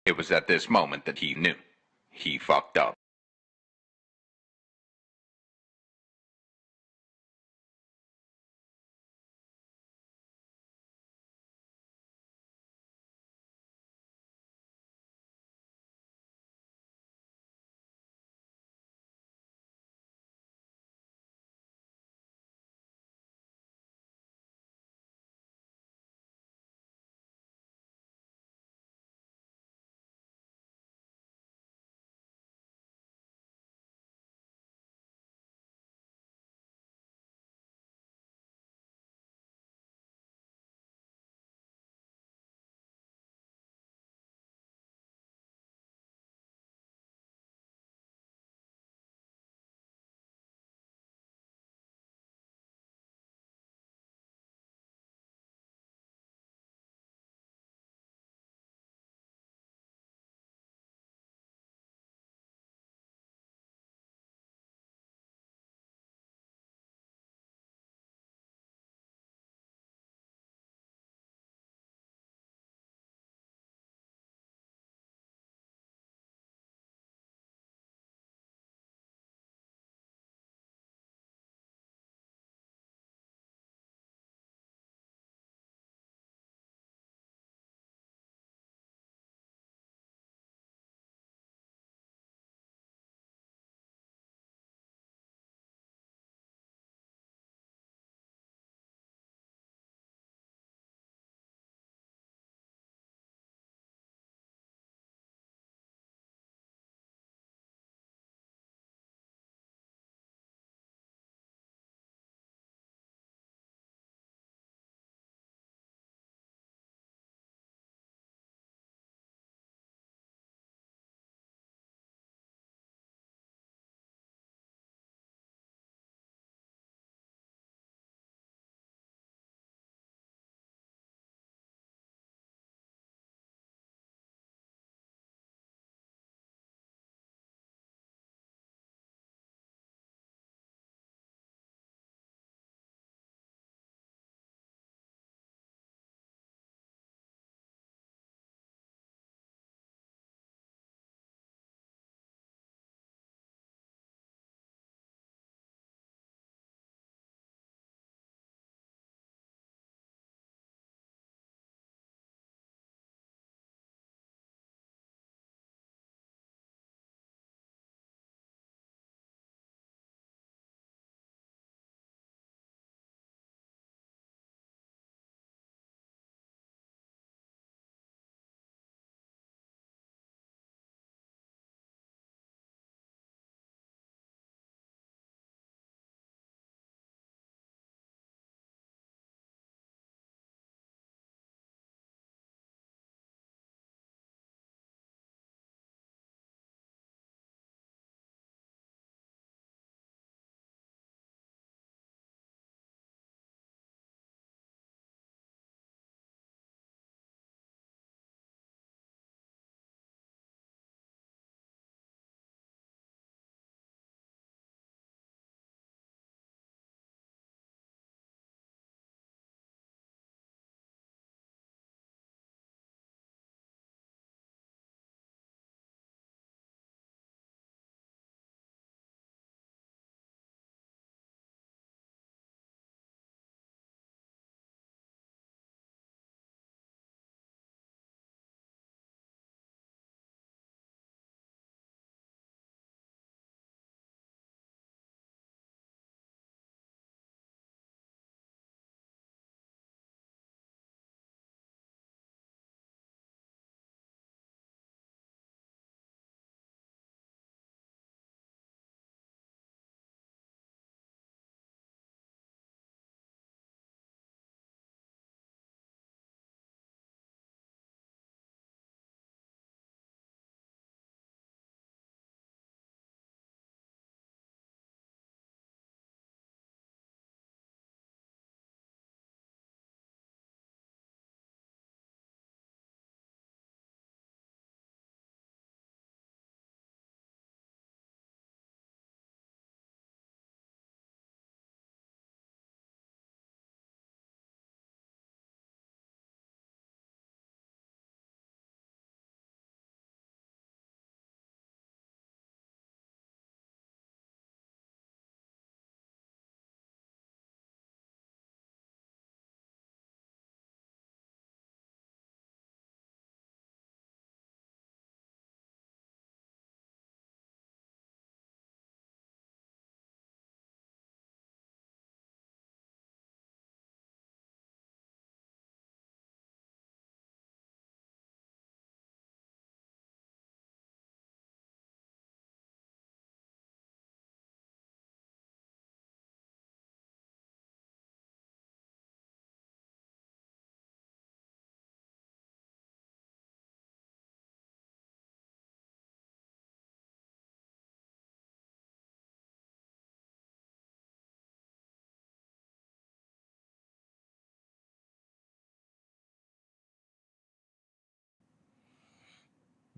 It was at this moment that he knew. He fucked up.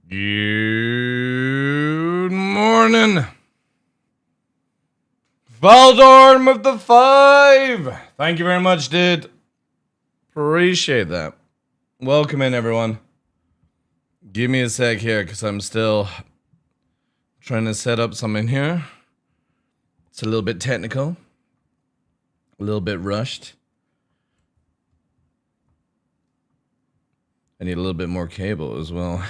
Good morning. Valdorn with the 5. Thank you very much, dude. Appreciate that. Welcome in, everyone. Give me a sec here, because I'm still trying to set up something here. It's a little bit technical. A little bit rushed. I need a little bit more cable as well.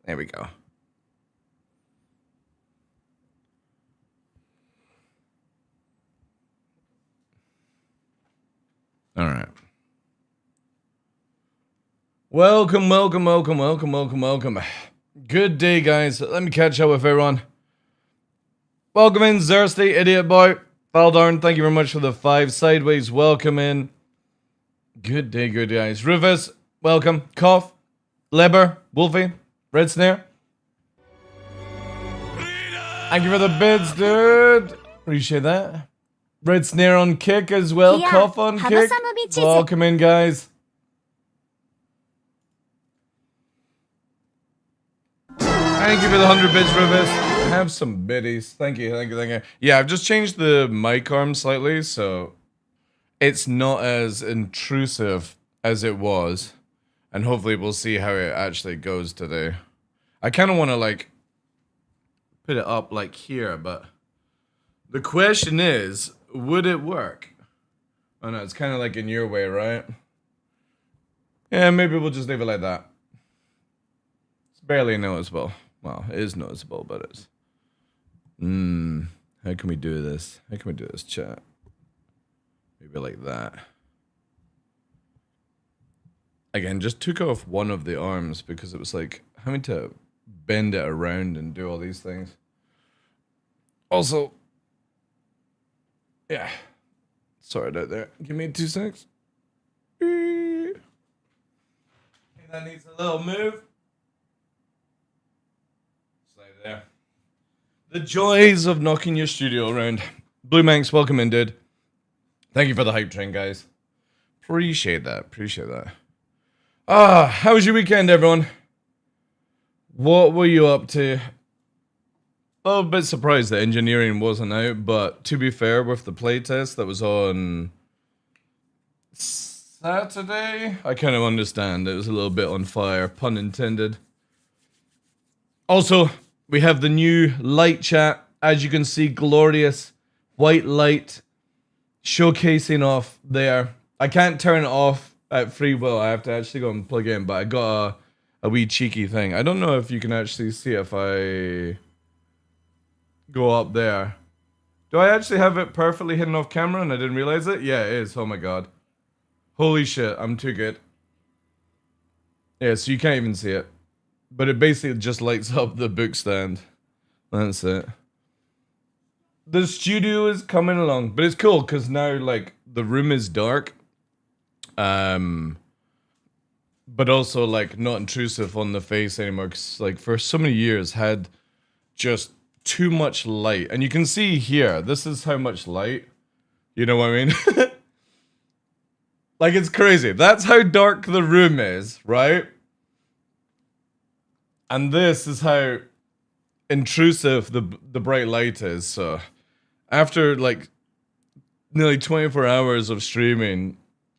There we go. All right. Welcome. Good day, guys. Let me catch up with everyone. Welcome in, Zersty, Idiot Boy. Valdarn, thank you very much for the 5. Sideways, welcome in. Good day, good guys. Rufus, welcome. Cough, Leber, Wolfie, Red Snare. Thank you for the bids, dude. Appreciate that. Red Snare on kick as well. Yeah, Cough on kick. Welcome in, guys. Thank you for the 100 bits, Rufus. Have some biddies. Thank you. Yeah, I've just changed the mic arm slightly, so it's not as intrusive as it was. And hopefully we'll see how it actually goes today. I kind of want to, like, put it up, like, here, but the question is, would it work? Oh, no, it's kind of like in your way, right? Yeah, maybe we'll just leave it like that. It's barely noticeable. Well, it is noticeable, but it's... How can we do this? How can we do this, chat? Maybe like that. Again, just took off one of the arms because it was like having to bend it around and do all these things. Also, yeah. Sorry out there. Give me 2 seconds. That needs a little move. There. The joys of knocking your studio around. Blue Manx, welcome in, dude. Thank you for the hype train, guys. Appreciate that. How was your weekend, everyone? What were you up to? A little bit surprised that engineering wasn't out, but to be fair, with the playtest that was on Saturday, I kind of understand. It was a little bit on fire, pun intended. Also, we have the new light chat. As you can see, glorious white light showcasing off there. I can't turn it off at free will. I have to actually go and plug in, but I got a wee cheeky thing. I don't know if you can actually see it if I go up there. Do I actually have it perfectly hidden off camera and I didn't realize it? Yeah, it is. Oh my god. Holy shit, I'm too good. Yeah, so you can't even see it. But it basically just lights up the book stand. That's it. The studio is coming along. But it's cool because now, like, the room is dark. But also, like, not intrusive on the face anymore. Because, like, for so many years had just too much light. And you can see here, this is how much light. You know what I mean? Like, it's crazy. That's how dark the room is, right? And this is how intrusive the bright light is. So after like nearly 24 hours of streaming,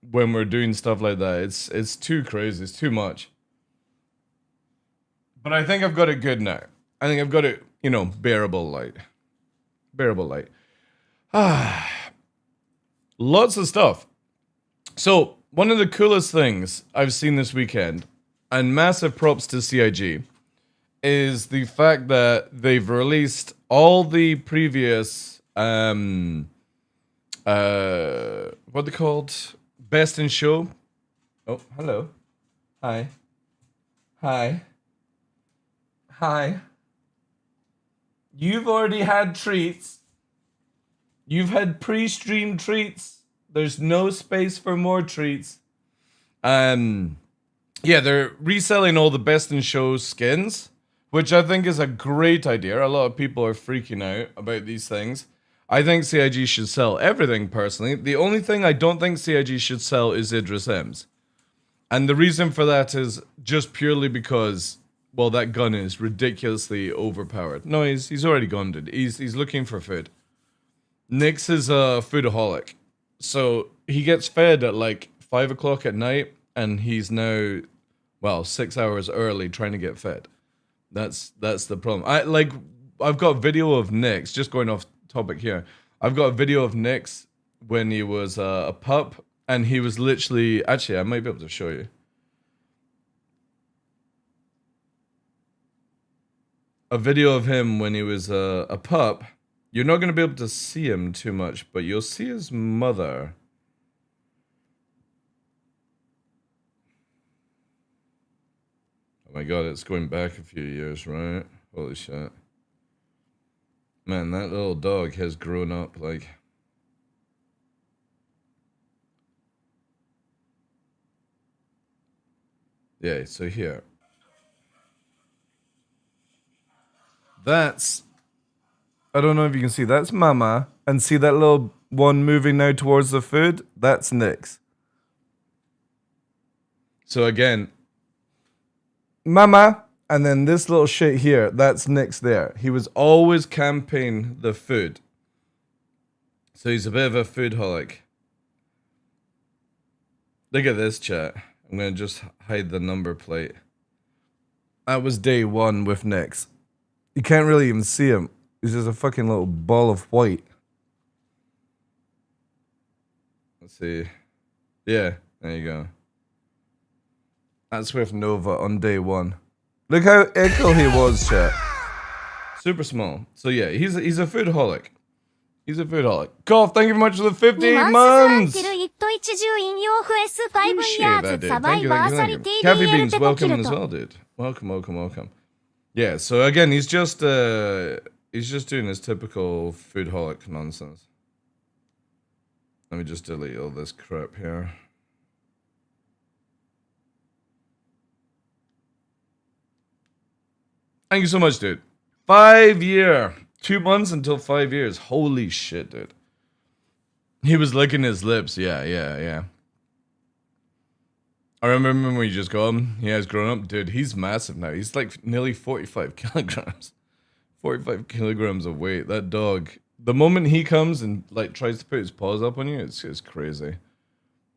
when we're doing stuff like that, it's too crazy. It's too much. But I think I've got it good now. I think I've got it, you know, bearable light. Lots of stuff. So one of the coolest things I've seen this weekend, and massive props to CIG, is the fact that they've released all the previous what they called, best in show. Oh, hello. Hi. You've already had treats. You've had pre-stream treats. There's no space for more treats. Yeah, they're reselling all the best in show skins, which I think is a great idea. A lot of people are freaking out about these things. I think CIG should sell everything, personally. The only thing I don't think CIG should sell is Idris M's. And the reason for that is just purely because, well, that gun is ridiculously overpowered. No, he's already gone, dude. He's looking for food. Nix is a foodaholic. So he gets fed at like 5 o'clock at night, and he's now, well, 6 hours early trying to get fed. That's the problem. I've got video of Nix, just going off topic here. I've got a video of Nix when he was a pup, and he was literally, actually, I might be able to show you. A video of him when he was a pup. You're not going to be able to see him too much, but you'll see his mother. Oh my god, it's going back a few years, right? Holy shit. Man, that little dog has grown up, like... Yeah, so here. That's... I don't know if you can see. That's Mama. And see that little one moving now towards the food? That's Nix. So again... Mama! And then this little shit here, that's Nix there. He was always camping the food. So he's a bit of a foodaholic. Look at this, chat. I'm going to just hide the number plate. That was day 1 with Nix. You can't really even see him. He's just a fucking little ball of white. Let's see. Yeah, there you go. That's with Nova on day 1. Look how ickle he was, chat. Super small. So yeah, he's a foodaholic. He's a foodaholic. Golf, thank you very much for the 15 months! Appreciate that, dude. Thank you. Cafe Beans, welcome as well, dude. Welcome. Yeah, so again, he's just doing his typical foodaholic nonsense. Let me just delete all this crap here. Thank you so much, dude. 5 year. 2 months until 5 years. Holy shit, dude. He was licking his lips. Yeah. I remember when we just got him. He has grown up. Dude, he's massive now. He's like nearly 45 kilograms. 45 kilograms of weight. That dog. The moment he comes and like tries to put his paws up on you, it's crazy.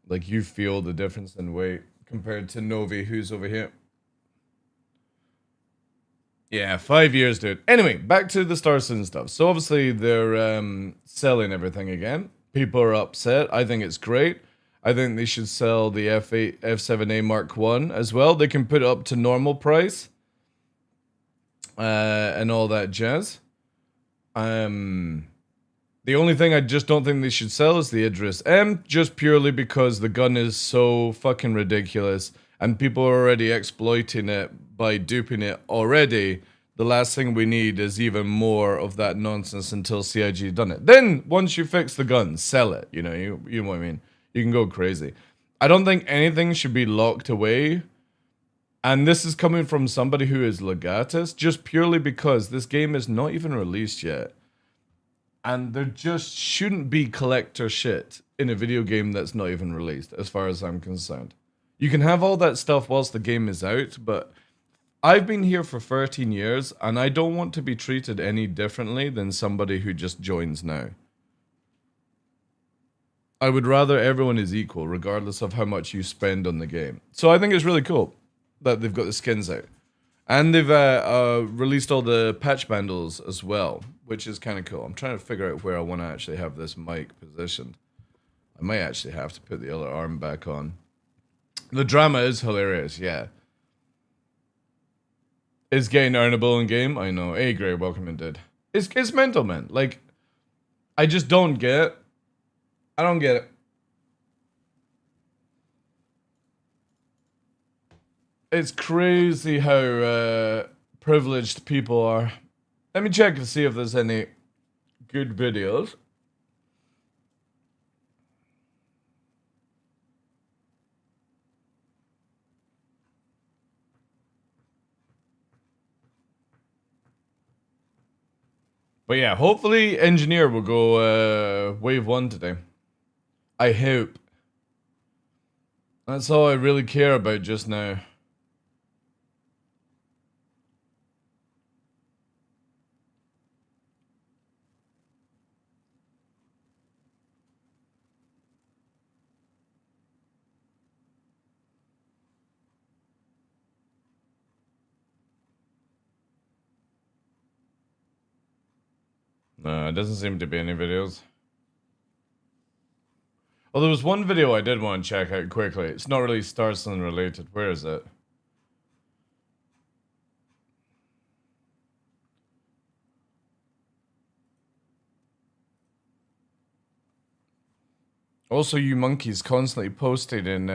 Like you feel the difference in weight compared to Novi, who's over here. Yeah, 5 years, dude. Anyway, back to the Star Citizen stuff. So obviously they're selling everything again. People are upset. I think it's great. I think they should sell the F8, F7A Mark 1 as well. They can put it up to normal price. And all that jazz. The only thing I just don't think they should sell is the Idris M, just purely because the gun is so fucking ridiculous and people are already exploiting it by duping it already. The last thing we need is even more of that nonsense until CIG done it. Then, once you fix the gun, sell it. You know, you know what I mean? You can go crazy. I don't think anything should be locked away. And this is coming from somebody who is Legatus, just purely because this game is not even released yet. And there just shouldn't be collector shit in a video game that's not even released, as far as I'm concerned. You can have all that stuff whilst the game is out, but I've been here for 13 years, and I don't want to be treated any differently than somebody who just joins now. I would rather everyone is equal, regardless of how much you spend on the game. So I think it's really cool that they've got the skins out. And they've released all the patch bundles as well, which is kind of cool. I'm trying to figure out where I want to actually have this mic positioned. I might actually have to put the other arm back on. The drama is hilarious, yeah. It's getting earnable in game, I know. Hey, Gray, welcome in, dude. It's mental, man. Like, I just don't get it. I don't get it. It's crazy how privileged people are. Let me check to see if there's any good videos. But yeah, hopefully Engineer will go wave 1 today. I hope. That's all I really care about just now. No, it doesn't seem to be any videos. Oh, there was one video I did want to check out quickly. It's not really Starson related. Where is it? Also, you monkeys constantly posted in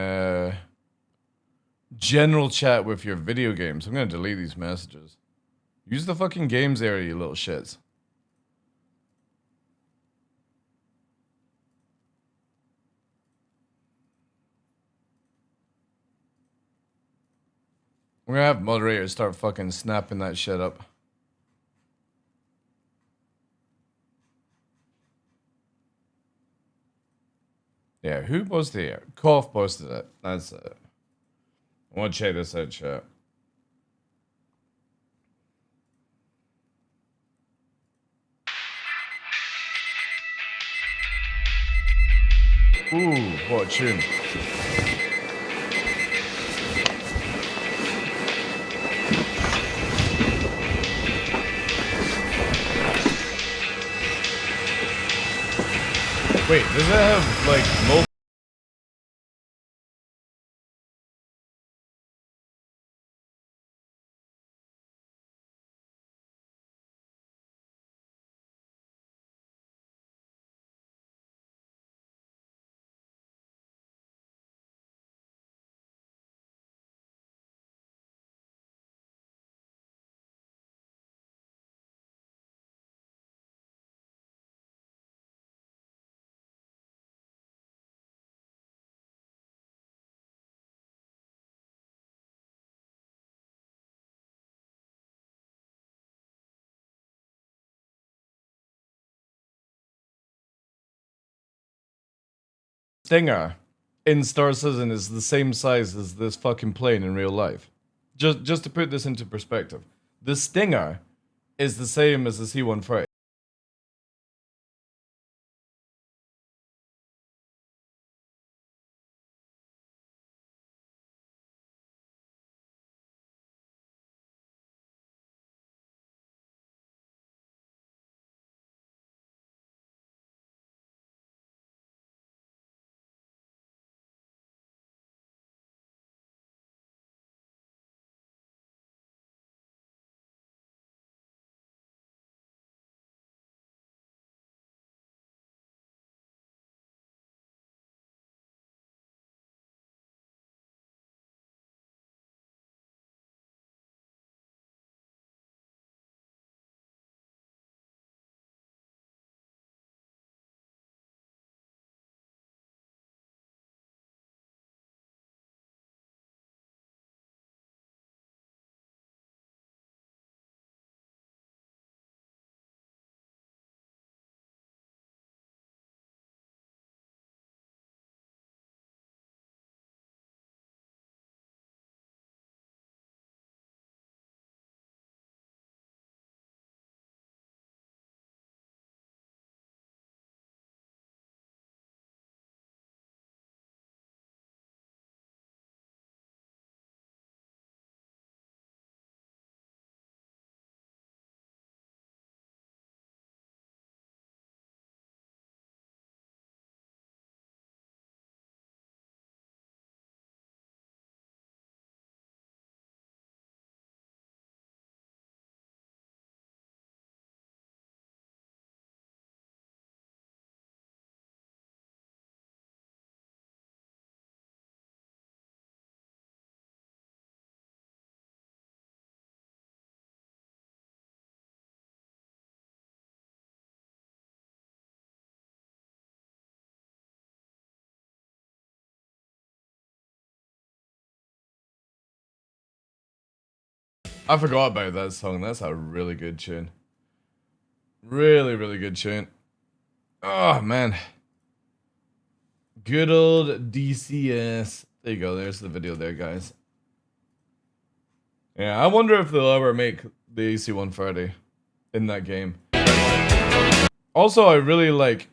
general chat with your video games. I'm gonna delete these messages. Use the fucking games area, you little shits. We're gonna have moderators start fucking snapping that shit up. Yeah, who posted it? Cough posted it. That's it. I want to check this out, chat. Ooh, what a tune. Wait, does it have, like, multiple? Stinger in Star Citizen is the same size as this fucking plane in real life. Just to put this into perspective, the Stinger is the same as the C-130. I forgot about that song. That's a really good tune. Really, really good tune. Oh, man. Good old DCS. There you go. There's the video there, guys. Yeah, I wonder if they'll ever make the AC-130 in that game. Also, I really like,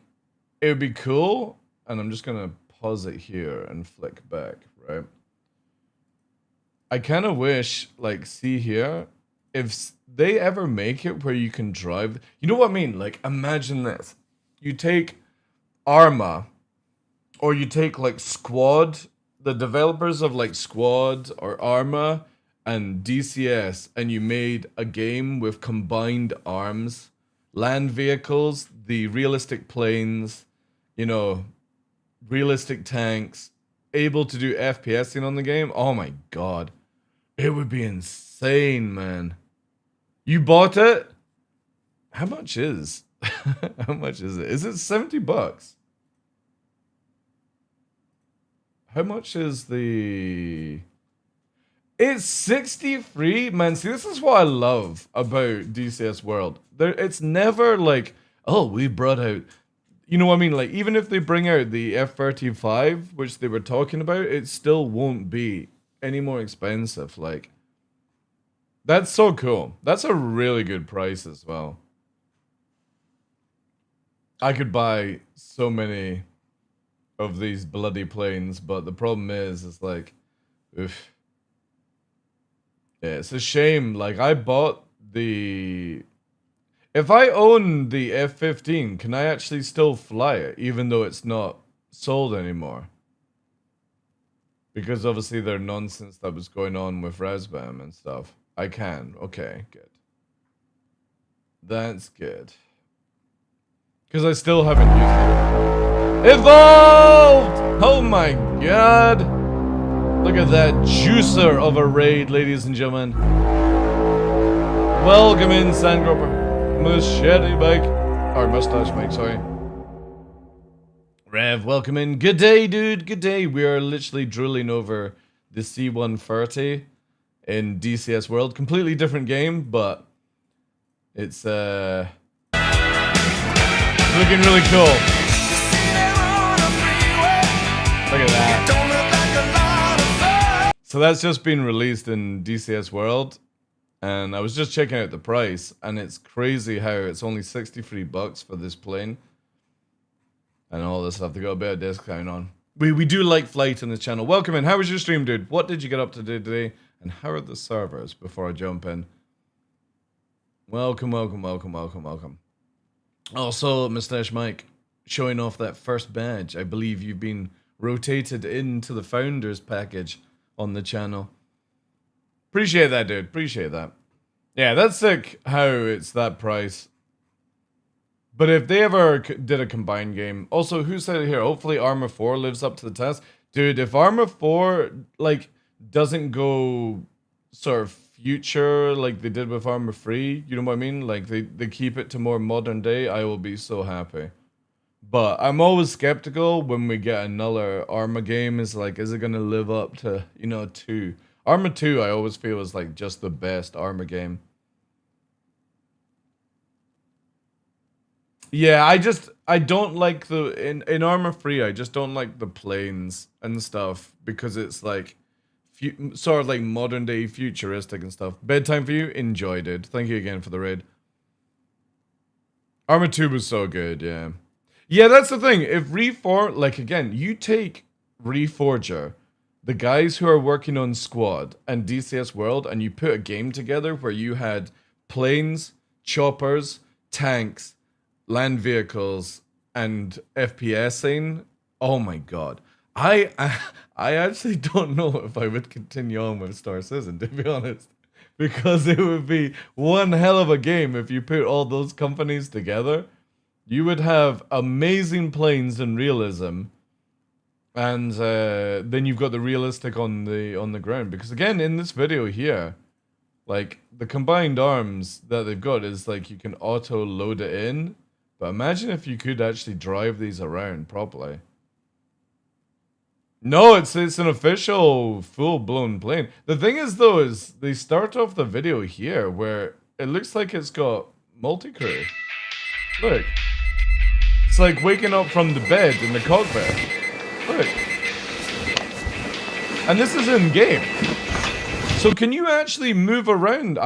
it would be cool, and I'm just gonna pause it here and flick back, right? I kind of wish, like, see here, if they ever make it where you can drive, you know what I mean? Like, imagine this. You take Arma, or you take, like, Squad, the developers of, like, Squad or Arma and DCS, and you made a game with combined arms, land vehicles, the realistic planes, you know, realistic tanks, able to do FPSing on the game. Oh my god. It would be insane, man. You bought it? How much is? How much is it? Is it $70? How much is the... It's 63? Man, see, this is what I love about DCS World. It's never like, oh, we brought out... You know what I mean? Like, even if they bring out the F-35, which they were talking about, it still won't be any more expensive. Like, that's so cool. That's a really good price as well. I could buy so many of these bloody planes, but the problem is like, oof. Yeah, it's a shame. Like, I bought the... If I own the F-15, can I actually still fly it, even though it's not sold anymore? Because obviously there's nonsense that was going on with Razbam and stuff. I can. Okay, good. That's good. Because I still haven't used it. Evolved! Oh my god! Look at that juicer of a raid, ladies and gentlemen. Welcome in, Sandgroper. Machete Mike. Or Mustache Mike, sorry. Rev, welcome in. Good day, dude. Good day. We are literally drooling over the C-130 in DCS World. Completely different game, but it's looking really cool. Look at that. So that's just been released in DCS World, and I was just checking out the price, and it's crazy how it's only $63 for this plane and all this stuff. They got a bit of discount on. We do like flight in this channel. Welcome in. How was your stream, dude? What did you get up to today? And how are the servers before I jump in? Welcome, welcome, welcome, welcome, welcome. Also, Mustache Mike, showing off that first badge. I believe you've been rotated into the Founders package on the channel. Appreciate that, dude. Appreciate that. Yeah, that's sick how it's that price. But if they ever did a combined game... Also, who said it here? Hopefully Arma 4 lives up to the test. Dude, if Arma 4, like, doesn't go sort of future like they did with Arma 3, you know what I mean? Like, they keep it to more modern day, I will be so happy. But I'm always skeptical when we get another Arma game. Is like, is it going to live up to, you know, 2? Arma 2, I always feel is like just the best Arma game. Yeah, I don't like the, in Arma 3, I just don't like the planes and stuff because it's like, sort of like modern day futuristic and stuff. Bedtime for you? Enjoy, dude. Thank you again for the raid. Arma 2 was so good, yeah. Yeah, that's the thing. If Reforge, like again, you take Reforger, the guys who are working on Squad and DCS World, and you put a game together where you had planes, choppers, tanks, land vehicles, and FPSing. Oh my god. I actually don't know if I would continue on with Star Citizen, to be honest. Because it would be one hell of a game if you put all those companies together. You would have amazing planes and realism, and then you've got the realistic on the ground. Because again, in this video here, like the combined arms that they've got is like you can auto load it in. But imagine if you could actually drive these around properly. No, it's an official full-blown plane. The thing is though, is they start off the video here where it looks like it's got multi-crew. Look. It's like waking up from the bed in the cockpit. Look. And this is in game. So can you actually move around?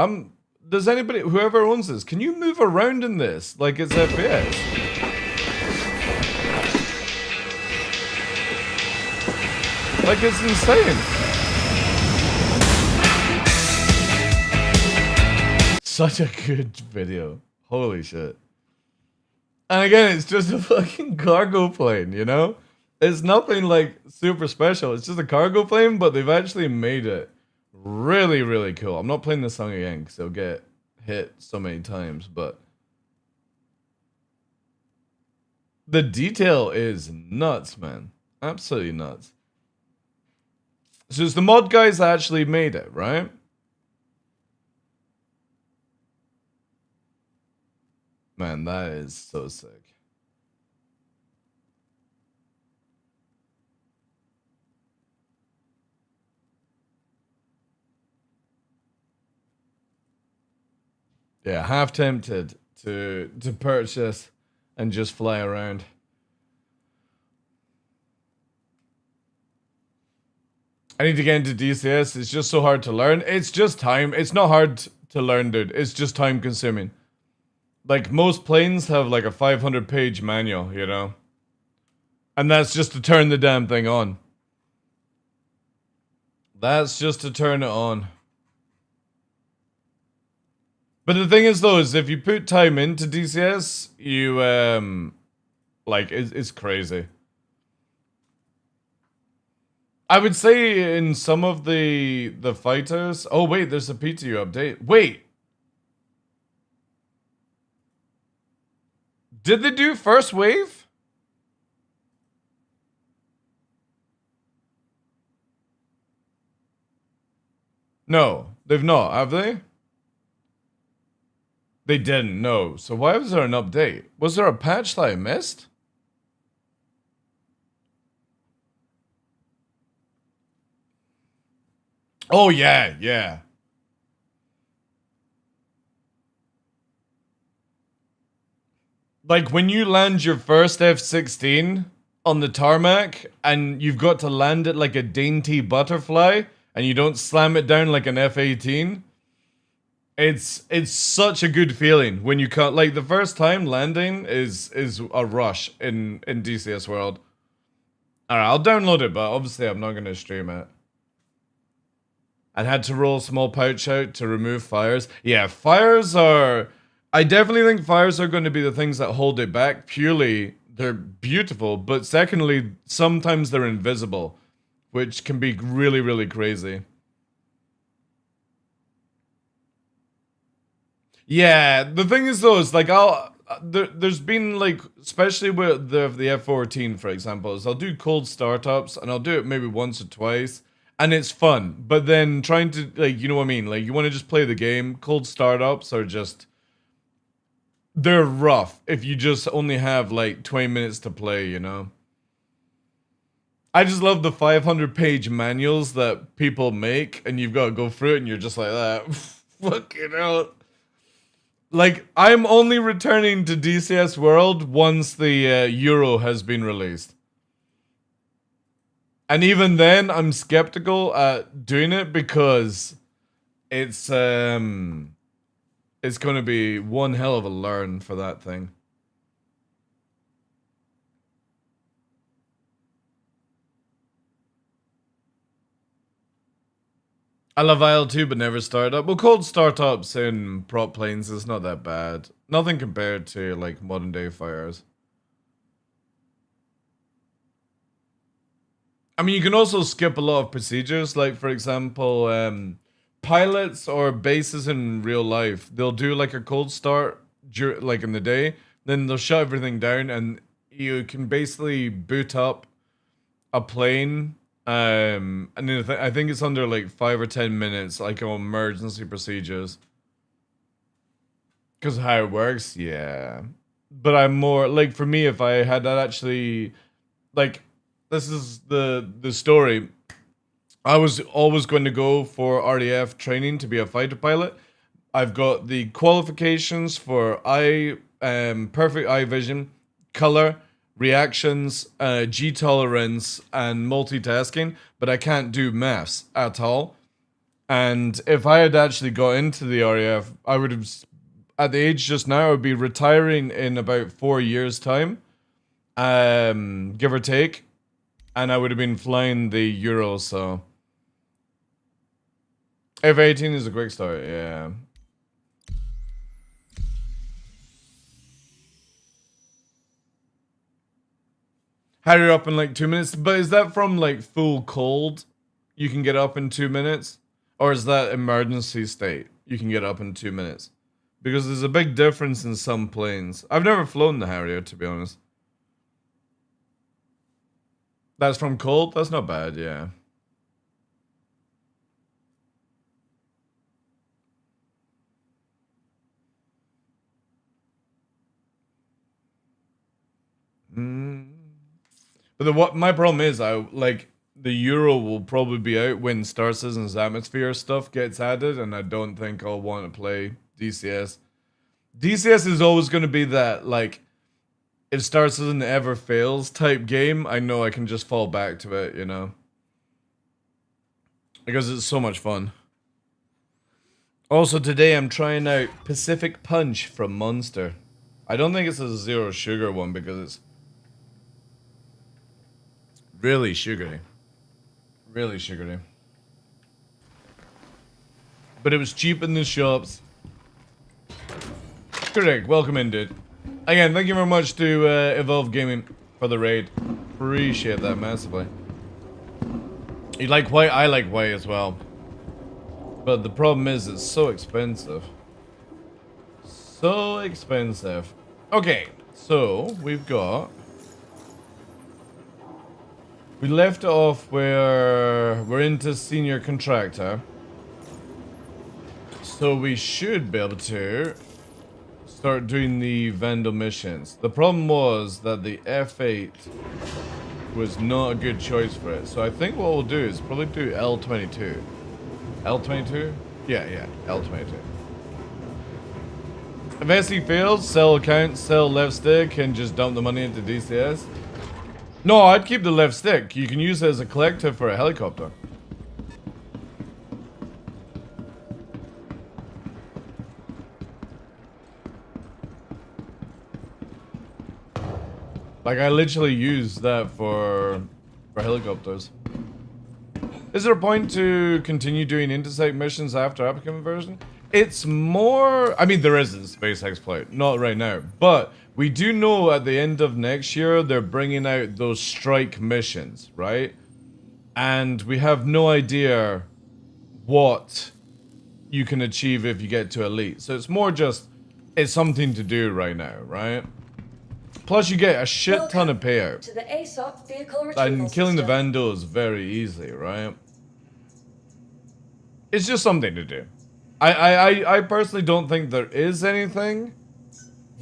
Does anybody, whoever owns this, can you move around in this like it's FPS? Like it's insane. Such a good video. Holy shit. And again, it's just a fucking cargo plane, you know? It's nothing like super special. It's just a cargo plane, but they've actually made it really, really cool. I'm not playing this song again because it'll get hit so many times, but the detail is nuts, man. Absolutely nuts. So it's the mod guys that actually made it, right? Man, that is so sick. Yeah, half tempted to purchase and just fly around. I need to get into DCS. It's just so hard to learn. It's just time. It's not hard to learn, dude. It's just time consuming. Like, most planes have like a 500-page manual, you know? And that's just to turn the damn thing on. That's just to turn it on. But the thing is, though, is if you put time into DCS, you, like, it's crazy. I would say in some of the fighters... Oh, wait, there's a PTU update. Wait! Did they do first wave? No, they've not, have they? They didn't, no. So why was there an update? Was there a patch that I missed? Oh, yeah, yeah. Like, when you land your first F-16 on the tarmac, and you've got to land it like a dainty butterfly, and you don't slam it down like an F-18... It's such a good feeling when you cut, like, the first time landing is a rush in DCS World. Alright, I'll download it, but obviously I'm not gonna stream it. And had to roll small pouch out to remove fires. Yeah, fires are... I definitely think fires are going to be the things that hold it back. Purely, they're beautiful, but secondly, sometimes they're invisible, which can be really, really crazy. Yeah, the thing is though, is like there's been like, especially with the F-14 for example, is I'll do cold startups and I'll do it maybe once or twice and it's fun. But then trying to, like, you know what I mean? Like, you want to just play the game. Cold startups are just, they're rough if you just only have like 20 minutes to play, you know? I just love the 500-page manuals that people make and you've got to go through it and you're just like that. Fucking hell. Like, I'm only returning to DCS World once the Euro has been released. And even then, I'm skeptical at doing it because it's going to be one hell of a learn for that thing. I love IL-2 but never startup. Well, cold startups in prop planes is not that bad. Nothing compared to like modern day fires. I mean, you can also skip a lot of procedures. Like, for example, pilots or bases in real life, they'll do like a cold start like in the day. Then they'll shut everything down and you can basically boot up a plane. And then I think it's under like 5 or 10 minutes, like emergency procedures. Because how it works, yeah. But I'm more, like, for me, if I had that actually, like, this is the story. I was always going to go for RDF training to be a fighter pilot. I've got the qualifications for perfect eye vision, color, reactions, G tolerance, and multitasking, but I can't do maths at all. And if I had actually got into the RAF, I would have, at the age just now, I would be retiring in about 4 years' time, give or take, and I would have been flying the Euro. So F-18 is a quick start, yeah. Hurry up in like 2 minutes. But is that from like full cold? You can get up in 2 minutes? Or is that emergency state? You can get up in 2 minutes. Because there's a big difference in some planes. I've never flown the Harrier, to be honest. That's from cold? That's not bad, yeah. But what my problem is, the Euro will probably be out when Star Citizen's atmosphere stuff gets added, and I don't think I'll want to play DCS. DCS is always going to be that, like, if Star Citizen ever fails type game, I know I can just fall back to it, you know? Because it's so much fun. Also, today I'm trying out Pacific Punch from Monster. I don't think it's a zero sugar one because it's really sugary. Really sugary. But it was cheap in the shops. Correct. Welcome in, dude. Again, thank you very much to Evolve Gaming for the raid. Appreciate that massively. You like white? I like white as well. But the problem is it's so expensive. So expensive. Okay, so we've got... We left off where we're into senior contractor. So we should be able to start doing the Vandal missions. The problem was that the F8 was not a good choice for it. So I think what we'll do is probably do L22. L22? Yeah, L22. If SE fails, sell account, sell left stick, and just dump the money into DCS. No, I'd keep the left stick. You can use it as a collector for a helicopter. Like, I literally use that for helicopters. Is there a point to continue doing intersect missions after APA conversion? It's more... I mean, there is a Space Exploit. Not right now. But we do know at the end of next year, they're bringing out those strike missions, right? And we have no idea what you can achieve if you get to Elite. So it's more just... It's something to do right now, right? Plus, you get a shit ton of payout. To the ASOP vehicle And killing the Vandal is very easy, right? It's just something to do. I personally don't think there is anything,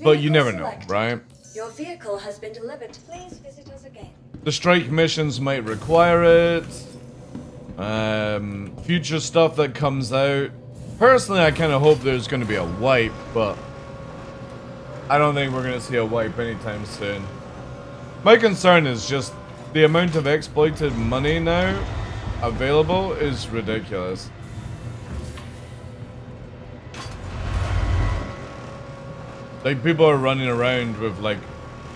but you never know, right? Your vehicle has been delivered. Please visit us again. The strike missions might require it. Future stuff that comes out. Personally, I kind of hope there's going to be a wipe, but I don't think we're going to see a wipe anytime soon. My concern is just the amount of exploited money now available is ridiculous. Like, people are running around with like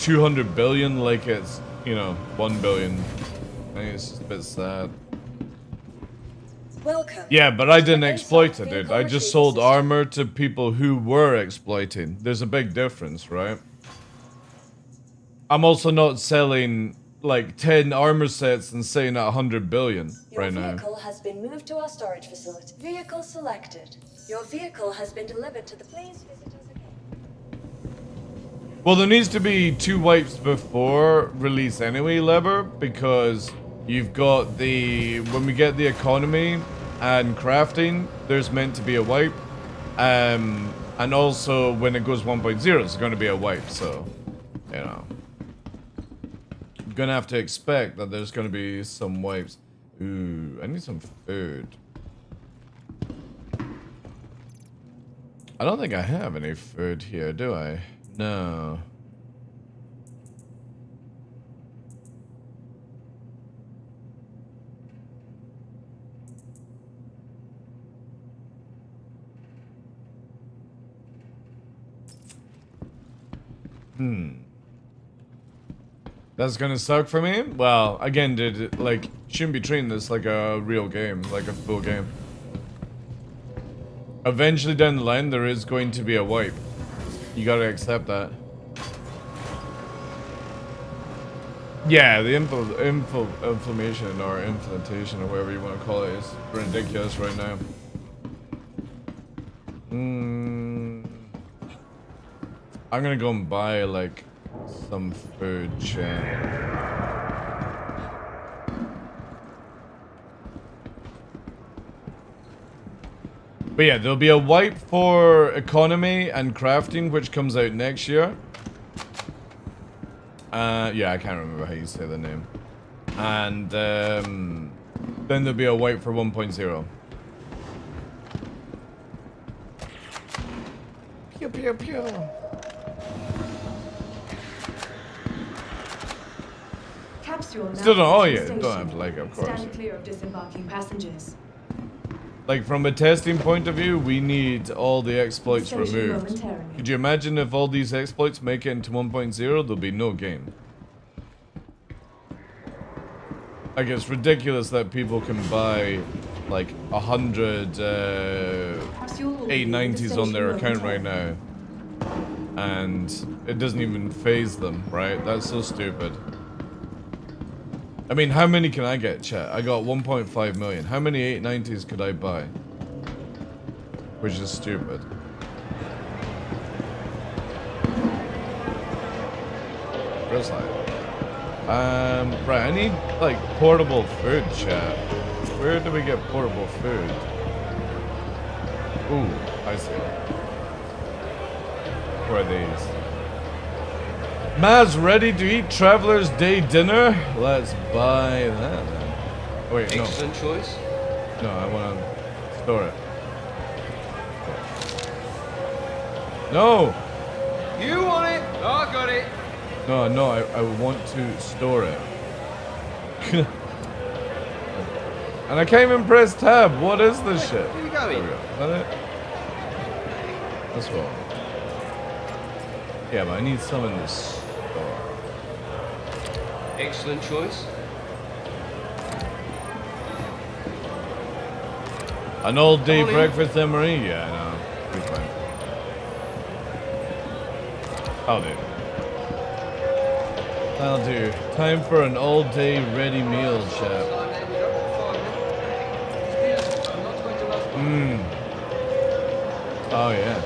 200 billion like it's, you know, 1 billion. I think it's just a bit sad. Welcome. Yeah, but I didn't exploit it, dude. I just sold armor to people who were exploiting. There's a big difference, right? I'm also not selling like 10 armor sets and saying at 100 billion right now. Your vehicle has been moved to our storage facility. Vehicle selected. Your vehicle has been delivered to the... Please visit us again. Well, there needs to be 2 wipes before release anyway, Lever, because you've got the... When we get the economy and crafting, there's meant to be a wipe. And also, when it goes 1.0, there's going to be a wipe, so, you know. I'm going to have to expect that there's going to be some wipes. Ooh, I need some food. I don't think I have any food here, do I? No. That's gonna suck for me? Well, again, dude, like, shouldn't be treating this like a real game, like a full game. Eventually down the line, there is going to be a wipe. You gotta accept that. Yeah, the inflammation or inflatation or whatever you want to call it is ridiculous right now. I'm gonna go and buy like some food, chat. But yeah, there'll be a wipe for economy and crafting, which comes out next year. Yeah, I can't remember how you say the name. And then there'll be a wipe for 1.0. Pew pew pew. Capsule Still don't. Oh yeah, station. don't have to like it, of course. Stand clear of disembarking passengers. Like from a testing point of view, we need all the exploits Station removed. momentarily. Could you imagine if all these exploits make it into 1.0, there'll be no game. Like it's ridiculous that people can buy like 100 890s on their account right now, and it doesn't even phase them, right? That's so stupid. I mean, how many can I get, chat? I got 1.5 million. How many 890s could I buy? Which is stupid. Real slide. Right, I need, like, portable food, chat. Where do we get portable food? Ooh, I see. Where are these? Maz ready to eat Traveler's Day dinner? Let's buy that then. Oh, wait, no. Excellent choice. No, I want to store it. No! You want it? Oh, I got it. No, I want to store it. And I can't even press tab. What is this shit? Where are you There going? we go. Is that it? That's what. Yeah, but I need some in this store. Excellent choice. An all-day Ollie. breakfast, Emery? Yeah, I know. Be fine. I'll do. I'll do. Time for an all-day ready meal, chap. Oh, yeah.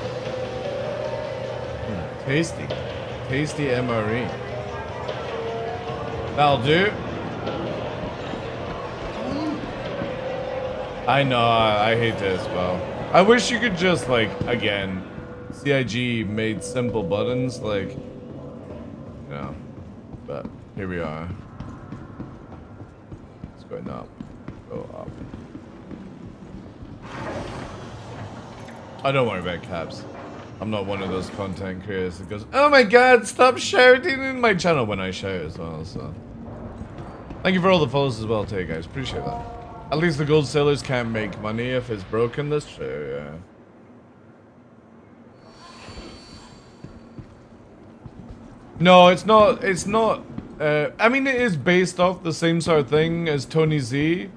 Tasty. Tasty MRE. That'll do. I know, I hate this, well. I wish you could just, like, again, CIG made simple buttons, like, you know, but here we are. It's going up. Go up. I don't worry about caps. I'm not one of those content creators that goes, oh my god, stop shouting in my channel when I shout as well, so. Thank you for all the follows as well, too, guys. Appreciate that. At least the gold sellers can't make money if it's broken, that's true, yeah. No, it's not, I mean, it is based off the same sort of thing as Tony Z,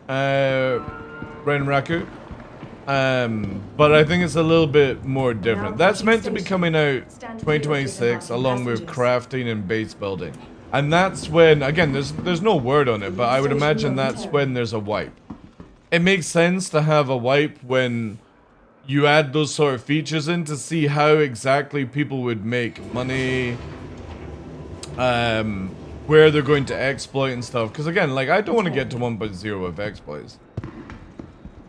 Renraku. But I think it's a little bit more different. That's meant to be coming out 2026 along with crafting and base building. And that's when, again, there's no word on it, but I would imagine that's when there's a wipe. It makes sense to have a wipe when you add those sort of features in to see how exactly people would make money, where they're going to exploit and stuff. Because again, like, I don't want to get to 1.0 with exploits.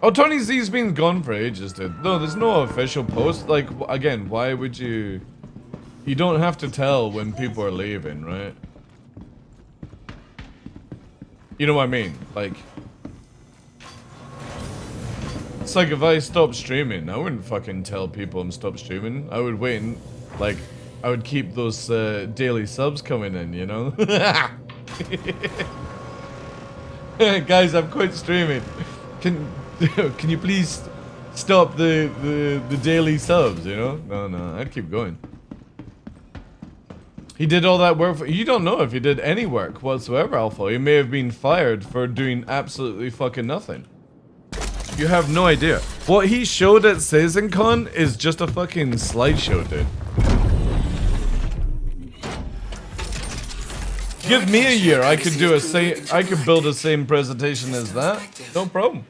Oh, Tony Z's been gone for ages, dude. No, there's no official post. Like, again, why would you... You don't have to tell when people are leaving, right? You know what I mean? Like... It's like if I stopped streaming, I wouldn't fucking tell people I'm stopped streaming. I would wait and, like, I would keep those daily subs coming in, you know? Guys, I've quit streaming. Can you please stop the daily subs, you know? No, I'd keep going. He did all that work for... You don't know if he did any work whatsoever, Alpha. He may have been fired for doing absolutely fucking nothing. You have no idea. What he showed at CitizenCon is just a fucking slideshow, dude. Give me a year, I could do I could build the same presentation as that. No problem.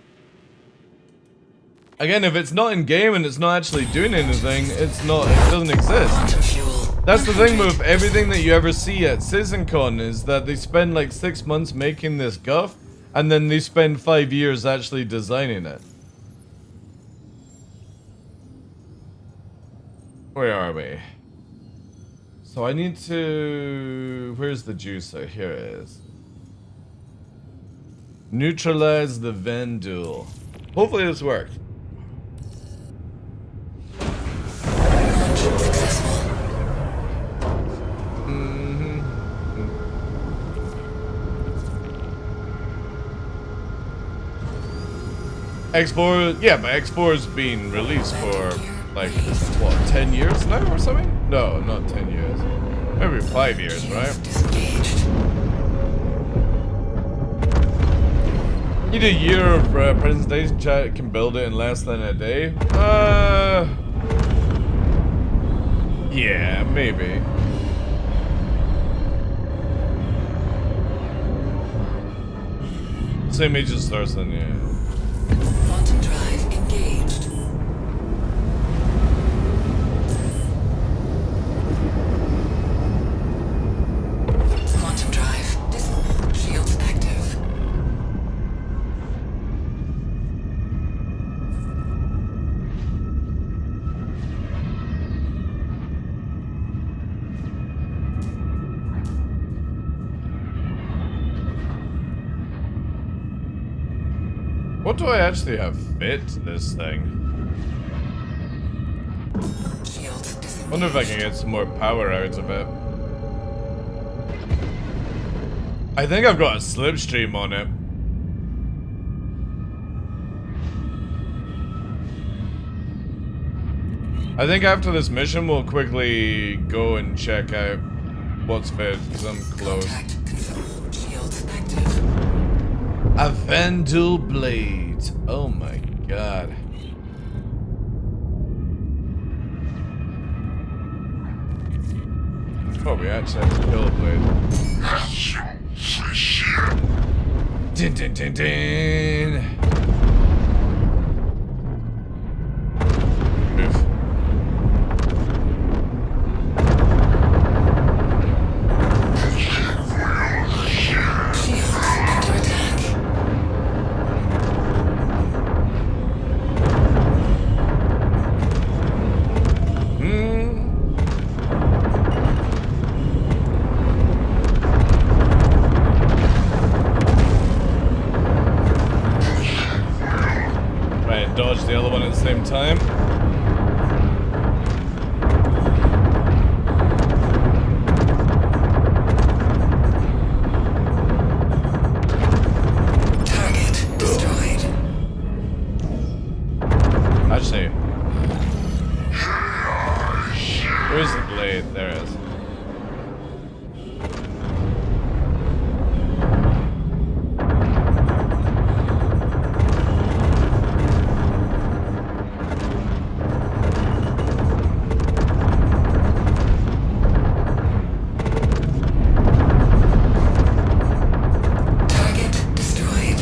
Again, if it's not in game and it's not actually doing anything, it doesn't exist. That's the thing with everything that you ever see at CitizenCon is that they spend like 6 months making this guff, and then they spend 5 years actually designing it. Where are we? So I need to... Where's the juicer? Here it is. Neutralize the Vandal. Hopefully this worked. X4, yeah, but X4's been released for, like, what, 10 years now or something? No, not 10 years. Maybe 5 years, right? You do a year of presentation chat, can build it in less than a day? Yeah, maybe. Same age as Thurston, yeah. Quantum drive engaged. Quantum drive. Shields active. What do I actually have fit this thing? Shields disengaged. Wonder if I can get some more power out of it. I think I've got a slipstream on it. I think after this mission we'll quickly go and check out what's fit, because I'm close. Contact confirmed. Shields active. A Vandal Blade. Oh my god. Oh, we actually have to kill a blade. Din din din din. Oof. Shields under attack. Right, dodge the other one at the same time. Target destroyed. Actually, where's the blade? There it is. Target destroyed.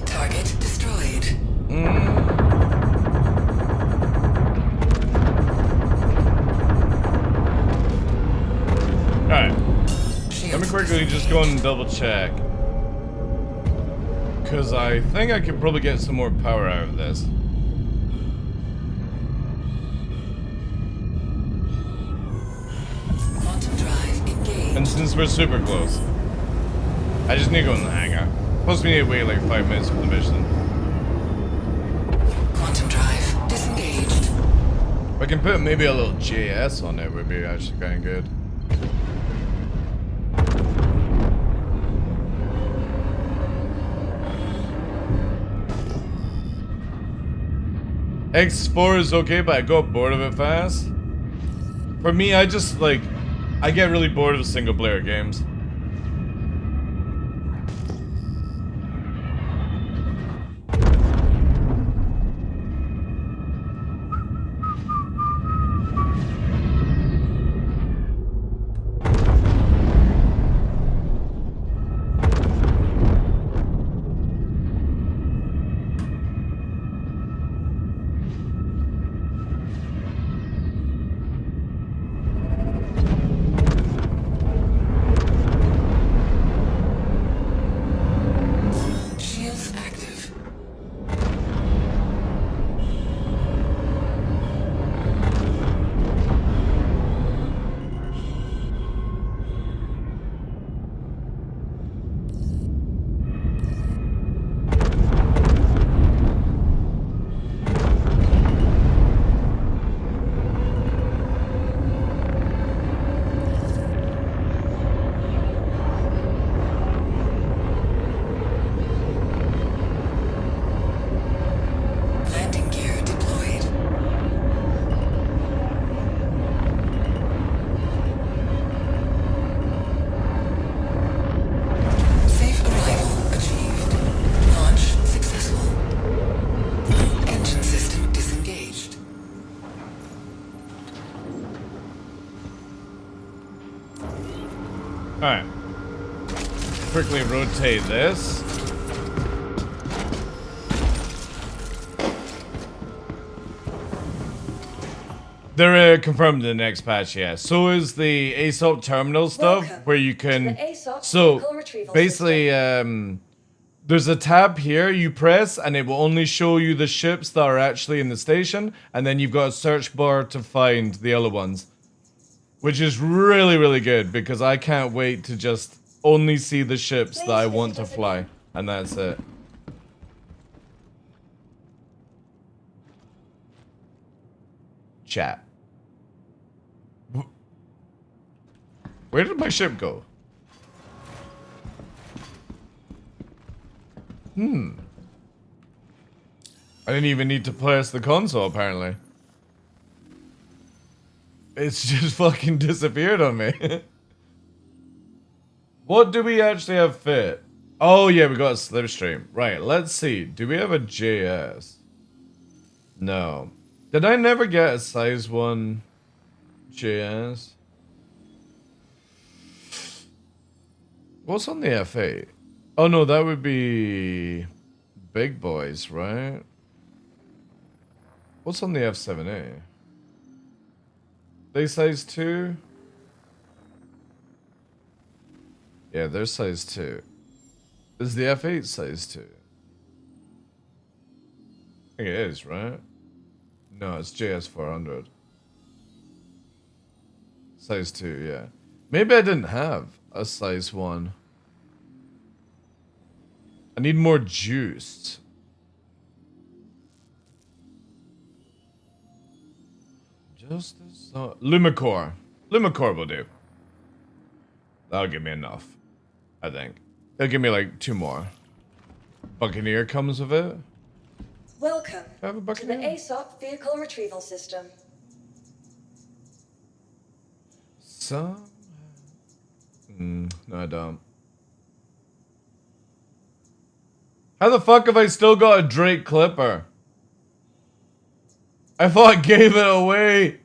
Target destroyed. Alright, let me Shields quickly just go and double check. Because I think I could probably get some more power out of this. Quantum drive engaged. And since we're super close, I just need to go in the hangar. Plus we need to wait like 5 minutes for the mission. Quantum drive disengaged. If I can put maybe a little JS on it, would be actually kind of good. X4 is okay, but I got bored of it fast. For me, I just like, I get really bored of single player games. Shields active. Landing gear deployed. Safe arrival achieved. Launch successful. Engine system disengaged. Alright. Quickly rotate this. They're confirmed in the next patch, yeah. So is the ASOP terminal stuff, Welcome where you to can... the ASOP So, vehicle retrieval basically, there's a tab here you press, and it will only show you the ships that are actually in the station, and then you've got a search bar to find the other ones. Which is really, really good, because I can't wait to just only see the ships that I want to fly. And that's it. Chat. Where did my ship go? I didn't even need to press the console, apparently. It's just fucking disappeared on me. What do we actually have fit? Oh yeah, we got a slipstream. Right, let's see. Do we have a JS? No. Did I never get a size 1 JS? What's on the F8? Oh no, that would be big boys, right? What's on the F7A? They size 2? Yeah, they're size 2. Is the F8 size 2? I think it is, right? No, it's JS400. Size 2, yeah. Maybe I didn't have a size 1. I need more juice. Just as Lumicore. Lumicore will do. That'll give me enough, I think. It'll give me like 2 more. Buccaneer comes with it. Welcome I have a to the Buccaneer? ASOP vehicle retrieval system. Some... no, I don't. How the fuck have I still got a Drake Clipper? I thought I gave it away.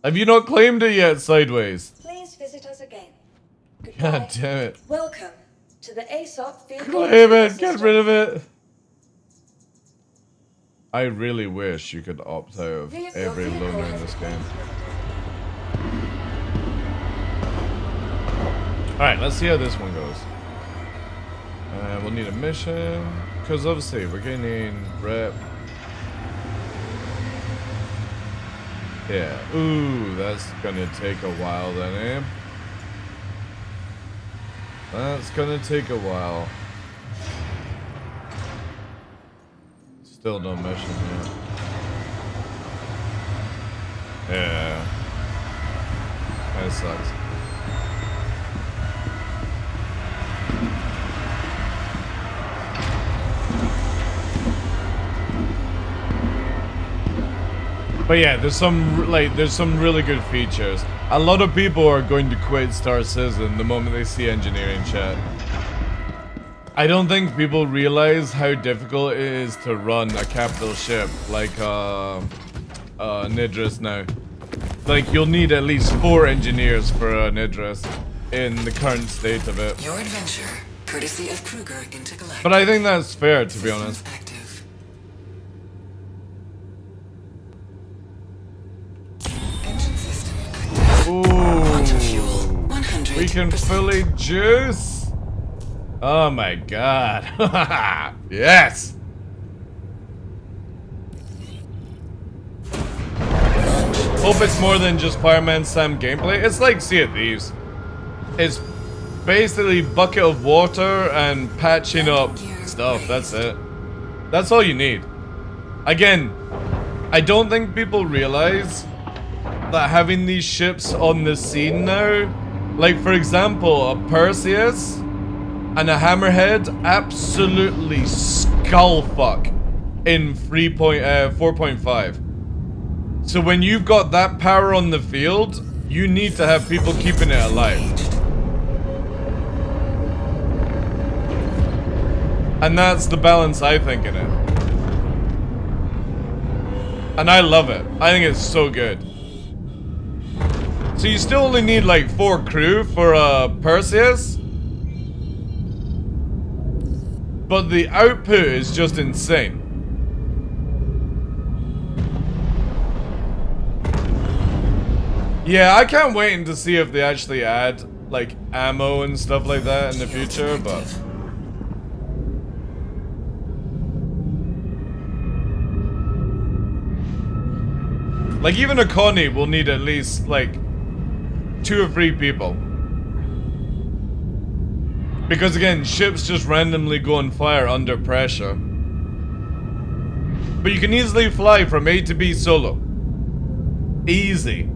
Have you not claimed it yet, Sideways? Please visit us again. God damn it. Welcome to the ASOP vehicle Claim retrieval it, get system. rid of it. I really wish you could opt out of every loaner in this game. Alright, let's see how this one goes. we'll need a mission. Because obviously we're gaining rep. Yeah. Ooh, that's gonna take a while then, eh? That's gonna take a while. Still no mission yet. Yeah. That sucks. But yeah, there's some really good features. A lot of people are going to quit Star Citizen the moment they see engineering chat. I don't think people realize how difficult it is to run a capital ship like an Idris now. Like, you'll need at least 4 engineers for an Idris in the current state of it. Your adventure, courtesy of Kruger Intergalactic. But I think that's fair, to be honest. Active. Engine system active. Quantum fuel, 100%. We can fully juice. Oh my god. Yes. Hope it's more than just Fireman Sam gameplay. It's like Sea of Thieves. It's basically bucket of water and patching up stuff. That's it. That's all you need. Again, I don't think people realize that having these ships on the scene now, like for example, a Perseus and a Hammerhead absolutely skullfuck in 4.5. So when you've got that power on the field, you need to have people keeping it alive. And that's the balance I think in it. And I love it. I think it's so good. So you still only need like 4 crew for a Perseus. But the output is just insane. Yeah, I can't wait to see if they actually add like ammo and stuff like that in the future, but like even a Connie will need at least like 2 or 3 people. Because again, ships just randomly go on fire under pressure. But you can easily fly from A to B solo. Easy.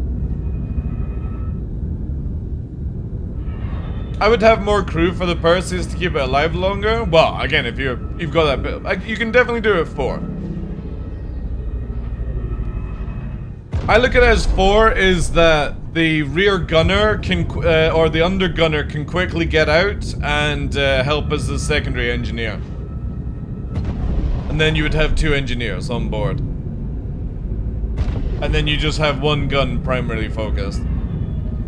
I would have more crew for the Perseus to keep it alive longer. Well, again, if you've got that bit, like, you can definitely do it 4. I look at it as 4 is that the rear gunner can, or the under gunner can quickly get out and help as the secondary engineer. And then you would have 2 engineers on board. And then you just have 1 gun primarily focused.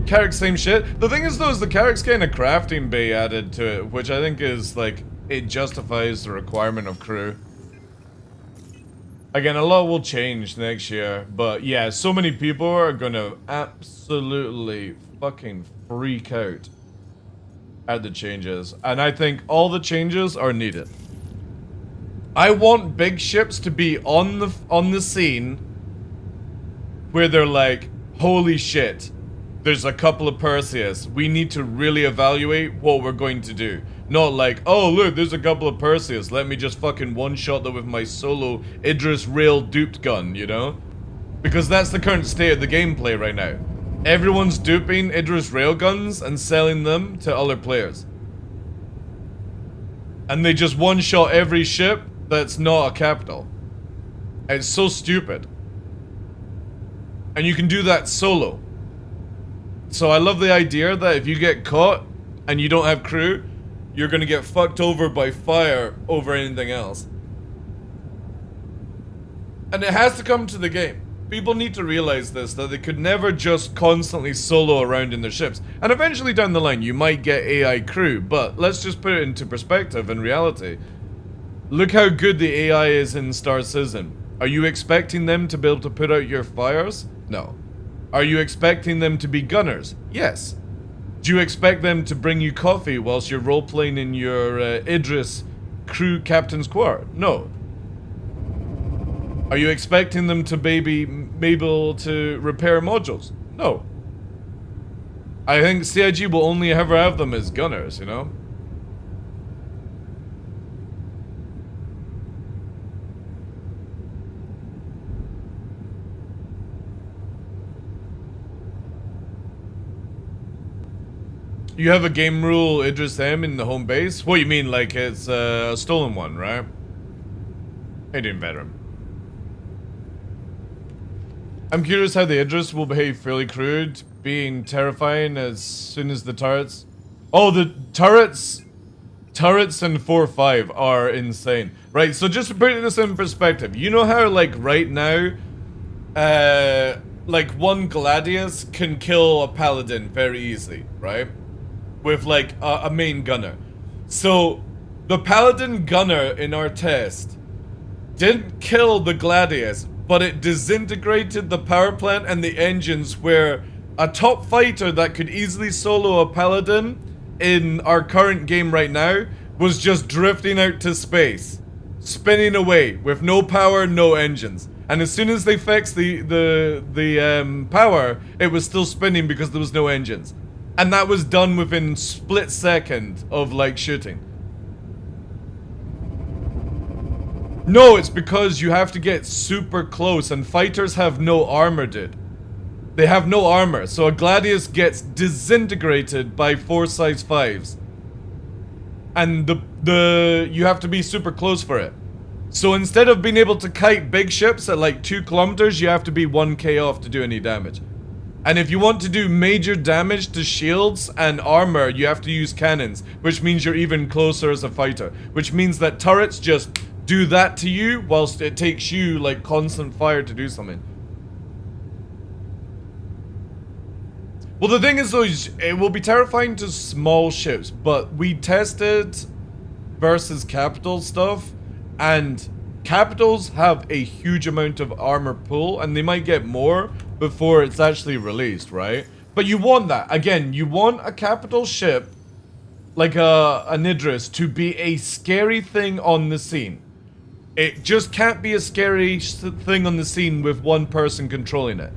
Carrack's same shit. The thing is though, is the Carrack's getting a crafting bay added to it, which I think is like, it justifies the requirement of crew. Again, a lot will change next year, but yeah, so many people are gonna absolutely fucking freak out at the changes. And I think all the changes are needed. I want big ships to be on the scene where they're like, holy shit. There's a couple of Perseus. We need to really evaluate what we're going to do. Not like, oh look, there's a couple of Perseus. Let me just fucking one-shot them with my solo Idris Rail duped gun, you know? Because that's the current state of the gameplay right now. Everyone's duping Idris Rail guns and selling them to other players. And they just one-shot every ship that's not a capital. It's so stupid. And you can do that solo. So I love the idea that if you get caught and you don't have crew, you're gonna get fucked over by fire over anything else. And it has to come to the game. People need to realize this, that they could never just constantly solo around in their ships. And eventually down the line, you might get AI crew, but let's just put it into perspective and reality. Look how good the AI is in Star Citizen. Are you expecting them to be able to put out your fires? No. Are you expecting them to be gunners? Yes. Do you expect them to bring you coffee whilst you're role-playing in your Idris crew captain's quarter? No. Are you expecting them to be able to repair modules? No. I think CIG will only ever have them as gunners, you know? You have a game rule Idris M in the home base? What do you mean, like it's a stolen one, right? Hey, doing better. I'm curious how the Idris will behave fairly crude, being terrifying as soon as the turrets... Oh, the turrets in 4.5 are insane. Right, so just to put this in perspective, you know how, like, right now, like, one Gladius can kill a Paladin very easily, right? With, like, a main gunner. So, the Paladin gunner in our test didn't kill the Gladius, but it disintegrated the power plant and the engines, where a top fighter that could easily solo a Paladin in our current game right now was just drifting out to space, spinning away with no power, no engines. And as soon as they fixed the power, it was still spinning because there was no engines. And that was done within split second of, like, shooting. No, it's because you have to get super close, and fighters have no armor, dude. They have no armor, so a Gladius gets disintegrated by 4 size 5s. And you have to be super close for it. So instead of being able to kite big ships at like 2 kilometers, you have to be 1k off to do any damage. And if you want to do major damage to shields and armor, you have to use cannons, which means you're even closer as a fighter. Which means that turrets just do that to you, whilst it takes you like constant fire to do something. Well, the thing is though, it will be terrifying to small ships, but we tested versus capital stuff, and capitals have a huge amount of armor pull, and they might get more before it's actually released, right? But you want that. Again, you want a capital ship, like an Idris, to be a scary thing on the scene. It just can't be a scary thing on the scene with one person controlling it.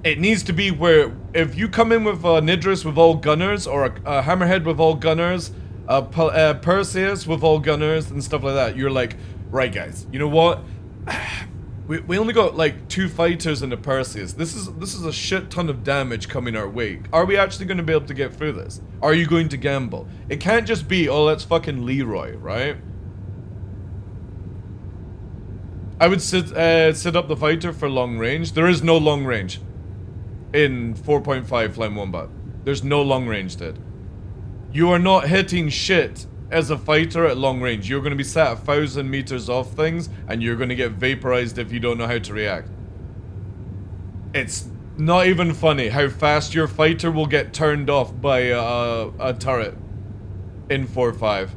It needs to be where, if you come in with an Idris with all gunners, or a Hammerhead with all gunners, Perseus with all gunners, and stuff like that, you're like, right guys, you know what? We only got like 2 fighters and a Perseus. This is a shit ton of damage coming our way. Are we actually going to be able to get through this? Are you going to gamble? It can't just be, oh, let's fucking Leroy, right? I would set up the fighter for long range. There is no long range in 4.5 Flame Wombat. There's no long range, dude. You are not hitting shit as a fighter at long range. You're going to be sat 1,000 meters off things, and you're going to get vaporized if you don't know how to react. It's not even funny how fast your fighter will get turned off by a turret in 4.5.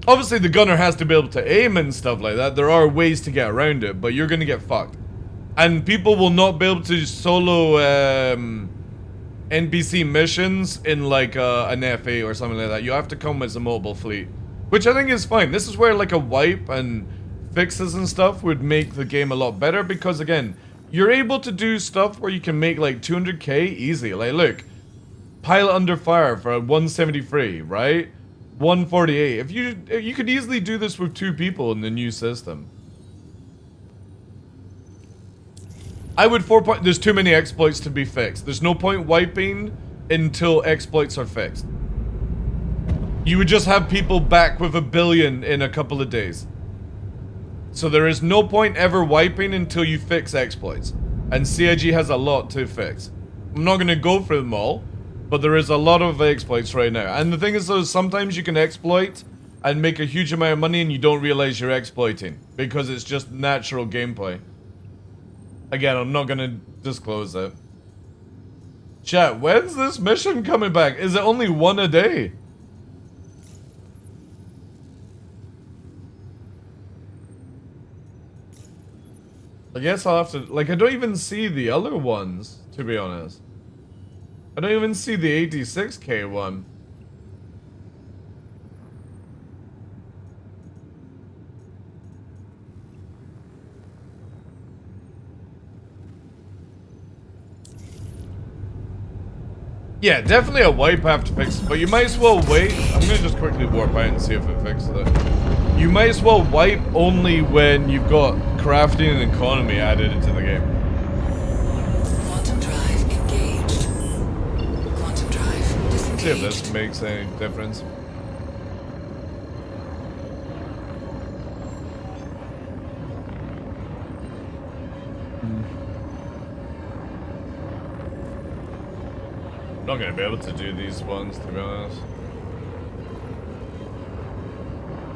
Obviously, the gunner has to be able to aim and stuff like that. There are ways to get around it, but you're going to get fucked. And people will not be able to solo NPC missions in like an FA or something like that. You have to come as a mobile fleet, which I think is fine. This is where like a wipe and fixes and stuff would make the game a lot better, because again, you're able to do stuff where you can make like 200k easy. Like look, pilot under fire for 173, right? 148. If you could easily do this with 2 people in the new system. I would there's too many exploits to be fixed. There's no point wiping until exploits are fixed. You would just have people back with 1 billion in a couple of days. So there is no point ever wiping until you fix exploits. And CIG has a lot to fix. I'm not going to go through them all, but there is a lot of exploits right now. And the thing is though, sometimes you can exploit and make a huge amount of money and you don't realize you're exploiting, because it's just natural gameplay. Again, I'm not gonna disclose it. Chat, when's this mission coming back? Is it only 1 a day? I guess I'll have to... Like, I don't even see the other ones, to be honest. I don't even see the 86k one. Yeah, definitely a wipe after fix it, but you might as well wait. I'm gonna just quickly warp out and see if it fixes it. You might as well wipe only when you've got crafting and economy added into the game. Quantum drive engaged. Quantum drive disengaged. See if this makes any difference. Not gonna be able to do these ones, to be honest.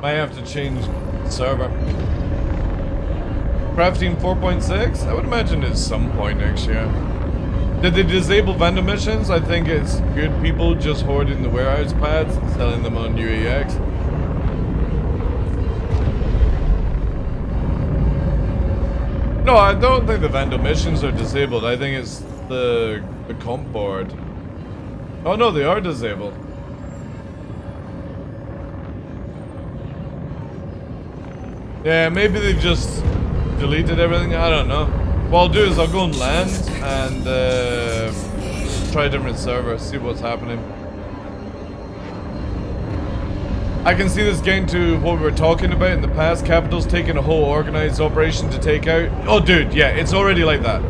Might have to change server. Crafting 4.6? I would imagine it's some point next year. Did they disable vendor missions? I think it's good people just hoarding the warehouse pads and selling them on UEX. No, I don't think the vendor missions are disabled. I think it's the comp board. Oh no, they are disabled. Yeah, maybe they've just deleted everything. I don't know. What I'll do is I'll go and land and try a different server, see what's happening. I can see this getting to what we were talking about in the past. Capital's taking a whole organized operation to take out. Oh, dude, yeah, it's already like that.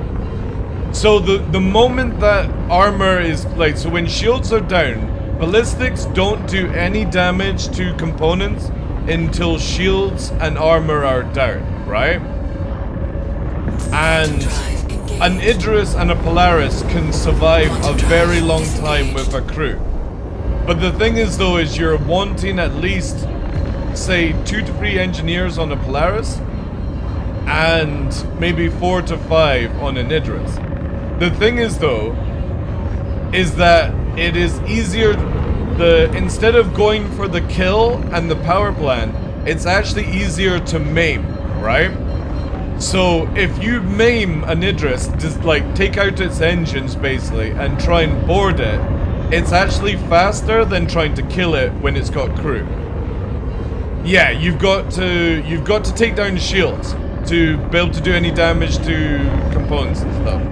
So the moment that armor is like, so when shields are down, ballistics don't do any damage to components until shields and armor are down, right? And an Idris and a Polaris can survive a very long time with a crew. But the thing is though, is you're wanting at least, say, 2 to 3 engineers on a Polaris and maybe 4 to 5 on an Idris. The thing is though, is that it is easier, instead of going for the kill and the power plant, it's actually easier to maim, right? So if you maim an Idris, just like take out its engines basically and try and board it, it's actually faster than trying to kill it when it's got crew. Yeah, you've got to take down shields to be able to do any damage to components and stuff.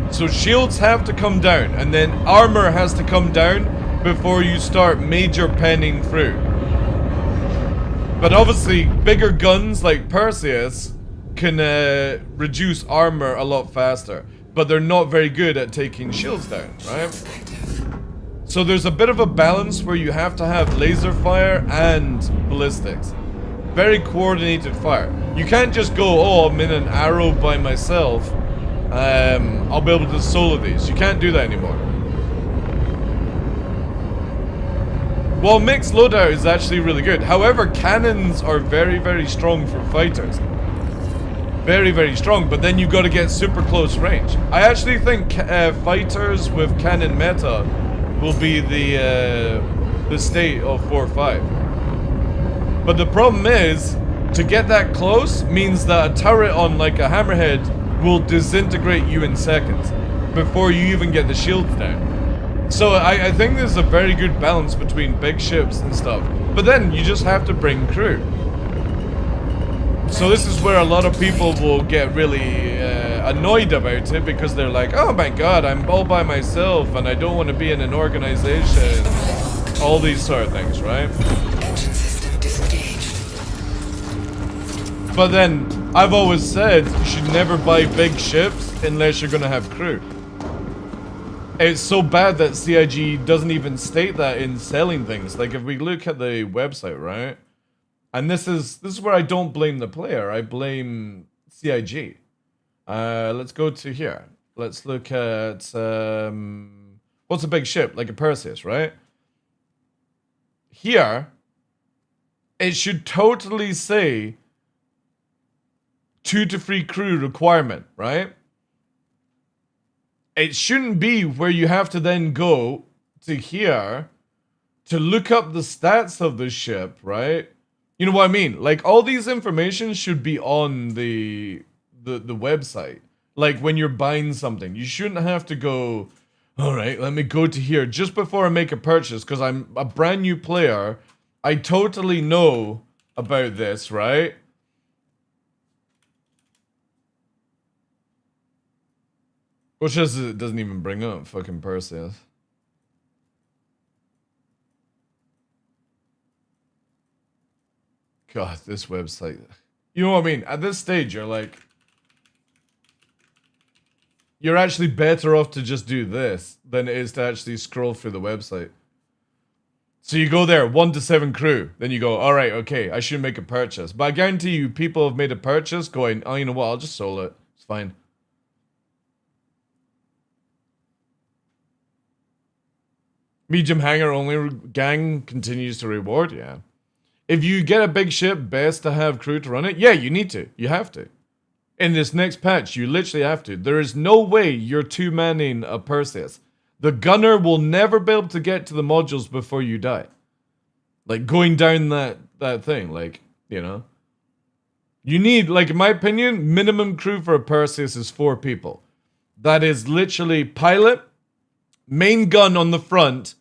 So shields have to come down, and then armor has to come down before you start major penning through. But obviously, bigger guns like Perseus can reduce armor a lot faster, but they're not very good at taking shields down, right? So there's a bit of a balance where you have to have laser fire and ballistics. Very coordinated fire. You can't just go, oh, I'm in an arrow by myself. I'll be able to solo these. You can't do that anymore. Well, mixed loadout is actually really good. However, cannons are very, very strong for fighters. Very, very strong, but then you've got to get super close range. I actually think fighters with cannon meta will be the state of 4.5. But the problem is, to get that close means that a turret on like a hammerhead will disintegrate you in seconds before you even get the shields down. So I think there's a very good balance between big ships and stuff. But then you just have to bring crew. So this is where a lot of people will get really annoyed about it because they're like, oh my god, I'm all by myself and I don't want to be in an organization. All these sort of things, right? Engine system disengaged. But then, I've always said you should never buy big ships unless you're gonna have crew. It's so bad that CIG doesn't even state that in selling things. Like if we look at the website, right? And this is where I don't blame the player, I blame CIG. Let's go to here. Let's look at what's a big ship? Like a Perseus, right? Here, it should totally say 2 to 3 crew requirement, right? It shouldn't be where you have to then go to here to look up the stats of the ship, right? You know what I mean? Like all these information should be on the website. Like when you're buying something, you shouldn't have to go, all right, let me go to here just before I make a purchase because I'm a brand new player. I totally know about this, right? Which is, it doesn't even bring up fucking Perseus. God, this website. You know what I mean? At this stage, you're like, you're actually better off to just do this than it is to actually scroll through the website. So you go there, 1 to 7 crew. Then you go, all right, okay, I should make a purchase. But I guarantee you, people have made a purchase going, oh, you know what, I'll just solo it. It's fine. Medium hangar only gang continues to reward, yeah. If you get a big ship, best to have crew to run it. Yeah, you need to. You have to. In this next patch, you literally have to. There is no way you're two-manning a Perseus. The gunner will never be able to get to the modules before you die. Like, going down that thing, like, you know. You need, like, in my opinion, minimum crew for a Perseus is 4 people. That is literally pilot, main gun on the front,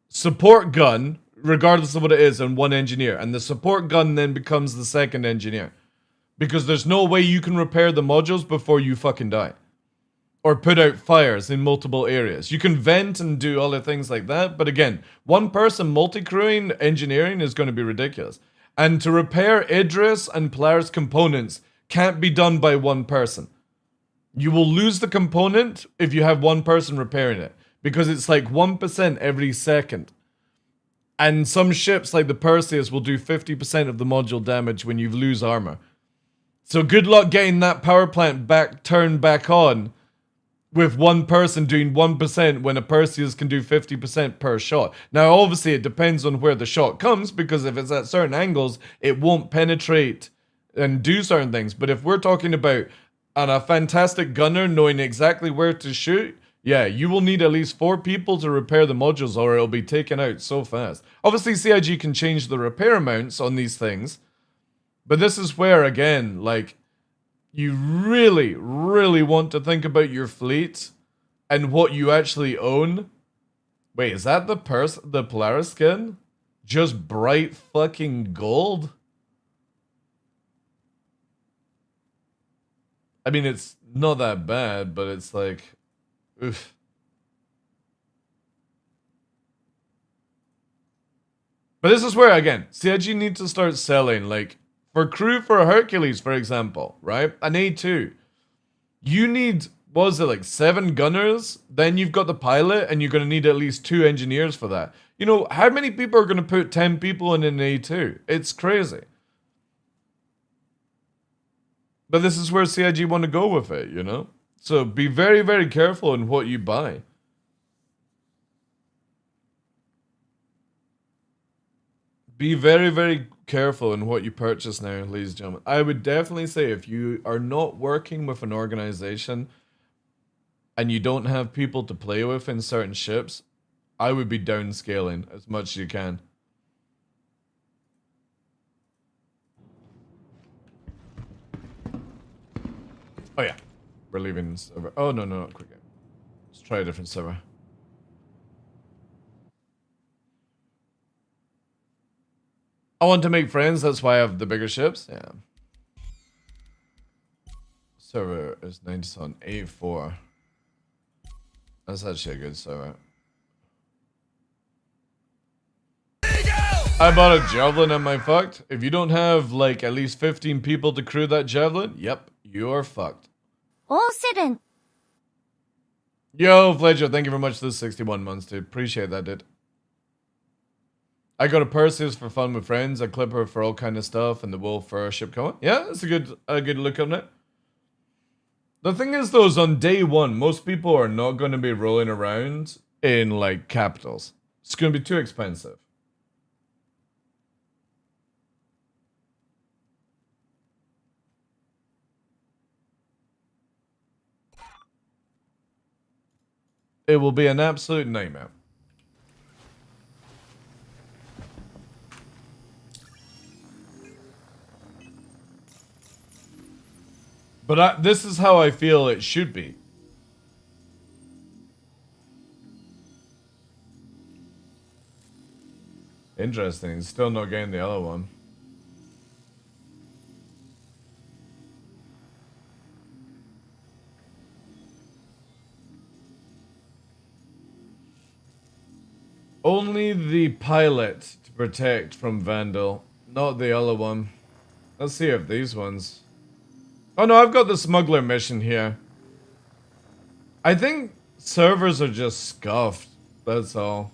support gun, regardless of what it is, and 1 engineer. And the support gun then becomes the second engineer. Because there's no way you can repair the modules before you fucking die. Or put out fires in multiple areas. You can vent and do other things like that, but again, 1 person multi-crewing engineering is going to be ridiculous. And to repair Idris and Polaris components can't be done by 1 person. You will lose the component if you have 1 person repairing it, because it's like 1% every second. And some ships like the Perseus will do 50% of the module damage when you lose armor. So good luck getting that power plant turned back on with 1 person doing 1% when a Perseus can do 50% per shot. Now, obviously, it depends on where the shot comes, because if it's at certain angles, it won't penetrate and do certain things. But if we're talking about a fantastic gunner knowing exactly where to shoot, yeah, you will need at least 4 people to repair the modules, or it'll be taken out so fast. Obviously, CIG can change the repair amounts on these things, but this is where, again, like, you really, really want to think about your fleet and what you actually own. Wait, is that the Polaris skin? Just bright fucking gold? I mean, it's not that bad, but it's like, oof. But this is where, again, CIG needs to start selling, like, for crew for Hercules, for example, right? An A2. You need, what was it, like 7 gunners? Then you've got the pilot, and you're going to need at least 2 engineers for that. You know, how many people are going to put 10 people in an A2? It's crazy. But this is where CIG want to go with it, you know? So be very, very careful in what you buy. Be very, very careful in what you purchase now, ladies and gentlemen. I would definitely say if you are not working with an organization and you don't have people to play with in certain ships, I would be downscaling as much as you can. Oh yeah, we're leaving the server. Oh no, not quick. Let's try a different server. I want to make friends, that's why I have the bigger ships. Yeah. Server is 97, 84. That's actually a good server. I bought a javelin, am I fucked? If you don't have like at least 15 people to crew that javelin, yep, you're fucked. All said. Yo, Fledger, thank you very much for the 61 months, dude. Appreciate that, dude. I got a Perseus for fun with friends, a Clipper for all kind of stuff, and the Wolf for a ship coming. Yeah, that's a good look on it. The thing is, though, is on day 1, most people are not going to be rolling around in, like, capitals. It's going to be too expensive. It will be an absolute nightmare. But this is how I feel it should be. Interesting. Still not getting the other one. Only the pilot to protect from Vandal. Not the other one. Let's see if these ones... Oh no, I've got the smuggler mission here. I think servers are just scuffed. That's all.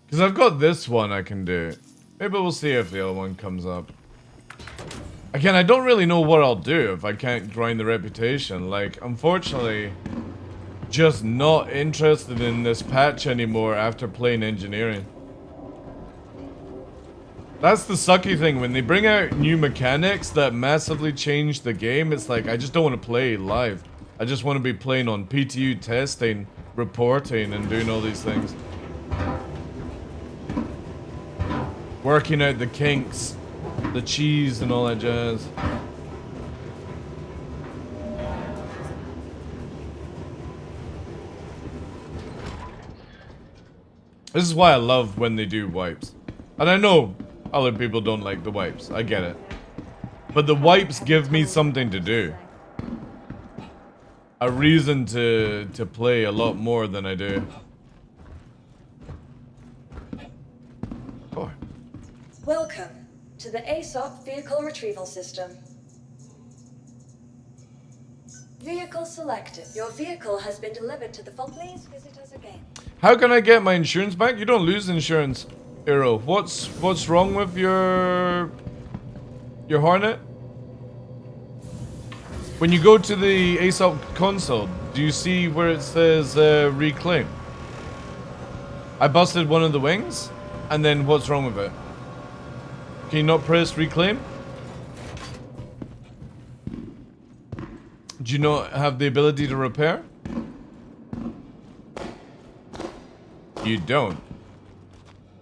Because I've got this one I can do. Maybe we'll see if the other one comes up. Again, I don't really know what I'll do if I can't grind the reputation. Like, unfortunately, just not interested in this patch anymore after playing engineering. That's the sucky thing. When they bring out new mechanics that massively change the game, it's like, I just don't want to play live. I just want to be playing on PTU testing, reporting, and doing all these things. Working out the kinks, the cheese, and all that jazz. This is why I love when they do wipes. And I know other people don't like the wipes. I get it. But the wipes give me something to do. A reason to play a lot more than I do. Oh. Welcome to the ASOP Vehicle Retrieval System. Vehicle selected. Your vehicle has been delivered to the vault. Please visit us again. How can I get my insurance back? You don't lose insurance, Hero. What's wrong with your Hornet? When you go to the ASOP console, do you see where it says reclaim? I busted one of the wings, and then what's wrong with it? Can you not press reclaim? Do you not have the ability to repair? You don't.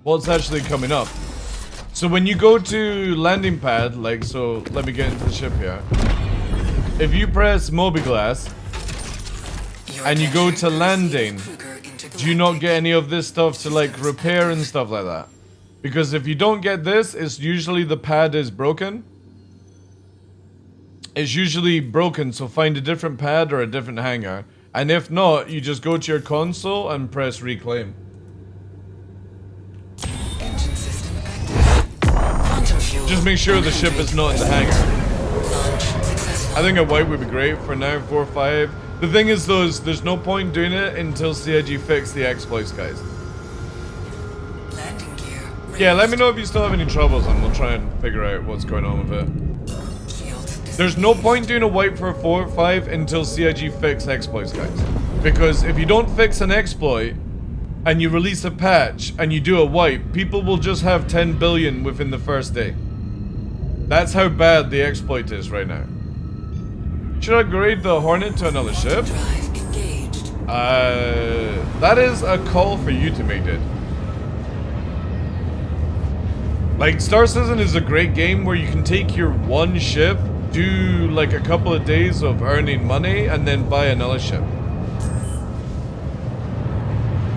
What's actually coming up? So when you go to landing pad, like so, let me get into the ship here. If you press Mobiglass and you go to landing, do you not get any of this stuff to like repair and stuff like that? Because if you don't get this, it's usually the pad is broken. It's usually broken, so find a different pad or a different hangar. And if not, you just go to your console and press reclaim. Engine system active. Quantum fuel. Just make sure the ship is not in the hangar. Launch successful. I think a wipe would be great for now, 4 or 5. The thing is though, there's no point doing it until CIG fix the exploits, guys. Landing gear. Yeah, let me know if you still have any troubles and we'll try and figure out what's going on with it. There's no point doing a wipe for 4 or 5 until CIG fix exploits, guys. Because if you don't fix an exploit and you release a patch and you do a wipe, people will just have 10 billion within the first day. That's how bad the exploit is right now. Should I upgrade the Hornet to another ship? Drive engaged. That is a call for you to make, dude. Like, Star Citizen is a great game where you can take your one ship, do like a couple of days of earning money, and then buy another ship.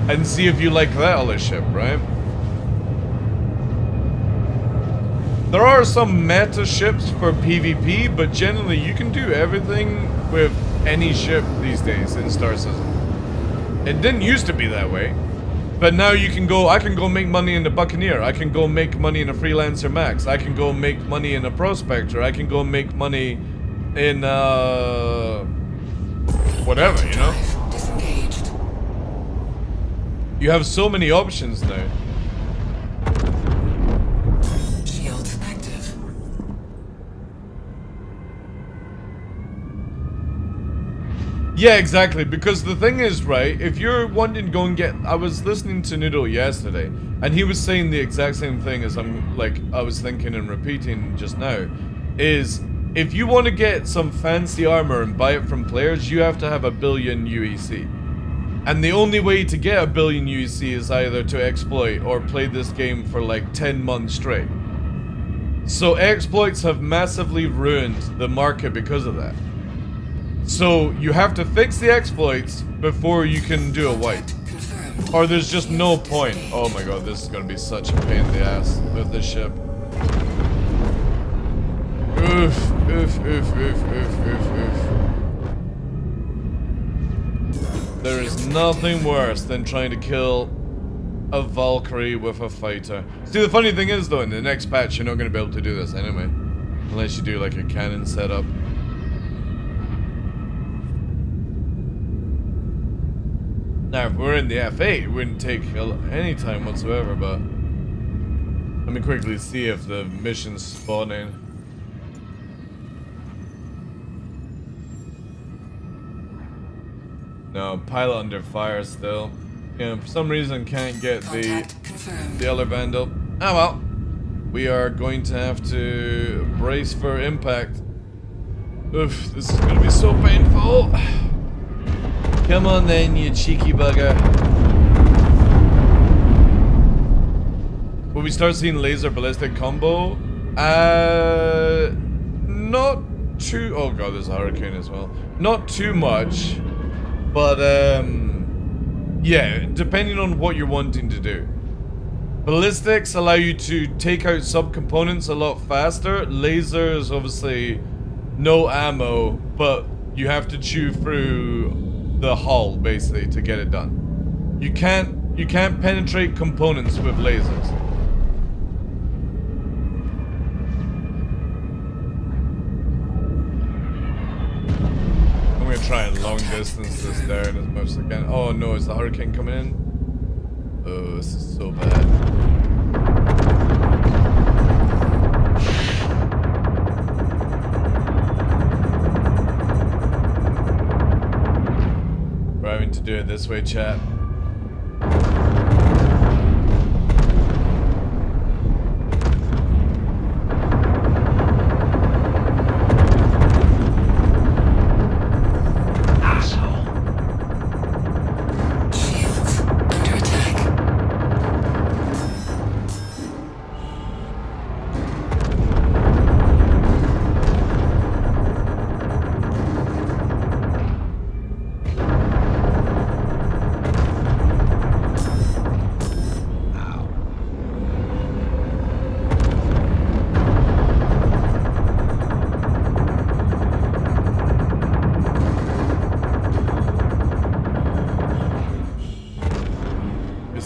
And see if you like that other ship, right? There are some meta ships for PvP, but generally you can do everything with any ship these days in Star Citizen. It didn't used to be that way. But now you can go, I can go make money in the Buccaneer, I can go make money in a Freelancer Max, I can go make money in a Prospector, I can go make money in, whatever, you know? Disengaged. You have so many options now. Shields active. Yeah, exactly, because the thing is, right, if you're wanting to go and get... I was listening to Noodle yesterday, and he was saying the exact same thing as I was thinking and repeating just now, is if you want to get some fancy armor and buy it from players, you have to have 1 billion UEC. And the only way to get 1 billion UEC is either to exploit or play this game for like 10 months straight. So exploits have massively ruined the market because of that. So you have to fix the exploits before you can do a wipe. Confirmed. Or there's just no point. Oh my god, this is gonna be such a pain in the ass with this ship. Oof, oof, oof, oof, oof, oof, oof. There is nothing worse than trying to kill a Valkyrie with a fighter. See, the funny thing is, though, in the next patch, you're not going to be able to do this anyway. Unless you do, like, a cannon setup. Now, if we're in the F8, it wouldn't take any time whatsoever, but... Let me quickly see if the mission's spawning. No, pilot under fire still. Yeah, for some reason can't get the other vandal. Oh well. We are going to have to brace for impact. Oof, this is gonna be so painful. Come on then, you cheeky bugger. Will we start seeing laser ballistic combo? Not too... Oh god, there's a hurricane as well. Not too much. But, yeah, depending on what you're wanting to do. Ballistics allow you to take out subcomponents a lot faster. Lasers, obviously, no ammo, but you have to chew through the hull, basically, to get it done. You can't penetrate components with lasers. I'm gonna try and long distance this down as much as I can. Oh no, is the hurricane coming in? Oh, this is so bad. We're having to do it this way, chat.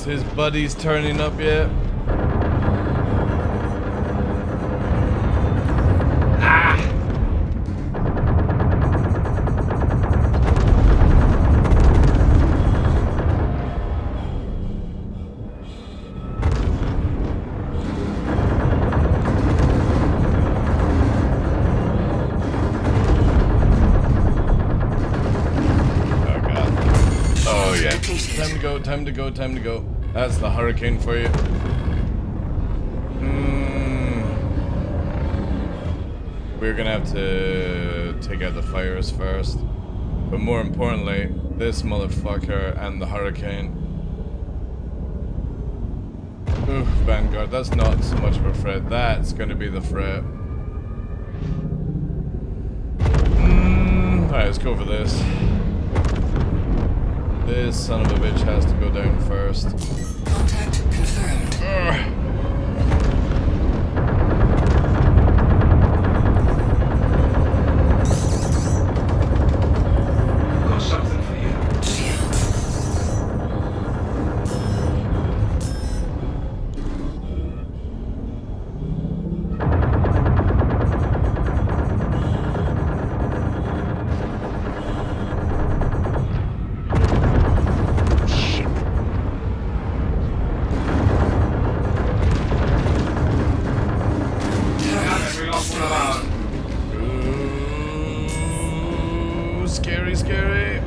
His buddy's turning up yet? Time to go. That's the hurricane for you. We're gonna have to take out the fires first. But more importantly, this motherfucker and the hurricane. Oof, Vanguard, that's not so much of a threat. That's gonna be the threat. Alright, let's go for this. This son of a bitch has to go down first. Contact confirmed. Got something for you. Scary.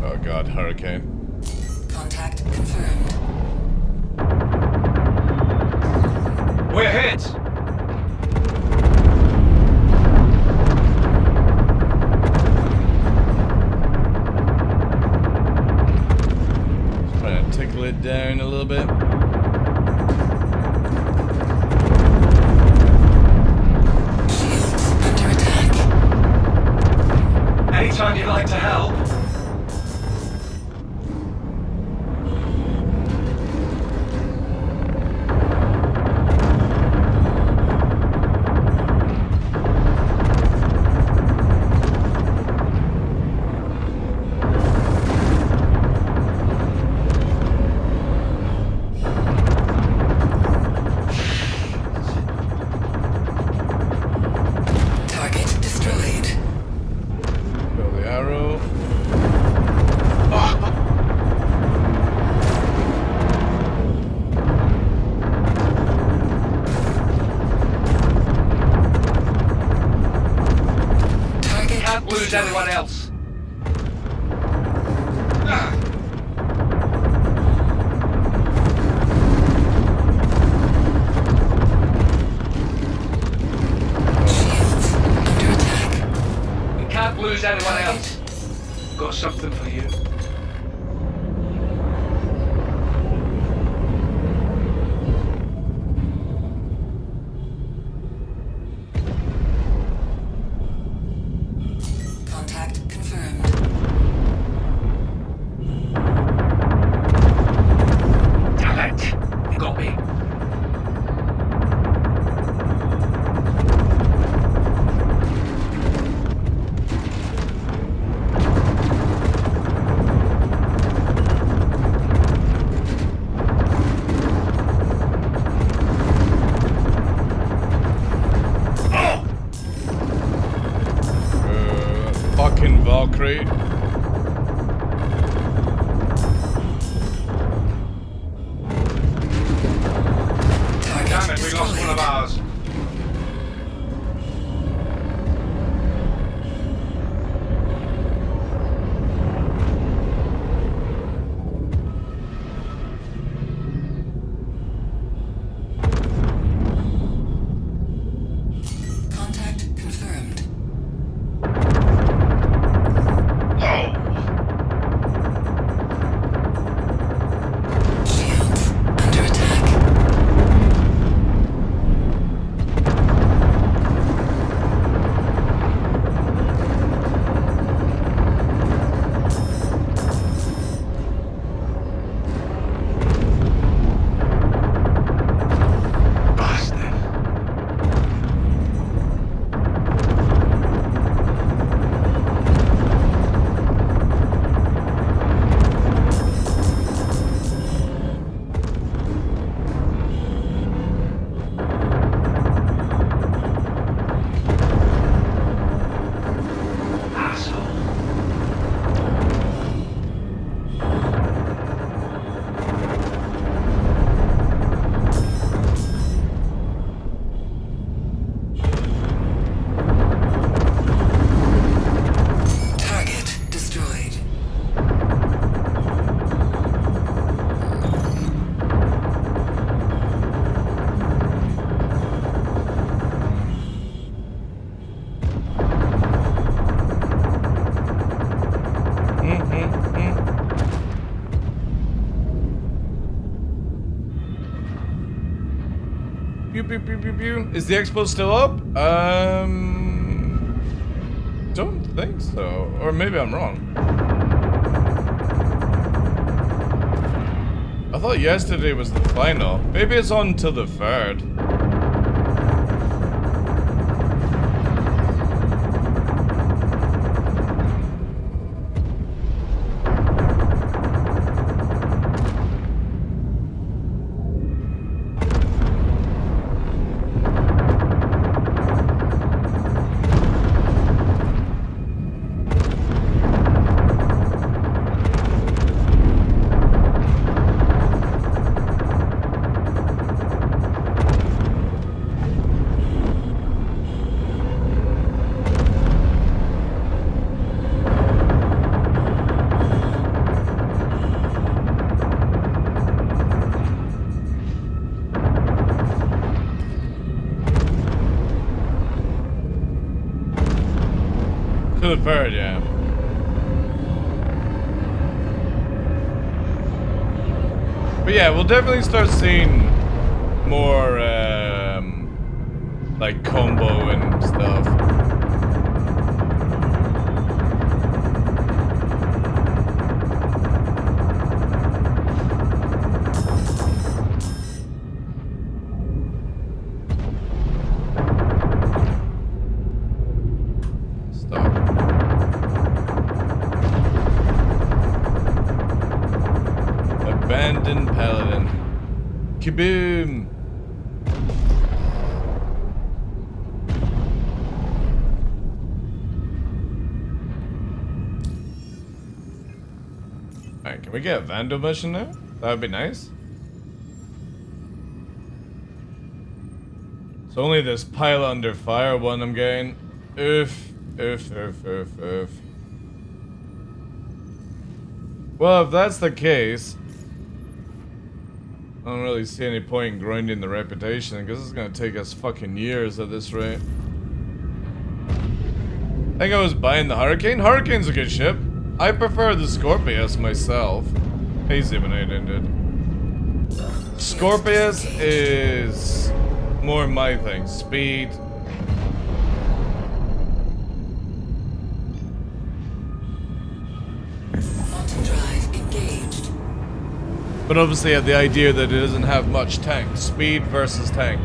Oh god, hurricane. Contact confirmed. We're hit! Just trying to tickle it down a little bit. Anytime you'd like to help. lose anyone else. Shields under attack. We can't lose anyone else. Got something for you. Contact confirmed. Damn it! You got me. Fucking Valkyrie. Target Damn it, we lost one of destroyed. ours. Contact confirmed. Oh! Shields under attack. Bastard. Asshole. Target destroyed. Pew, pew, pew, pew, pew. Is the expo still up? Don't think so. Or maybe I'm wrong. I thought yesterday was the final. Maybe it's on till the 3rd. To the 3rd, yeah. But yeah, we'll definitely start seeing more, like combo and stuff. Stop. Abandoned Paladin. Kaboom! Alright, can we get a Vandal mission now? That would be nice. It's only this pilot under fire one I'm getting. Oof. Oof. Well, if that's the case, I don't really see any point in grinding the reputation because it's gonna take us fucking years at this rate. I think I was buying the Hurricane. Hurricane's a good ship. I prefer the Scorpius myself. Hey, Zimonite ended. Scorpius is more my thing. Speed. Quantum drive engaged. But obviously I have the idea that it doesn't have much tank. Speed versus tank.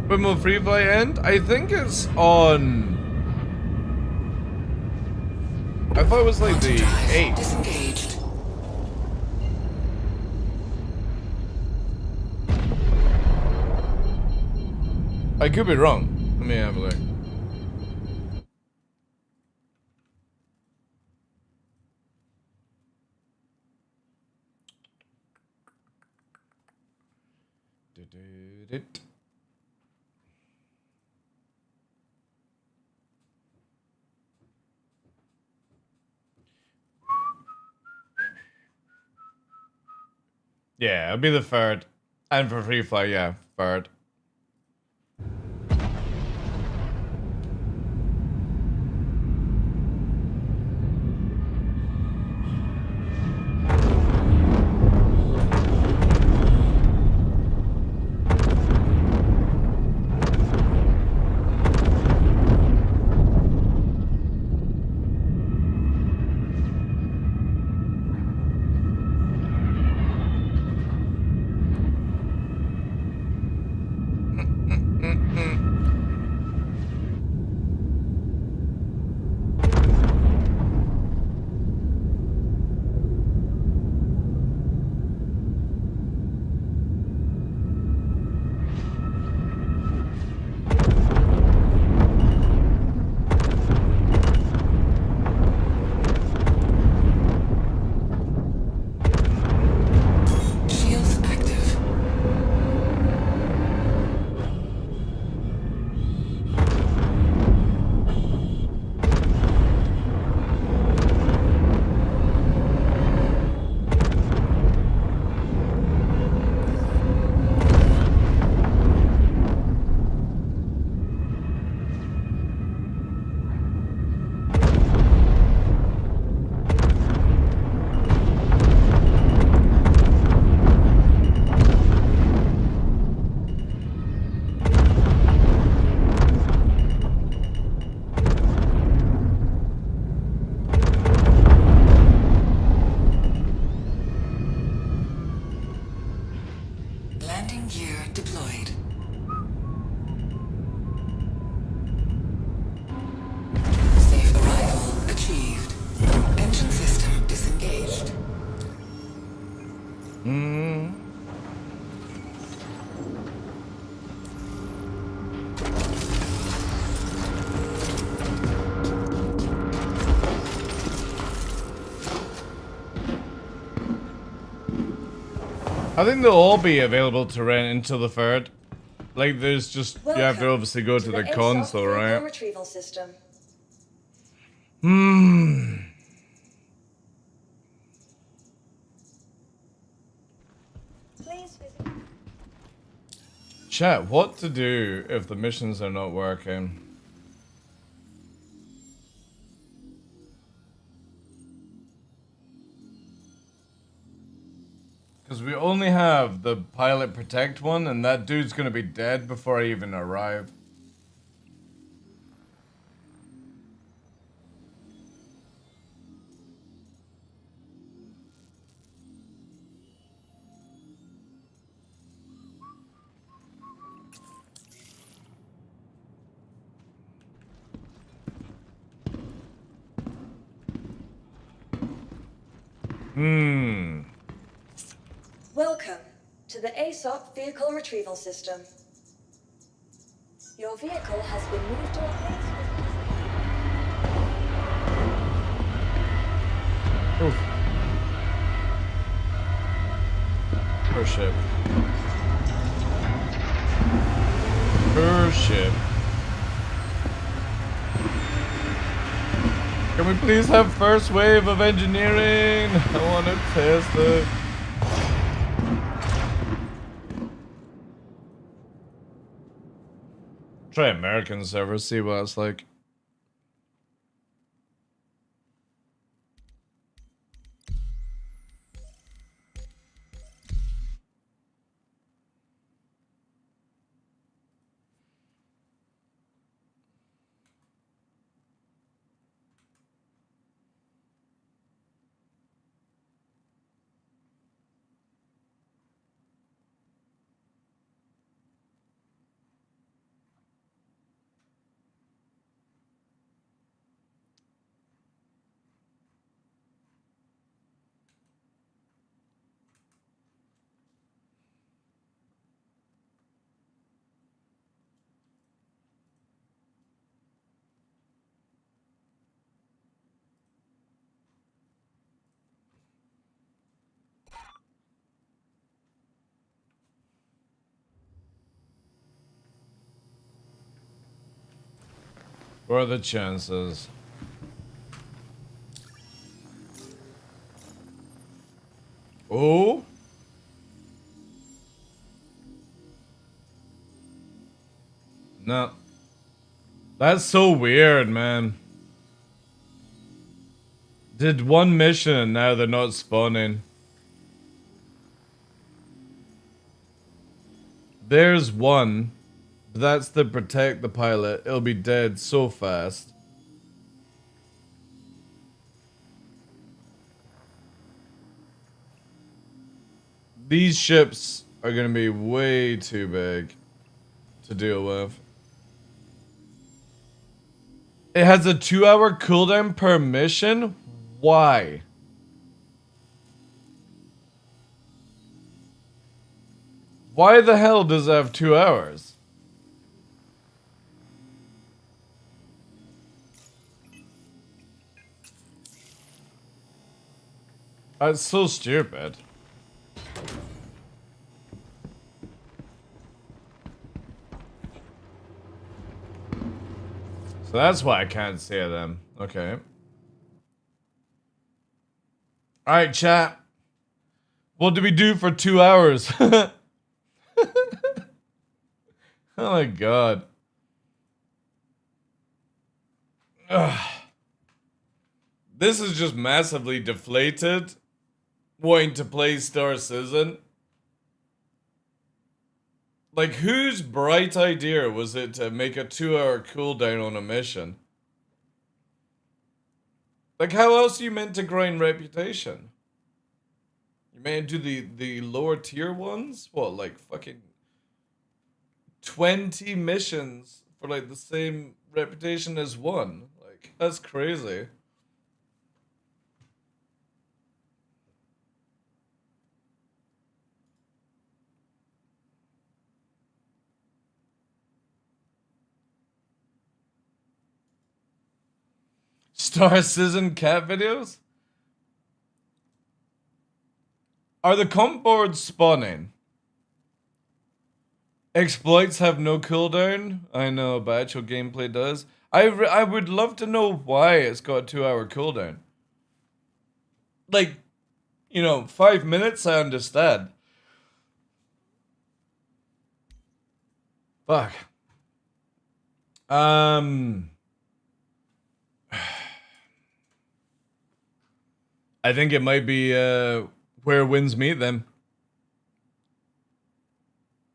When will Free Fly end? I think it's on... I thought it was like the 8th. Disengaged. I could be wrong. Let me have a look. Yeah, it'll be the 3rd. And for Free Fly, yeah, 3rd. Shields active. Landing gear deployed. Safe arrival achieved. Engine system disengaged. I think they'll all be available to rent until the 3rd. Like, there's just... you have to obviously go to the ASOS console, vehicle right? retrieval system. Please visit. Chat, what to do if the missions are not working? Because we only have the pilot protect one, and that dude's gonna be dead before I even arrive. Welcome to the ASOP Vehicle Retrieval System. Your vehicle has been moved to a place. Oof. Per ship. Per ship. Can we please have first wave of engineering? I want to test it. Try American server, see what it's like. What are the chances? Oh? No. That's so weird, man. Did one mission and now they're not spawning. There's one. That's to protect the pilot. It'll be dead so fast. These ships are gonna be way too big to deal with. It has a 2-hour cooldown per mission? Why? Why the hell does it have 2 hours? That's so stupid. So that's why I can't see them. Okay. Alright, chat. What do we do for 2 hours? Oh my god. Ugh. This is just massively deflated. Wanting to play Star Citizen. Like, whose bright idea was it to make a 2-hour cooldown on a mission? Like, how else are you meant to grind reputation? You meant to do the lower tier ones? What, like fucking 20 missions for like the same reputation as one? Like, that's crazy. Star Citizen cat videos? Are the comp boards spawning? Exploits have no cooldown? I know, but actual gameplay does. I would love to know why it's got a 2-hour cooldown. Like, 5 minutes, I understand. Fuck. I think it might be where winds meet them.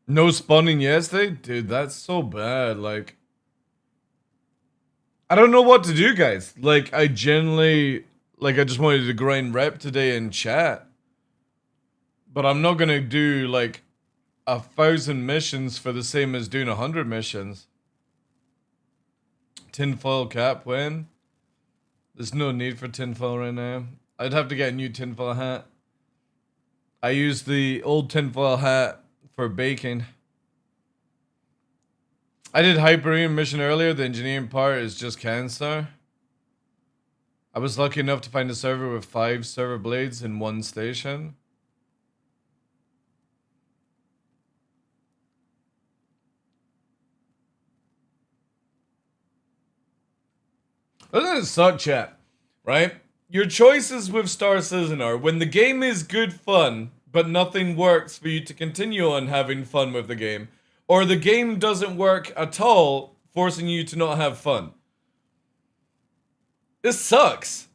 No spawning yesterday? Dude, that's so bad. Like, I don't know what to do, guys. Like, I genuinely, I just wanted to grind rep today in chat. But I'm not gonna do, 1,000 missions for the same as doing 100 missions. Tinfoil cap win. There's no need for tinfoil right now. I'd have to get a new tinfoil hat. I use the old tinfoil hat for baking. I did Hyperion mission earlier. The engineering part is just cancer. I was lucky enough to find a server with 5 server blades in one station. Doesn't it suck, chat? Right? Your choices with Star Citizen are when the game is good fun, but nothing works for you to continue on having fun with the game, or the game doesn't work at all, forcing you to not have fun. This sucks.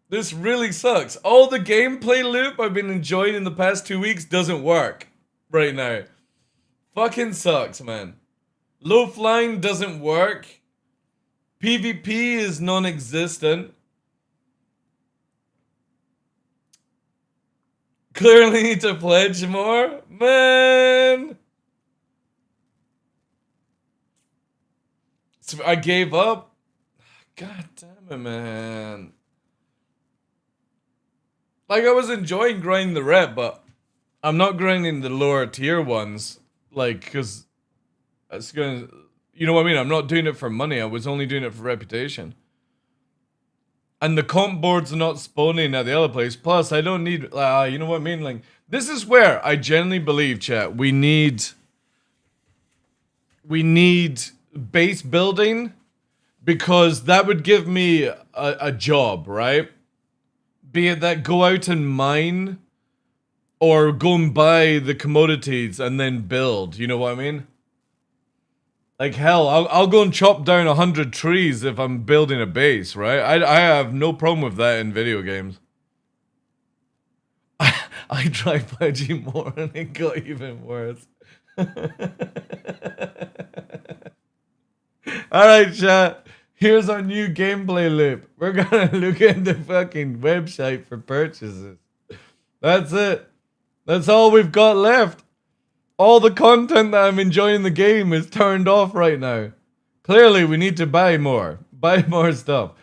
This really sucks. All the gameplay loop I've been enjoying in the past 2 weeks doesn't work right now. Fucking sucks, man. Low flying doesn't work. PvP is non-existent. Clearly need to pledge more? Man! So I gave up? God damn it, man. Like, I was enjoying grinding the rep, but I'm not grinding the lower tier ones. Like, because it's gonna... You know what I mean? I'm not doing it for money. I was only doing it for reputation. And the comp boards are not spawning at the other place. Plus, I don't need... you know what I mean? Like, this is where I genuinely believe, chat, we need base building, because that would give me a job, right? Be it that go out and mine, or go and buy the commodities and then build. You know what I mean? Like, hell, I'll go and chop down 100 trees if I'm building a base, right? I have no problem with that in video games. I tried pledging more and it got even worse. Alright, chat. Here's our new gameplay loop. We're gonna look at the fucking website for purchases. That's it. That's all we've got left. All the content that I'm enjoying the game is turned off right now. Clearly, we need to buy more. Buy more stuff.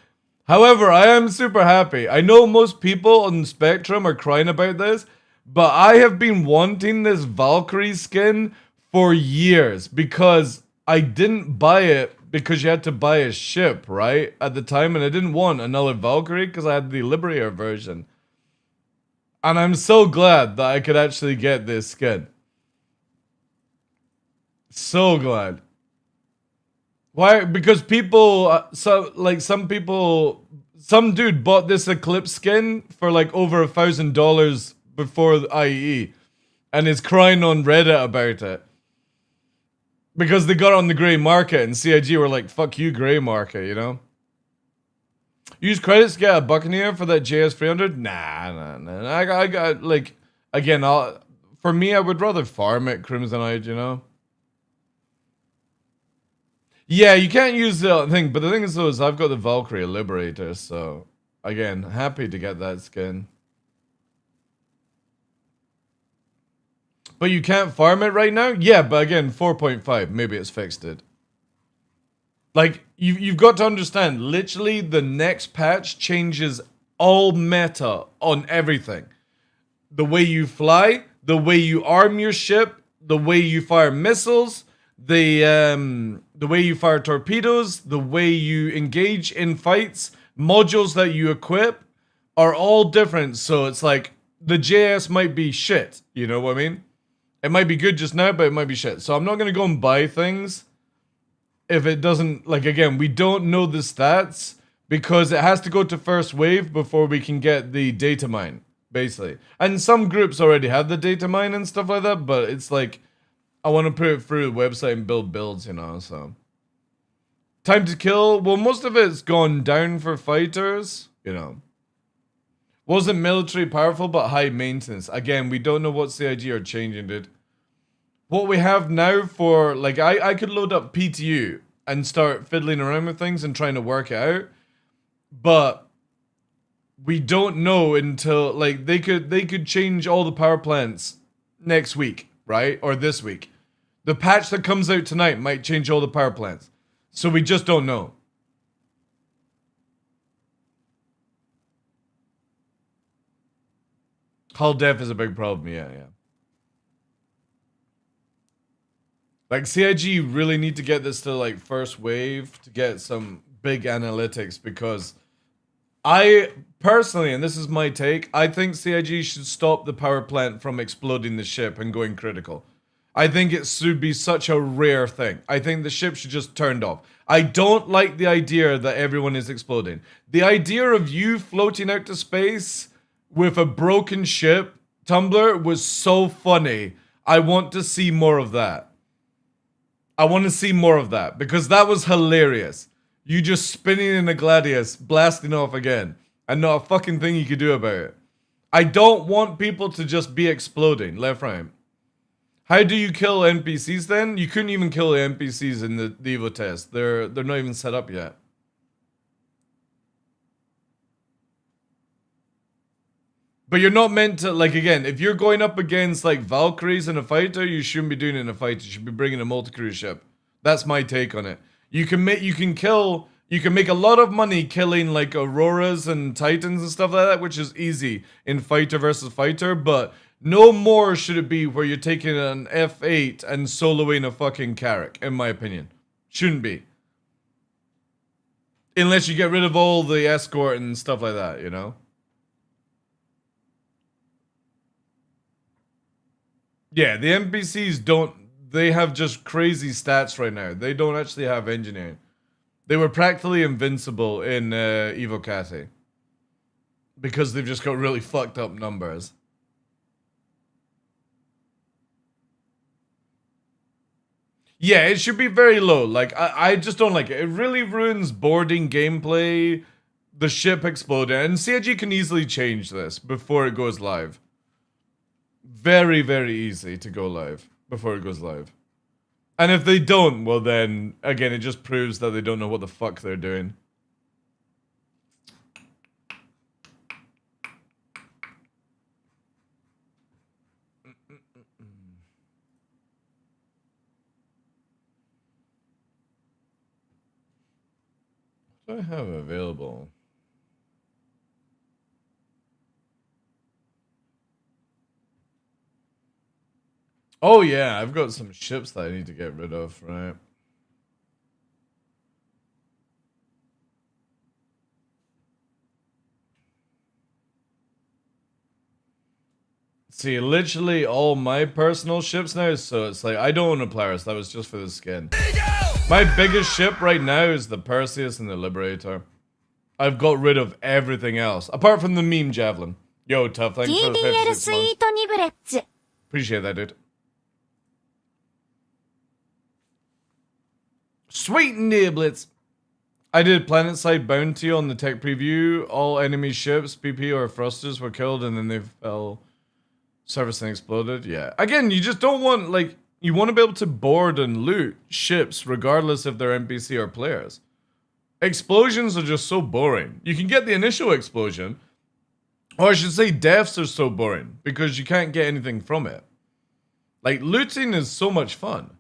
However, I am super happy. I know most people on the spectrum are crying about this, but I have been wanting this Valkyrie skin for years because I didn't buy it because you had to buy a ship, right? At the time, and I didn't want another Valkyrie because I had the Liberator version. And I'm so glad that I could actually get this skin. So glad. Why? Because people, some dude bought this Eclipse skin for like over $1,000 before the IE, and is crying on Reddit about it because they got it on the grey market, and CIG were like, "Fuck you, grey market," you know. Use credits to get a Buccaneer for that JS 300? Nah. I got like, again, for me, I would rather farm it Crimsonite, you know. Yeah, you can't use the thing, but the thing is though is I've got the Valkyrie Liberator, so again, happy to get that skin. But you can't farm it right now? Yeah, but again, 4.5, maybe it's fixed it. Like, you've got to understand, literally the next patch changes all meta on everything. The way you fly, the way you arm your ship, the way you fire missiles, the way you fire torpedoes, the way you engage in fights, modules that you equip are all different. So it's like the JS might be shit, you know what I mean? It might be good just now, but it might be shit. So I'm not going to go and buy things if it doesn't, like, again, we don't know the stats because it has to go to first wave before we can get the data mine, basically. And some groups already have the data mine and stuff like that, but it's like, I want to put it through the website and build builds, you know, so. Time to kill. Well, most of it's gone down for fighters, you know. Wasn't military powerful, but high maintenance. Again, we don't know what CIG are changing, dude. What we have now for, like, I could load up PTU and start fiddling around with things and trying to work it out. But we don't know until, like, they could change all the power plants next week, right? Or this week. The patch that comes out tonight might change all the power plants. So we just don't know. Hull def is a big problem, yeah. Like, CIG really need to get this to, like, first wave to get some big analytics, because I, personally, and this is my take, I think CIG should stop the power plant from exploding the ship and going critical. I think it should be such a rare thing. I think the ship should just turned off. I don't like the idea that everyone is exploding. The idea of you floating out to space with a broken ship, Tumblr, was so funny. I want to see more of that. I want to see more of that, because that was hilarious. You just spinning in a Gladius, blasting off again, and not a fucking thing you could do about it. I don't want people to just be exploding left, right. How do you kill NPCs then? You couldn't even kill the NPCs in the Evo test. They're not even set up yet. But you're not meant to, like, again, if you're going up against, like, Valkyries in a fighter, you shouldn't be doing it in a fighter. You should be bringing a multi-crew ship. That's my take on it. You can make a lot of money killing, like, Auroras and Titans and stuff like that, which is easy in fighter versus fighter, but no more should it be where you're taking an F8 and soloing a fucking Carrack, in my opinion. Shouldn't be. Unless you get rid of all the escort and stuff like that, you know? Yeah, the NPCs they have just crazy stats right now. They don't actually have engineering. They were practically invincible in Evo Catty. Because they've just got really fucked up numbers. Yeah, it should be very low. Like, I just don't like it. It really ruins boarding gameplay, the ship exploding. And CIG can easily change this before it goes live. Very, very easy to go live before it goes live. And if they don't, well then, again, it just proves that they don't know what the fuck they're doing. What do I have available? Oh yeah, I've got some ships that I need to get rid of, right? See, literally all my personal ships now, so it's like, I don't own a Polaris, that was just for the skin. My biggest ship right now is the Perseus and the Liberator. I've got rid of everything else, apart from the meme Javelin. Yo, tough, thanks for the 56 months. Appreciate that, dude. Sweet niblets. I did Planetside Bounty on the tech preview. All enemy ships, PP or thrusters, were killed and then they fell. Service and exploded. Yeah. Again, you just don't want, like, you want to be able to board and loot ships regardless if they're NPC or players. Explosions are just so boring. You can get the initial explosion, or I should say deaths are so boring because you can't get anything from it. Like, looting is so much fun.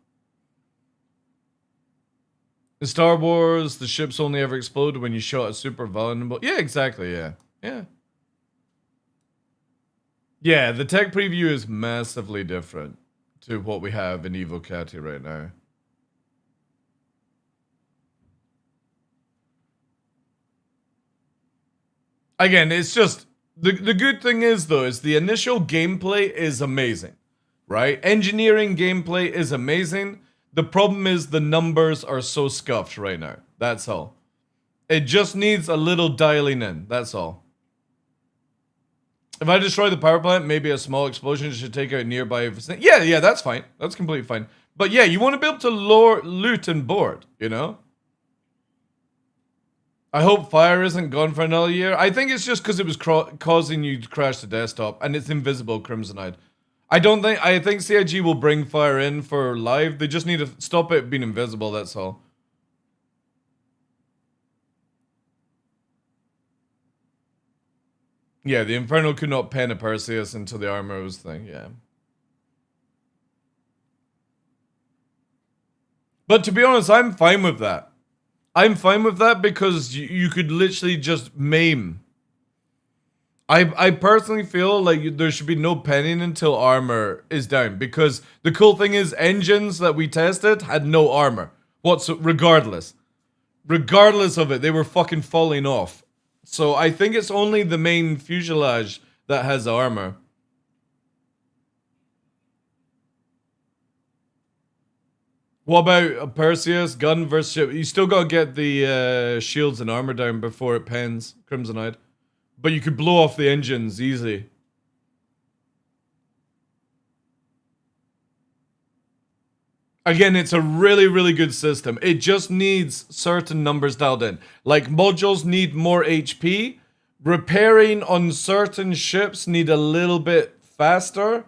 In Star Wars, the ships only ever explode when you shot a super vulnerable. Yeah, exactly, yeah. Yeah. Yeah, the tech preview is massively different to what we have in Evo Catty right now. Again, it's just, the good thing is though, is the initial gameplay is amazing, right? Engineering gameplay is amazing. The problem is the numbers are so scuffed right now. That's all. It just needs a little dialing in. That's all. If I destroy the power plant, maybe a small explosion should take out nearby. Yeah, that's fine. That's completely fine. But yeah, you want to be able to loot and board, you know? I hope fire isn't gone for another year. I think it's just because it was causing you to crash the desktop, and it's invisible, Crimsonide. I think CIG will bring fire in for live. They just need to stop it being invisible, that's all. Yeah, the Inferno could not pen a Perseus until the armor was thing, yeah. But to be honest, I'm fine with that. I'm fine with that because you could literally just maim. I personally feel like there should be no penning until armor is down, because the cool thing is engines that we tested had no armor. Regardless of it, they were fucking falling off. So I think it's only the main fuselage that has armor. What about Perseus, gun versus ship? You still gotta get the shields and armor down before it pens Crimsonite. But you could blow off the engines easily. Again, it's a really, really good system. It just needs certain numbers dialed in. Like, modules need more HP. Repairing on certain ships need a little bit faster.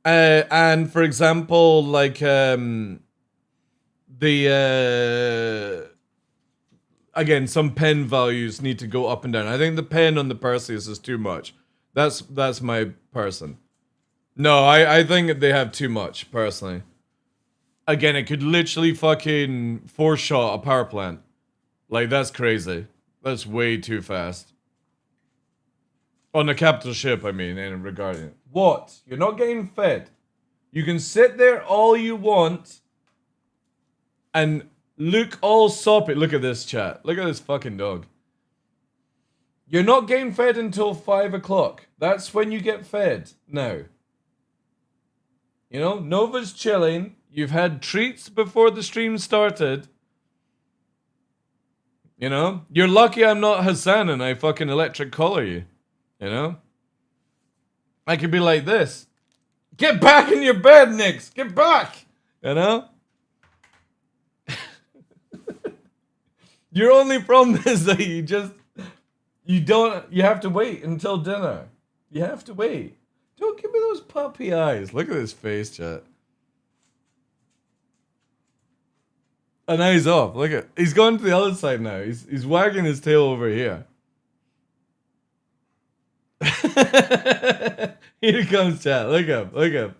And for example, like, again, some pen values need to go up and down. I think the pen on the Perseus is too much. That's my person. No, I think they have too much, personally. Again, it could literally fucking four-shot a power plant. Like, that's crazy. That's way too fast. On a capital ship, I mean, and regarding it. What? You're not getting fed. You can sit there all you want and look all soppy. Look at this, chat. Look at this fucking dog. You're not getting fed until 5 o'clock. That's when you get fed now. You know, Nova's chilling. You've had treats before the stream started. You know? You're lucky I'm not Hassan and I fucking electric collar you. You know? I could be like this. Get back in your bed, Nix! Get back! You know? Your only problem is that you have to wait until dinner. You have to wait. Don't give me those puppy eyes. Look at his face, chat. And now he's off. Look at, he's gone to the other side now. He's wagging his tail over here. Here comes chat. Look up. Look up.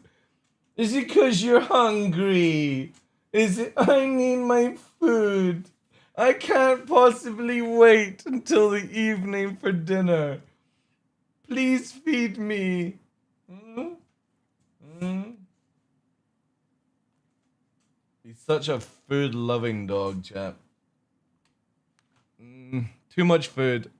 Is it because you're hungry? Is it I need my food? I can't possibly wait until the evening for dinner. Please feed me. He's such a food-loving dog, chap. Too much food.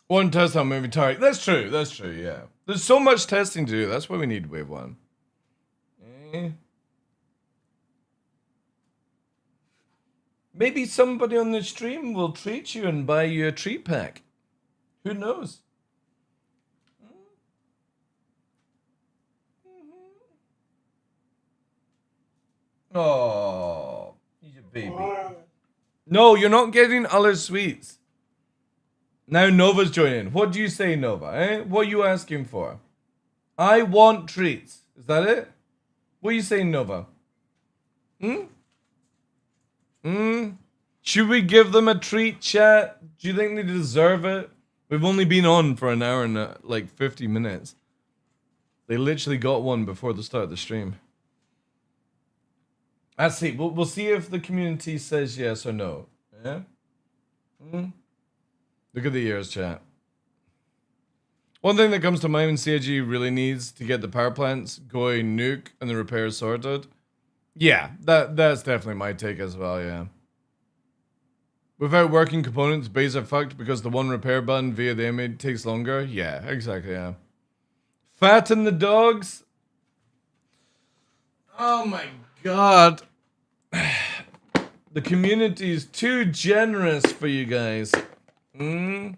One test on movie target. That's true, yeah. There's so much testing to do. That's why we need Wave 1. Maybe somebody on the stream will treat you and buy you a treat pack. Who knows? Oh, he's a baby. No, you're not getting other sweets. Now Nova's joining. What do you say, Nova? What are you asking for? I want treats. Is that it? What are you saying, Nova? Should we give them a treat, chat? Do you think they deserve it? We've only been on for an hour and like 50 minutes. They literally got one before the start of the stream. Let's see. We'll see if the community says yes or no. Yeah? Look at the ears, chat. One thing that comes to mind when CIG really needs to get the power plants going nuke and the repairs sorted. Yeah, that's definitely my take as well, yeah. Without working components, bays are fucked because the one repair button via the image takes longer. Yeah, exactly, yeah. Fatten the dogs. Oh my god. The community is too generous for you guys. There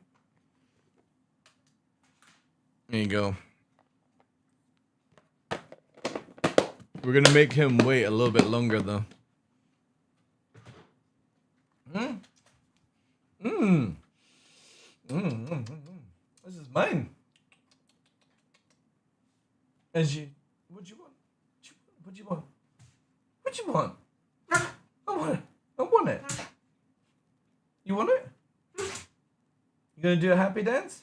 you go. We're gonna make him wait a little bit longer though. This is mine. As you, what you want? What you want? What you want? I want it. I want it. You want it? You gonna do a happy dance?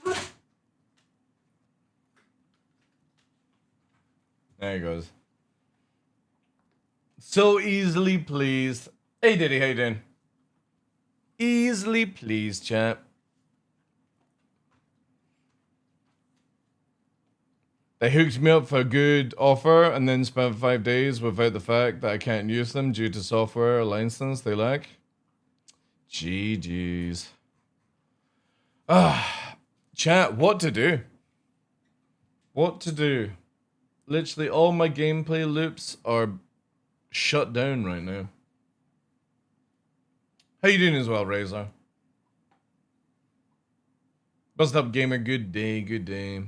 There he goes. So easily pleased. Hey Diddy, how you doing? Easily pleased, chat. They hooked me up for a good offer and then spent 5 days without the fact that I can't use them due to software license they lack. GG's. Chat, what to do? What to do? Literally all my gameplay loops are shut down right now. How you doing as well, Razor? What's up, gamer? Good day, good day.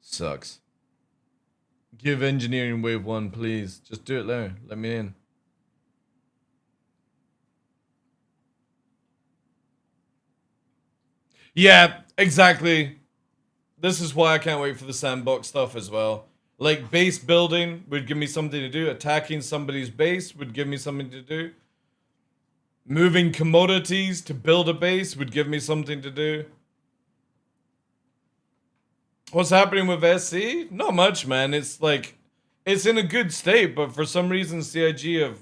Sucks. Give engineering wave 1, please. Just do it now. Let me in. Yeah, exactly. This is why I can't wait for the sandbox stuff as well. Like, base building would give me something to do. Attacking somebody's base would give me something to do. Moving commodities to build a base would give me something to do. What's happening with SC? Not much, man. It's like, it's in a good state, but for some reason CIG have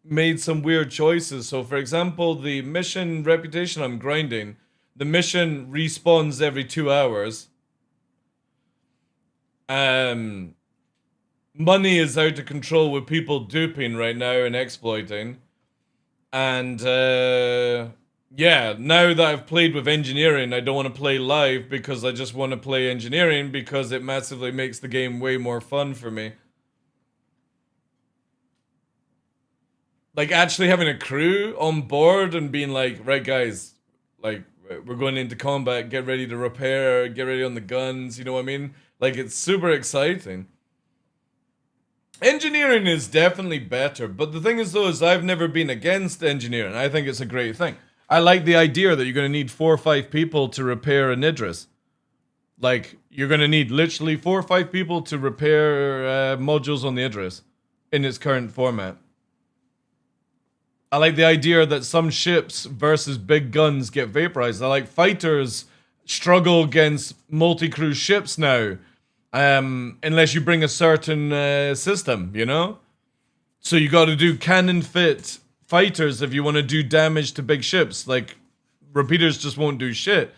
made some weird choices. So for example, the mission reputation I'm grinding, the mission respawns every 2 hours. Money is out of control with people duping right now and exploiting. And yeah, now that I've played with engineering, I don't want to play live because I just want to play engineering because it massively makes the game way more fun for me. Like actually having a crew on board and being like, right guys, like we're going into combat, get ready to repair, get ready on the guns, you know what I mean? Like it's super exciting. Engineering is definitely better, but the thing is though is I've never been against engineering. I think it's a great thing. I like the idea that you're going to need 4 or 5 people to repair an Idris. Like, you're going to need literally 4 or 5 people to repair modules on the Idris in its current format. I like the idea that some ships versus big guns get vaporized. I like fighters struggle against multi-crew ships now. Unless you bring a certain system, you know? So you got to do cannon fit fighters if you want to do damage to big ships. Like, repeaters just won't do shit.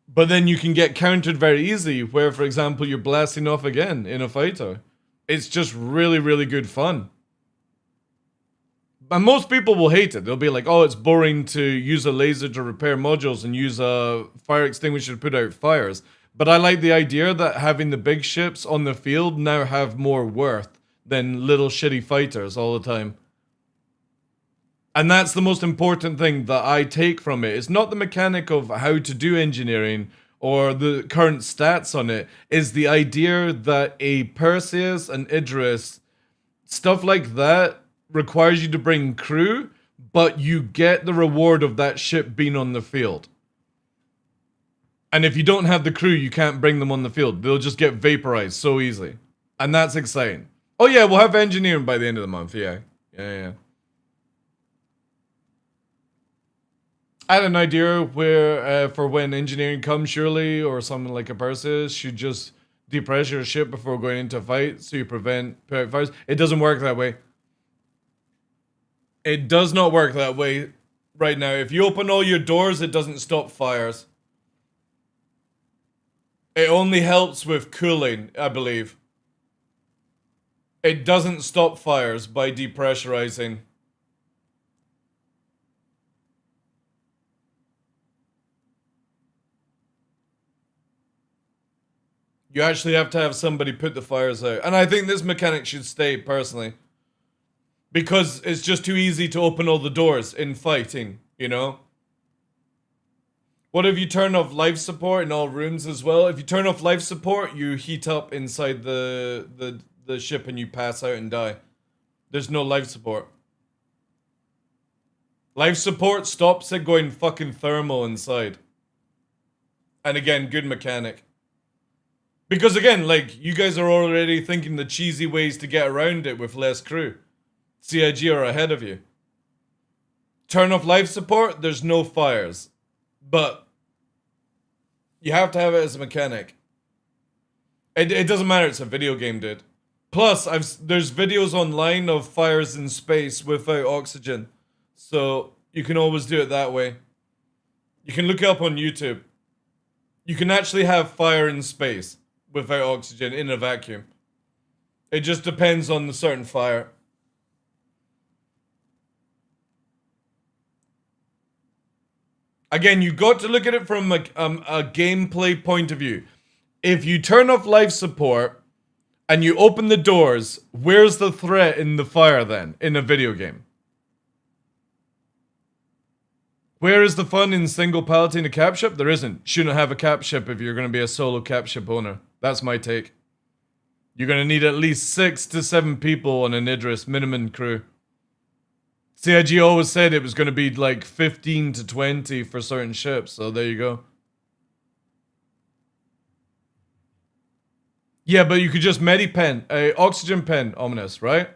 But then you can get countered very easily, where, for example, you're blasting off again in a fighter. It's just really, really good fun. And most people will hate it. They'll be like, oh, it's boring to use a laser to repair modules and use a fire extinguisher to put out fires. But I like the idea that having the big ships on the field now have more worth than little shitty fighters all the time. And that's the most important thing that I take from it. It's not the mechanic of how to do engineering or the current stats on it. It's the idea that a Perseus, an Idris, stuff like that requires you to bring crew, but you get the reward of that ship being on the field. And if you don't have the crew, you can't bring them on the field. They'll just get vaporized so easily. And that's exciting. Oh yeah, we'll have engineering by the end of the month. Yeah. I had an idea where, for when engineering comes, surely, or something like a Perseus should just depressure a ship before going into a fight, so you prevent fires. It doesn't work that way. It does not work that way right now. If you open all your doors, it doesn't stop fires. It only helps with cooling, I believe. It doesn't stop fires by depressurizing. You actually have to have somebody put the fires out. And I think this mechanic should stay, personally. Because it's just too easy to open all the doors in fighting, you know? What if you turn off life support in all rooms as well? If you turn off life support, you heat up inside the ship and you pass out and die. There's no life support. Life support stops it going fucking thermal inside. And again, good mechanic. Because again, like, you guys are already thinking the cheesy ways to get around it with less crew. CIG are ahead of you. Turn off life support, there's no fires. But You have to have it as a mechanic. It doesn't matter, it's a video game, dude. Plus, there's videos online of fires in space without oxygen. So, you can always do it that way. You can look it up on YouTube. You can actually have fire in space without oxygen in a vacuum. It just depends on the certain fire. Again, you got to look at it from a gameplay point of view. If you turn off life support and you open the doors, where's the threat in the fire then, in a video game? Where is the fun in single piloting a cap ship? There isn't. Shouldn't have a cap ship if you're going to be a solo cap ship owner. That's my take. You're going to need at least 6 to 7 people on an Idris minimum crew. CIG always said it was going to be like 15 to 20 for certain ships, so there you go. Yeah, but you could just medipen, oxygen pen, ominous, right?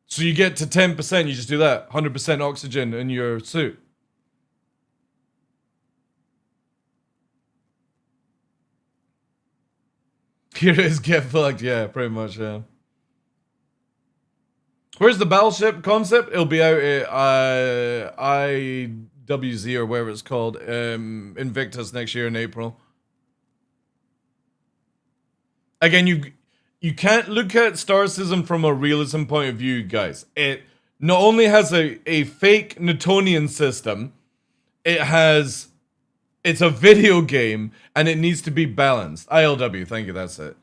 So you get to 10%, you just do that. 100% oxygen in your suit. Here it is, get fucked, yeah, pretty much, yeah. Where's the battleship concept? It'll be out at IWZ or whatever it's called, Invictus next year in April. Again, you can't look at Star Citizen from a realism point of view, guys. It not only has a fake Newtonian system, it's a video game, and it needs to be balanced. ILW, thank you, that's it.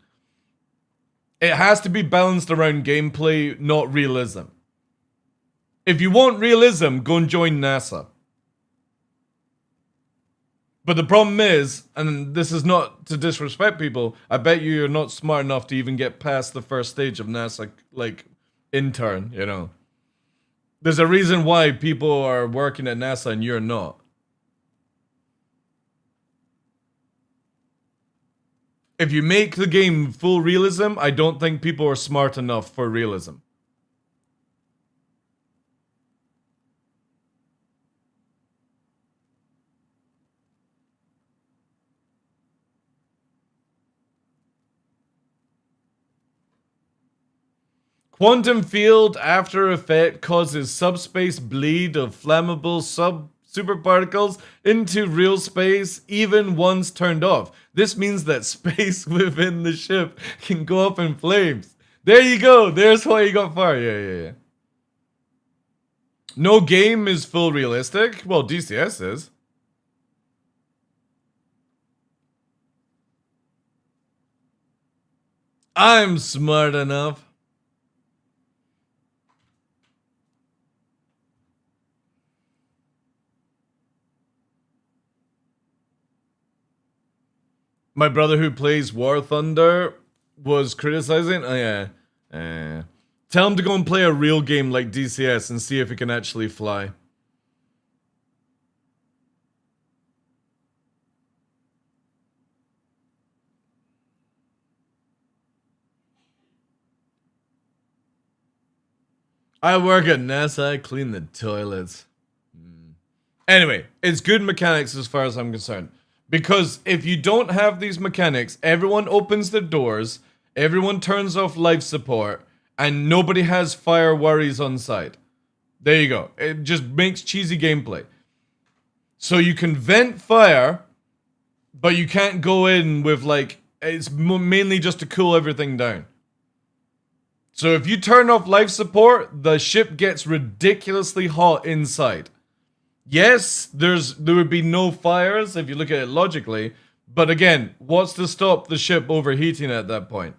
It has to be balanced around gameplay, not realism. If you want realism, go and join NASA. But the problem is, and this is not to disrespect people, I bet you're not smart enough to even get past the first stage of NASA, like, intern, you know. There's a reason why people are working at NASA and you're not. If you make the game full realism, I don't think people are smart enough for realism. Quantum field after effect causes subspace bleed of flammable superparticles into real space even once turned off. This means that space within the ship can go up in flames. There you go. There's why you got fire. Yeah. No game is full realistic. Well, DCS is. I'm smart enough. My brother who plays War Thunder was criticizing. Oh yeah. Tell him to go and play a real game like DCS and see if it can actually fly. I work at NASA, I clean the toilets. Anyway, it's good mechanics as far as I'm concerned. Because if you don't have these mechanics, everyone opens their doors, everyone turns off life support, and nobody has fire worries on site. There you go. It just makes cheesy gameplay. So you can vent fire, but you can't go in with like, it's mainly just to cool everything down. So if you turn off life support, the ship gets ridiculously hot inside. Yes, there would be no fires if you look at it logically, but again, what's to stop the ship overheating at that point?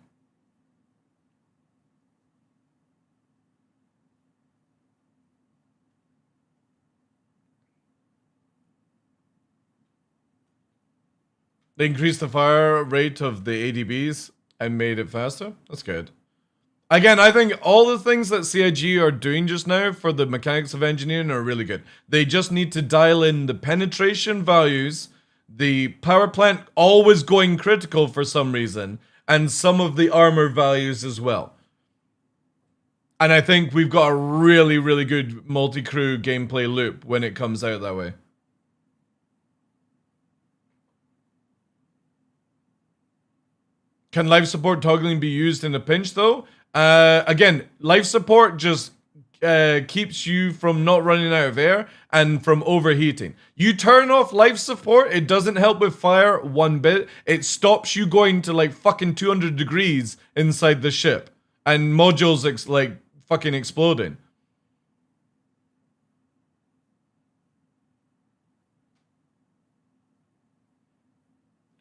They increased the fire rate of the ADBs and made it faster? That's good. Again, I think all the things that CIG are doing just now for the mechanics of engineering are really good. They just need to dial in the penetration values, the power plant always going critical for some reason, and some of the armor values as well. And I think we've got a really, really good multi-crew gameplay loop when it comes out that way. Can life support toggling be used in a pinch though? Again, life support just keeps you from not running out of air and from overheating. You turn off life support, it doesn't help with fire one bit. It stops you going to like fucking 200 degrees inside the ship and modules like fucking exploding.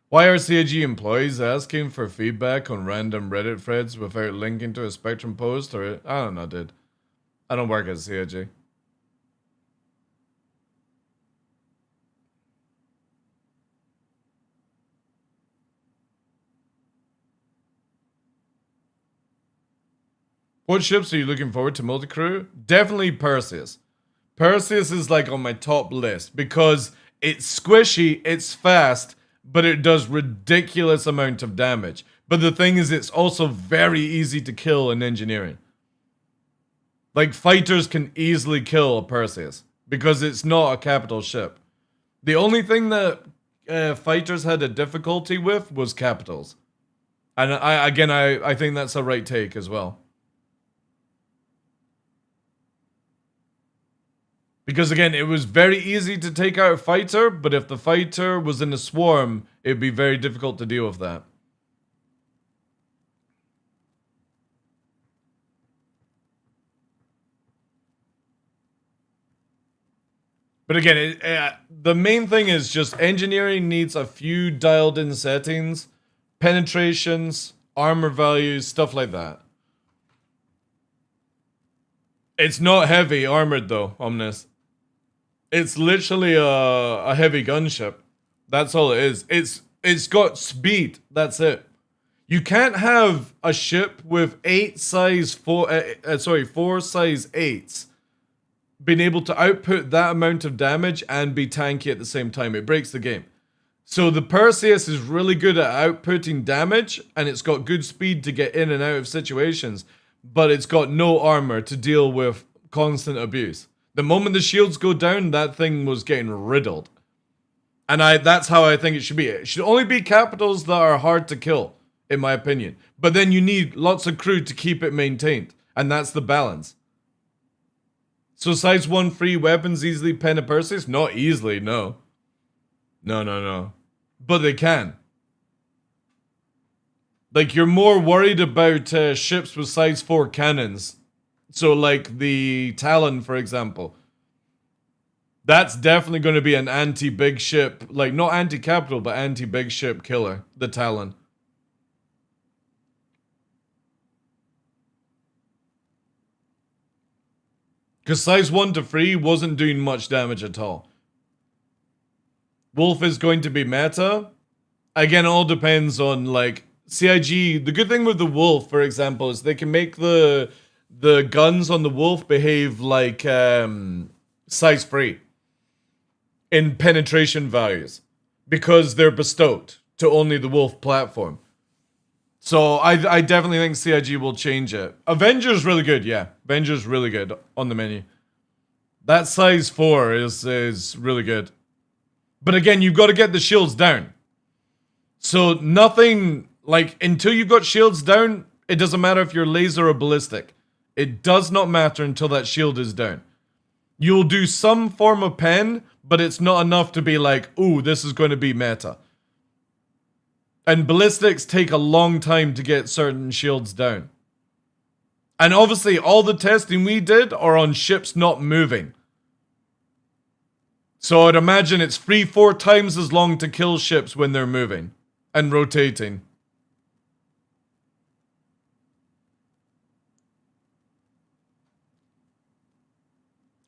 Why are CIG employees asking for feedback on random Reddit threads without linking to a Spectrum post? Or I don't know, dude. I don't work at CIG. What ships are you looking forward to multi-crew? Definitely Perseus. Perseus is like on my top list because it's squishy, it's fast, but it does ridiculous amount of damage. But the thing is, it's also very easy to kill in engineering. Like, fighters can easily kill a Perseus because it's not a capital ship. The only thing that fighters had a difficulty with was capitals. And I think that's a right take as well. Because again, it was very easy to take out a fighter, but if the fighter was in a swarm, it'd be very difficult to deal with that. But again, the main thing is just engineering needs a few dialed in settings, penetrations, armor values, stuff like that. It's not heavy armored though, Omnis. It's literally a heavy gunship. That's all it is. It's got speed. That's it. You can't have a ship with four size 8s being able to output that amount of damage and be tanky at the same time. It breaks the game. So the Perseus is really good at outputting damage, and it's got good speed to get in and out of situations, but it's got no armor to deal with constant abuse. The moment the shields go down, that thing was getting riddled. And that's how I think it should be. It should only be capitals that are hard to kill, in my opinion. But then you need lots of crew to keep it maintained. And that's the balance. So size 1 free weapons easily pen a Perseus? Not easily, no. No. But they can. Like, you're more worried about ships with size 4 cannons. So, like, the Talon, for example. That's definitely going to be an anti-big ship. Like, not anti-capital, but anti-big ship killer. The Talon. Because size 1 to 3 wasn't doing much damage at all. Wolf is going to be meta. Again, it all depends on, like, CIG. The good thing with the Wolf, for example, is they can make the guns on the Wolf behave like size 3 in penetration values. Because they're bestowed to only the Wolf platform. So I definitely think CIG will change it. Avengers really good, yeah. Avengers really good on the menu. That size 4 is really good. But again, you've got to get the shields down. So nothing, like, until you've got shields down, it doesn't matter if you're laser or ballistic. It does not matter until that shield is down. You'll do some form of pen, but it's not enough to be like, ooh, this is going to be meta. And ballistics take a long time to get certain shields down. And obviously, all the testing we did are on ships not moving. So I'd imagine it's 3-4 times as long to kill ships when they're moving and rotating.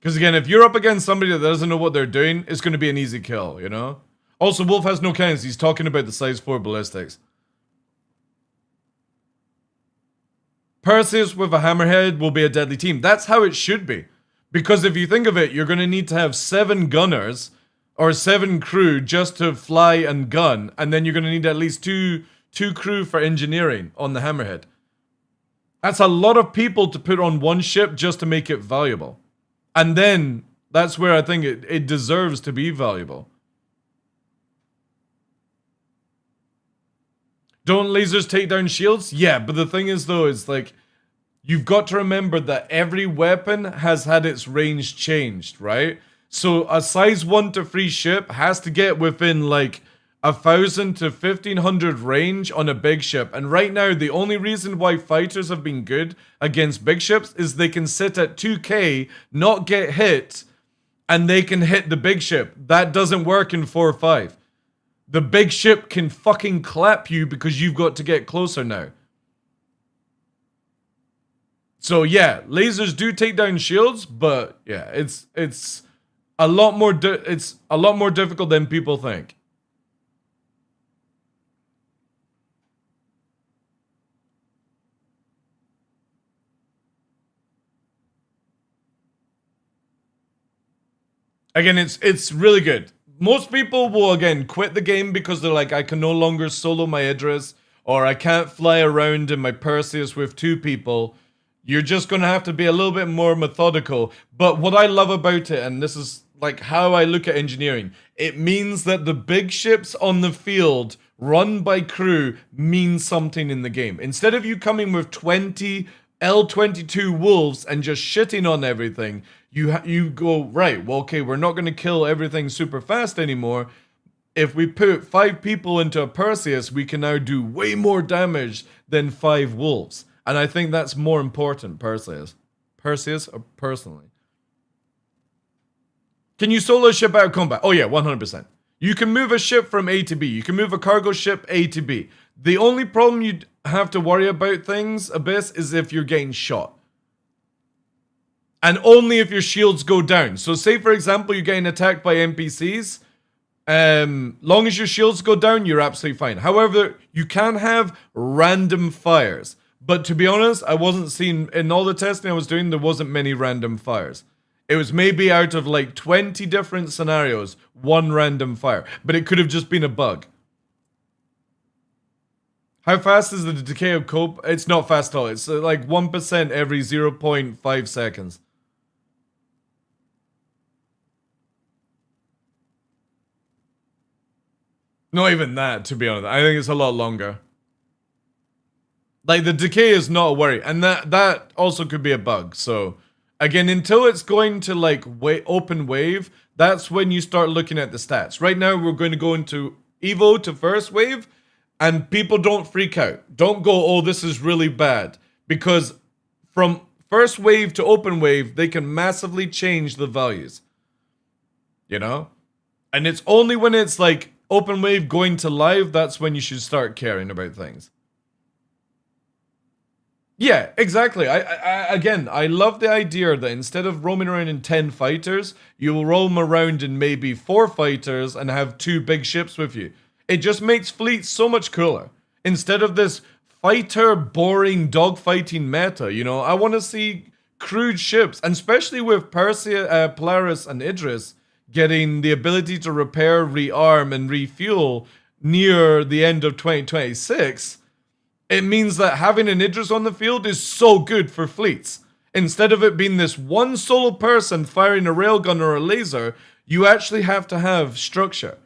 Because again, if you're up against somebody that doesn't know what they're doing, it's going to be an easy kill, you know? Also, Wolf has no cannons. He's talking about the size 4 ballistics. Perseus with a hammerhead will be a deadly team. That's how it should be. Because if you think of it, you're going to need to have 7 gunners or 7 crew just to fly and gun. And then you're going to need at least two crew for engineering on the hammerhead. That's a lot of people to put on one ship just to make it valuable. And then that's where I think it deserves to be valuable. Don't lasers take down shields? Yeah, but the thing is though, is like, you've got to remember that every weapon has had its range changed, right? So a size 1 to 3 ship has to get within like 1,000 to 1,500 range on a big ship. And right now, the only reason why fighters have been good against big ships is they can sit at 2k, not get hit, and they can hit the big ship. That doesn't work in 4 or 5. The big ship can fucking clap you because you've got to get closer now. So yeah, lasers do take down shields, but yeah, it's a lot more difficult than people think. Again, it's really good. Most people will, again, quit the game because they're like, I can no longer solo my Idris, or I can't fly around in my Perseus with 2 people. You're just going to have to be a little bit more methodical. But what I love about it, and this is like how I look at engineering, it means that the big ships on the field run by crew mean something in the game. Instead of you coming with 20 L-22 wolves and just shitting on everything, you go, right, well, okay, we're not going to kill everything super fast anymore. If we put 5 people into a Perseus, we can now do way more damage than 5 wolves. And I think that's more important, Perseus. Perseus, or personally. Can you solo a ship out of combat? Oh yeah, 100%. You can move a ship from A to B. You can move a cargo ship A to B. The only problem you have to worry about things, Abyss, is if you're getting shot. And only if your shields go down. So say, for example, you're getting attacked by NPCs. Long as your shields go down, you're absolutely fine. However, you can have random fires. But to be honest, I wasn't seeing, in all the testing I was doing, there wasn't many random fires. It was maybe out of like 20 different scenarios, 1 random fire. But it could have just been a bug. How fast is the decay of cope? It's not fast at all. It's like 1% every 0.5 seconds. Not even that, to be honest. I think it's a lot longer. Like, the decay is not a worry. And that also could be a bug. So, again, until it's going to, like, open wave, that's when you start looking at the stats. Right now, we're going to go into Evo to first wave. And people don't freak out. Don't go, oh, this is really bad. Because from first wave to open wave, they can massively change the values. You know? And it's only when it's, like, open wave going to live, that's when you should start caring about things. Yeah, exactly. Again, I love the idea that instead of roaming around in 10 fighters, you will roam around in maybe 4 fighters and have 2 big ships with you. It just makes fleets so much cooler. Instead of this fighter boring dogfighting meta, you know, I want to see crewed ships, and especially with Polaris and Idris getting the ability to repair, rearm, and refuel near the end of 2026, it means that having an Idris on the field is so good for fleets. Instead of it being this one solo person firing a railgun or a laser, you actually have to have structure.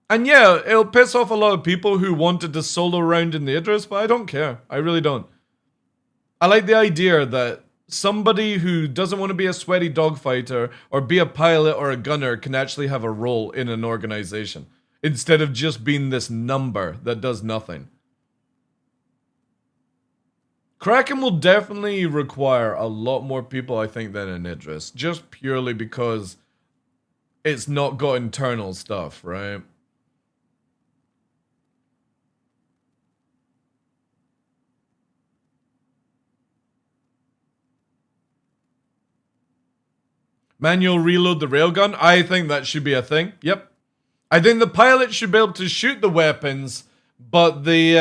And yeah, it'll piss off a lot of people who wanted to solo around in the Idris, but I don't care. I really don't. I like the idea that somebody who doesn't want to be a sweaty dogfighter or be a pilot or a gunner can actually have a role in an organization, instead of just being this number that does nothing. Kraken will definitely require a lot more people, I think, than an Idris, just purely because it's not got internal stuff, right? Manual reload the railgun? I think that should be a thing. Yep. I think the pilot should be able to shoot the weapons, but the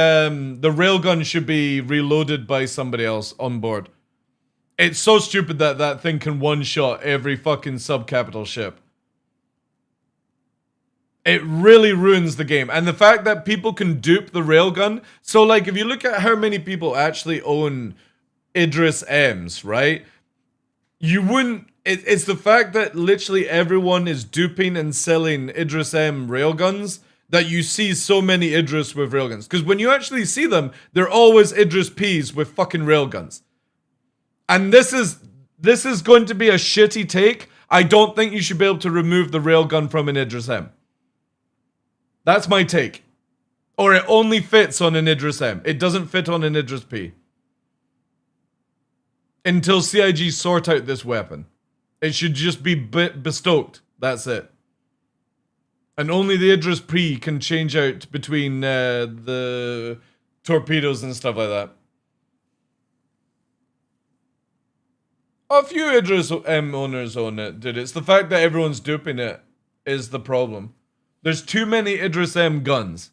railgun should be reloaded by somebody else on board. It's so stupid that that thing can one-shot every fucking subcapital ship. It really ruins the game. And the fact that people can dupe the railgun. So, like, if you look at how many people actually own Idris M's, right? You wouldn't... It's the fact that literally everyone is duping and selling Idris M railguns that you see so many Idris with railguns. Because when you actually see them, they're always Idris Ps with fucking railguns. And this is going to be a shitty take. I don't think you should be able to remove the railgun from an Idris M. That's my take. Or it only fits on an Idris M. It doesn't fit on an Idris P. Until CIG sort out this weapon. It should just be bestoked. That's it. And only the Idris P can change out between the torpedoes and stuff like that. A few Idris M owners own it, dude. It's the fact that everyone's duping it is the problem. There's too many Idris M guns.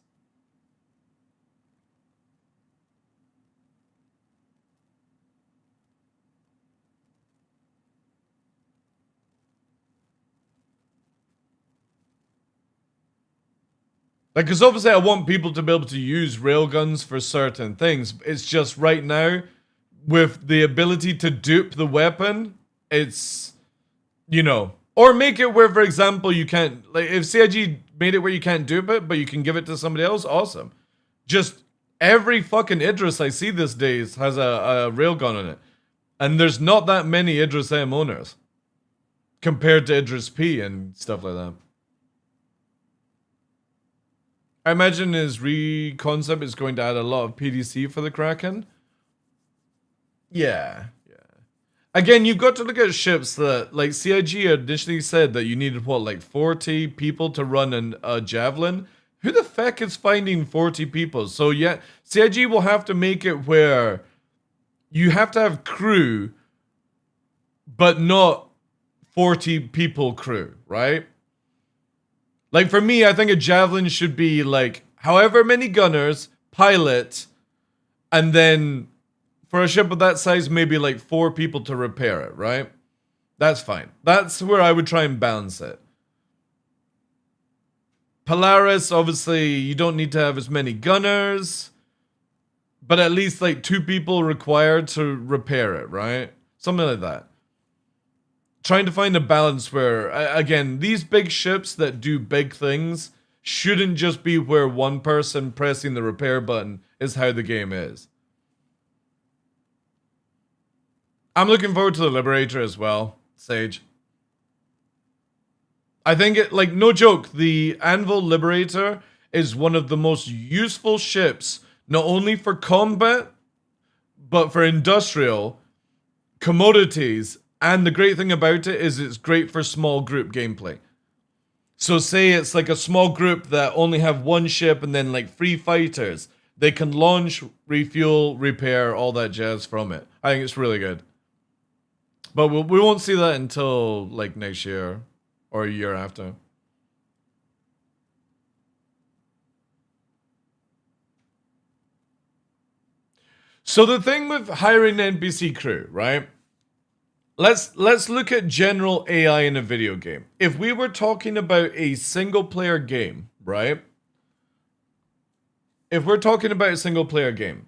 Like, because obviously I want people to be able to use railguns for certain things. It's just right now, with the ability to dupe the weapon, it's, you know, or make it where, for example, you can't, like, if CIG made it where you can't dupe it, but you can give it to somebody else, awesome. Just every fucking Idris I see these days has a railgun on it. And there's not that many Idris M owners compared to Idris P and stuff like that. I imagine his re-concept is going to add a lot of PDC for the Kraken. Yeah. Again, you've got to look at ships that, like, CIG initially said that you needed, what, like 40 people to run a Javelin? Who the fuck is finding 40 people? So, yeah, CIG will have to make it where you have to have crew, but not 40 people crew, right? Like, for me, I think a Javelin should be, like, however many gunners, pilot, and then for a ship of that size, maybe, like, 4 people to repair it, right? That's fine. That's where I would try and balance it. Polaris, obviously, you don't need to have as many gunners, but at least, like, 2 people required to repair it, right? Something like that. Trying to find a balance where, again, these big ships that do big things shouldn't just be where one person pressing the repair button is how the game is. I'm looking forward to the Liberator as well, Sage. I think it, like, no joke, the Anvil Liberator is one of the most useful ships, not only for combat, but for industrial, commodities. And the great thing about it is it's great for small group gameplay. So say it's like a small group that only have one ship and then like 3 fighters. They can launch, refuel, repair, all that jazz from it. I think it's really good. But we won't see that until like next year or a year after. So the thing with hiring NPC crew, right? Let's look at general AI in a video game. If we were talking about a single player game, right? If we're talking about a single player game,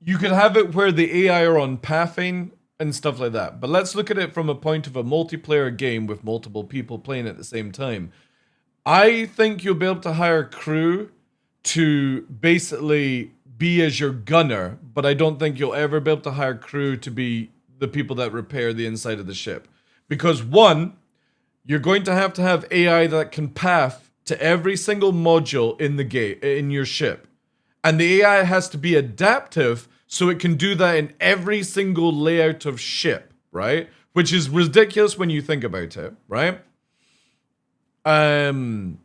you could have it where the AI are on pathing and stuff like that. But let's look at it from a point of a multiplayer game with multiple people playing at the same time. I think you'll be able to hire crew to basically be as your gunner, but I don't think you'll ever be able to hire crew to be the people that repair the inside of the ship. Because one, you're going to have AI that can path to every single module in the game, in your ship. And the AI has to be adaptive so it can do that in every single layout of ship, right? Which is ridiculous when you think about it, right? Then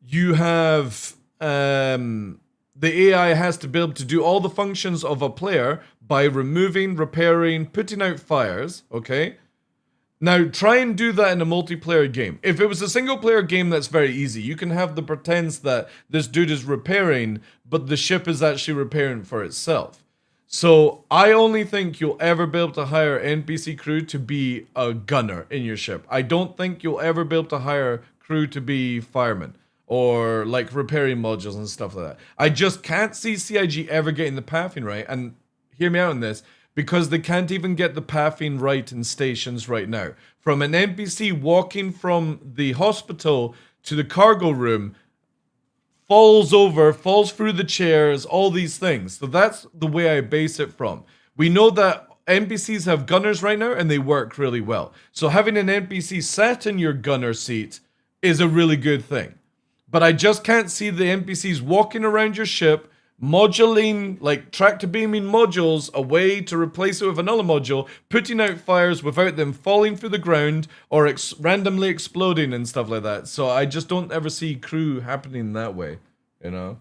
you have the AI has to be able to do all the functions of a player by removing, repairing, putting out fires, okay? Now, try and do that in a multiplayer game. If it was a single player game, that's very easy. You can have the pretense that this dude is repairing, but the ship is actually repairing for itself. So, I only think you'll ever be able to hire NPC crew to be a gunner in your ship. I don't think you'll ever be able to hire crew to be firemen or like repairing modules and stuff like that. I just can't see CIG ever getting the pathing right. And hear me out on this. because they can't even get the pathing right in stations right now. From an NPC walking from the hospital to the cargo room, falls over, falls through the chairs, all these things. So that's the way I base it from. We know that NPCs have gunners right now and they work really well. So having an NPC sat in your gunner seat is a really good thing. But I just can't see the NPCs walking around your ship, modulating, like tractor beaming modules away to replace it with another module, putting out fires without them falling through the ground or randomly exploding and stuff like that. So I just don't ever see crew happening that way, you know?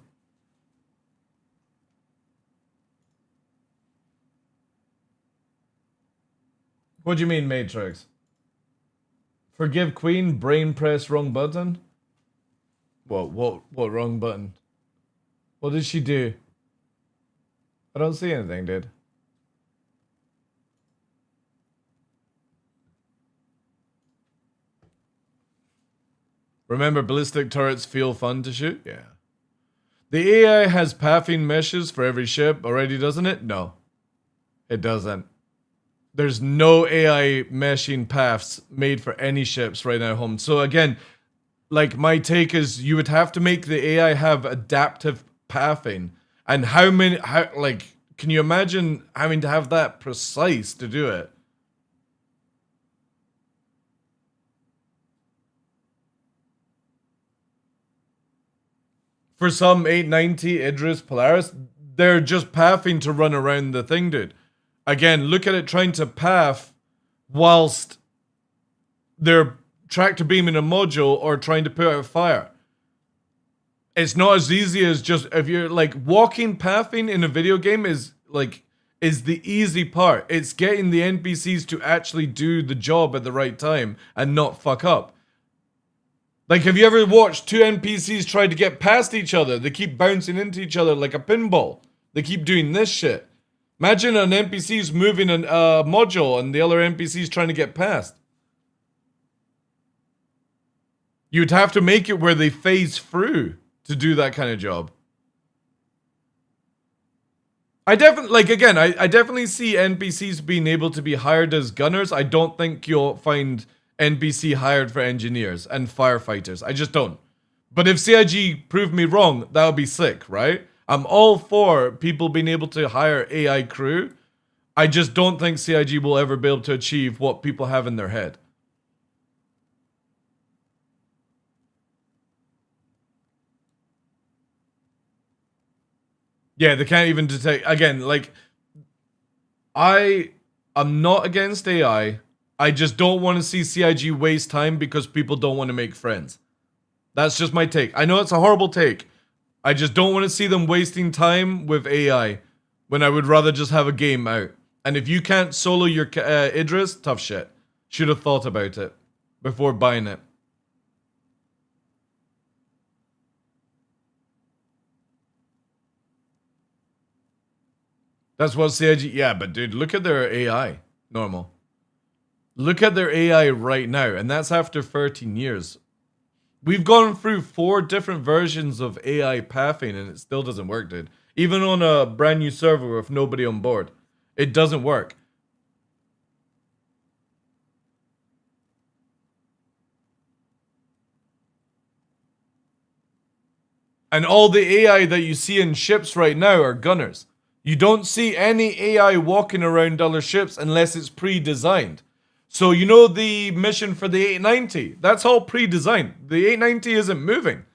What do you mean, Matrix? Forgive Queen, brain press wrong button? What wrong button? What did she do? I don't see anything, dude. Remember, ballistic turrets feel fun to shoot? Yeah. The AI has pathing meshes for every ship already, doesn't it? No. It doesn't. There's no AI meshing paths made for any ships right now home. So again, like my take is you would have to make the AI have adaptive pathing. And how can you imagine having to have that precise to do it? For some 890 Idris Polaris, they're just pathing to run around the thing, dude. Again, look at it trying to path whilst they're tractor beaming a module or trying to put out a fire. It's not as easy as just, if you're like walking pathing in a video game is the easy part. It's getting the NPCs to actually do the job at the right time and not fuck up. Like, have you ever watched two NPCs try to get past each other? They keep bouncing into each other like a pinball. They keep doing this shit. Imagine an NPC's moving a module and the other NPC's trying to get past. You'd have to make it where they phase through to do that kind of job. I definitely see NPCs being able to be hired as gunners. I don't think you'll find NPC hired for engineers and firefighters. I just don't. But if CIG proved me wrong, that would be sick, right? I'm all for people being able to hire AI crew. I just don't think CIG will ever be able to achieve what people have in their head. Yeah, they can't even detect. Again, like, I'm not against AI. I just don't want to see CIG waste time because people don't want to make friends. That's just my take. I know it's a horrible take. I just don't want to see them wasting time with AI when I would rather just have a game out. And if you can't solo your Idris, tough shit. Should have thought about it before buying it. That's what CIG... Yeah, but dude, look at their AI. Normal. Look at their AI right now, and that's after 13 years. We've gone through 4 different versions of AI pathing, and it still doesn't work, dude. Even on a brand new server with nobody on board. It doesn't work. And all the AI that you see in ships right now are gunners. You don't see any AI walking around other ships unless it's pre-designed. So you know the mission for the 890? That's all pre-designed. The 890 isn't moving.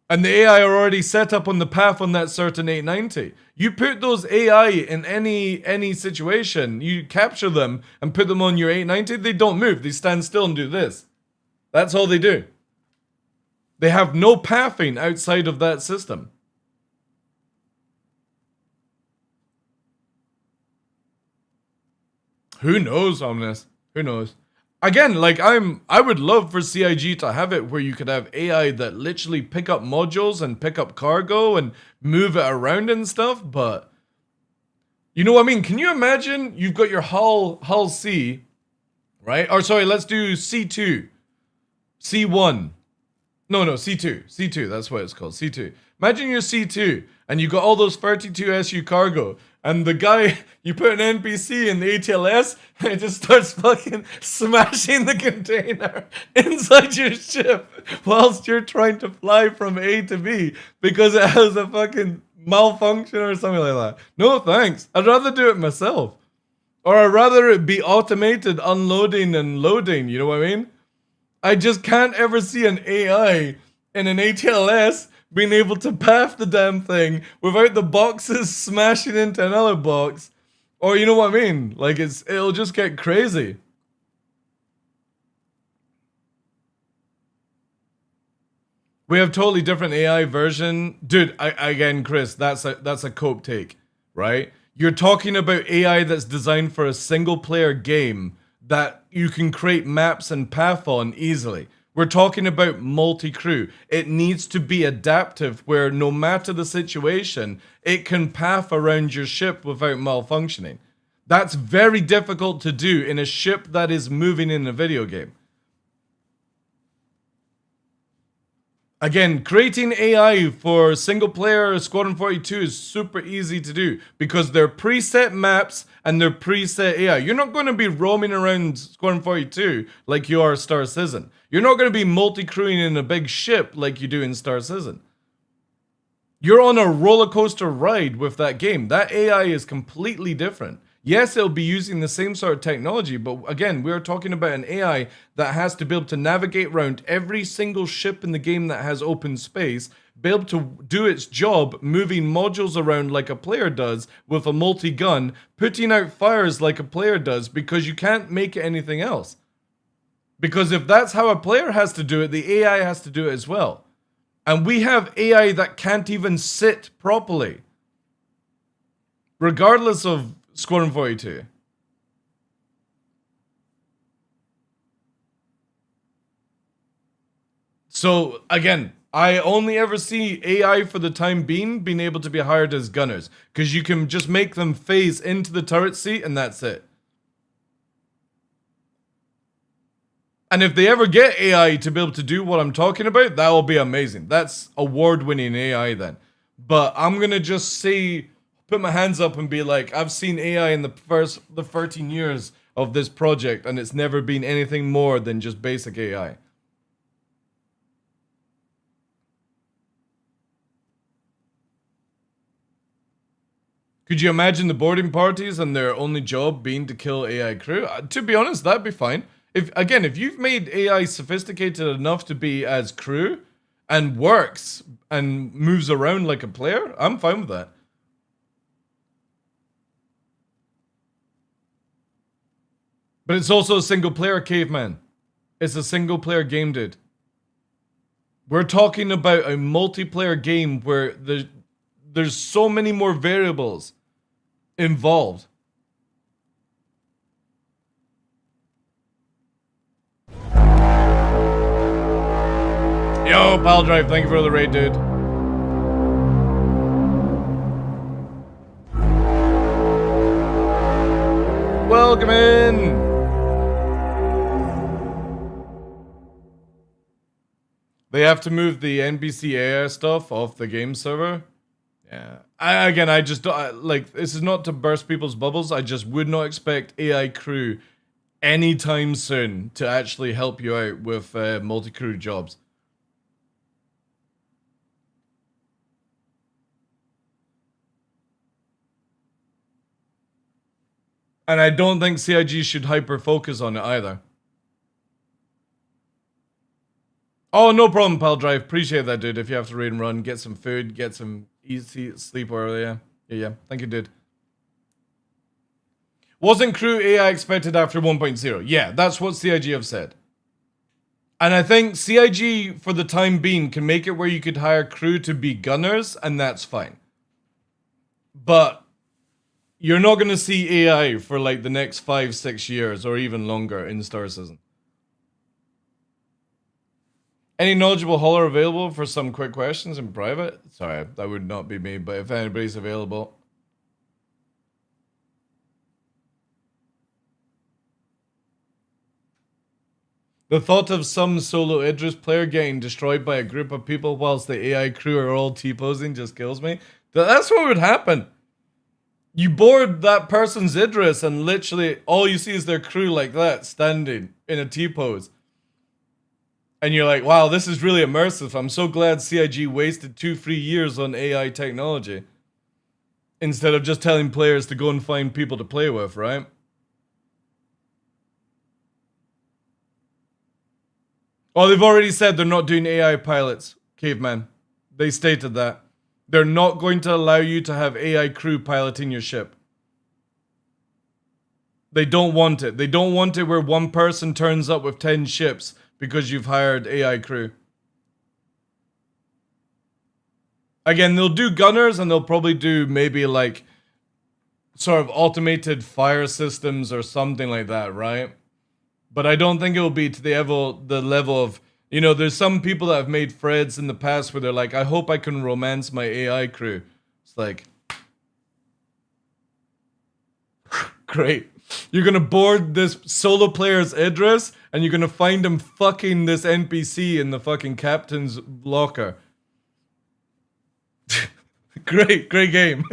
And the AI are already set up on the path on that certain 890. You put those AI in any situation, you capture them and put them on your 890, they don't move. They stand still and do this. That's all they do. They have no pathing outside of that system. Who knows on this? Who knows? Again, like I would love for CIG to have it where you could have AI that literally pick up modules and pick up cargo and move it around and stuff, but you know what I mean? Can you imagine you've got your hull C, right? Or sorry, let's do C2. C1. No, C2. C2, that's what it's called. C2. Imagine you're C2 and you got all those 32 SU cargo And the guy, you put an NPC in the ATLS, and it just starts fucking smashing the container inside your ship whilst you're trying to fly from A to B because it has a fucking malfunction or something like that. No thanks. I'd rather do it myself. Or I'd rather it be automated unloading and loading, you know what I mean? I just can't ever see an AI in an ATLS being able to path the damn thing without the boxes smashing into another box. Or you know what I mean? Like it'll just get crazy. We have totally different AI version. Dude, again, Chris, that's a cope take, right? You're talking about AI that's designed for a single player game that you can create maps and path on easily. We're talking about multi-crew. It needs to be adaptive where no matter the situation, it can path around your ship without malfunctioning. That's very difficult to do in a ship that is moving in a video game. Again, creating AI for single player Squadron 42 is super easy to do because they're preset maps and they're preset AI. You're not going to be roaming around Squadron 42 like you are Star Citizen. You're not going to be multi-crewing in a big ship like you do in Star Citizen. You're on a roller coaster ride with that game. That AI is completely different. Yes, it'll be using the same sort of technology, but again, we're talking about an AI that has to be able to navigate around every single ship in the game that has open space, be able to do its job moving modules around like a player does with a multi-gun, putting out fires like a player does because you can't make it anything else. Because if that's how a player has to do it, the AI has to do it as well. And we have AI that can't even sit properly. Regardless of Squadron 42. So, again, I only ever see AI for the time being able to be hired as gunners. Because you can just make them phase into the turret seat and that's it. And if they ever get AI to be able to do what I'm talking about, that will be amazing. That's award-winning AI then. But I'm going to just say, put my hands up and be like, I've seen AI in the 13 years of this project and it's never been anything more than just basic AI. Could you imagine the boarding parties and their only job being to kill AI crew? To be honest, that'd be fine. If you've made AI sophisticated enough to be as crew and works and moves around like a player, I'm fine with that. But it's also a single player, caveman. It's a single player game, dude. We're talking about a multiplayer game where there's so many more variables involved. Yo, Pal Drive, thank you for the raid, dude. Welcome in. They have to move the NPC AI stuff off the game server. Yeah. I just don't, like, this is not to burst people's bubbles. I just would not expect AI crew anytime soon to actually help you out with multi-crew jobs. And I don't think CIG should hyper-focus on it either. Oh, no problem, Pal Drive. Appreciate that, dude. If you have to raid and run, get some food, get some easy sleep earlier. Yeah. Thank you, dude. Wasn't crew AI expected after 1.0? Yeah, that's what CIG have said. And I think CIG, for the time being, can make it where you could hire crew to be gunners, and that's fine. But you're not going to see AI for like the next 5-6 years or even longer in Star Citizen. Any knowledgeable hauler available for some quick questions in private? Sorry, that would not be me, but if anybody's available. The thought of some solo Idris player getting destroyed by a group of people whilst the AI crew are all T-posing just kills me. That's what would happen. You board that person's Idris and literally all you see is their crew like that, standing in a T-pose. And you're like, wow, this is really immersive. I'm so glad CIG wasted 2 free years on AI technology. Instead of just telling players to go and find people to play with, right? Oh, they've already said they're not doing AI pilots, Caveman. They stated that. They're not going to allow you to have AI crew piloting your ship. They don't want it. They don't want it where one person turns up with 10 ships because you've hired AI crew. Again, they'll do gunners and they'll probably do maybe like sort of automated fire systems or something like that, right? But I don't think it will be to the level of, you know, there's some people that have made threads in the past where they're like, I hope I can romance my AI crew. It's like, great. You're gonna board this solo player's Idris and you're gonna find him fucking this NPC in the fucking captain's locker. Great game.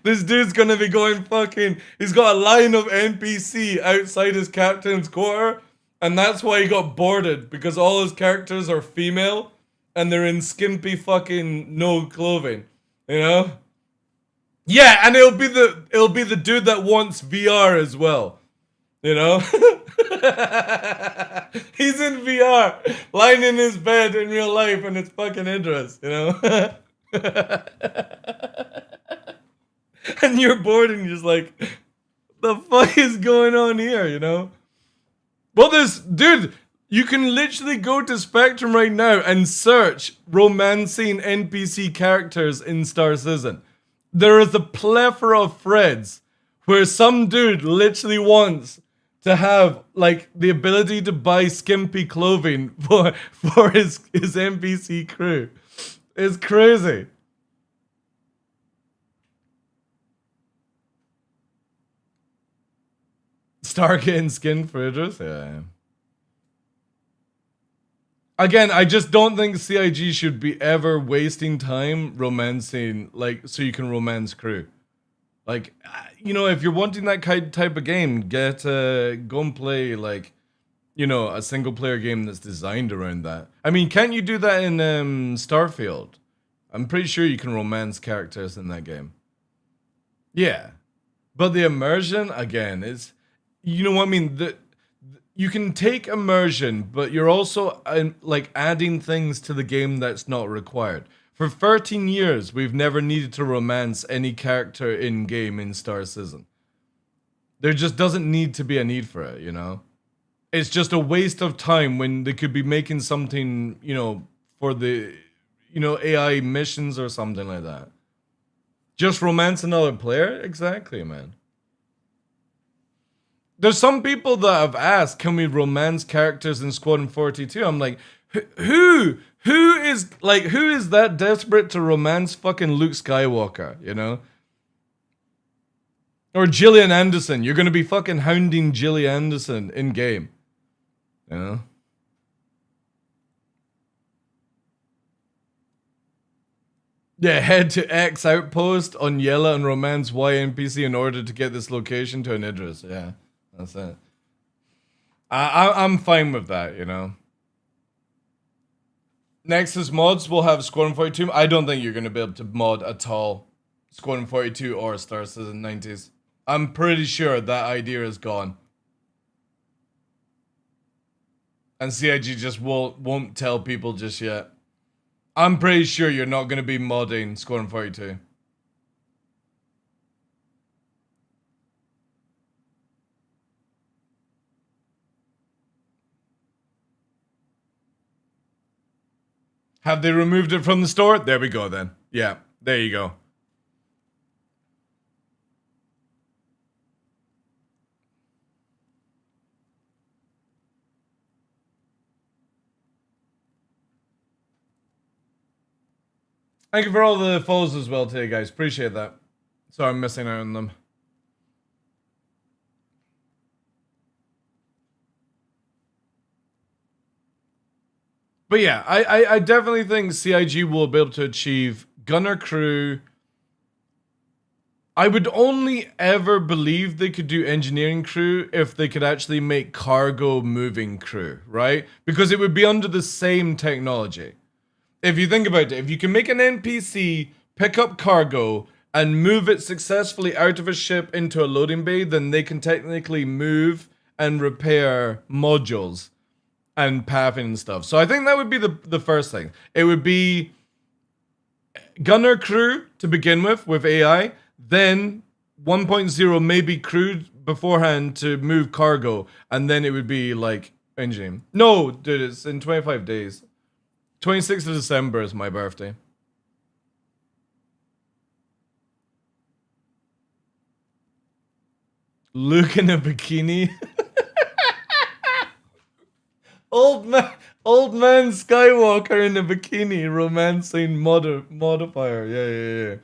This dude's gonna be going fucking. He's got a line of NPC outside his captain's quarter, and that's why he got boarded because all his characters are female and they're in skimpy fucking no clothing, you know? Yeah, and it'll be the dude that wants VR as well, you know? He's in VR, lying in his bed in real life, and it's fucking Idris, you know? And you're bored and you're just like, the fuck is going on here, you know? Well, dude, you can literally go to Spectrum right now and search romancing NPC characters in Star Citizen. There is a plethora of threads where some dude literally wants to have, like, the ability to buy skimpy clothing for his NPC crew. It's crazy. Start getting skin for Idris? Yeah. Again, I just don't think CIG should be ever wasting time romancing, like, so you can romance crew. Like, you know, if you're wanting that type of game, go and play, like, you know, a single player game that's designed around that. I mean, can't you do that in Starfield? I'm pretty sure you can romance characters in that game. Yeah. But the immersion, again, is... You know what I mean? You can take immersion, but you're also like adding things to the game that's not required. For 13 years, we've never needed to romance any character in game in Star Citizen. There just doesn't need to be a need for it, you know? It's just a waste of time when they could be making something, you know, for the, you know, AI missions or something like that. Just romance another player? Exactly, man. There's some people that have asked, can we romance characters in Squadron 42? I'm like, who is that desperate to romance fucking Luke Skywalker, you know? Or Gillian Anderson. You're gonna be fucking hounding Gillian Anderson in game, you know? Yeah, head to X outpost on Yella and romance Y NPC in order to get this location to an Idris. Yeah. That's it. I'm fine with that, you know. Nexus mods will have Squadron 42. I don't think you're going to be able to mod at all Squadron 42 or Star Citizen 90s. I'm pretty sure that idea is gone. And CIG just won't tell people just yet. I'm pretty sure you're not going to be modding Squadron 42. Have they removed it from the store? There we go then. Yeah, there you go. Thank you for all the follows as well today, guys. Appreciate that. Sorry I'm missing out on them. But yeah, I definitely think CIG will be able to achieve gunner crew I would only ever believe they could do engineering crew if they could actually make cargo moving crew, right? Because it would be under the same technology. If you think about it, if you can make an NPC pick up cargo and move it successfully out of a ship into a loading bay, then they can technically move and repair modules and pathing and stuff. So I think that would be the first thing. It would be gunner crew to begin with AI, then 1.0 maybe crew beforehand to move cargo, and then it would be like engine. No, dude, it's in 25 days. 26th of December is my birthday. Luke in a bikini. Old man Skywalker in a bikini romancing modifier. Yeah.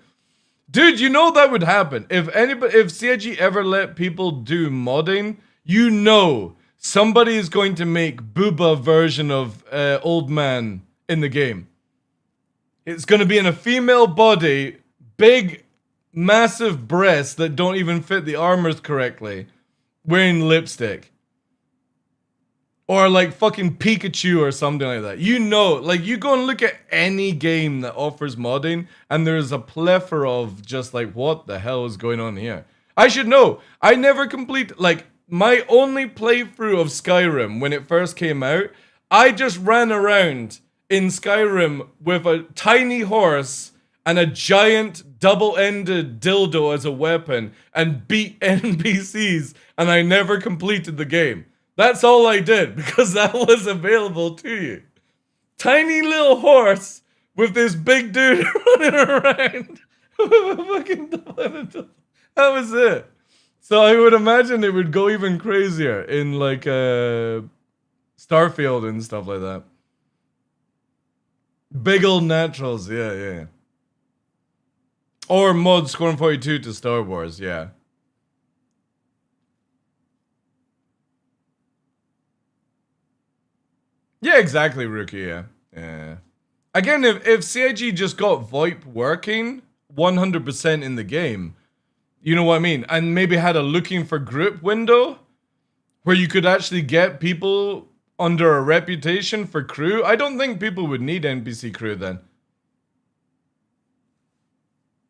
Dude, you know that would happen. If CIG ever let people do modding, you know somebody is going to make booba version of old man in the game. It's going to be in a female body, big, massive breasts that don't even fit the armors correctly, wearing lipstick. Or like fucking Pikachu or something like that. You know, like you go and look at any game that offers modding and there's a plethora of just like, what the hell is going on here? I should know. I never complete, like my only playthrough of Skyrim when it first came out, I just ran around in Skyrim with a tiny horse and a giant double-ended dildo as a weapon and beat NPCs, and I never completed the game. That's all I did, because that was available to you. Tiny little horse with this big dude running around with a fucking double-ended dildo. That was it. So I would imagine it would go even crazier in like Starfield and stuff like that. Big old naturals, yeah. Or mod Scorn 42 to Star Wars, yeah. Yeah, exactly, Rookie, yeah. Again, if CIG just got VoIP working 100% in the game, you know what I mean? And maybe had a looking for group window where you could actually get people under a reputation for crew, I don't think people would need NPC crew then.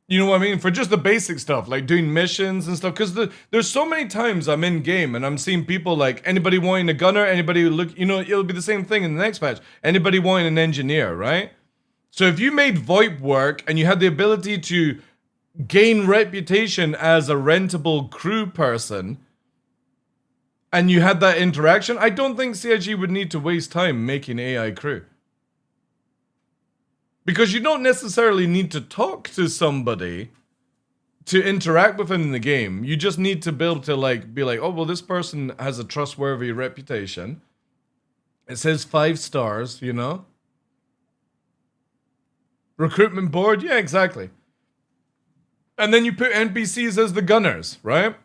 You know what I mean? For just the basic stuff, like doing missions and stuff. Because there's so many times I'm in game and I'm seeing people like, anybody wanting a gunner, anybody look, you know, it'll be the same thing in the next patch. Anybody wanting an engineer, right? So if you made VoIP work and you had the ability to gain reputation as a rentable crew person, and you had that interaction, I don't think CIG would need to waste time making AI crew. Because you don't necessarily need to talk to somebody to interact with them in the game. You just need to be able to like be like, oh, well, this person has a trustworthy reputation. It says 5 stars, you know? Recruitment board? Yeah, exactly. And then you put NPCs as the gunners, right?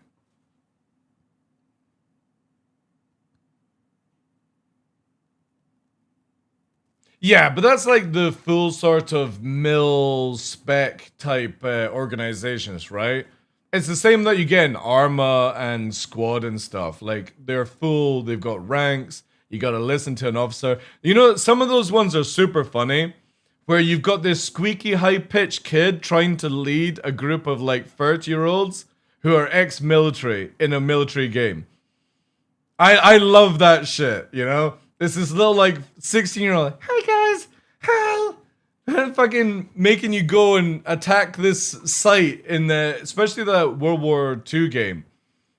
Yeah, but that's like the full sort of mill spec type organizations, right? It's the same that you get in Arma and Squad and stuff. Like, they're full, they've got ranks, you gotta listen to an officer. You know, some of those ones are super funny, where you've got this squeaky high-pitched kid trying to lead a group of like 30-year-olds who are ex-military in a military game. I love that shit, you know? This little like 16-year-old, hey guys, hi, and fucking making you go and attack this site in especially that World War II game,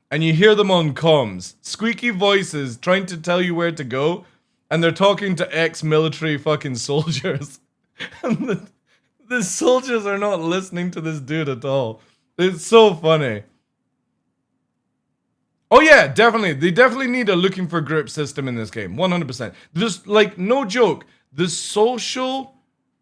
and you hear them on comms, squeaky voices trying to tell you where to go, and they're talking to ex-military fucking soldiers, and the soldiers are not listening to this dude at all. It's so funny. Oh yeah, definitely. They definitely need a looking for group system in this game. 100%. There's like, no joke, the social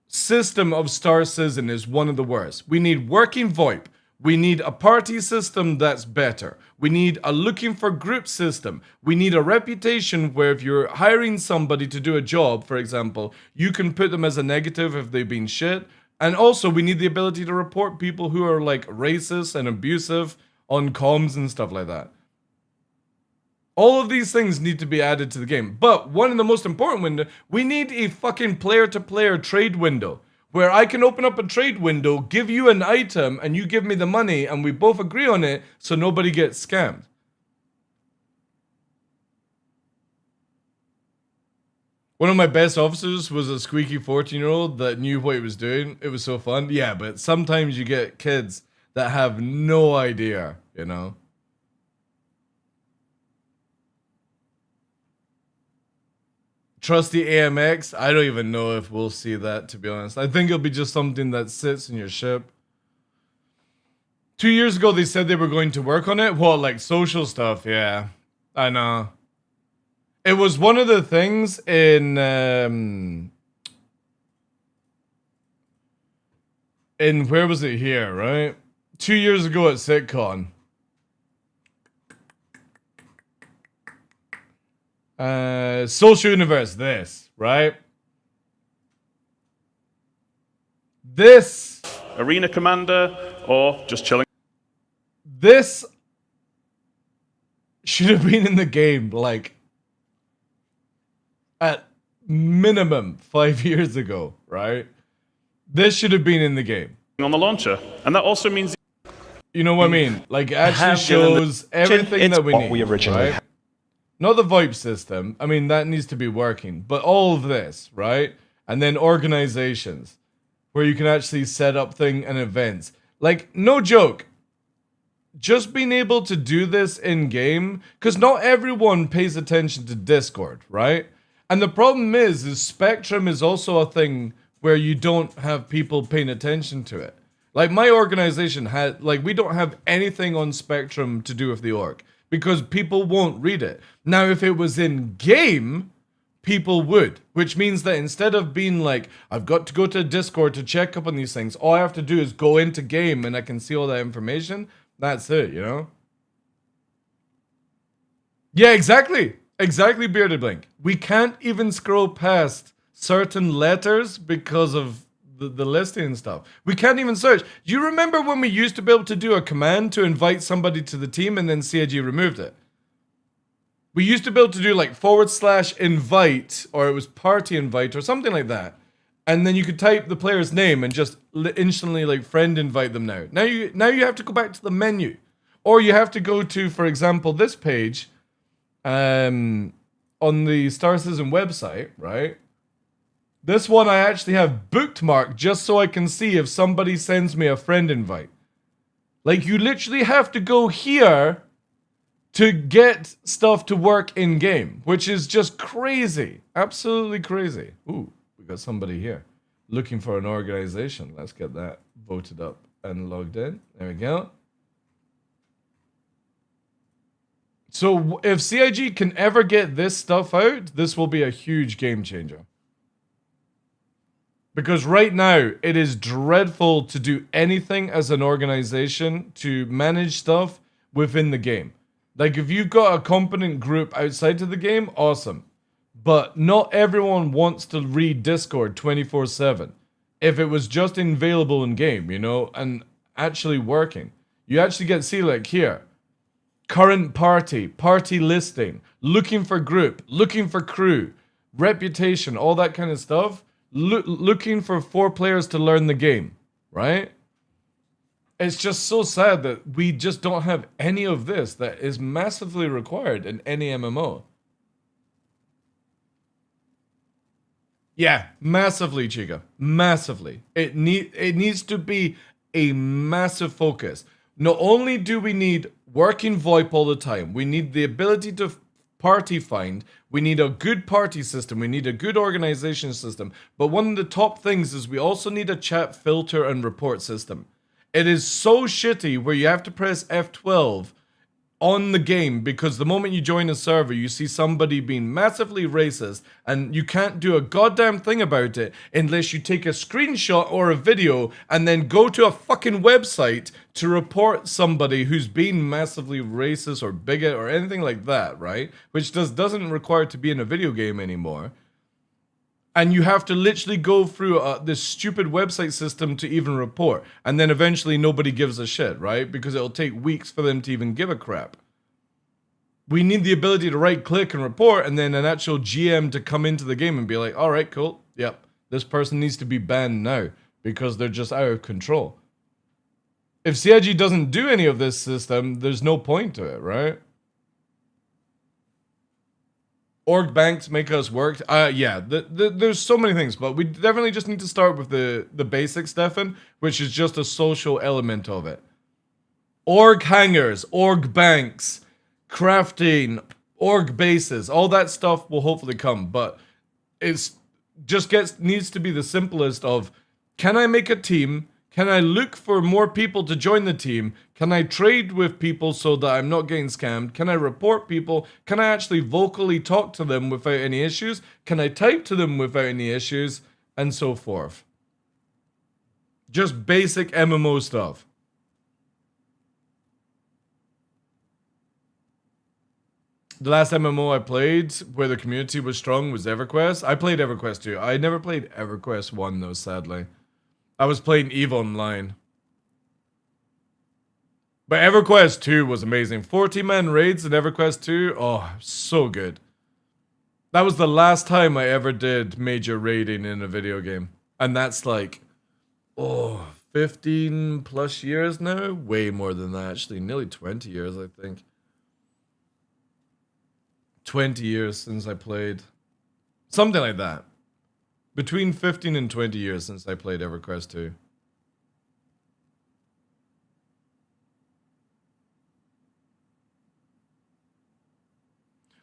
system of Star Citizen is one of the worst. We need working VoIP. We need a party system that's better. We need a looking for group system. We need a reputation where if you're hiring somebody to do a job, for example, you can put them as a negative if they've been shit, And also, we need the ability to report people who are like racist and abusive on comms and stuff like that. All of these things need to be added to the game. But one of the most important windows, we need a fucking player-to-player trade window where I can open up a trade window, give you an item, and you give me the money, and we both agree on it so nobody gets scammed. One of my best officers was a squeaky 14-year-old that knew what he was doing. It was so fun. Yeah, but sometimes you get kids that have no idea, you know? Trusty AMX, I don't even know if we'll see that, to be honest. I think it'll be just something that sits in your ship. 2 years ago, they said they were going to work on it. What, like social stuff? Yeah, I know. It was one of the things in where was it here, right? 2 years ago at SitCon. Social universe, this, right? This Arena commander or just chilling. This should have been in the game, like, at minimum 5 years ago, right? This should have been in the game. On the launcher. And that also means... You know what I mean? Like, it actually shows everything that we need, right? Not the VoIP system. I mean, that needs to be working. But all of this, right? And then organizations, where you can actually set up things and events. Like, no joke. Just being able to do this in-game, because not everyone pays attention to Discord, right? And the problem is Spectrum is also a thing where you don't have people paying attention to it. Like, my organization had, like, we don't have anything on Spectrum to do with the org because people won't read it. Now, if it was in game, people would, which means that instead of being like, I've got to go to Discord to check up on these things, all I have to do is go into game and I can see all that information. That's it, you know? Yeah, exactly. Exactly, Bearded Blink. We can't even scroll past certain letters because of the listing and stuff. We can't even search. Do you remember when we used to be able to do a command to invite somebody to the team and then CIG removed it? We used to be able to do like /invite, or it was party invite or something like that. And then you could type the player's name and just instantly like friend invite them now. Now you have to go back to the menu. Or you have to go to, for example, this page on the Star Citizen website, right? This one I actually have bookmarked just so I can see if somebody sends me a friend invite. Like, you literally have to go here to get stuff to work in-game, which is just crazy. Absolutely crazy. Ooh, we got somebody here looking for an organization. Let's get that voted up and logged in. There we go. So if CIG can ever get this stuff out, this will be a huge game changer. Because right now, it is dreadful to do anything as an organization to manage stuff within the game. Like, if you've got a competent group outside of the game, awesome. But not everyone wants to read Discord 24/7. If it was just available in game, you know, and actually working. You actually get, see, like here. Current party, party listing, looking for group, looking for crew, reputation, all that kind of stuff. Looking for 4 players to learn the game, right? It's just so sad that we just don't have any of this that is massively required in any MMO. Yeah, massively, Chica. Massively. It needs to be a massive focus. Not only do we need working VoIP all the time, we need the ability to party find, we need a good party system, we need a good organization system, but one of the top things is we also need a chat filter and report system. It is so shitty where you have to press F12 on the game because the moment you join a server, you see somebody being massively racist and you can't do a goddamn thing about it unless you take a screenshot or a video and then go to a fucking website to report somebody who's being massively racist or bigot or anything like that, right? Which doesn't require to be in a video game anymore. And you have to literally go through this stupid website system to even report. And then eventually nobody gives a shit, right? Because it'll take weeks for them to even give a crap. We need the ability to right click and report, and then an actual GM to come into the game and be like, all right, cool. Yep. This person needs to be banned now because they're just out of control. If CIG doesn't do any of this system, there's no point to it, right? Org banks make us work. Yeah, there's so many things, but we definitely just need to start with the basics, Stefan, which is just a social element of it. Org hangars, org banks, crafting, org bases, all that stuff will hopefully come, but it's needs to be the simplest of, can I make a team? Can I look for more people to join the team? Can I trade with people so that I'm not getting scammed? Can I report people? Can I actually vocally talk to them without any issues? Can I type to them without any issues? And so forth. Just basic MMO stuff. The last MMO I played where the community was strong was EverQuest. I played EverQuest 2. I never played EverQuest 1 though, sadly. I was playing EVE Online. But EverQuest 2 was amazing. 40-man raids in EverQuest 2. Oh, so good. That was the last time I ever did major raiding in a video game. And that's like, 15 plus years now? Way more than that, actually. Nearly 20 years, I think. 20 years since I played. Something like that. Between 15 and 20 years since I played EverQuest 2.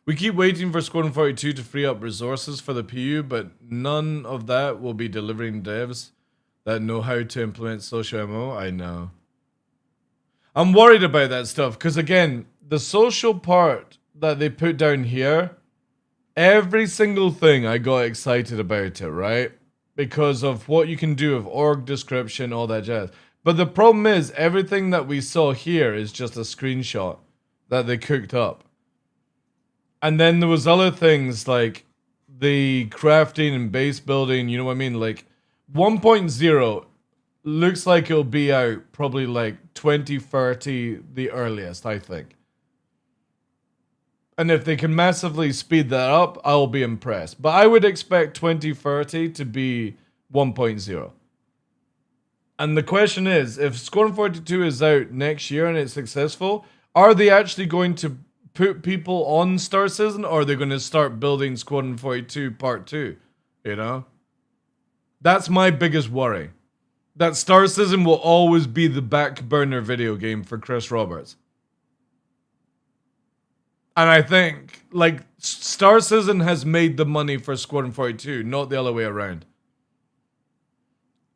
We keep waiting for Squadron 42 to free up resources for the PU, but none of that will be delivering devs that know how to implement social MO. I know. I'm worried about that stuff, because again, the social part that they put down here, every single thing I got excited about it, right? Because of what you can do with org description, all that jazz. But the problem is, everything that we saw here is just a screenshot that they cooked up. And then there was other things like the crafting and base building, you know what I mean? Like 1.0 looks like it'll be out probably like 2030 the earliest, I think. And if they can massively speed that up, I'll be impressed. But I would expect 2030 to be 1.0. And the question is, if Squadron 42 is out next year and it's successful, are they actually going to put people on Star Citizen, or are they going to start building Squadron 42 Part 2? You know? That's my biggest worry. That Star Citizen will always be the back burner video game for Chris Roberts. And I think, like, Star Citizen has made the money for Squadron 42, not the other way around.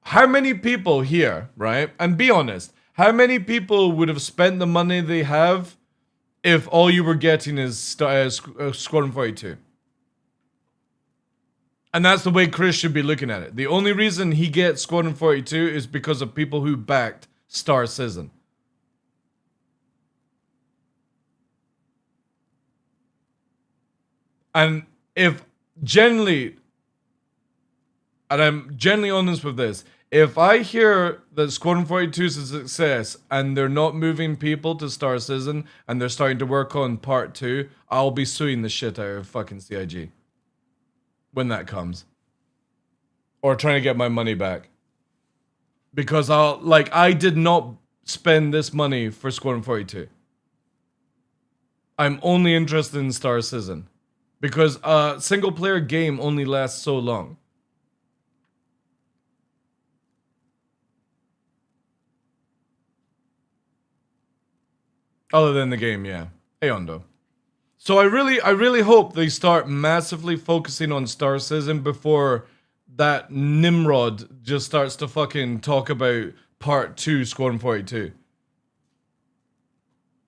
How many people here, right? And be honest, how many people would have spent the money they have if all you were getting is Squadron 42? And that's the way Chris should be looking at it. The only reason he gets Squadron 42 is because of people who backed Star Citizen. And if generally, and I'm generally honest with this, if I hear that Squadron 42 is a success and they're not moving people to Star Citizen and they're starting to work on Part 2, I'll be suing the shit out of fucking CIG. When that comes. Or trying to get my money back. Because I did not spend this money for Squadron 42. I'm only interested in Star Citizen. Because a single player game only lasts so long. Other than the game, yeah. Hey, Ondo. So I really hope they start massively focusing on Star Citizen before that Nimrod just starts to fucking talk about Part 2 Squadron 42.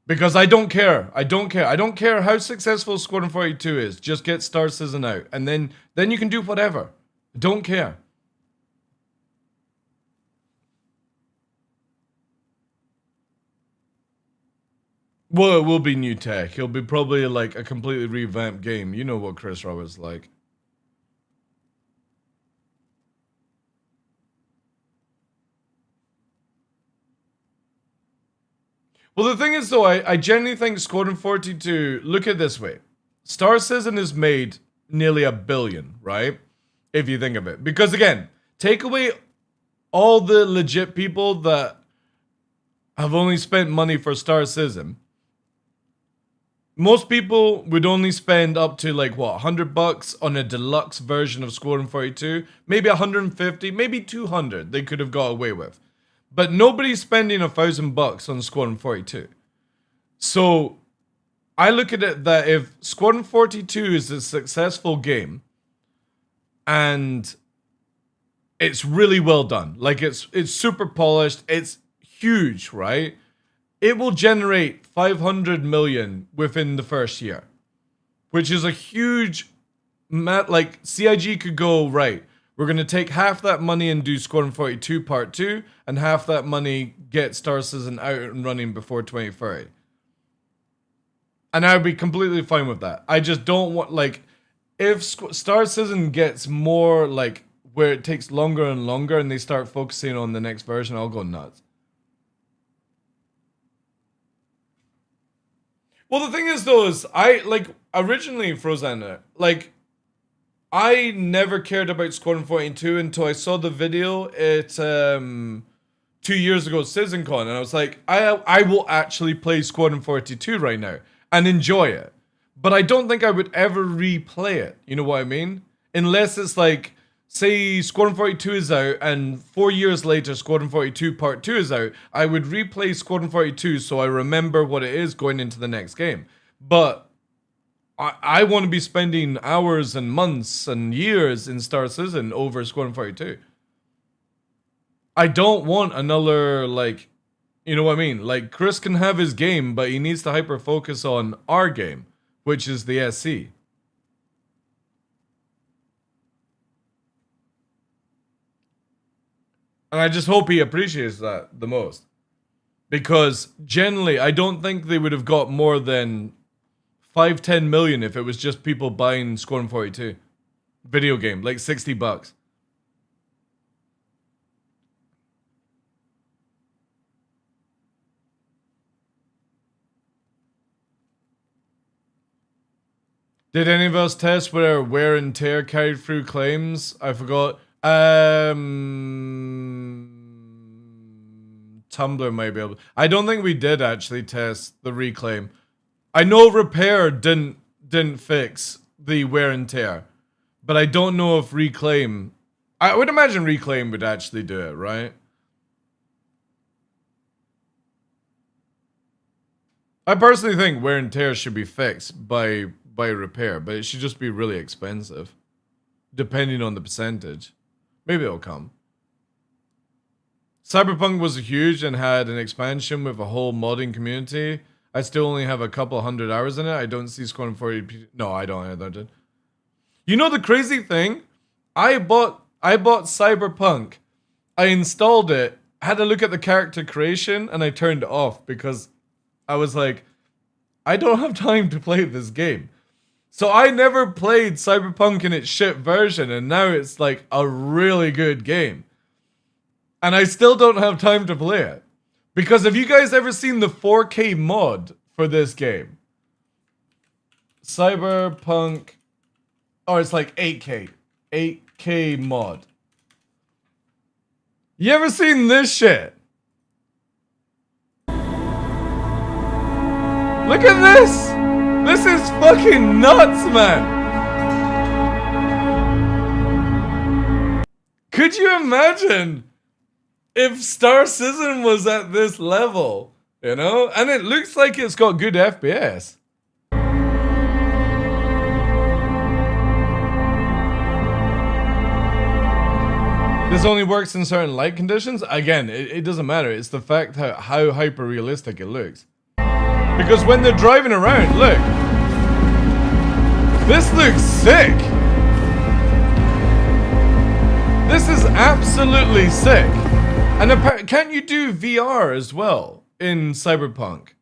Because I don't care. I don't care how successful Squadron 42 is. Just get Star Citizen out. And then you can do whatever. Don't care. Well, it will be new tech. It'll be probably like a completely revamped game. You know what Chris Roberts is like. Well, the thing is, though, I genuinely think Squadron 42, look at it this way. Star Citizen has made nearly $1 billion, right? If you think of it. Because, again, take away all the legit people that have only spent money for Star Citizen. Most people would only spend up to, like, what, $100 on a deluxe version of Squadron 42? Maybe 150, maybe 200 they could have got away with. But nobody's spending $1,000 on Squadron 42. So I look at it that if Squadron 42 is a successful game and it's really well done, like it's super polished, it's huge, right? It will generate 500 million within the first year, which is a huge, like CIG could go, right, we're going to take half that money and do Squadron 42 Part 2, and half that money get Star Citizen out and running before 2030. And I would be completely fine with that. I just don't want, like, if Star Citizen gets more, like, where it takes longer and longer and they start focusing on the next version, I'll go nuts. Well, the thing is, though, is I, like, originally, Frozana, like, I never cared about Squadron 42 until I saw the video at 2 years ago at CitizenCon, and I was like, I will actually play Squadron 42 right now and enjoy it. But I don't think I would ever replay it, you know what I mean? Unless it's like, say Squadron 42 is out and 4 years later Squadron 42 Part 2 is out, I would replay Squadron 42 so I remember what it is going into the next game. But I want to be spending hours and months and years in Star Citizen over Squadron 42. I don't want another, like, you know what I mean? Like, Chris can have his game, but he needs to hyper focus on our game, which is the SC. And I just hope he appreciates that the most. Because generally, I don't think they would have got more than 5-10 million if it was just people buying Squadron 42 video game, like $60. Did any of us test whether wear and tear carried through claims? I forgot. Tumblr might be able. I don't think we did actually test the reclaim. I know repair didn't fix the wear and tear, but I don't know if reclaim. I would imagine reclaim would actually do it, right? I personally think wear and tear should be fixed by repair, but it should just be really expensive, depending on the percentage. Maybe it'll come. Cyberpunk was huge and had an expansion with a whole modding community. I still only have a couple hundred hours in it. I don't see Squadron 40. No, I don't. You know the crazy thing? I bought Cyberpunk. I installed it, had a look at the character creation, and I turned it off because I was like, I don't have time to play this game. So I never played Cyberpunk in its shit version, and now it's like a really good game. And I still don't have time to play it. Because have you guys ever seen the 4K mod for this game? Cyberpunk. Oh, it's like 8K. 8K mod. You ever seen this shit? Look at this! This is fucking nuts, man! Could you imagine if Star Citizen was at this level, you know? And it looks like it's got good FPS. This only works in certain light conditions? Again, it doesn't matter. It's the fact how hyper-realistic it looks. Because when they're driving around, look. This looks sick. This is absolutely sick. And can't you do VR as well in Cyberpunk?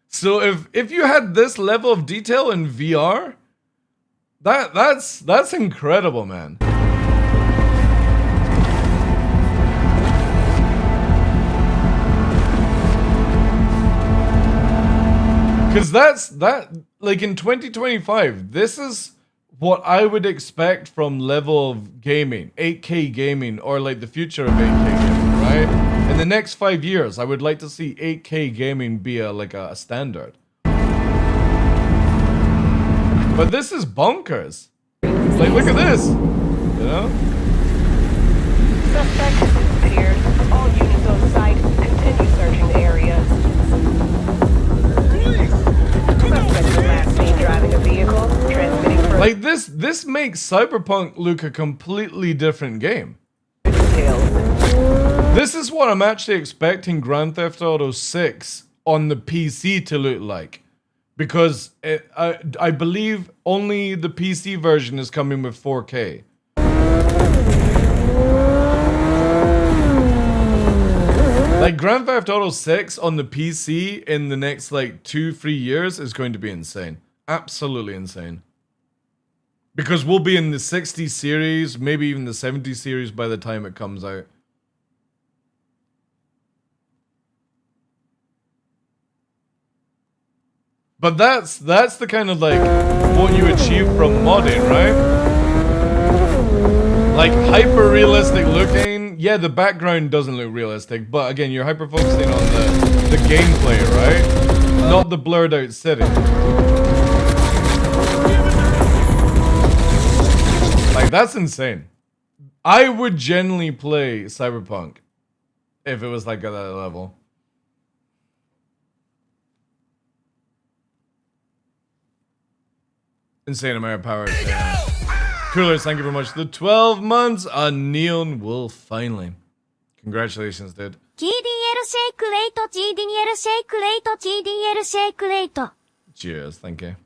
So if you had this level of detail in VR, that's incredible, man. Because that like in 2025, this is what I would expect from level of gaming, 8K gaming, or like the future of 8K gaming, right? In the next 5 years, I would like to see 8K gaming be a standard. But this is bonkers. Like, look at this. You know? Suspect disappeared. All units on site, continue searching the area. Suspect was last seen driving a vehicle, transmitting further Like this makes Cyberpunk look a completely different game. details. This is what I'm actually expecting Grand Theft Auto 6 on the PC to look like. Because I believe only the PC version is coming with 4K. Like Grand Theft Auto 6 on the PC in the next like 2-3 years is going to be insane. Absolutely insane. Because we'll be in the 60 series, maybe even the 70 series by the time it comes out. But that's the kind of like what you achieve from modding, right? Like hyper realistic looking. Yeah, the background doesn't look realistic, but again, you're hyper focusing on the gameplay, right? Not the blurred out city. Like that's insane. I would genuinely play Cyberpunk if it was like at that level. Insane amount of power. Coolers, thank you very much. The 12 months on Neon Wolf, finally. Congratulations, dude. GDL shake rate, GDL shake rate, GDL shake rate. Cheers, thank you.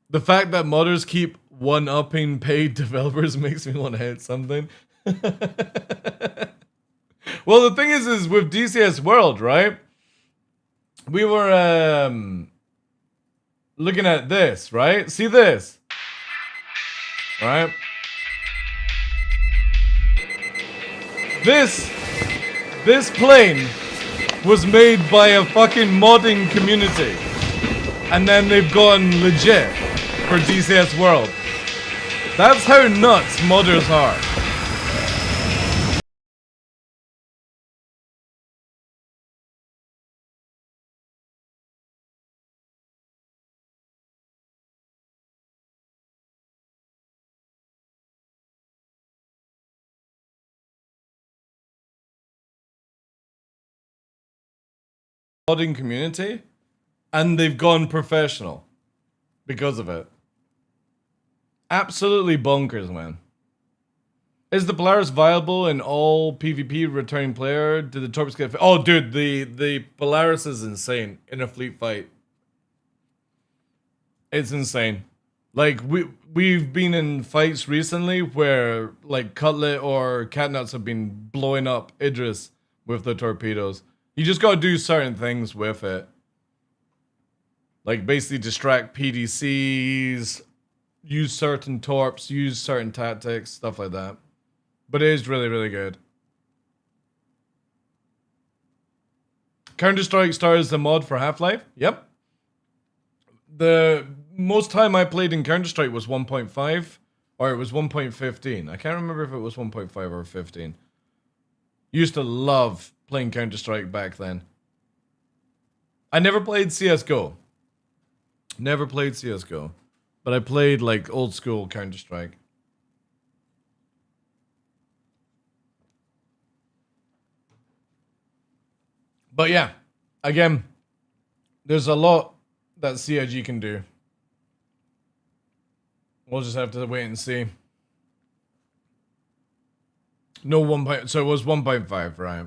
The fact that modders keep one-upping paid developers makes me want to hit something. Well, the thing is with DCS World, right? We were looking at this, right? See this, right? This plane was made by a fucking modding community, and then they've gone legit for DCS World. That's how nuts modders are. Modding community, and they've gone professional because of it. Absolutely bonkers, man. Is the Polaris viable in all PvP returning player? Did the Torps get... Oh, dude, the Polaris is insane in a fleet fight. It's insane. Like, we've been in fights recently where, like, Cutlet or Catnuts have been blowing up Idris with the torpedoes. You just gotta do certain things with it. Like, basically distract PDCs, use certain torps, use certain tactics, stuff like that. But it is really, really good. Counter-Strike stars the mod for Half-Life? Yep. The most time I played in Counter-Strike was 1.5, or it was 1.15. I can't remember if it was 1.5 or 15. Used to love playing Counter-Strike back then. I never played CSGO. Never played CSGO. But I played like old school Counter-Strike. But yeah, again, there's a lot that CIG can do. We'll just have to wait and see. No 1. So it was 1.5, right?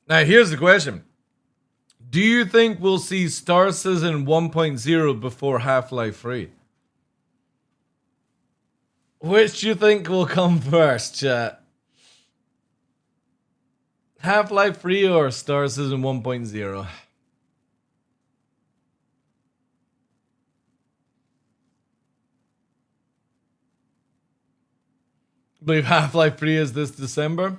Now here's the question. Do you think we'll see Star Citizen 1.0 before Half-Life 3? Which do you think will come first, chat? Half-Life 3 or Star Citizen 1.0? believe Half-Life 3 is this December.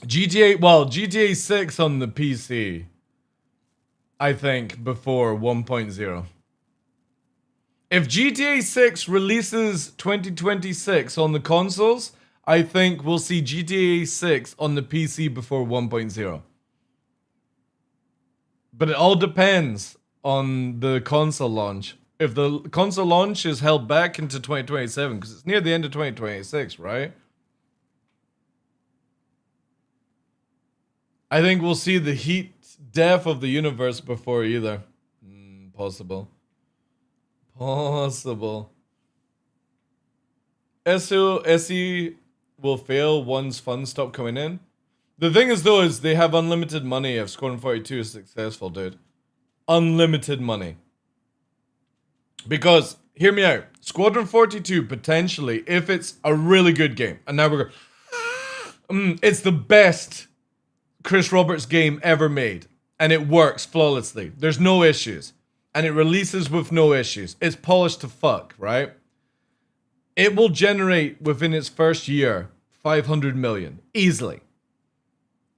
GTA 6 on the PC, I think, before 1.0. If GTA 6 releases 2026 on the consoles, I think we'll see GTA 6 on the PC before 1.0. But it all depends on the console launch. If the console launch is held back into 2027, because it's near the end of 2026, right? I think we'll see the heat death of the universe before either. Possible. SE will fail once funds stop coming in. The thing is though, is they have unlimited money if Squadron 42 is successful, dude. Unlimited money. Because, hear me out, Squadron 42 potentially, if it's a really good game, and now we're going, it's the best Chris Roberts game ever made, and it works flawlessly. There's no issues, and it releases with no issues. It's polished to fuck, right? It will generate within its first year 500 million easily.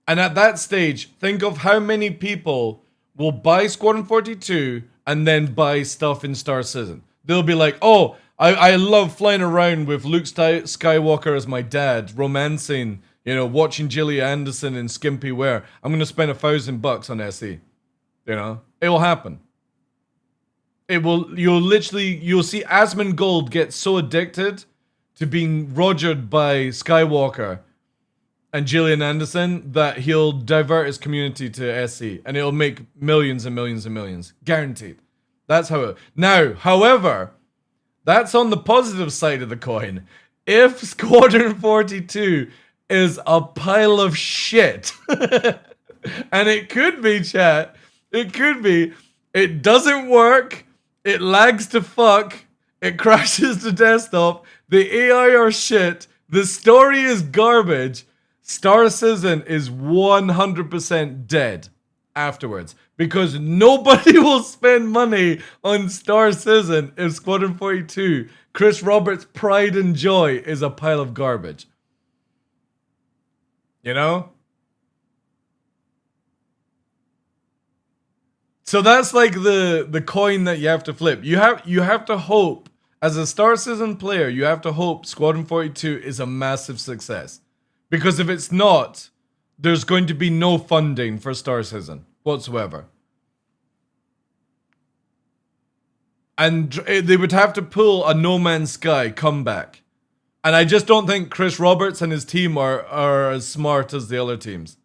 And at that stage, think of how many people will buy Squadron 42 and then buy stuff in Star Citizen. They'll be like, oh, I love flying around with Luke Skywalker as my dad, romancing, you know, watching Gillian Anderson in skimpy wear. I'm going to spend $1,000 on SE. You know, it will happen. It will, you'll see Asmongold get so addicted to being rogered by Skywalker and Gillian Anderson that he'll divert his community to SE, and it'll make millions and millions and millions. Guaranteed. That's how it... Now, however, that's on the positive side of the coin. If Squadron 42 is a pile of shit, and it could be, chat, it could be, it doesn't work, it lags to fuck, it crashes the desktop, the AI are shit, the story is garbage, Star Citizen is 100% dead afterwards. Because nobody will spend money on Star Citizen if Squadron 42, Chris Roberts' pride and joy, is a pile of garbage. You know? So that's like the coin that you have to flip. You have to hope, as a Star Citizen player, you have to hope Squadron 42 is a massive success. Because if it's not, there's going to be no funding for Star Citizen whatsoever. And they would have to pull a No Man's Sky comeback. And I just don't think Chris Roberts and his team are as smart as the other teams.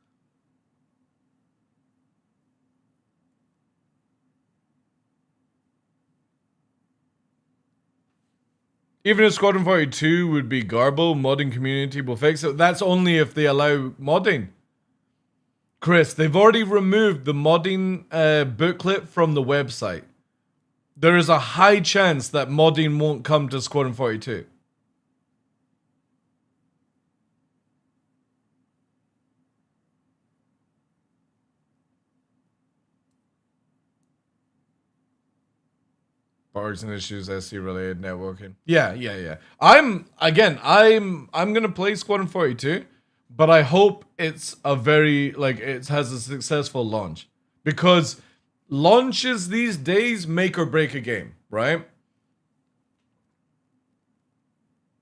Even if Squadron 42 would be garble, modding community will fix it. That's only if they allow modding. Chris, they've already removed the modding booklet from the website. There is a high chance that modding won't come to Squadron 42. Bugs and issues, SC related networking. Yeah. I'm gonna play Squadron 42, but I hope it's a very, it has a successful launch. Because launches these days make or break a game, right?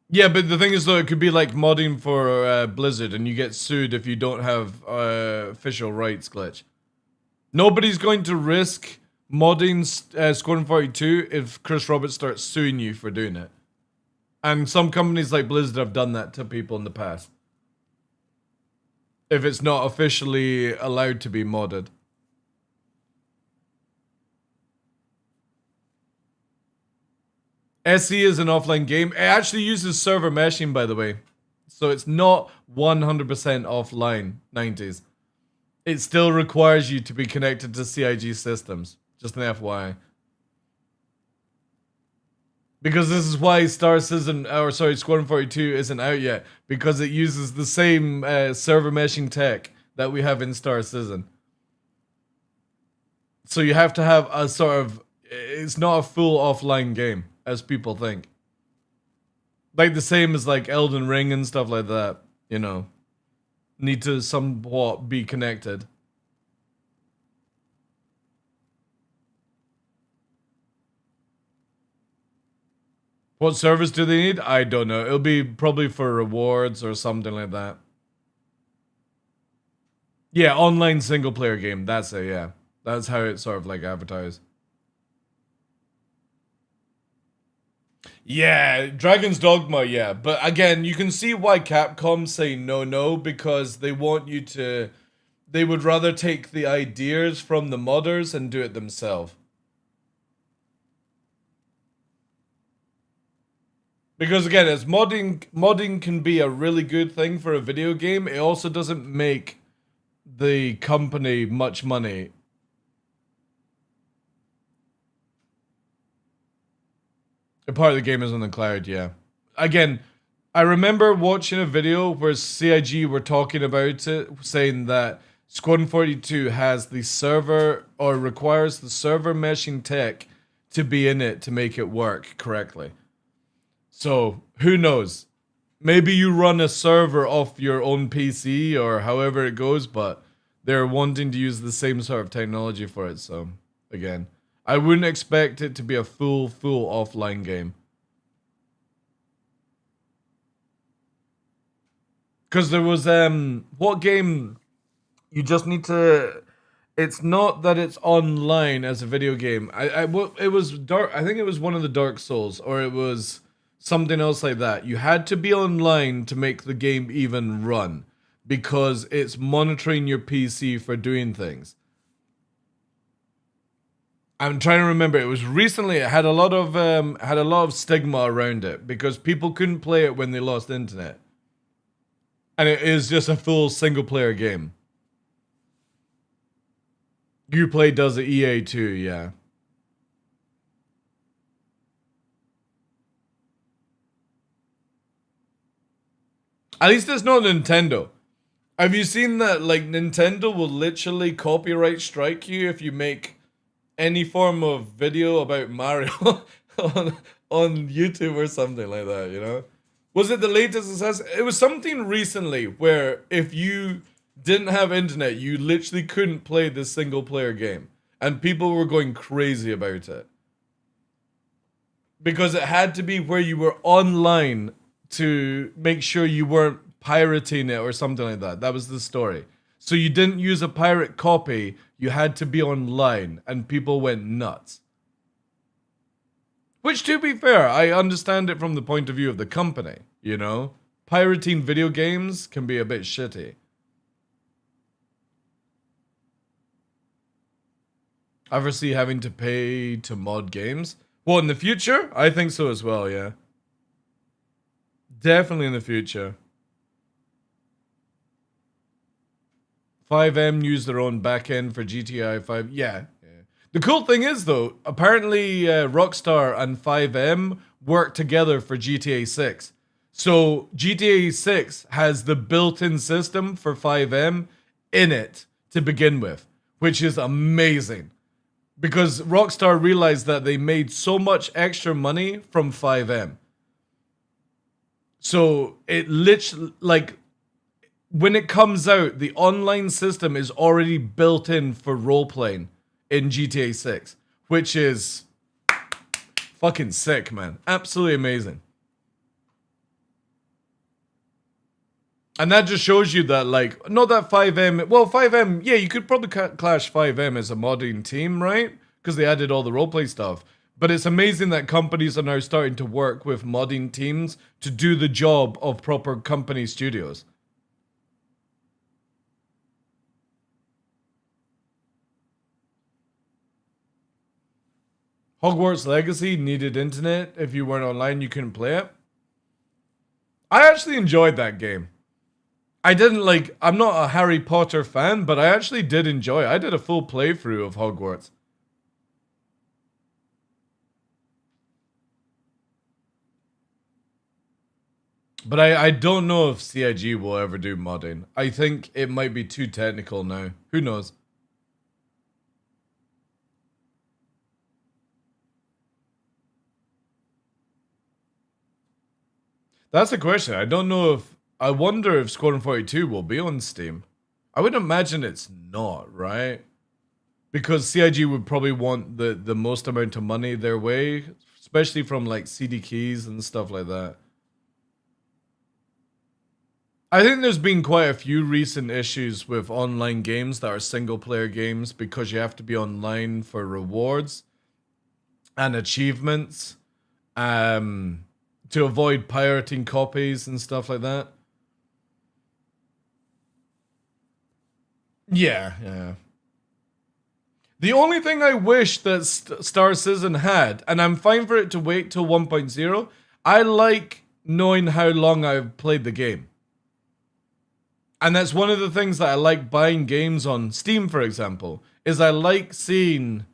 Yeah, but the thing is though, it could be like modding for Blizzard and you get sued if you don't have official rights glitch. Nobody's going to risk modding Squadron 42 if Chris Roberts starts suing you for doing it. And some companies like Blizzard have done that to people in the past. If it's not officially allowed to be modded. SE is an offline game. It actually uses server meshing, by the way. So it's not 100% offline 90s. It still requires you to be connected to CIG systems. Just an FYI. Because this is why Squadron 42 isn't out yet. Because it uses the same server meshing tech that we have in Star Citizen. So you have to have a sort of... It's not a full offline game, as people think. Like the same as like Elden Ring and stuff like that, you know. Need to somewhat be connected. What service do they need? I don't know. It'll be probably for rewards or something like that. Yeah, online single player game. That's it, yeah. That's how it's sort of like advertised. Yeah, Dragon's Dogma, yeah. But again, you can see why Capcom say no, because they want you to... They would rather take the ideas from the modders and do it themselves. Because again, as modding can be a really good thing for a video game, it also doesn't make the company much money. A part of the game is on the cloud, yeah. Again, I remember watching a video where CIG were talking about it, saying that Squadron 42 has the server, or requires the server meshing tech to be in it to make it work correctly. So, who knows? Maybe you run a server off your own PC or however it goes, but they're wanting to use the same sort of technology for it, so, again. I wouldn't expect it to be a full offline game. Because there was, what game you just need to... It's not that it's online as a video game. It was Dark... I think it was one of the Dark Souls, or it was something else like that. You had to be online to make the game even run, because it's monitoring your PC for doing things. I'm trying to remember. It was recently. It had a lot of stigma around it because people couldn't play it when they lost internet, and it is just a full single player game. Uplay does it, EA too, yeah. At least it's not Nintendo. Have you seen that? Like Nintendo will literally copyright strike you if you make any form of video about Mario on YouTube or something like that, you know? Was it the latest Assassin? It was something recently where if you didn't have internet, you literally couldn't play this single player game. And people were going crazy about it. Because it had to be where you were online to make sure you weren't pirating it or something like that. That was the story. So you didn't use a pirate copy, you had to be online, and people went nuts. Which, to be fair, I understand it from the point of view of the company, you know? Pirating video games can be a bit shitty. Ever see having to pay to mod games? Well, in the future? I think so as well, yeah. Definitely in the future. 5M use their own backend for GTA 5. Yeah. The cool thing is, though, apparently Rockstar and 5M work together for GTA 6. So GTA 6 has the built-in system for 5M in it to begin with, which is amazing. Because Rockstar realized that they made so much extra money from 5M. So it literally, like, when it comes out, the online system is already built in for role-playing in GTA 6, which is fucking sick, man. Absolutely amazing. And that just shows you that, like, not that 5M... Well, 5M, yeah, you could probably clash 5M as a modding team, right? Because they added all the roleplay stuff. But it's amazing that companies are now starting to work with modding teams to do the job of proper company studios. Hogwarts Legacy needed internet. If you weren't online, you couldn't play it. I actually enjoyed that game. I didn't like... I'm not a Harry Potter fan, but I actually did enjoy it. I did a full playthrough of Hogwarts. But I don't know if CIG will ever do modding. I think it might be too technical now. Who knows? That's the question. I don't know if... I wonder if Squadron 42 will be on Steam. I would imagine it's not, right? Because CIG would probably want the most amount of money their way, especially from like CD keys and stuff like that. I think there's been quite a few recent issues with online games that are single player games because you have to be online for rewards and achievements to avoid pirating copies and stuff like that. Yeah. The only thing I wish that Star Citizen had, and I'm fine for it to wait till 1.0, I like knowing how long I've played the game. And that's one of the things that I like buying games on Steam, for example, is I like seeing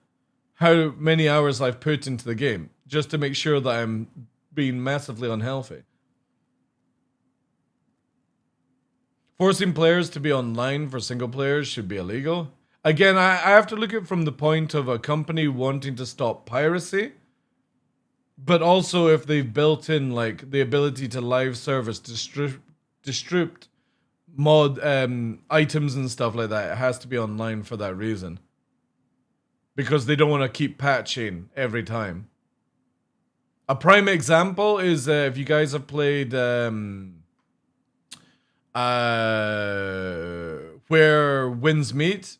how many hours I've put into the game, just to make sure that I'm being massively unhealthy. Forcing players to be online for single players should be illegal. Again, I have to look at it from the point of a company wanting to stop piracy, but also if they've built in like the ability to live service distribute mod items and stuff like that, it has to be online for that reason. Because they don't want to keep patching every time. A prime example is if you guys have played Where Winds Meet.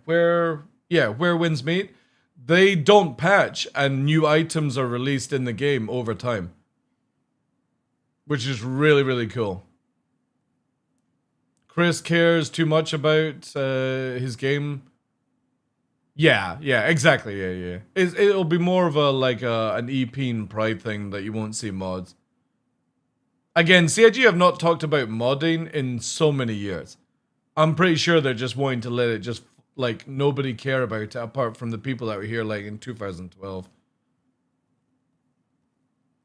Where Winds Meet. They don't patch and new items are released in the game over time. Which is really, really cool. Chris cares too much about his game. Yeah, exactly. Yeah. It'll be more of an EP and Pride thing that you won't see mods. Again, CIG have not talked about modding in so many years. I'm pretty sure they're just wanting to let it just, like, nobody care about it apart from the people that were here, like, in 2012.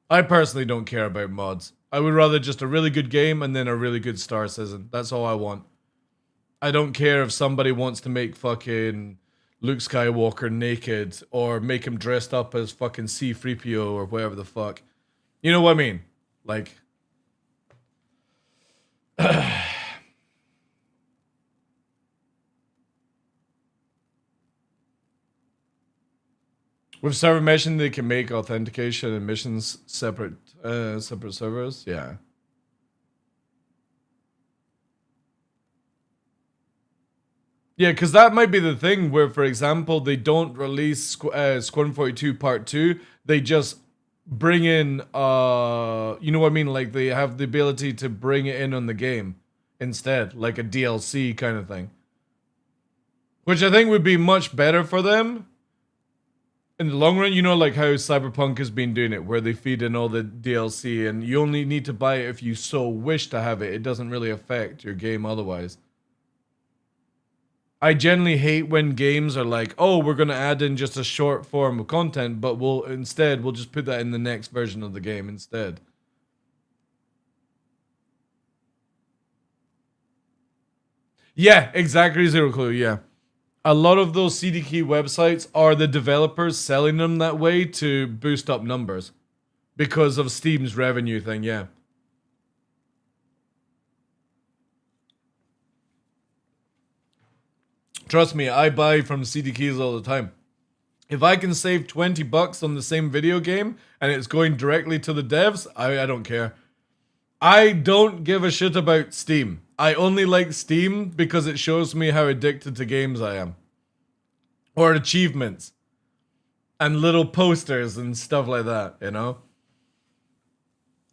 I personally don't care about mods. I would rather just a really good game and then a really good Star Citizen. That's all I want. I don't care if somebody wants to make fucking Luke Skywalker naked or make him dressed up as fucking C-3PO or whatever the fuck. You know what I mean? Like... With server meshing, they can make authentication and missions separate servers. Yeah. Yeah, because that might be the thing where, for example, they don't release Squadron 42 Part 2. They just bring in, you know what I mean? Like, they have the ability to bring it in on the game instead, like a DLC kind of thing. Which I think would be much better for them. In the long run, you know, like how Cyberpunk has been doing it, where they feed in all the DLC and you only need to buy it if you so wish to have it. It doesn't really affect your game otherwise. I generally hate when games are like, oh, we're going to add in just a short form of content, but we'll just put that in the next version of the game instead. Yeah, exactly, Zero Clue, yeah. A lot of those CD key websites are the developers selling them that way to boost up numbers. Because of Steam's revenue thing, yeah. Trust me, I buy from CD keys all the time. If I can save 20 bucks on the same video game and it's going directly to the devs, I don't care. I don't give a shit about Steam. I only like Steam because it shows me how addicted to games I am. Or achievements. And little posters and stuff like that, you know?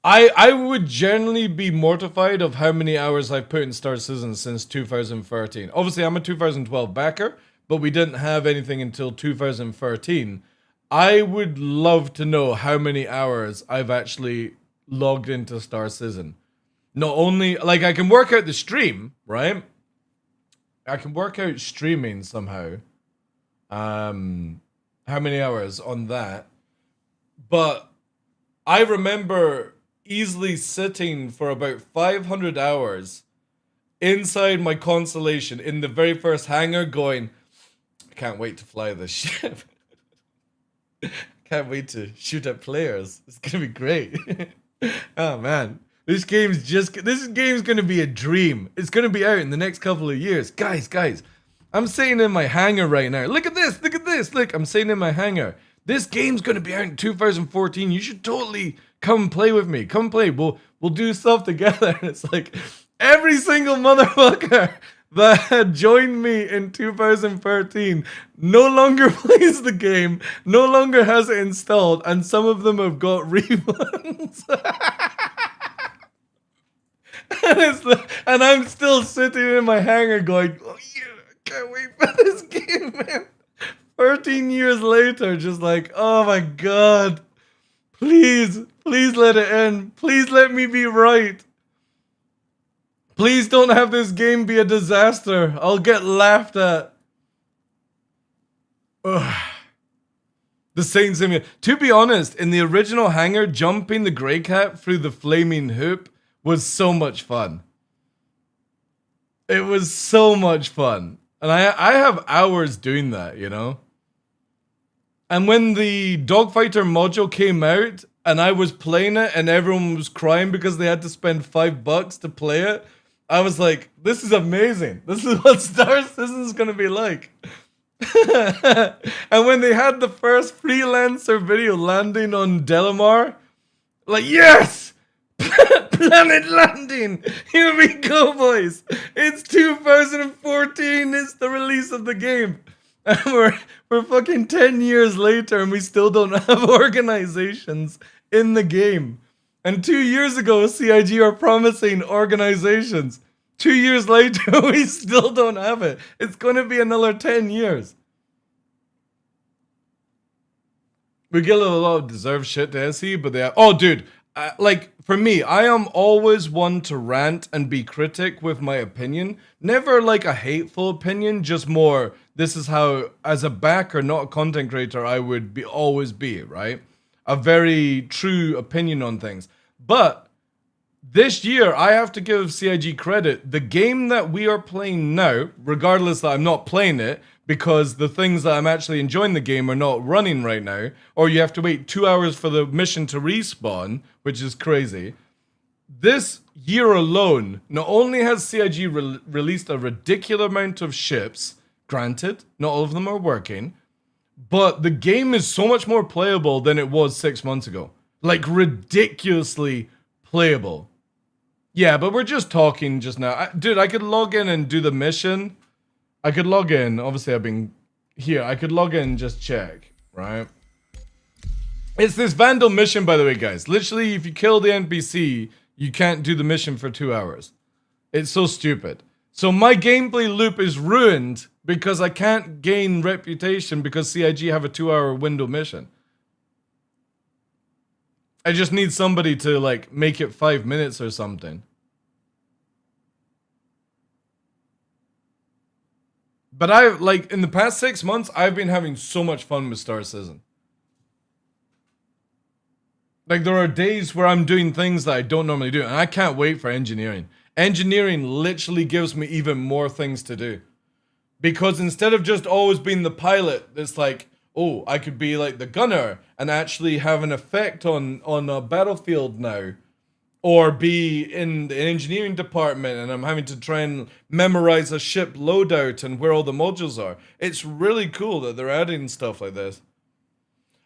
I would generally be mortified of how many hours I've put in Star Citizen since 2013. Obviously, I'm a 2012 backer, but we didn't have anything until 2013. I would love to know how many hours I've actually logged into Star Citizen. Not only, like, I can work out the stream, right? I can work out streaming somehow. How many hours on that? But I remember easily sitting for about 500 hours inside my Constellation in the very first hangar going, I can't wait to fly this ship. Can't wait to shoot at players. It's gonna be great. Oh man, this game's gonna be a dream. It's gonna be out in the next couple of years, guys. I'm sitting in my hangar right now. Look at this. Look, I'm sitting in my hangar. This game's gonna be out in 2014. You should totally come play with me. Come play. We'll do stuff together. And it's like every single motherfucker that had joined me in 2013 no longer plays the game, no longer has it installed, and some of them have got refunds. and I'm still sitting in my hangar going, oh yeah, I can't wait for this game, man. 13 years later, just like, oh my god. Please let it end. Please let me be right. Please don't have this game be a disaster. I'll get laughed at. Ugh. The Saint Simulator. To be honest, in the original hangar, jumping the Grey Cat through the flaming hoop was so much fun. It was so much fun. And I have hours doing that, you know? And when the Dogfighter module came out, and I was playing it, and everyone was crying because they had to spend $5 to play it, I was like, this is amazing. This is what Star Citizen's gonna be like. And when they had the first freelancer video landing on Delamar, like, yes! Planet landing! Here we go, boys! It's 2014, it's the release of the game. And we're fucking 10 years later and we still don't have organizations in the game. And 2 years ago, CIG are promising organizations. 2 years later, we still don't have it. It's going to be another 10 years. We get a lot of deserved shit to SE, but they are... Oh, dude. Like, for me, I am always one to rant and be critic with my opinion. Never like a hateful opinion, just more, this is how, as a backer, not a content creator, I would always be, right? A very true opinion on things. But this year, I have to give CIG credit. The game that we are playing now, regardless that I'm not playing it, because the things that I'm actually enjoying the game are not running right now, or you have to wait 2 hours for the mission to respawn, which is crazy. This year alone, not only has CIG released a ridiculous amount of ships, granted, not all of them are working, but the game is so much more playable than it was 6 months ago. Like, ridiculously playable. Yeah, but we're just talking just now. Dude, I could log in and do the mission. I could log in. Obviously, I've been here. I could log in and just check, right? It's this Vandal mission, by the way, guys. Literally, if you kill the NPC, you can't do the mission for 2 hours. It's so stupid. So my gameplay loop is ruined because I can't gain reputation because CIG have a 2-hour window mission. I just need somebody to, like, make it 5 minutes or something. But in the past 6 months, I've been having so much fun with Star Citizen. Like, there are days where I'm doing things that I don't normally do, and I can't wait for engineering. Engineering literally gives me even more things to do. Because instead of just always being the pilot, it's like, oh, I could be like the gunner and actually have an effect on a battlefield now. Or be in the engineering department and I'm having to try and memorize a ship loadout and where all the modules are. It's really cool that they're adding stuff like this.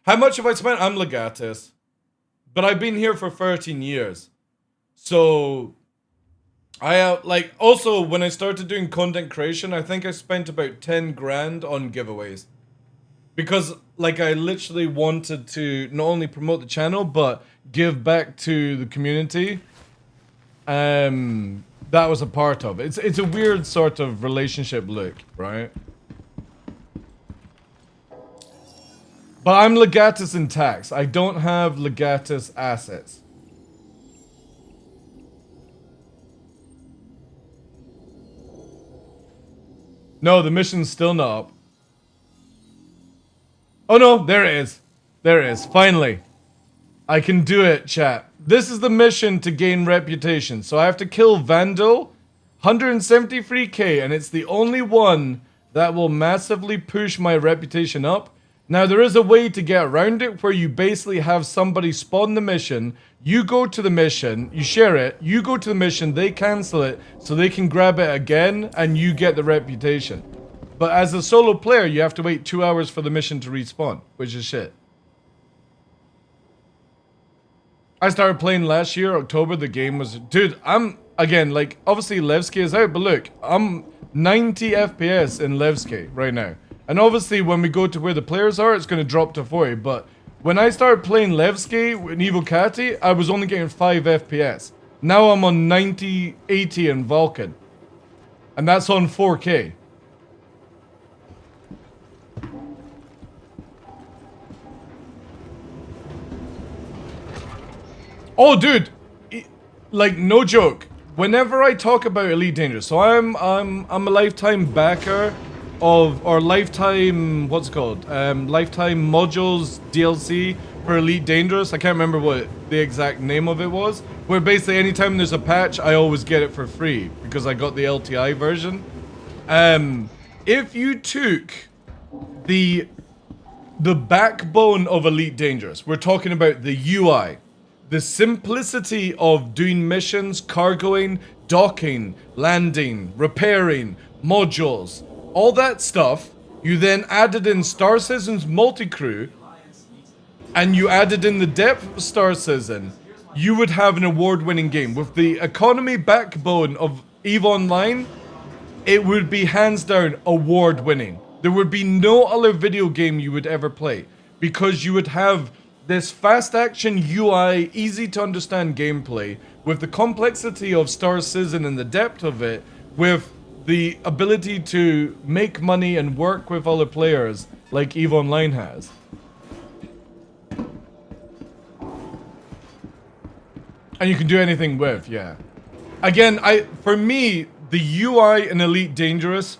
How much have I spent? I'm Legatus. But I've been here for 13 years. So, also when I started doing content creation, I think I spent about 10 grand on giveaways. Because, like, I literally wanted to not only promote the channel, but give back to the community. That was a part of it. It's a weird sort of relationship look, right? But I'm Legatus in tax. I don't have Legatus assets. No, the mission's still not up. Oh no, there it is. There it is, finally. I can do it, chat. This is the mission to gain reputation. So I have to kill Vandal, 173k, and it's the only one that will massively push my reputation up. Now, there is a way to get around it where you basically have somebody spawn the mission, you go to the mission, you share it, you go to the mission, they cancel it, so they can grab it again, and you get the reputation. But as a solo player, you have to wait 2 hours for the mission to respawn, which is shit. I started playing last year, October, the game was... Dude, I'm... Again, like, obviously Levski is out, but look, I'm 90 FPS in Levski right now. And obviously, when we go to where the players are, it's going to drop to 40. But when I started playing Levski in Evo Kati, I was only getting 5 FPS. Now I'm on 90, 80 in Vulcan. And that's on 4K. Oh, dude! Like, no joke. Whenever I talk about Elite Dangerous, so I'm a lifetime backer of, or lifetime, what's it called? Lifetime modules DLC for Elite Dangerous. I can't remember what the exact name of it was. Where basically anytime there's a patch, I always get it for free because I got the LTI version. If you took the backbone of Elite Dangerous, we're talking about the UI. The simplicity of doing missions, cargoing, docking, landing, repairing, modules, all that stuff, you then added in Star Citizen's multi-crew, and you added in the depth of Star Citizen, you would have an award-winning game. With the economy backbone of EVE Online, it would be hands down award-winning. There would be no other video game you would ever play, because you would have this fast action UI, easy to understand gameplay, with the complexity of Star Citizen and the depth of it, with the ability to make money and work with other players like EVE Online has. And you can do anything with, yeah. Again, for me, the UI in Elite Dangerous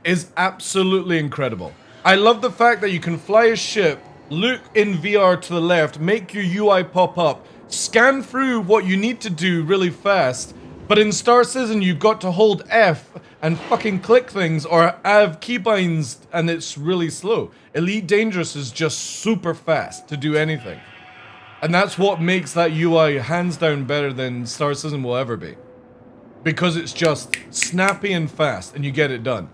is absolutely incredible. I love the fact that you can fly a ship, look in VR to the left, make your UI pop up, scan through what you need to do really fast, but in Star Citizen you've got to hold F and fucking click things or have keybinds and it's really slow. Elite Dangerous is just super fast to do anything. And that's what makes that UI hands down better than Star Citizen will ever be. Because it's just snappy and fast and you get it done.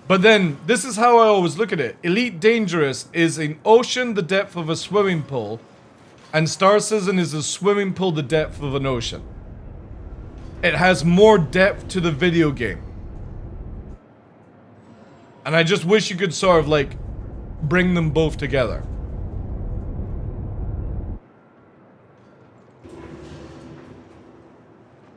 But then, this is how I always look at it. Elite Dangerous is an ocean the depth of a swimming pool, and Star Citizen is a swimming pool the depth of an ocean. It has more depth to the video game. And I just wish you could sort of like bring them both together.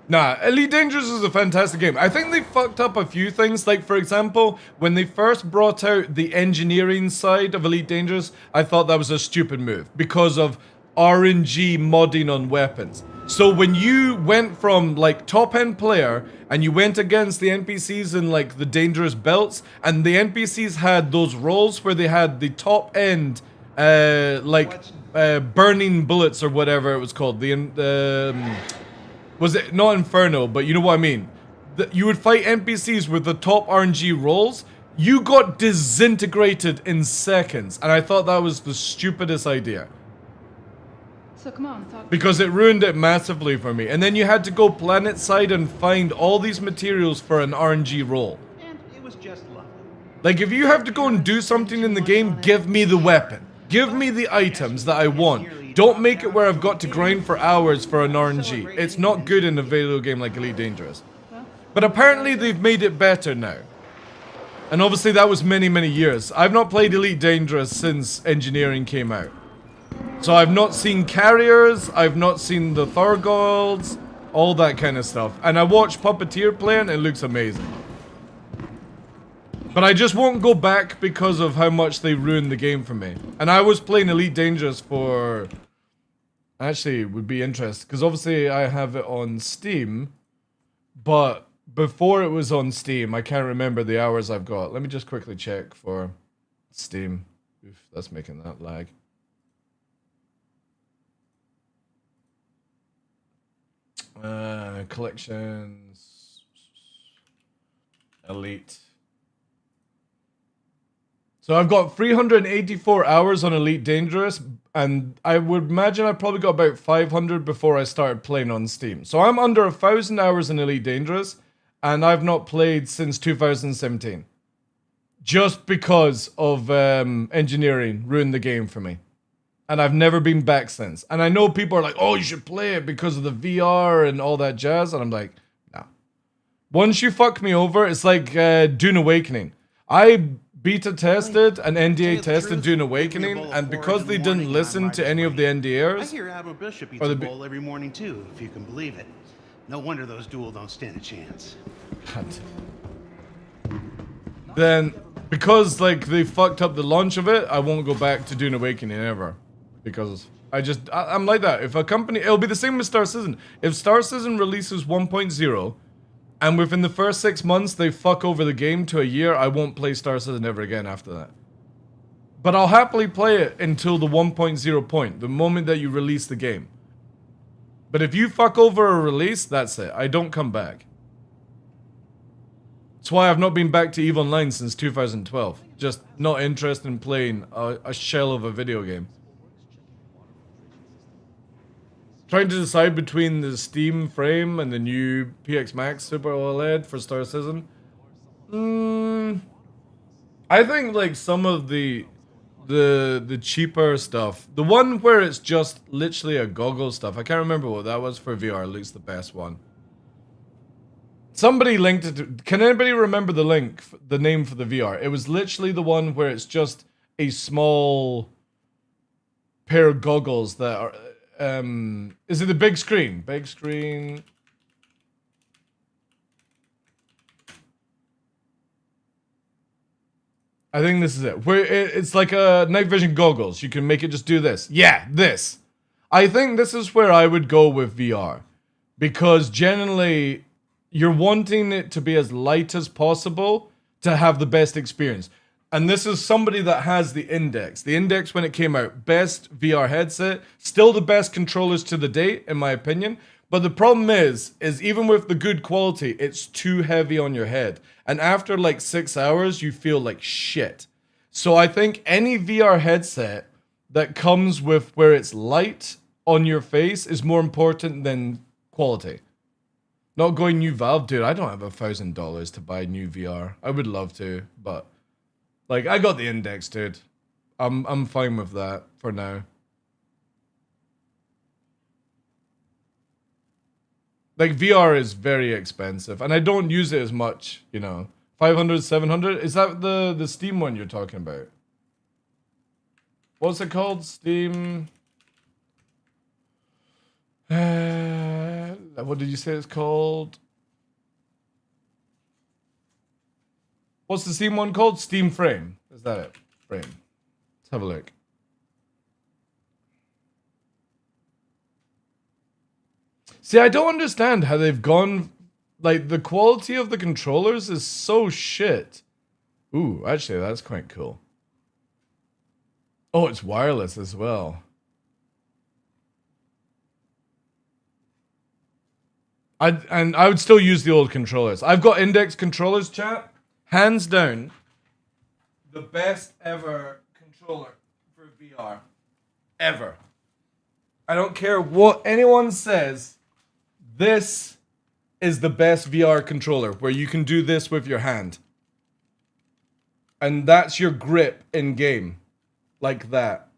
Nah, Elite Dangerous is a fantastic game. I think they fucked up a few things. Like, for example, when they first brought out the engineering side of Elite Dangerous, I thought that was a stupid move because of RNG modding on weapons. So when you went from, like, top-end player and you went against the NPCs in, like, the dangerous belts, and the NPCs had those roles where they had the top-end, burning bullets or whatever it was called. Was it not Inferno, but you know what I mean? You would fight NPCs with the top RNG rolls. You got disintegrated in seconds, and I thought that was the stupidest idea. So come on, talk. Because it ruined it massively for me. And then you had to go planet side and find all these materials for an RNG roll. And it was just lovely. Like, if you have to go and do something in the game, give me the weapon. Give me the items that I want. Don't make it where I've got to grind for hours for an RNG. It's not good in a video game like Elite Dangerous. But apparently they've made it better now. And obviously that was many, many years. I've not played Elite Dangerous since Engineering came out. So I've not seen carriers, I've not seen the Thorgolds, all that kind of stuff. And I watched Puppeteer play and it looks amazing. But I just won't go back because of how much they ruined the game for me. And I was playing Elite Dangerous for... Actually, it would be interesting, because obviously I have it on Steam, but before it was on Steam, I can't remember the hours I've got. Let me just quickly check for Steam. Oof, that's making that lag. Collections. Elite. So I've got 384 hours on Elite Dangerous, and I would imagine I probably got about 500 before I started playing on Steam. So I'm under 1,000 hours in Elite Dangerous, and I've not played since 2017. Just because of engineering ruined the game for me. And I've never been back since. And I know people are like, oh, you should play it because of the VR and all that jazz. And I'm like, nah. Once you fuck me over, it's like Dune Awakening. I beta tested and NDA tested Dune Awakening, and because they didn't listen to any of the I NDAs, hear Admiral Bishop eats a bowl every morning too, if you can believe it. No wonder those duels don't stand a chance. then because like they fucked up the launch of it, I won't go back to Dune Awakening ever, because I'm like that. If a company, it'll be the same with Star Citizen. If Star Citizen releases 1.0 and within the first 6 months they fuck over the game to a year, I won't play Star Citizen ever again after that. But I'll happily play it until the 1.0 point, the moment that you release the game. But if you fuck over a release, that's it. I don't come back. That's why I've not been back to EVE Online since 2012. Just not interested in playing a shell of a video game. Trying to decide between the Steam frame and the new PX Max Super OLED for Star Citizen. I think like some of the cheaper stuff, the one where it's just literally a goggle stuff. I can't remember what that was for VR. At least the best one. Somebody linked it to, can anybody remember the link, the name for the VR? It was literally the one where it's just a small pair of goggles that are, is it the big screen? Big screen. I think this is it. Where it's like a night vision goggles. You can make it just do this. Yeah, this. I think this is where I would go with VR. Because generally, you're wanting it to be as light as possible to have the best experience. And this is somebody that has the Index. The Index, when it came out, best VR headset. Still the best controllers to the date, in my opinion. But the problem is even with the good quality, it's too heavy on your head. And after like 6 hours, you feel like shit. So I think any VR headset that comes with where it's light on your face is more important than quality. Not going new Valve, dude. I don't have $1,000 to buy new VR. I would love to, but like I got the Index, dude. I'm fine with that for now. Like VR is very expensive, and I don't use it as much. You know, 500, 700. Is that the Steam one you're talking about? What's it called? Steam. What did you say it's called? What's the Steam one called? Steam Frame. Is that it? Frame. Let's have a look. See, I don't understand how they've gone... Like, the quality of the controllers is so shit. Ooh, actually, that's quite cool. Oh, it's wireless as well. I would still use the old controllers. I've got Index controllers, chat. Hands down, the best ever controller for VR. Ever. I don't care what anyone says. This is the best VR controller where you can do this with your hand. And that's your grip in game. Like that.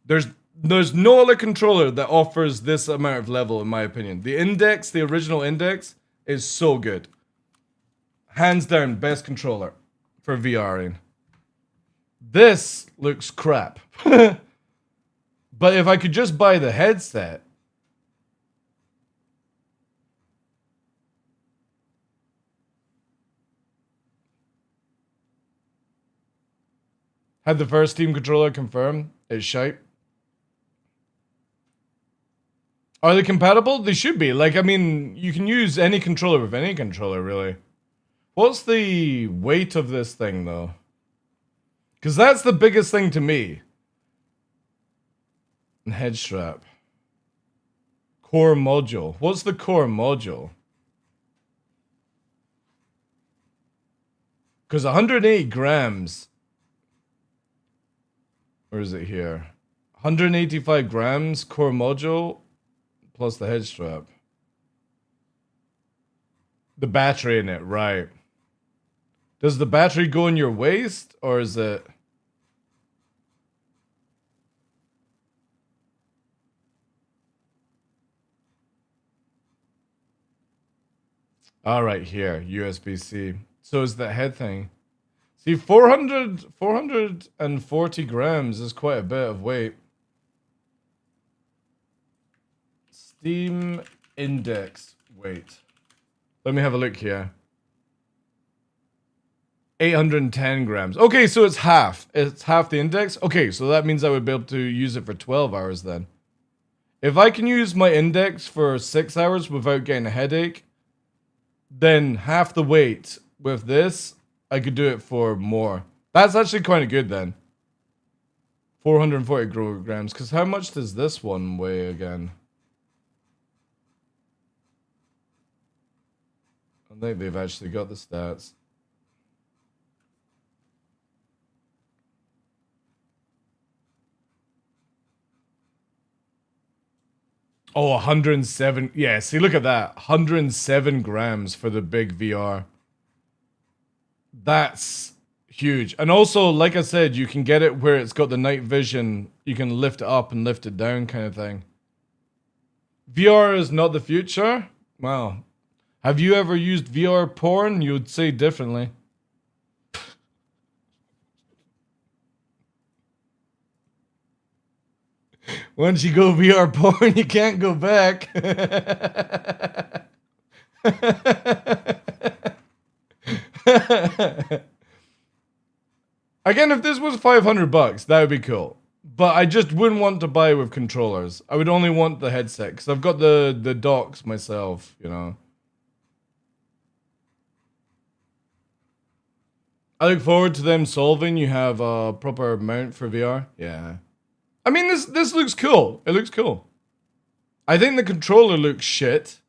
There's no other controller that offers this amount of level, in my opinion. The Index, the original Index, is so good. Hands down, best controller for VRing. This looks crap. But if I could just buy the headset... Had the first Steam controller confirmed. It's shite. Are they compatible? They should be. Like, I mean, you can use any controller with any controller, really. What's the weight of this thing, though? Because that's the biggest thing to me. Head strap. Core module. What's the core module? Because 180 grams Or is it here? 185 grams core module plus the head strap. The battery in it, right. Does the battery go in your waist or is it... All right, here, USB-C. So is the head thing. See, 440 grams is quite a bit of weight. Steam index weight. Let me have a look here. 810 grams. Okay, so it's half. It's half the index. Okay, so that means I would be able to use it for 12 hours then. If I can use my index for 6 hours without getting a headache, then half the weight with this, I could do it for more. That's actually kind of good then. 440 grams. Because how much does this one weigh again? I think they've actually got the stats. Oh, 107. Yeah, see, look at that. 107 grams for the big VR. That's huge. And also, like I said, you can get it where it's got the night vision. You can lift it up and lift it down kind of thing. VR is not the future? Wow. Have you ever used VR porn? You would say differently. Once you go VR porn, you can't go back. Again, if this was $500, that would be cool. But I just wouldn't want to buy with controllers. I would only want the headset, because I've got the docks myself, you know. I look forward to them solving. You have a proper mount for VR. Yeah. I mean, this looks cool. It looks cool. I think the controller looks shit.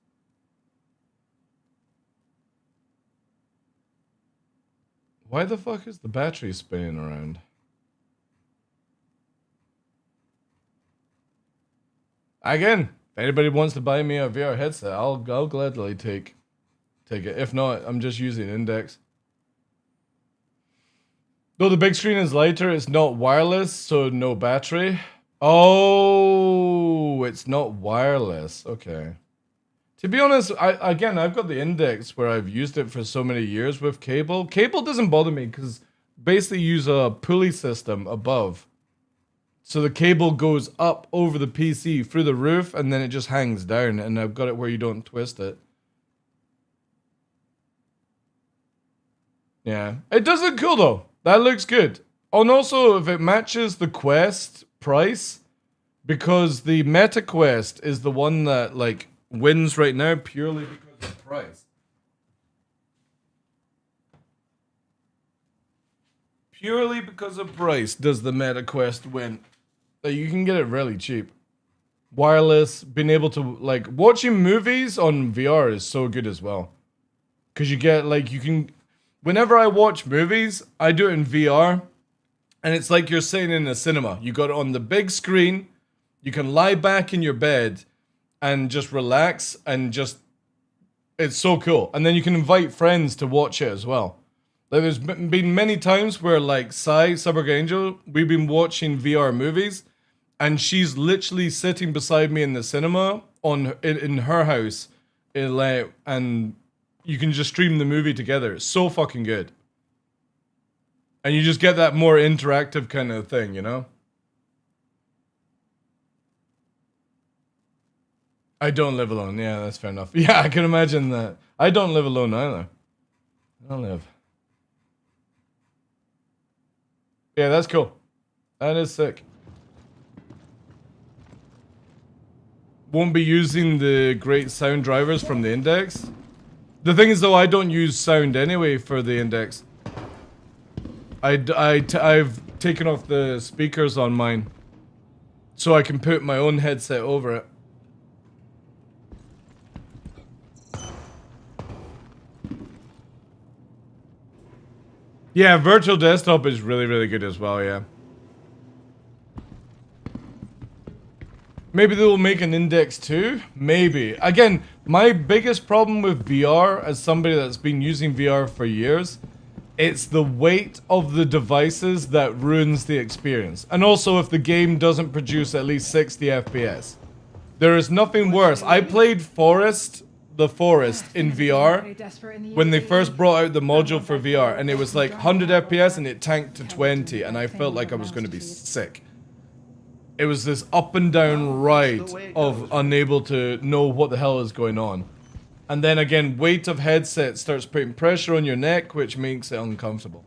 Why the fuck is the battery spinning around? Again, if anybody wants to buy me a VR headset, I'll gladly take it. If not, I'm just using Index. Though the big screen is lighter, it's not wireless, so no battery. Oh, it's not wireless. Okay. To be honest, I've got the Index where I've used it for so many years with cable. Cable doesn't bother me because basically use a pulley system above. So the cable goes up over the PC through the roof and then it just hangs down, and I've got it where you don't twist it. Yeah. It does look cool though. That looks good. Oh, and also if it matches the Quest price, because the Meta Quest is the one that like wins right now purely because of price. Purely because of price does the Meta Quest win. You can get it really cheap. Wireless, being able to like watching movies on VR is so good as well. Cause you get like you can whenever I watch movies, I do it in VR, and it's like you're sitting in a cinema. You got it on the big screen, you can lie back in your bed and just relax and just, it's so cool. And then you can invite friends to watch it as well. Like there's been many times where like Cyborg Angel, we've been watching VR movies, and she's literally sitting beside me in the cinema in her house, and you can just stream the movie together. It's so fucking good. And you just get that more interactive kind of thing, you know? I don't live alone. Yeah, that's fair enough. Yeah, I can imagine that. I don't live alone either. I don't live. Yeah, that's cool. That is sick. Won't be using the great sound drivers from the Index. The thing is though, I don't use sound anyway for the Index. I've taken off the speakers on mine so I can put my own headset over it. Yeah, virtual desktop is really, really good as well, yeah. Maybe they will make an Index 2? Maybe. Again, my biggest problem with VR, as somebody that's been using VR for years, it's the weight of the devices that ruins the experience. And also if the game doesn't produce at least 60 FPS. There is nothing worse. I played The Forest in VR when they first brought out the module for VR, and it was like 100 FPS and it tanked to 20, and I felt like I was going to be sick. It was this up and down ride of unable to know what the hell is going on. And then again, weight of headset starts putting pressure on your neck, which makes it uncomfortable.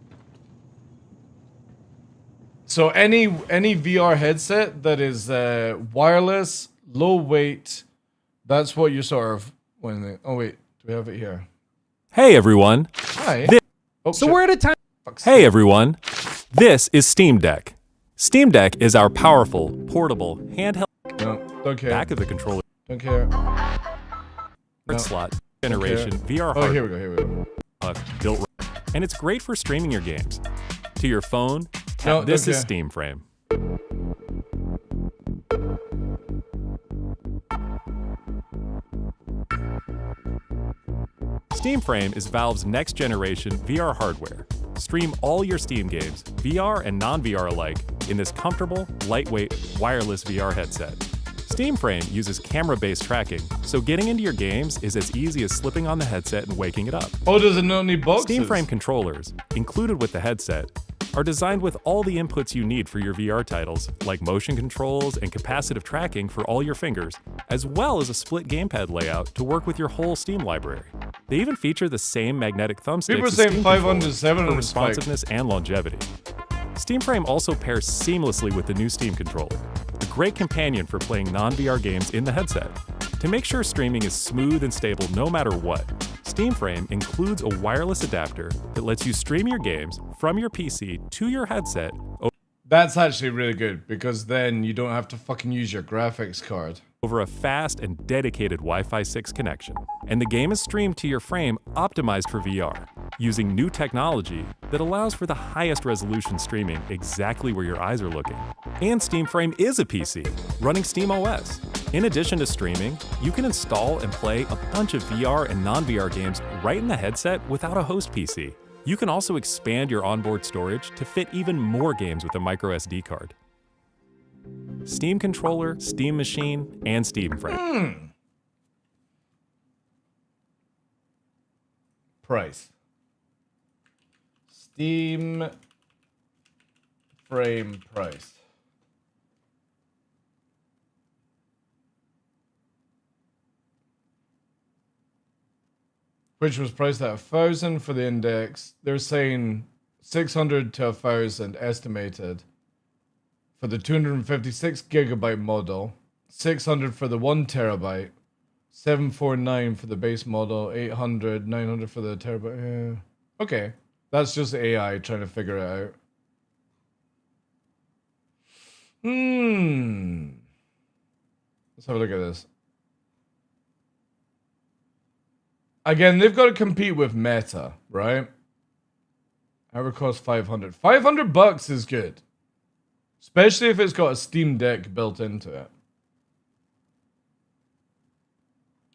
So any VR headset that is wireless, low weight, that's what you sort of... oh wait, do we have it here? Hey everyone. Hi. So we're at a time. Hey everyone. This is Steam Deck. Steam Deck is our powerful, portable, handheld don't care. back of the controller Don't care. slot generation VR Oh, hardware here we go. built, and it's great for streaming your games to your phone. No, This don't is care. Steam Frame. Steam Frame is Valve's next generation VR hardware. Stream all your Steam games, VR and non-VR alike, in this comfortable, lightweight, wireless VR headset. Steam Frame uses camera-based tracking, so getting into your games is as easy as slipping on the headset and waking it up. Oh, does it not need boxes? Steam Frame controllers, included with the headset, are designed with all the inputs you need for your VR titles, like motion controls and capacitive tracking for all your fingers, as well as a split gamepad layout to work with your whole Steam library. They even feature the same magnetic thumbsticks People are as saying Steam 500, controllers 700 for responsiveness and longevity. Steam Frame also pairs seamlessly with the new Steam controller, a great companion for playing non-VR games in the headset. To make sure streaming is smooth and stable no matter what, Steam Frame includes a wireless adapter that lets you stream your games from your PC to your headset. That's actually really good, because then you don't have to fucking use your graphics card. Over a fast and dedicated Wi-Fi 6 connection. And the game is streamed to your frame optimized for VR, using new technology that allows for the highest resolution streaming exactly where your eyes are looking. And Steam Frame is a PC, running Steam OS. In addition to streaming, you can install and play a bunch of VR and non-VR games right in the headset without a host PC. You can also expand your onboard storage to fit even more games with a micro SD card. Steam controller, Steam machine, and Steam Frame. Price. Steam Frame price. Which was priced at 1,000 for the Index. They're saying 600 to 1,000 estimated for the 256 gigabyte model, 600 for the 1 terabyte, 749 for the base model, 800, 900 for the terabyte. Okay, that's just AI trying to figure it out. Let's have a look at this. Again, they've got to compete with Meta, right? However, cost 500. 500 bucks is good. Especially if it's got a Steam Deck built into it.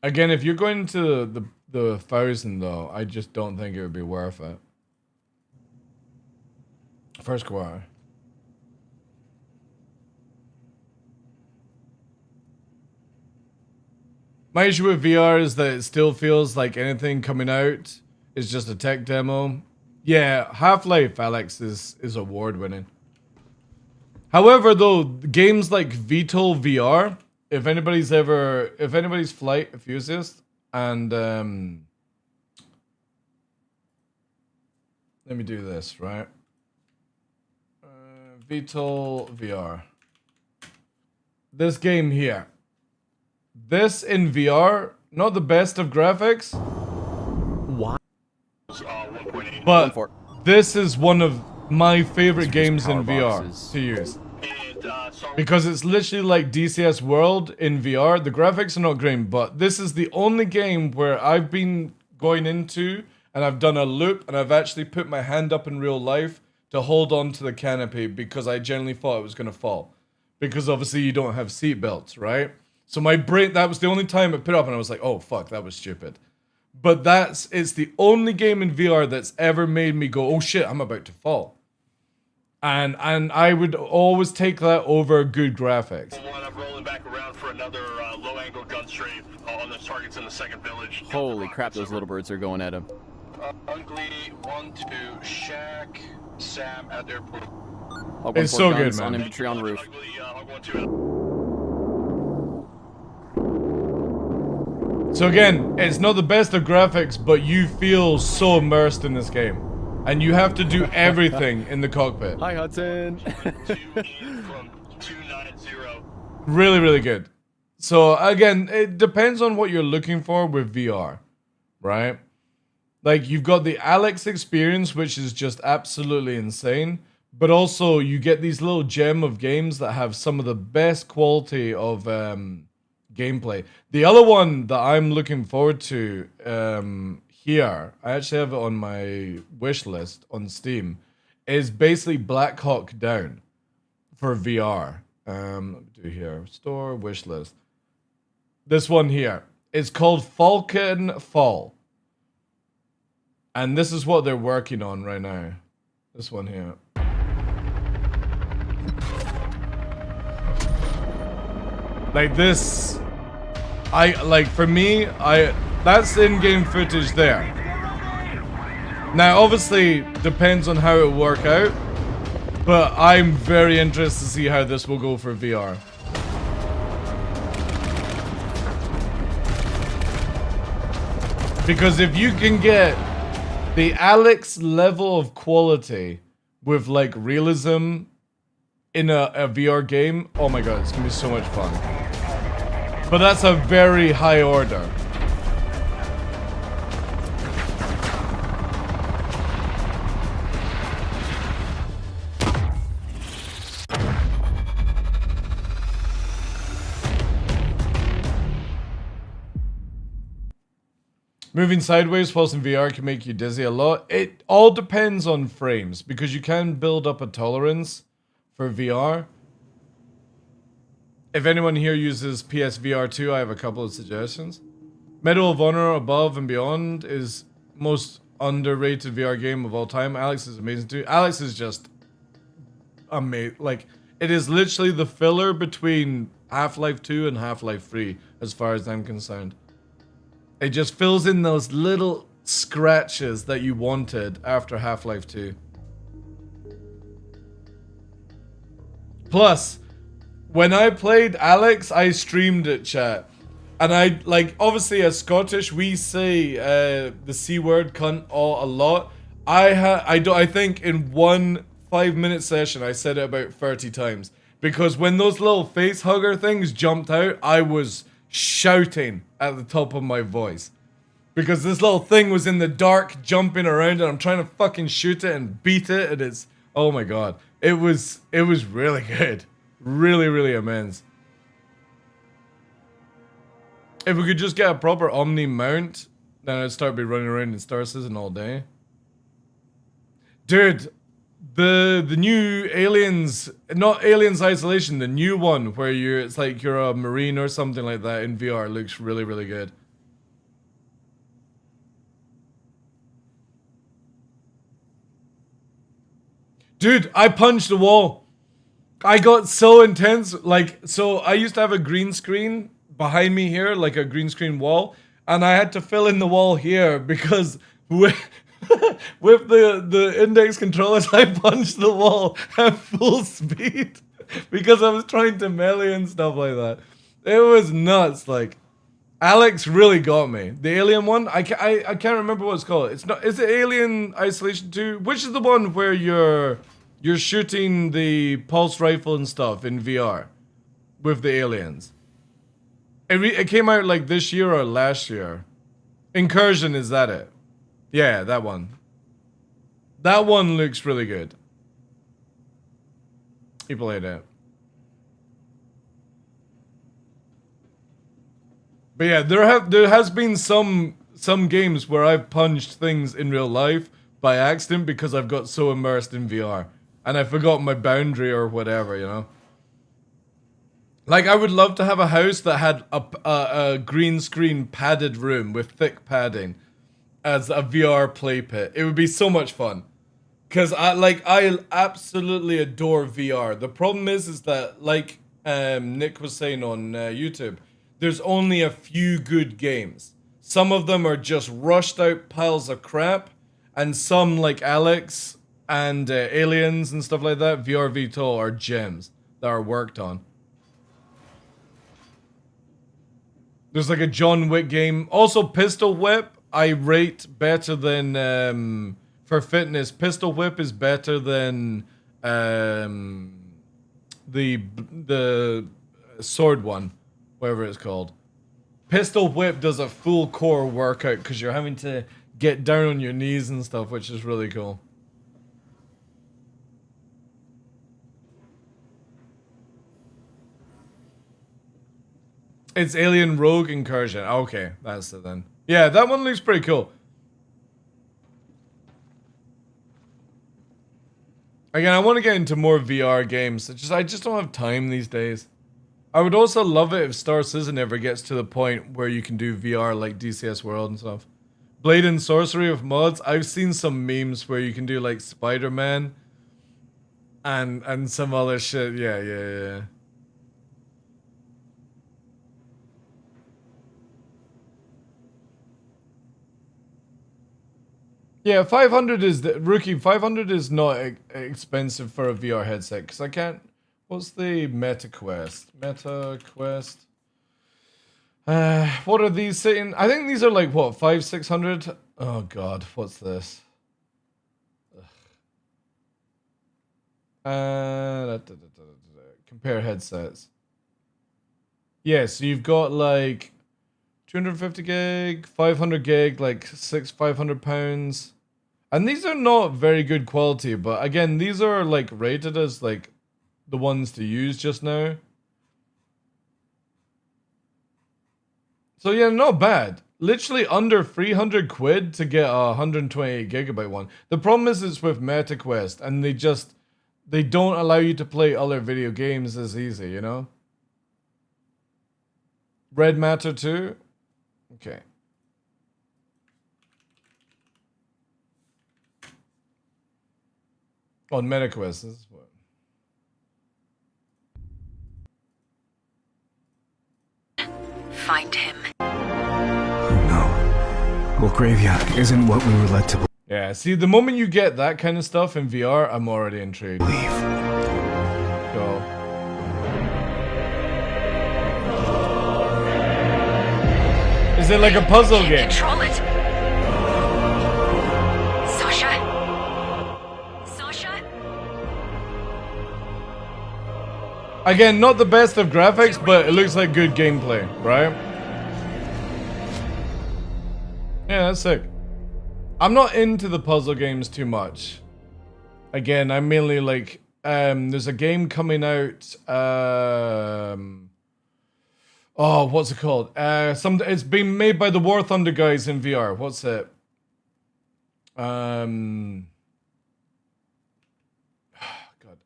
Again, if you're going to the 1,000 though, I just don't think it would be worth it. First quarter. My issue with VR is that it still feels like anything coming out is just a tech demo. Yeah, Half-Life, Alex, is award-winning. However, though, games like VTOL VR, if anybody's flight enthusiast, and let me do this, right? VTOL VR. This game here. This in VR, not the best of graphics. Why? But this is one of my favorite games in VR to use. Because it's literally like DCS World in VR. The graphics are not great, but this is the only game where I've been going into and I've done a loop and I've actually put my hand up in real life to hold on to the canopy because I genuinely thought it was going to fall. because obviously you don't have seat belts, right? So my brain, that was the only time it put up and I was like, oh fuck, that was stupid. But it's the only game in VR that's ever made me go, oh shit, I'm about to fall. And I would always take that over good graphics. I'm rolling back around for another low-angle gun strafe on those targets in the second village. Holy crap, those little birds are going at him. Ugly, 1-2, Shack, Sam at airport. It's so good, man. On infantry on roof. So again, it's not the best of graphics, but you feel so immersed in this game. And you have to do everything in the cockpit. Hi, Hudson. Really, really good. So again, it depends on what you're looking for with VR, right? Like you've got the Alex experience, which is just absolutely insane. But also you get these little gem of games that have some of the best quality of gameplay. The other one that I'm looking forward to here, I actually have it on my wish list on Steam, is basically Black Hawk Down for VR. Let me do here, store wish list. This one here, it's called Falcon Fall. And this is what they're working on right now. This one here. Like this, for me, that's in-game footage there. Now, obviously, depends on how it work out, but I'm very interested to see how this will go for VR. Because if you can get the Alex level of quality with like realism in a VR game, oh my god, it's gonna be so much fun. But that's a very high order. Moving sideways whilst in VR can make you dizzy a lot. It all depends on frames, because you can build up a tolerance for VR. If anyone here uses PSVR 2, I have a couple of suggestions. Medal of Honor Above and Beyond is most underrated VR game of all time. Alex is amazing too. Alex is just amazing. Like, it is literally the filler between Half-Life 2 and Half-Life 3, as far as I'm concerned. It just fills in those little scratches that you wanted after Half-Life 2. Plus, when I played Alex, I streamed it, chat. And I, like, obviously as Scottish, we say the C word, cunt, a lot. I think in one 5-minute session, I said it about 30 times. Because when those little face hugger things jumped out, I was shouting at the top of my voice. Because this little thing was in the dark, jumping around, and I'm trying to fucking shoot it and beat it, and it's, oh my god. It was really good. Really, really immense. If we could just get a proper Omni mount, then I'd start be running around in Star Citizen all day. Dude, the new Aliens, not Aliens Isolation, the new one where it's like you're a Marine or something like that in VR looks really, really good. Dude, I punched the wall. I got so intense, so I used to have a green screen behind me here, like a green screen wall, and I had to fill in the wall here because with the index controllers, I punched the wall at full speed because I was trying to melee and stuff like that. It was nuts. Like, Alex really got me. The Alien one, I can't remember what it's called. Is it Alien Isolation 2? Which is the one where you're shooting the pulse rifle and stuff in VR with the aliens? It came out like this year or last year. Incursion, is that it? Yeah, that one. That one looks really good. You played it. But yeah, there has been some games where I've punched things in real life by accident because I've got so immersed in VR. And I forgot my boundary or whatever, you know? Like, I would love to have a house that had a green screen padded room with thick padding as a VR play pit. It would be so much fun. Because I absolutely adore VR. The problem is that, like Nick was saying on YouTube, there's only a few good games. Some of them are just rushed out piles of crap, and some, like Alex and Aliens and stuff like that, VR VTOL, are gems that are worked on. There's like a John Wick game. Also, Pistol Whip, I rate better than, for fitness, Pistol Whip is better than the sword one, whatever it's called. Pistol Whip does a full core workout because you're having to get down on your knees and stuff, which is really cool. It's Alien Rogue Incursion. Okay, that's it then. Yeah, that one looks pretty cool. Again, I want to get into more VR games. I just don't have time these days. I would also love it if Star Citizen ever gets to the point where you can do VR like DCS World and stuff. Blade and Sorcery with mods. I've seen some memes where you can do like Spider-Man and some other shit. Yeah. Yeah, 500 is the rookie. 500 is not expensive for a VR headset because I can't. What's the Meta Quest? Meta Quest. What are these sitting? I think these are like what, 500-600. Oh God, what's this? Compare headsets. Yeah, so you've got like 250 gig, 500 gig, like £500. And these are not very good quality, but again, these are like rated as like the ones to use just now. So yeah, not bad. Literally under 300 quid to get a 128 gigabyte one. The problem is it's with MetaQuest, and they don't allow you to play other video games as easy, you know? Red Matter 2? Okay. On MetaQuest, this is what. Find him. No. Belgravia isn't what we were led to believe. Yeah, see, the moment you get that kind of stuff in VR, I'm already intrigued. Cool. Is it like a puzzle game? Control it. Sasha? Again, not the best of graphics, but it looks like good gameplay, right? Yeah, that's sick. I'm not into the puzzle games too much. Again, I'm mainly like, there's a game coming out, oh, what's it called? It's being made by the War Thunder guys in VR. What's it? God,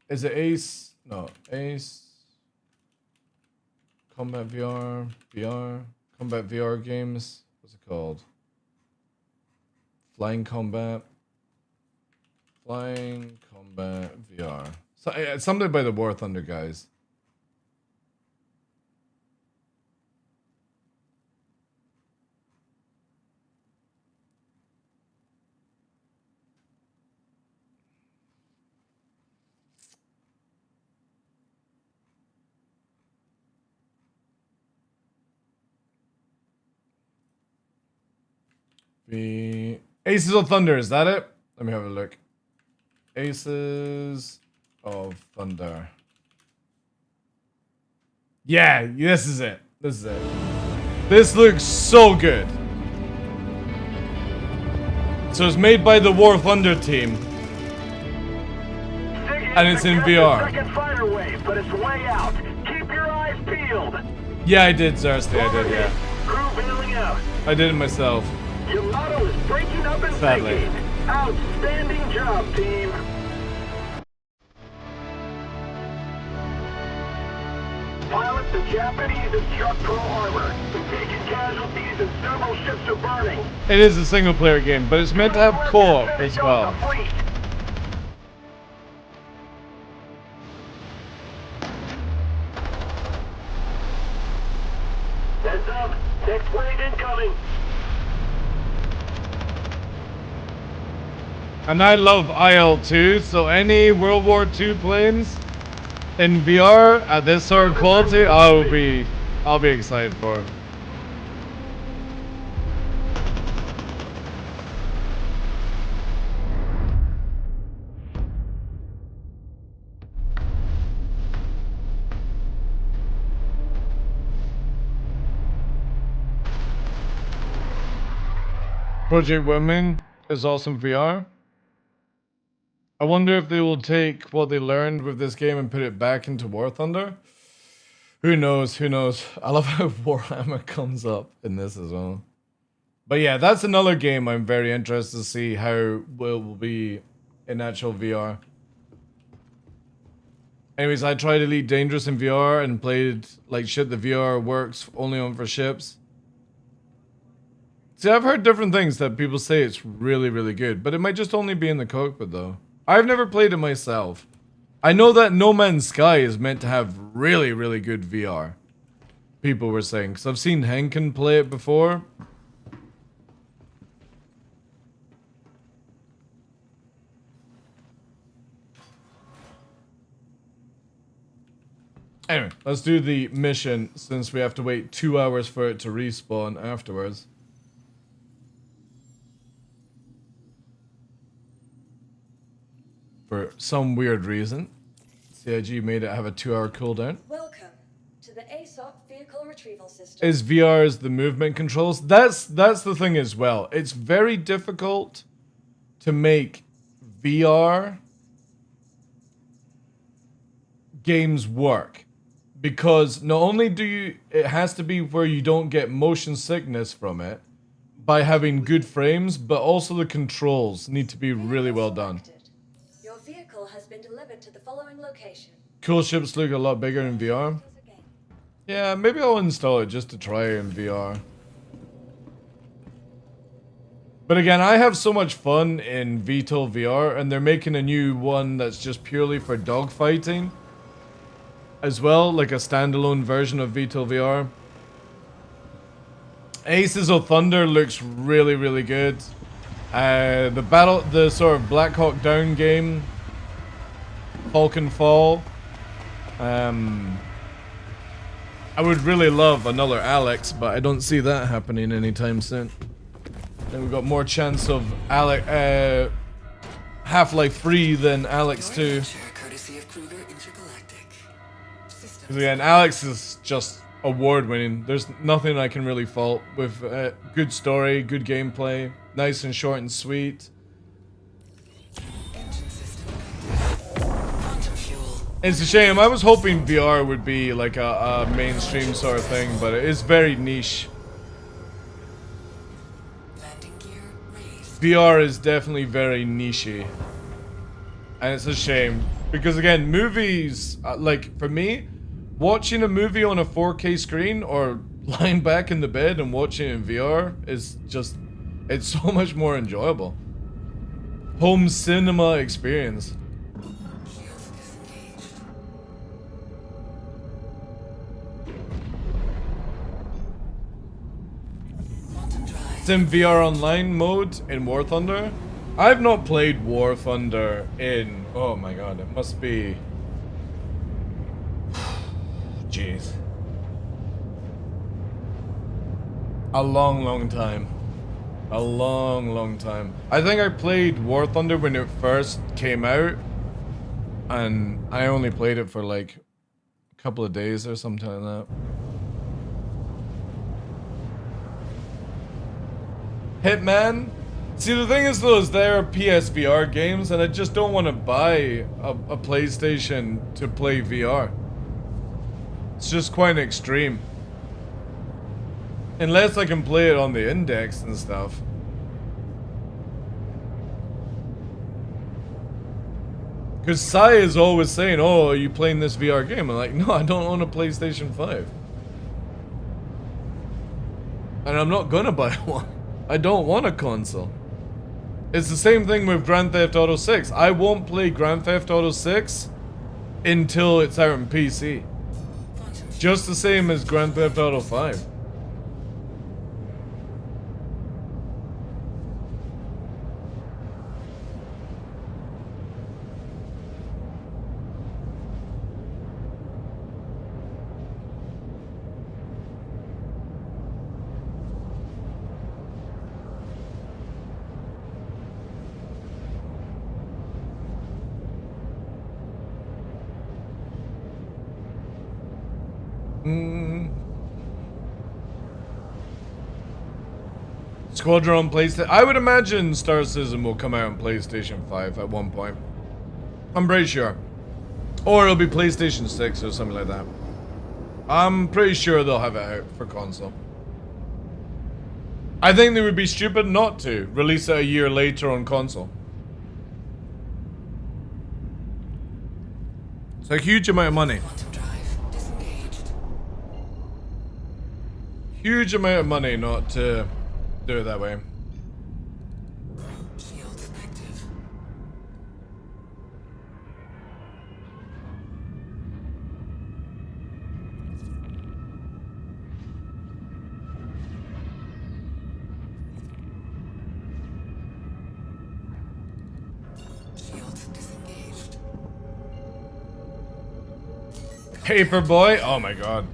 is it Ace? No, Ace. Combat VR, Combat VR games. What's it called? Flying Combat VR. So, it's something by the War Thunder guys. The Aces of Thunder, is that it? Let me have a look. Aces of Thunder. Yeah, this is it. This is it. This looks so good. So it's made by the War Thunder team. And it's in VR. But it's way out. Keep your eyes peeled. Yeah, I did, Zarsty. I did, yeah. Crew bailing out. I did it myself. Your motto is breaking up and Sadly. thinking. Outstanding job, team. Pilot, the Japanese have struck Pearl Harbor. We've taken casualties and several ships are burning. It is a single player game, but it's meant to have co-op as well. Heads up, next wave incoming. And I love IL-2, so any World War II planes in VR at this sort of quality, I'll be excited for it. Project Women is awesome VR. I wonder if they will take what they learned with this game and put it back into War Thunder. Who knows? Who knows? I love how Warhammer comes up in this as well. But yeah, that's another game I'm very interested to see how it will be in actual VR. Anyways, I tried Elite Dangerous in VR and played like shit. The VR works only on for ships. See, I've heard different things that people say it's really, really good, but it might just only be in the cockpit though. I've never played it myself. I know that No Man's Sky is meant to have really, really good VR. People were saying, because I've seen Henkin play it before. Anyway, let's do the mission since we have to wait 2 hours for it to respawn afterwards. For some weird reason, CIG made it have a 2-hour cooldown. Welcome to the ASOC vehicle retrieval system. Is VR as the movement controls? That's the thing as well. It's very difficult to make VR games work because not only it has to be where you don't get motion sickness from it by having good frames, but also the controls need to be really well done. Your vehicle has been delivered to the following location. Cool ships look a lot bigger in VR. Yeah, maybe I'll install it just to try in VR. But again, I have so much fun in VTOL VR, and they're making a new one that's just purely for dogfighting as well, like a standalone version of VTOL VR. Aces of Thunder looks really, really good. The sort of Black Hawk Down game, Falcon Fall. I would really love another Alex, but I don't see that happening anytime soon. And we've got more chance of Half-Life 3 than Alex 2. Because again, Alex is just award-winning. There's nothing I can really fault with good story, good gameplay, nice and short and sweet. It's a shame. I was hoping VR would be like a mainstream sort of thing, but it is very niche. VR is definitely very niche-y. And it's a shame. Because again, movies, like for me, watching a movie on a 4K screen or lying back in the bed and watching it in VR is just, it's so much more enjoyable. Home cinema experience. It's in VR Online mode in War Thunder. I've not played War Thunder in, oh my god, it must be, jeez, a long time. A long time. I think I played War Thunder when it first came out, and I only played it for like a couple of days or something like that. Hitman? See, the thing is though, is there are PSVR games, and I just don't want to buy a PlayStation to play VR. It's just quite extreme. Unless I can play it on the index and stuff. Because Sai is always saying, oh, are you playing this VR game? I'm like, no, I don't own a PlayStation 5. And I'm not gonna buy one. I don't want a console. It's the same thing with Grand Theft Auto 6. I won't play Grand Theft Auto 6 until it's out on PC. Just the same as Grand Theft Auto 5. Squadron on PlayStation. I would imagine Star Citizen will come out on PlayStation 5 at one point. I'm pretty sure. Or it'll be PlayStation 6 or something like that. I'm pretty sure they'll have it out for console. I think they would be stupid not to release it a year later on console. It's a huge amount of money. Huge amount of money not to do it that way. Shields active. Shields disengaged. Paperboy? Oh my god.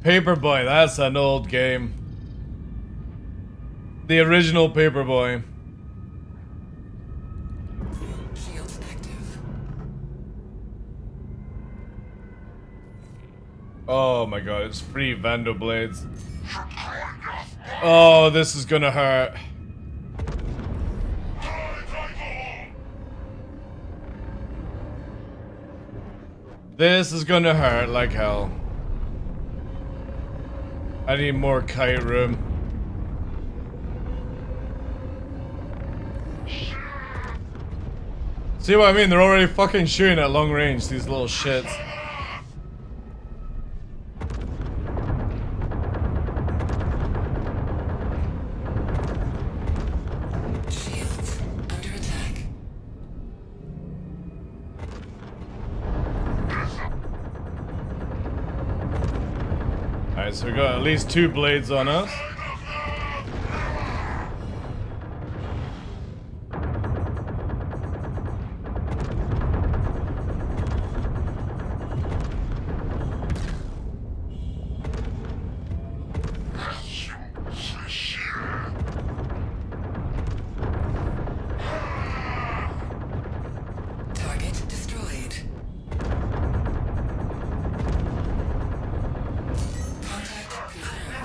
Paperboy, that's an old game. The original Paperboy. Shields active. Oh my god, it's free Vandal Blades. Oh, this is gonna hurt. This is gonna hurt like hell. I need more kite room. See what I mean? They're already fucking shooting at long range, these little shits. Shields under attack. Alright, so we got at least 2 blades on us. Target destroyed. Contact confirmed.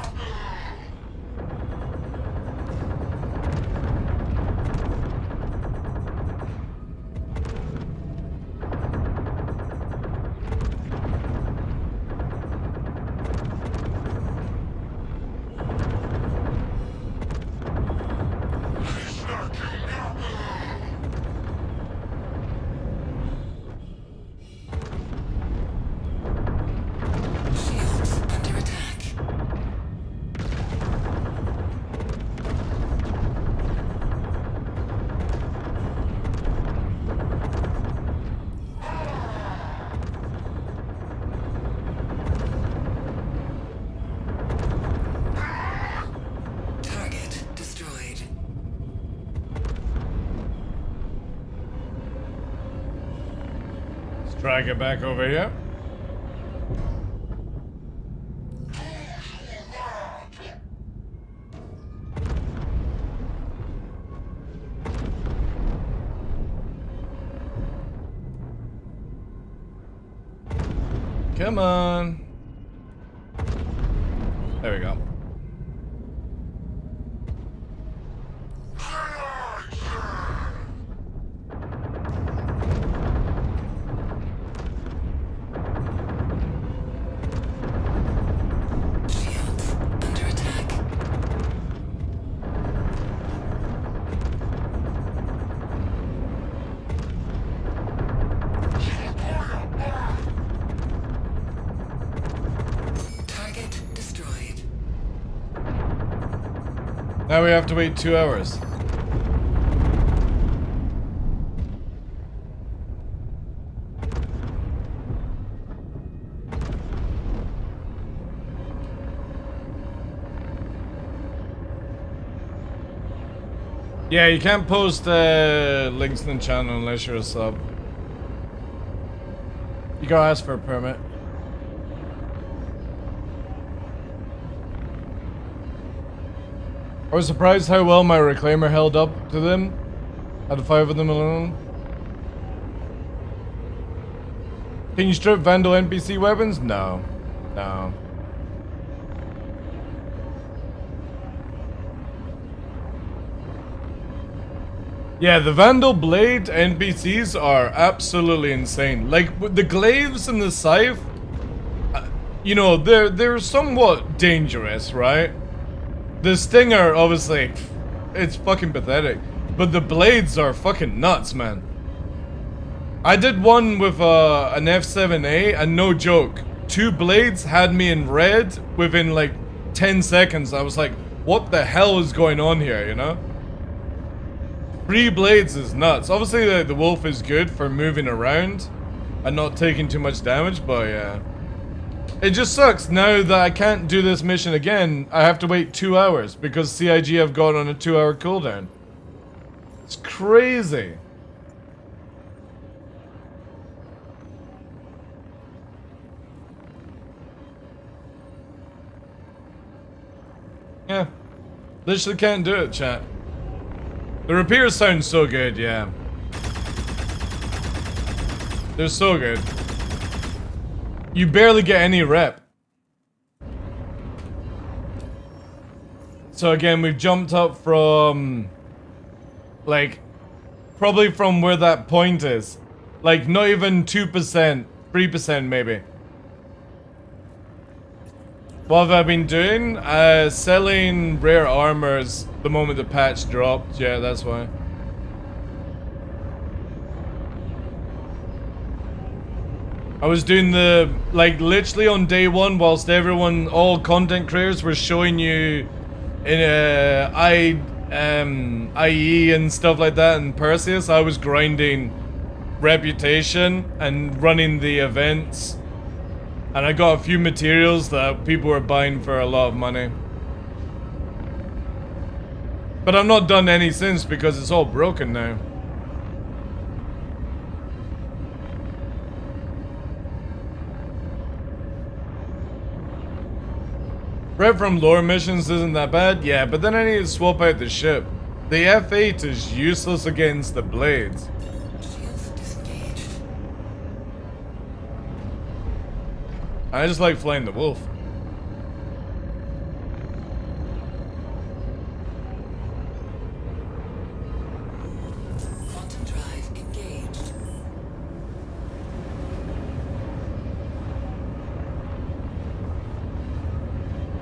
Shields under attack. Target destroyed. Let's drag it back over here. Come on. There we go. Shields under attack. Now we have to wait 2 hours. Yeah, you can't post links in the channel unless you're a sub. You gotta ask for a permit. I was surprised how well my reclaimer held up to them. Had 5 of them alone. Can you strip Vandal NPC weapons? No. No. Yeah, the Vandal Blade NPCs are absolutely insane. Like, with the glaives and the scythe, you know, they're somewhat dangerous, right? The Stinger, obviously, it's fucking pathetic. But the blades are fucking nuts, man. I did one with an F7A, and no joke, 2 blades had me in red within like 10 seconds. I was like, what the hell is going on here, you know? 3 blades is nuts. Obviously, the wolf is good for moving around and not taking too much damage, but yeah. It just sucks. Now that I can't do this mission again, I have to wait 2 hours because CIG have gone on a 2-hour cooldown. It's crazy. Yeah. Literally can't do it, chat. The repairs sound so good, yeah. They're so good. You barely get any rep. So again, we've jumped up from... like... probably from where that point is. Like, not even 2%. 3% maybe. What have I been doing? Selling rare armors the moment the patch dropped. Yeah, that's why. I was doing the, like, literally on day 1 whilst everyone, all content creators were showing you in IE and stuff like that and Perseus, I was grinding reputation and running the events. And I got a few materials that people were buying for a lot of money. But I've not done any since because it's all broken now. Rep from lore missions isn't that bad? Yeah, but then I need to swap out the ship. The F8 is useless against the blades. I just like flying the wolf. Quantum drive engaged.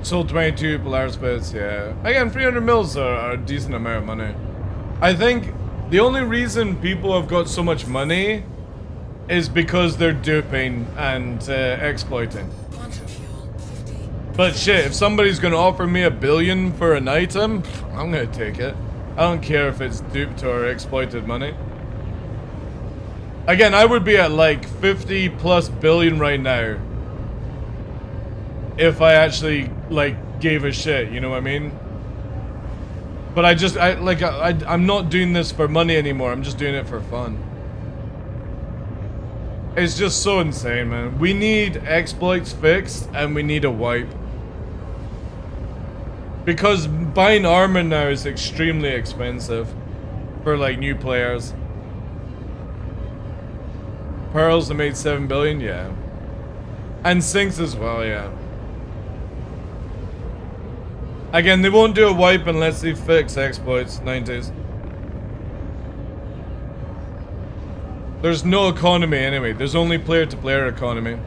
Sold 22 Polaris bits, yeah. Again, 300 mils are a decent amount of money. I think the only reason people have got so much money is because they're duping and exploiting. But shit, if somebody's gonna offer me $1 billion for an item, I'm gonna take it. I don't care if it's duped or exploited money. Again, I would be at like 50+ billion right now if I actually like gave a shit, you know what I mean? But I'm not doing this for money anymore. I'm just doing it for fun. It's just so insane, man. We need exploits fixed, and we need a wipe. Because buying armor now is extremely expensive for, like, new players. Pearls that made 7 billion, yeah. And sinks as well, yeah. Again, they won't do a wipe unless they fix exploits, 90s. There's no economy anyway. There's only player-to-player economy.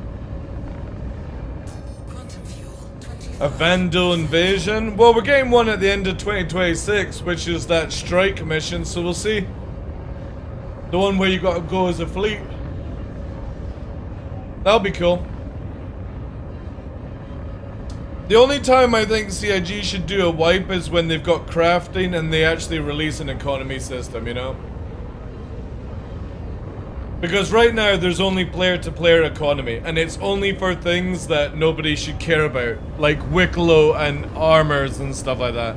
A Vandal invasion? Well, we're getting one at the end of 2026, which is that strike mission, so we'll see. The one where you gotta go as a fleet. That'll be cool. The only time I think CIG should do a wipe is when they've got crafting and they actually release an economy system, you know? Because right now there's only player-to-player economy, and it's only for things that nobody should care about, like Wicklow and armors and stuff like that.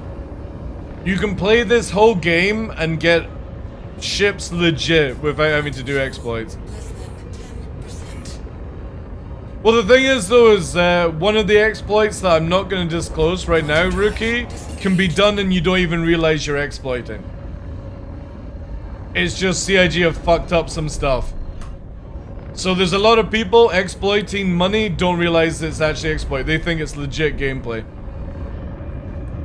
You can play this whole game and get ships legit without having to do exploits. Well, the thing is, though, is one of the exploits that I'm not going to disclose right now, Rookie, can be done and you don't even realize you're exploiting. It's just CIG have fucked up some stuff. So there's a lot of people exploiting money, don't realize it's actually exploit. They think it's legit gameplay.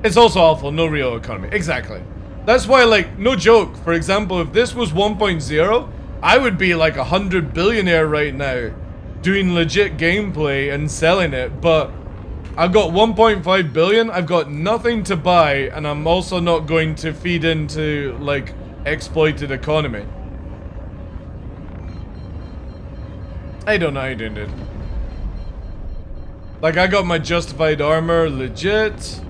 It's also awful, no real economy. Exactly. That's why, like, no joke, for example, if this was 1.0, I would be like 100 billionaire right now, doing legit gameplay and selling it, but I've got 1.5 billion, I've got nothing to buy, and I'm also not going to feed into, like, exploited economy. I don't know how you doing, dude. Like, I got my justified armor legit.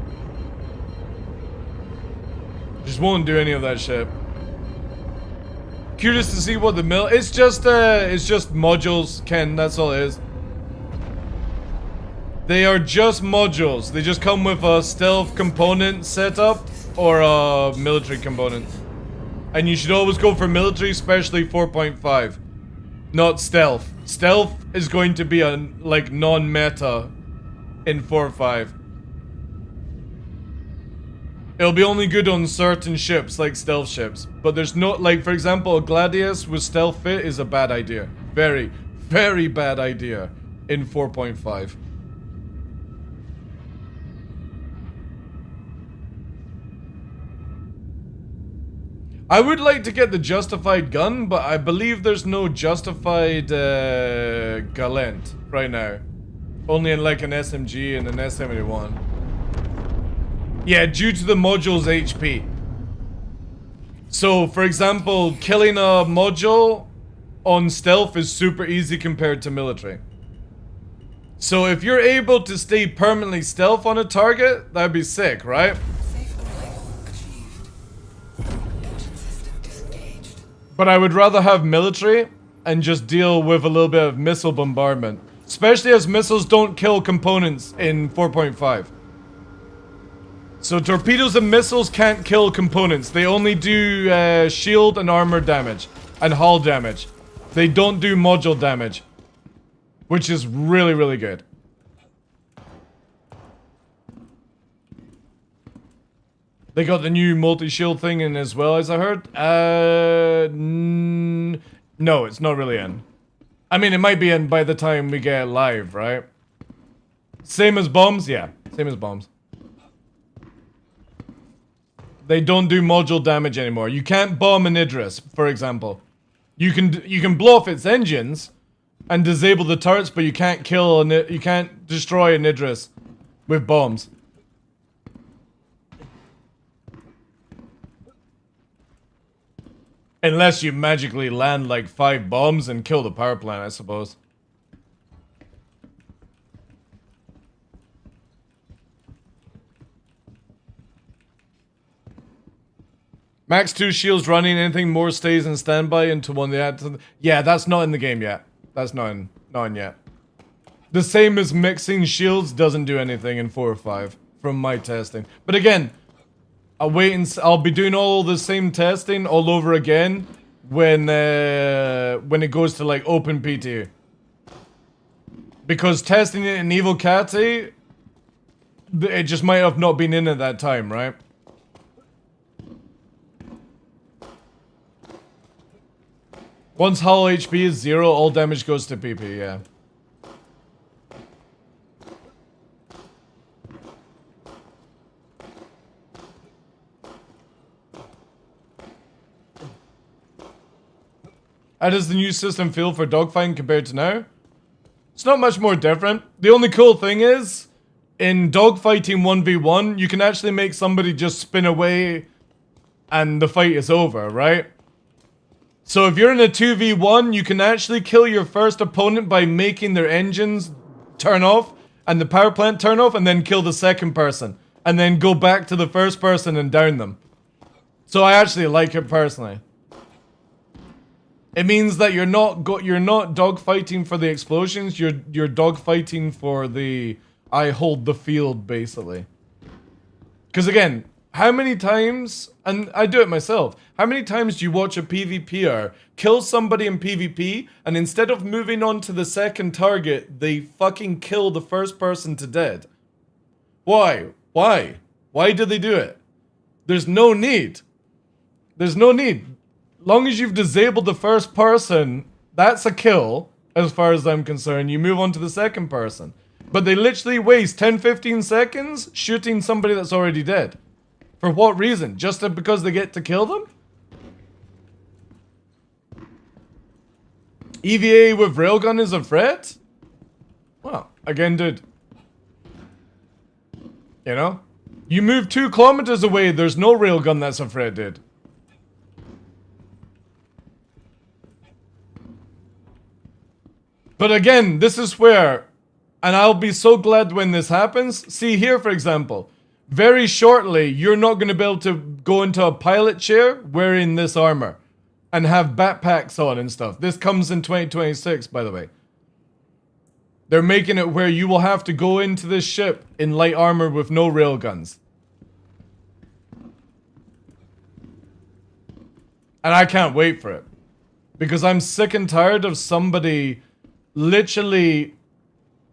Just won't do any of that shit. Curious to see what the mill. It's just modules, Ken. That's all it is. They are just modules. They just come with a stealth component setup or a military component. And you should always go for military, especially 4.5. Not stealth. Stealth is going to be a like non-meta in 4.5. It'll be only good on certain ships, like stealth ships. But there's no, like, for example, a Gladius with stealth fit is a bad idea. Very, very bad idea in 4.5. I would like to get the justified gun, but I believe there's no justified Gallant right now. Only in like an SMG and an S71. Yeah, due to the module's HP. So, for example, killing a module on stealth is super easy compared to military. So if you're able to stay permanently stealth on a target, that'd be sick, right? But I would rather have military and just deal with a little bit of missile bombardment. Especially as missiles don't kill components in 4.5. So torpedoes and missiles can't kill components. They only do shield and armor damage and hull damage. They don't do module damage, which is really, really good. They got the new multi-shield thing in as well, as I heard. No, it's not really in. I mean, it might be in by the time we get live, right? Same as bombs? Yeah, same as bombs. They don't do module damage anymore. You can't bomb an Idris, for example. You can blow off its engines and disable the turrets, but you can't kill you can't destroy an Idris with bombs. Unless you magically land like 5 bombs and kill the power plant, I suppose. Max 2 shields running, anything more stays in standby until one they add to yeah, that's not in the game yet. That's not in yet. The same as mixing shields doesn't do anything in 4 or 5 from my testing. But again, I'll wait and I'll be doing all the same testing all over again when it goes to like open PT. Because testing it in Evil Catty, it just might have not been in at that time, right? Once hull HP is 0, all damage goes to PP, yeah. How does the new system feel for dogfighting compared to now? It's not much more different. The only cool thing is, in dogfighting 1v1, you can actually make somebody just spin away and the fight is over, right? So if you're in a 2v1, you can actually kill your first opponent by making their engines turn off and the power plant turn off and then kill the second person. And then go back to the first person and down them. So I actually like it personally. It means that you're not dogfighting for the explosions, you're dogfighting for the I hold the field, basically. Because again, how many times, and I do it myself, how many times do you watch a PvPer kill somebody in PvP, and instead of moving on to the second target, they fucking kill the first person to dead? Why? Why? Why did they do it? There's no need. There's no need. Long as you've disabled the first person, that's a kill, as far as I'm concerned. You move on to the second person. But they literally waste 10-15 seconds shooting somebody that's already dead. For what reason? Just because they get to kill them? EVA with railgun is a threat? Well, again, dude. You know? You move 2 kilometers away, there's no railgun that's a threat, dude. But again, this is where, and I'll be so glad when this happens. See here, for example, very shortly, you're not going to be able to go into a pilot chair wearing this armor and have backpacks on and stuff. This comes in 2026, by the way. They're making it where you will have to go into this ship in light armor with no railguns. And I can't wait for it. Because I'm sick and tired of somebody literally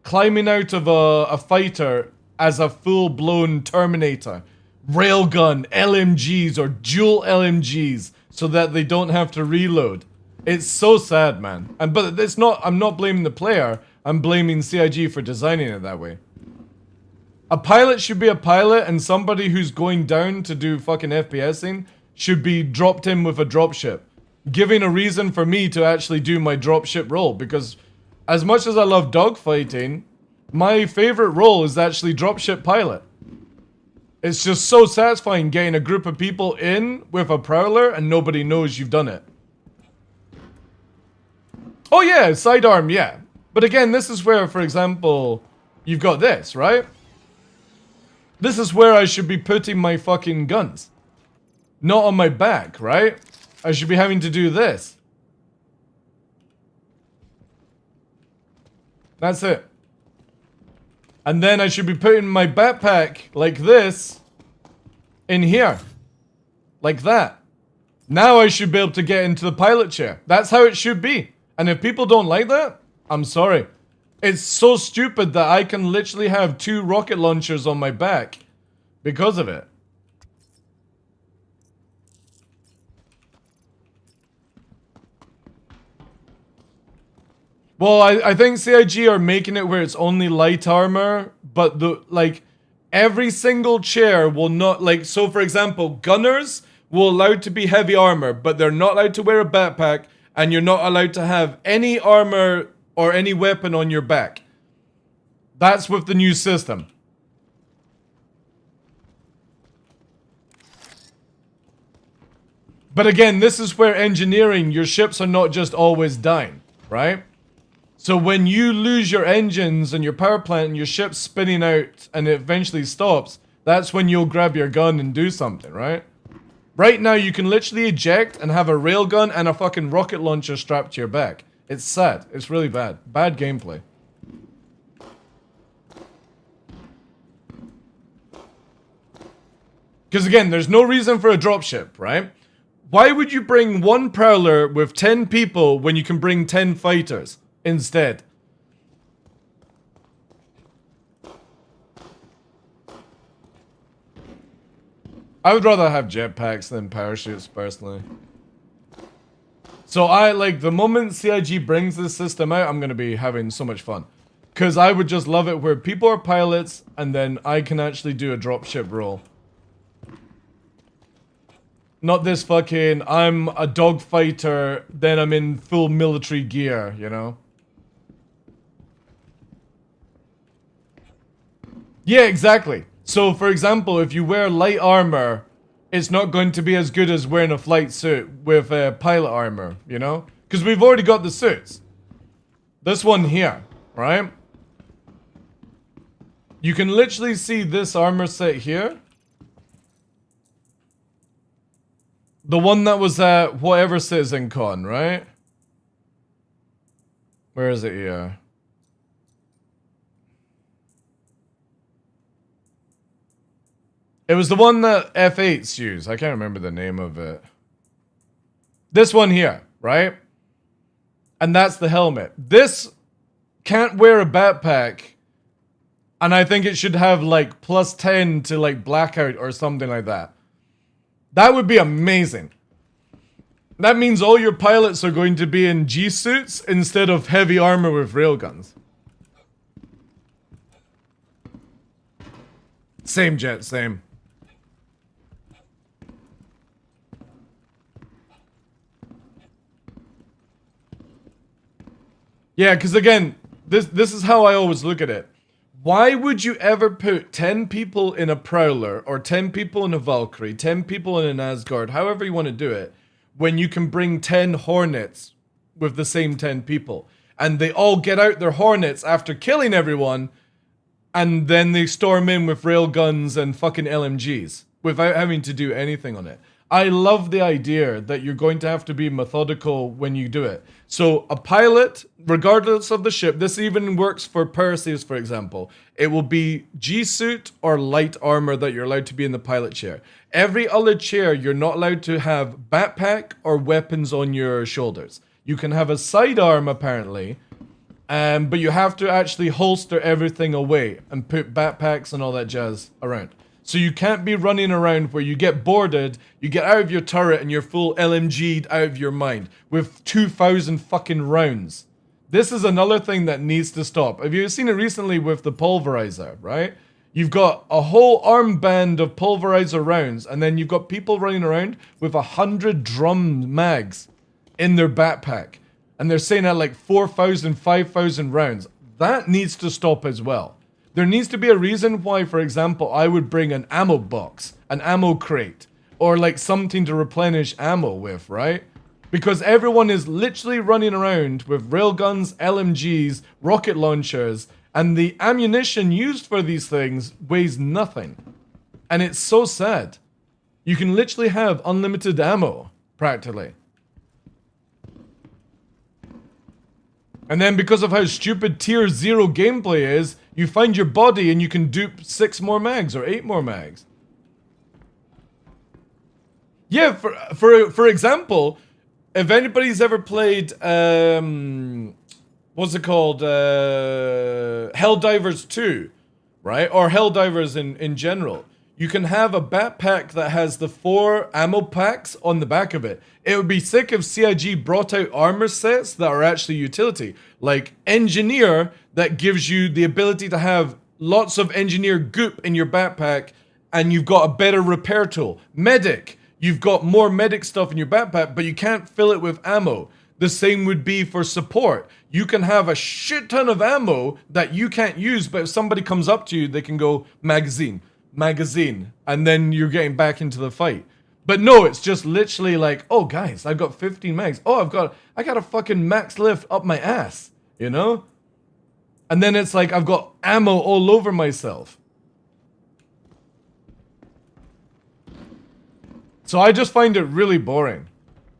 climbing out of a fighter as a full-blown Terminator. Railgun, LMGs, or dual LMGs, so that they don't have to reload. It's so sad, man. But it's not, I'm not blaming the player, I'm blaming CIG for designing it that way. A pilot should be a pilot, and somebody who's going down to do fucking FPSing should be dropped in with a dropship. Giving a reason for me to actually do my dropship role, because as much as I love dogfighting, my favorite role is actually dropship pilot. It's just so satisfying getting a group of people in with a prowler and nobody knows you've done it. Oh yeah, sidearm, yeah. But again, this is where, for example, you've got this, right? This is where I should be putting my fucking guns. Not on my back, right? I should be having to do this. That's it. And then I should be putting my backpack like this in here. Like that. Now I should be able to get into the pilot chair. That's how it should be. And if people don't like that, I'm sorry. It's so stupid that I can literally have 2 rocket launchers on my back because of it. Well, I think CIG are making it where it's only light armor, but every single chair will not, so for example, gunners will allowed to be heavy armor, but they're not allowed to wear a backpack, and you're not allowed to have any armor or any weapon on your back. That's with the new system. But again, this is where engineering, your ships are not just always dying, right? So when you lose your engines and your power plant and your ship's spinning out and it eventually stops, that's when you'll grab your gun and do something, right? Right now you can literally eject and have a railgun and a fucking rocket launcher strapped to your back. It's sad. It's really bad. Bad gameplay. Because again, there's no reason for a dropship, right? Why would you bring 1 prowler with 10 people when you can bring 10 fighters instead? I would rather have jetpacks than parachutes, personally. So the moment CIG brings this system out, I'm going to be having so much fun. Because I would just love it where people are pilots, and then I can actually do a dropship role. Not this fucking, I'm a dogfighter, then I'm in full military gear, you know? Yeah, exactly. So, for example, if you wear light armor, it's not going to be as good as wearing a flight suit with pilot armor, you know? Because we've already got the suits. This one here, right? You can literally see this armor set here. The one that was at whatever Citizen Con, right? Where is it here? It was the one that F8s use. I can't remember the name of it. This one here, right? And that's the helmet. This can't wear a backpack. And I think it should have like +10 to like blackout or something like that. That would be amazing. That means all your pilots are going to be in G-suits instead of heavy armor with railguns. Same, Jet, same. Yeah, because again, this is how I always look at it. Why would you ever put 10 people in a Prowler, or 10 people in a Valkyrie, 10 people in an Asgard, however you want to do it, when you can bring 10 Hornets with the same 10 people? And they all get out their Hornets after killing everyone, and then they storm in with railguns and fucking LMGs, without having to do anything on it. I love the idea that you're going to have to be methodical when you do it. So a pilot, regardless of the ship, this even works for Perseus, for example. It will be G-suit or light armor that you're allowed to be in the pilot chair. Every other chair, you're not allowed to have backpack or weapons on your shoulders. You can have a sidearm, apparently, but you have to actually holster everything away and put backpacks and all that jazz around. So you can't be running around where you get boarded, you get out of your turret and you're full LMG'd out of your mind with 2,000 fucking rounds. This is another thing that needs to stop. Have you seen it recently with the pulverizer, right? You've got a whole armband of pulverizer rounds, and then you've got people running around with 100 drum mags in their backpack. And they're saying at like 4,000, 5,000 rounds. That needs to stop as well. There needs to be a reason why, for example, I would bring an ammo box, an ammo crate, or like something to replenish ammo with, right? Because everyone is literally running around with railguns, LMGs, rocket launchers, and the ammunition used for these things weighs nothing. And it's so sad. You can literally have unlimited ammo, practically. And then because of how stupid tier 0 gameplay is, you find your body and you can dupe 6 more mags or 8 more mags. Yeah, for example, if anybody's ever played, what's it called? Helldivers 2, right? Or Helldivers in general. You can have a backpack that has the 4 ammo packs on the back of it. It would be sick if CIG brought out armor sets that are actually utility. Like Engineer, that gives you the ability to have lots of Engineer goop in your backpack, and you've got a better repair tool. Medic, you've got more medic stuff in your backpack, but you can't fill it with ammo. The same would be for support. You can have a shit ton of ammo that you can't use, but if somebody comes up to you, they can go, magazine, and then you're getting back into the fight. But no, it's just literally like, oh guys, I've got 15 mags. Oh, I got a fucking max lift up my ass, you know? And then it's like I've got ammo all over myself. So I just find it really boring.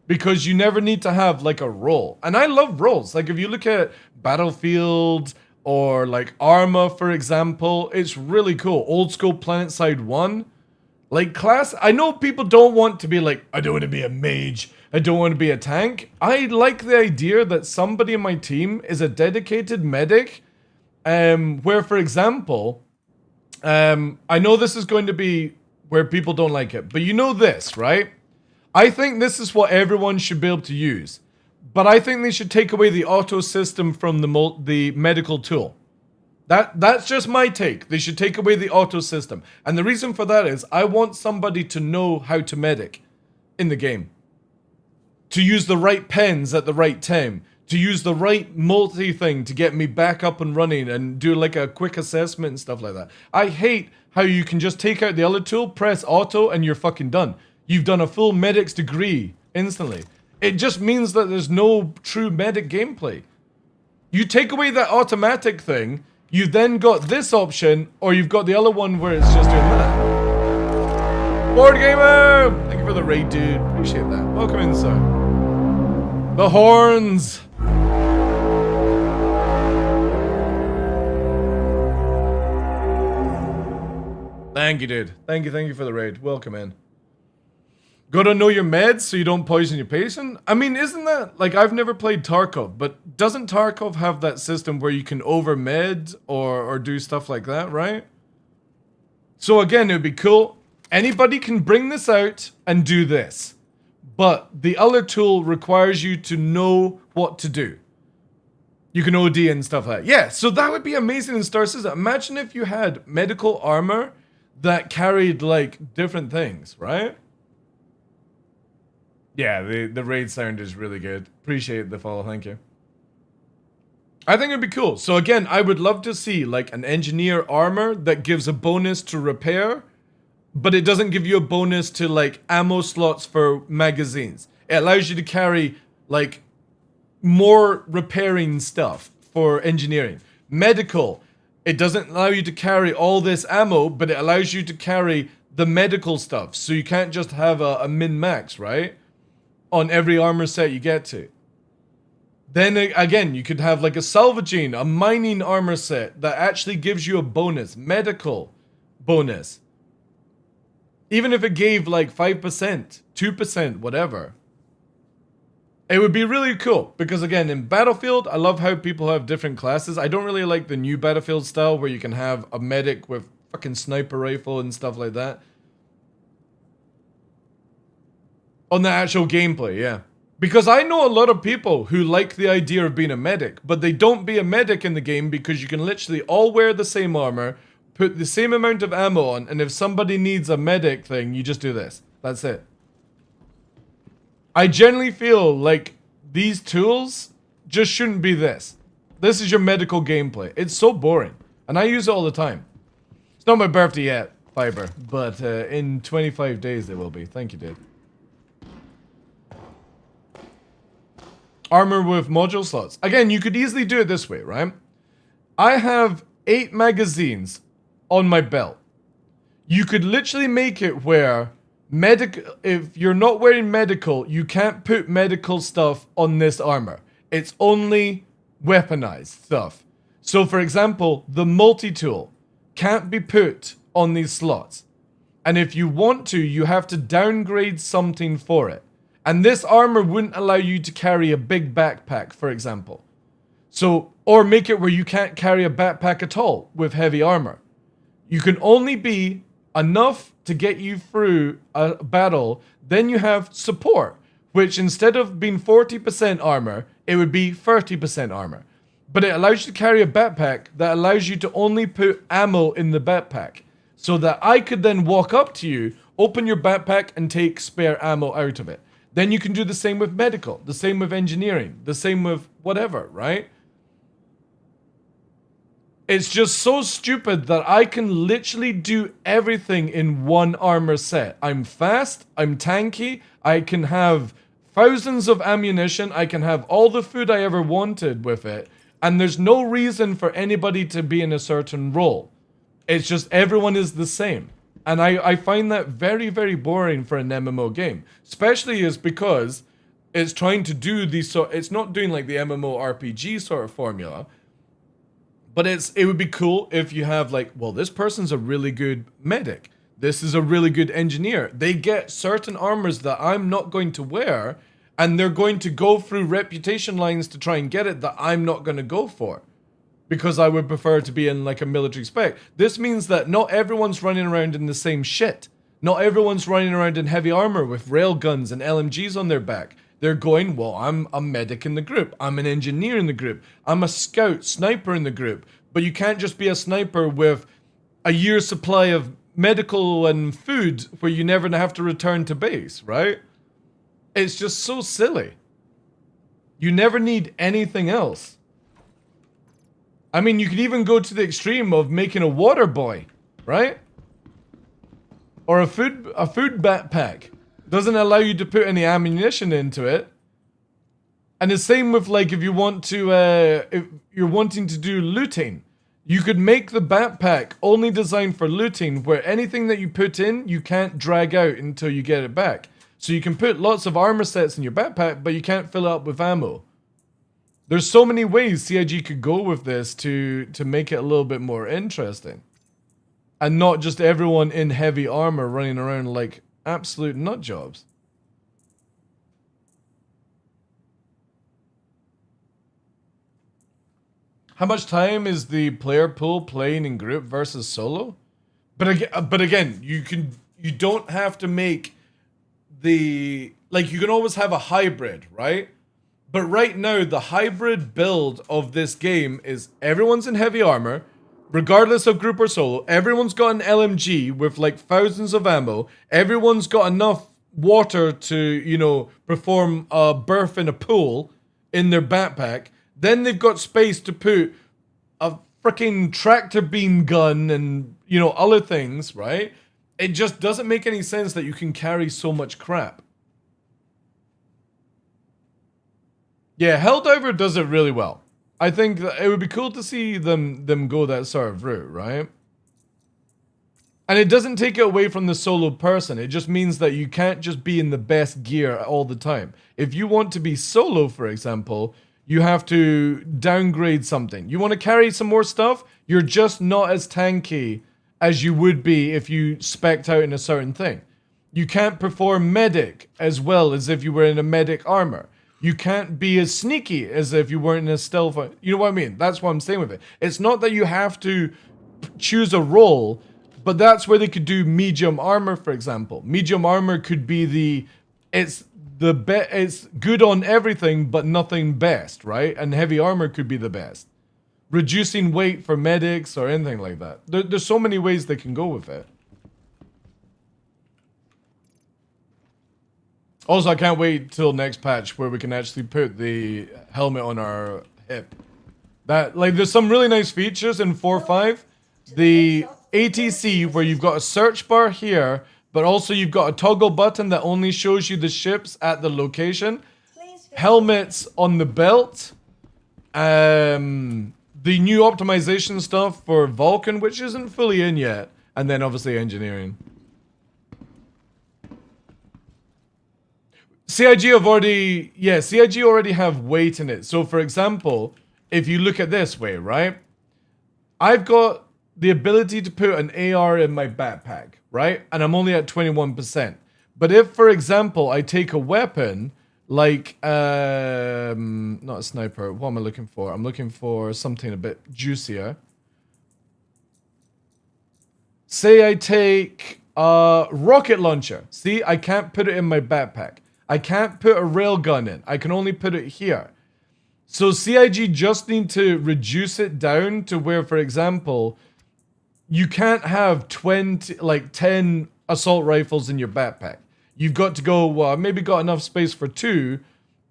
Because you never need to have like a role. And I love roles. Like if you look at Battlefield or like Arma, for example, it's really cool. Old school PlanetSide 1. Like class, I know people don't want to be like, I don't want to be a mage. I don't want to be a tank. I like the idea that somebody in my team is a dedicated medic. Where, for example, I know this is going to be where people don't like it. But you know this, right? I think this is what everyone should be able to use. But I think they should take away the auto system from the medical tool. That's just my take. They should take away the auto system. And the reason for that is I want somebody to know how to medic in the game. To use the right pens at the right time. To use the right multi thing to get me back up and running and do like a quick assessment and stuff like that. I hate how you can just take out the other tool, press auto, and you're fucking done. You've done a full medic's degree instantly. It just means that there's no true medic gameplay. You take away that automatic thing, You've then got this option, or you've got the other one where it's just doing that. Board Gamer! Thank you for the raid, dude. Appreciate that. Welcome in, sir. The horns! Thank you, dude. Thank you for the raid. Welcome in. Gotta know your meds so you don't poison your patient? I mean, isn't that... Like, I've never played Tarkov, but doesn't Tarkov have that system where you can over-med or do stuff like that, right? So again, it would be cool. Anybody can bring this out and do this. But the other tool requires you to know what to do. You can OD and stuff like that. Yeah, so that would be amazing in Star Citizen. Imagine if you had medical armor that carried, like, different things, right? Yeah, the raid sound is really good. Appreciate the follow, thank you. I think it'd be cool. So again, I would love to see like an engineer armor that gives a bonus to repair, but it doesn't give you a bonus to like ammo slots for magazines. It allows you to carry like more repairing stuff for engineering. Medical, it doesn't allow you to carry all this ammo, but it allows you to carry the medical stuff. So you can't just have a min-max, right? On every armor set you get to. Then again, you could have like a salvaging, a mining armor set that actually gives you a bonus, medical bonus. Even if it gave like 5%, 2%, whatever. It would be really cool because again, in Battlefield, I love how people have different classes. I don't really like the new Battlefield style where you can have a medic with fucking sniper rifle and stuff like that. On the actual gameplay, yeah. Because I know a lot of people who like the idea of being a medic, but they don't be a medic in the game because you can literally all wear the same armor, put the same amount of ammo on, and if somebody needs a medic thing, you just do this. That's it. I generally feel like these tools just shouldn't be this. This is your medical gameplay. It's so boring. And I use it all the time. It's not my birthday yet, Fiber, but in 25 days it will be. Thank you, dude. Armor with module slots. Again, you could easily do it this way, right? I have 8 magazines on my belt. You could literally make it where if you're not wearing medical, you can't put medical stuff on this armor. It's only weaponized stuff. So for example, the multi-tool can't be put on these slots. And if you want to, you have to downgrade something for it. And this armor wouldn't allow you to carry a big backpack, for example. So, or make it where you can't carry a backpack at all with heavy armor. You can only be enough to get you through a battle. Then you have support, which instead of being 40% armor, it would be 30% armor. But it allows you to carry a backpack that allows you to only put ammo in the backpack. So that I could then walk up to you, open your backpack, and take spare ammo out of it. Then you can do the same with medical, the same with engineering, the same with whatever, right? It's just so stupid that I can literally do everything in one armor set. I'm fast, I'm tanky, I can have thousands of ammunition, I can have all the food I ever wanted with it, and there's no reason for anybody to be in a certain role. It's just everyone is the same. And I find that very, very boring for an MMO game. Especially is because it's trying to do these it's not doing like the MMO RPG sort of formula. But it would be cool if you have like, well, this person's a really good medic. This is a really good engineer. They get certain armors that I'm not going to wear, and they're going to go through reputation lines to try and get it that I'm not going to go for. Because I would prefer to be in like a military spec. This means that not everyone's running around in the same shit. Not everyone's running around in heavy armor with railguns and LMGs on their back. They're going, well, I'm a medic in the group. I'm an engineer in the group. I'm a scout, sniper in the group. But you can't just be a sniper with a year's supply of medical and food where you never have to return to base, right? It's just so silly. You never need anything else. I mean, you could even go to the extreme of making a water boy, right? Or a food backpack. Doesn't allow you to put any ammunition into it. And the same with like if you want to, if you're wanting to do looting, You could make the backpack only designed for looting, where anything that you put in, you can't drag out until you get it back. So you can put lots of armor sets in your backpack, but you can't fill it up with ammo. There's so many ways CIG could go with this to make it a little bit more interesting. And not just everyone in heavy armor running around like absolute nut jobs. How much time is the player pool playing in group versus solo? But again, you don't have to make the, like, you can always have a hybrid, right? But right now, the hybrid build of this game is everyone's in heavy armor, regardless of group or solo. Everyone's got an LMG with like thousands of ammo. Everyone's got enough water to, you know, perform a birth in a pool in their backpack. Then they've got space to put a freaking tractor beam gun and, you know, other things, right? It just doesn't make any sense that you can carry so much crap. Yeah, Helldiver does it really well. I think that it would be cool to see them go that sort of route, right? And it doesn't take it away from the solo person. It just means that you can't just be in the best gear all the time. If you want to be solo, for example, you have to downgrade something. You want to carry some more stuff, you're just not as tanky as you would be if you spec'd out in a certain thing. You can't perform medic as well as if you were in a medic armor. You can't be as sneaky as if you weren't in a stealth. You know what I mean? That's what I'm saying with it. It's not that you have to choose a role, but that's where they could do medium armor, for example. Medium armor could be it's good on everything, but nothing best, right? And heavy armor could be the best. Reducing weight for medics or anything like that. There's so many ways they can go with it. Also, I can't wait till next patch where we can actually put the helmet on our hip. That, like, there's some really nice features in 4.5. The ATC, where you've got a search bar here, but also you've got a toggle button that only shows you the ships at the location. Helmets on the belt. The new optimization stuff for Vulcan, which isn't fully in yet. And then obviously engineering. CIG already have weight in it. So for example, if you look at this way, right? I've got the ability to put an AR in my backpack, right? And I'm only at 21%. But if, for example, I take a weapon like, not a sniper, what am I looking for? I'm looking for something a bit juicier. Say I take a rocket launcher. See, I can't put it in my backpack. I can't put a railgun in. I can only put it here. So CIG just need to reduce it down to where, for example, you can't have 10 assault rifles in your backpack. You've got to go, well, I maybe got enough space for 2,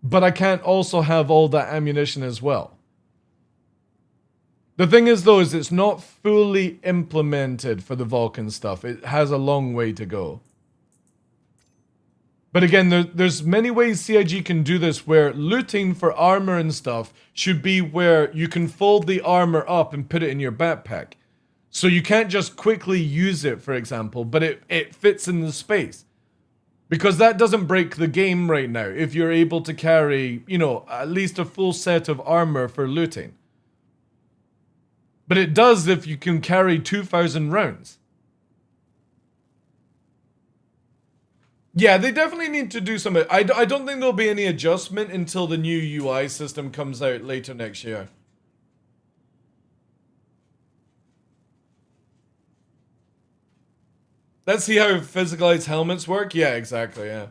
but I can't also have all that ammunition as well. The thing is, though, is it's not fully implemented for the Vulcan stuff. It has a long way to go. But again, there's many ways CIG can do this where looting for armor and stuff should be where you can fold the armor up and put it in your backpack. So you can't just quickly use it, for example, but it fits in the space. Because that doesn't break the game right now if you're able to carry, you know, at least a full set of armor for looting. But it does if you can carry 2,000 rounds. Yeah, they definitely need to do something. I don't think there'll be any adjustment until the new UI system comes out later next year. Let's see how physicalized helmets work. Yeah, exactly, yeah.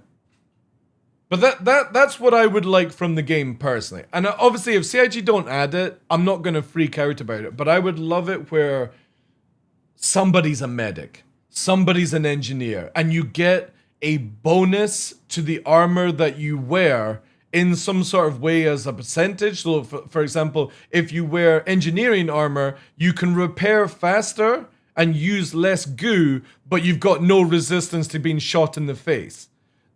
But that's what I would like from the game personally. And obviously if CIG don't add it, I'm not going to freak out about it. But I would love it where somebody's a medic, somebody's an engineer, and you get a bonus to the armor that you wear in some sort of way as a percentage. So for example, if you wear engineering armor, you can repair faster and use less goo, but you've got no resistance to being shot in the face.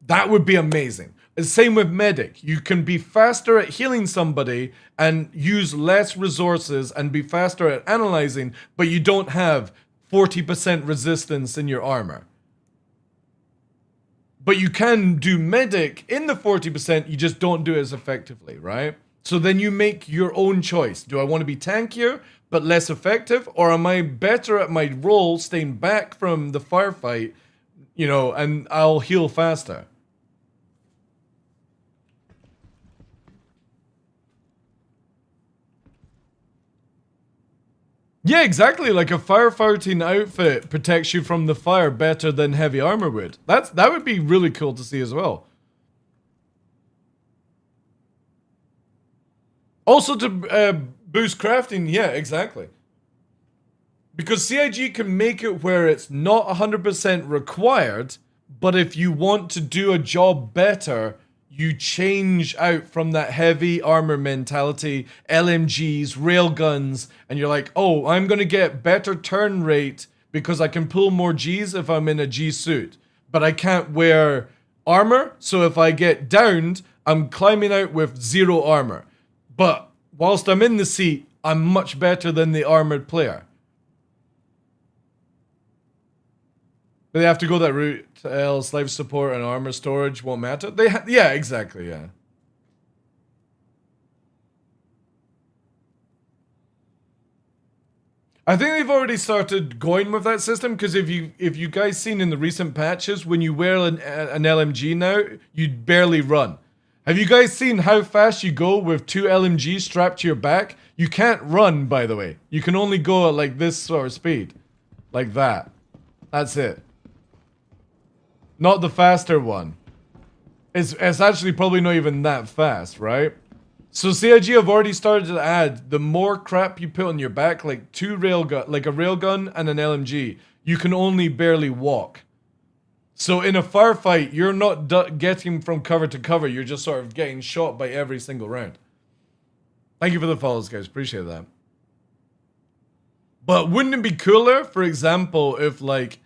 That would be amazing. Same with medic. You can be faster at healing somebody and use less resources and be faster at analyzing, but you don't have 40% resistance in your armor. But you can do medic in the 40%, you just don't do it as effectively, right? So then you make your own choice. Do I want to be tankier but less effective, or am I better at my role staying back from the firefight, you know, and I'll heal faster? Yeah, exactly. Like a firefighting outfit protects you from the fire better than heavy armor would. That would be really cool to see as well. Also to boost crafting, yeah, exactly. Because CIG can make it where it's not 100% required, but if you want to do a job better, you change out from that heavy armor mentality, LMGs, railguns, and you're like, oh, I'm going to get better turn rate because I can pull more Gs if I'm in a G suit. But I can't wear armor, so if I get downed, I'm climbing out with 0 armor. But whilst I'm in the seat, I'm much better than the armored player. But they have to go that route, else life support and armor storage won't matter. Yeah, exactly, yeah. I think they've already started going with that system, because if you guys seen in the recent patches, when you wear an LMG now, you barely run. Have you guys seen how fast you go with 2 LMGs strapped to your back? You can't run, by the way. You can only go at like this sort of speed. Like that. That's it. Not the faster one. It's actually probably not even that fast, right? So CIG have already started to add, the more crap you put on your back, like a railgun and an LMG, you can only barely walk. So in a firefight, you're not getting from cover to cover, you're just sort of getting shot by every single round. Thank you for the follows, guys, appreciate that. But wouldn't it be cooler, for example, if like,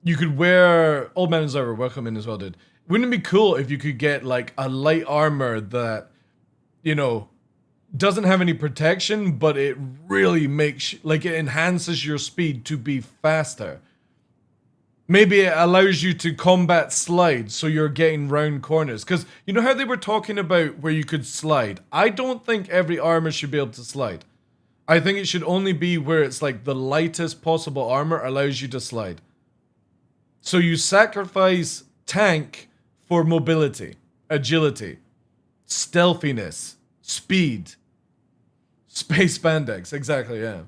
you could wear, Old Man Observer, welcome in as well, dude. Wouldn't it be cool if you could get like a light armor that, you know, doesn't have any protection, but it really makes, like, it enhances your speed to be faster. Maybe it allows you to combat slide, so you're getting round corners. Because you know how they were talking about where you could slide? I don't think every armor should be able to slide. I think it should only be where it's like the lightest possible armor allows you to slide. So you sacrifice tank for mobility, agility, stealthiness, speed, space spandex, exactly, yeah.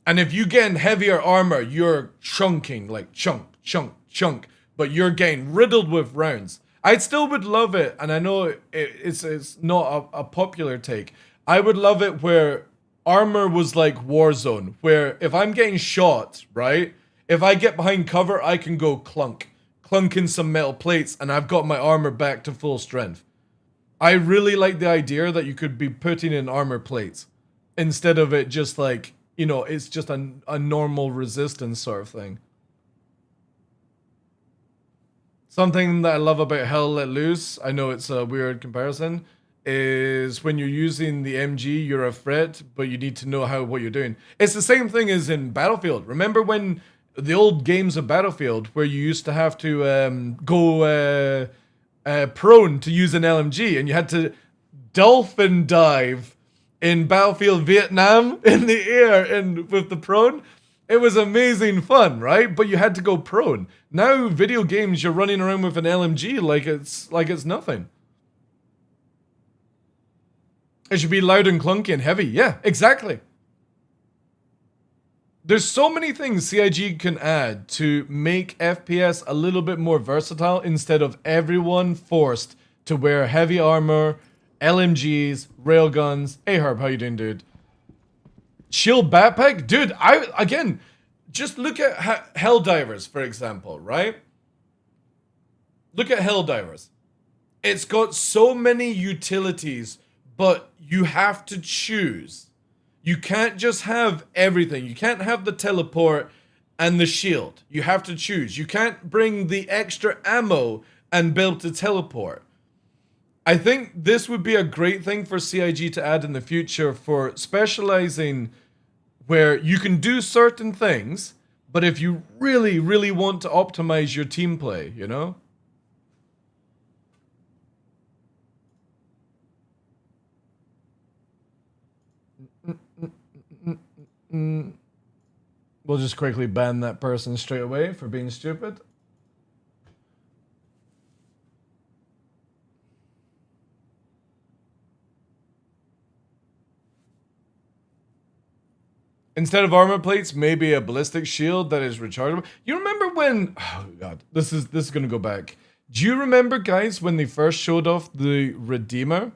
And if you get in heavier armor, you're chunking, like chunk, chunk, chunk, but you're getting riddled with rounds. I still would love it, and I know it's not a popular take. I would love it where armor was like Warzone, where if I'm getting shot, right? If I get behind cover, I can go clunk in some metal plates, and I've got my armor back to full strength. I really like the idea that you could be putting in armor plates instead of it just like, you know, it's just a normal resistance sort of thing. Something that I love about Hell Let Loose, I know it's a weird comparison, is when you're using the MG, you're a threat, but you need to know what you're doing. It's the same thing as in Battlefield. Remember when the old games of Battlefield, where you used to have to go prone to use an LMG, and you had to dolphin dive in Battlefield Vietnam in the air and with the prone? It was amazing fun, right? But you had to go prone. Now, video games, you're running around with an LMG like it's nothing. It should be loud and clunky and heavy. Yeah, exactly. There's so many things CIG can add to make FPS a little bit more versatile instead of everyone forced to wear heavy armor, LMGs, railguns. Hey Herb, how you doing, dude? Shield backpack? Dude, again, just look at Helldivers, for example, right? Look at Helldivers. It's got so many utilities, but you have to choose. You can't just have everything. You can't have the teleport and the shield. You have to choose. You can't bring the extra ammo and be able to teleport. I think this would be a great thing for CIG to add in the future for specializing where you can do certain things, but if you really, really want to optimize your team play, you know? We'll just quickly ban that person straight away for being stupid. Instead of armor plates, maybe a ballistic shield that is rechargeable. You remember when... Oh god, this is gonna go back. Do you remember, guys, when they first showed off the Redeemer?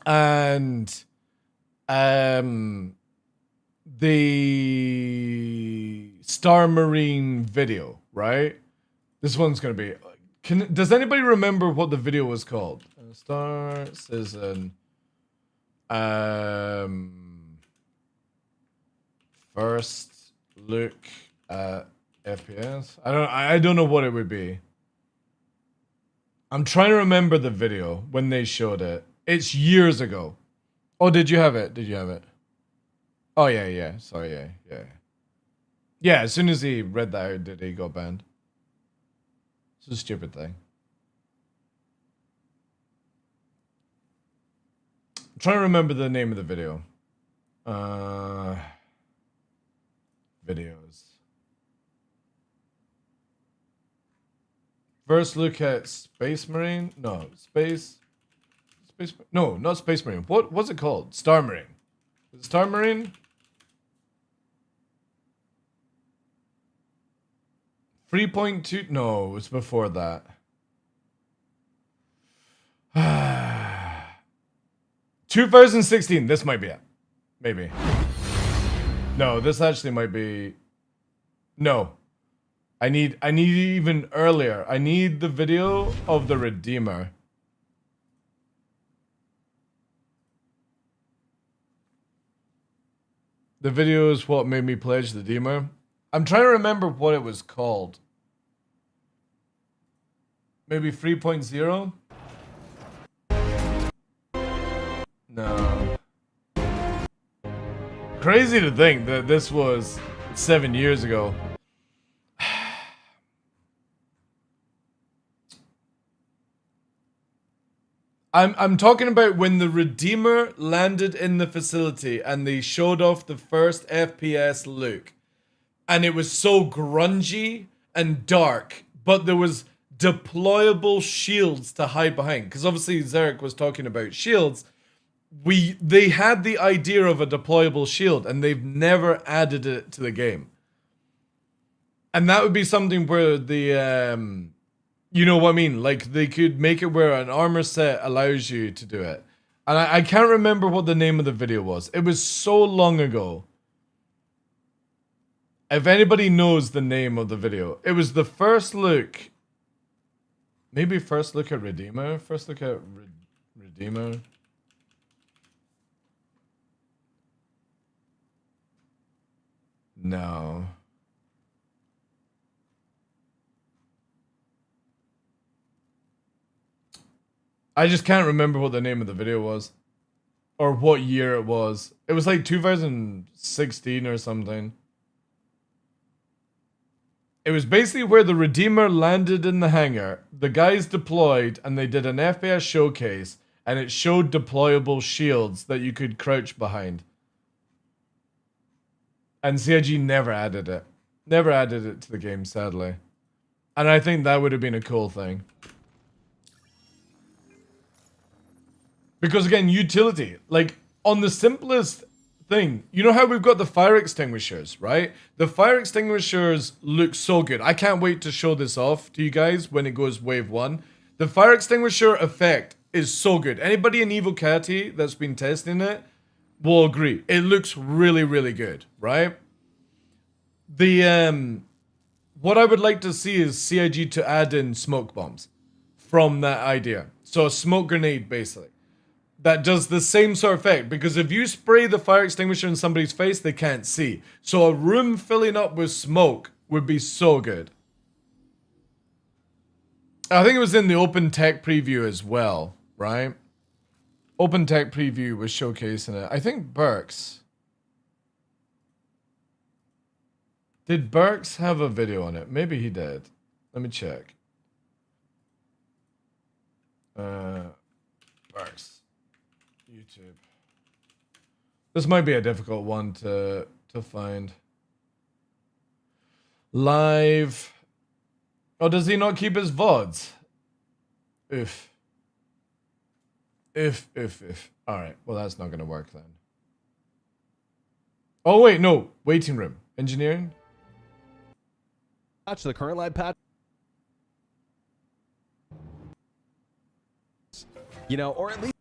And... the Star Marine video, right? This one's gonna be... does anybody remember what the video was called? Star Citizen... First look at FPS. I don't know what it would be. I'm trying to remember the video when they showed it. It's years ago. Oh, did you have it? Did you have it? Oh yeah. Sorry, yeah. Yeah, as soon as he read that out, he got banned. It's a stupid thing. I'm trying to remember the name of the video. Videos. First look at Space Marine? No, Space... No, not Space Marine. What's it called? Star Marine. Is it Star Marine? 3.2? No, it was before that. 2016. This might be it. Maybe. No, this actually might be... No. I need even earlier. I need the video of the Redeemer. The video is what made me pledge the Redeemer. I'm trying to remember what it was called. Maybe 3.0? No. Crazy to think that this was 7 years ago. I'm talking about when the Redeemer landed in the facility and they showed off the first FPS look. And it was so grungy and dark, but there was deployable shields to hide behind. Because obviously Zarek was talking about shields. They had the idea of a deployable shield and they've never added it to the game. And that would be something where the... you know what I mean? Like, they could make it where an armor set allows you to do it. And I can't remember what the name of the video was. It was so long ago. If anybody knows the name of the video. It was the first look. Maybe first look at Redeemer? First look at Redeemer. No. I just can't remember what the name of the video was. Or what year it was. It was like 2016 or something. It was basically where the Redeemer landed in the hangar. The guys deployed and they did an FPS showcase. And it showed deployable shields that you could crouch behind. And CIG never added it. Never added it to the game, sadly. And I think that would have been a cool thing. Because again, utility. Like, on the simplest thing, you know how we've got the fire extinguishers, right? The fire extinguishers look so good. I can't wait to show this off to you guys when it goes wave 1. The fire extinguisher effect is so good. Anybody in Evil Catty that's been testing it will agree. It looks really, really good, right? The what I would like to see is CIG to add in smoke bombs from that idea. So a smoke grenade, basically. that does the same sort of effect, because if you spray the fire extinguisher in somebody's face, they can't see. So a room filling up with smoke would be so good. I think it was in the open tech preview as well, right? Open tech preview was showcasing it. I think Burks. Did Burks have a video on it? Maybe he did. Let me check. Burks. YouTube. This might be a difficult one to find. Live. Oh, does he not keep his VODs? If. Alright, well that's not gonna work then. Oh wait, no. Waiting room. Engineering? Patch the current live patch. You know, or at least.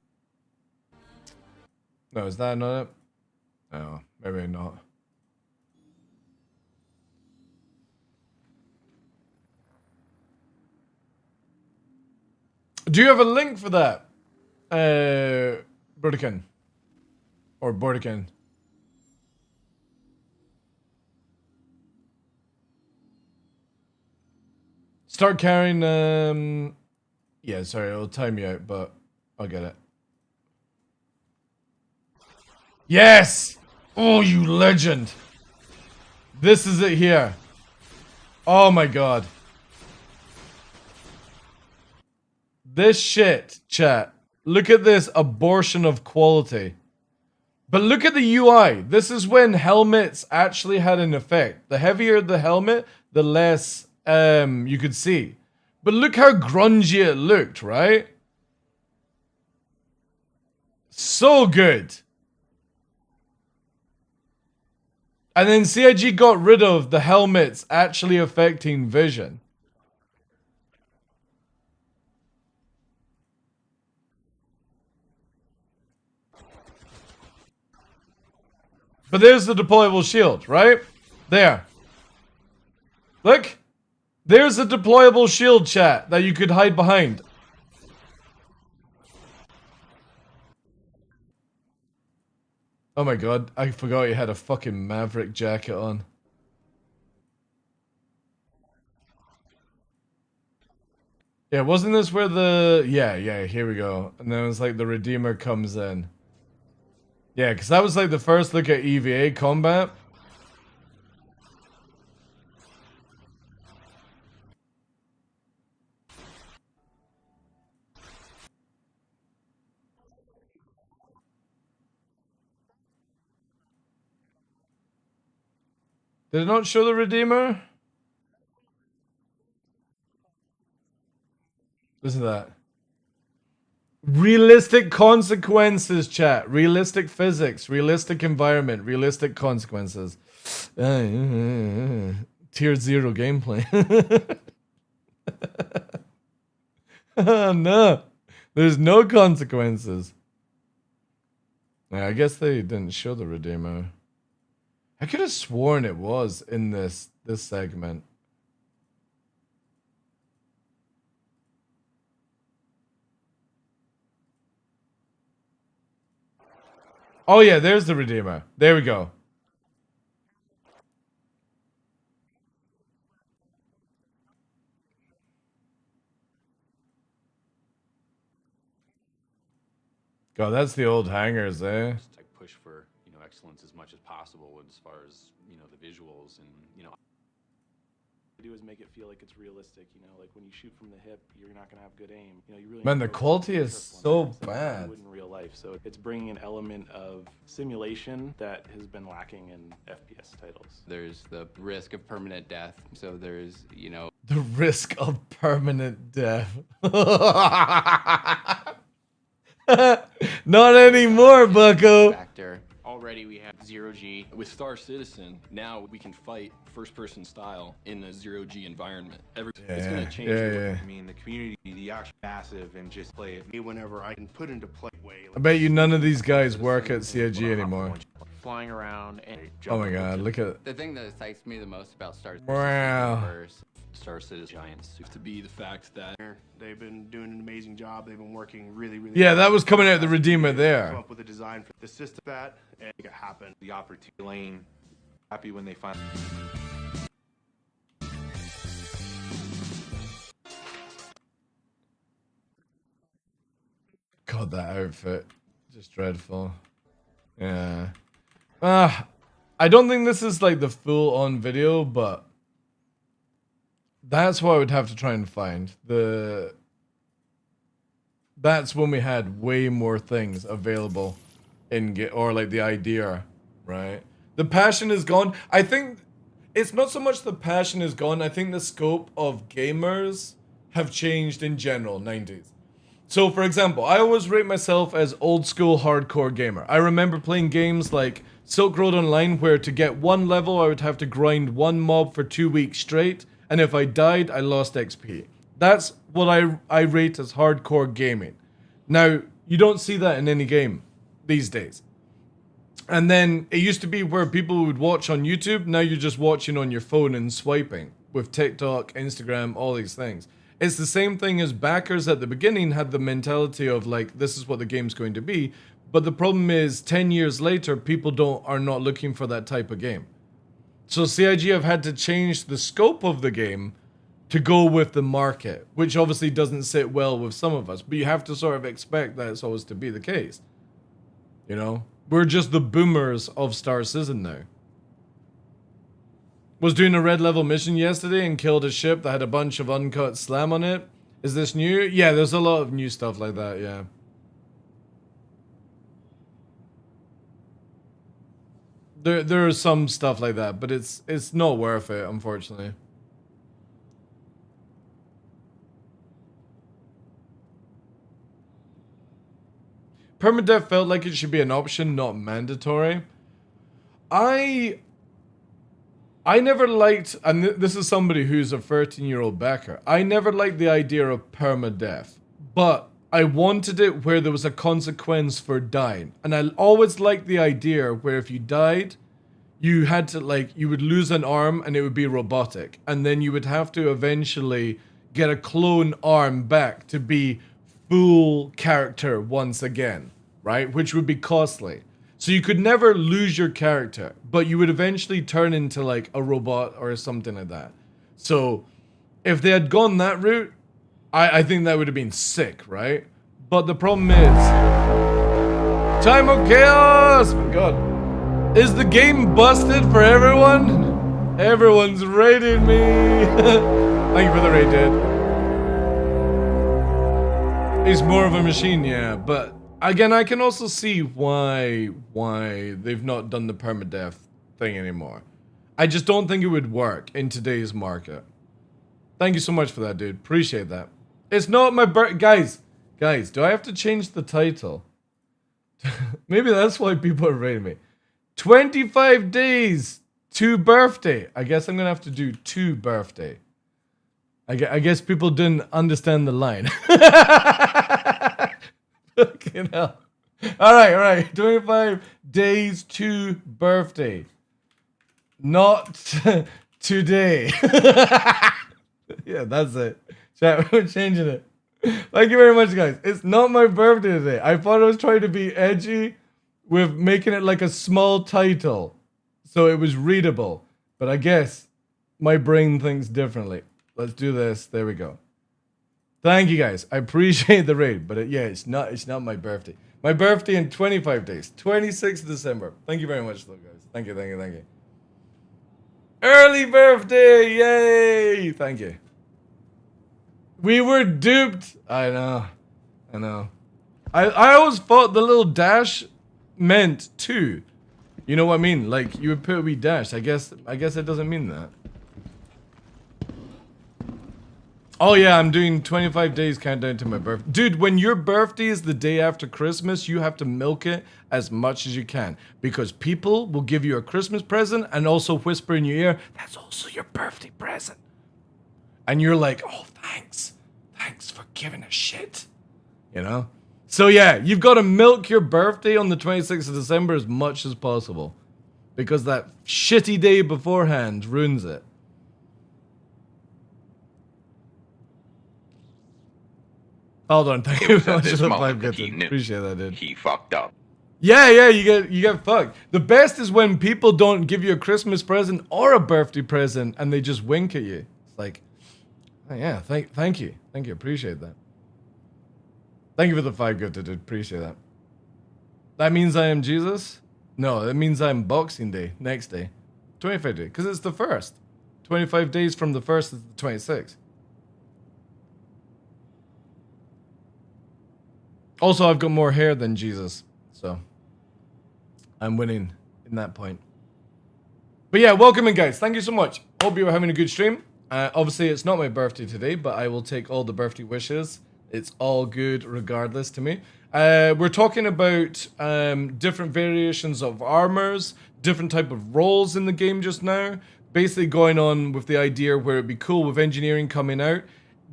No, is that not it? No, maybe not. Do you have a link for that? Burdican. Or Bordican. Start carrying, yeah, sorry, it'll time you out, but I'll get it. Yes! Oh, you legend! This is it here. Oh my god. This shit, chat. Look at this abortion of quality. But look at the UI. This is when helmets actually had an effect. The heavier the helmet, the less you could see. But look how grungy it looked, right? So good. And then CIG got rid of the helmets actually affecting vision. But there's the deployable shield, right? There. Look. There's a deployable shield, chat, that you could hide behind. Oh my god, I forgot he had a fucking Maverick jacket on. Yeah, wasn't this where the... Yeah, here we go. And then it's like the Redeemer comes in. Yeah, because that was like the first look at EVA combat. Did it not show the Redeemer? Listen to that. Realistic consequences, chat. Realistic physics. Realistic environment. Realistic consequences. Tier 0 gameplay. Oh, no. There's no consequences. Yeah, I guess they didn't show the Redeemer. I could have sworn it was in this segment. Oh yeah, there's the Redeemer. There we go. God, that's the old hangars, eh? I push for, excellence as much as possible as far as, the visuals and, do is make it feel like it's realistic, like when you shoot from the hip, you're not going to have good aim. You really Man, the quality is so bad. In real life, so it's bringing an element of simulation that has been lacking in FPS titles. There's the risk of permanent death, so there's, The risk of permanent death. Not anymore, bucko. Factor. Already we have 0G. With Star Citizen, now we can fight first-person style in a 0G environment. It's going to change. Yeah. I mean, the community, the action massive, and just play it whenever I can put into play. I bet you none of these guys work at CIG anymore. Flying around and Oh my god, look at the thing that excites me the most about Star Citizen wow. universe Star Citizen giants to be the fact that They've been doing an amazing job. They've been working really Yeah, hard that was coming out the Redeemer come there. up with a design for the system that and make it happen. The opportunity lane. Happy when they find. God, that outfit. Just dreadful. Yeah. I don't think this is like the full-on video, but that's what I would have to try and find. That's when we had way more things available or like the idea, right? The passion is gone. I think it's not so much the passion is gone. I think the scope of gamers have changed in general, 90s. So, for example, I always rate myself as old school hardcore gamer. I remember playing games like Silk Road Online where to get one level I would have to grind one mob for 2 weeks straight, and if I died, I lost XP. That's what I rate as hardcore gaming. Now, you don't see that in any game these days. And then it used to be where people would watch on YouTube. Now you're just watching on your phone and swiping with TikTok, Instagram, all these things. It's the same thing as backers at the beginning had the mentality of like, this is what the game's going to be. But the problem is 10 years later, people are not looking for that type of game. So CIG have had to change the scope of the game to go with the market, which obviously doesn't sit well with some of us. But you have to sort of expect that it's always to be the case. You know? We're just the boomers of Star Citizen now. Was doing a red level mission yesterday and killed a ship that had a bunch of uncut slam on it. Is this new? Yeah, there's a lot of new stuff like that, yeah. There is some stuff like that, but it's not worth it, unfortunately. Permadeath felt like it should be an option, not mandatory. I never liked, and this is somebody who's a 13-year-old backer, I never liked the idea of permadeath, but I wanted it where there was a consequence for dying. And I always liked the idea where if you died, you had to, like, you would lose an arm and it would be robotic. And then you would have to eventually get a clone arm back to be full character once again, right? Which would be costly. So you could never lose your character, but you would eventually turn into like a robot or something like that. So if they had gone that route, I think that would have been sick, right? But the problem is, time of chaos! Oh my God. Is the game busted for everyone? Everyone's raiding me. Thank you for the raid, dude. He's more of a machine, yeah, but again, I can also see why they've not done the permadeath thing anymore. I just don't think it would work in today's market. Thank you so much for that, dude. Appreciate that. It's not my guys, do I have to change the title? Maybe that's why people are rating me. 25 days to birthday. I guess I'm gonna have to do to birthday. I guess people didn't understand the line. Fucking hell. Alright. 25 days to birthday. Not today. Yeah, that's it. Chat, we're changing it. Thank you very much, guys. It's not my birthday today. I thought I was trying to be edgy with making it like a small title so it was readable. But I guess my brain thinks differently. Let's do this. There we go. Thank you, guys. I appreciate the raid, but yeah, it's not my birthday. My birthday in 25 days, 26th of December. Thank you very much, though, guys. Thank you. Early birthday, yay! Thank you. We were duped. I know. I always thought the little dash meant two. You know what I mean? Like you would put a wee dash. I guess it doesn't mean that. Oh yeah, I'm doing 25 days countdown to my birthday. Dude, when your birthday is the day after Christmas, you have to milk it as much as you can. Because people will give you a Christmas present and also whisper in your ear, that's also your birthday present. And you're like, oh, thanks. Thanks for giving a shit. You know? So yeah, you've got to milk your birthday on the 26th of December as much as possible. Because that shitty day beforehand ruins it. Hold on, thank It you was very at much this for the moment 5 that bits. he knew Appreciate that, dude. he fucked up. Yeah, you get fucked. The best is when people don't give you a Christmas present or a birthday present and they just wink at you. It's like, oh, yeah, thank you. Thank you, appreciate that. Thank you for the 5 gifted, dude. Appreciate that. That means I am Jesus? No, that means I'm Boxing Day, next day. 25 day, because it's the 1st. 25 days from the 1st is the 26th. Also, I've got more hair than Jesus, so I'm winning in that point. But yeah, welcome in, guys. Thank you so much. Hope you are having a good stream. Obviously, it's not my birthday today, but I will take all the birthday wishes. It's all good regardless to me. We're talking about different variations of armors, different type of roles in the game just now. Basically going on with the idea where it'd be cool with engineering coming out,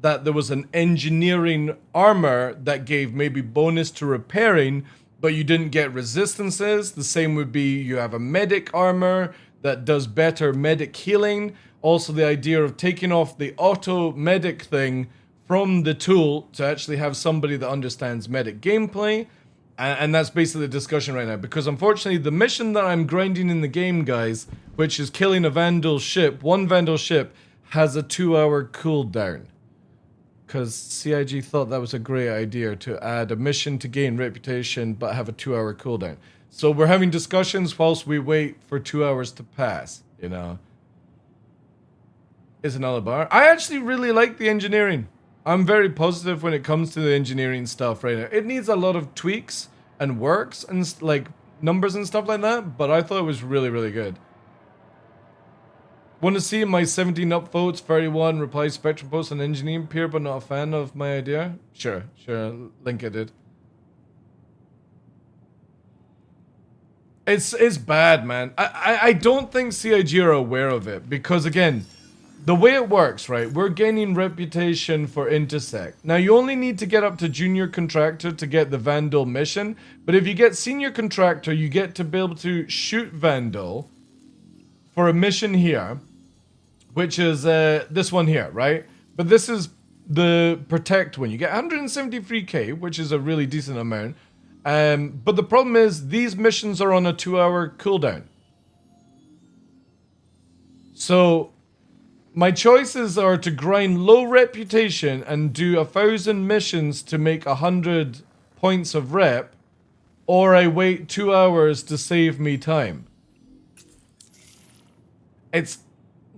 that there was an engineering armor that gave maybe bonus to repairing, but you didn't get resistances. The same would be you have a medic armor that does better medic healing. Also the idea of taking off the auto medic thing from the tool to actually have somebody that understands medic gameplay. And that's basically the discussion right now. Because unfortunately the mission that I'm grinding in the game, guys, which is killing a Vandal ship, one Vandal ship, has a 2-hour cooldown. Because CIG thought that was a great idea to add a mission to gain reputation but have a 2-hour cooldown. So we're having discussions whilst we wait for 2 hours to pass, you know. Is another bar. I actually really like the engineering. I'm very positive when it comes to the engineering stuff right now. It needs a lot of tweaks and works and like numbers and stuff like that, but I thought it was really, really good. Want to see my 17 upvotes, 31 reply Spectrum post on engineering peer, but not a fan of my idea? Sure, link it, dude. It's bad, man. I don't think CIG are aware of it because, again, the way it works, right? We're gaining reputation for Intersect. Now, you only need to get up to Junior Contractor to get the Vandal mission, but if you get Senior Contractor, you get to be able to shoot Vandal for a mission here, which is this one here, right? But this is the Protect one. You get 173k, which is a really decent amount. But the problem is these missions are on a 2-hour cooldown. So my choices are to grind low reputation and do 1,000 missions to make 100 points of rep, or I wait 2 hours to save me time. It's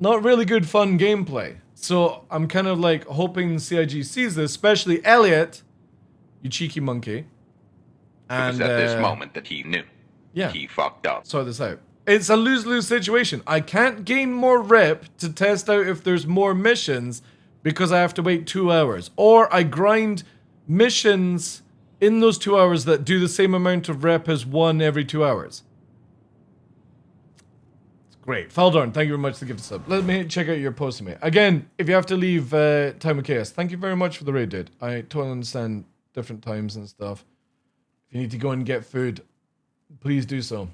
not really good fun gameplay. So I'm kind of like hoping CIG sees this, especially Elliot, you cheeky monkey. And, it was at this moment that he knew. Yeah. He fucked up. Sort this out. It's a lose-lose situation. I can't gain more rep to test out if there's more missions because I have to wait 2 hours. Or I grind missions in those 2 hours that do the same amount of rep as one every 2 hours. It's great. Faldorn, thank you very much for the gift sub. Let me check out your post, mate. Again, if you have to leave Time of Chaos, thank you very much for the raid, dude. I totally understand different times and stuff. If you need to go and get food, please do so.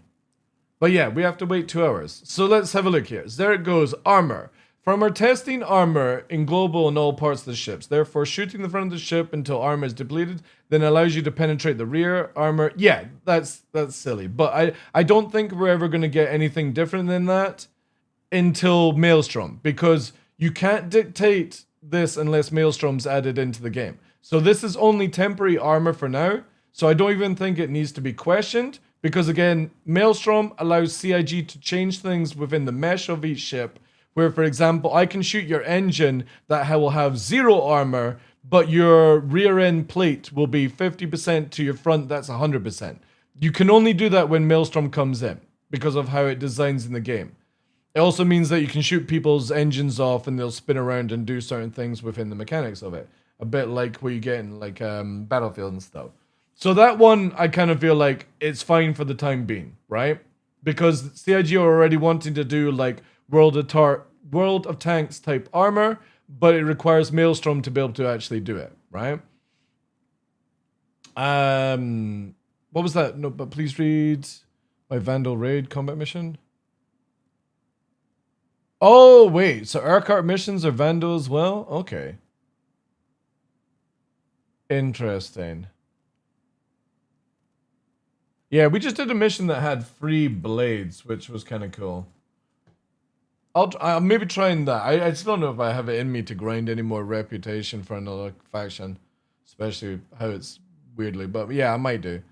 But yeah, we have to wait 2 hours. So let's have a look here. There it goes. Armor. From our testing, armor in global in all parts of the ships. Therefore, shooting the front of the ship until armor is depleted then allows you to penetrate the rear armor. Yeah, that's silly. But I don't think we're ever going to get anything different than that until Maelstrom. Because you can't dictate this unless Maelstrom's added into the game. So this is only temporary armor for now. So I don't even think it needs to be questioned. Because again, Maelstrom allows CIG to change things within the mesh of each ship. Where, for example, I can shoot your engine that will have 0 armor, but your rear end plate will be 50% to your front, that's 100%. You can only do that when Maelstrom comes in, because of how it designs in the game. It also means that you can shoot people's engines off and they'll spin around and do certain things within the mechanics of it. A bit like what you get in like Battlefield and stuff. So that one, I kind of feel like it's fine for the time being, right? Because CIG are already wanting to do like World of Tanks type armor, but it requires Maelstrom to be able to actually do it, right? What was that? No, but please read my Vandal Raid combat mission. Oh, wait. So Urquhart missions are Vandal as well? Okay. Interesting. Yeah, we just did a mission that had 3 blades, which was kind of cool. I'll maybe trying that. I just don't know if I have it in me to grind any more reputation for another faction, especially how it's weirdly. But yeah, I might do.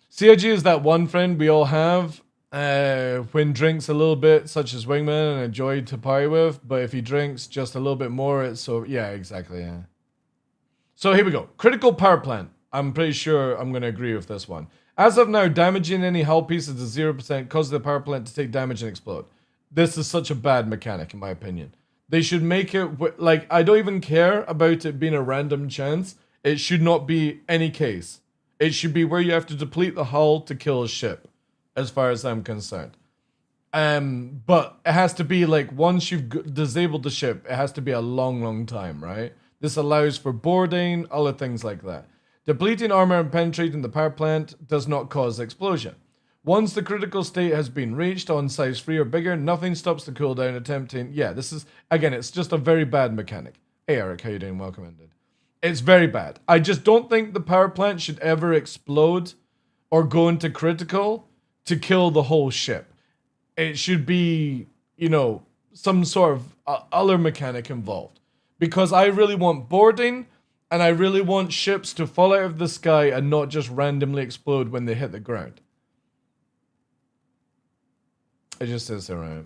CIG is that one friend we all have when drinks a little bit, such as Wingman, and a joy to party with. But if he drinks just a little bit more, it's so yeah, exactly. Yeah. So here we go. Critical power plant. I'm pretty sure I'm going to agree with this one. As of now, damaging any hull pieces to 0% causes the power plant to take damage and explode. This is such a bad mechanic, in my opinion. They should make it, like, I don't even care about it being a random chance. It should not be any case. It should be where you have to deplete the hull to kill a ship, as far as I'm concerned. But it has to be, like, once you've disabled the ship, it has to be a long, long time, right? This allows for boarding, other things like that. Depleting armor and penetrating the power plant does not cause explosion. Once the critical state has been reached on size 3 or bigger, nothing stops the cooldown attempting... Yeah, this is... Again, it's just a very bad mechanic. Hey, Eric, how you doing? Welcome, Ended. It's very bad. I just don't think the power plant should ever explode or go into critical to kill the whole ship. It should be, you know, some sort of other mechanic involved. Because I really want boarding, and I really want ships to fall out of the sky and not just randomly explode when they hit the ground. It just says so, right?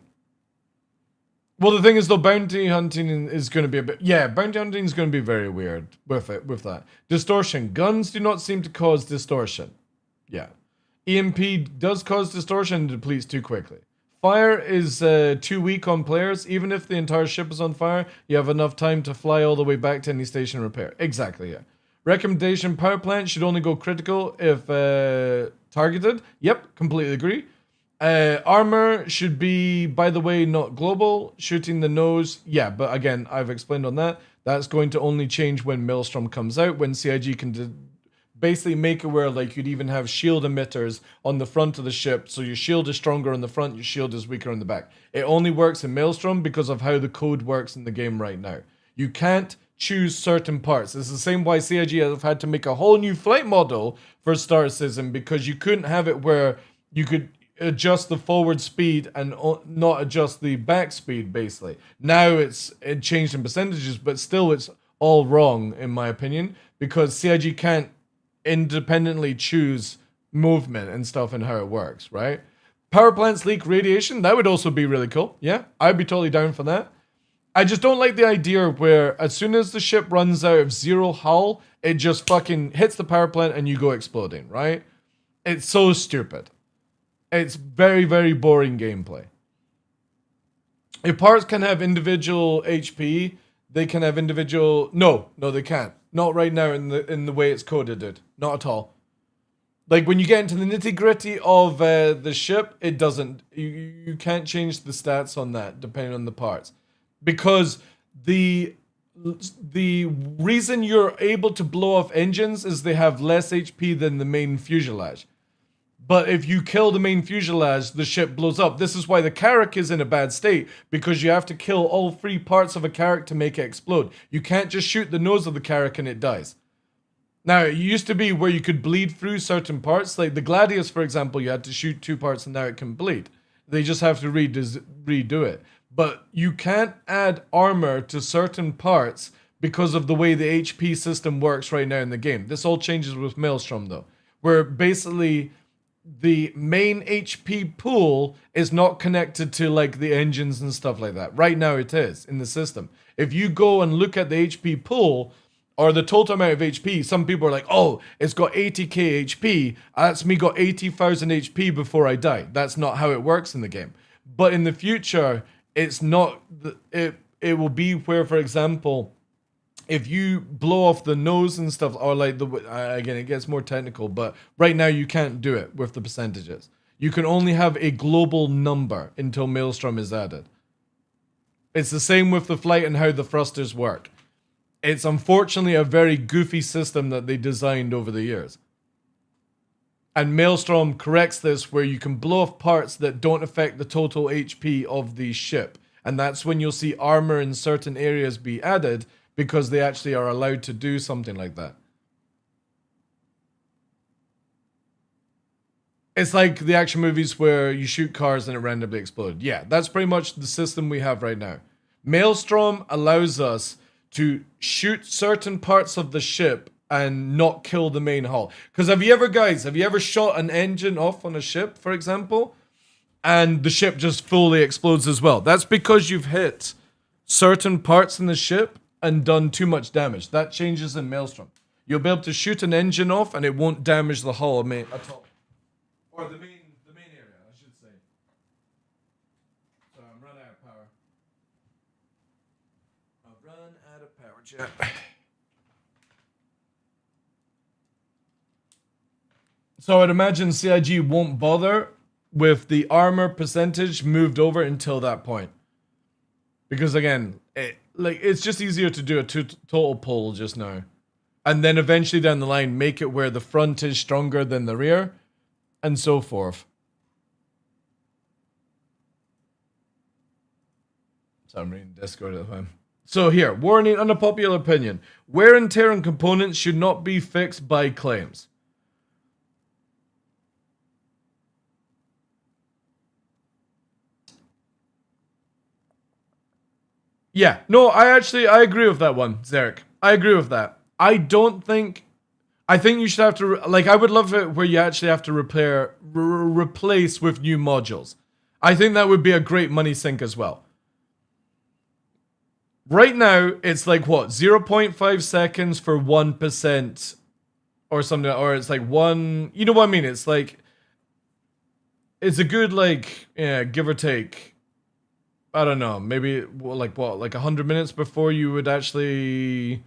Well, the thing is, though, bounty hunting is going to be a bit... Yeah, bounty hunting is going to be very weird with that. Distortion. Guns do not seem to cause distortion. Yeah. EMP does cause distortion and depletes too quickly. Fire is too weak on players. Even if the entire ship is on fire, you have enough time to fly all the way back to any station and repair. Exactly, yeah. Recommendation, power plant should only go critical if targeted. Yep, completely agree. Armor should be, by the way, not global. Shooting the nose, yeah, but again, I've explained on that. That's going to only change when Maelstrom comes out, when CIG can basically make it where, like, you'd even have shield emitters on the front of the ship, so your shield is stronger on the front, your shield is weaker on the back. It only works in Maelstrom because of how the code works in the game right now. You can't choose certain parts. It's the same why CIG have had to make a whole new flight model for Star Citizen, because you couldn't have it where you could adjust the forward speed and not adjust the back speed, basically. Now it changed in percentages, but still it's all wrong, in my opinion, because CIG can't independently choose movement and stuff and how it works, right? Power plants leak radiation, that would also be really cool. Yeah, I'd be totally down for that. I just don't like the idea where as soon as the ship runs out of 0 hull, it just fucking hits the power plant and you go exploding, right? It's so stupid. It's very, very boring gameplay. If parts can have individual HP, they can have individual... No, they can't. Not right now in the way it's coded, dude. Not at all. Like, when you get into the nitty-gritty of the ship, it doesn't. You can't change the stats on that, depending on the parts. Because the reason you're able to blow off engines is they have less HP than the main fuselage. But if you kill the main fuselage, the ship blows up. This is why the Carrack is in a bad state, because you have to kill all 3 parts of a Carrack to make it explode. You can't just shoot the nose of the Carrack and it dies. Now, it used to be where you could bleed through certain parts. Like the Gladius, for example, you had to shoot 2 parts and now it can bleed. They just have to redo it. But you can't add armor to certain parts because of the way the HP system works right now in the game. This all changes with Maelstrom, though, where basically the main HP pool is not connected to like the engines and stuff like that. Right now it is in the system. If you go and look at the HP pool or the total amount of HP, some people are like, oh, it's got 80k HP. That's me got 80,000 HP before I die. That's not how it works in the game. But in the future, it's not, it will be where, for example, if you blow off the nose and stuff, or like again, it gets more technical, but right now you can't do it with the percentages. You can only have a global number until Maelstrom is added. It's the same with the flight and how the thrusters work. It's unfortunately a very goofy system that they designed over the years. And Maelstrom corrects this where you can blow off parts that don't affect the total HP of the ship. And that's when you'll see armor in certain areas be added, because they actually are allowed to do something like that. It's like the action movies where you shoot cars and it randomly exploded. Yeah, that's pretty much the system we have right now. Maelstrom allows us to shoot certain parts of the ship and not kill the main hull. Because have you ever shot an engine off on a ship, for example, and the ship just fully explodes as well? That's because you've hit certain parts in the ship and done too much damage. That changes in Maelstrom. You'll be able to shoot an engine off and it won't damage the hull at all. Or the main area, I should say. So I'm running out of power. I've run out of power, chat. So I'd imagine CIG won't bother with the armor percentage moved over until that point. Because again, it's just easier to do a total pull just now. And then eventually down the line, make it where the front is stronger than the rear. And so forth. So I'm reading Discord at the time. So here, warning, unpopular opinion. Wear and tear on components should not be fixed by claims. Yeah, no, I agree with that one, Zarek. I agree with that. I think you should have to, I would love it where you actually have to replace with new modules. I think that would be a great money sink as well. Right now, it's like what, 0.5 seconds for 1% or something, or it's like one, you know what I mean? It's like, it's a good, give or take, I don't know, maybe like 100 minutes before you would actually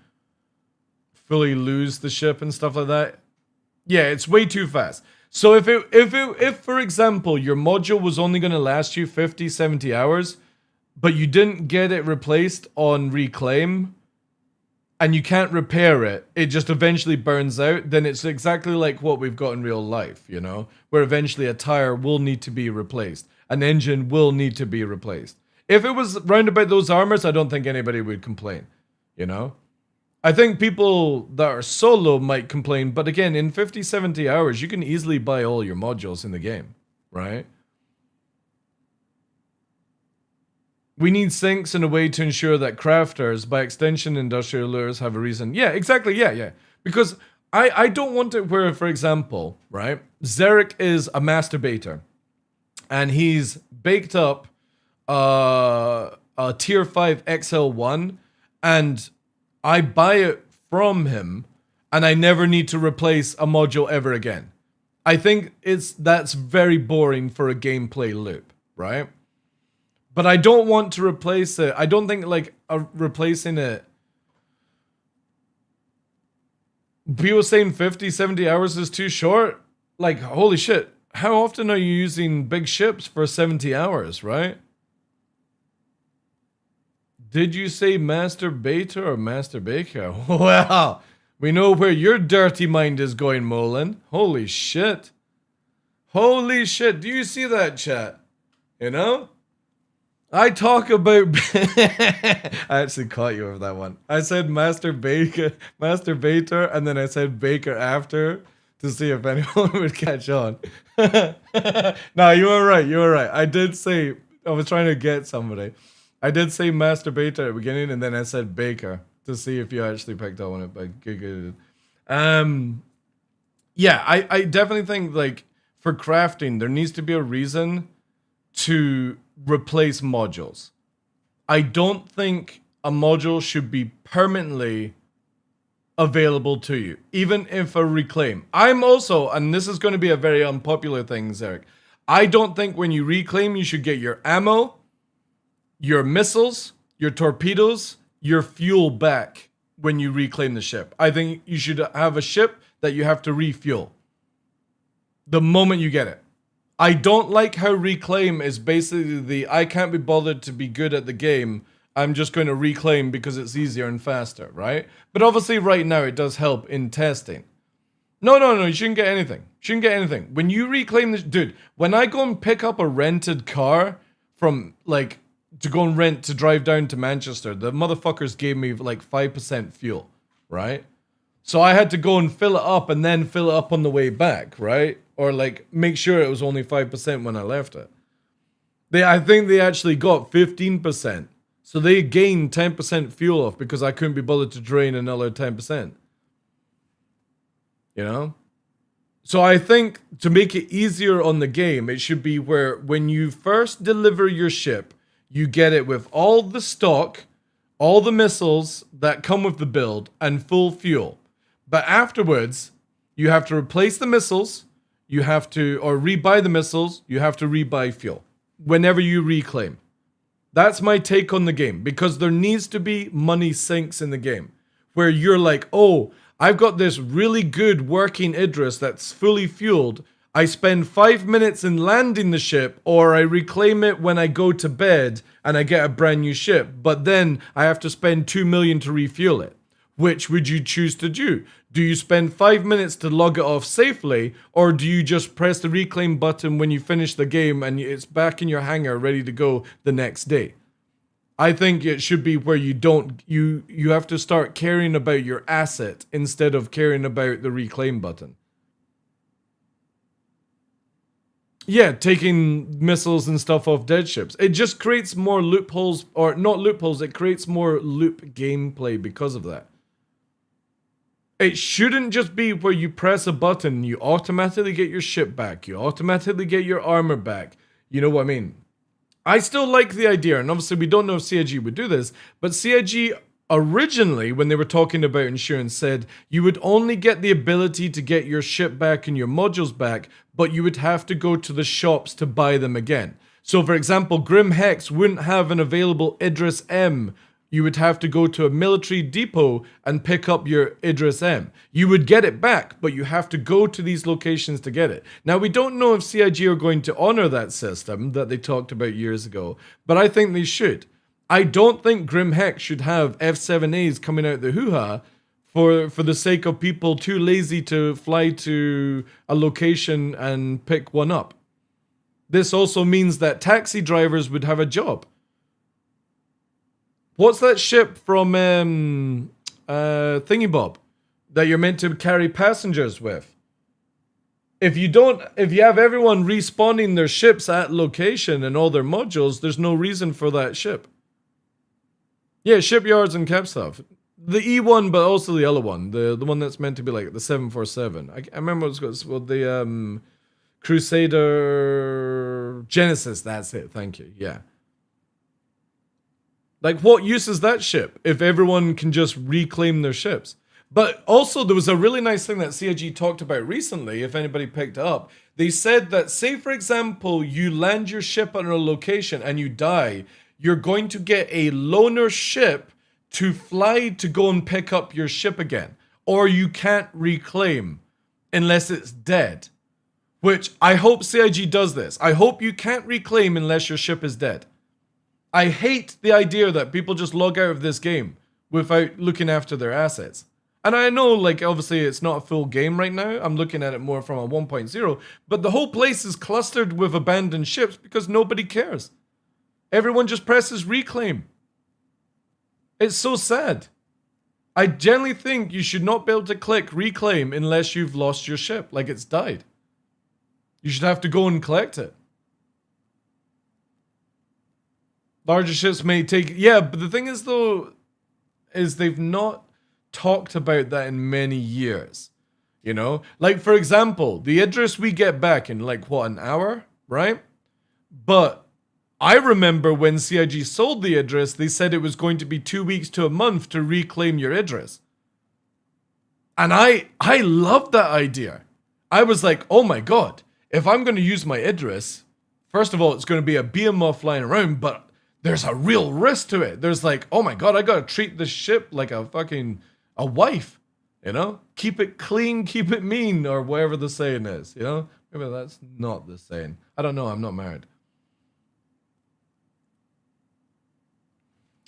fully lose the ship and stuff like that. Yeah, it's way too fast. So if for example your module was only going to last you 50, 70 hours, but you didn't get it replaced on reclaim and you can't repair it, it just eventually burns out, then it's exactly like what we've got in real life, you know, where eventually a tire will need to be replaced, an engine will need to be replaced. If it was round about those armors, I don't think anybody would complain, you know? I think people that are solo might complain, but again, in 50, 70 hours, you can easily buy all your modules in the game, right? We need sinks in a way to ensure that crafters, by extension industrial lures, have a reason. Yeah, exactly, yeah. Because I don't want it where, for example, right, Zarek is a masturbator, and he's baked up a tier 5 XL1, and I buy it from him, and I never need to replace a module ever again. I think that's very boring for a gameplay loop, right? But I don't want to replace it. I don't think replacing it. People saying 50, 70 hours is too short. Like, holy shit. How often are you using big ships for 70 hours, right? Did you say masturbator or masturbaker? Well, we know where your dirty mind is going, Molan. Holy shit. Holy shit. Do you see that, chat? You know? I talk about... I actually caught you with that one. I said masturbator, and then I said baker after to see if anyone would catch on. No, you were right. I did say... I was trying to get somebody. I did say masturbator at the beginning, and then I said baker to see if you actually picked up on it. But good. Yeah, I definitely think for crafting, there needs to be a reason to replace modules. I don't think a module should be permanently available to you, even if a reclaim. I'm also, and this is going to be a very unpopular thing, Zarek, I don't think when you reclaim, you should get your ammo, your missiles, your torpedoes, your fuel back when you reclaim the ship. I think you should have a ship that you have to refuel the moment you get it. I don't like how reclaim is basically I can't be bothered to be good at the game. I'm just going to reclaim because it's easier and faster, right? But obviously right now it does help in testing. No, you shouldn't get anything. When you reclaim this, dude, when I go and pick up a rented car from to go and rent to drive down to Manchester, the motherfuckers gave me like 5% fuel, right? So I had to go and fill it up and then fill it up on the way back, right? Or like make sure it was only 5% when I left it. I think they actually got 15%. So they gained 10% fuel off because I couldn't be bothered to drain another 10%. You know? So I think to make it easier on the game, it should be where when you first deliver your ship, you get it with all the stock, all the missiles that come with the build, and full fuel. But afterwards, you have to replace the missiles, you have to, or rebuy the missiles, you have to rebuy fuel whenever you reclaim. That's my take on the game, because there needs to be money sinks in the game where you're like, oh, I've got this really good working Idris that's fully fueled. I spend 5 minutes in landing the ship, or I reclaim it when I go to bed and I get a brand new ship, but then I have to spend 2 million to refuel it. Which would you choose to do? Do you spend 5 minutes to log it off safely, or do you just press the reclaim button when you finish the game and it's back in your hangar ready to go the next day? I think it should be where you have to start caring about your asset instead of caring about the reclaim button. Yeah, taking missiles and stuff off dead ships. It just creates more loopholes, or not loopholes, it creates more loop gameplay because of that. It shouldn't just be where you press a button, you automatically get your ship back, you automatically get your armor back. You know what I mean? I still like the idea, and obviously we don't know if CIG would do this, but CIG originally, when they were talking about insurance, said you would only get the ability to get your ship back and your modules back, but you would have to go to the shops to buy them again. So for example, Grim Hex wouldn't have an available Idris M. You would have to go to a military depot and pick up your Idris M. You would get it back, but you have to go to these locations to get it. Now, we don't know if CIG are going to honor that system that they talked about years ago, but I think they should. I don't think Grim Hex should have F7As coming out the hoo-ha for the sake of people too lazy to fly to a location and pick one up. This also means that taxi drivers would have a job. What's that ship from Thingy Bob that you're meant to carry passengers with? If you have everyone respawning their ships at location and all their modules, there's no reason for that ship. Yeah, shipyards and cap stuff. The E1, but also the other one, the one that's meant to be like the 747. I remember what it's called, the Crusader Genesis. That's it. Thank you. Yeah. Like, what use is that ship if everyone can just reclaim their ships? But also, there was a really nice thing that CIG talked about recently, if anybody picked it up. They said that, say, for example, you land your ship on a location and you die, you're going to get a loaner ship to fly to go and pick up your ship again. Or you can't reclaim unless it's dead. Which, I hope CIG does this. I hope you can't reclaim unless your ship is dead. I hate the idea that people just log out of this game without looking after their assets. And I know, like, obviously it's not a full game right now. I'm looking at it more from a 1.0. But the whole place is clustered with abandoned ships because nobody cares. Everyone just presses reclaim. It's so sad. I generally think you should not be able to click reclaim unless you've lost your ship, like it's died. You should have to go and collect it. Larger ships may take... Yeah, but the thing is, though, is they've not talked about that in many years. You know? Like, for example, the Idris we get back in, like, what, an hour? Right? But I remember when CIG sold the Idris, they said it was going to be 2 weeks to a month to reclaim your Idris. And I loved that idea. I was like, oh my god, if I'm going to use my Idris, first of all, it's going to be a behemoth flying around, but there's a real risk to it. There's like, oh my god, I gotta treat this ship like a wife, you know? Keep it clean, keep it mean, or whatever the saying is, you know? Maybe that's not the saying. I don't know, I'm not married.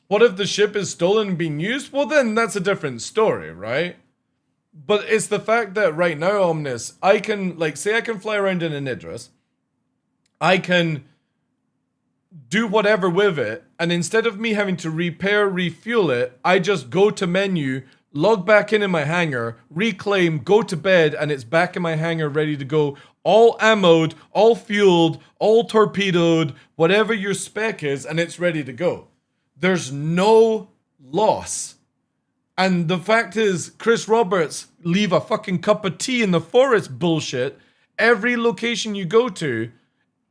What if the ship is stolen and being used? Well, then that's a different story, right? But it's the fact that right now, Omnis, I can, like, say I can fly around in an Idris. I can do whatever with it, and instead of me having to repair, refuel it, I just go to menu, log back in my hangar, reclaim, go to bed, and it's back in my hangar ready to go, all ammoed, all fueled, all torpedoed, whatever your spec is, and it's ready to go. There's no loss. And the fact is, Chris Roberts, leave a fucking cup of tea in the forest bullshit. Every location you go to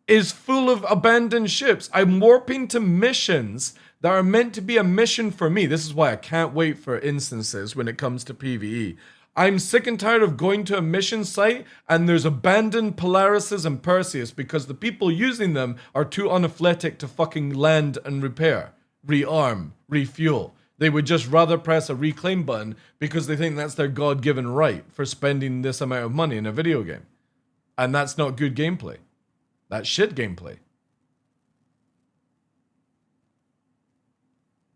is full of abandoned ships. I'm warping to missions that are meant to be a mission for me. This is why I can't wait for instances when it comes to PvE. I'm sick and tired of going to a mission site and there's abandoned Polarises and Perseus because the people using them are too unathletic to fucking land and repair, rearm, refuel. They would just rather press a reclaim button because they think that's their God-given right for spending this amount of money in a video game. And that's not good gameplay. That's shit gameplay.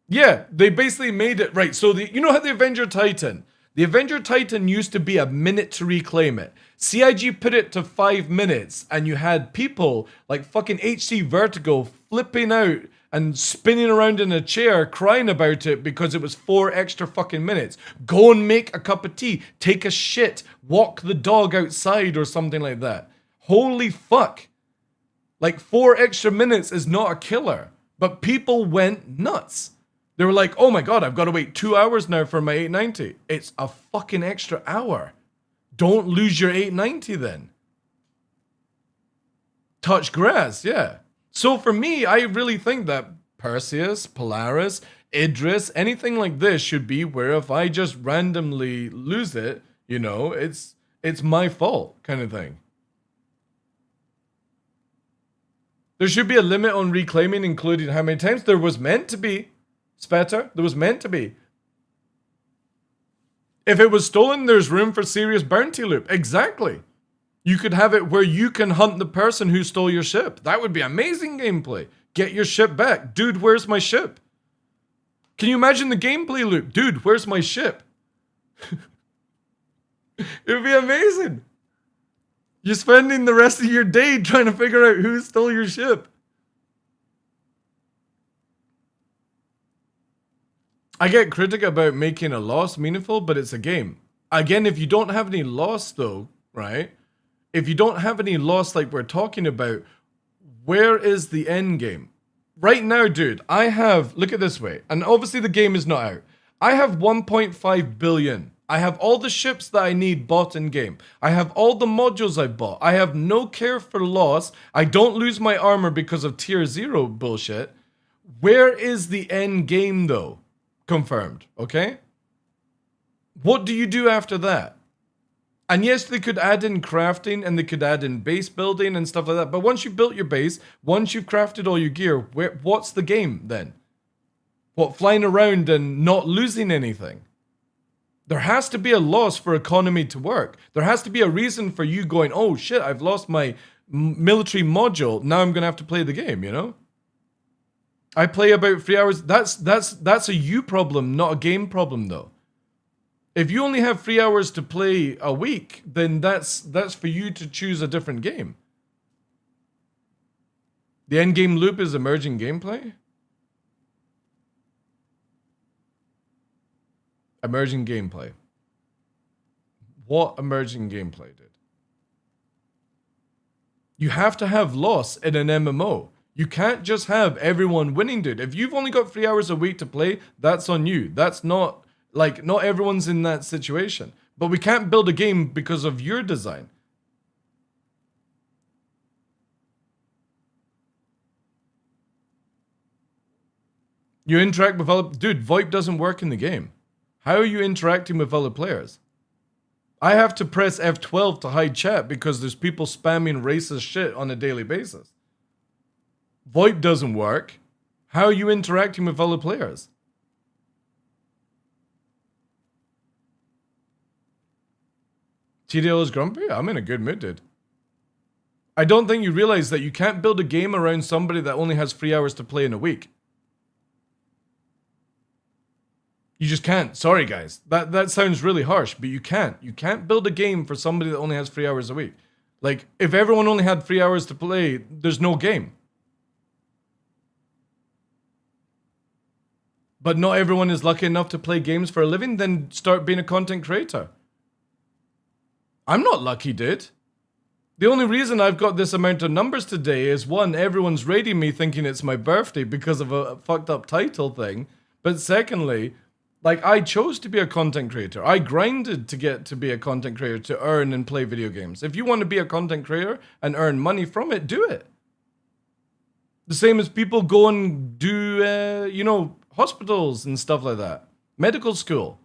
Yeah, they basically made it right. So you know how the Avenger Titan? The Avenger Titan used to be a minute to reclaim it. CIG put it to 5 minutes and you had people like fucking HC Vertigo flipping out and spinning around in a chair crying about it because it was 4 extra fucking minutes. Go and make a cup of tea, take a shit, walk the dog outside or something like that. Holy fuck. Like 4 extra minutes is not a killer, but people went nuts. They were like, oh my God, I've got to wait 2 hours now for my 890. It's a fucking extra hour. Don't lose your 890 then. Touch grass, yeah. So for me, I really think that Perseus, Polaris, Idris, anything like this should be where if I just randomly lose it, you know, it's my fault kind of thing. There should be a limit on reclaiming, including how many times. There was meant to be, Spetter. There was meant to be. If it was stolen, there's room for serious bounty loop. Exactly. You could have it where you can hunt the person who stole your ship. That would be amazing gameplay. Get your ship back. Dude, where's my ship? Can you imagine the gameplay loop? Dude, where's my ship? It would be amazing. You're spending the rest of your day trying to figure out who stole your ship. I get critic about making a loss meaningful, but it's a game. Again, if you don't have any loss though, right? If you don't have any loss like we're talking about, where is the end game? Right now, dude, I have, look at this way, and obviously the game is not out. I have 1.5 billion. I have all the ships that I need bought in game. I have all the modules I bought. I have no care for loss. I don't lose my armor because of tier 0 bullshit. Where is the end game though? Confirmed, okay? What do you do after that? And yes, they could add in crafting and they could add in base building and stuff like that. But once you've built your base, once you've crafted all your gear, what's the game then? What, flying around and not losing anything? There has to be a loss for economy to work. There has to be a reason for you going, oh shit, I've lost my military module. Now I'm going to have to play the game, you know? I play about 3 hours. That's a you problem, not a game problem though. If you only have 3 hours to play a week, then that's for you to choose a different game. The end game loop is emerging gameplay? Emerging gameplay. What emerging gameplay did? You have to have loss in an MMO. You can't just have everyone winning, dude. If you've only got 3 hours a week to play, that's on you. That's not, like, not everyone's in that situation. But we can't build a game because of your design. You interact with other... Dude, VoIP doesn't work in the game. How are you interacting with other players? I have to press F12 to hide chat because there's people spamming racist shit on a daily basis. VoIP doesn't work. How are you interacting with other players? TDL is grumpy? I'm in a good mood, dude. I don't think you realize that you can't build a game around somebody that only has 3 hours to play in a week. You just can't. Sorry, guys. That sounds really harsh, but you can't. You can't build a game for somebody that only has 3 hours a week. Like, if everyone only had 3 hours to play, there's no game. but not everyone is lucky enough to play games for a living, then start being a content creator. I'm not lucky, dude. The only reason I've got this amount of numbers today is, one, everyone's raiding me thinking it's my birthday because of a fucked up title thing. But secondly, like, I chose to be a content creator. I grinded to get to be a content creator, to earn and play video games. If you want to be a content creator and earn money from it, do it. The same as people go and do, you know, hospitals and stuff like that. Medical school.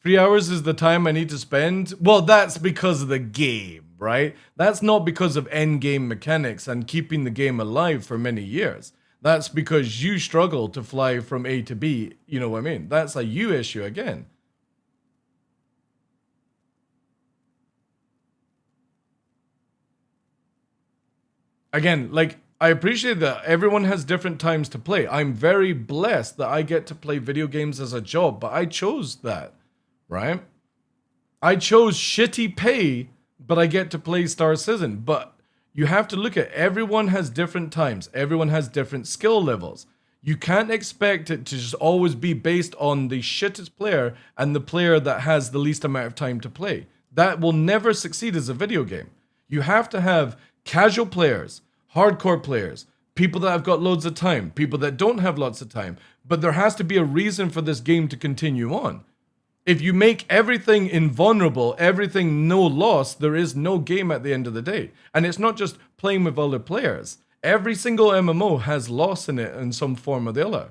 Three hours is the time I need to spend? Well, that's because of the game, right? That's not because of end game mechanics and keeping the game alive for many years. That's because you struggle to fly from A to B, you know what I mean? That's a you issue again. Again, like, I appreciate that everyone has different times to play. I'm very blessed that I get to play video games as a job, but I chose that. Right? I chose shitty pay, but I get to play Star Citizen. But you have to look at, everyone has different times. Everyone has different skill levels. You can't expect it to just always be based on the shittest player and the player that has the least amount of time to play. That will never succeed as a video game. You have to have casual players, hardcore players, people that have got loads of time, people that don't have lots of time. But there has to be a reason for this game to continue on. If you make everything invulnerable, everything no loss, there is no game at the end of the day. And it's not just playing with other players. Every single MMO has loss in it in some form or the other.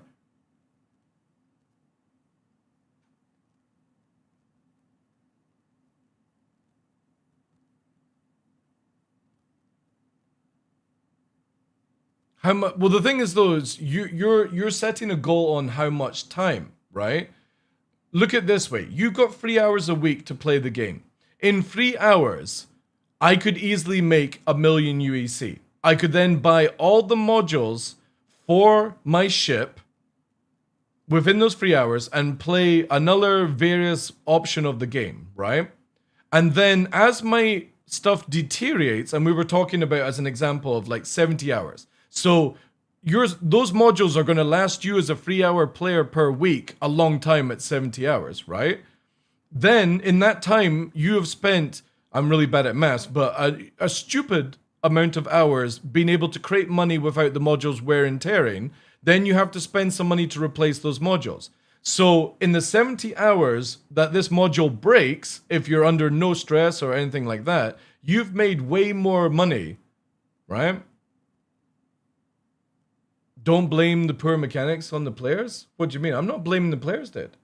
How much? Well, the thing is, though, is you're setting a goal on how much time, right? Look at it this way. You've got 3 hours a week to play the game. In 3 hours, I could easily make 1 million UEC. I could then buy all the modules for my ship within those 3 hours and play another various option of the game, right? And then as my stuff deteriorates, and we were talking about as an example of like 70 hours. So those modules are going to last you as a 3 hour player per week a long time at 70 hours, right? Then in that time, you have spent, I'm really bad at maths, but a stupid amount of hours being able to create money without the modules wear and tearing. Then you have to spend some money to replace those modules. So in the 70 hours that this module breaks, if you're under no stress or anything like that, you've made way more money, right? Don't blame the poor mechanics on the players? What do you mean? I'm not blaming the players, dude.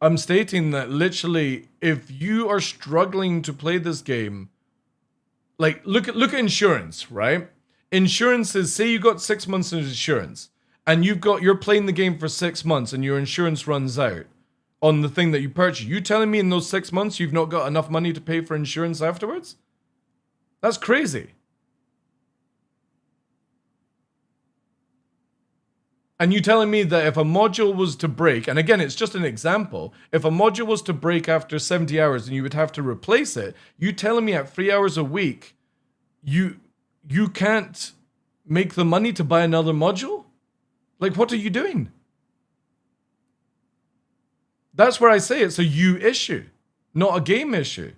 I'm stating that literally, if you are struggling to play this game, like look at insurance, right? Insurance is, say you got 6 months of insurance, and you're playing the game for 6 months, and your insurance runs out on the thing that you purchased. You telling me in those 6 months you've not got enough money to pay for insurance afterwards? That's crazy. And you telling me that if a module was to break, and again, it's just an example, if a module was to break after 70 hours and you would have to replace it, you telling me at 3 hours a week, you can't make the money to buy another module? Like, what are you doing? That's where I say it's a you issue, not a game issue.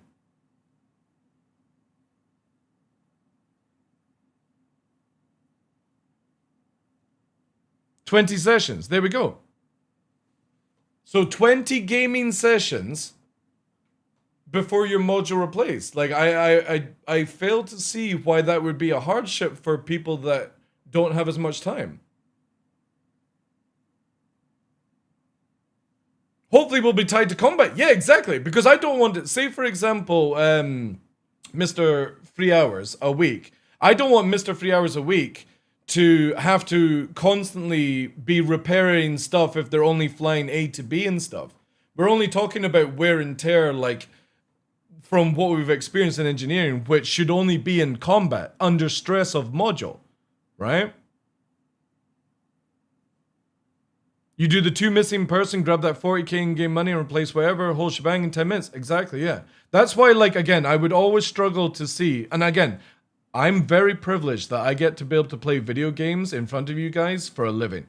$20 sessions. There we go. So 20 gaming sessions before your module replaced. Like, I fail to see why that would be a hardship for people that don't have as much time. Hopefully we'll be tied to combat. Yeah, exactly. Because I don't want it. Say, for example, Mr. 3 hours a week. I don't want Mr. 3 hours a week to have to constantly be repairing stuff if they're only flying A to B and stuff. We're only talking about wear and tear, like, from what we've experienced in engineering, which should only be in combat, under stress of module, right? You do the 2 missing person, grab that 40k in-game money and replace whatever, whole shebang in 10 minutes. Exactly, yeah. That's why, like, again, I would always struggle to see, and again, I'm very privileged that I get to be able to play video games in front of you guys for a living.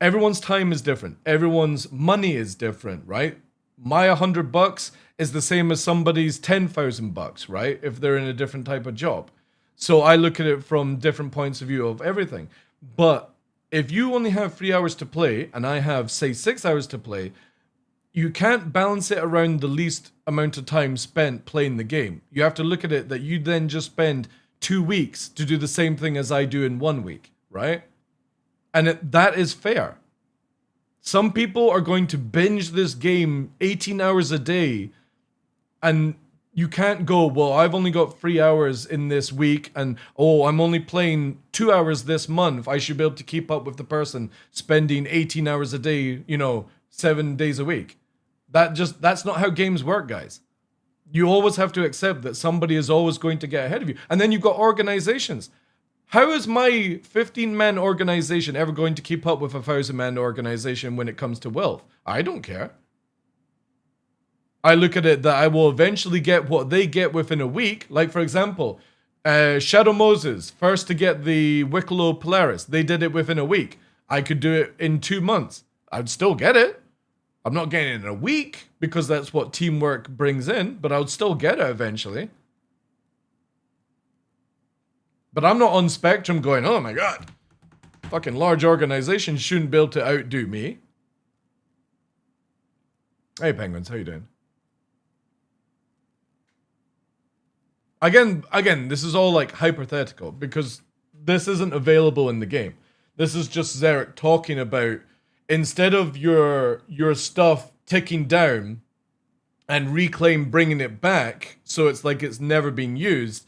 Everyone's time is different. Everyone's money is different, right? My $100 is the same as somebody's $10,000, right? If they're in a different type of job. So I look at it from different points of view of everything. But if you only have 3 hours to play, and I have, say, 6 hours to play, you can't balance it around the least amount of time spent playing the game. You have to look at it that you then just spend 2 weeks to do the same thing as I do in 1 week, right? And that is fair. Some people are going to binge this game 18 hours a day, and you can't go, well, I've only got 3 hours in this week, and oh, I'm only playing 2 hours this month. I should be able to keep up with the person spending 18 hours a day, 7 days a week. That's not how games work, guys. You always have to accept that somebody is always going to get ahead of you. And then you've got organizations. How is my 15-man organization ever going to keep up with a 1,000-man organization when it comes to wealth? I don't care. I look at it that I will eventually get what they get within a week. Like, for example, Shadow Moses, first to get the Wicklow Polaris. They did it within a week. I could do it in 2 months. I'd still get it. I'm not getting it in a week because that's what teamwork brings in, but I would still get it eventually. But I'm not on Spectrum going, oh my god, fucking large organizations shouldn't be able to outdo me. Hey Penguins, how you doing? Again, this is all like hypothetical because this isn't available in the game. This is just Zarek talking about, instead of your stuff ticking down and Reclaim bringing it back so it's like it's never been used,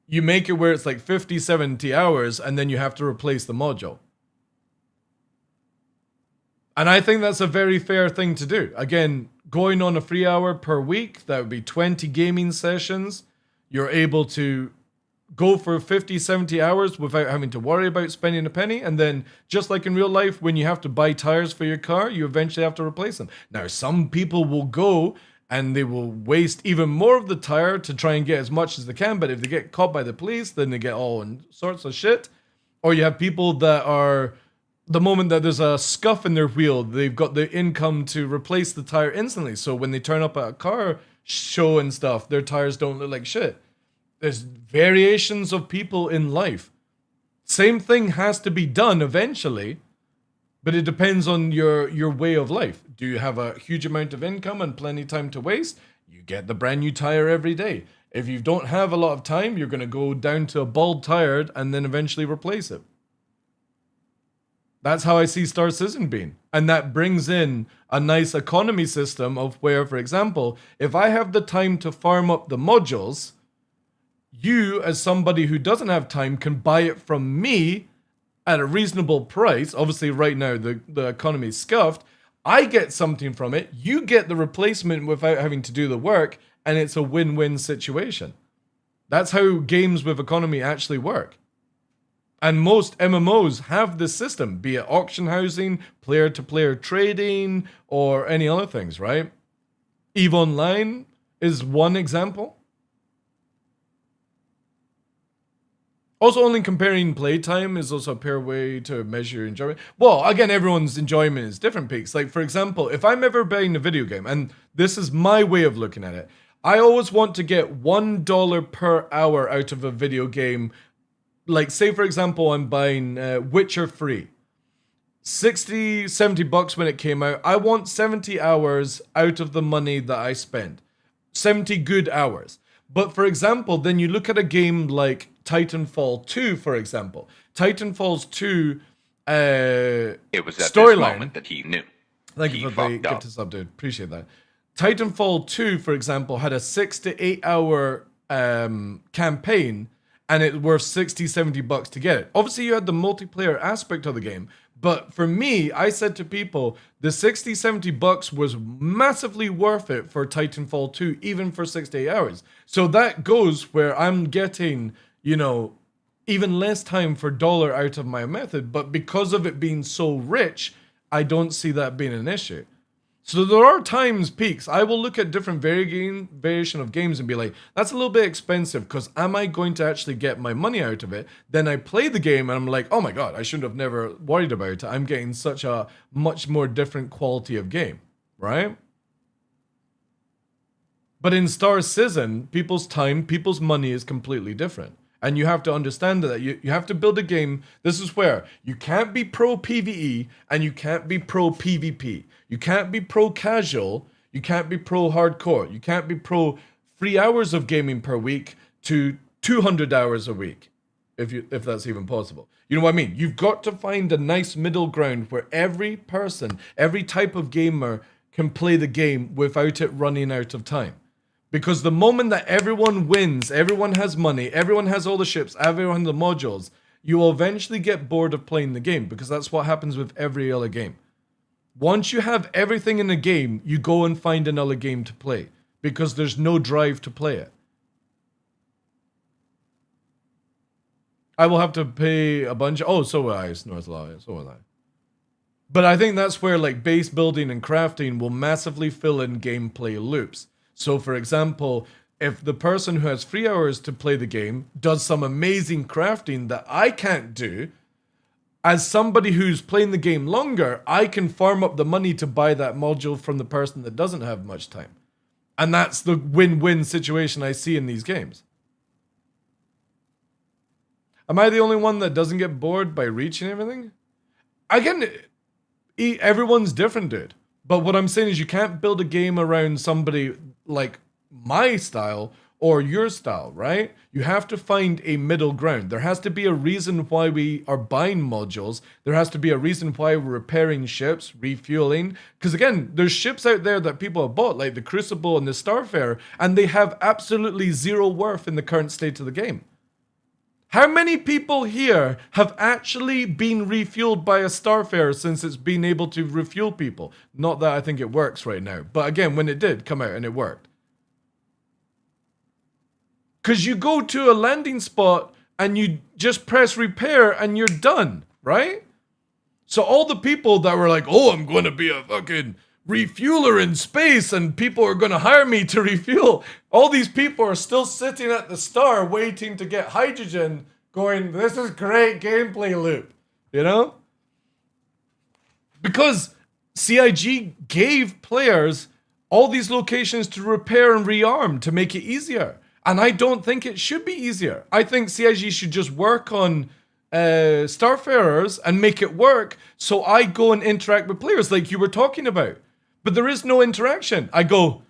you make it where it's like 50, 70 hours and then you have to replace the module. And I think that's a very fair thing to do. Again, going on a 3 hour per week, that would be 20 gaming sessions. You're able to go for 50, 70 hours without having to worry about spending a penny. And then just like in real life, when you have to buy tires for your car, you eventually have to replace them. Now, some people will go and they will waste even more of the tire to try and get as much as they can. But if they get caught by the police, then they get all sorts of shit. Or you have people that are, the moment that there's a scuff in their wheel, they've got the income to replace the tire instantly. So when they turn up at a car show and stuff, their tires don't look like shit. There's variations of people in life. Same thing has to be done eventually, but it depends on your way of life. Do you have a huge amount of income and plenty of time to waste? You get the brand new tire every day. If you don't have a lot of time, you're going to go down to a bald tire and then eventually replace it. That's how I see Star Citizen being. And that brings in a nice economy system of where, for example, if I have the time to farm up the modules, you, as somebody who doesn't have time, can buy it from me at a reasonable price. Obviously, right now, the economy is scuffed. I get something from it. You get the replacement without having to do the work, and it's a win-win situation. That's how games with economy actually work. And most MMOs have this system, be it auction housing, player-to-player trading, or any other things, right? EVE Online is one example. Also, only comparing playtime is also a fair way to measure enjoyment. Well, again, everyone's enjoyment is different peaks. Like, for example, if I'm ever buying a video game, and this is my way of looking at it, I always want to get $1 per hour out of a video game. Like, say, for example, I'm buying Witcher 3. 60, 70 bucks when it came out. I want 70 hours out of the money that I spend. 70 good hours. But for example, then you look at a game like Titanfall 2, for example. Titanfall's 2 it was at this moment that he knew. Thank you for the gift to sub, dude. Appreciate that. Titanfall 2, for example, had a 6 to 8 hour campaign, and it worth 60, 70 bucks to get it. Obviously, you had the multiplayer aspect of the game, but for me, I said to people, the 60, 70 bucks was massively worth it for Titanfall 2, even for 6 to 8 hours. So that goes where I'm getting, even less time for dollar out of my method, but because of it being so rich, I don't see that being an issue. So there are times, peaks, I will look at different variation of games and be like, that's a little bit expensive, because am I going to actually get my money out of it? Then I play the game and I'm like, oh my god, I shouldn't have never worried about it. I'm getting such a much more different quality of game, right? But in Star Citizen, people's time, people's money is completely different. And you have to understand that you have to build a game. This is where you can't be pro PvE and you can't be pro PvP. You can't be pro casual. You can't be pro hardcore. You can't be pro 3 hours of gaming per week to 200 hours a week, if that's even possible. You know what I mean? You've got to find a nice middle ground where every person, every type of gamer can play the game without it running out of time. Because the moment that everyone wins, everyone has money, everyone has all the ships, everyone has the modules, you will eventually get bored of playing the game, because that's what happens with every other game. Once you have everything in a game, you go and find another game to play, because there's no drive to play it. I will have to pay a bunch of... Oh, so will I, Northlaw, so will I. But I think that's where like base building and crafting will massively fill in gameplay loops. So for example, if the person who has 3 hours to play the game does some amazing crafting that I can't do, as somebody who's playing the game longer, I can farm up the money to buy that module from the person that doesn't have much time. And that's the win-win situation I see in these games. Am I the only one that doesn't get bored by reaching everything? Again, everyone's different, dude. But what I'm saying is you can't build a game around somebody like my style or your style, right? You have to find a middle ground. There has to be a reason why we are buying modules. There has to be a reason why we're repairing ships, refueling. Because again, there's ships out there that people have bought, like the Crucible and the Starfarer, and they have absolutely zero worth in the current state of the game. How many people here have actually been refueled by a Starfarer since it's been able to refuel people? Not that I think it works right now, but again, when it did come out and it worked. Because you go to a landing spot and you just press repair and you're done, right? So all the people that were like, oh, I'm going to be a fucking refueler in space and people are going to hire me to refuel. All these people are still sitting at the star waiting to get hydrogen going, this is great gameplay loop, you know? Because CIG gave players all these locations to repair and rearm to make it easier. And I don't think it should be easier. I think CIG should just work on Starfarers and make it work so I go and interact with players like you were talking about. But there is no interaction. I go,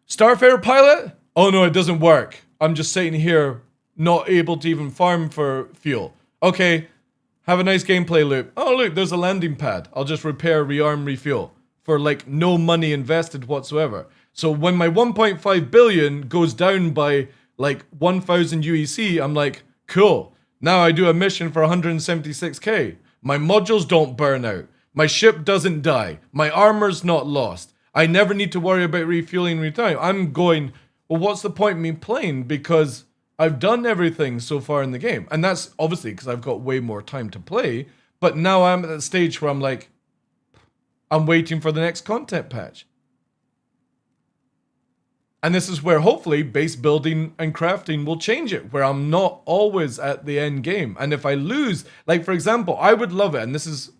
Starfarer pilot? Oh no, it doesn't work. I'm just sitting here not able to even farm for fuel. Okay, have a nice gameplay loop. Oh look, there's a landing pad. I'll just repair, rearm, refuel for like no money invested whatsoever. So when my 1.5 billion goes down by like 1,000 UEC, I'm like, cool. Now I do a mission for 176k. My modules don't burn out. My ship doesn't die. My armor's not lost. I never need to worry about refueling retime. I'm going, well, what's the point in me playing? Because I've done everything so far in the game. And that's obviously because I've got way more time to play. But now I'm at that stage where I'm like, I'm waiting for the next content patch. And this is where hopefully base building and crafting will change it, where I'm not always at the end game. And if I lose, like for example, I would love it, and this is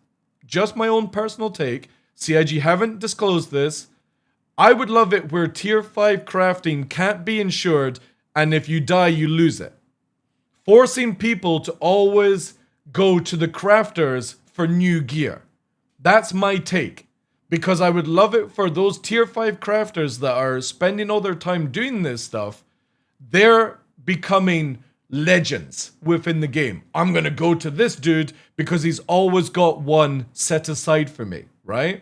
just my own personal take, CIG haven't disclosed this, I would love it where tier 5 crafting can't be insured, and if you die, you lose it. Forcing people to always go to the crafters for new gear. That's my take. Because I would love it for those tier 5 crafters that are spending all their time doing this stuff, they're becoming legends within the game. I'm going to go to this dude because he's always got one set aside for me, right?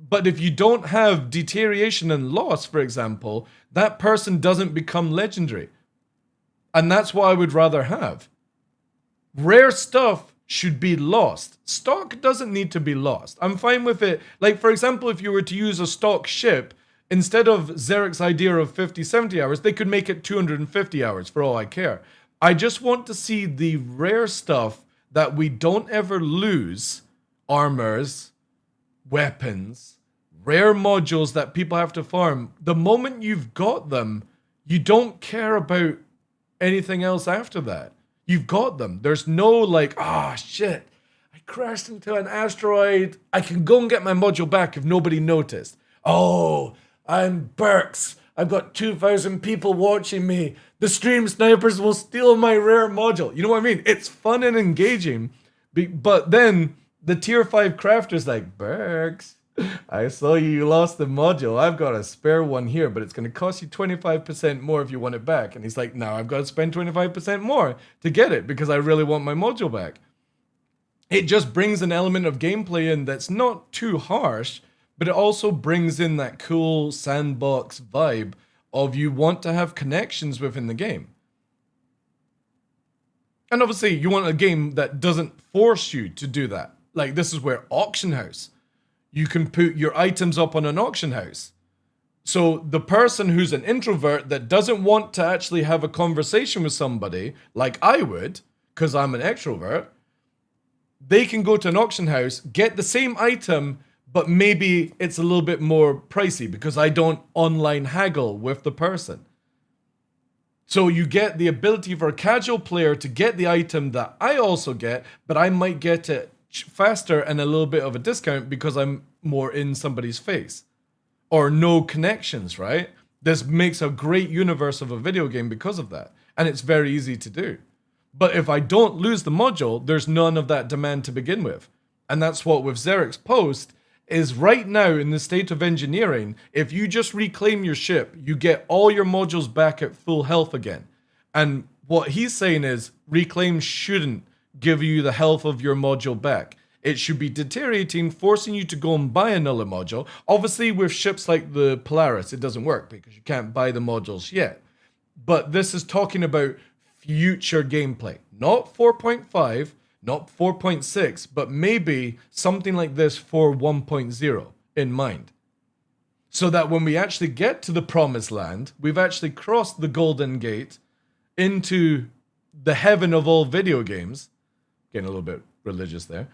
But if you don't have deterioration and loss, for example, that person doesn't become legendary. And that's what I would rather have. Rare stuff should be lost. Stock doesn't need to be lost. I'm fine with it. Like, for example, if you were to use a stock ship, instead of Zarek's idea of 50, 70 hours, they could make it 250 hours for all I care. I just want to see the rare stuff that we don't ever lose. Armors, weapons, rare modules that people have to farm. The moment you've got them, you don't care about anything else after that. You've got them. There's no like, ah, shit, I crashed into an asteroid. I can go and get my module back if nobody noticed. Oh, I'm Burks. I've got 2,000 people watching me. The stream snipers will steal my rare module. You know what I mean? It's fun and engaging. But then the tier 5 crafter's like, Burks, I saw you lost the module. I've got a spare one here, but it's going to cost you 25% more if you want it back. And he's like, now I've got to spend 25% more to get it because I really want my module back. It just brings an element of gameplay in that's not too harsh, but it also brings in that cool sandbox vibe of you want to have connections within the game. And obviously, you want a game that doesn't force you to do that. Like, this is where auction house. You can put your items up on an auction house. So the person who's an introvert that doesn't want to actually have a conversation with somebody, like I would, because I'm an extrovert, they can go to an auction house, get the same item, but maybe it's a little bit more pricey because I don't online haggle with the person. So you get the ability for a casual player to get the item that I also get, but I might get it faster and a little bit of a discount because I'm more in somebody's face. Or no connections, right? This makes a great universe of a video game because of that. And it's very easy to do. But if I don't lose the module, there's none of that demand to begin with. And that's what with Xeric's post is right now in the state of engineering, if you just reclaim your ship, you get all your modules back at full health again. And what he's saying is reclaim shouldn't give you the health of your module back. It should be deteriorating, forcing you to go and buy another module. Obviously, with ships like the Polaris, it doesn't work because you can't buy the modules yet. But this is talking about future gameplay. Not 4.5, not 4.6, but maybe something like this for 1.0 in mind. So that when we actually get to the promised land, we've actually crossed the Golden Gate into the heaven of all video games. Getting a little bit religious there.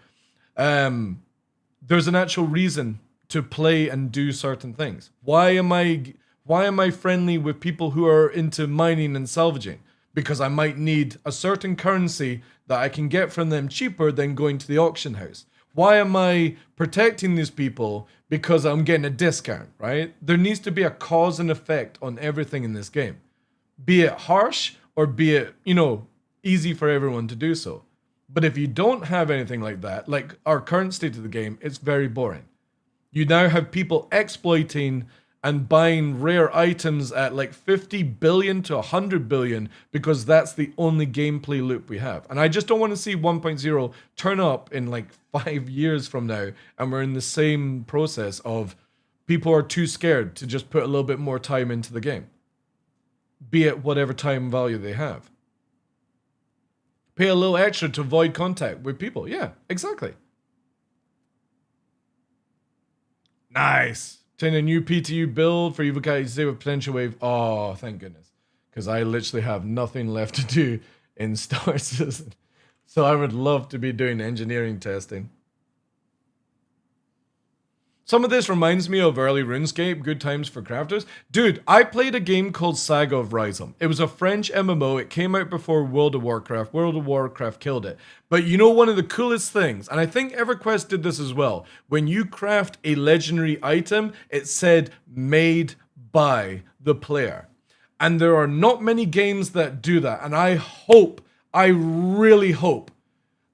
There's an actual reason to play and do certain things. Why am I friendly with people who are into mining and salvaging? Because I might need a certain currency that I can get from them cheaper than going to the auction house. Why am I protecting these people? Because I'm getting a discount, right? There needs to be a cause and effect on everything in this game. Be it harsh or be it, easy for everyone to do so. But if you don't have anything like that, like our current state of the game, it's very boring. You now have people exploiting and buying rare items at like 50 billion to 100 billion because that's the only gameplay loop we have. And I just don't want to see 1.0 turn up in like 5 years from now and we're in the same process of people are too scared to just put a little bit more time into the game. Be it whatever time value they have. Pay a little extra to avoid contact with people. Yeah, exactly. Nice. 10 a new PTU build for Evil Cat today with potential wave. Oh, thank goodness. Because I literally have nothing left to do in Star Citizen. So I would love to be doing engineering testing. Some of this reminds me of early RuneScape, good times for crafters. Dude, I played a game called Saga of Rhizome. It was a French MMO. It came out before World of Warcraft. World of Warcraft killed it. But you know one of the coolest things, and I think EverQuest did this as well, when you craft a legendary item, it said made by the player. And there are not many games that do that. And I really hope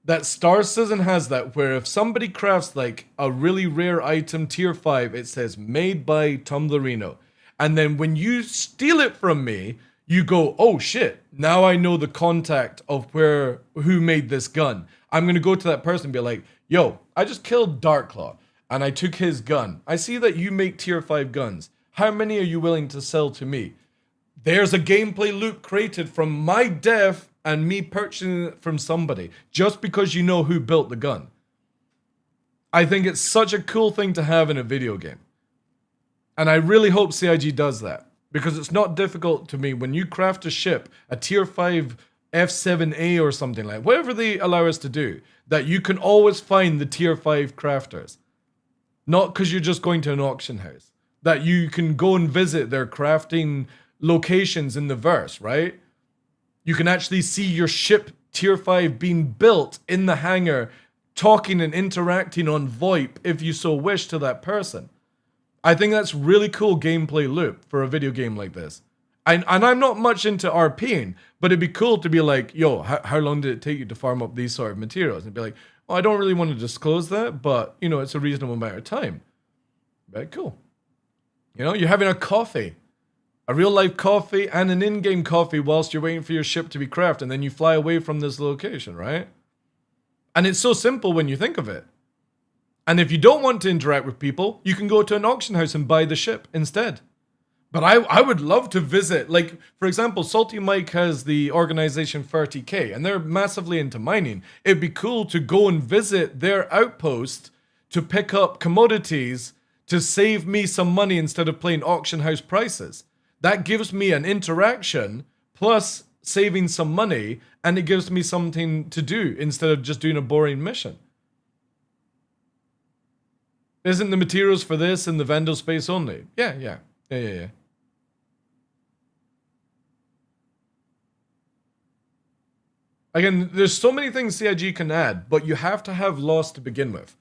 that Star Citizen has that, where if somebody crafts like a really rare item, tier 5, it says made by Tumblrino. And then when you steal it from me, you go, oh shit, now I know the contact of who made this gun. I'm going to go to that person and be like, yo, I just killed TheDarkLaw and I took his gun. I see that you make tier 5 guns. How many are you willing to sell to me? There's a gameplay loop created from my death and me purchasing it from somebody just because you know who built the gun. I think it's such a cool thing to have in a video game. And I really hope CIG does that because it's not difficult to me when you craft a ship, a tier 5 F7A or something like, whatever they allow us to do, that you can always find the tier 5 crafters. Not because you're just going to an auction house. That you can go and visit their crafting locations in the verse, right? You can actually see your ship tier 5 being built in the hangar, talking and interacting on VoIP if you so wish to that person. I think that's really cool gameplay loop for a video game like this. And I'm not much into RPing, but it'd be cool to be like, yo, how long did it take you to farm up these sort of materials? And be like, well, I don't really want to disclose that, but, you know, it's a reasonable amount of time. Very cool. You know, you're having a coffee. A real-life coffee and an in-game coffee whilst you're waiting for your ship to be crafted, and then you fly away from this location, right? And it's so simple when you think of it. And if you don't want to interact with people, you can go to an auction house and buy the ship instead. But I would love to visit, like, for example, Salty Mike has the organization 30K, and they're massively into mining. It'd be cool to go and visit their outpost to pick up commodities to save me some money instead of playing auction house prices. That gives me an interaction, plus saving some money, and it gives me something to do instead of just doing a boring mission. Isn't the materials for this in the vendor space only? Yeah. Again, there's so many things CIG can add, but you have to have loss to begin with.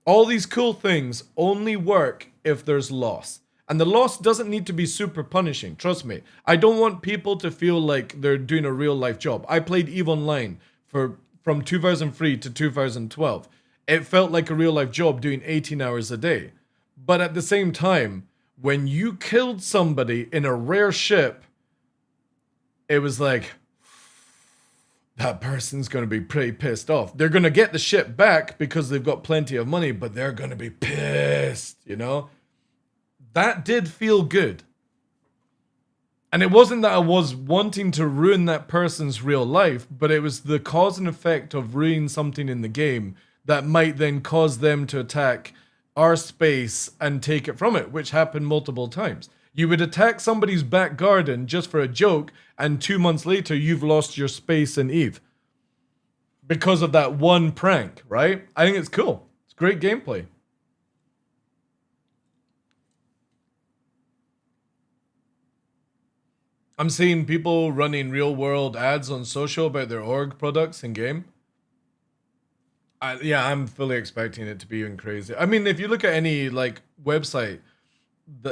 All these cool things only work if there's loss. And the loss doesn't need to be super punishing, trust me. I don't want people to feel like they're doing a real life job. I played EVE Online from 2003 to 2012. It felt like a real life job doing 18 hours a day. But at the same time, when you killed somebody in a rare ship, it was like, that person's going to be pretty pissed off. They're going to get the ship back because they've got plenty of money, but they're going to be pissed, you know? That did feel good. And it wasn't that I was wanting to ruin that person's real life, but it was the cause and effect of ruining something in the game that might then cause them to attack our space and take it from it, which happened multiple times. You would attack somebody's back garden just for a joke, and 2 months later, you've lost your space in EVE. Because of that one prank, right? I think it's cool. It's great gameplay. I'm seeing people running real-world ads on social about their org products in-game. Yeah, I'm fully expecting it to be even crazy. I mean, if you look at any, like, website,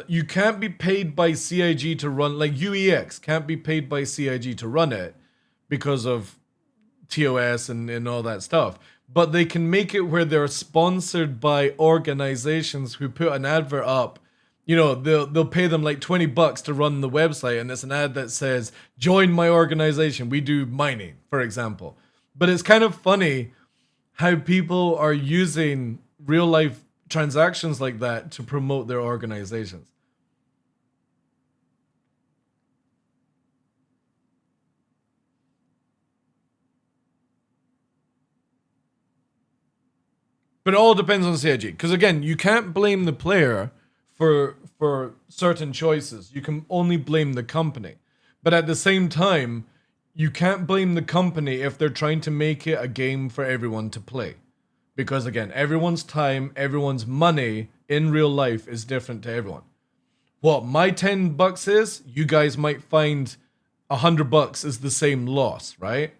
you can't be paid by CIG to run, like UEX can't be paid by CIG to run it because of TOS and all that stuff. But they can make it where they're sponsored by organizations who put an advert up. You know, they'll pay them like $20 to run the website, and it's an ad that says, join my organization, we do mining, for example. But it's kind of funny how people are using real life transactions like that to promote their organizations. But it all depends on CIG, because again, you can't blame the player for certain choices. You can only blame the company. But at the same time, you can't blame the company if they're trying to make it a game for everyone to play. Because again, everyone's time, everyone's money in real life is different to everyone. What my $10 is, you guys might find $100 is the same loss, right?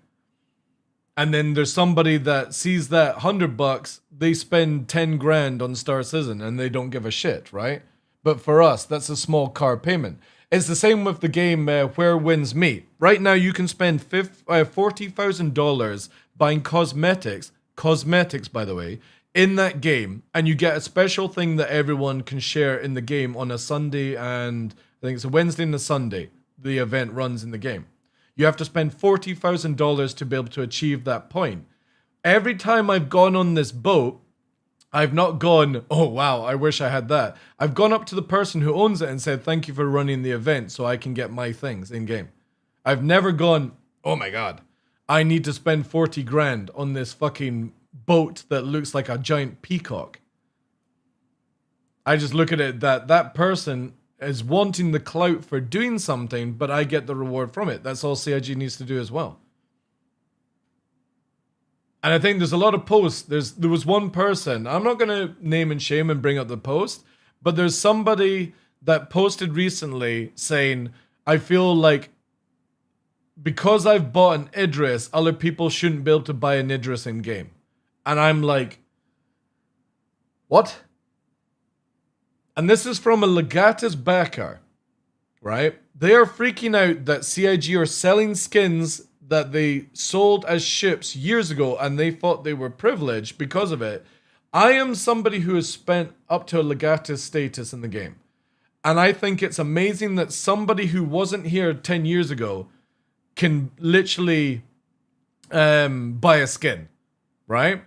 And then there's somebody that sees that $100, they spend 10 grand on Star Citizen and they don't give a shit, right? But for us, that's a small car payment. It's the same with the game Where Winds Meet. Right now, you can spend $40,000 buying cosmetics, by the way, in that game, and you get a special thing that everyone can share in the game on a Sunday, and I think it's a Wednesday and a Sunday. The event runs in the game. You have to spend $40,000 to be able to achieve that point. Every time I've gone on this boat, I've not gone, oh wow, I wish I had that. I've gone up to the person who owns it and said, thank you for running the event so I can get my things in game. I've never gone, oh my god, I need to spend 40 grand on this fucking boat that looks like a giant peacock. I just look at it that person is wanting the clout for doing something, but I get the reward from it. That's all CIG needs to do as well. And I think there's a lot of posts. There was one person, I'm not going to name and shame and bring up the post, but there's somebody that posted recently saying, I feel like because I've bought an Idris, other people shouldn't be able to buy an Idris in game. And I'm like, what? And this is from a Legatus backer, right? They are freaking out that CIG are selling skins that they sold as ships years ago and they thought they were privileged because of it. I am somebody who has spent up to a Legatus status in the game. And I think it's amazing that somebody who wasn't here 10 years ago can literally buy a skin, right?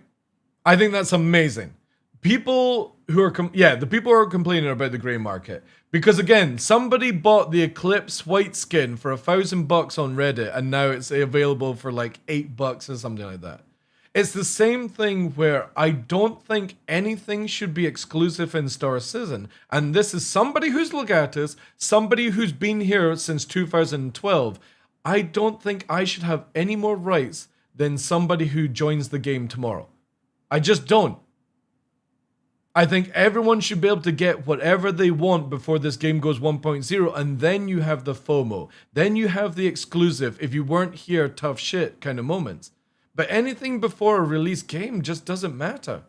I think that's amazing. People who are, the people who are complaining about the grey market. Because again, somebody bought the Eclipse white skin for $1,000 on Reddit and now it's available for like $8 or something like that. It's the same thing where I don't think anything should be exclusive in Star Citizen. And this is somebody who's Legatus, somebody who's been here since 2012. I don't think I should have any more rights than somebody who joins the game tomorrow. I just don't. I think everyone should be able to get whatever they want before this game goes 1.0, and then you have the FOMO. Then you have the exclusive, if you weren't here, tough shit kind of moments. But anything before a release game just doesn't matter.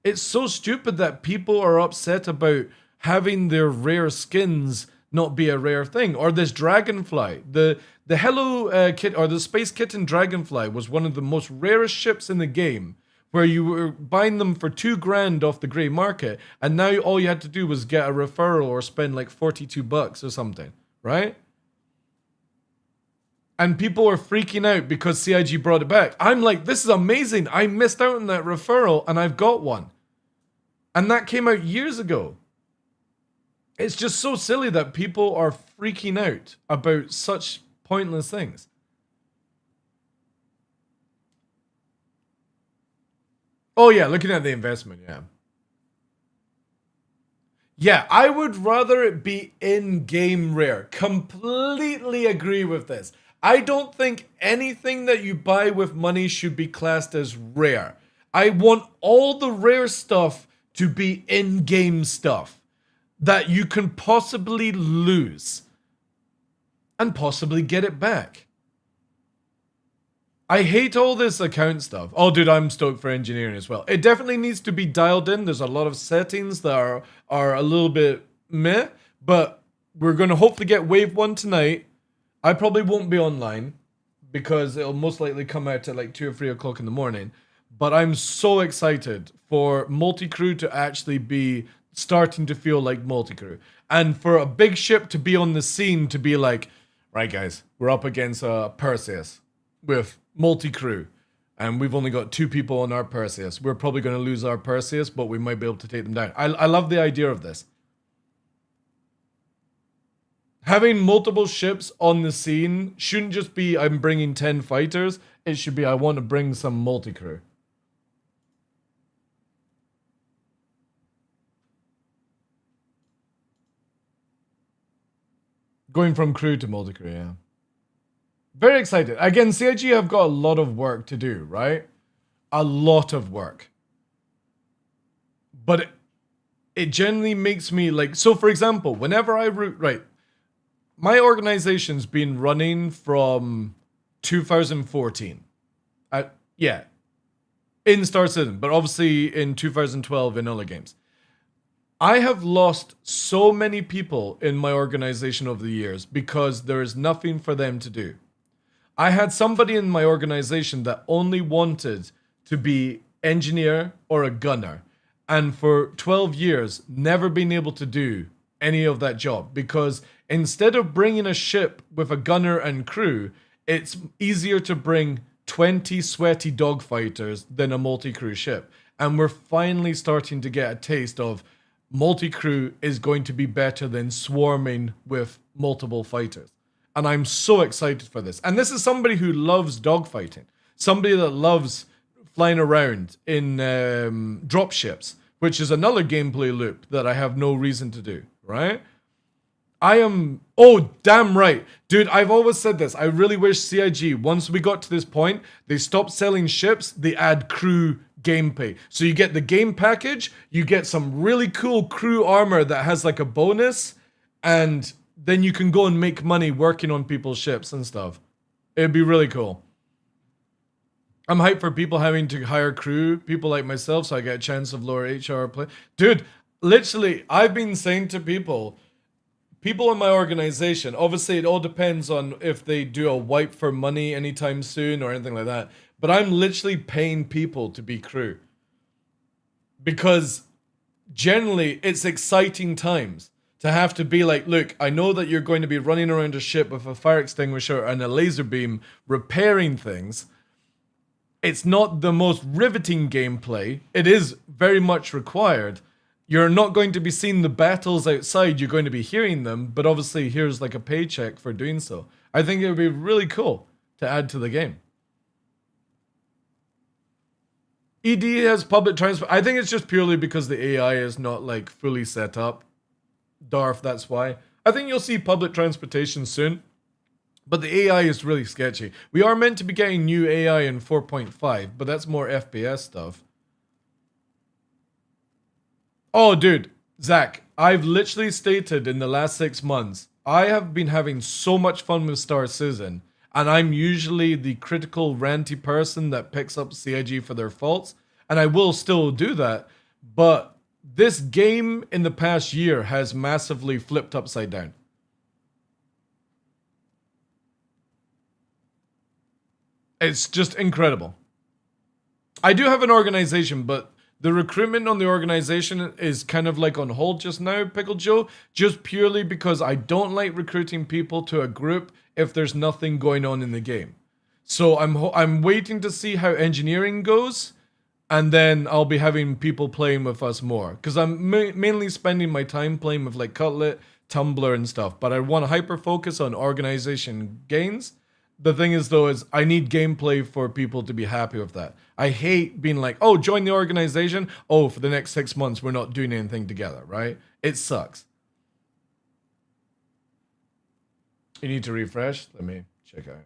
It's so stupid that people are upset about having their rare skins not be a rare thing. Or this Dragonfly. The Hello Kit, or the Space Kitten Dragonfly was one of the most rarest ships in the game, where you were buying them for $2,000 off the grey market, and now all you had to do was get a referral or spend like $42 or something, right? And people are freaking out because CIG brought it back. I'm like, this is amazing. I missed out on that referral and I've got one. And that came out years ago. It's just so silly that people are freaking out about such pointless things. Oh yeah, looking at the investment, yeah. Yeah, I would rather it be in-game rare. Completely agree with this. I don't think anything that you buy with money should be classed as rare. I want all the rare stuff to be in-game stuff that you can possibly lose and possibly get it back. I hate all this account stuff. Oh, dude, I'm stoked for engineering as well. It definitely needs to be dialed in. There's a lot of settings that are a little bit meh, but we're going to hopefully get Wave 1 tonight. I probably won't be online because it'll most likely come out at like 2 or 3 o'clock in the morning. But I'm so excited for multi-crew to actually be starting to feel like multi-crew. And for a big ship to be on the scene to be like, right guys, we're up against Perseus with multi-crew. And we've only got 2 people on our Perseus. We're probably going to lose our Perseus, but we might be able to take them down. I love the idea of this. Having multiple ships on the scene shouldn't just be I'm bringing 10 fighters. It should be I want to bring some multi-crew. Going from crew to multi-crew, yeah. Very excited. Again, CIG have got a lot of work to do, right? A lot of work. But it generally makes me like... So, for example, whenever I root... Right. My organization's been running from 2014. Yeah. In Star Citizen, but obviously in 2012 in other games. I have lost so many people in my organization over the years because there is nothing for them to do. I had somebody in my organization that only wanted to be engineer or a gunner, and for 12 years never been able to do any of that job because instead of bringing a ship with a gunner and crew, it's easier to bring 20 sweaty dogfighters than a multi-crew ship. And we're finally starting to get a taste of multi-crew is going to be better than swarming with multiple fighters. And I'm so excited for this. And this is somebody who loves dogfighting. Somebody that loves flying around in dropships, which is another gameplay loop that I have no reason to do, right? I am, oh, damn right. Dude, I've always said this. I really wish CIG, once we got to this point, they stopped selling ships, they add crew gameplay. So you get the game package, you get some really cool crew armor that has like a bonus, and then you can go and make money working on people's ships and stuff. It'd be really cool. I'm hyped for people having to hire crew, people like myself, so I get a chance of lower HR play. Dude, literally, I've been saying to people in my organization, obviously it all depends on if they do a wipe for money anytime soon or anything like that, but I'm literally paying people to be crew. Because generally, it's exciting times to have to be like, look, I know that you're going to be running around a ship with a fire extinguisher and a laser beam repairing things. It's not the most riveting gameplay. It is very much required. You're not going to be seeing the battles outside, you're going to be hearing them, but obviously here's like a paycheck for doing so. I think it would be really cool to add to the game. ED has public transport. I think it's just purely because the AI is not like fully set up. Darth, that's why. I think you'll see public transportation soon, but the AI is really sketchy. We are meant to be getting new AI in 4.5, but that's more FPS stuff. Oh, dude, Zach, I've literally stated in the last 6 months, I have been having so much fun with Star Citizen, and I'm usually the critical, ranty person that picks up CIG for their faults, and I will still do that, but this game in the past year has massively flipped upside down. It's just incredible. I do have an organization, but the recruitment on the organization is kind of like on hold just now, Pickle Joe, just purely because I don't like recruiting people to a group if there's nothing going on in the game. So I'm waiting to see how engineering goes, and then I'll be having people playing with us more. Because I'm mainly spending my time playing with like Cutlet, Tumblr and stuff, but I want to hyper focus on organization gains. The thing is, though, is I need gameplay for people to be happy with that. I hate being like, oh, join the organization. Oh, for the next 6 months, we're not doing anything together, right? It sucks. You need to refresh? Let me check out.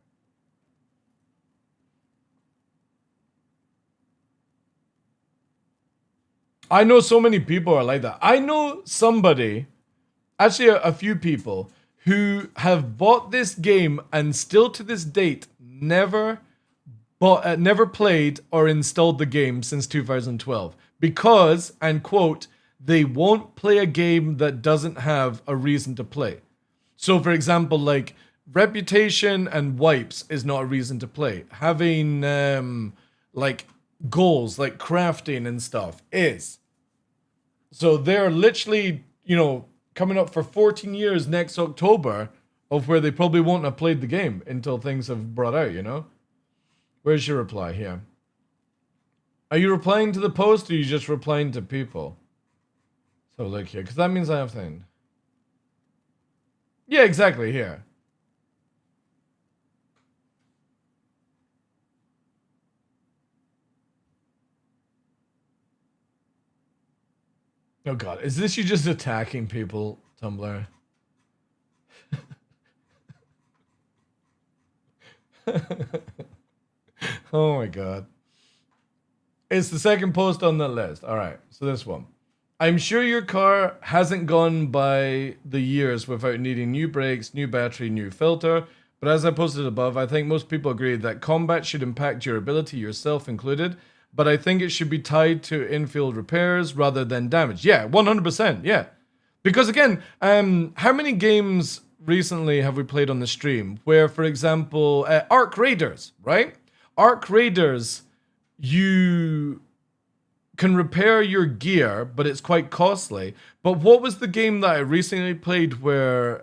I know so many people are like that. I know somebody, actually a few people, who have bought this game and still to this date never played or installed the game since 2012 because, and quote, they won't play a game that doesn't have a reason to play. So for example, like reputation and wipes is not a reason to play. Having like goals like crafting and stuff is. So they're literally, you know, coming up for 14 years next October of where they probably won't have played the game until things have brought out, you know? Where's your reply here? Are you replying to the post or are you just replying to people? So look here, because that means I have thing. Yeah, exactly, here. Oh god, is this you just attacking people, Tumblr? Oh my god. It's the second post on the list. Alright, so this one. I'm sure your car hasn't gone by the years without needing new brakes, new battery, new filter, but as I posted above, I think most people agree that combat should impact durability, yourself included, but I think it should be tied to in-field repairs rather than damage. Yeah, 100%, yeah. Because again, how many games recently have we played on the stream where, for example, Arc Raiders, right? Arc Raiders, you can repair your gear, but it's quite costly. But what was the game that I recently played where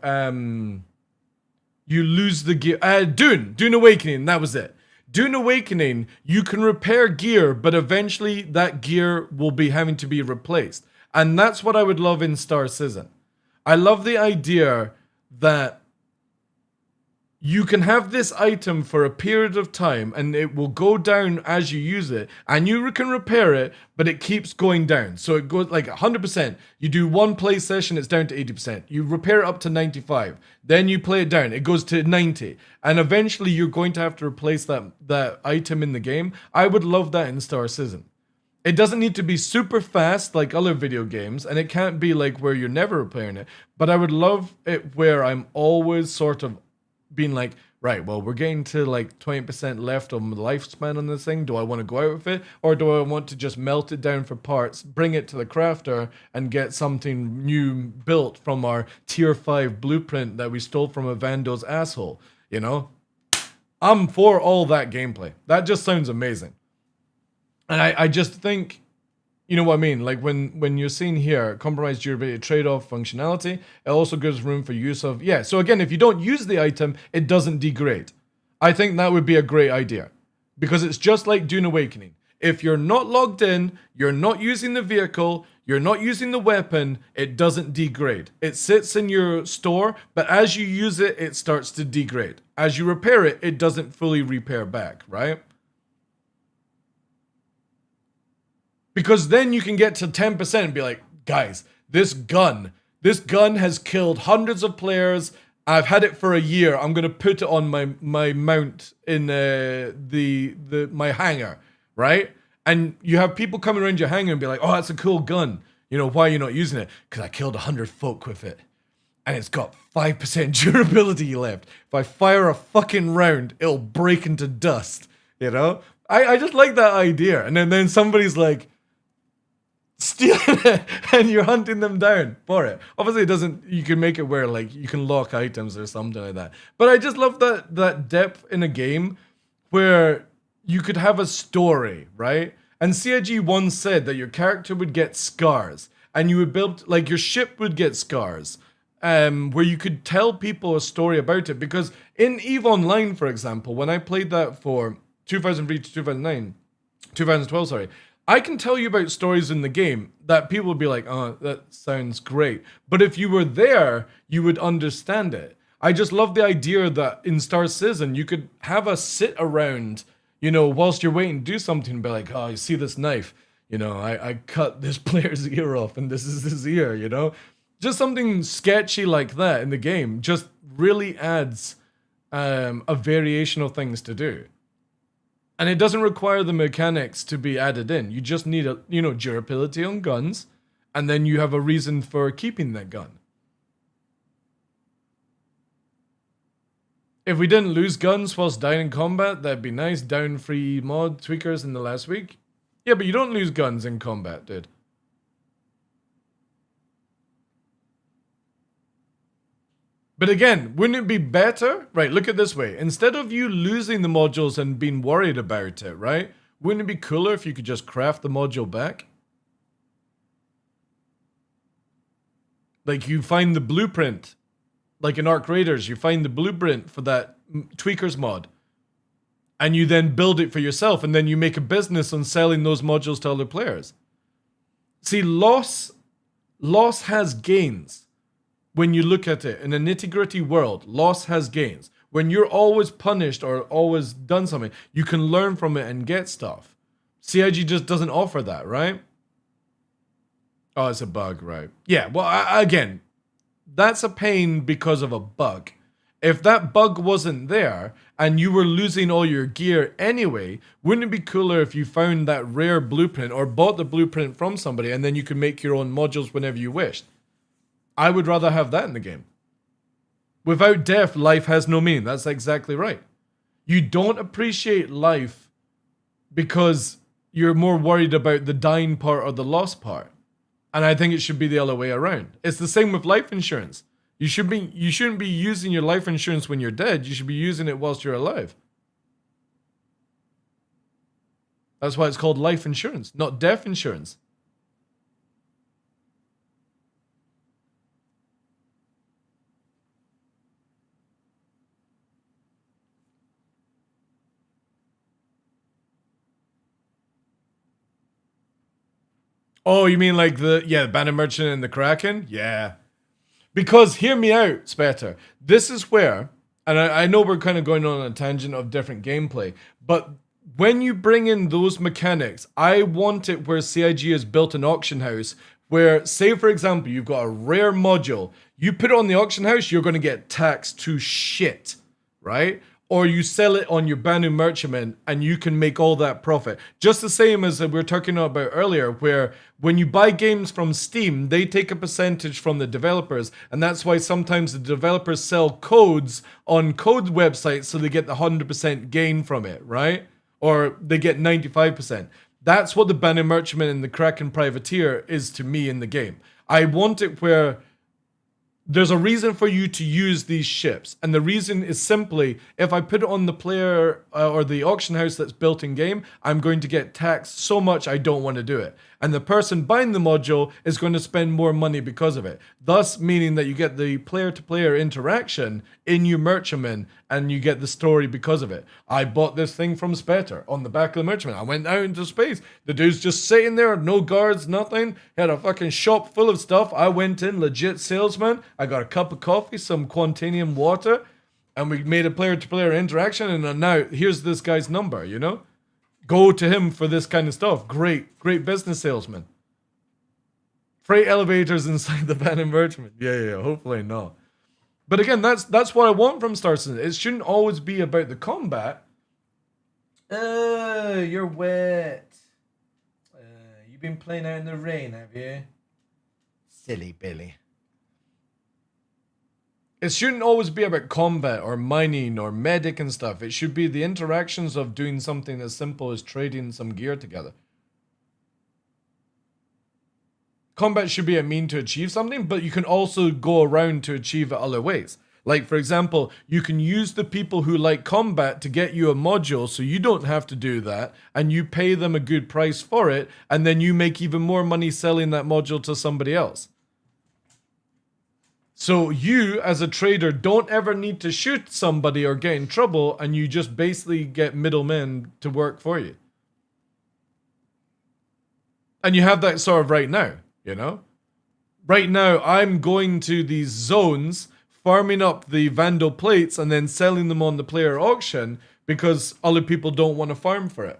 you lose the gear? Dune Awakening, that was it. Dune Awakening, you can repair gear, but eventually that gear will be having to be replaced. And that's what I would love in Star Citizen. I love the idea that you can have this item for a period of time and it will go down as you use it, and you can repair it, but it keeps going down. So it goes like 100%. You do one play session, it's down to 80%. You repair it up to 95. Then you play it down, it goes to 90. And eventually you're going to have to replace that item in the game. I would love that in Star Citizen. It doesn't need to be super fast like other video games, and it can't be like where you're never repairing it. But I would love it where I'm always sort of being like, right, well, we're getting to like 20% left on the lifespan on this thing. Do I want to go out with it? Or do I want to just melt it down for parts, bring it to the crafter, and get something new built from our tier 5 blueprint that we stole from a Vando's asshole? You know? I'm for all that gameplay. That just sounds amazing. And I just think, you know what I mean? Like when you're seeing here, compromised durability, trade-off functionality, it also gives room for use of, yeah. So again, if you don't use the item, it doesn't degrade. I think that would be a great idea, because it's just like Dune Awakening. If you're not logged in, you're not using the vehicle, you're not using the weapon, it doesn't degrade. It sits in your store, but as you use it, it starts to degrade. As you repair it, it doesn't fully repair back, right? Because then you can get to 10% and be like, guys, this gun has killed hundreds of players. I've had it for a year. I'm gonna put it on my mount in my hangar, right? And you have people coming around your hangar and be like, oh, that's a cool gun. You know, why are you not using it? Because I killed 100 folk with it. And it's got 5% durability left. If I fire a fucking round, it'll break into dust. You know? I just like that idea. And then somebody's like, stealing it, and you're hunting them down for it. Obviously, it doesn't. You can make it where like you can lock items or something like that. But I just love that depth in a game where you could have a story, right? And CIG once said that your character would get scars, and you would build like your ship would get scars, where you could tell people a story about it. Because in EVE Online, for example, when I played that for 2003 to 2012, sorry. I can tell you about stories in the game that people would be like, oh, that sounds great. But if you were there, you would understand it. I just love the idea that in Star Citizen, you could have a sit around, you know, whilst you're waiting to do something, and be like, oh, you see this knife? You know, I cut this player's ear off, and this is his ear, you know? Just something sketchy like that in the game just really adds a variation of things to do. And it doesn't require the mechanics to be added in. You just need durability on guns, and then you have a reason for keeping that gun. If we didn't lose guns whilst dying in combat, that'd be nice. Down free mod tweakers in the last week. Yeah, but you don't lose guns in combat, dude. But again, wouldn't it be better? Right, look at it this way. Instead of you losing the modules and being worried about it, right? Wouldn't it be cooler if you could just craft the module back? Like you find the blueprint. Like in Arc Raiders, you find the blueprint for that tweakers mod. And you then build it for yourself, and then you make a business on selling those modules to other players. See, loss has gains. When you look at it in a nitty-gritty world, loss has gains. When you're always punished or always done something, you can learn from it and get stuff. CIG just doesn't offer that, right? Oh, it's a bug, right? Yeah, well, again, that's a pain because of a bug. If that bug wasn't there and you were losing all your gear anyway, wouldn't it be cooler if you found that rare blueprint or bought the blueprint from somebody and then you could make your own modules whenever you wished? I would rather have that in the game. Without death, life has no meaning. That's exactly right. You don't appreciate life because you're more worried about the dying part or the lost part. And I think it should be the other way around. It's the same with life insurance. You shouldn't be using your life insurance when you're dead. You should be using it whilst you're alive. That's why it's called life insurance, not death insurance. Oh, you mean like the Bandit Merchant and the Kraken? Yeah. Because, hear me out, Spetter. This is where And I know we're kind of going on a tangent of different gameplay, but when you bring in those mechanics, I want it where CIG has built an auction house where, say for example, you've got a rare module, you put it on the auction house, you're going to get taxed to shit, right? Or you sell it on your Banu Merchantment and you can make all that profit. Just the same as we were talking about earlier, where when you buy games from Steam, they take a percentage from the developers. And that's why sometimes the developers sell codes on code websites so they get the 100% gain from it, right? Or they get 95%. That's what the Banu Merchantment and the Kraken Privateer is to me in the game. I want it where there's a reason for you to use these ships, and the reason is simply if I put it on the player or the auction house that's built in game, I'm going to get taxed so much I don't want to do it. And the person buying the module is going to spend more money because of it. Thus meaning that you get the player-to-player interaction in your merchantman and you get the story because of it. I bought this thing from Spetter on the back of the merchantman. I went out into space. The dude's just sitting there, no guards, nothing. Had a fucking shop full of stuff. I went in, legit salesman. I got a cup of coffee, some Quantanium water, and we made a player-to-player interaction. And now here's this guy's number, you know? Go to him for this kind of stuff. Great business salesman. Freight elevators inside the Banu Merchantman. Yeah, hopefully not. But again, that's what I want from Star Citizen. It shouldn't always be about the combat. You're wet. You've been playing out in the rain, have you? Silly Billy. It shouldn't always be about combat or mining or medic and stuff. It should be the interactions of doing something as simple as trading some gear together. Combat should be a mean to achieve something, but you can also go around to achieve it other ways. Like, for example, you can use the people who like combat to get you a module so you don't have to do that, and you pay them a good price for it, and then you make even more money selling that module to somebody else. So you, as a trader, don't ever need to shoot somebody or get in trouble, and you just basically get middlemen to work for you. And you have that sort of right now, you know? Right now, I'm going to these zones, farming up the Vandal plates, and then selling them on the player auction because other people don't want to farm for it.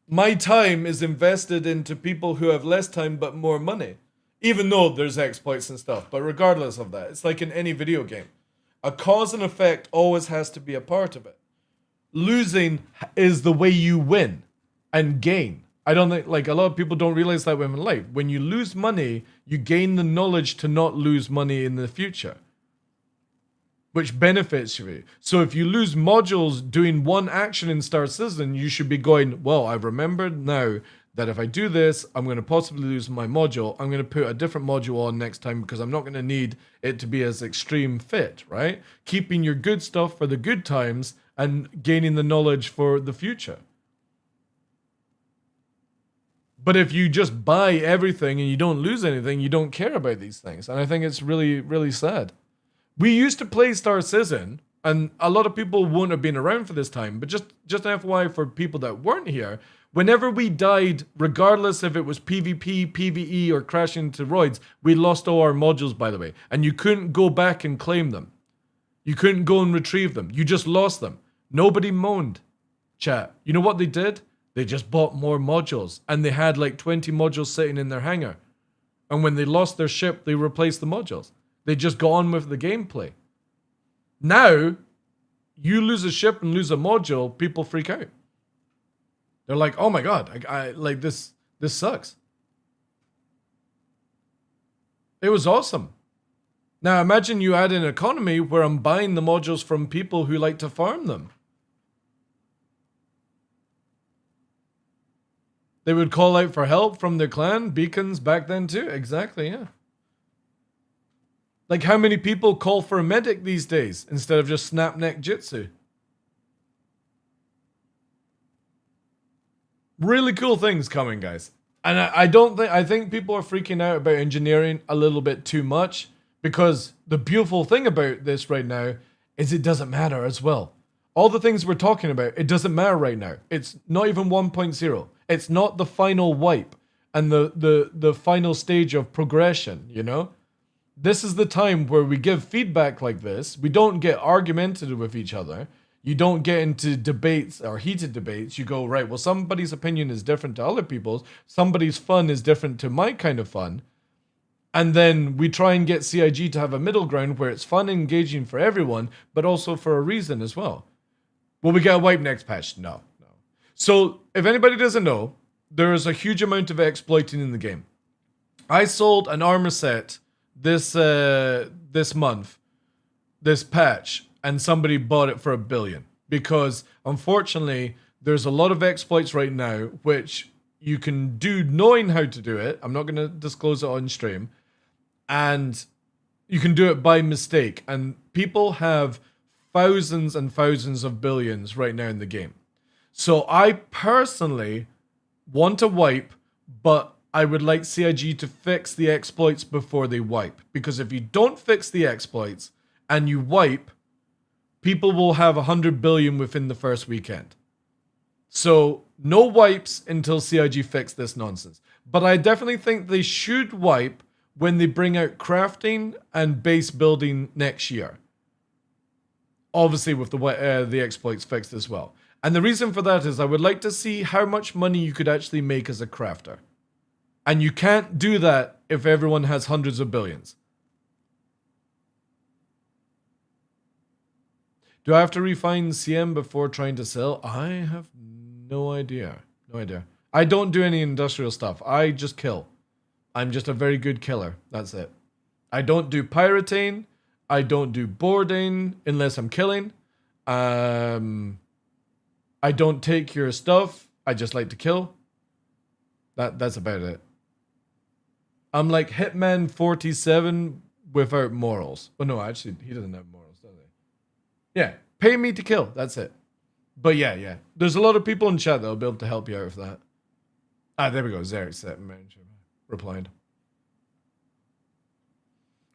My time is invested into people who have less time but more money. Even though there's exploits and stuff, but regardless of that, it's like in any video game. A cause and effect always has to be a part of it. Losing is the way you win and gain. I don't think, like, a lot of people don't realize that in life. When you lose money, you gain the knowledge to not lose money in the future, which benefits you. So if you lose modules doing one action in Star Citizen, you should be going, well, I've remembered now that if I do this, I'm going to possibly lose my module. I'm going to put a different module on next time because I'm not going to need it to be as extreme fit, right? Keeping your good stuff for the good times and gaining the knowledge for the future. But if you just buy everything and you don't lose anything, you don't care about these things. And I think it's really, really sad. We used to play Star Citizen, and a lot of people won't have been around for this time, but just an FYI for people that weren't here, whenever we died, regardless if it was PvP, PvE, or crashing into roids, we lost all our modules, by the way. And you couldn't go back and claim them. You couldn't go and retrieve them. You just lost them. Nobody moaned, chat. You know what they did? They just bought more modules. And they had like 20 modules sitting in their hangar. And when they lost their ship, they replaced the modules. They just got on with the gameplay. Now, you lose a ship and lose a module, people freak out. They're like, oh my god, I like this sucks. It was awesome. Now imagine you add an economy where I'm buying the modules from people who like to farm them. They would call out for help from their clan, beacons back then too. Exactly, yeah. Like how many people call for a medic these days instead of just snap neck jitsu? Really cool things coming, guys. And I think people are freaking out about engineering a little bit too much, because the beautiful thing about this right now is it doesn't matter as well. All the things we're talking about, it doesn't matter right now. It's not even 1.0. It's not the final wipe and the final stage of progression, you know? This is the time where we give feedback like this. We don't get argumentative with each other. You don't get into debates or heated debates. You go, right, well, somebody's opinion is different to other people's. Somebody's fun is different to my kind of fun. And then we try and get CIG to have a middle ground where it's fun and engaging for everyone, but also for a reason as well. Will we get a wipe next patch? No. So, if anybody doesn't know, there is a huge amount of exploiting in the game. I sold an armor set this month, this patch, and somebody bought it for $1 billion. Because, unfortunately, there's a lot of exploits right now, which you can do knowing how to do it. I'm not going to disclose it on stream. And you can do it by mistake. And people have thousands and thousands of billions right now in the game. So I personally want to wipe, but I would like CIG to fix the exploits before they wipe. Because if you don't fix the exploits and you wipe, people will have 100 billion within the first weekend. So no wipes until CIG fix this nonsense. But I definitely think they should wipe when they bring out crafting and base building next year. Obviously with the exploits fixed as well. And the reason for that is I would like to see how much money you could actually make as a crafter. And you can't do that if everyone has hundreds of billions. Do I have to refine CM before trying to sell? I have no idea. No idea. I don't do any industrial stuff. I just kill. I'm just a very good killer. That's it. I don't do pirating. I don't do boarding unless I'm killing. I don't take your stuff. I just like to kill. That's about it. I'm like Hitman 47 without morals. Oh no, actually, he doesn't have morals, does he? Yeah, pay me to kill. That's it. But yeah. There's a lot of people in chat that'll be able to help you out with that. Ah, there we go. Zarek set replied.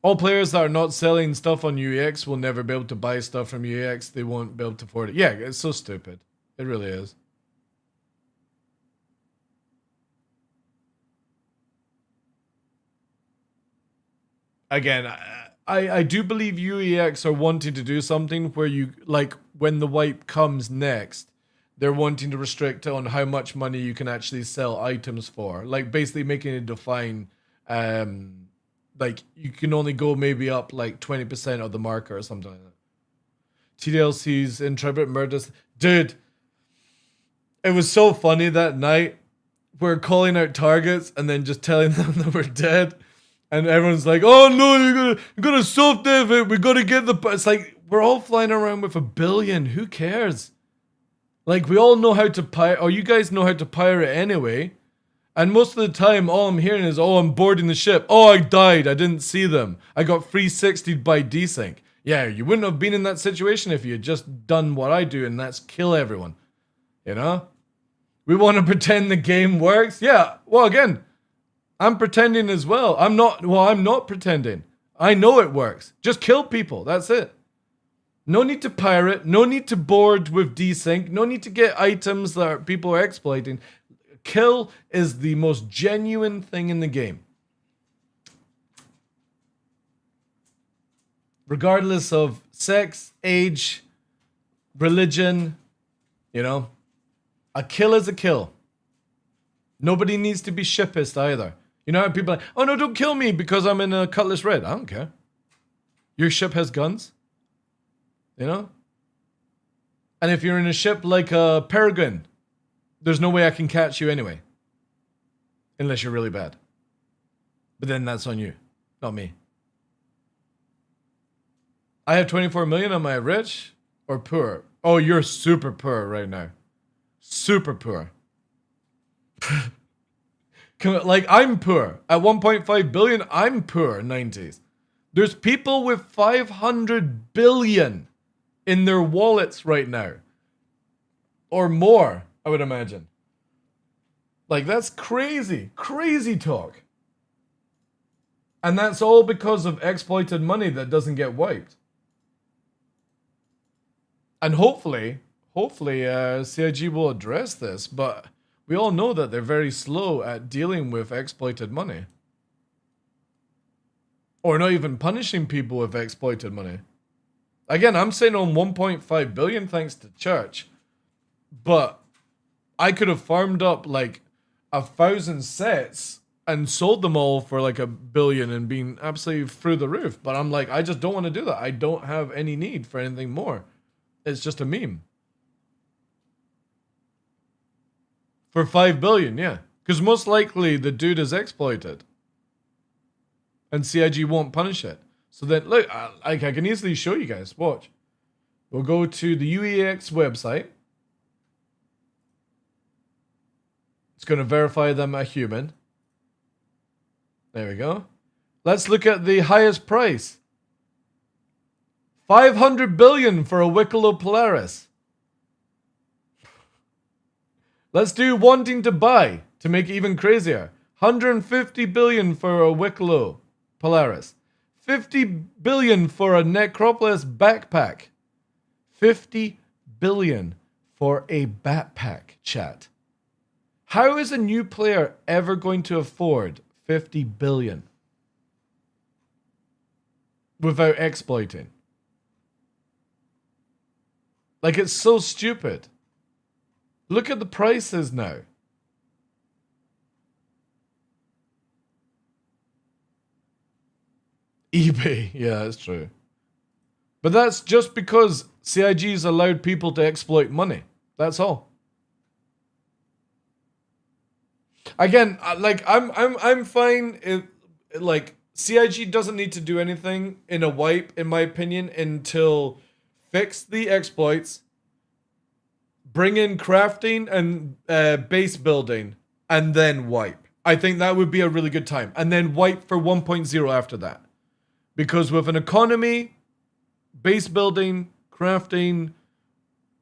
All players that are not selling stuff on UEX will never be able to buy stuff from UEX. They won't be able to afford it. Yeah, it's so stupid. It really is. Again, I do believe UEX are wanting to do something where you, like, when the wipe comes next, they're wanting to restrict on how much money you can actually sell items for. Like, basically making it define, like, you can only go maybe up, like, 20% of the marker or something like that. TDLC's Intrepid Murders. Dude, it was so funny that night. We're calling out targets and then just telling them that we're dead. And everyone's like, oh no, you're gonna self-dev it. We gotta get the... It's like, we're all flying around with $1 billion. Who cares? Like, we all know how to pirate, or you guys know how to pirate anyway. And most of the time, all I'm hearing is, oh, I'm boarding the ship. Oh, I died. I didn't see them. I got 360'd by desync. Yeah, you wouldn't have been in that situation if you had just done what I do, and that's kill everyone. You know? We want to pretend the game works. Yeah, well, again, I'm pretending as well. I'm not pretending. I know it works. Just kill people. That's it. No need to pirate. No need to board with desync. No need to get items that people are exploiting. Kill is the most genuine thing in the game. Regardless of sex, age, religion, you know, a kill is a kill. Nobody needs to be shippist either. You know how people are like, oh no, don't kill me because I'm in a Cutlass Red. I don't care. Your ship has guns. You know? And if you're in a ship like a Peregrine, there's no way I can catch you anyway. Unless you're really bad. But then that's on you, not me. I have 24 million. Am I rich or poor? Oh, you're super poor right now. Super poor. Like, I'm poor. At 1.5 billion, I'm poor 90s. There's people with 500 billion in their wallets right now. Or more, I would imagine. Like, that's crazy. Crazy talk. And that's all because of exploited money that doesn't get wiped. And hopefully, CIG will address this, but we all know that they're very slow at dealing with exploited money. Or not even punishing people with exploited money. Again, I'm saying on 1.5 billion thanks to church. But I could have farmed up like 1,000 sets and sold them all for like $1 billion and been absolutely through the roof. But I'm like, I just don't want to do that. I don't have any need for anything more. It's just a meme. For 5 billion, yeah. Because most likely the dude is exploited. And CIG won't punish it. So then, look, I can easily show you guys. Watch. We'll go to the UEX website. It's going to verify them a human. There we go. Let's look at the highest price. 500 billion for a Wicklow Polaris. Let's do wanting to buy to make it even crazier. 150 billion for a Wicklow Polaris. 50 billion for a Necropolis backpack. 50 billion for a backpack, chat. How is a new player ever going to afford 50 billion without exploiting? Like, it's so stupid. Look at the prices now. eBay, yeah, that's true. But that's just because CIG's allowed people to exploit money. That's all. Again, like I'm fine if like CIG doesn't need to do anything in a wipe, in my opinion, until fix the exploits, bring in crafting and base building, and then wipe. I think that would be a really good time. And then wipe for 1.0 after that. Because with an economy, base building, crafting,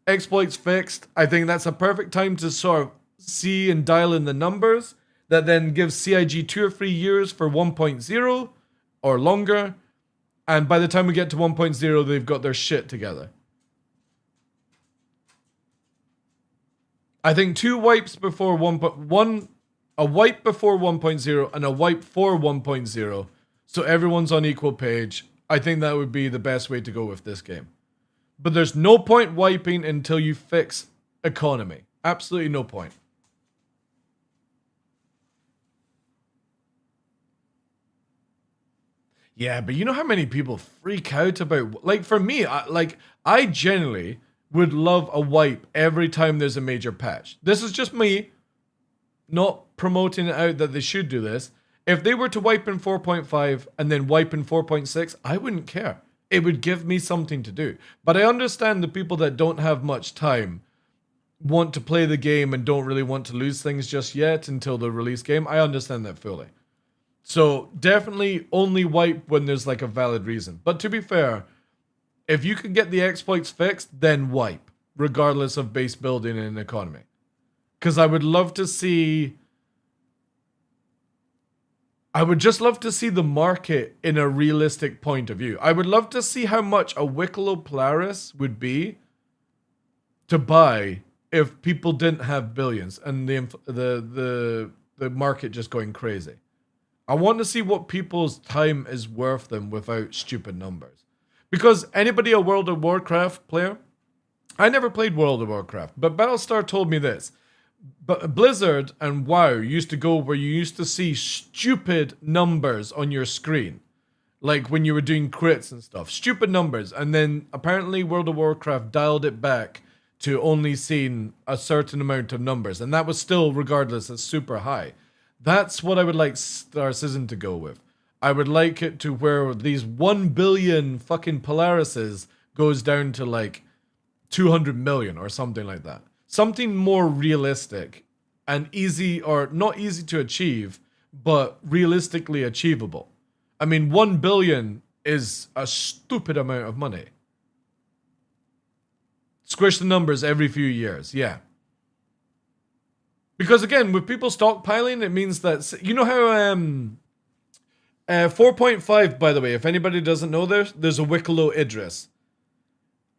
exploits fixed, I think that's a perfect time to sort of see and dial in the numbers. That then gives CIG 2 or 3 years for 1.0 or longer. And by the time we get to 1.0, they've got their shit together. I think 2 wipes before 1.1, a wipe before 1.0 and a wipe for 1.0. So everyone's on equal page. I think that would be the best way to go with this game. But there's no point wiping until you fix economy. Absolutely no point. Yeah, but you know how many people freak out about... Like, for me, I generally would love a wipe every time there's a major patch. This is just me not promoting it out that they should do this. If they were to wipe in 4.5 and then wipe in 4.6, I wouldn't care. It would give me something to do. But I understand the people that don't have much time want to play the game and don't really want to lose things just yet until the release game. I understand that fully. So definitely only wipe when there's like a valid reason. But to be fair, if you can get the exploits fixed, then wipe, regardless of base building and economy. Because I would love to see... I would just love to see the market in a realistic point of view. I would love to see how much a Wicklow Polaris would be to buy if people didn't have billions and the market just going crazy. I want to see what people's time is worth them without stupid numbers. Because anybody a World of Warcraft player? I never played World of Warcraft, but Battlestar told me this. But Blizzard and WoW used to go where you used to see stupid numbers on your screen. Like when you were doing crits and stuff. Stupid numbers. And then apparently World of Warcraft dialed it back to only seeing a certain amount of numbers. And that was still, regardless, it's super high. That's what I would like Star Citizen to go with. I would like it to where these 1 billion fucking Polarises goes down to like 200 million or something like that. Something more realistic and easy, or not easy to achieve, but realistically achievable. I mean, 1 billion is a stupid amount of money. Squish the numbers every few years, yeah. Because again, with people stockpiling, it means that, you know how 4.5, by the way, if anybody doesn't know, there's a Wicklow Idris.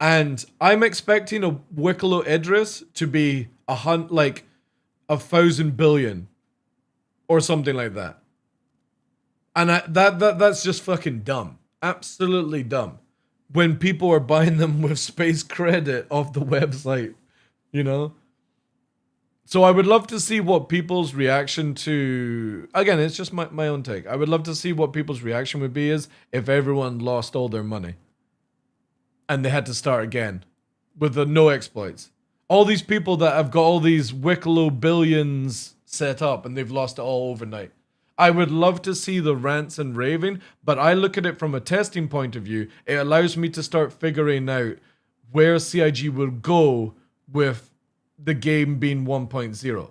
And I'm expecting a Wicklow Idris to be 1,000 billion or something like that. And that's just fucking dumb. Absolutely dumb. When people are buying them with space credit off the website, you know? So I would love to see what people's reaction to... Again, it's just my own take. I would love to see what people's reaction would be is if everyone lost all their money. And they had to start again. With the no exploits. All these people that have got all these Wicklow billions set up and they've lost it all overnight. I would love to see the rants and raving, but I look at it from a testing point of view. It allows me to start figuring out where CIG will go with the game being 1.0.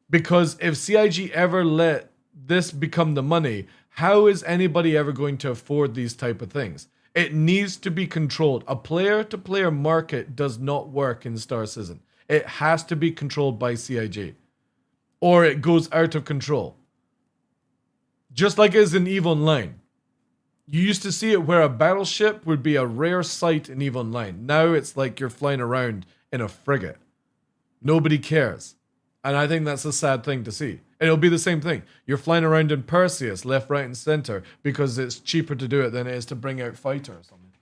Because if CIG ever let this become the money, how is anybody ever going to afford these type of things? It needs to be controlled. A player-to-player market does not work in Star Citizen. It has to be controlled by CIG. Or it goes out of control. Just like it is in EVE Online. You used to see it where a battleship would be a rare sight in EVE Online. Now it's like you're flying around in a frigate. Nobody cares. And I think that's a sad thing to see. And it'll be the same thing. You're flying around in Perseus, left, right, and center, because it's cheaper to do it than it is to bring out Fighter or something.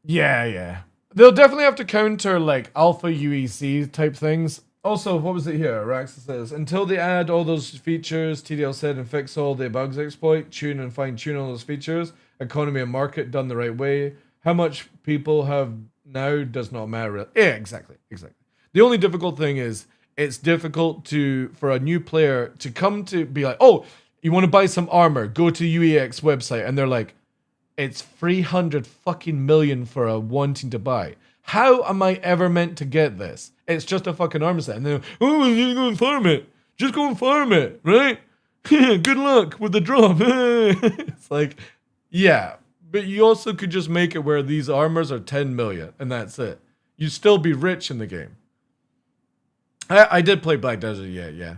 Yeah. They'll definitely have to counter, like, alpha UEC type things. Also, what was it here? Raxa says, until they add all those features, TDL said, and fix all the bugs exploit, tune and fine-tune all those features, economy and market done the right way. How much people have now does not matter. Yeah, exactly. The only difficult thing is, it's difficult for a new player to come to be like, oh, you want to buy some armor, go to UEX website, and they're like, it's 300 fucking million for a wanting to buy. How am I ever meant to get this? It's just a fucking armor set. And they're, oh, you go and farm it. Just go and farm it, right? Good luck with the drop. It's like, yeah. But you also could just make it where these armors are 10 million, and that's it. You'd still be rich in the game. I did play Black Desert, yeah.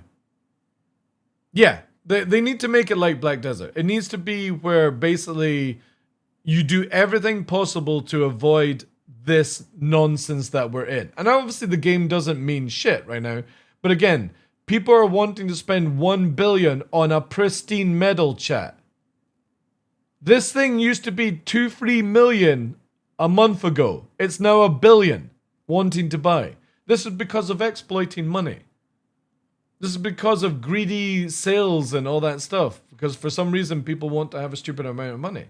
Yeah, they need to make it like Black Desert. It needs to be where basically you do everything possible to avoid this nonsense that we're in. And obviously the game doesn't mean shit right now. But again, people are wanting to spend 1 billion on a pristine medal, chat. This thing used to be 2-3 million a month ago. It's now 1 billion wanting to buy. This is because of exploiting money. This is because of greedy sales and all that stuff. Because for some reason people want to have a stupid amount of money.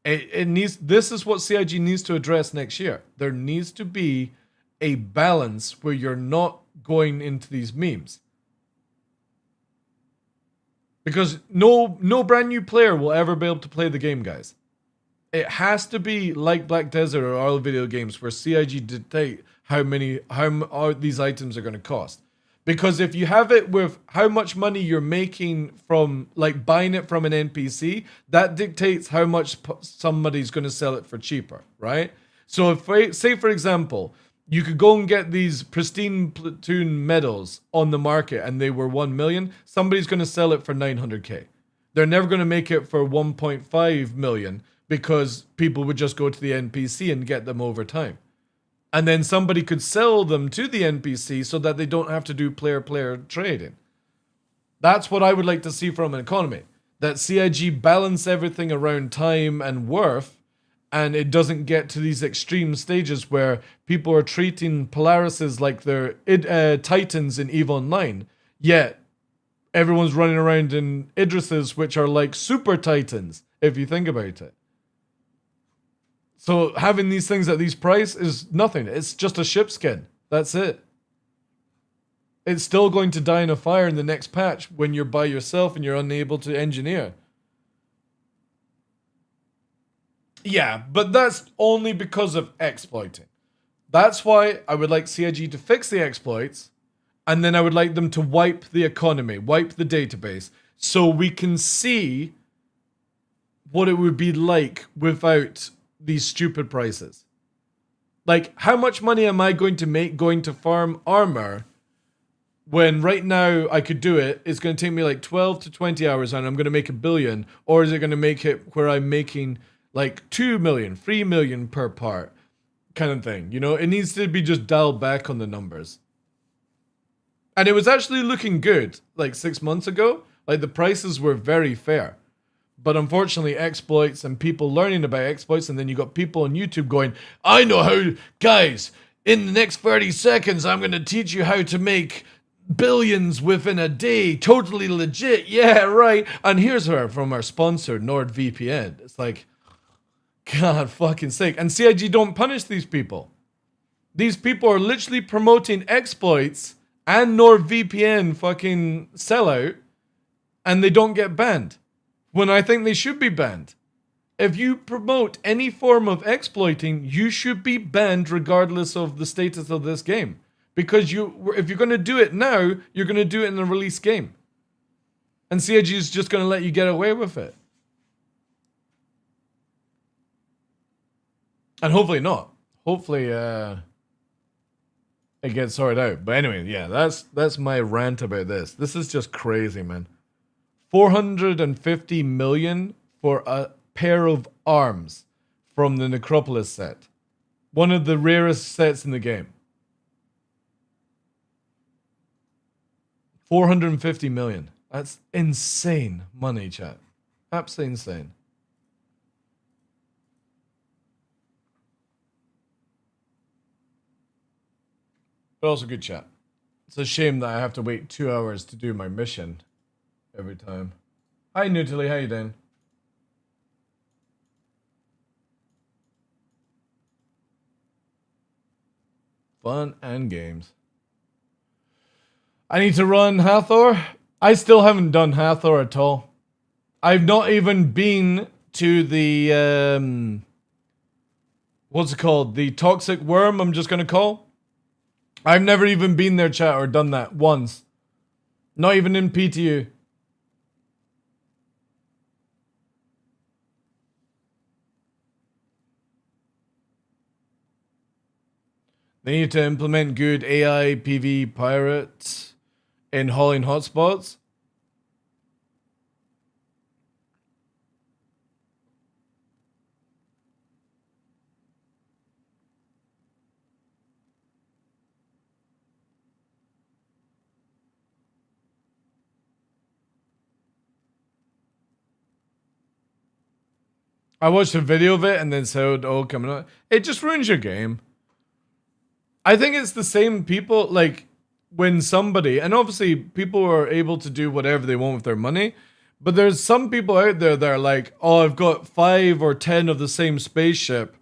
This is what CIG needs to address next year. There needs to be a balance where you're not going into these memes. Because no brand new player will ever be able to play the game, guys. It has to be like Black Desert or all video games where CIG dictate how these items are going to cost. Because if you have it with how much money you're making from, like, buying it from an NPC, that dictates how much somebody's going to sell it for cheaper, right? So if, say for example, you could go and get these pristine platoon medals on the market and they were 1 million, somebody's going to sell it for 900k. They're never going to make it for 1.5 million because people would just go to the NPC and get them over time. And then somebody could sell them to the NPC so that they don't have to do player-player trading. That's what I would like to see from an economy. That CIG balance everything around time and worth, and it doesn't get to these extreme stages where people are treating Polarises like they're Titans in EVE Online, yet everyone's running around in Idrises which are like Super Titans, if you think about it. So having these things at these price is nothing. It's just a ship skin. That's it. It's still going to die in a fire in the next patch when you're by yourself and you're unable to engineer. Yeah, but that's only because of exploiting. That's why I would like CIG to fix the exploits, and then I would like them to wipe the economy, wipe the database, so we can see what it would be like without these stupid prices. Like, how much money am I going to make going to farm armor when right now I could do it? It's going to take me like 12 to 20 hours and I'm going to make 1 billion. Or is it going to make it where I'm making like 2 million, 3 million per part kind of thing? You know, it needs to be just dialed back on the numbers. And it was actually looking good like 6 months ago. Like the prices were very fair. But unfortunately, exploits and people learning about exploits, and then you got people on YouTube going, I know how, guys, in the next 30 seconds, I'm going to teach you how to make billions within a day. Totally legit. Yeah, right. And here's her from our sponsor, NordVPN. It's like, God fucking sake. And CIG don't punish these people. These people are literally promoting exploits and NordVPN fucking sellout, and they don't get banned. When I think they should be banned. If you promote any form of exploiting, you should be banned regardless of the status of this game. Because if you're going to do it now, you're going to do it in a release game. And CIG is just going to let you get away with it. And hopefully not. Hopefully it gets sorted out. But anyway, yeah, that's my rant about this. This is just crazy, man. 450 million for a pair of arms from the Necropolis set. One of the rarest sets in the game. 450 million. That's insane money, chat. Absolutely insane. But also good chat. It's a shame that I have to wait 2 hours to do my mission every time. Hi Nutily, how you doing? Fun and games. I need to run Hathor. I still haven't done Hathor at all. I've not even been to the what's it called? The toxic worm, I'm just gonna call. I've never even been there, chat, or done that once. Not even in PTU. They need to implement good AI PV pirates in hauling hotspots. I watched a video of it and then said, oh, coming out. It just ruins your game. I think it's the same people, like, when somebody, and obviously people are able to do whatever they want with their money, but there's some people out there that are like, oh, I've got 5 or 10 of the same spaceship,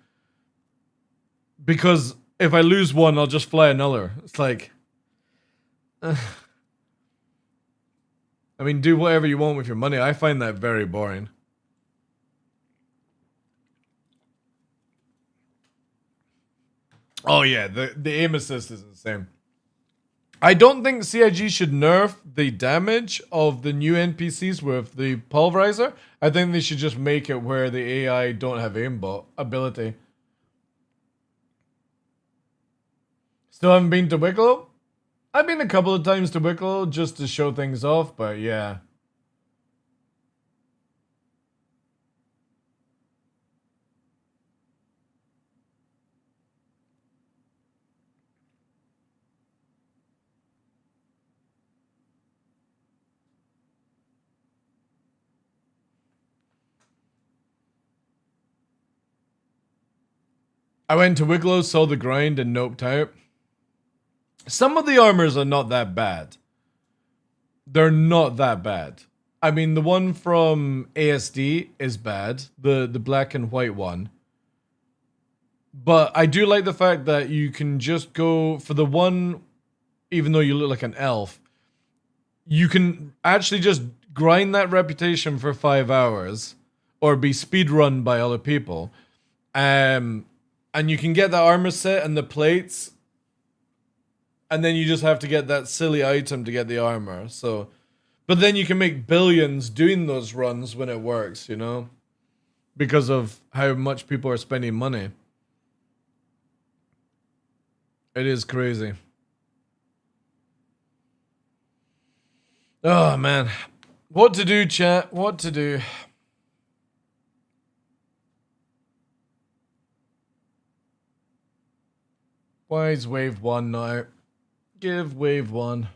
because if I lose one, I'll just fly another. It's like, I mean, do whatever you want with your money. I find that very boring. Oh yeah, the aim assist is insane. I don't think CIG should nerf the damage of the new NPCs with the pulverizer. I think they should just make it where the AI don't have aimbot ability. Still haven't been to Wicklow? I've been a couple of times to Wicklow just to show things off, but yeah. I went to Wicklow, saw the grind, and noped out. Some of the armors are not that bad. They're not that bad. I mean, the one from ASD is bad. The black and white one. But I do like the fact that you can just go for the one, even though you look like an elf, you can actually just grind that reputation for 5 hours or be speedrun by other people. And you can get the armor set and the plates, and then you just have to get that silly item to get the armor. So, but then you can make billions doing those runs when it works, you know? Because of how much people are spending money. It is crazy. Oh, man. What to do, chat? What to do? Why is wave 1 now? Give wave 1.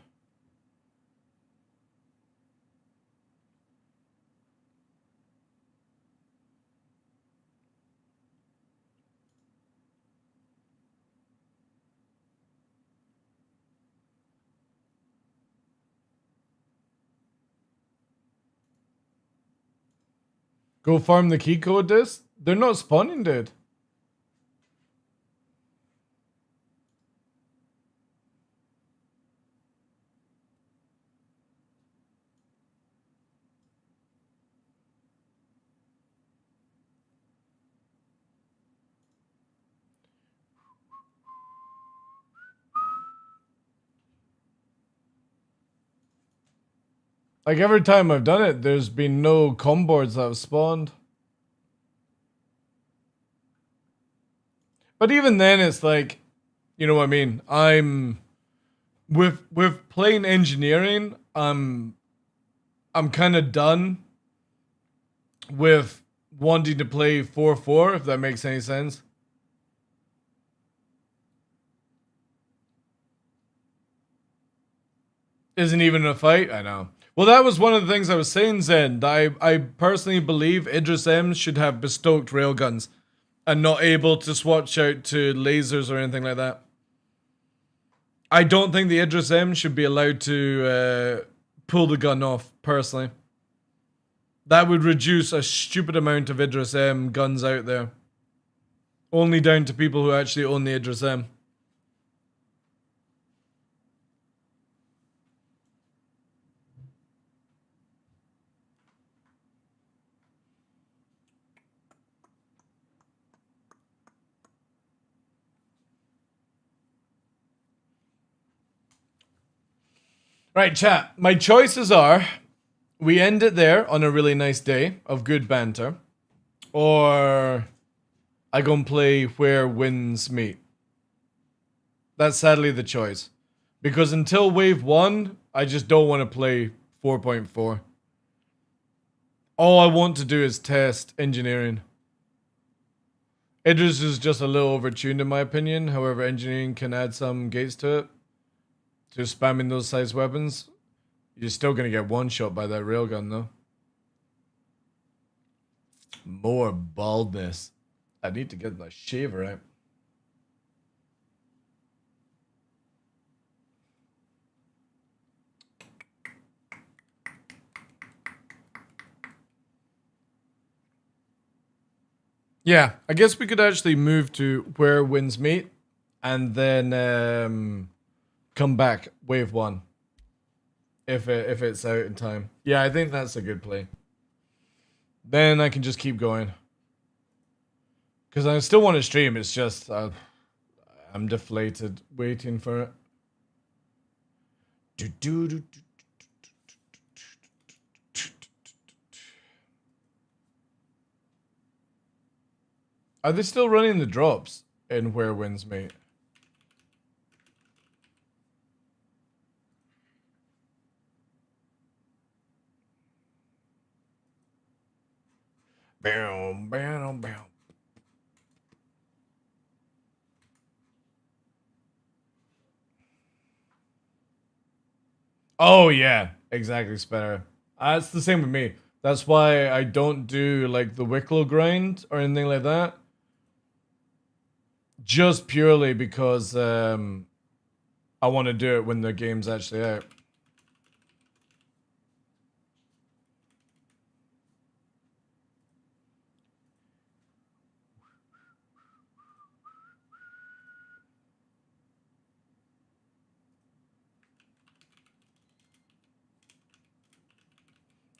Go farm the key code disc? They're not spawning, dude. Like every time I've done it, there's been no com boards that have spawned. But even then, it's like, you know what I mean? I'm with plain engineering. I'm kind of done with wanting to play 4-4, if that makes any sense. Isn't even a fight? I know. Well, that was one of the things I was saying, Zen. I personally believe Idris M should have bestoked railguns and not able to swatch out to lasers or anything like that. I don't think the Idris M should be allowed to pull the gun off, personally. That would reduce a stupid amount of Idris M guns out there. Only down to people who actually own the Idris M. Right, chat. My choices are, we end it there on a really nice day of good banter, or I go and play Where Winds Meet. That's sadly the choice. Because until Wave 1, I just don't want to play 4.4. All I want to do is test engineering. Idris is just a little overtuned in my opinion, however engineering can add some gates to it. Just spamming those size weapons, you're still going to get one shot by that railgun though. More baldness. I need to get my shaver out. Yeah, I guess we could actually move to Where Winds Meet and then come back Wave 1 if it's out in time. Yeah, I think that's a good play. Then I can just keep going. Because I still want to stream, it's just I'm deflated waiting for it. Are they still running the drops in Where Winds Meet? Bam, bam, bam. Oh yeah, exactly, Spinner. It's the same with me. That's why I don't do like the Wicklow grind or anything like that. Just purely because I want to do it when the game's actually out.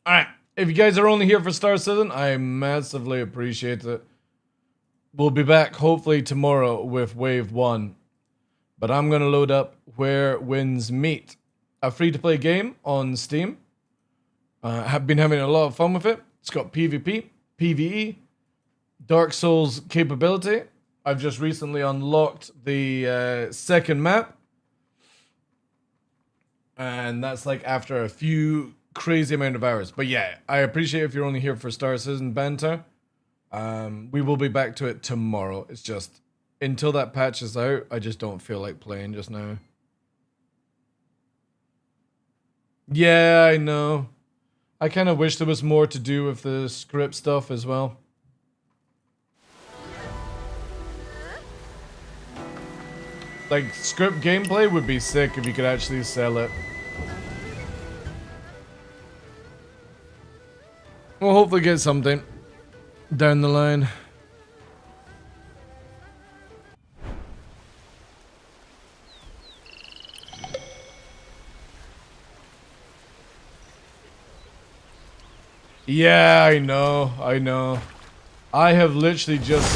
Alright, if you guys are only here for Star Citizen, I massively appreciate it. We'll be back hopefully tomorrow with Wave 1. But I'm going to load up Where Winds Meet. A free-to-play game on Steam. Have been having a lot of fun with it. It's got PvP, PvE, Dark Souls capability. I've just recently unlocked the second map. And that's like after a few crazy amount of hours. But yeah, I appreciate if you're only here for Star Citizen banter. We will be back to it tomorrow. It's just, until that patch is out, I just don't feel like playing just now. Yeah, I know. I kind of wish there was more to do with the script stuff as well. Like, script gameplay would be sick if you could actually sell it. We'll hopefully get something. down the line. Yeah, I know. I have literally just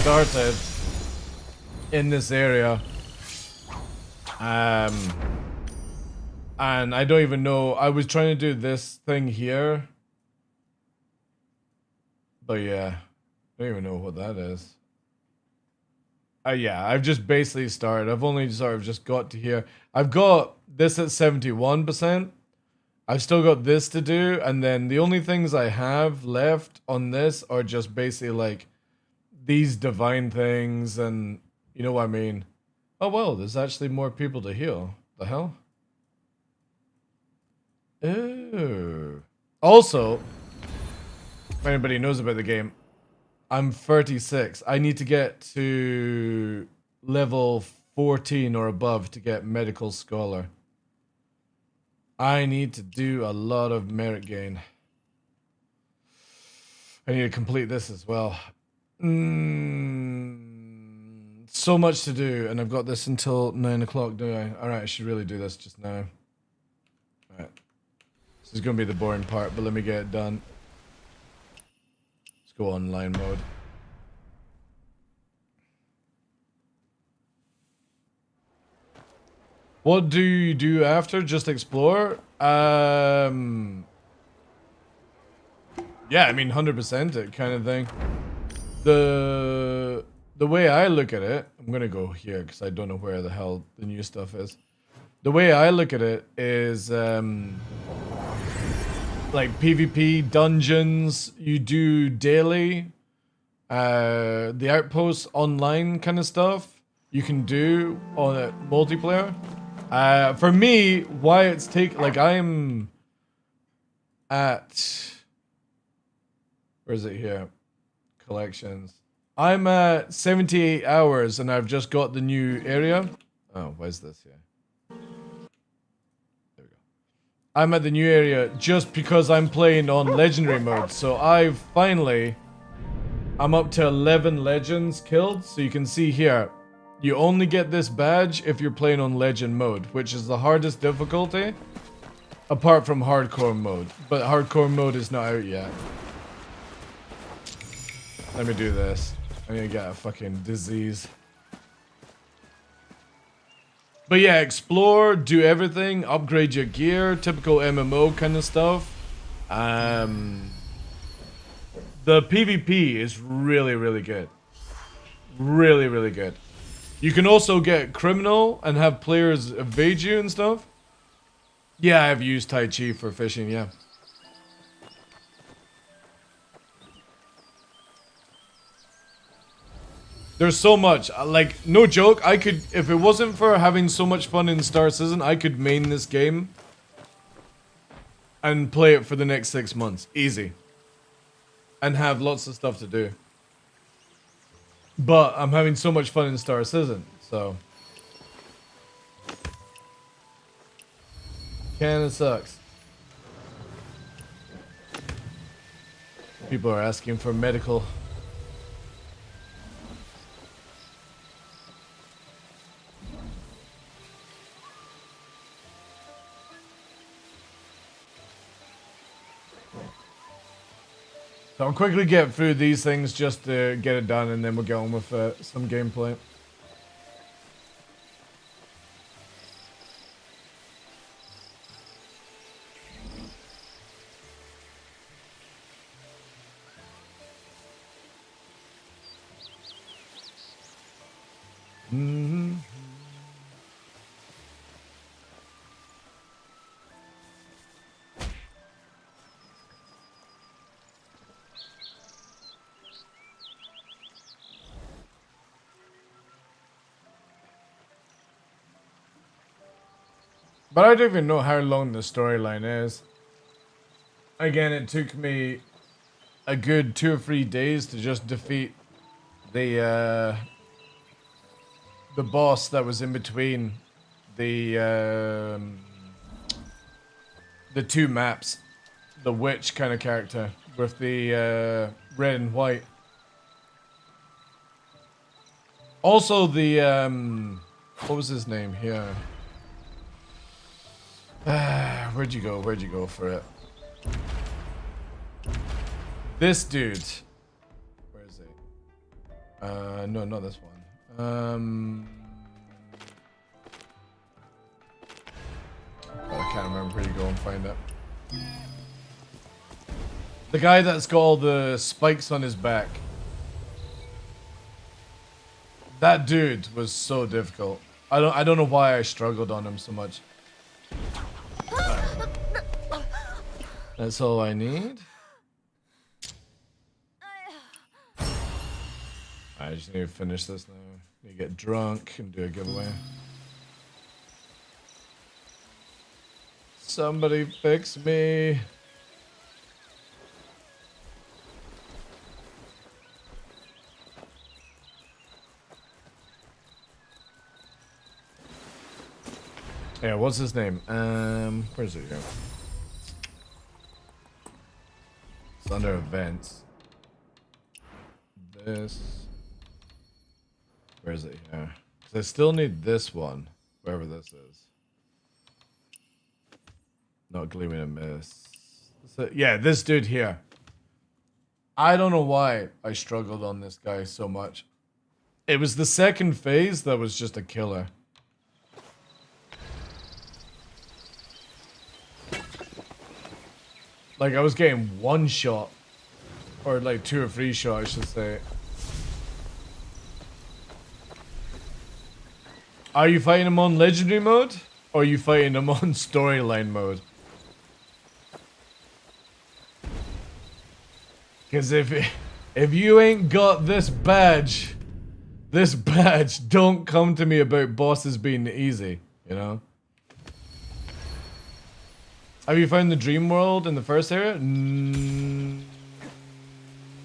started in this area. And I don't even know. I was trying to do this thing here. But yeah, I don't even know what that is. Yeah, I've just basically started. I've only sort of just got to here. I've got this at 71%. I've still got this to do, and then the only things I have left on this are just basically like these divine things, and you know what I mean. Oh well, there's actually more people to heal. The hell? Oh. Also, if anybody knows about the game, I'm 36. I need to get to level 14 or above to get medical scholar. I need to do a lot of merit gain. I need to complete this as well. So much to do, and I've got this until 9 o'clock, do I? Alright, I should really do this just now. Alright. This is going to be the boring part, but let me get it done. Let's go online mode. What do you do after? Just explore? Yeah, I mean 100% it kind of thing. The way I look at it, I'm gonna go here because I don't know where the hell the new stuff is. The way I look at it is like PvP dungeons you do daily, the outposts online kind of stuff you can do on a multiplayer. For me, why it's I'm at, where is it here? Collections. I'm at 78 hours and I've just got the new area. Oh, where's this here? There we go. I'm at the new area just because I'm playing on legendary mode. So I'm up to 11 legends killed. So you can see here, you only get this badge if you're playing on legend mode, which is the hardest difficulty, apart from hardcore mode. But hardcore mode is not out yet. Let me do this. I'm gonna get a fucking disease. But yeah, explore, do everything, upgrade your gear, typical MMO kind of stuff. The PvP is really, really good. Really, really good. You can also get criminal and have players evade you and stuff. Yeah, I've used Tai Chi for fishing, yeah. There's so much, like, no joke, I could, if it wasn't for having so much fun in Star Citizen, I could main this game and play it for the next 6 months, easy. And have lots of stuff to do. But I'm having so much fun in Star Citizen, so. Kinda sucks. People are asking for medical. So I'll quickly get through these things just to get it done, and then we'll get on with some gameplay. But I don't even know how long the storyline is. Again, it took me a good 2 or 3 days to just defeat the boss that was in between the two maps. The witch kind of character. with the red and white. Also the what was his name here? Where'd you go? Where'd you go for it? This dude. Where is he? No, not this one. I can't remember where you go and find it. The guy that's got all the spikes on his back. That dude was so difficult. I don't know why I struggled on him so much. That's all I need. I just need to finish this now. Need to get drunk and do a giveaway. Somebody fix me. Yeah, what's his name? Where's it go? It's under events. This. Where is it here? I still need this one, wherever this is. Not gleaming a miss. Yeah, this dude here. I don't know why I struggled on this guy so much. It was the second phase that was just a killer. Like, I was getting one shot. Or like 2 or 3 shots, I should say. Are you fighting him on legendary mode? Or are you fighting him on storyline mode? Because if you ain't got this badge, don't come to me about bosses being easy, you know? Have you found the dream world in the first area?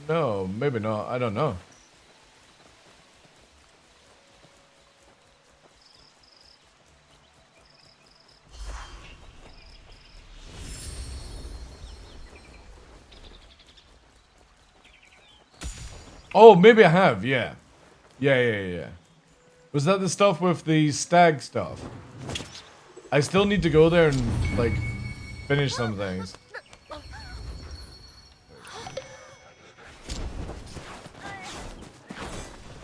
No, maybe not. I don't know. Oh, maybe I have, yeah. Yeah. Was that the stuff with the stag stuff? I still need to go there and, like, finish some things.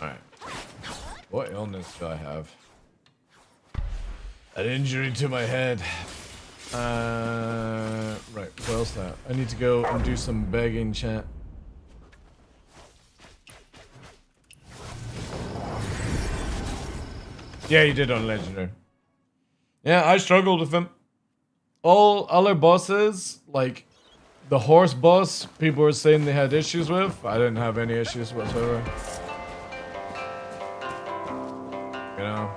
Alright. What illness do I have? An injury to my head. Right, what else that? I need to go and do some begging, chat. Yeah, you did on Legendary. Yeah, I struggled with him. All other bosses, like the horse boss, people were saying they had issues with. I didn't have any issues whatsoever. You know?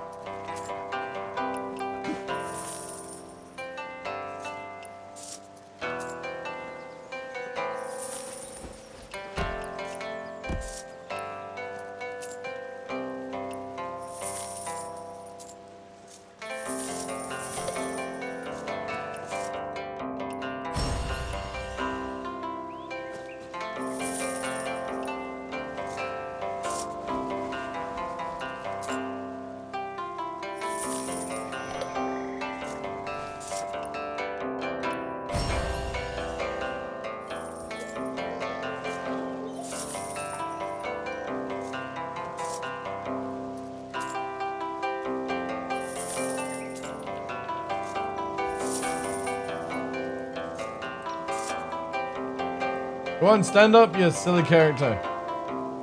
Go on, stand up, you silly character.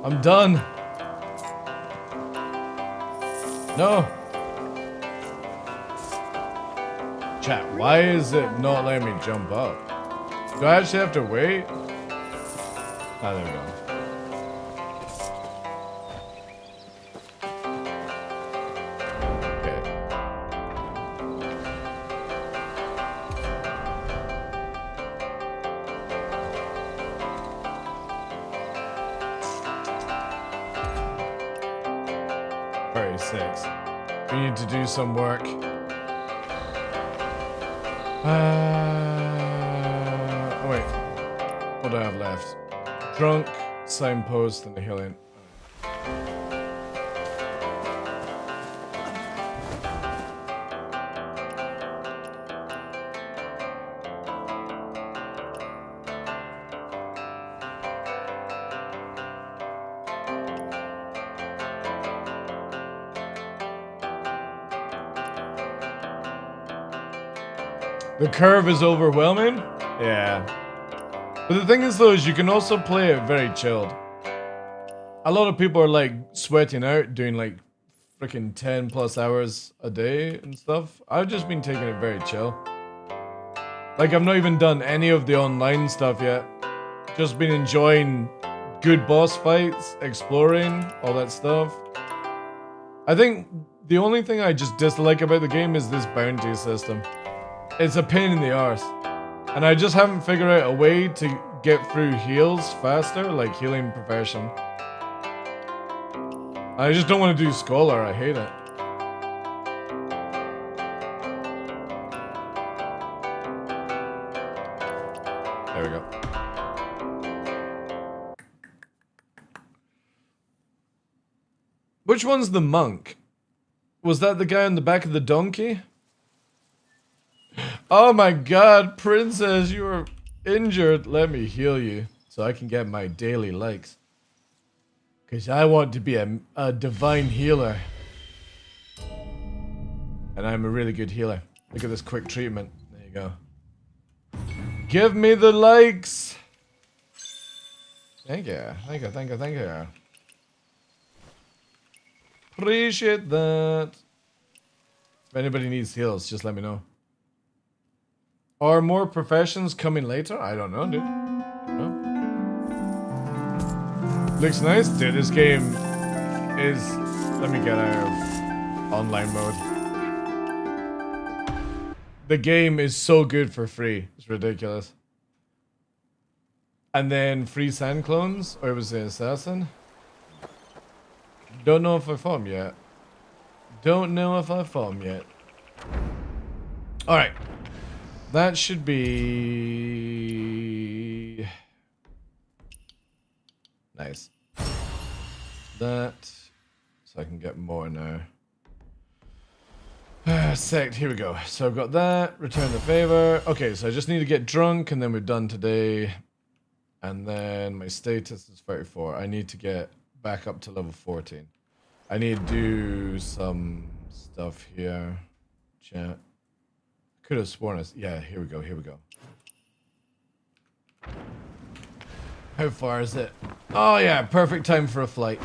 I'm done. No. Chat, why is it not letting me jump up? Do I actually have to wait? Ah, there we go. We need to do some work. Oh wait. What do I have left? Drunk, signpost, and the healing. The curve is overwhelming? Yeah. But the thing is though, is you can also play it very chilled. A lot of people are like sweating out, doing like freaking 10 plus hours a day and stuff. I've just been taking it very chill. Like I've not even done any of the online stuff yet. Just been enjoying good boss fights, exploring, all that stuff. I think the only thing I just dislike about the game is this bounty system. It's a pain in the arse. And I just haven't figured out a way to get through heals faster, like healing profession. I just don't want to do Scholar, I hate it. There we go. Which one's the monk? Was that the guy on the back of the donkey? Oh my god, princess, you are injured. Let me heal you so I can get my daily likes. Because I want to be a divine healer. And I'm a really good healer. Look at this quick treatment. There you go. Give me the likes. Thank you. Thank you, thank you, thank you. Appreciate that. If anybody needs heals, just let me know. Are more professions coming later? I don't know, dude. No. Looks nice, dude. This game is... Let me get out of online mode. The game is so good for free. It's ridiculous. And then free sand clones? Or was it assassin? Don't know if I fought him yet. Don't know if I fought him yet. Alright. That should be... Nice. That... So I can get more now. Sect, here we go. So I've got that. Return the favor. Okay, so I just need to get drunk and then we're done today. And then my status is 34. I need to get back up to level 14. I need to do some stuff here. Chat. Could have sworn us. Yeah, here we go. Here we go. How far is it? Oh yeah, perfect time for a flight.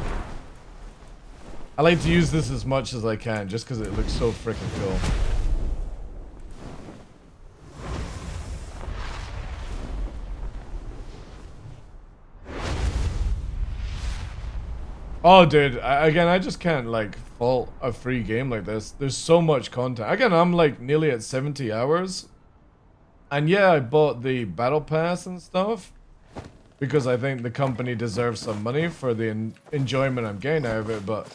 I like to use this as much as I can, just because it looks so freaking cool. Oh, dude, again, I just can't, like, fault a free game like this. There's so much content. Again, I'm, like, nearly at 70 hours. And yeah, I bought the Battle Pass and stuff. Because I think the company deserves some money for the enjoyment I'm getting out of it. But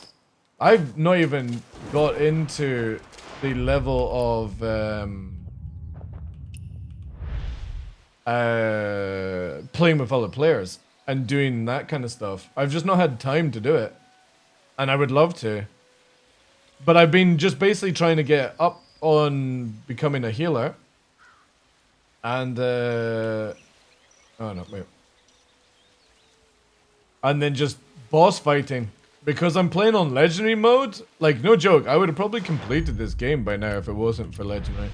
I've not even got into the level of playing with other players. And doing that kind of stuff. I've just not had time to do it. And I would love to. But I've been just basically trying to get up on becoming a healer. And, oh no, wait. And then just boss fighting. Because I'm playing on Legendary mode. Like, no joke, I would have probably completed this game by now if it wasn't for Legendary.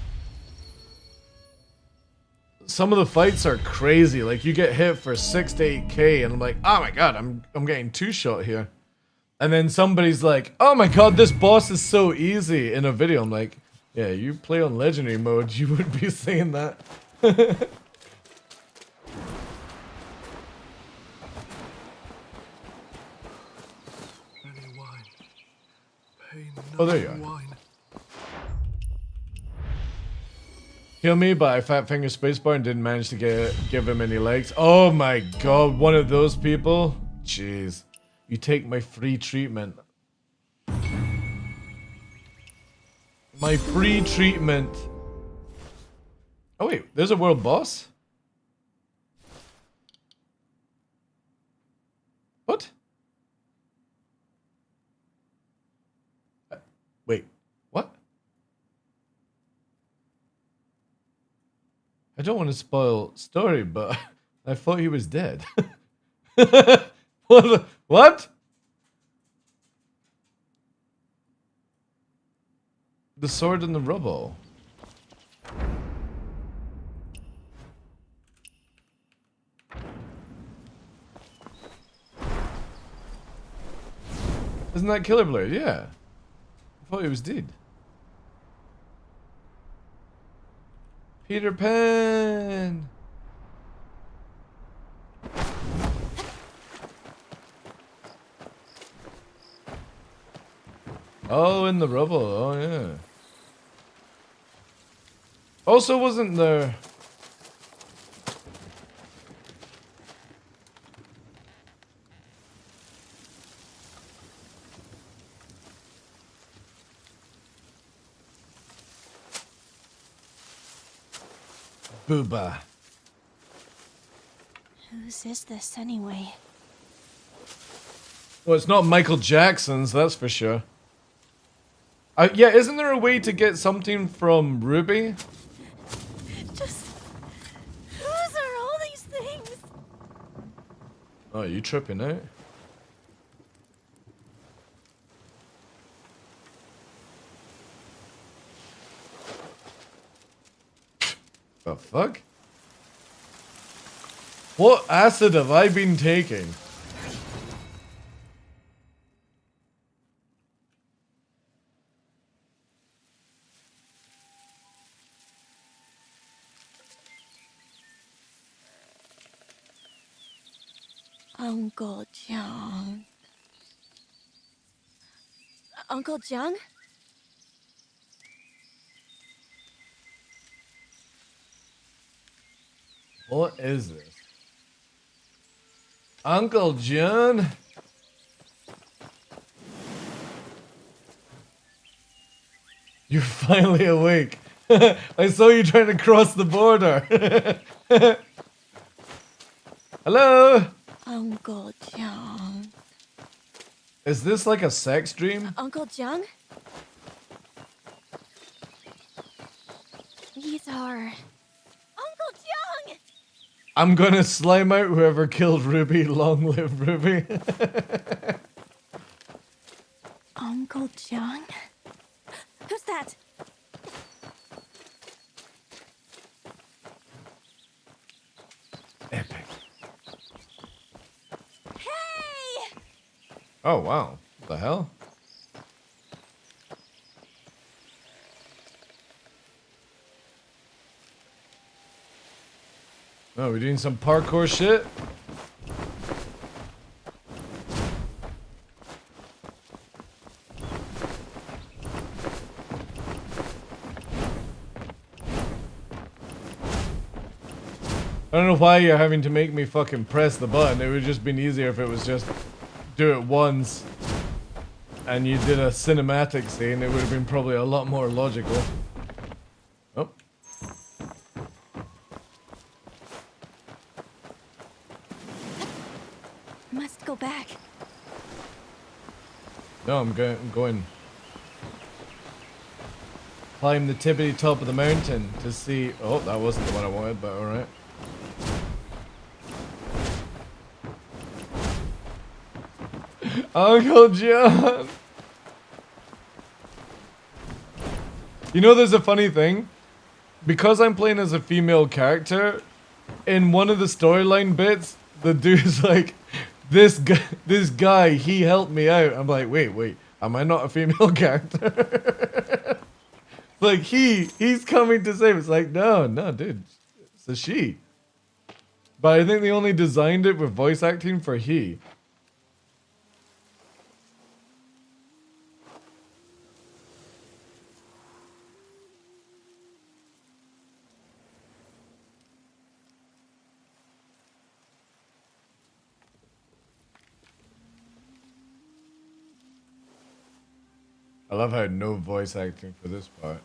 Some of the fights are crazy. Like, you get hit for 6 to 8k, and I'm like, oh my god, I'm getting two-shot here. And then somebody's like, oh my god, this boss is so easy in a video. I'm like, yeah, you play on Legendary mode, you would be saying that. Oh, there you are. Heal me, but I fat finger spacebar and didn't manage to give him any legs. Oh my god, one of those people? Jeez. You take my free treatment. My free treatment. Oh wait, there's a world boss? What? Wait, what? I don't want to spoil story, but I thought he was dead. What? The sword in the rubble. Isn't that Killer Blade? Yeah. I thought he was dead. Peter Pan! Oh, in the rubble. Oh, yeah. Also, wasn't there... Booba. Whose is this anyway? Well, it's not Michael Jackson's, that's for sure. Yeah, isn't there a way to get something from Ruby? Just... whose are all these things? Oh, you tripping out? The fuck? What acid have I been taking? Uncle John. Uncle John? What is this? Uncle John? You're finally awake. I saw you trying to cross the border. Hello? Uncle John. Is this like a sex dream? Uncle John? These are... Uncle John! I'm gonna slime out whoever killed Ruby. Long live Ruby. Uncle John? Who's that? Epic. Hey! Oh, wow. What the hell? Oh, we're doing some parkour shit? I don't know why you're having to make me fucking press the button. It would just been easier if it was just do it once and you did a cinematic scene. It would have been probably a lot more logical. Oh. Must go back. No, I'm going. Climb the tippity top of the mountain to see. Oh, that wasn't the one I wanted, but alright. Uncle John! You know, there's a funny thing. Because I'm playing as a female character, in one of the storyline bits, the dude's like, this guy, he helped me out. I'm like, wait, am I not a female character? Like, he's coming to save. It's like, no, dude, it's a she. But I think they only designed it with voice acting for he. I love how no voice acting for this part.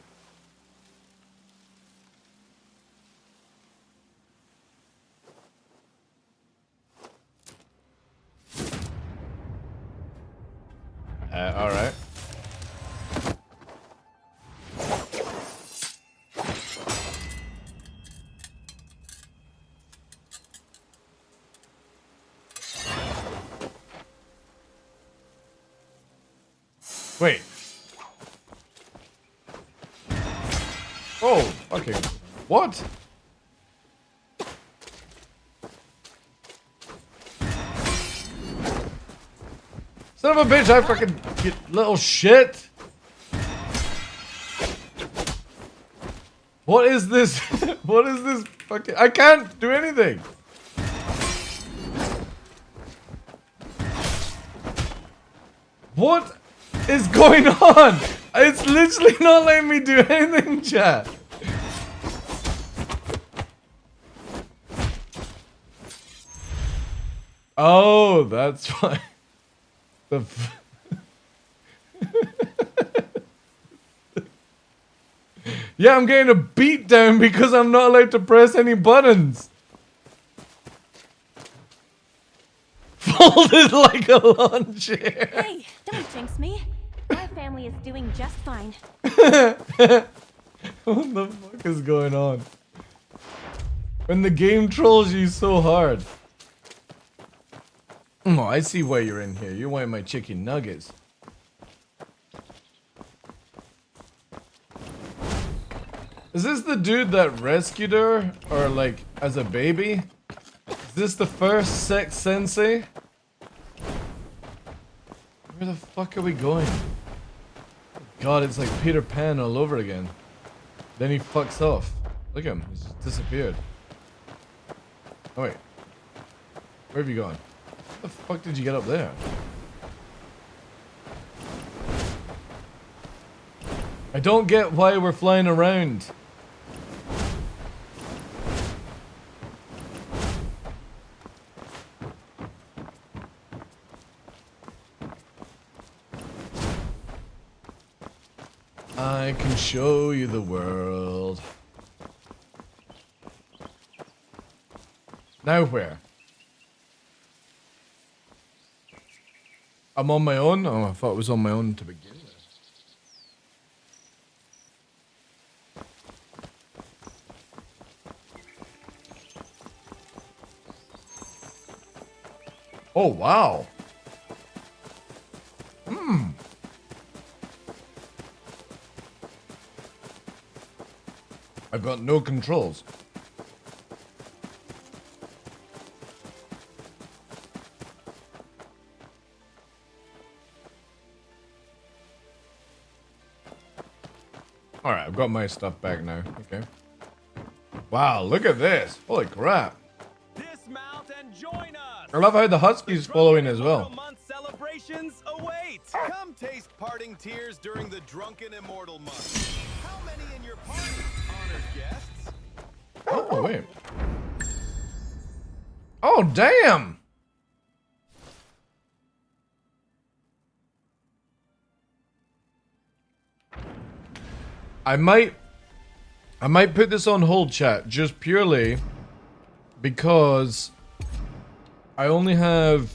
Wait. Oh, okay. What? Son of a bitch, I fucking get little shit. What is this? What is this fucking... I can't do anything. What is going on? It's literally not letting me do anything, chat. Oh, that's why. Yeah, I'm getting a beat down because I'm not allowed to press any buttons. Folded like a lawn chair. Hey, don't jinx me. My family is doing just fine. What the fuck is going on? When the game trolls you so hard. Oh, I see why you're in here. You're wanting my chicken nuggets. Is this the dude that rescued her? Or like, as a baby? Is this the first sex sensei? Where the fuck are we going? God, it's like Peter Pan all over again. Then he fucks off. Look at him, he's just disappeared. Oh wait. Where have you gone? How the fuck did you get up there? I don't get why we're flying around. I can show you the world. Now where? I'm on my own? Oh, I thought it was on my own to begin with. Oh, wow. Hmm. I've got no controls. Alright, I've got my stuff back now. Okay. Wow, look at this. Holy crap. Dismount and join us. I love how the Husky's following as well. Celebrations await. Come taste parting tears during the Drunken Immortal Month. How many in your party, honored guests? Oh, wait. Oh, damn. I might put this on hold, chat, just purely because I only have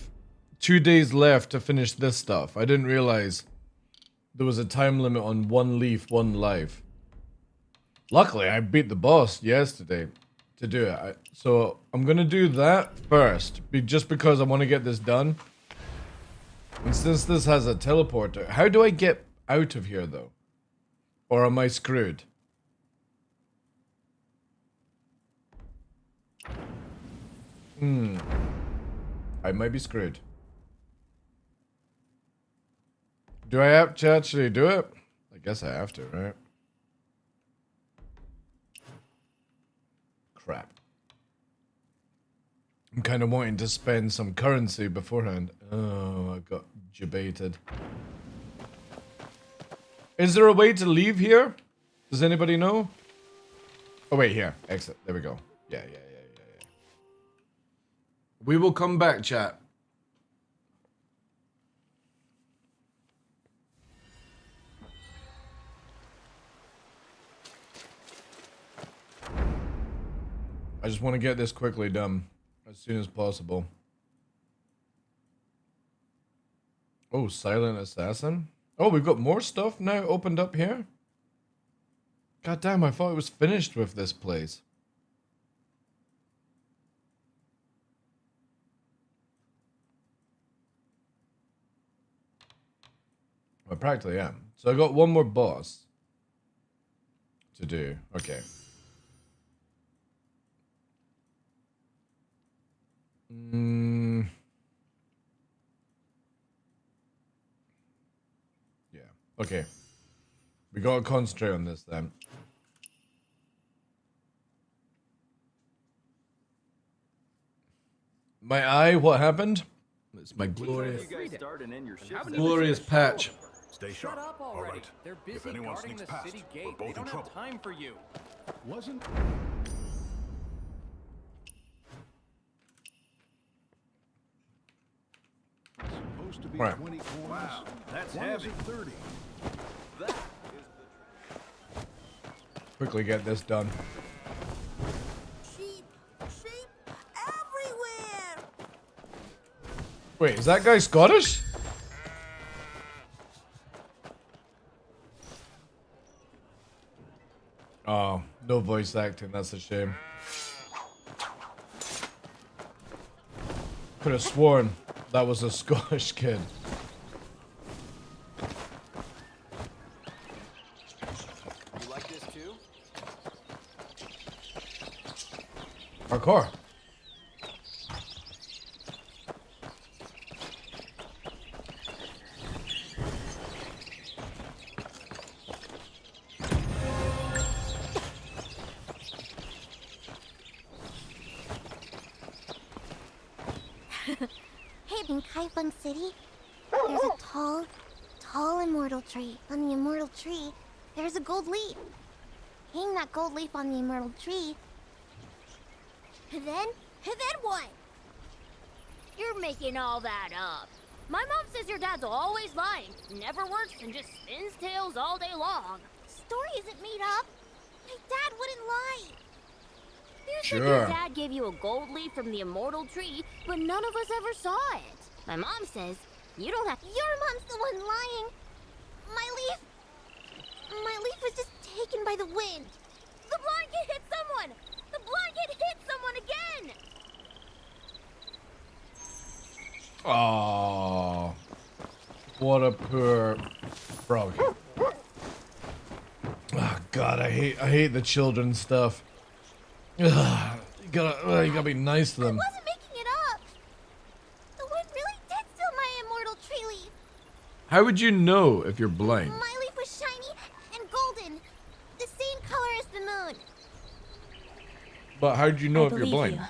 2 days left to finish this stuff. I didn't realize there was a time limit on one leaf, one life. Luckily, I beat the boss yesterday to do it. So I'm gonna do that first, just because I want to get this done. And since this has a teleporter, how do I get out of here though? Or am I screwed? I might be screwed. Do I have to actually do it? I guess I have to, right? Crap. I'm kind of wanting to spend some currency beforehand. Oh, I got debated. Is there a way to leave here? Does anybody know? Oh, wait, here. Exit. There we go. Yeah. We will come back, chat. I just want to get this quickly done. As soon as possible. Oh, Silent Assassin? Oh, we've got more stuff now opened up here? God damn, I thought it was finished with this place. I practically am. So I got one more boss to do. Okay. Yeah. Okay. We gotta concentrate on this then. My eye, what happened? It's my glorious patch. Stay Shut sharp. up All already. right. They're If busy anyone guarding sneaks the past, city we're gate. both They in don't have trouble. time for you. Wasn't supposed to be Right. 20 coins. Wow, that's Why is heavy. it 30? That is Quickly get this done. Sheep everywhere. Wait, is that guy Scottish? Oh, no voice acting, that's a shame. Could have sworn that was a Scottish kid. You like this too? Parkour. Hey, in Kaifeng City, there's a tall immortal tree. On the immortal tree, there's a gold leaf. Hang that gold leaf on the immortal tree. And then what? You're making all that up. My mom says your dad's always lying, never works, and just spins tales all day long. Story isn't made up. My dad wouldn't lie. You said Sure. your dad gave you a gold leaf from the immortal tree, but none of us ever saw it. My mom says you don't have. Your mom's the one lying. My leaf was just taken by the wind. The blanket hit someone! The blanket hit someone again! Oh, what a poor frog. Oh God, I hate the children stuff. Ugh, you gotta be nice to them. I wasn't making it up. The wind really did steal my immortal tree leaf. How would you know if you're blind? My leaf was shiny and golden, the same color as the moon. But how'd you know I if you're believe blind? you.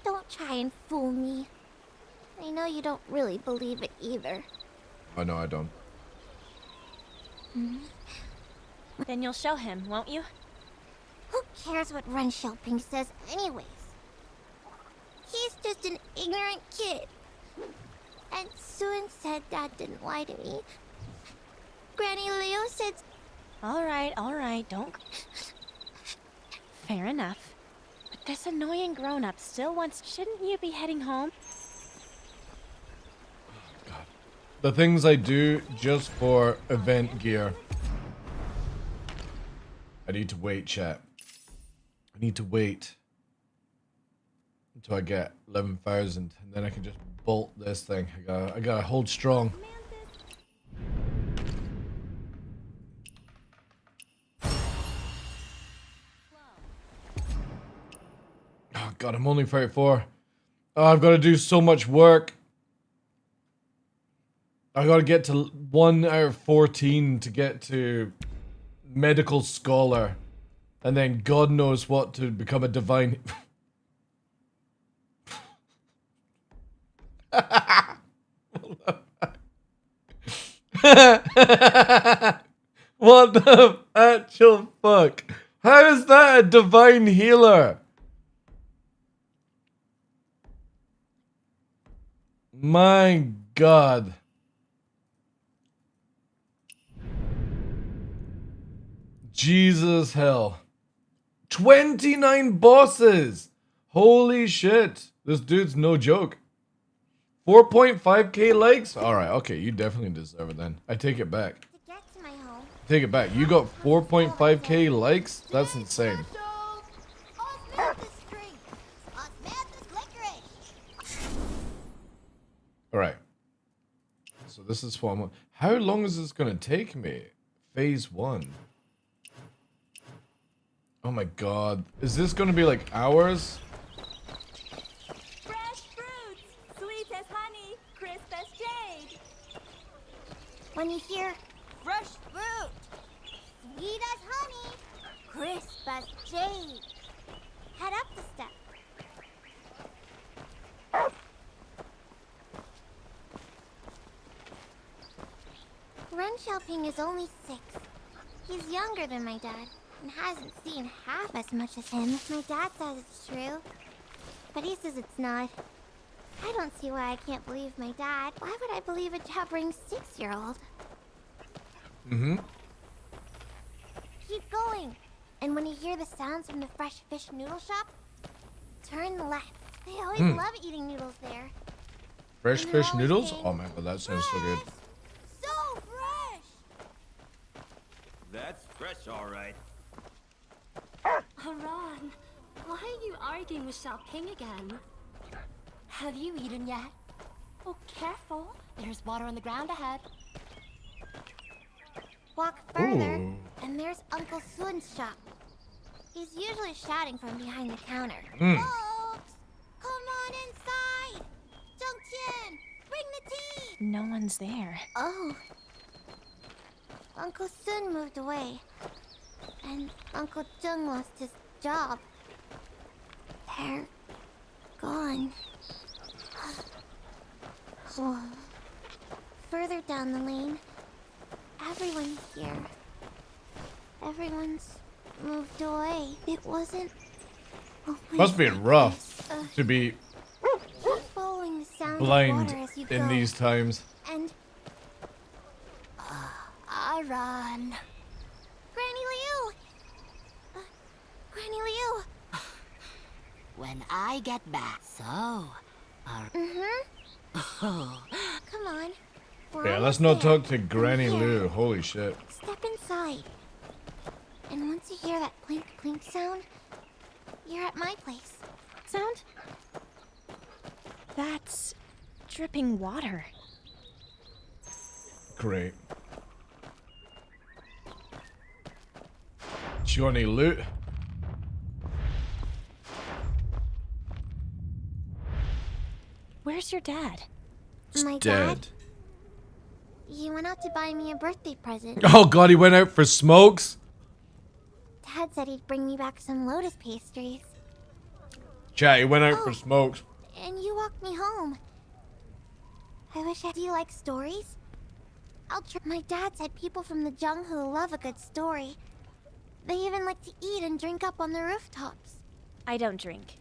Don't try and fool me. I know you don't really believe it either. Oh no, I don't. Then you'll show him, won't you? Who cares what Run Shelping says anyways? He's just an ignorant kid. And Suan said Dad didn't lie to me. Granny Leo said... All right, don't... Fair enough. But this annoying grown-up still wants... Shouldn't you be heading home? The things I do just for event gear. I need to wait, chat. I need to wait until I get 11,000, and then I can just bolt this thing. I gotta hold strong. Oh God, I'm only 34. Oh, I've got to do so much work. I gotta get to 1 out of 14 to get to medical scholar, and then God knows what to become a divine. What the actual fuck? How is that a divine healer? My God. Jesus hell. 29 bosses! Holy shit. This dude's no joke. 4.5k likes? Alright, okay, you definitely deserve it then. I take it back. To get to my home, Take it back. You got 4.5k likes? That's insane. Alright. So this is what I'm... How long is this gonna take me? Phase 1. Oh my god. Is this gonna be like hours? Fresh fruits, sweet as honey, crisp as jade. When you hear fresh fruit, sweet as honey, crisp as jade, head up the step. Ren Xiaoping is only 6. He's younger than my dad and hasn't seen half as much as him. My dad says it's true, but he says it's not. I don't see why I can't believe my dad. Why would I believe a jabbering 6-year-old? Mm-hmm. Keep going. And when you hear the sounds from the fresh fish noodle shop, turn left. They always love eating noodles there. Fresh And they're fish always noodles? saying, Oh man, that sounds so good. so fresh! That's fresh, all right. Haran, why are you arguing with Xiaoping again? Have you eaten yet? Oh, careful. There's water on the ground ahead. Walk further, and there's Uncle Sun's shop. He's usually shouting from behind the counter. Folks, come on inside! Zhengqian, bring the tea! No one's there. Oh. Uncle Sun moved away. And Uncle Zheng lost his job. They're gone. Further down the lane, everyone's here. Everyone's moved away. It wasn't always Must be like rough this. to be Keep following the sound blind of water as you in go. these times. And I run. Granny Liu! Granny Liu! When I get back, so... Oh. Come on. We're Yeah, let's almost not there. talk to Granny Here. Lou. Holy shit. Step inside. And once you hear that plink plink sound, you're at my place. Sound? That's dripping water. Great. Johnny Loot. Where's your dad? My Dead. dad? He went out to buy me a birthday present. Oh god, he went out for smokes? Dad said he'd bring me back some lotus pastries. Chat, he went out for smokes. And you walked me home. I wish I... Do you like stories? My dad said people from the jungle love a good story. They even like to eat and drink up on the rooftops. I don't drink.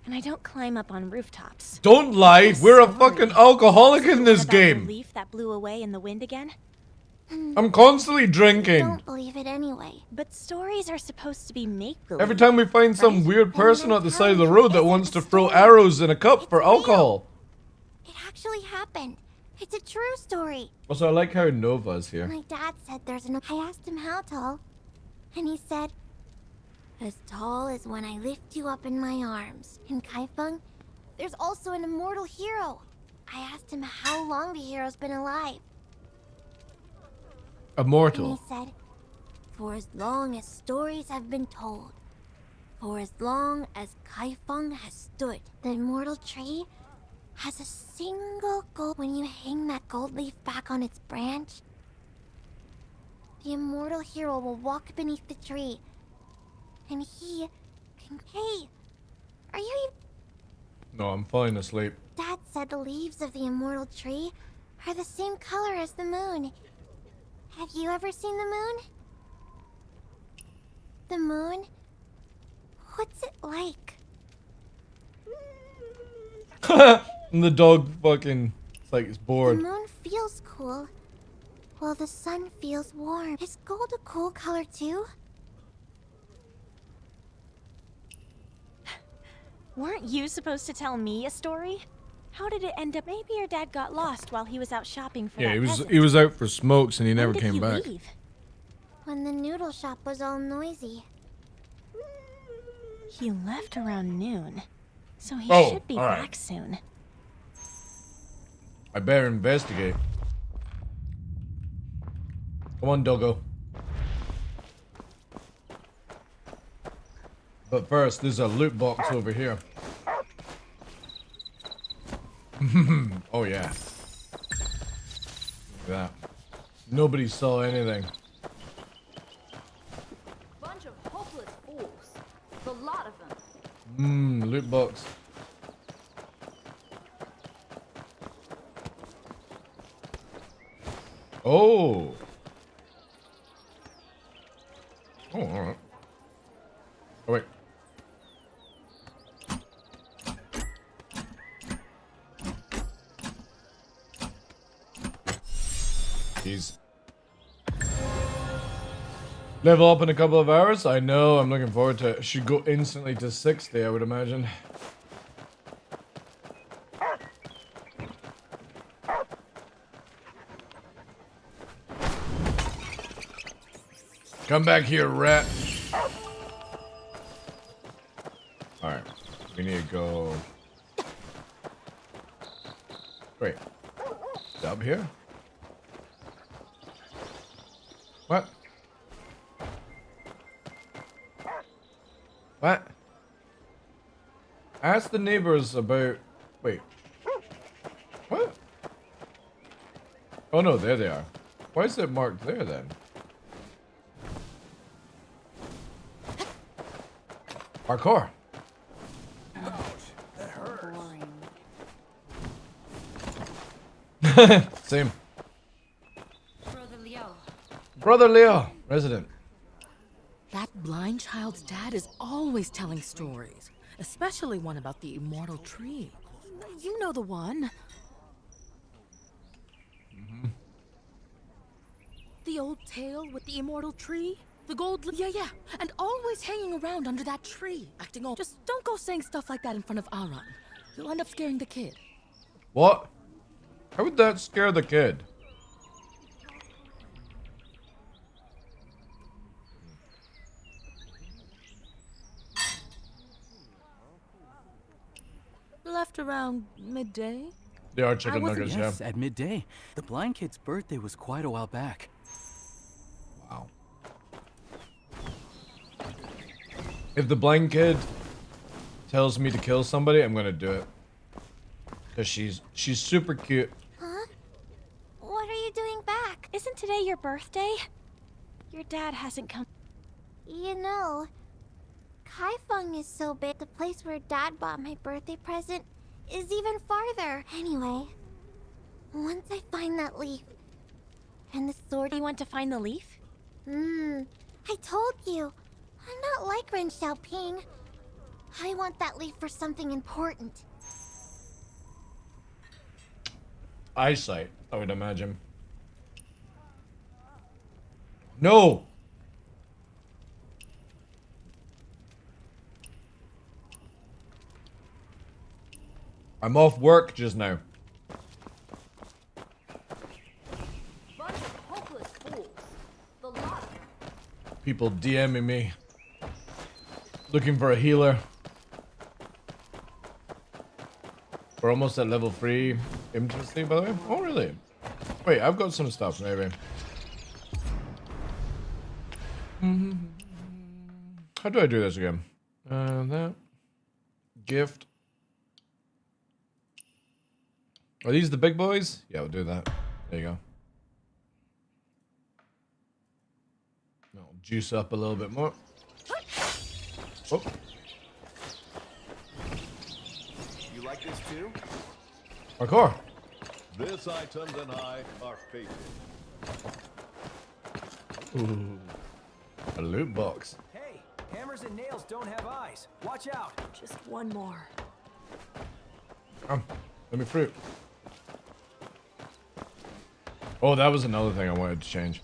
And I don't climb up on rooftops. Don't lie, we're a fucking alcoholic in this About the game. leaf that blew away in the wind again? I'm constantly drinking. Don't believe it anyway. But stories are supposed to be make-believe. Every time we find some weird person at the side of the road that wants to throw arrows in a cup for alcohol. It actually happened. It's a true story. Also, I like how Nova's here. My dad said there's an... I asked him how tall. And he said, as tall as when I lift you up in my arms. In Kaifeng, there's also an immortal hero. I asked him how long the hero's been alive. Immortal. And he said, for as long as stories have been told, for as long as Kaifeng has stood, the immortal tree has a single gold. When you hang that gold leaf back on its branch, the immortal hero will walk beneath the tree, and he can... Hey, are you... No, I'm falling asleep. Dad said the leaves of the immortal tree are the same color as the moon. Have you ever seen the moon? The moon? What's it like? And the dog fucking... It's like it's The bored. moon feels cool, while the sun feels warm. Is gold a cool color too? Weren't you supposed to tell me a story? How did it end up? Maybe your dad got lost while he was out shopping for Yeah, that present. he was out for smokes and he When never did came he back. leave? When the noodle shop was all noisy. He left around noon, so he Oh, should be all right. back soon. I better investigate. Come on, doggo. But first, there's a loot box over here. Oh yeah. Look at that. Nobody saw anything. Bunch of hopeless fools. The lot of them. Loot box. Oh. Oh, alright. Oh, wait. Jeez. Level up in a couple of hours? I know, I'm looking forward to it. Should go instantly to 60, I would imagine. Come back here, rat. Alright. We need to go... Wait. Is it up here? What? What? Ask the neighbors about... Wait. What? Oh no, there they are. Why is it marked there then? Parkour. Same. Brother Leo. Brother Leo, resident. That blind child's dad is always telling stories, especially one about the immortal tree. You know the one. The old tale with the immortal tree? The gold... Yeah. And always hanging around under that tree, acting all... Just don't go saying stuff like that in front of Aaron. You'll end up scaring the kid. What? How would that scare the kid? Left around midday? They are chicken nuggets, Yes, yeah. at midday. The blind kid's birthday was quite a while back. Wow. If the blind kid tells me to kill somebody, I'm gonna do it. Cause she's super cute. Huh? What are you doing back? Isn't today your birthday? Your dad hasn't come. You know, Kaifeng is so big, the place where Dad bought my birthday present is even farther. Anyway, once I find that leaf and the sword... You want to find the leaf? I told you, I'm not like Ren Xiaoping. I want that leaf for something important. Eyesight, I would imagine. No! I'm off work just now. Bunch of hopeless fools. The lot of them. People DMing me. Looking for a healer. We're almost at level 3 intimacy, by the way. Oh, really? Wait, I've got some stuff, maybe. How do I do this again? That. Gift. Are these the big boys? Yeah, we'll do that. There you go. I'll juice up a little bit more. Oh. You like this too? Parkour. This items and I are fated. Ooh. A loot box. Hey, hammers and nails don't have eyes. Watch out. Just one more. Let me fruit. Oh, that was another thing I wanted to change.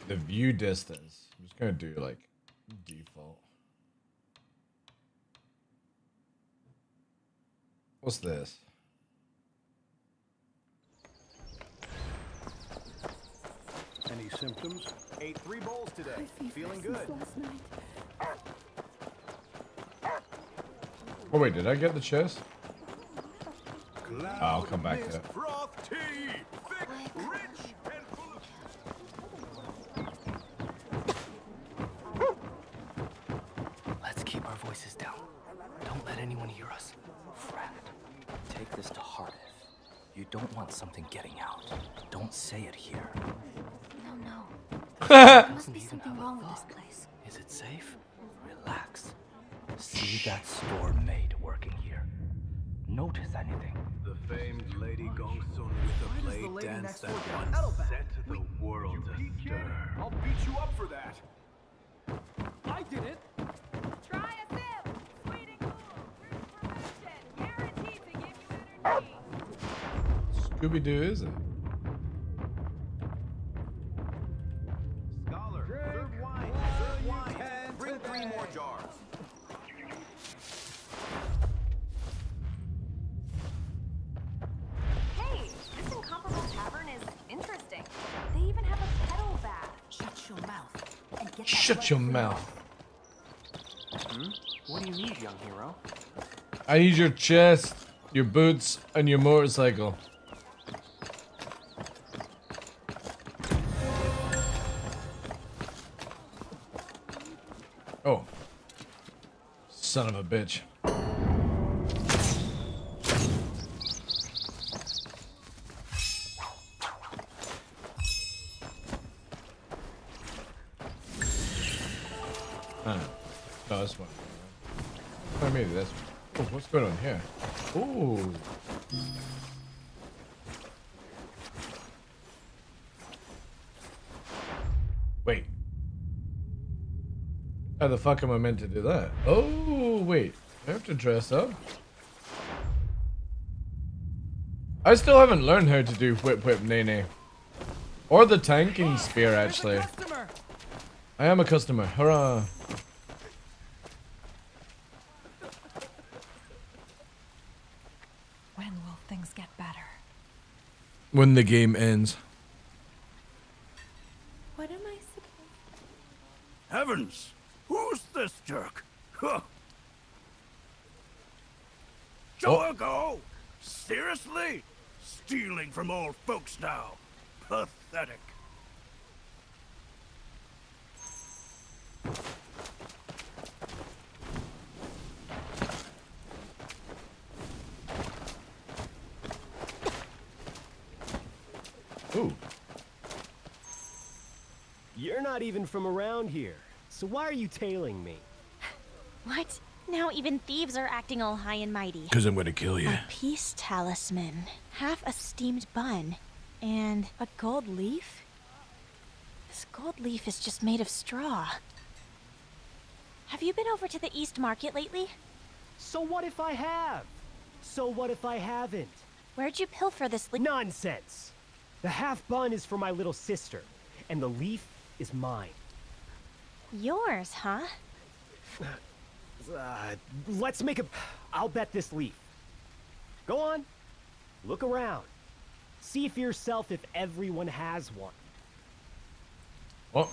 The view distance. I'm just gonna do like default. What's this? Any symptoms? Ate 3 bowls today. Feeling good. Oh wait, did I get the chest? I'll come back to it. Broth tea, thick, rich, and anyone hear us. Friend, take this to heart. If you don't want something getting out, don't say it here. No. There must be something wrong with this place. Is it safe? Relax. See that store maid working here. Notice anything? The famed Lady Gongsun with the blade dance that once set the world astir. I'll beat you up for that. I did it. Try a sip. Sweet and cool. Fruit prevention. Guaranteed to give you energy. Scooby-Doo, is it? Scholar, serve wine. Serve wine. Bring 3 more jars. Hey, this incomparable tavern is interesting. They even have a pedal bath. Shut your mouth and get that Shut your mouth. What do you need, young hero? I need your chest, your boots, and your motorcycle. Oh. Son of a bitch. No, this one. Or maybe this one. Oh, what's going on here? Ooh. Wait. How the fuck am I meant to do that? Oh, wait. I have to dress up? I still haven't learned how to do whip whip nay nay. Or the tanking spear, actually. I am a customer. Hurrah. When will things get better? When the game ends. What am I supposed Heavens! Who's this jerk? Huh. Go! Seriously? Stealing from old folks now? Pathetic. Ooh. You're not even from around here, so why are you tailing me? What? Now even thieves are acting all high and mighty. Because I'm going to kill you. A peace talisman, half a steamed bun, and a gold leaf? This gold leaf is just made of straw. Have you been over to the East Market lately? So what if I have? So what if I haven't? Where'd you pilfer this leaf? Nonsense! The half bun is for my little sister, and the leaf is mine. Yours, huh? Let's make a... I'll bet this leaf. Go on. Look around. See for yourself if everyone has one. What?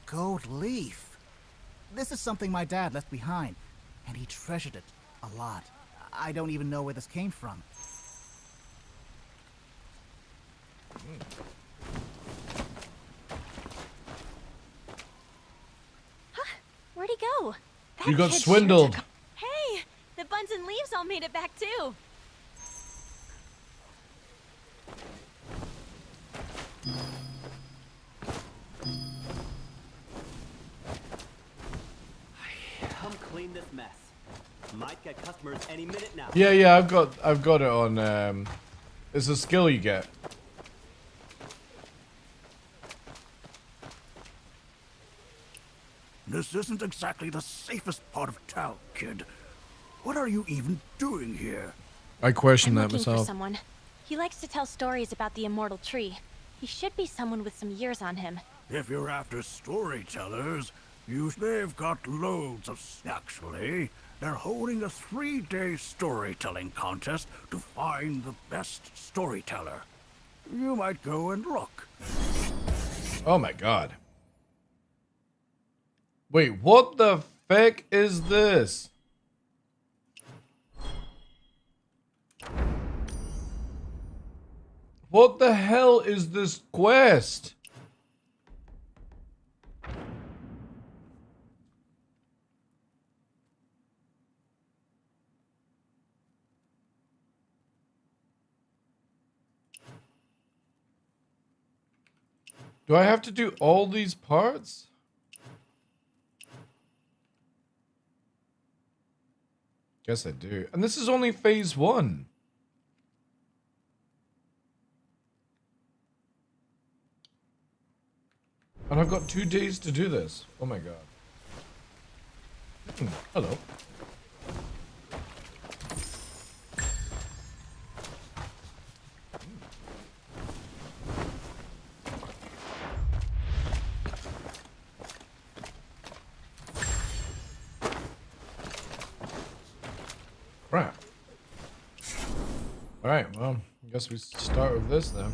Gold leaf. This is something my dad left behind, and he treasured it a lot. I don't even know where this came from. Huh? Where'd he go? You got kid sure swindled. took- Hey! The buns and leaves all made it back too! Come clean this mess. Might get customers any minute now. Yeah, I've got it on it's a skill you get. This isn't exactly the safest part of town, kid. What are you even doing here? I question I'm that looking for myself. someone. He likes to tell stories about the immortal tree. He should be someone with some years on him. If you're after storytellers, they've got loads of... Actually, they're holding a 3-day storytelling contest to find the best storyteller. You might go and look. Oh my god. Wait, what the feck is this? What the hell is this quest? Do I have to do all these parts? Guess I do. And this is only phase 1. And I've got 2 days to do this. Oh my god. Hello. Crap. Alright, well, I guess we start with this then.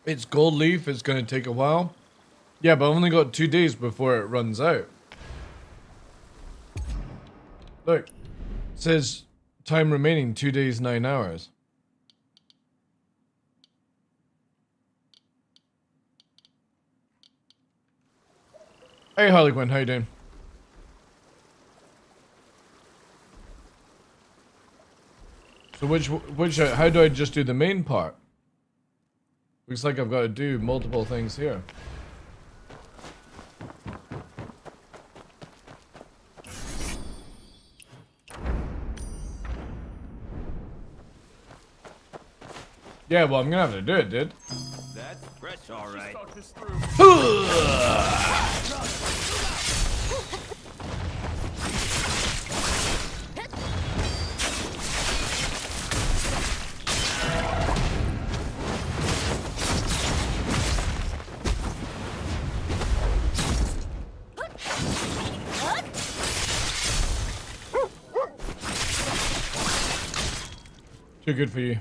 It's gold leaf, it's gonna take a while. Yeah, but I've only got 2 days before it runs out. Look, it says time remaining 2 days, 9 hours. Hey Harley Quinn, how you doing? So how do I just do the main part? Looks like I've got to do multiple things here. Yeah, well, I'm gonna have to do it, dude. That's fresh, all right. Too good for you.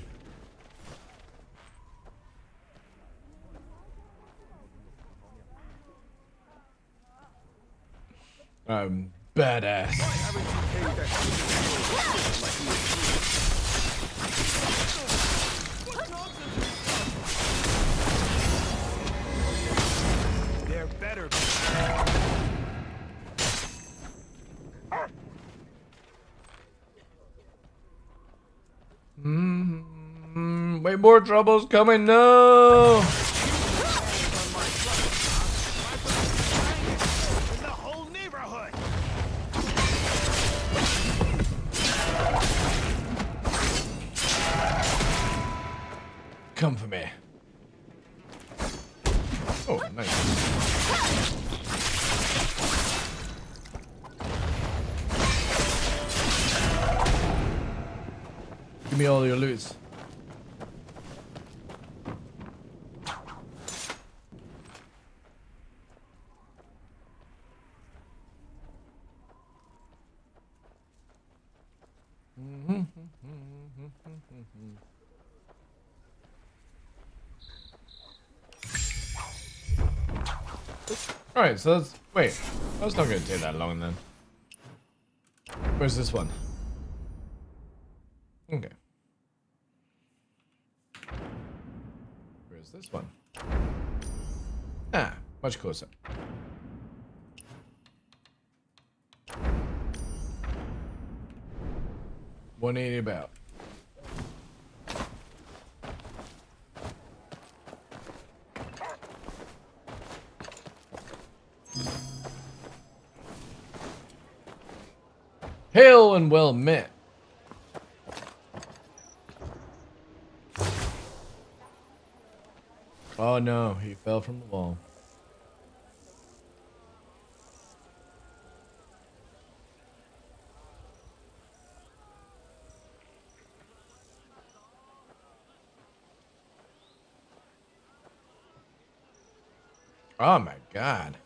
Badass. They're better. Way more troubles coming. No. The whole neighborhood. Come for me. Oh, nice. Give me all your loot. Alright, so that's... Wait. That's not going to take that long then. Where's this one? Okay. Where's this one? Ah, much closer. $180 about. Hail and well met. Oh no, he fell from the wall. Oh my god.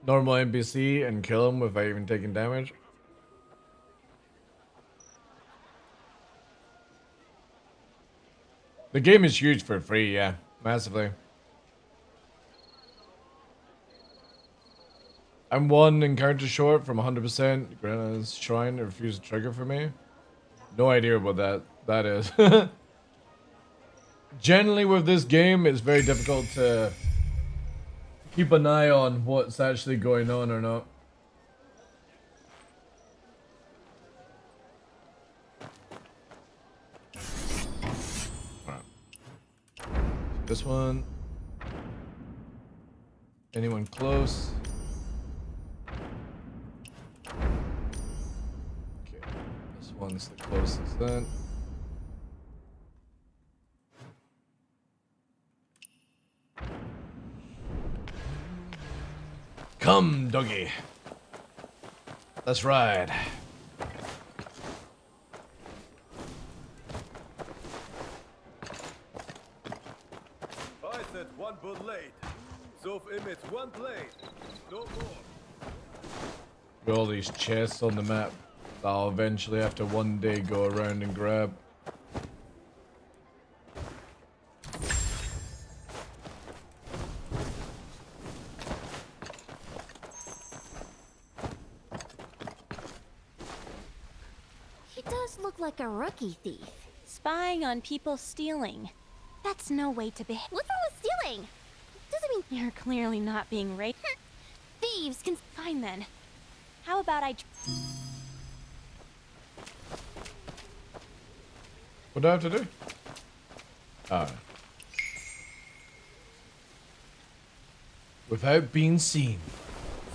normal NPC and kill him without even taking damage. The game is huge for free, yeah, massively. I'm one encounter short from 100%. Grana's Shrine refused to trigger for me. No idea what that is. Generally with this game, it's very difficult to keep an eye on what's actually going on or not. Alright. This one. Anyone close? Okay. This one's the closest then. Come, doggy. Let's ride. I said one blade. So emits one blade. No more. Got all these chests on the map that I'll eventually have to one day go around and grab. He does look like a rookie thief. Spying on people stealing. That's no way to behave. What's wrong with stealing? Doesn't mean You're clearly not being raped. thieves can. Fine then. How about I... What do I have to do? Oh. Without being seen.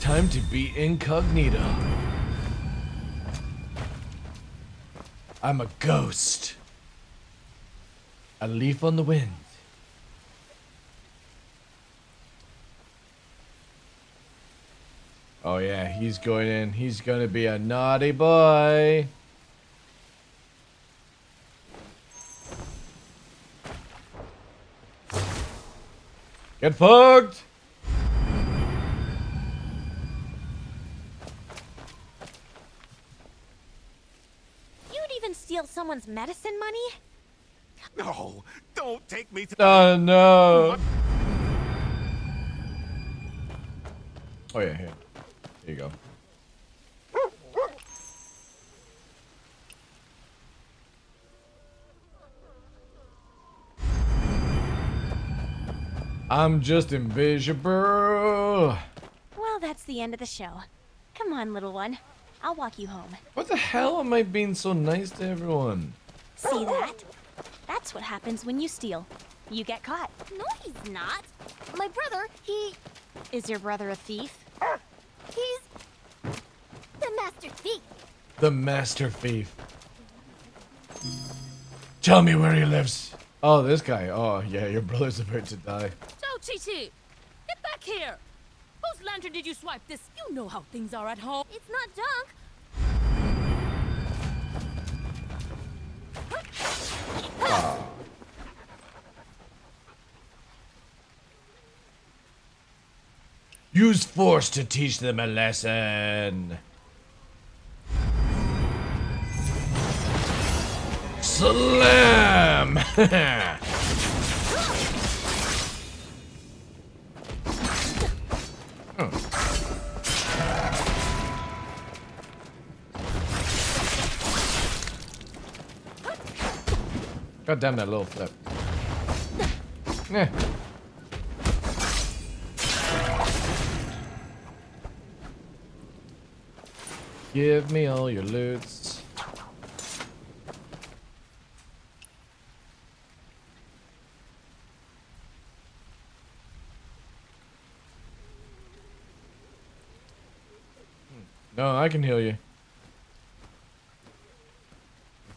Time to be incognito. I'm a ghost. A leaf on the wind. Oh yeah, he's going in. He's gonna be a naughty boy. Get fucked! You'd even steal someone's medicine money? No, don't take me to. Oh no! Oh yeah, here. There you go. I'm just invisible. Well, that's the end of the show. Come on, little one. I'll walk you home. What the hell am I being so nice to everyone? See that? That's what happens when you steal. You get caught. No, he's not. My brother, he. Is your brother a thief? He's the master thief. The master thief. Tell me where he lives. Oh, this guy. Oh, yeah, your brother's about to die. Joe Chi-Chi! Get back here! Whose lantern did you swipe this? You know how things are at home. It's not junk. Ah. Use force to teach them a lesson. Slam! Oh. God damn that little flip. Yeah. Give me all your loots. No, I can heal you.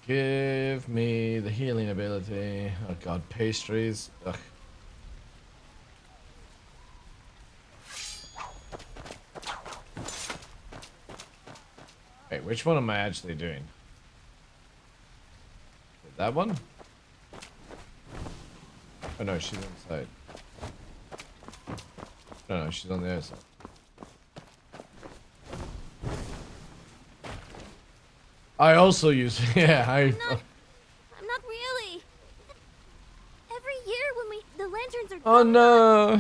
Give me the healing ability. Oh god, pastries. Ugh. Wait, which one am I actually doing? That one? Oh no, she's inside. No, she's on the other side. I also use. Yeah, I'm not really. Every year when the lanterns are. Oh no!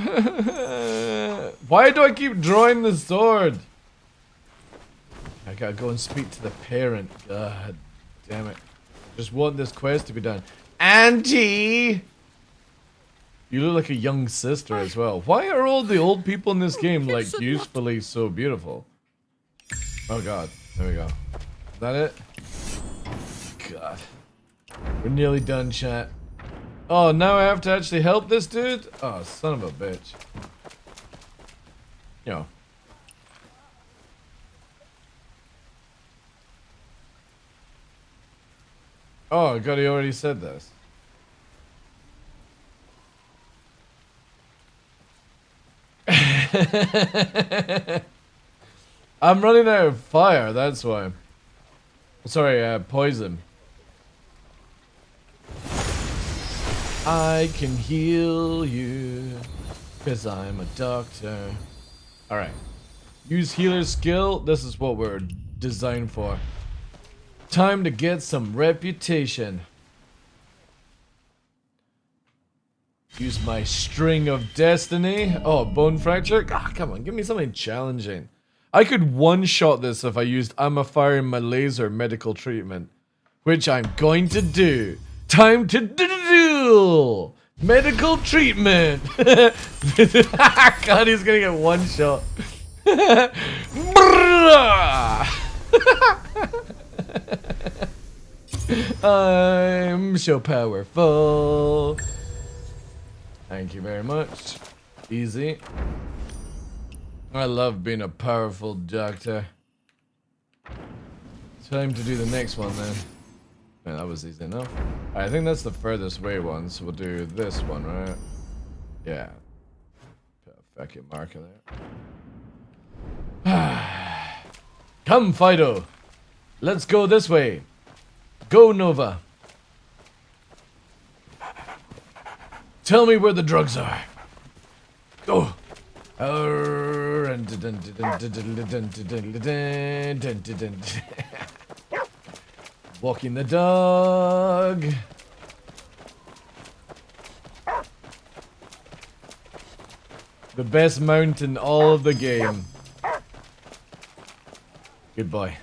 Why do I keep drawing the sword? I gotta go and speak to the parent. God damn it! I just want this quest to be done. Auntie, you look like a young sister as well. Why are all the old people in this game like usefully so beautiful? Oh god, there we go. Is that it? God, we're nearly done, chat. Oh, now I have to actually help this dude? Oh, son of a bitch. Yo. Oh, God, he already said this. I'm running out of fire, that's why. Sorry, poison. I can heal you, 'cause I'm a doctor. Alright. Use healer skill. This is what we're designed for. Time to get some reputation. Use my string of destiny. Oh, bone fracture? Ah, come on, give me something challenging. I could one-shot this if I used I'm a fire in my laser medical treatment. Which I'm going to do. Time to do medical treatment. God, he's gonna get one shot. I'm so powerful. Thank you very much. Easy. I love being a powerful doctor. Time to do the next one then. Man, that was easy enough. I think that's the furthest away one, so we'll do this one, right? Yeah. Put a fucking marker there. Come, Fido. Let's go this way. Go, Nova. Tell me where the drugs are. Go. Walking the dog. The best mount in all of the game. Good boy.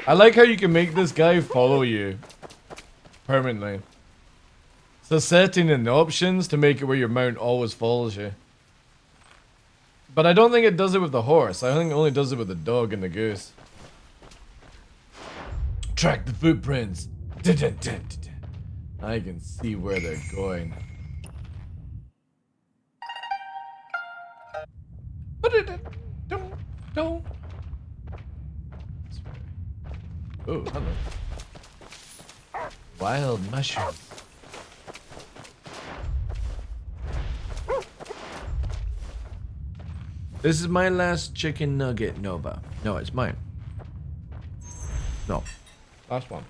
I like how you can make this guy follow you permanently. So setting in the options to make it where your mount always follows you. But I don't think it does it with the horse. I think it only does it with the dog and the goose. Track the footprints. I can see where they're going. Oh, hello. Wild mushroom. This is my last chicken nugget, Nova. No, it's mine. No. Last one.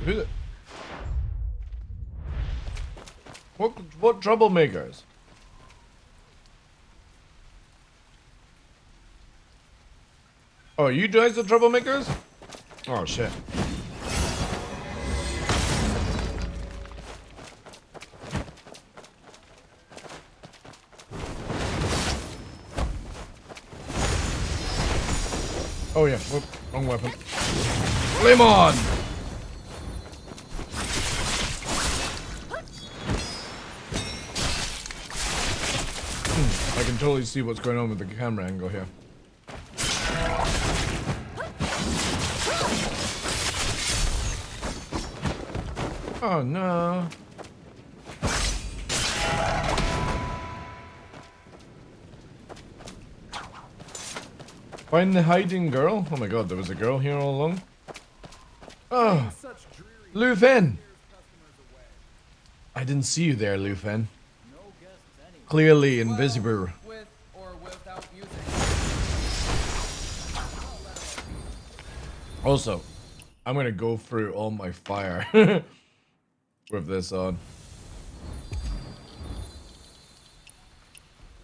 Who's it? What troublemakers? Oh, you guys the troublemakers? Oh shit. Oh yeah, whoop, wrong weapon. Flame on! I can totally see what's going on with the camera angle here. Oh no. Find the hiding girl? Oh my god, there was a girl here all along. Oh, Lu Fen. I didn't see you there, Lu Fen. clearly invisible. With or without music. Also, I'm gonna go through all my fire with this on.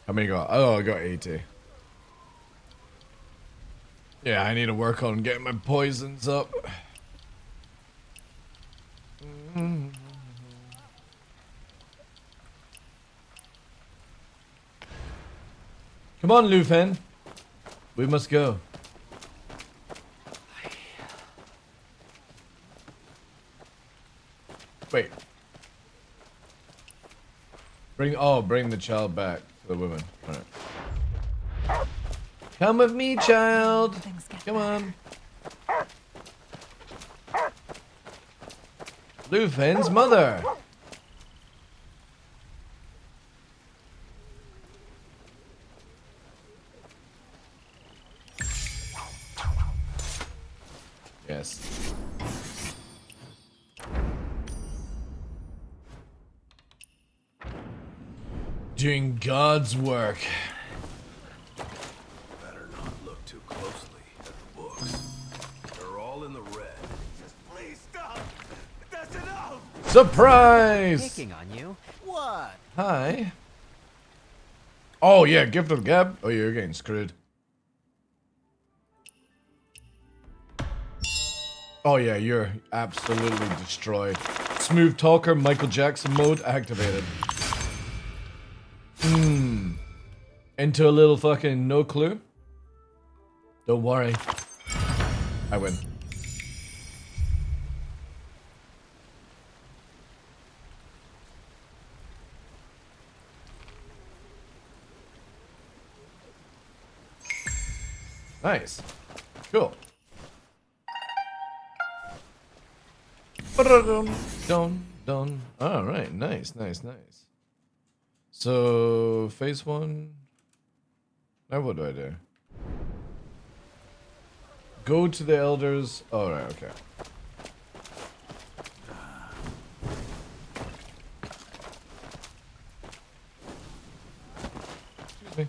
How many got? Oh, I got 80. Yeah, I need to work on getting my poisons up. Come on, Lufin. We must go. Wait. Bring the child back to the woman. Alright. Come with me, child. Come on. Lufin's mother. Yes. Doing God's work. Better not look too closely at the books. They're all in the red. Just please stop. That's enough. Surprise! Picking on you. What? Hi. Oh yeah, gift of gab. Oh, you're getting screwed. Oh yeah, you're absolutely destroyed. Smooth talker, Michael Jackson mode activated. Into a little fucking no clue. Don't worry. I win. Nice. Cool. Dun. Alright, nice. So, phase 1. Now what do I do? Go to the elders. Alright, okay. Excuse me.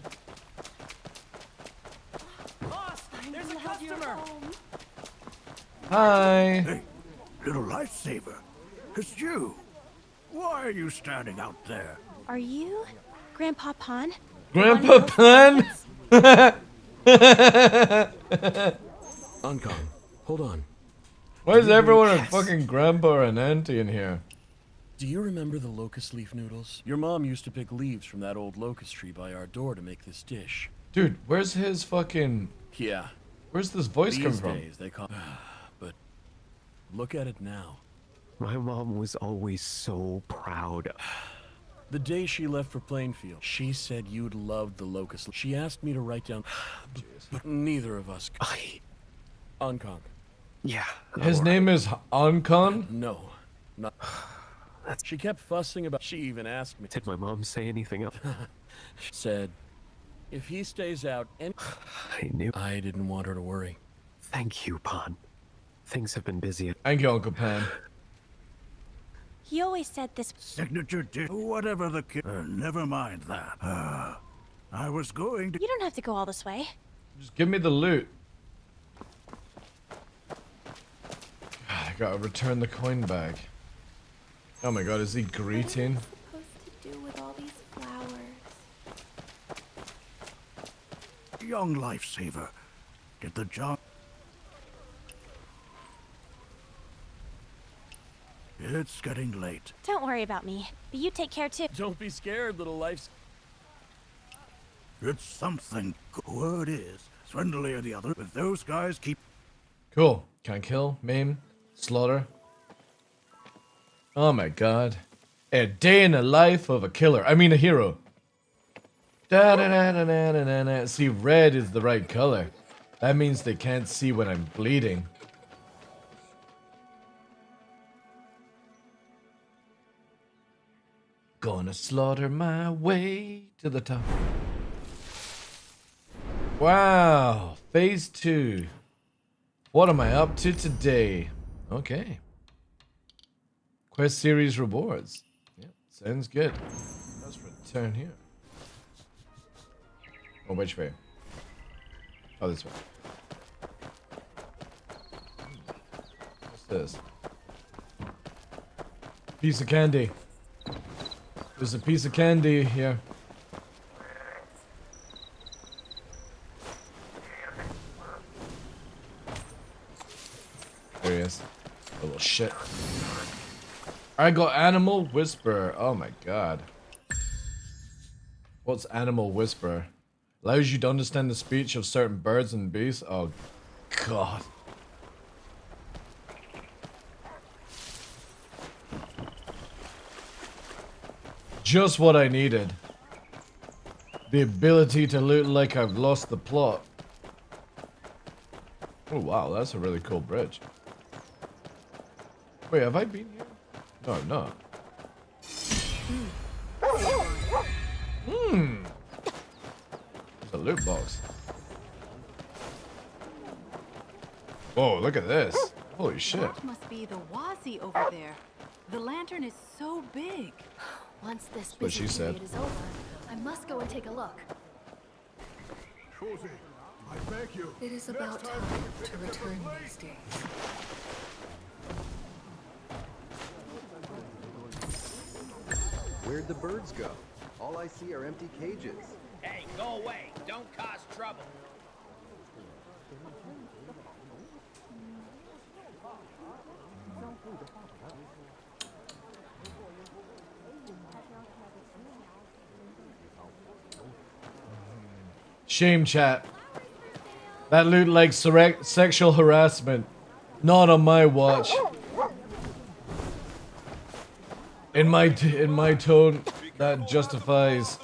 Boss, there's a customer. Hi. Hey, little lifesaver. It's you. Why are you standing out there? Are you Grandpa Pon? Grandpa Pan? Uncon, hold on. Why is everyone a fucking grandpa or an auntie in here? Do you remember the locust leaf noodles? Your mom used to pick leaves from that old locust tree by our door to make this dish. Dude, where's his fucking... Yeah. Where's this voice come These from? days they call... But look at it now. My mom was always so proud. The day she left for Plainfield, she said you'd loved the locust. She asked me to write down... But neither of us... Uncon. Yeah. His name is Uncon? No. Not... She kept fussing about... She even asked me... Did my mom say anything else? She said, if he stays out and... I knew. I didn't want her to worry. Thank you, Pon. Things have been busy. Thank you, Uncle Pan. He always said this... Signature dish, whatever the kid... never mind that. I was going to... You don't have to go all this way. Just give me the loot. God, I gotta return the coin bag. Oh my god, is he greeting? What am I supposed to do with all these flowers? Young lifesaver. Did the job... It's getting late. Don't worry about me, but you take care too. Don't be scared, little life. It's something. Word is, Swindley or the other, if those guys keep... Cool. Can I kill, maim, slaughter? Oh my god. A day in the life of a killer. I mean a hero. Da da da da da da da. See, red is the right color. That means they can't see when I'm bleeding. Gonna slaughter my way to the top. Wow, phase 2. What am I up to today? Okay. Quest series rewards. Yeah, sounds good. Let's return here. Oh, which way? Oh, this way. What's this? Piece of candy. There's a piece of candy here. There he is. A little shit. I got Animal Whisperer. Oh my god. What's Animal Whisperer? Allows you to understand the speech of certain birds and beasts. Oh god. Just what I needed. The ability to loot like I've lost the plot. Oh wow, that's a really cool bridge. Wait, have I been here? No, I'm not. Hmm. There's a loot box. Whoa, look at this. Holy shit. That must be the Wazi over there. The lantern is so big. Once this what she said. period is over, I must go and take a look. Susie, I beg you. It is about time to return these days. Where'd the birds go? All I see are empty cages. Hey, go away. Don't cause trouble. Shame chat. That looked like sexual harassment. Not on my watch. In my tone, that justifies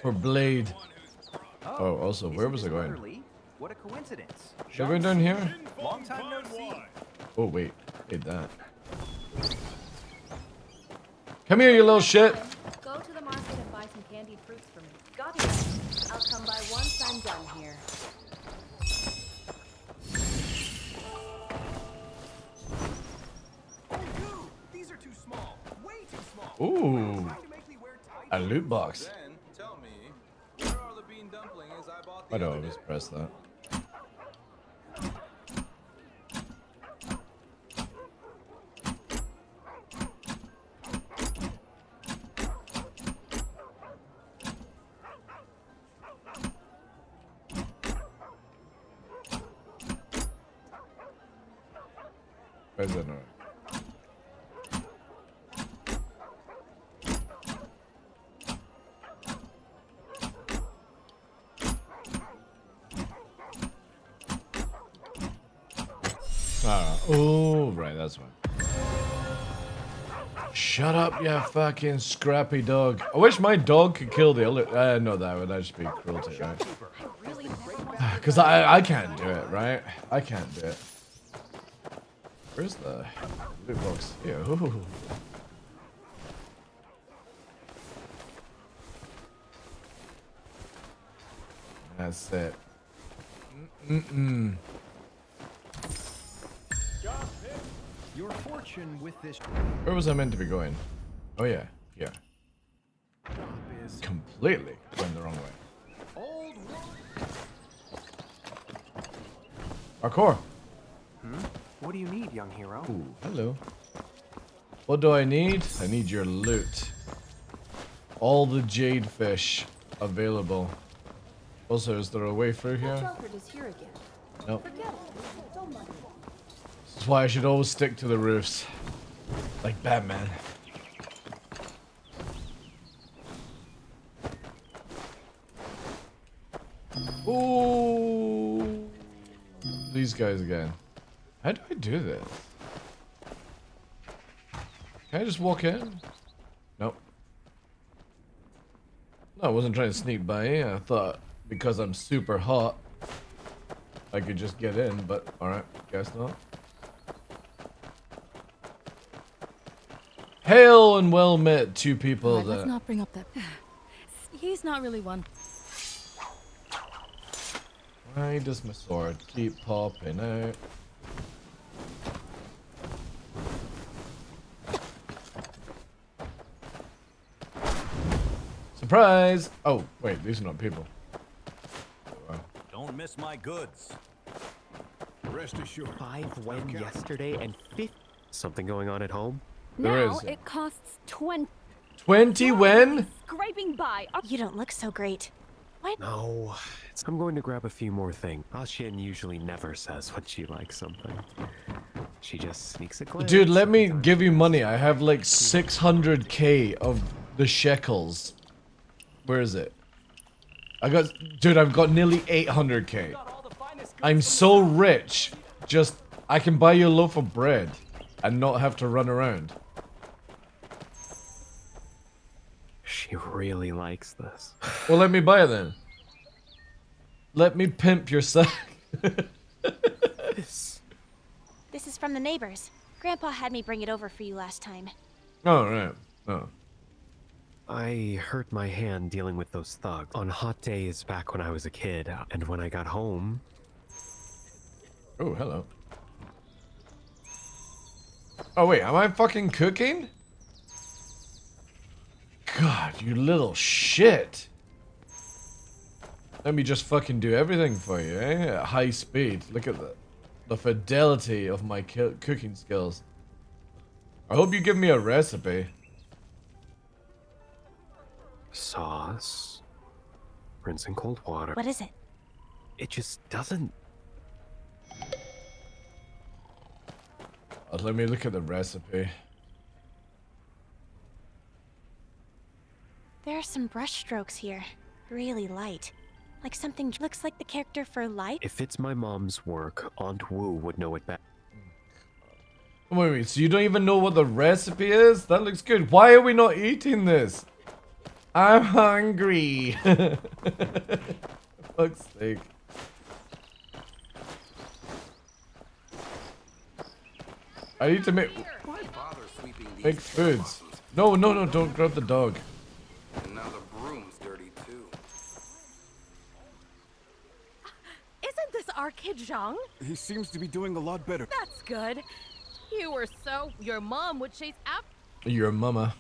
for Blade. Oh, also, where was I going? What a coincidence. Should I go down here? Long time no see. Oh wait, hit that. Come here, you little shit. Go to the market and buy some candied fruits for me. Got it. I'll come by once I'm done here. These are too small. Way too small. Ooh, a loot box. Then tell me, where are the bean dumplings I bought the Why do I other always day? press that? Where's it not? Oh, right, that's one. Shut up, you fucking scrappy dog. I wish my dog could kill the other. No, that would just be cruelty, right? Because I can't do it, right? I can't do it. Where's the loot box? Here. Ooh. That's it. Your fortune with this. Where was I meant to be going? Oh yeah, yeah. Completely went the wrong way. Parkour. What do you need, young hero? Ooh, hello. What do I need? I need your loot. All the jade fish available. Also, is there a way through here? Drunkard is here again. Nope. Forget it. Don't mind him. This is why I should always stick to the roofs. Like Batman. Ooh. These guys again. How do I do this? Can I just walk in? Nope. No, I wasn't trying to sneak by in. I thought because I'm super hot, I could just get in, but alright, guess not. Hail and well met, two people Alright, that... let's not bring up that. He's not really one. Why does my sword keep popping out? Surprise! Oh, wait, these are not people. miss my goods. Rest assured. 5 when yesterday and 50. Something going on at home? There Now is. it costs 20. 20 when? Scraping by. You don't look so great. What? No. I'm going to grab a few more things. Ashin usually never says when she likes something. She just sneaks a glance. Dude, let me give you money. I have like 600k of the shekels. Where is it? Dude, I've got nearly 800k. I'm so rich. Just, I can buy you a loaf of bread and not have to run around. She really likes this. Well, let me buy it then. Let me pimp your sack. This is from the neighbors. Grandpa had me bring it over for you last time. Oh, right. Oh. I hurt my hand dealing with those thugs on hot days back when I was a kid, and when I got home... Oh, hello. Oh, wait, am I fucking cooking? God, you little shit. Let me just fucking do everything for you, eh? At high speed. Look at the fidelity of my cooking skills. I hope you give me a recipe. Sauce. Rinse in cold water. What is it? It just doesn't... Let me look at the recipe. There are some brush strokes here. Really light. Like something looks like the character for light. If it's my mom's work, Aunt Wu would know it better. Wait, so you don't even know what the recipe is? That looks good. Why are we not eating this? I'm hungry. Fuck's sake. I need to make foods. No, don't grab the dog. And now the broom's dirty too. Isn't this our kid Zhang? He seems to be doing a lot better. That's good. You were so... Your mom would chase after... Your mama.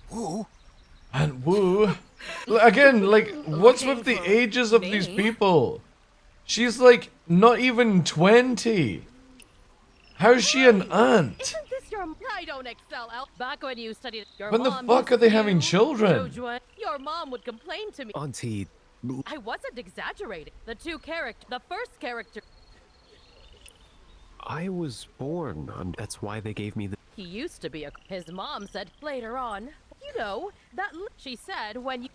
Who? And Wu. Again, like, what's with the ages of these people? She's like not even 20. How's she an aunt? Isn't this your... I don't excel out. Back when you studied... Your When the mom fuck used are they to- having children? Your mom would complain to me. Auntie... I wasn't exaggerating. The first character... I was born, and that's why they gave me the... He used to be a... His mom said later on, you know, she said when you...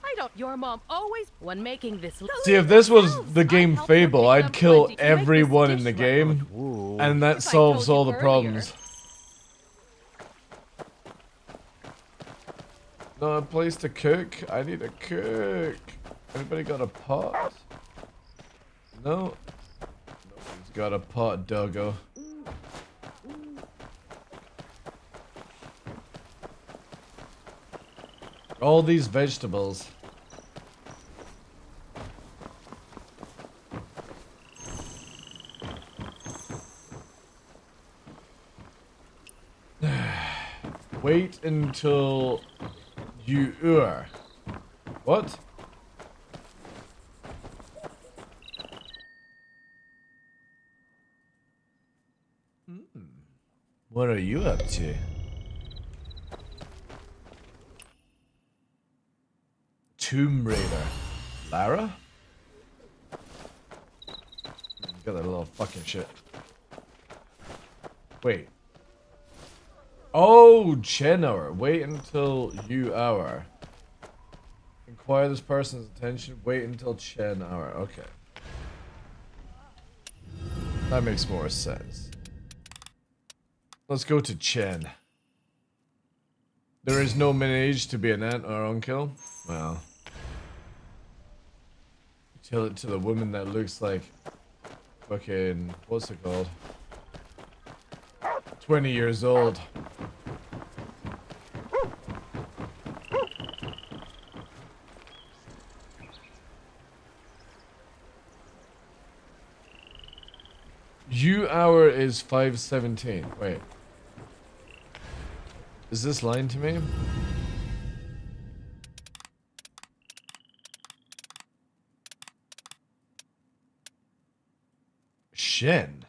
I don't... Your mom always... When making this... See, if this was the game Fable, I'd kill everyone in the game, and that solves all the problems. Not a place to cook? I need to cook. Anybody got a pot? No? Nobody's got a pot, doggo. All these vegetables. Wait until you What? What are you up to? Tomb Raider. Lara? Got that little fucking shit. Wait. Oh, Chen hour. Wait until you hour. Inquire this person's attention. Wait until Chen hour. Okay. That makes more sense. Let's go to Chen. There is no age to be an aunt or uncle. Well. Tell it to the woman that looks like fucking, what's it called? 20 years old. U hour is 5:17. Wait. Is this lying to me? Shen.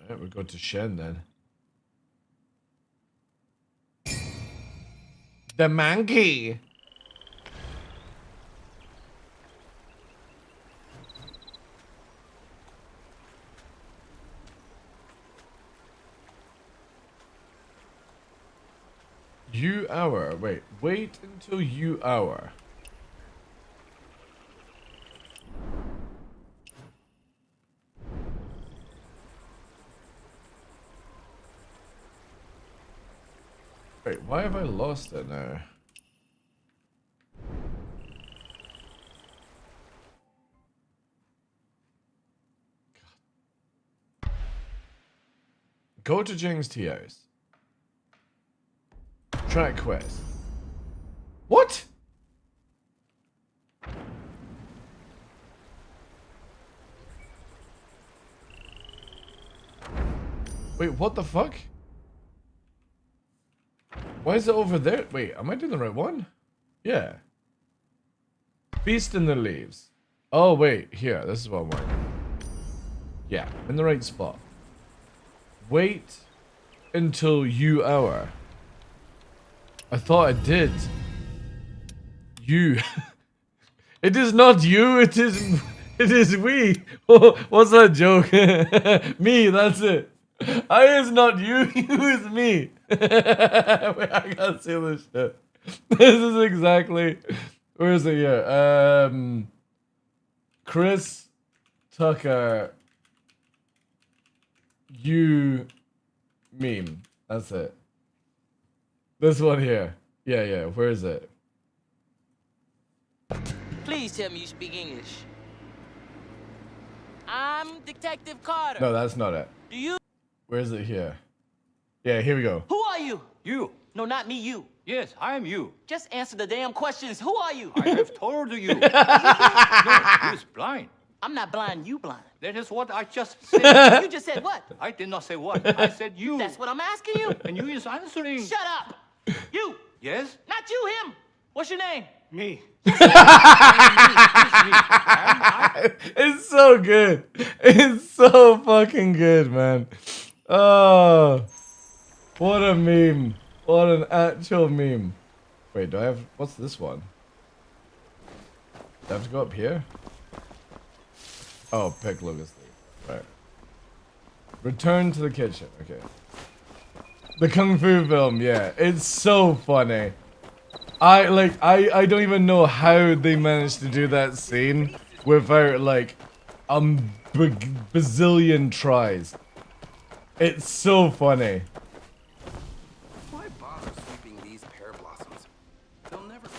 Alright, we'll go to Shen then. The monkey! You hour. Wait until you hour. Wait, why have I lost it now? Go to Jing's tea house. Track quest. What? Wait, what the fuck? Why is it over there? Wait, am I doing the right one? Yeah. Feast in the leaves. Oh, wait. Here, this is what I'm wanting. Yeah, in the right spot. Wait until you hour. I thought I did. You. It is not you, it is we. What's that joke? Me, that's it. I is not you, you is me. Wait, I can't see this shit. This is exactly. Where is it here? Chris Tucker. You meme. That's it. This one here. Yeah. Where is it? Please tell me you speak English. I'm Detective Carter. No, that's not it. Do you? Where is it here? Yeah, here we go. Who are you? You. No, not me, you. Yes, I am you. Just answer the damn questions. Who are you? I have told you. No, he's blind. I'm not blind, you blind. That is what I just said. You just said what? I did not say what. I said you. That's what I'm asking you. And you is answering. Shut up. You. Yes? Not you, him. What's your name? Me. It's so good. It's so fucking good, man. Oh, what a meme. What an actual meme. Wait, do I have... What's this one? Do I have to go up here? Oh, pick Lucas Lee. Right. Return to the kitchen. Okay. The Kung Fu film, yeah. It's so funny. I don't even know how they managed to do that scene without like a bazillion tries. It's so funny. Why bother sweeping these pear blossoms? They'll never be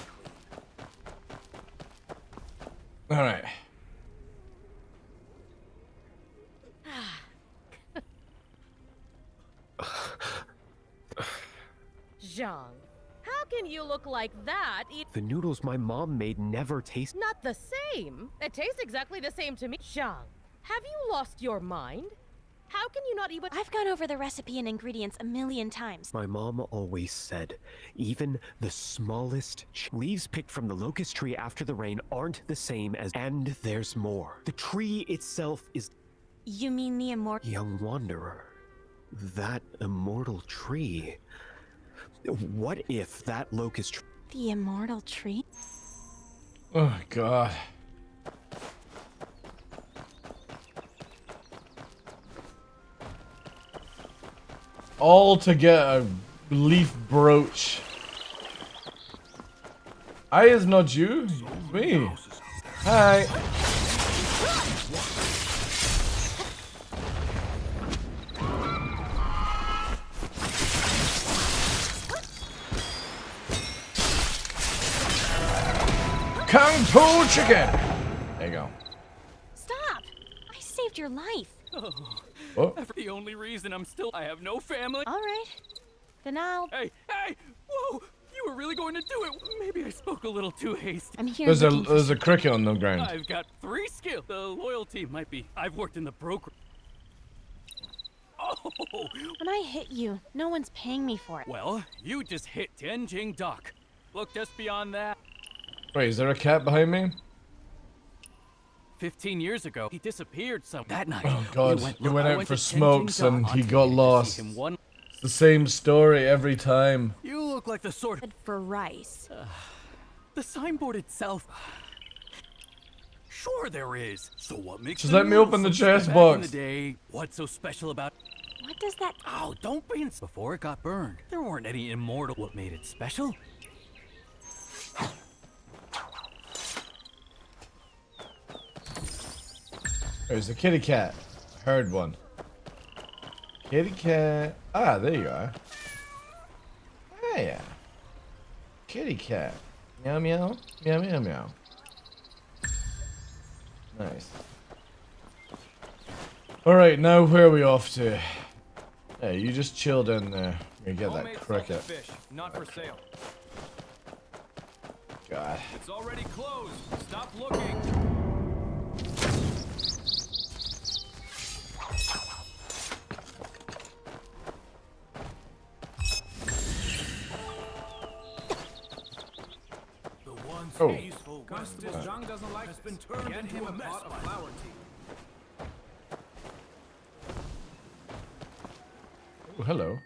clean. All right. Zhang, how can you look like that? The noodles my mom made never taste. Not the same. It tastes exactly the same to me. Zhang, have you lost your mind? How can you not even— I've gone over the recipe and ingredients a million times. My mom always said, even the smallest leaves picked from the locust tree after the rain aren't the same as— And there's more. The tree itself is— You mean the immortal— Young wanderer. That immortal tree. What if that locust tree— The immortal tree? Oh, God. All to get a leaf brooch. I is not you, it's me. Hi. Kung Fu chicken. There you go. Stop! I saved your life. Oh. That's the only reason I'm still— I have no family. All right. Then I'll— Hey! Whoa! You were really going to do it. Maybe I spoke a little too hasty. I'm here. There's a cricket on the ground. I've got 3 skills. The loyalty might be— I've worked in the broker. Oh! When I hit you, no one's paying me for it. Well, you just hit Tianjin Dock. Look just beyond that. Wait, is there a cat behind me? 15 years ago, he disappeared that night. Oh God, he went I out went for to smokes Tianjin and Dock he on got TV to see lost. him one. It's the same story every time. You look like the sort of... For rice. The signboard itself... Sure there is. So what makes Just them let me real? open the So chest back box. in the day, what's so special about... What does that... Oh, don't be in... Before it got burned, there weren't any immortal... What made it special? There's a kitty cat. I heard one. Kitty cat. Ah, there you are. Ah, yeah. Kitty cat. Meow meow. Meow meow meow. Nice. Alright, now where are we off to? Hey, you just chill down there. You get that cricket. Fish, not for sale. God. It's already closed. Stop looking. Oh. Custis Zhang doesn't like has been turned Get into him a pot of flower tea. Oh, hello.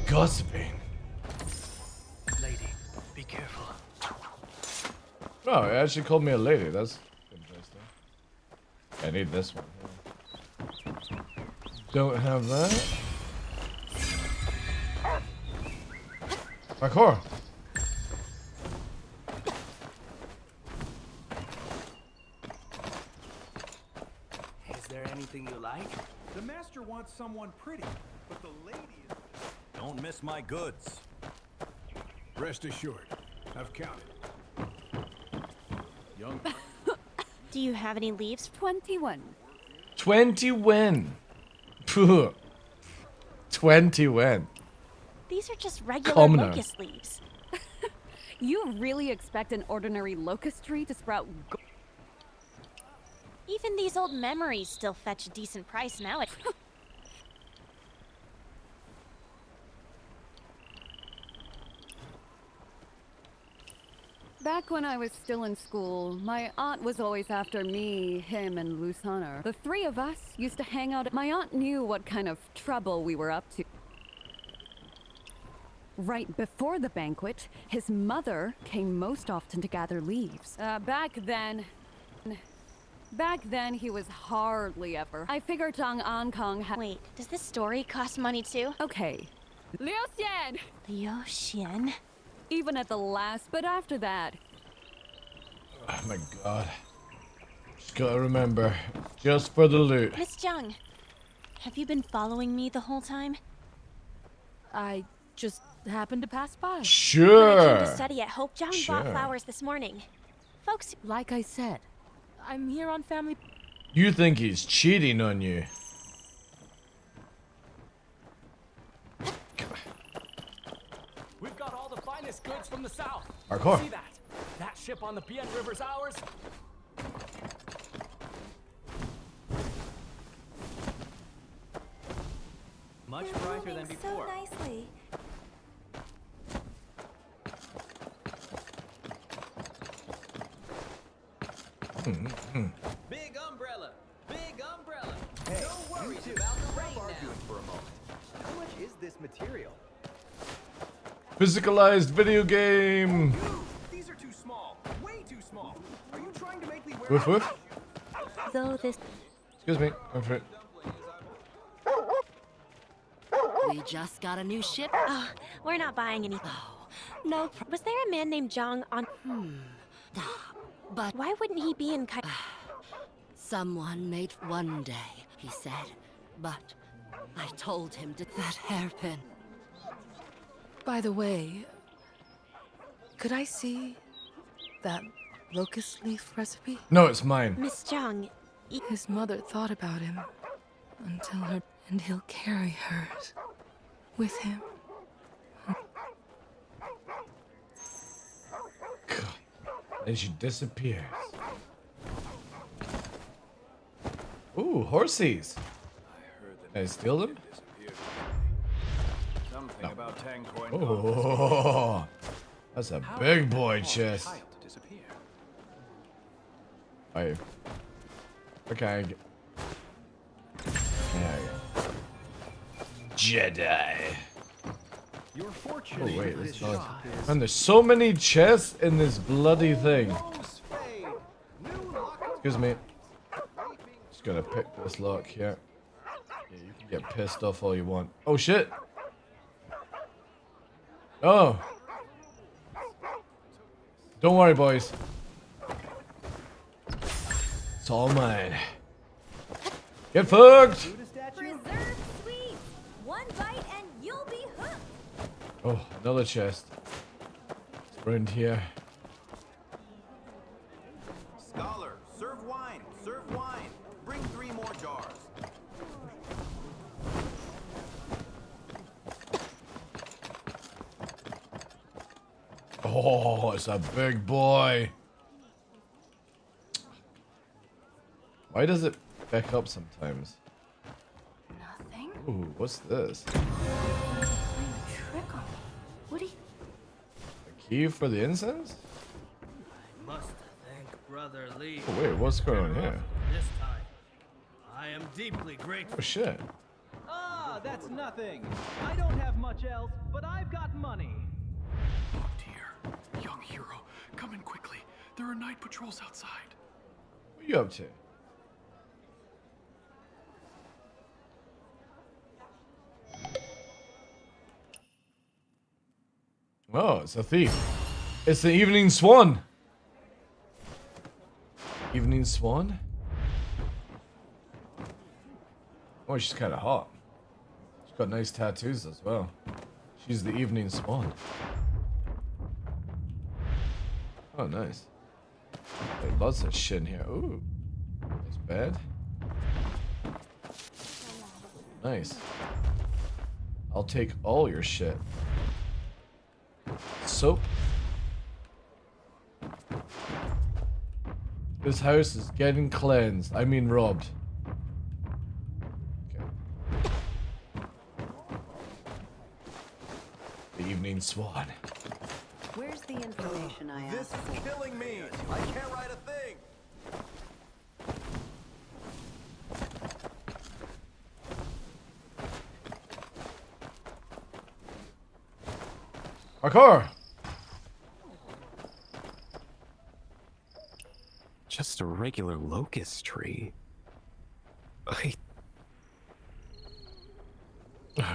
Gossiping. Lady, be careful. Oh, it actually called me a lady. That's interesting. I need this one. Don't have that. Parkour. Is there anything you like? The master wants someone pretty, but the lady is... Don't miss my goods. Rest assured, I've counted. Young... Do you have any leaves? 21. 20 win. 20 win. These are just regular Commoner. locust leaves. You really expect an ordinary locust tree to sprout Even these old memories still fetch a decent price now. Back when I was still in school, my aunt was always after me, him, and Lusana. The three of us used to hang out. My aunt knew what kind of trouble we were up to. Right before the banquet, his mother came most often to gather leaves. Back then, he was hardly ever. I figured Zhang Ankang had... Wait, does this story cost money too? Okay. Liu Xian! Liu Xian? Even at the last, but after that... Oh my god. Just gotta remember, just for the loot. Miss Zhang, have you been following me the whole time? I just happened to pass by. Sure. When I came to study at Hope, Zhang bought Sure. flowers this morning. Folks, like I said, I'm here on family... You think he's cheating on you? We've got all the finest goods from the south. Parkour. See that? That ship on the Bien River's ours. Much brighter than before. so nicely. Big umbrella! Big umbrella! Hey, no worries you two, about the stop rain arguing now. for a moment. How much is this material? Physicalized video game. These are too small. Way too small. Are you trying to make me wear... Woof woof. Though this... Excuse me. Go for it. We just got a new ship. Oh, we're not buying anything. No, Was there a man named Zhang on... but Why wouldn't he be in Kai... someone made one day, he said. But I told him to that hairpin. By the way, could I see that locust leaf recipe? No, it's mine. Miss Zhang, His mother thought about him until her, and he'll carry hers with him. And she disappears. Ooh, horsies. Can I steal them? Something about Tang Coin. Oh. That's a big boy chest. Wait. Okay. There we go. Jedi. You're fortunate. Oh wait, this there's shop is and there's so many chests in this bloody thing. Excuse me. Just gonna pick this lock here. Yeah, you can get pissed off all you want. Oh shit! Oh! Don't worry, boys. It's all mine. Get fucked! Preserved sweets. One bite and you'll be hooked. Oh, another chest. It's around here. Scholar, serve wine. Serve wine. Bring 3 more jars. Oh, it's a big boy. Why does it back up sometimes? Nothing. Ooh, what's this? Trick on me. What do you... A key for the incense? I must thank Brother Lee. Oh wait, what's going on here? This time, I am deeply grateful. Oh shit. Ah, that's nothing. I don't have much else, but I've got money. Oh dear. Young hero, come in quickly. There are night patrols outside. What are you up to? Oh, it's a thief. It's the Evening Swan. Evening Swan? Oh, she's kind of hot. She's got nice tattoos as well. She's the Evening Swan. Oh, nice. Hey, lots of shit in here. Ooh. That's bad. Nice. I'll take all your shit. Soap. This house is getting cleansed. I mean robbed. Okay. The Evening Swan. Where's the information I This asked is for? killing me. I can't write a thing. Parkour! Just a regular locust tree. Oh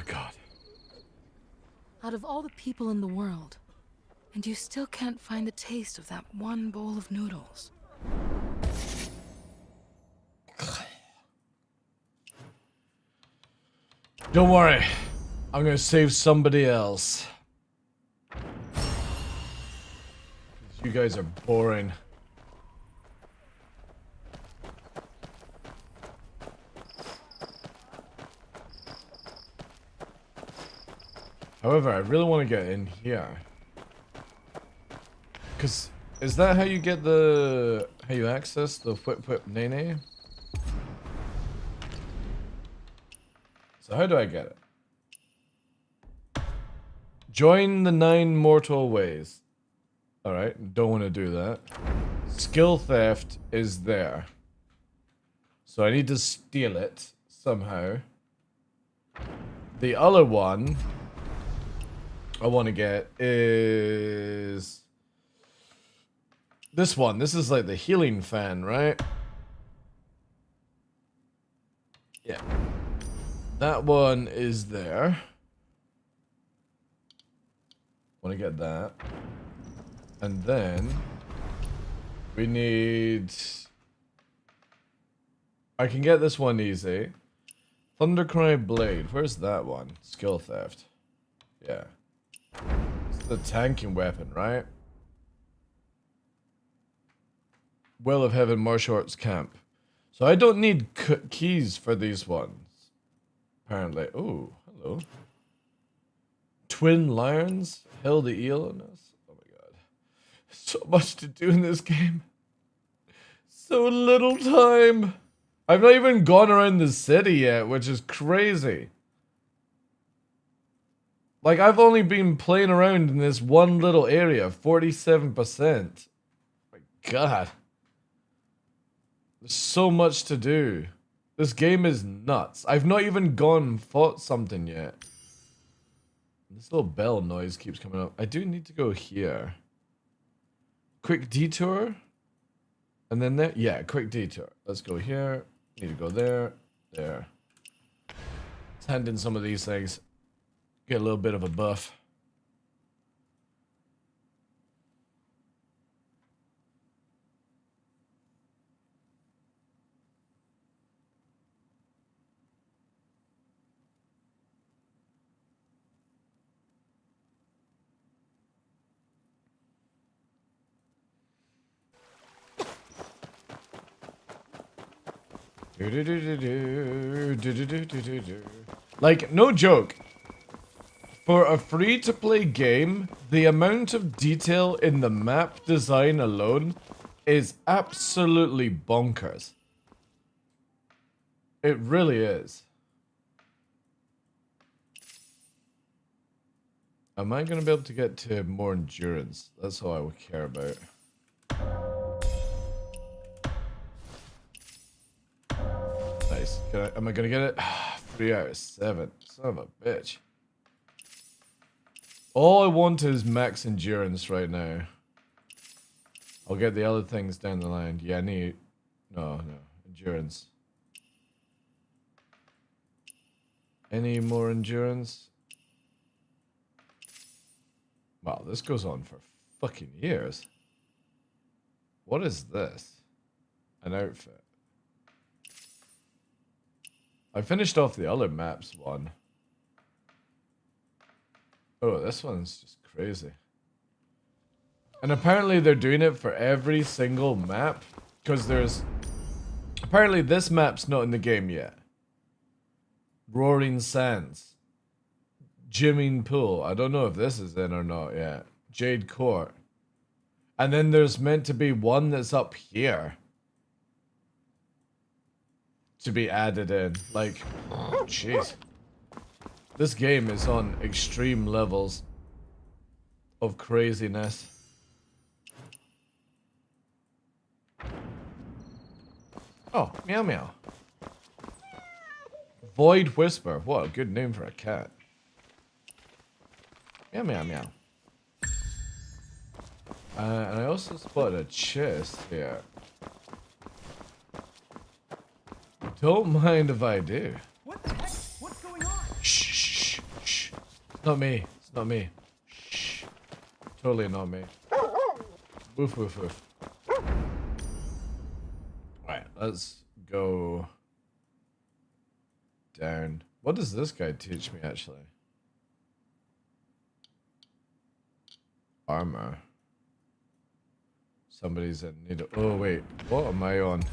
god. Out of all the people in the world, and you still can't find the taste of that one bowl of noodles. Don't worry. I'm gonna save somebody else. You guys are boring. However, I really want to get in here. Cause is that how you get the how you access the whip whip nene? So how do I get it? Join the 9 mortal ways. Alright, don't want to do that. Skill theft is there. So I need to steal it somehow. The other one I want to get is this one. This is like the healing fan, right? Yeah. That one is there. Want to get that. And then we need... I can get this one easy. Thundercry Blade. Where's that one? Skill theft. Yeah. It's the tanking weapon, right? Well of Heaven Martial Arts Camp. So I don't need keys for these ones. Apparently. Oh, hello. Twin Lions? Hell the Eel on us? Oh my god. So much to do in this game. So little time. I've not even gone around the city yet, which is crazy. Like, I've only been playing around in this one little area, 47%. My God. There's so much to do. This game is nuts. I've not even gone and fought something yet. This little bell noise keeps coming up. I do need to go here. Quick detour. And then there. Yeah, quick detour. Let's go here. Need to go there. There. Let's hand in some of these things. Get a little bit of a buff. Like, no joke. For a free-to-play game, the amount of detail in the map design alone is absolutely bonkers. It really is. Am I going to be able to get to more endurance? That's all I would care about. Nice. Am I going to get it? 3 out of 7. Son of a bitch. All I want is max endurance right now. I'll get the other things down the line. Yeah, I need... No. Endurance. Any more endurance? Wow, this goes on for fucking years. What is this? An outfit. I finished off the other maps one. Oh, this one's just crazy. And apparently they're doing it for every single map. Because there's... Apparently this map's not in the game yet. Roaring Sands. Jimming Pool. I don't know if this is in or not yet. Jade Court. And then there's meant to be one that's up here. To be added in. Like, jeez. This game is on extreme levels of craziness. Oh, meow meow. Void Whisper. What a good name for a cat. Meow meow meow. And I also spotted a chest here. Don't mind if I do. What the heck? What's going on? Shh. It's not me. It's not me. Shh. Totally not me. Woof woof woof. Alright, let's go down. What does this guy teach me actually? Armor. Somebody's in need of... Oh wait, what am I on?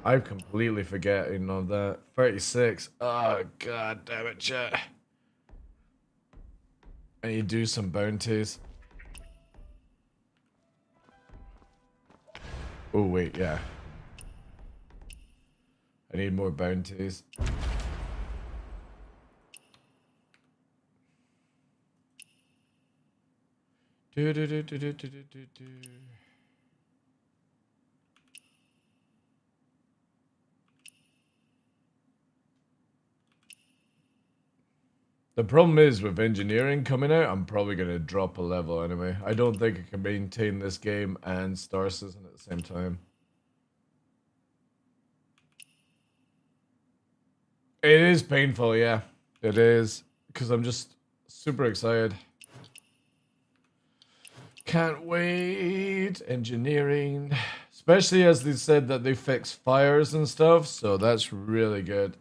I'm completely forgetting on that. 36. Oh god damn it, chat. I need to do some bounties. Oh wait, yeah. I need more bounties. The problem is with engineering coming out, I'm probably going to drop a level anyway. I don't think I can maintain this game and Star Citizen at the same time. It is painful, yeah. It is. Because I'm just super excited. Can't wait. Engineering. Especially as they said that they fix fires and stuff. So that's really good.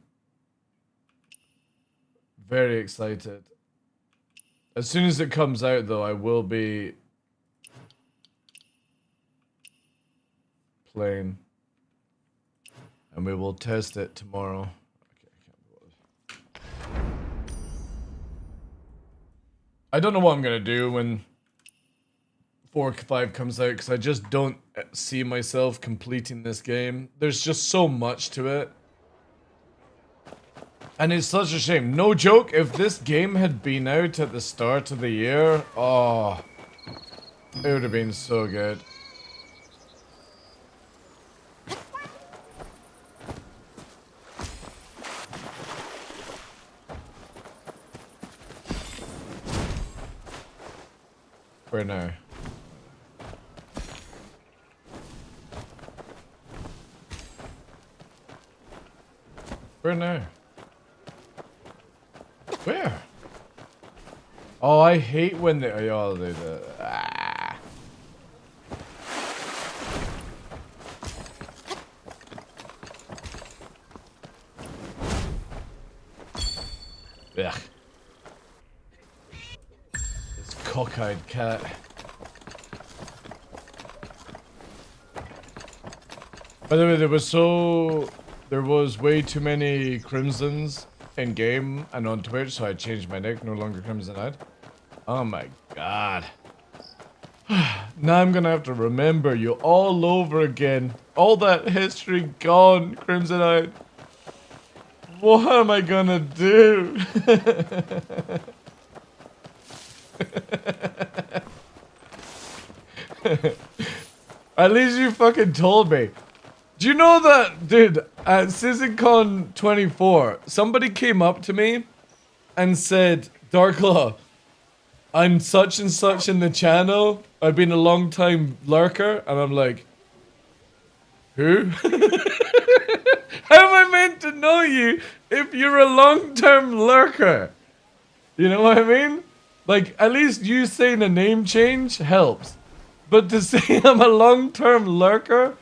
Very excited. As soon as it comes out, though, I will be playing. And we will test it tomorrow. Okay, I can't be bothered. I don't know what I'm going to do when 4.5 comes out, because I just don't see myself completing this game. There's just so much to it. And it's such a shame. No joke, if this game had been out at the start of the year, oh, it would have been so good. Where now? Where now? Where? Oh, I hate when they all do that. Ah. Ugh. This cockeyed cat. By the way, there was way too many Crimsons in game and on Twitch, so I changed my nick, no longer Crimson Eyed. Oh my god. Now I'm gonna have to remember you all over again. All that history gone, Crimson Eyed. What am I gonna do? At least you fucking told me. Do you know that, dude, at SizzonCon 24, somebody came up to me and said, "DarkLaw, I'm such and such in the channel. I've been a long time lurker." And I'm like, who? How am I meant to know you if you're a long-term lurker? You know what I mean? Like, at least you saying a name change helps. But to say I'm a long-term lurker?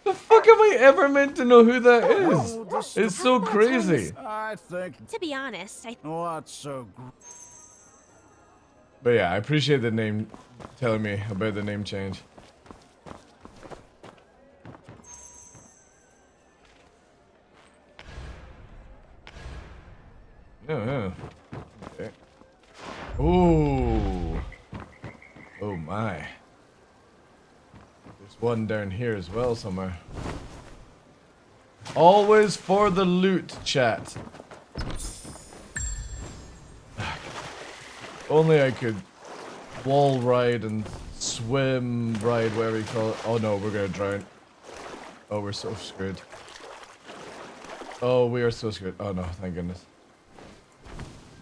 The fuck am I ever meant to know who that is? It's so crazy. I think. To be honest, What's so? But yeah, I appreciate the name telling me about the name change. Yeah. Okay. Ooh. Oh my. There's one down here as well somewhere. Always for the loot, chat. Only I could wall ride and swim ride, whatever you call it. Oh no, we're gonna drown. Oh, we're so screwed. Oh, we are so screwed. Oh no, thank goodness.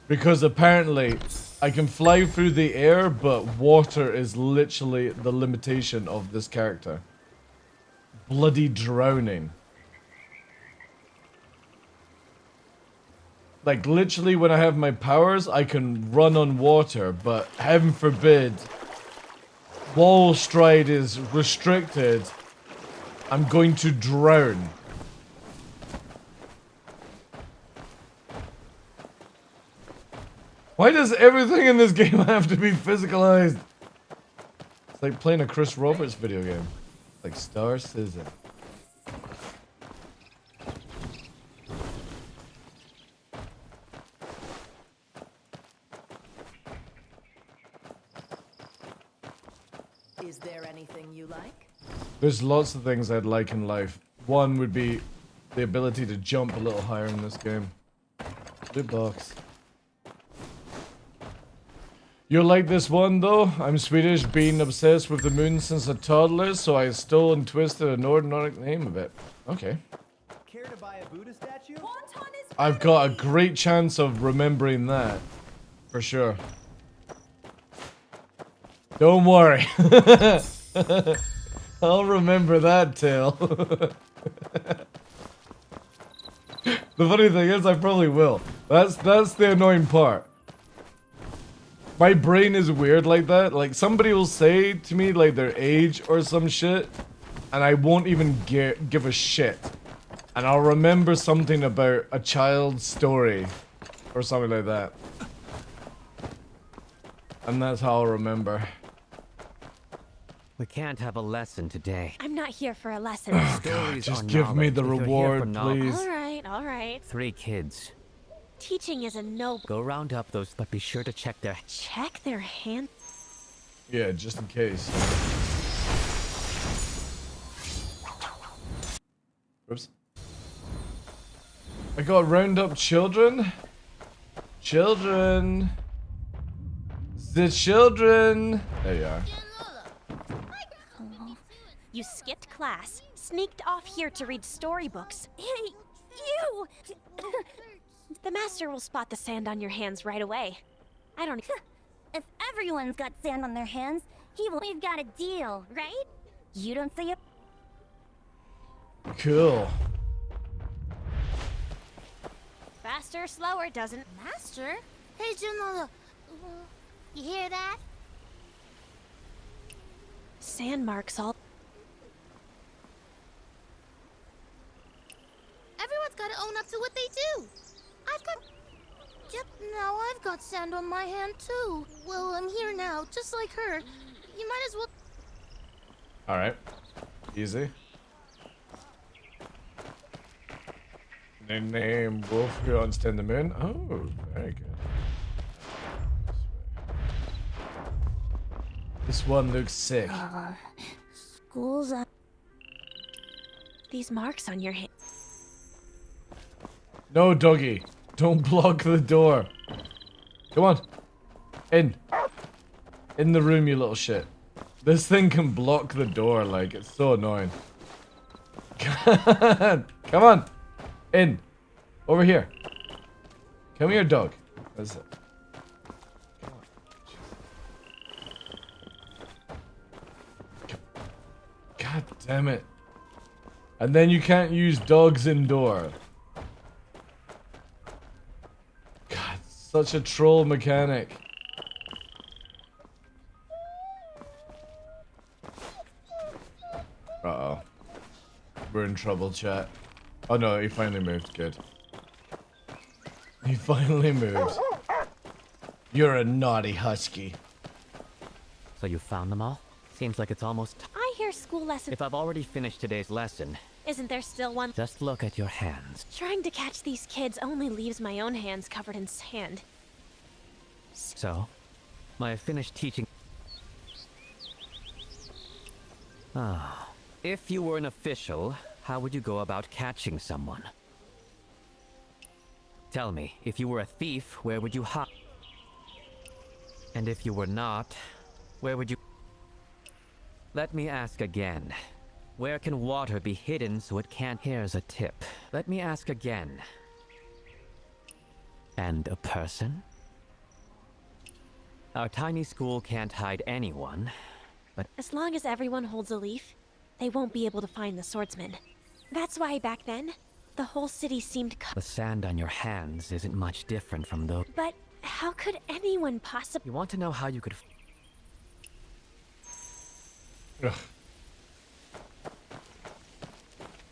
Because apparently I can fly through the air, but water is literally the limitation of this character. Bloody drowning. Like, literally, when I have my powers, I can run on water, but heaven forbid, wall stride is restricted. I'm going to drown. Why does everything in this game have to be physicalized? It's like playing a Chris Roberts video game. Like Star Citizen. Is there anything you like? There's lots of things I'd like in life. One would be the ability to jump a little higher in this game. Loot box. You're like this one though. I'm Swedish, being obsessed with the moon since a toddler, so I stole and twisted a Nordic name of it. Okay. Care to buy a Buddha statue? I've got a great chance of remembering that. For sure. Don't worry. I'll remember that tale. The funny thing is, I probably will. That's the annoying part. My brain is weird like that. Like, somebody will say to me, like, their age or some shit, and I won't even give a shit. And I'll remember something about a child's story or something like that. And that's how I'll remember. We can't have a lesson today. I'm not here for a lesson. Stories Just are give me knowledge. the If you're here reward, for knowledge- please. All right. 3 kids. Teaching is a noble. Go round up those, but be sure to check their... Check their hand. Yeah, just in case. Whoops. I gotta round up children. Children. The children. There you are. Oh, you skipped class, sneaked off here to read storybooks. Hey, you! The master will spot the sand on your hands right away. I don't. If everyone's got sand on their hands, we've got a deal, right? You don't see it? Cool. Faster, slower doesn't. Master? Hey, Junola. You hear that? Sand marks all. Everyone's gotta own up to what they do. I've got... Yep, now I've got sand on my hand too. Well, I'm here now, just like her. You might as well... Alright. Easy. Name Wolf who owns the moon. Oh, very good. This one looks sick. School's up. These marks on your hand. No, doggy. Don't block the door. Come on. In. In the room, you little shit. This thing can block the door, like, it's so annoying. Come on. In. Over here. Come here, dog. That's it. God damn it. And then you can't use dogs indoor. God, such a troll mechanic. Uh-oh. We're in trouble, chat. Oh no, he finally moved. Good. He finally moved. You're a naughty husky. So you found them all? Seems like it's almost... I hear school lessons. If I've already finished today's lesson... Isn't there still one? Just look at your hands. Trying to catch these kids only leaves my own hands covered in sand. So, I have finished teaching... Ah. If you were an official, how would you go about catching someone? Tell me, if you were a thief, where would you hide? And if you were not, where would you... Let me ask again. Where can water be hidden so it can't... Here's a tip. Let me ask again. And a person? Our tiny school can't hide anyone, but... As long as everyone holds a leaf, they won't be able to find the swordsman. That's why back then, the whole city seemed... The sand on your hands isn't much different from those... But how could anyone possibly... You want to know how you could... Ugh.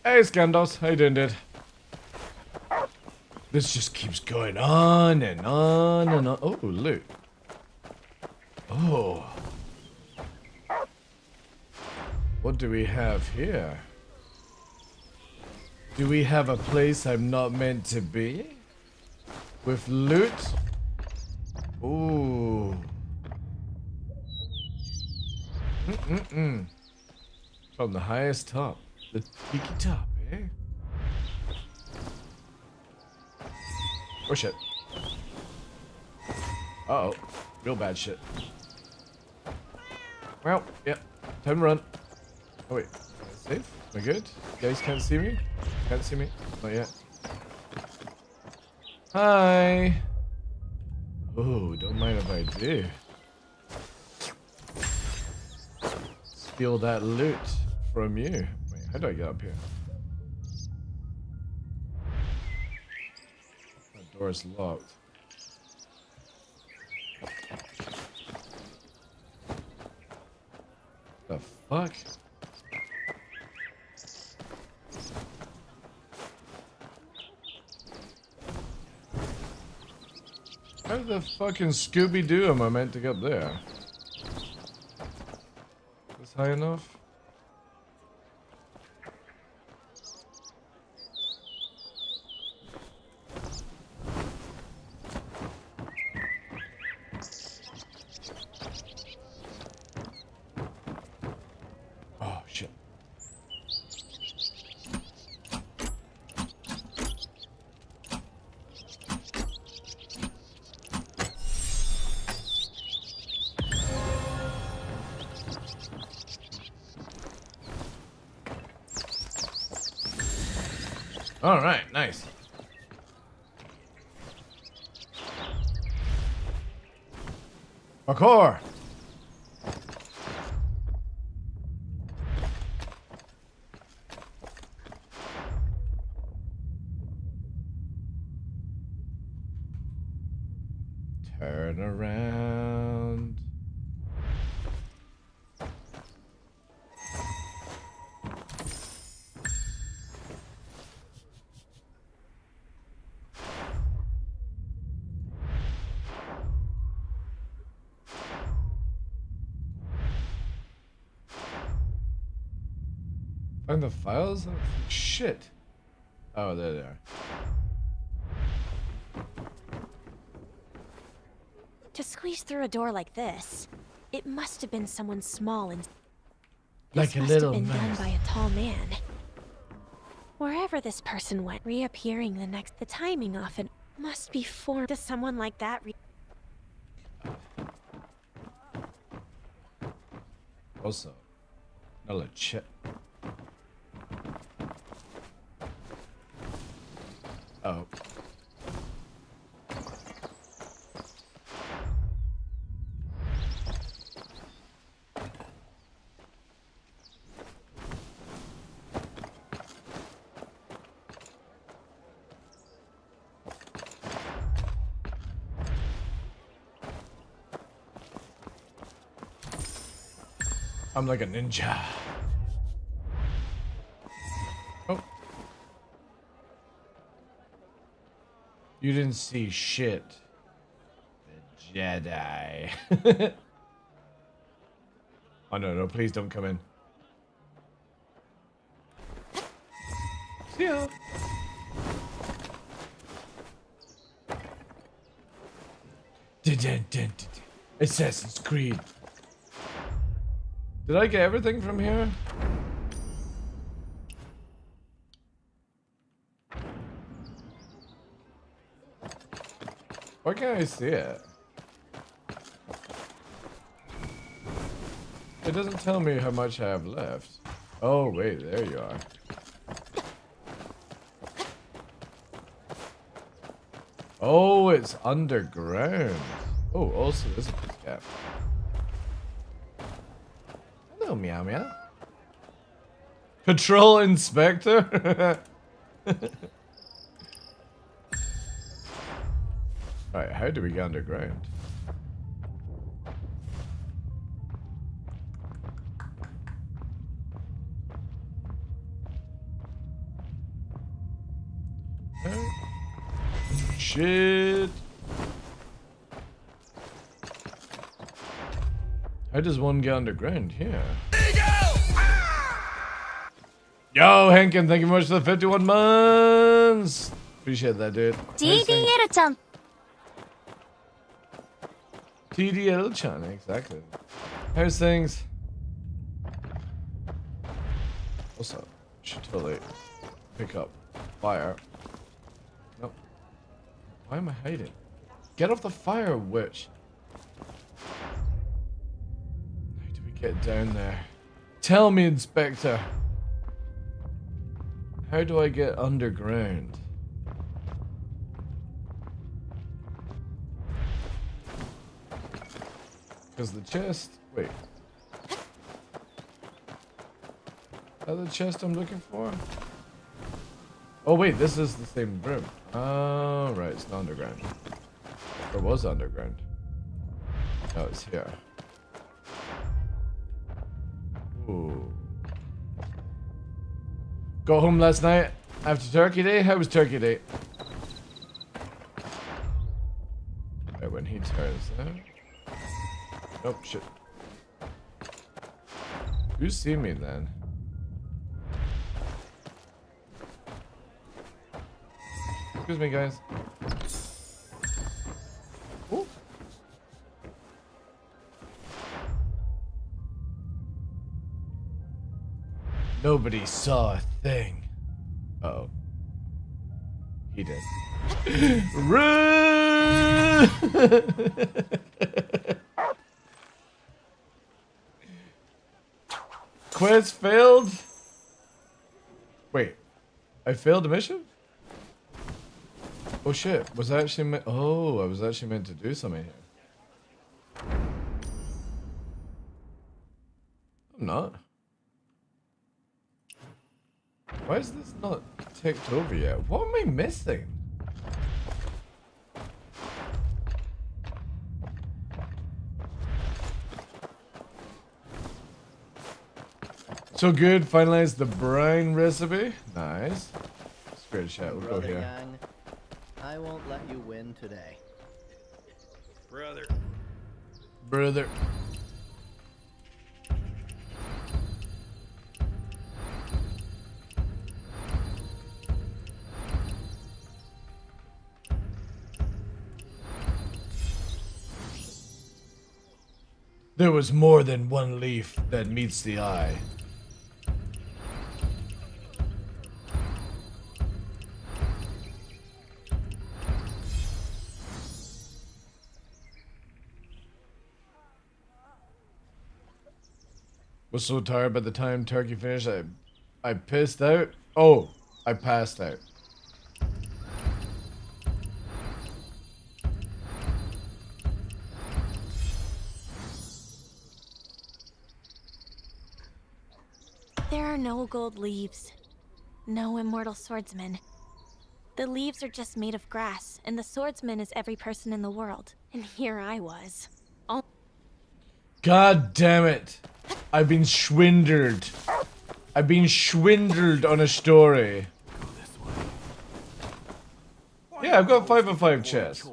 Hey, Scandos. How you doing, dude? This just keeps going on and on and on. Oh, loot. Oh. What do we have here? Do we have a place I'm not meant to be? With loot? Ooh. From the highest top. The tiki top, eh? Oh shit. Uh-oh. Real bad shit. Well, yeah. Time to run. Oh wait. Am I safe? Am I good? You guys can't see me? Can't see me? Not yet. Hi! Oh, don't mind if I do. Steal that loot from you. Wait, how do I get up here? That door is locked. The fuck? How the fucking Scooby-Doo am I meant to get up there? Is this high enough? Oh, shit. All right, nice. Parkour. Turn around. Find the files? Shit. Oh, there they are. To squeeze through a door like this, it must have been someone small and Like this a must little have been mouse. done by a tall man. Wherever this person went, reappearing the timing often must be formed to someone like that. Also, another chip. Oh. I'm like a ninja. Oh. You didn't see shit. The Jedi. Oh no, no, please don't come in. See ya. Assassin's Creed. Did I get everything from here? Why can't I see it? It doesn't tell me how much I have left. Oh wait, there you are. Oh, it's underground. Oh, also this is a gap. Hello, meow meow. Patrol inspector. Alright, how do we get underground? Shit. How does one get underground here? Yo, Henkin, thank you very much for the 51 months. Appreciate that, dude. DDL-chan. TDL-chan, exactly. How's things? Also, should totally pick up fire. Nope. Why am I hiding? Get off the fire, witch. How do we get down there? Tell me, Inspector. How do I get underground? Because the chest... Wait. Is that the chest I'm looking for? Oh wait, this is the same room. Oh, right, it's not underground. Or was underground. No, it's here. Ooh. Got home last night after Turkey Day. How was Turkey Day? Right, when he turns there. Oh, shit. Who's seen me then? Excuse me, guys. Ooh. Nobody saw a thing. Uh-oh. He did. Run! Quest failed? Wait. I failed a mission? Oh shit, was I actually meant... Oh, I was actually meant to do something here. I'm not. Why is this not ticked over yet? What am I missing? So good, finalized the brine recipe. Nice. Great chat, we'll go Brother here. Yang, I won't let you win today. Brother. Brother. There was more than one leaf that meets the eye. Was so tired by the time turkey finished, I pissed out. Oh, I passed out. There are no gold leaves. No immortal swordsman. The leaves are just made of grass, and the swordsman is every person in the world. And here I was. All God damn it. I've been swindled. I've been swindled on a story. Yeah, I've got 5 of 5 chests.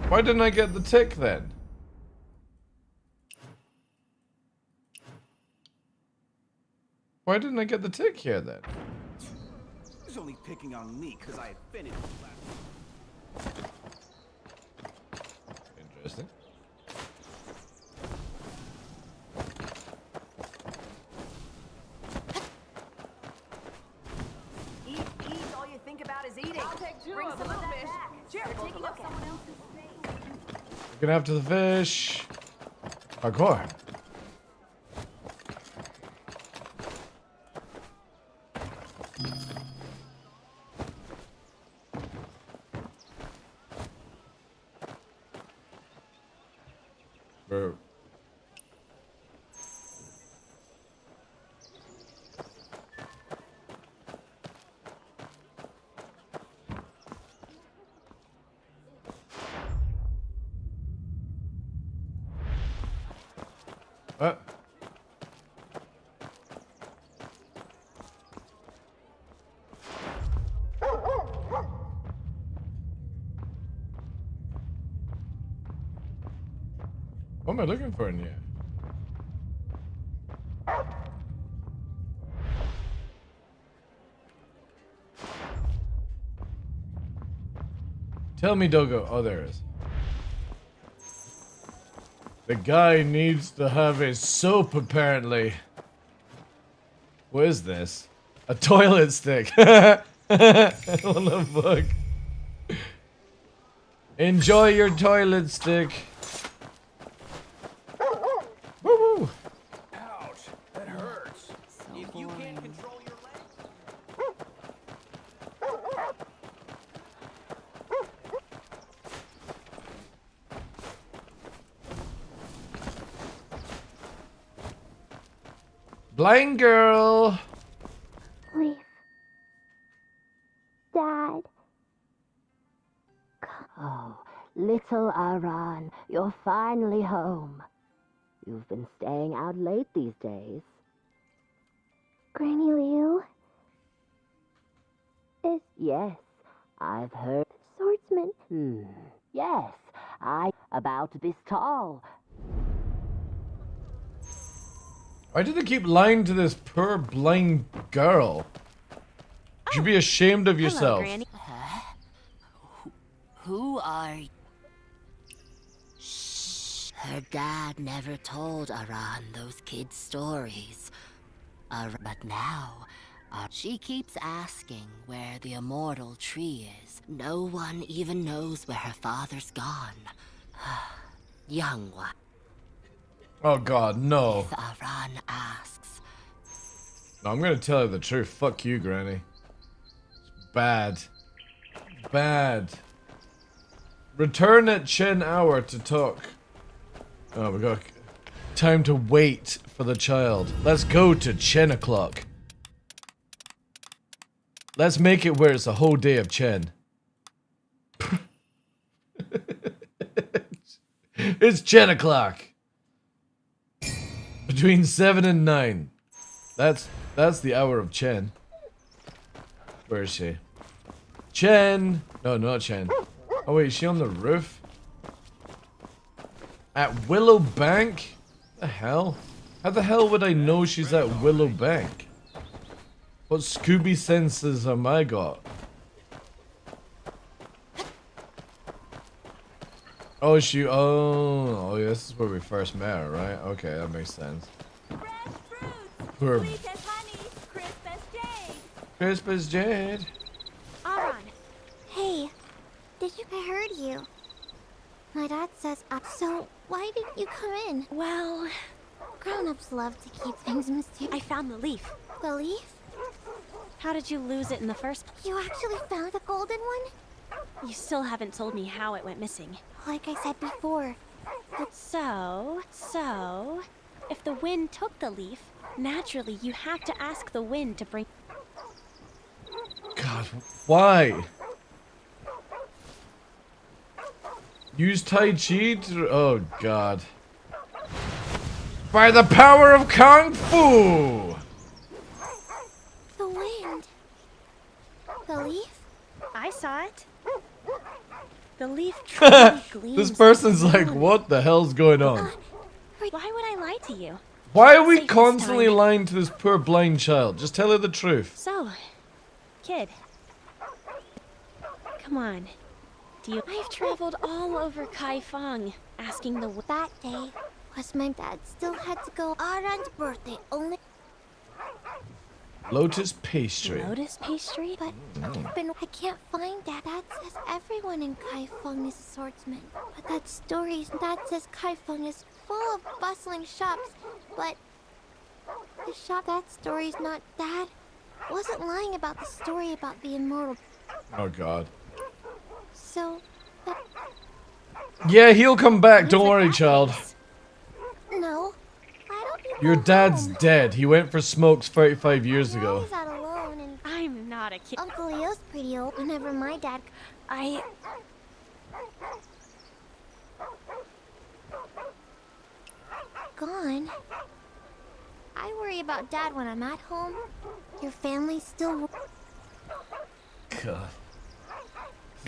Why didn't I get the tick then? Why didn't I get the tick here then? He's only picking on me because I had finished last. Interesting. Eat, all you think about is eating. I'll take 2 of them. Sure, taking up someone else's space. Looking after the fish. Parkour. Bro. What? What am I looking for in here? Tell me, Dogo. Oh, there it is. The guy needs to have his soap, apparently. What is this? A toilet stick. What the fuck? Enjoy your toilet stick. Woo-woo. Ouch, that hurts. If you can't control your legs. Blind girl. Leaf. Dad. Oh, little Aran, you're finally home. You've been staying out late these days. Granny Liu? Is Yes, I've heard. swordsman. Yes, about this tall. Why do they keep lying to this poor blind girl? You should be ashamed of yourself. Granny. Who are you? Shh. Her dad never told Aran those kids' stories. But now, she keeps asking where the immortal tree is. No one even knows where her father's gone. Young one. Oh god, no. If Aran asks. No, I'm gonna tell her the truth. Fuck you, Granny. It's bad. bad. Return at Chen hour to talk. Oh, we got time to wait for the child. Let's go to Chen o'clock. Let's make it where it's a whole day of Chen. It's 10 o'clock. Between 7 and 9. That's the hour of Chen. Where is she? Chen! No, not Chen. Oh wait, is she on the roof? At Willow Bank? The hell? How the hell would I know she's at Willow Bank? What Scooby senses am I got? Oh, oh, yeah, this is where we first met her, right? Okay, that makes sense. Poor crisp as jade. Aaron. Hey, did you? I heard you. My dad says up. So why didn't you come in? Well, grown-ups love to keep things mysterious. I found the leaf. The leaf? How did you lose it in the first place? You actually found the golden one? You still haven't told me how it went missing. Like I said before. So, if the wind took the leaf, naturally you have to ask the wind to bring... God, why? Use Tai Chi to... Oh, God. By the power of Kung Fu! The wind. The leaf? I saw it. The leaf truly gleams. This person's like, what the hell's going on? Why would I lie to you? Why are we constantly lying to this poor blind child? Just tell her the truth. So, kid. Come on. I've traveled all over Kaifeng, asking the... That day was my dad still had to go. Aran's birthday only... Lotus pastry. Lotus pastry? But I can't find that. Dad says everyone in Kaifeng is a swordsman. But that says Kaifeng is full of bustling shops. But the shop, that story's not... Dad wasn't lying about the story about the immortal. Oh, God. So... Yeah, he'll come back. Don't worry, child. No. I don't think Your dad's dead. He went for smokes 35 years ago. He's out alone and... I'm not a kid. Uncle Leo's pretty old. Whenever my dad... Gone. I worry about Dad when I'm at home. Your family's still... God.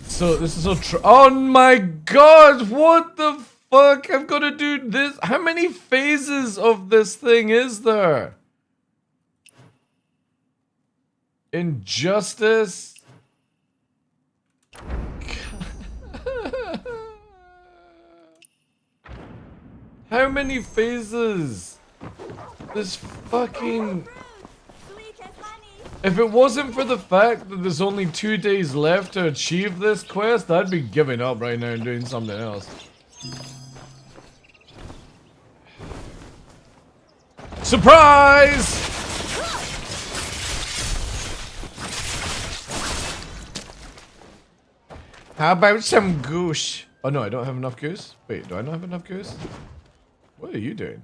So, this is so oh my God, what the fuck? I'm gonna do this. How many phases of this thing is there? Injustice. How many phases? This fucking... If it wasn't for the fact that there's only 2 days left to achieve this quest, I'd be giving up right now and doing something else. Surprise! How about some goose? Oh no, I don't have enough goose? Wait, do I not have enough goose? What are you doing?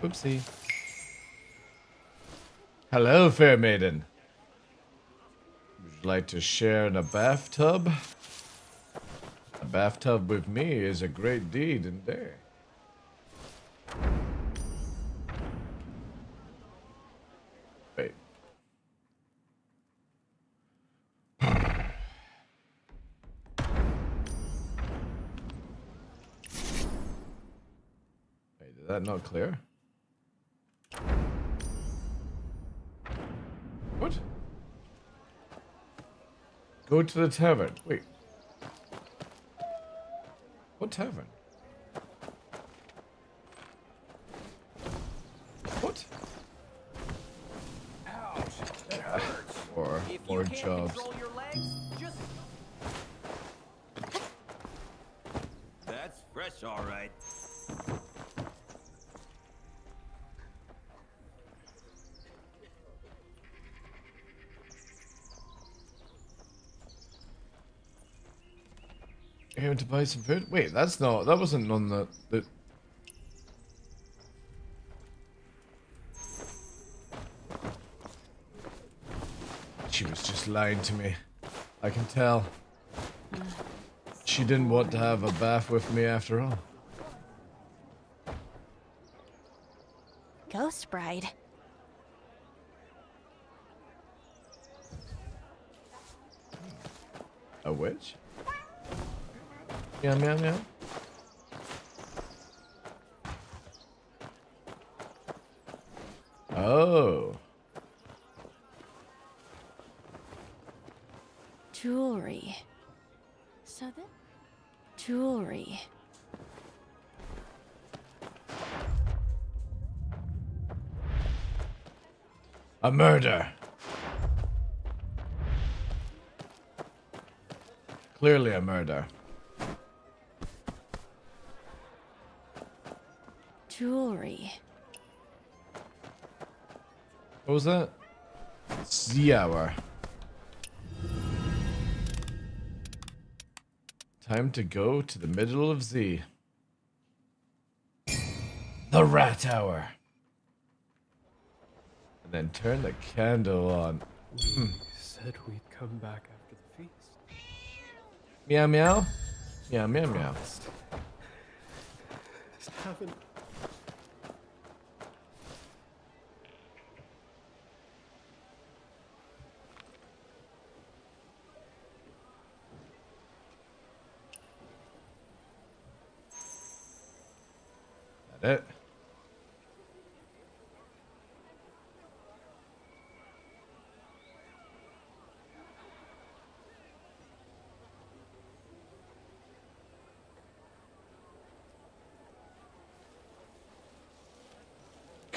Oopsie. Hello, fair maiden. Would you like to share in a bathtub? A bathtub with me is a great deed and day. Wait. Wait, did that not clear? What? Go to the tavern. Wait. What tavern? What? Ouch, that hurts. Thanks. Just That's fresh, all right. Here to buy some food? Wait, that wasn't on the She was just lying to me. I can tell. She didn't want to have a bath with me after all. Ghost Bride. A witch? Meow meow meow. Oh. Jewelry. So then? Jewelry. A murder. Clearly a murder. Jewelry. What was that? Z hour. Time to go to the middle of Z. The rat hour. And then turn the candle on. We said we'd come back after the feast. Meow meow. Meow meow meow. Just haven't. That it.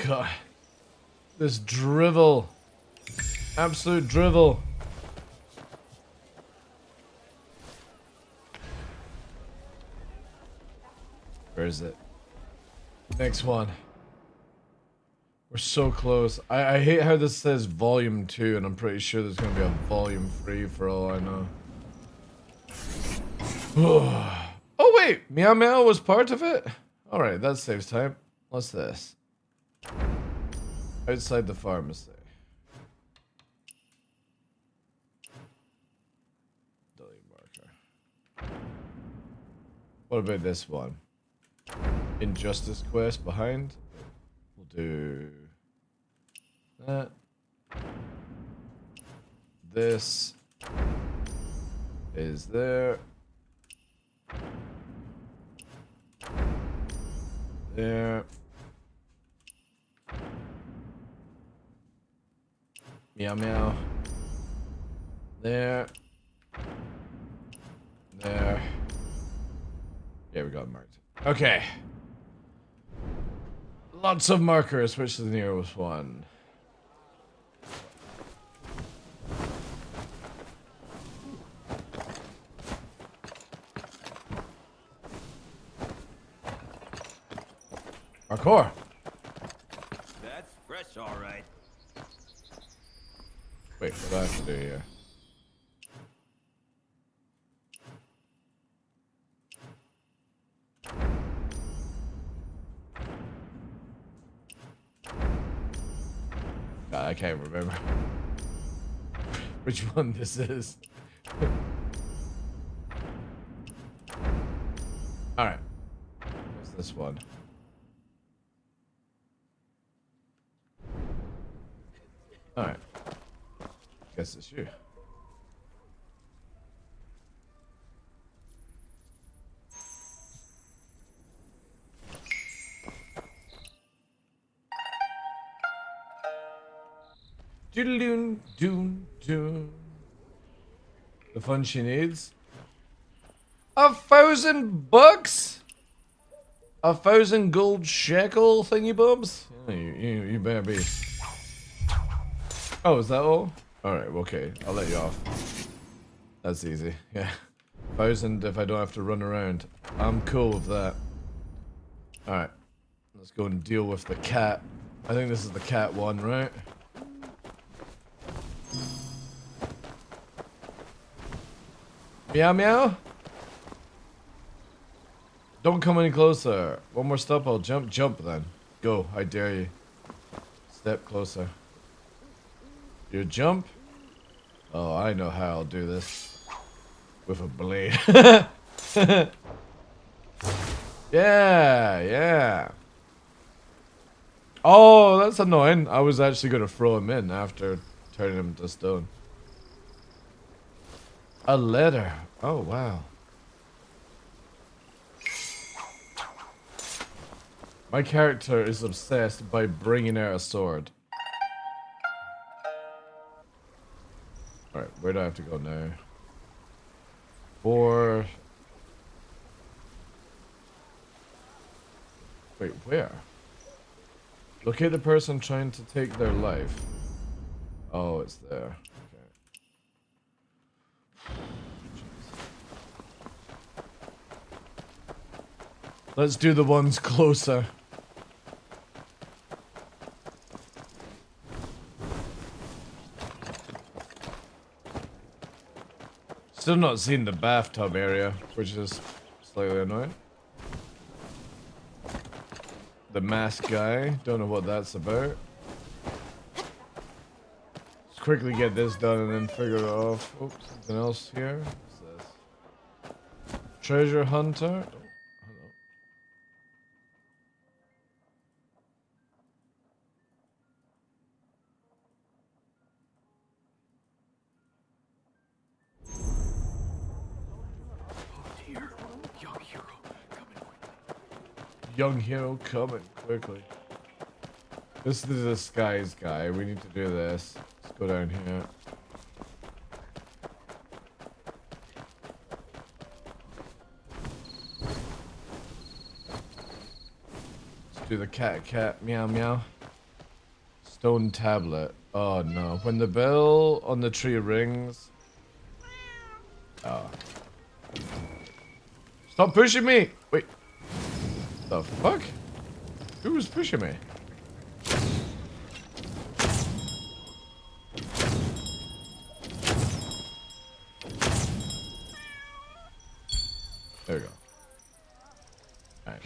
God. This drivel. Absolute drivel. Where is it? Next one. We're so close. I hate how this says volume 2 and I'm pretty sure there's gonna be a volume 3 for all I know. Oh wait, Meow Meow was part of it? Alright, that saves time. What's this? Outside the pharmacy. Delete marker. What about this one? Injustice quest behind. We'll do that. This is there. There. Meow meow. There. There. Yeah, we got it marked. Okay. Lots of markers, which is the nearest one. Parkour. That's fresh, all right. Wait, what do I have to do here? God, I can't remember which one this is. Alright. What's this one? Alright. Guess it's you. Doodle doon doon. The fun she needs. $1,000? 1,000 gold shekel thingy bobs? You better be. Oh, is that all? Alright, okay. I'll let you off. That's easy. Yeah. 1,000 if I don't have to run around. I'm cool with that. Alright. Let's go and deal with the cat. I think this is the cat one, right? Meow meow? Don't come any closer. One more step, I'll jump. Jump then. Go, I dare you. Step closer. You jump? Oh, I know how I'll do this. With a blade. Yeah, yeah. Oh, that's annoying. I was actually going to throw him in after turning him to stone. A letter. Oh, wow. My character is obsessed by bringing out a sword. Alright, where do I have to go now? For... Wait, where? Locate the person trying to take their life. Oh, it's there. Okay. Let's do the ones closer. Still not seen the bathtub area, which is slightly annoying. The mask guy, don't know what that's about. Let's quickly get this done and then figure it off. Oops, something else here. What's this? Treasure hunter. Oh, young hero coming quickly. This is the disguise guy. We need to do this. Let's go down here. Let's do the cat meow meow. Stone tablet. Oh no. When the bell on the tree rings. Oh. Stop pushing me! Wait. The fuck? Who was pushing me? There we go. Alright,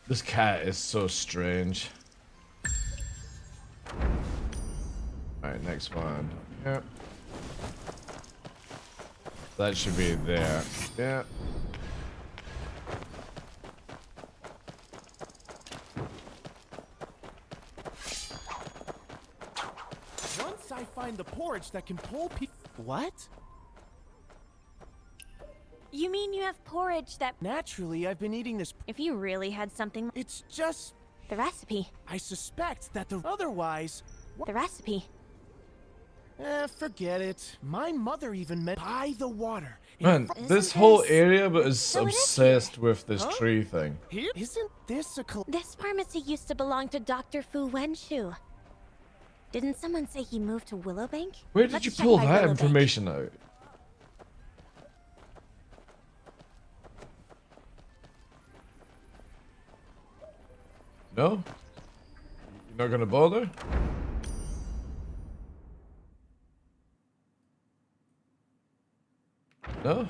this cat is so strange. Alright, next one. Yep. That should be there. Yeah. Once I find the porridge that can pull people. What? You mean you have porridge that... Naturally, I've been eating this. If you really had something... It's just... The recipe. I suspect that the... Otherwise... The recipe. Forget it. My mother even meant by the water. Man, this whole area is obsessed with this tree thing. Isn't this a... This pharmacy used to belong to Dr. Fu Wenshu. Didn't someone say he moved to Willowbank? Where did you pull that information out? No? You're not gonna bother? No?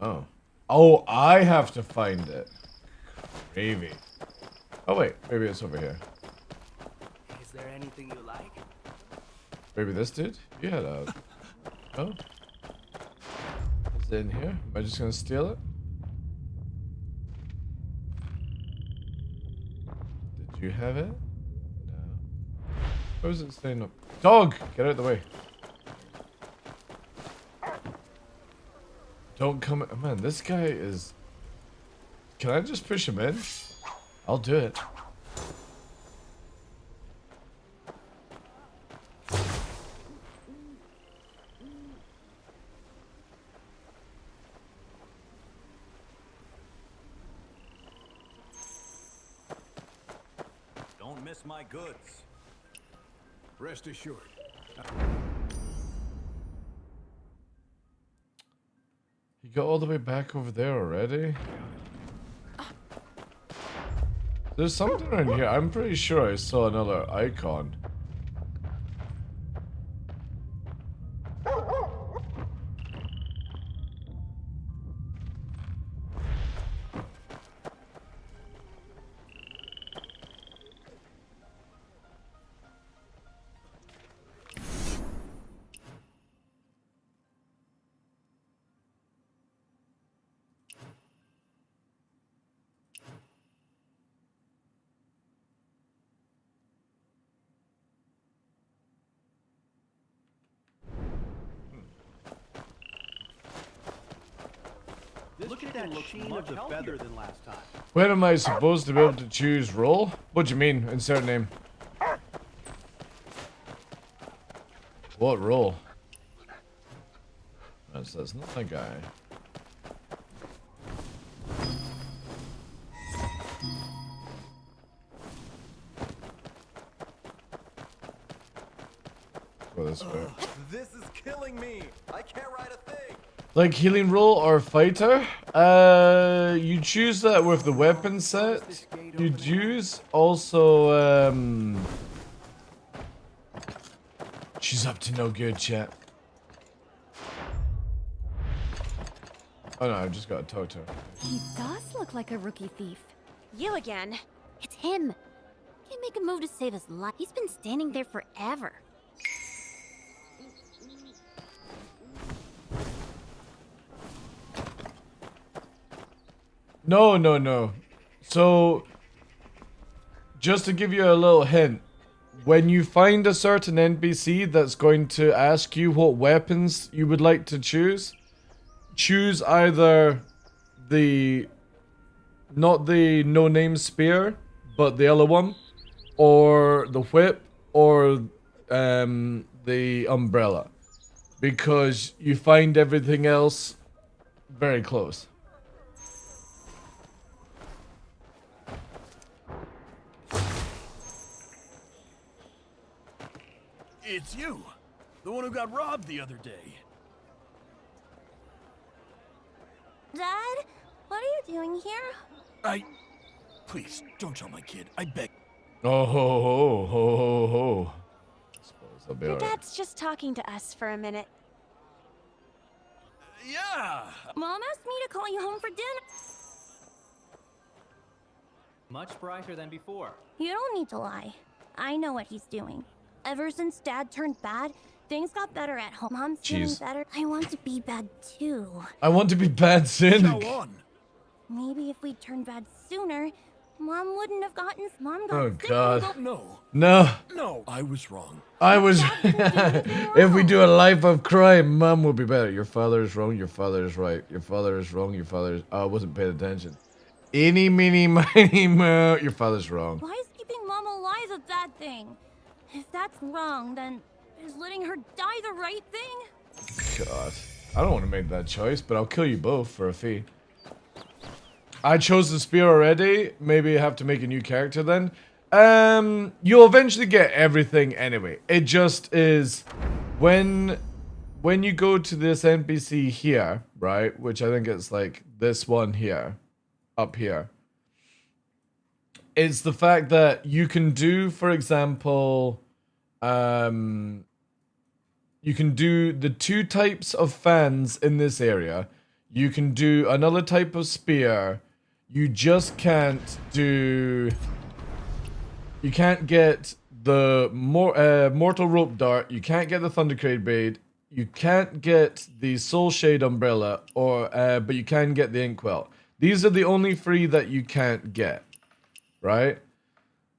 Oh. Oh, I have to find it. Maybe. Oh wait, maybe it's over here. Is there anything you like? Maybe this dude? You had a... Oh? Is it in here? Am I just gonna steal it? Did you have it? No. Where was it staying up? Dog! Get out of the way. Don't come... Man, this guy is... Can I just push him in? I'll do it. Don't miss my goods. Rest assured, You got all the way back over there already? There's something around here. I'm pretty sure I saw another icon. Look at that sheen of the feather than last time. When am I supposed to be able to choose role? What do you mean? Insert name. What role? That's not a guy. Go this way. This is killing me. I can't write a thing. Like healing role or fighter? You choose that with the weapon set. You choose also, she's up to no good, chat. Oh no, I just got to talk to her. He does look like a rookie thief. You again. It's him. Can't make a move to save his life. He's been standing there forever. No. So, just to give you a little hint, when you find a certain NPC that's going to ask you what weapons you would like to choose either not the no-name spear, but the other one, or the whip, or the umbrella, because you find everything else very close. It's you, the one who got robbed the other day. Dad, what are you doing here? Please, don't tell my kid, I beg. Oh ho. Suppose I'll be Your alright. dad's just talking to us for a minute. Yeah! Mom asked me to call you home for dinner. Much brighter than before. You don't need to lie. I know what he's doing. Ever since Dad turned bad, things got better at home. Mom's feeling better. I want to be bad too. I want to be bad sin. Maybe if we turned bad sooner, Mom wouldn't have gotten. Mom got Oh sick god. and No, I was wrong. I was. If we do a life of crime, Mom will be better. Your father is wrong. Your father is right. Your father is wrong. Your father is. I wasn't paying attention. Eeny, meeny, miny, mo. Your father's wrong. Why is keeping Mom alive a bad thing? If that's wrong, then is letting her die the right thing? God. I don't want to make that choice, but I'll kill you both for a fee. I chose the spear already. Maybe I have to make a new character then. You'll eventually get everything anyway. It just is when you go to this NPC here, right? Which I think it's like this one here, up here. It's the fact that you can do, for example, you can do the 2 types of fans in this area. You can do another type of spear. You just can't do... You can't get the Mortal Rope Dart. You can't get the Thundercrate Blade. You can't get the Soul Shade Umbrella, but you can get the Inkwell. These are the only 3 that you can't get. Right?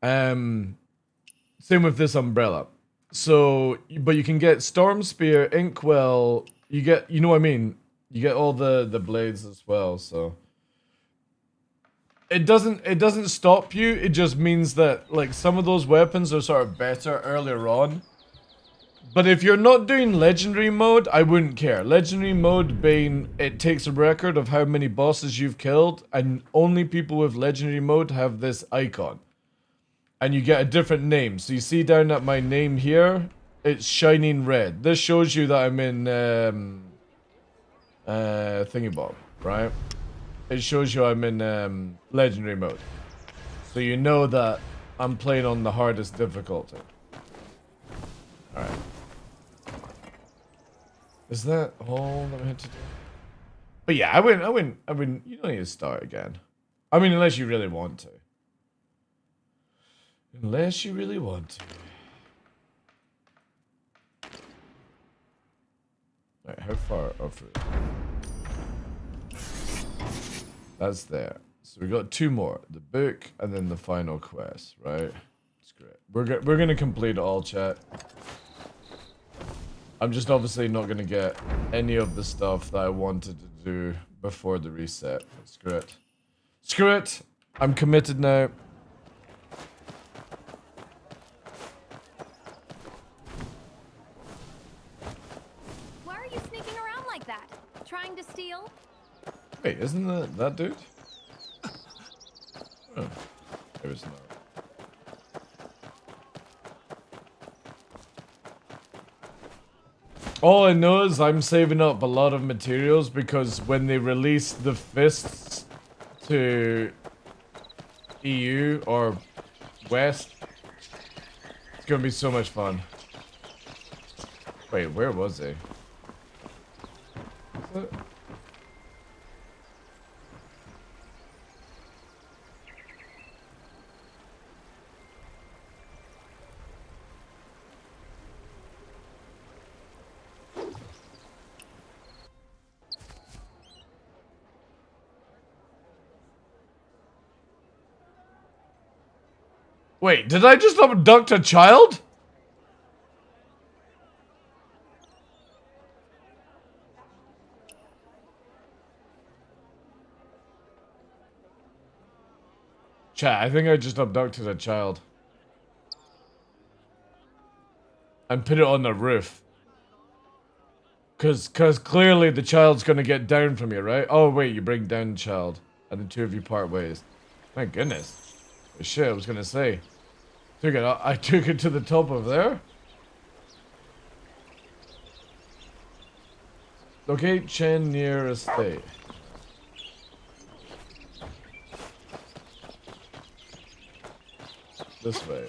Same with this umbrella. So, but you can get Storm Spear, Inkwell, you know what I mean? You get all the blades as well, so. It doesn't stop you, it just means that, like, some of those weapons are sort of better earlier on. But if you're not doing Legendary mode, I wouldn't care. Legendary mode being, it takes a record of how many bosses you've killed, and only people with Legendary mode have this icon. And you get a different name. So you see down at my name here, it's shining red. This shows you that I'm in thingybob, right? It shows you I'm in legendary mode. So you know that I'm playing on the hardest difficulty. Alright. Is that all that we had to do? But yeah, I wouldn't, you don't need to start again. I mean, unless you really want to. Unless you really want to. Alright, how far over? That's there. So we got 2 more. The book and then the final quest, right? That's great. We're gonna complete it all, chat. I'm just obviously not gonna get any of the stuff that I wanted to do before the reset. Screw it. Screw it! I'm committed now. Why are you sneaking around like that? Trying to steal? Wait, isn't that dude? Oh, maybe it's not. All I know is I'm saving up a lot of materials because when they release the fists to EU or West, it's gonna be so much fun. Wait, where was he? Wait, did I just abduct a child? Chat, I think I just abducted a child. And put it on the roof. Cause clearly the child's gonna get down from you, right? Oh wait, you bring down the child. And the 2 of you part ways. My goodness. Shit, I was gonna say. I took it to the top of there. Locate Chen near estate. This way.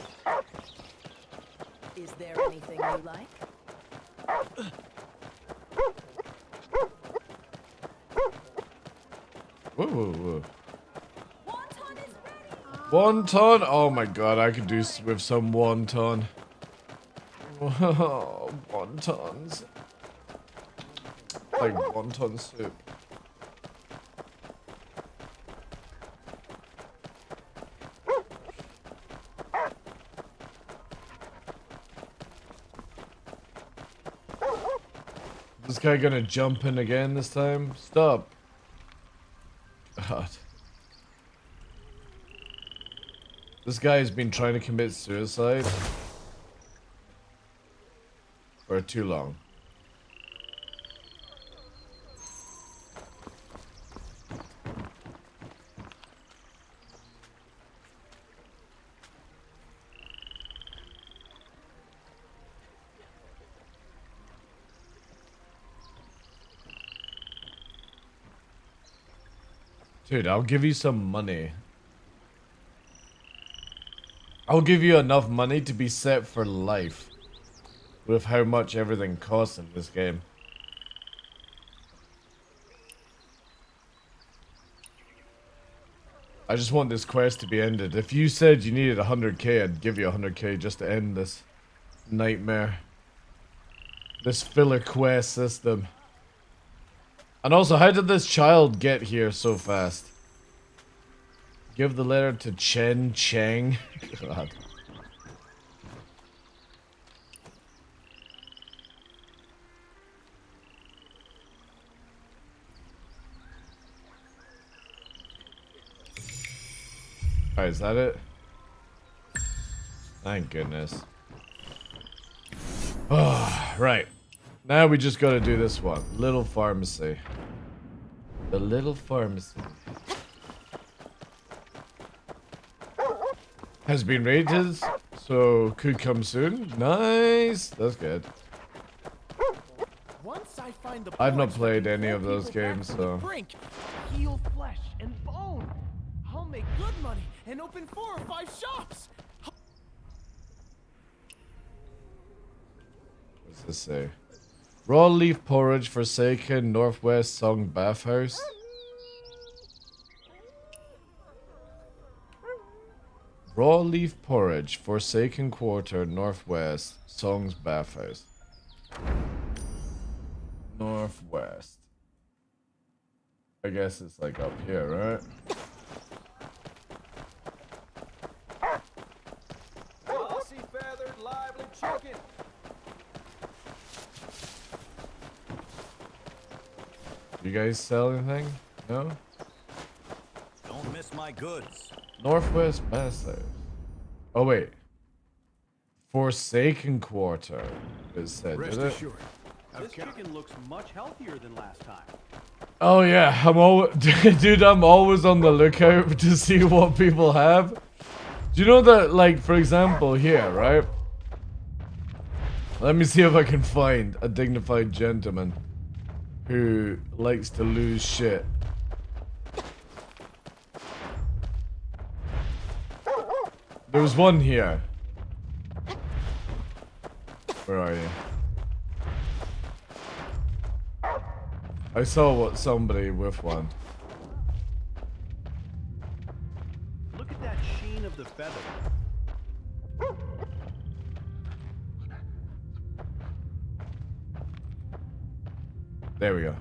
Is there anything you like? Whoa, whoa, whoa. Wonton? Oh my god, I could do with some wonton. Whoa, wontons. Like wonton soup. This guy gonna jump in again this time? Stop. God. This guy has been trying to commit suicide for too long. Dude, I'll give you some money. I'll give you enough money to be set for life. With how much everything costs in this game. I just want this quest to be ended. If you said you needed 100k, I'd give you 100k just to end this nightmare. This filler quest system. And also, how did this child get here so fast? Give the letter to Chen Cheng. God. Alright, is that it? Thank goodness. Oh, right. Now we just gotta do this one. Little pharmacy. The little pharmacy. Has been raided, So could come soon. Nice. That's good. Once I find the I've not porch that played can any pull of those people back games, from the so brink, heal flesh and bone. I'll make good money and open 4 or 5 shops. what does this say? Raw leaf porridge, Forsaken, Northwest Song Bathhouse. Raw leaf porridge, Forsaken Quarter, Northwest, Song's Bathhouse. Northwest. I guess it's like up here, right? Glossy feathered, lively chicken. You guys sell anything? No? Don't miss my goods. Northwest Bathhouse. Oh wait. Forsaken Quarter is said, Rest did it? assured, this chicken looks much healthier than last time. Oh yeah, dude, I'm always on the lookout to see what people have. Do you know that, like, for example, here, right? Let me see if I can find a dignified gentleman who likes to lose shit. There was one here. Where are you? I saw somebody with one. Look at that sheen of the feather. There we go.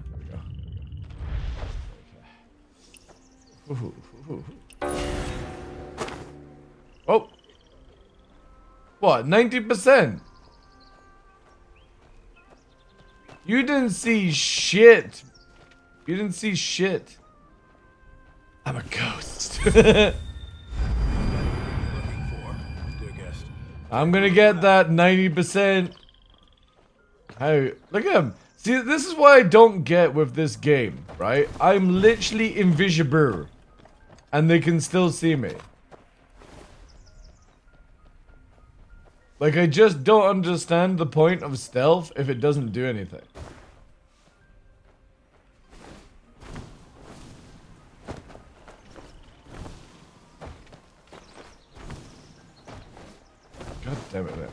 Oh! What? 90%? You didn't see shit. You didn't see shit. I'm a ghost. I'm gonna get that 90%. How? Look at him. See, this is what I don't get with this game, right? I'm literally invisible. And they can still see me. Like, I just don't understand the point of stealth if it doesn't do anything. God damn it, man.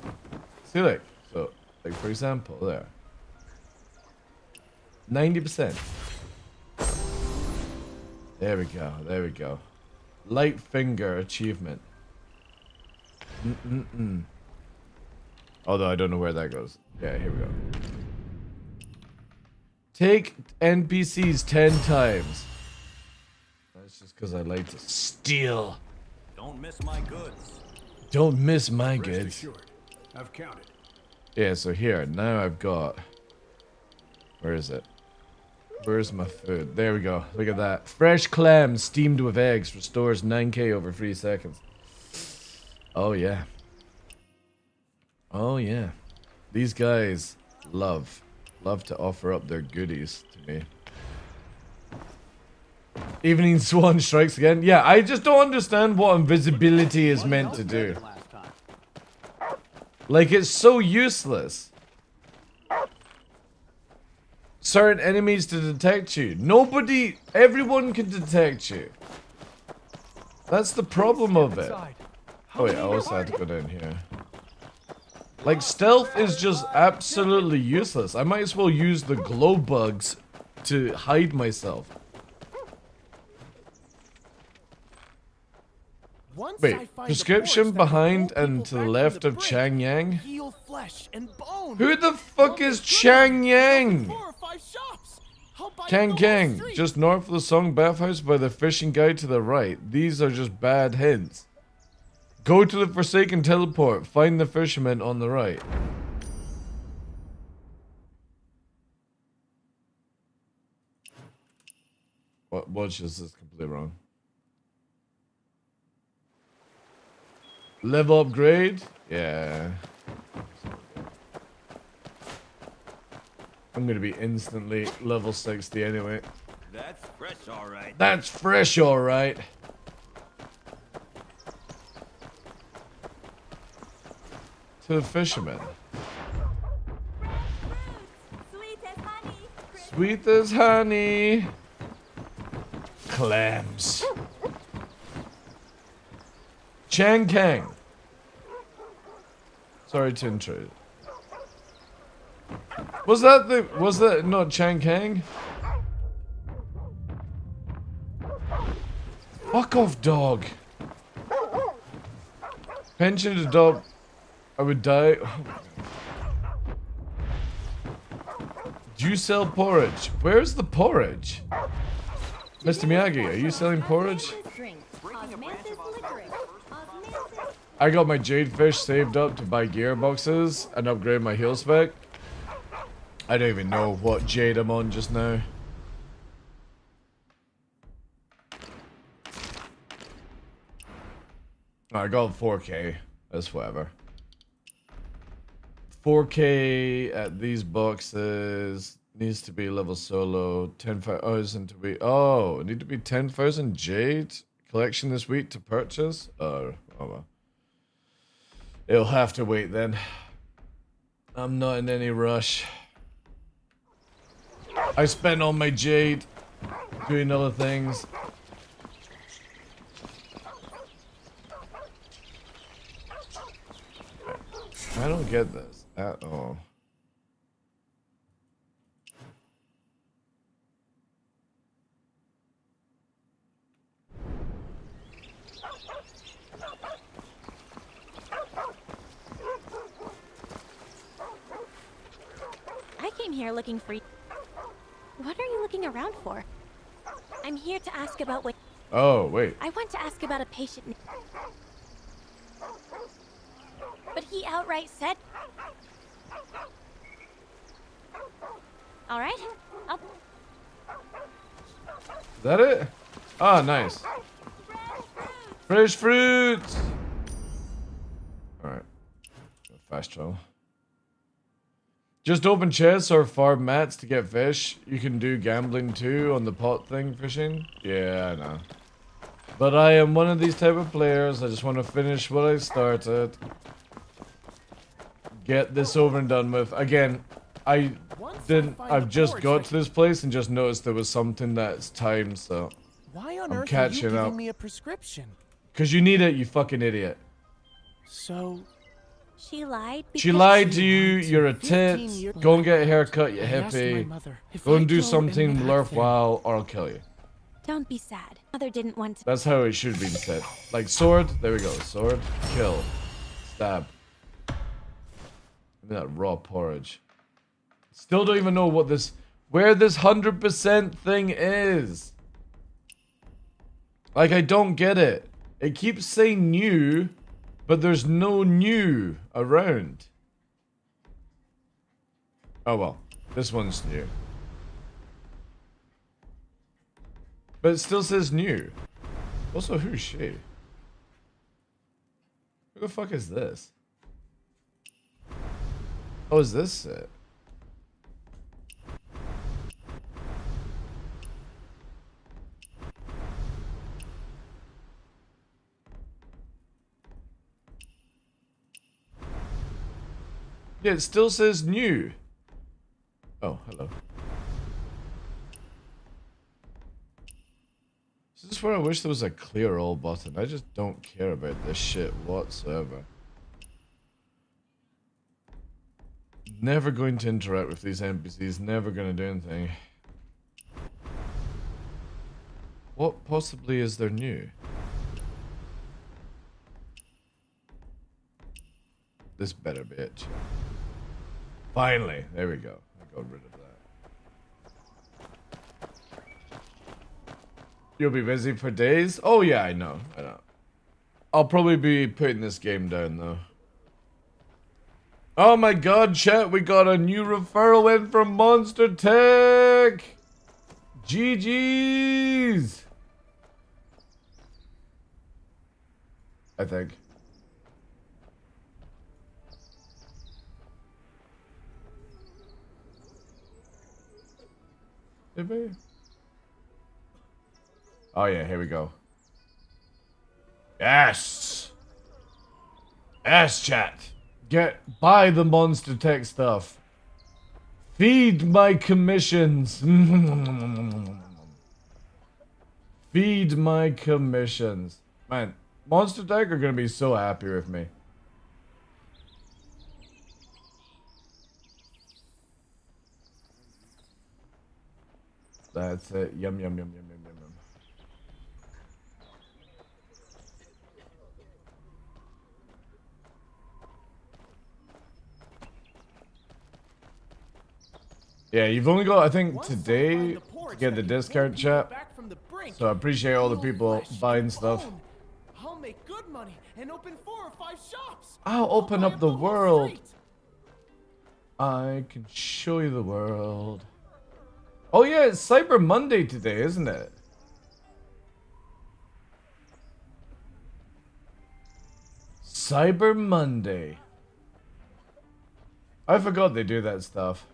See, like, so, like, for example, there. 90%. There we go, there we go. Light finger achievement. Although I don't know where that goes. Yeah, here we go. Take NPCs 10 times. That's just because I like to steal. Don't miss my goods. Don't miss my Rest goods. assured, I've counted. Yeah, so here, now I've got... Where is it? Where's my food? There we go. Look at that. Fresh clams steamed with eggs restores 9k over 3 seconds. Oh, yeah. Oh, yeah. These guys love to offer up their goodies to me. Evening Swan strikes again. Yeah, I just don't understand what invisibility is meant to do. Like, it's so useless. Certain enemies to detect you. Everyone can detect you. That's the problem of it. Oh wait, I also had to go down here. Like, stealth is just absolutely useless. I might as well use the glow bugs to hide myself. Wait, prescription behind and to the left of Chang Yang? Who the fuck is Chang Yang? Kang Kang, just north of the Song Bathhouse by the fishing guide to the right. These are just bad hints. Go to the Forsaken Teleport, find the fisherman on the right. Watch this is completely wrong. Level upgrade? Yeah. I'm gonna be instantly level 60 anyway. That's fresh, alright. That's fresh, alright. to the fisherman. Sweet as honey. Clams. Chang Kang. Sorry to intrude. Was that not Chang Kang? Fuck off, dog. Pension to dog. I would die. Do you sell porridge? Where's the porridge? Mr. Miyagi, are you selling porridge? I got my jade fish saved up to buy gearboxes and upgrade my heal spec. I don't even know what jade I'm on just now. I got 4K. That's whatever. 4K at these boxes needs to be level solo. 10,000 to be. Oh, it need to be 10,000 jade collection this week to purchase. Oh well. It'll have to wait then. I'm not in any rush. I spent all my jade doing other things. I don't get this at all. I came here looking for you. What are you looking around for? I'm here to ask about what... Oh, wait. I want to ask about a patient... But he outright said... Alright, I'll... Is that it? Ah, nice. Fresh fruits! Alright. Fast travel. Just open chests or farm mats to get fish. You can do gambling too on the pot thing fishing. Yeah, I know. But I am one of these type of players. I just want to finish what I started. Get this over and done with. Again, I've just got to this place and just noticed there was something that's timed, so Why on I'm earth are you catching giving up. me a prescription? Cause you need it, you fucking idiot. So She lied She lied to you, you're a tit. Go and get a haircut, you I asked my hippie. mother if Go I and do go something and back worthwhile or I'll kill you. Don't be sad. Mother didn't want to... That's how it should be said. Like sword, there we go. Sword, kill, stab. Give me that raw porridge. Still don't even know what this, where this 100% thing is. Like, I don't get it. It keeps saying new, but there's no new around. Oh well, this one's new. But it still says new. Also, who's she? Who the fuck is this? Oh, is this it? Yeah, it still says new. Oh, hello. This is where I wish there was a clear all button. I just don't care about this shit whatsoever. Never going to interact with these NPCs, never going to do anything. What possibly is there new? This better be it. Finally, there we go. I got rid of that. You'll be busy for days? Oh yeah, I know. I'll probably be putting this game down though. Oh my god, chat, we got a new referral in from Monster Tech! GG's! I think. Did we? Oh yeah, here we go. Yes! Yes, chat! Buy the monster tech stuff. Feed my commissions. Feed my commissions. Man, monster tech are gonna be so happy with me. That's it. Yum yum yum yum yum yum yum. Yeah, you've only got, I think, today to get the discount, chat. So I appreciate all the people buying stuff. I'll make good money and open 4 or 5 shops. I'll open up the world. I can show you the world. Oh yeah, it's Cyber Monday today, isn't it? Cyber Monday. I forgot they do that stuff.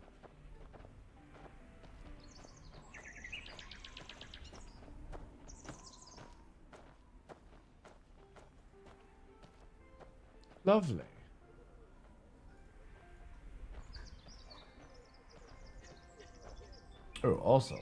Lovely. Oh, awesome.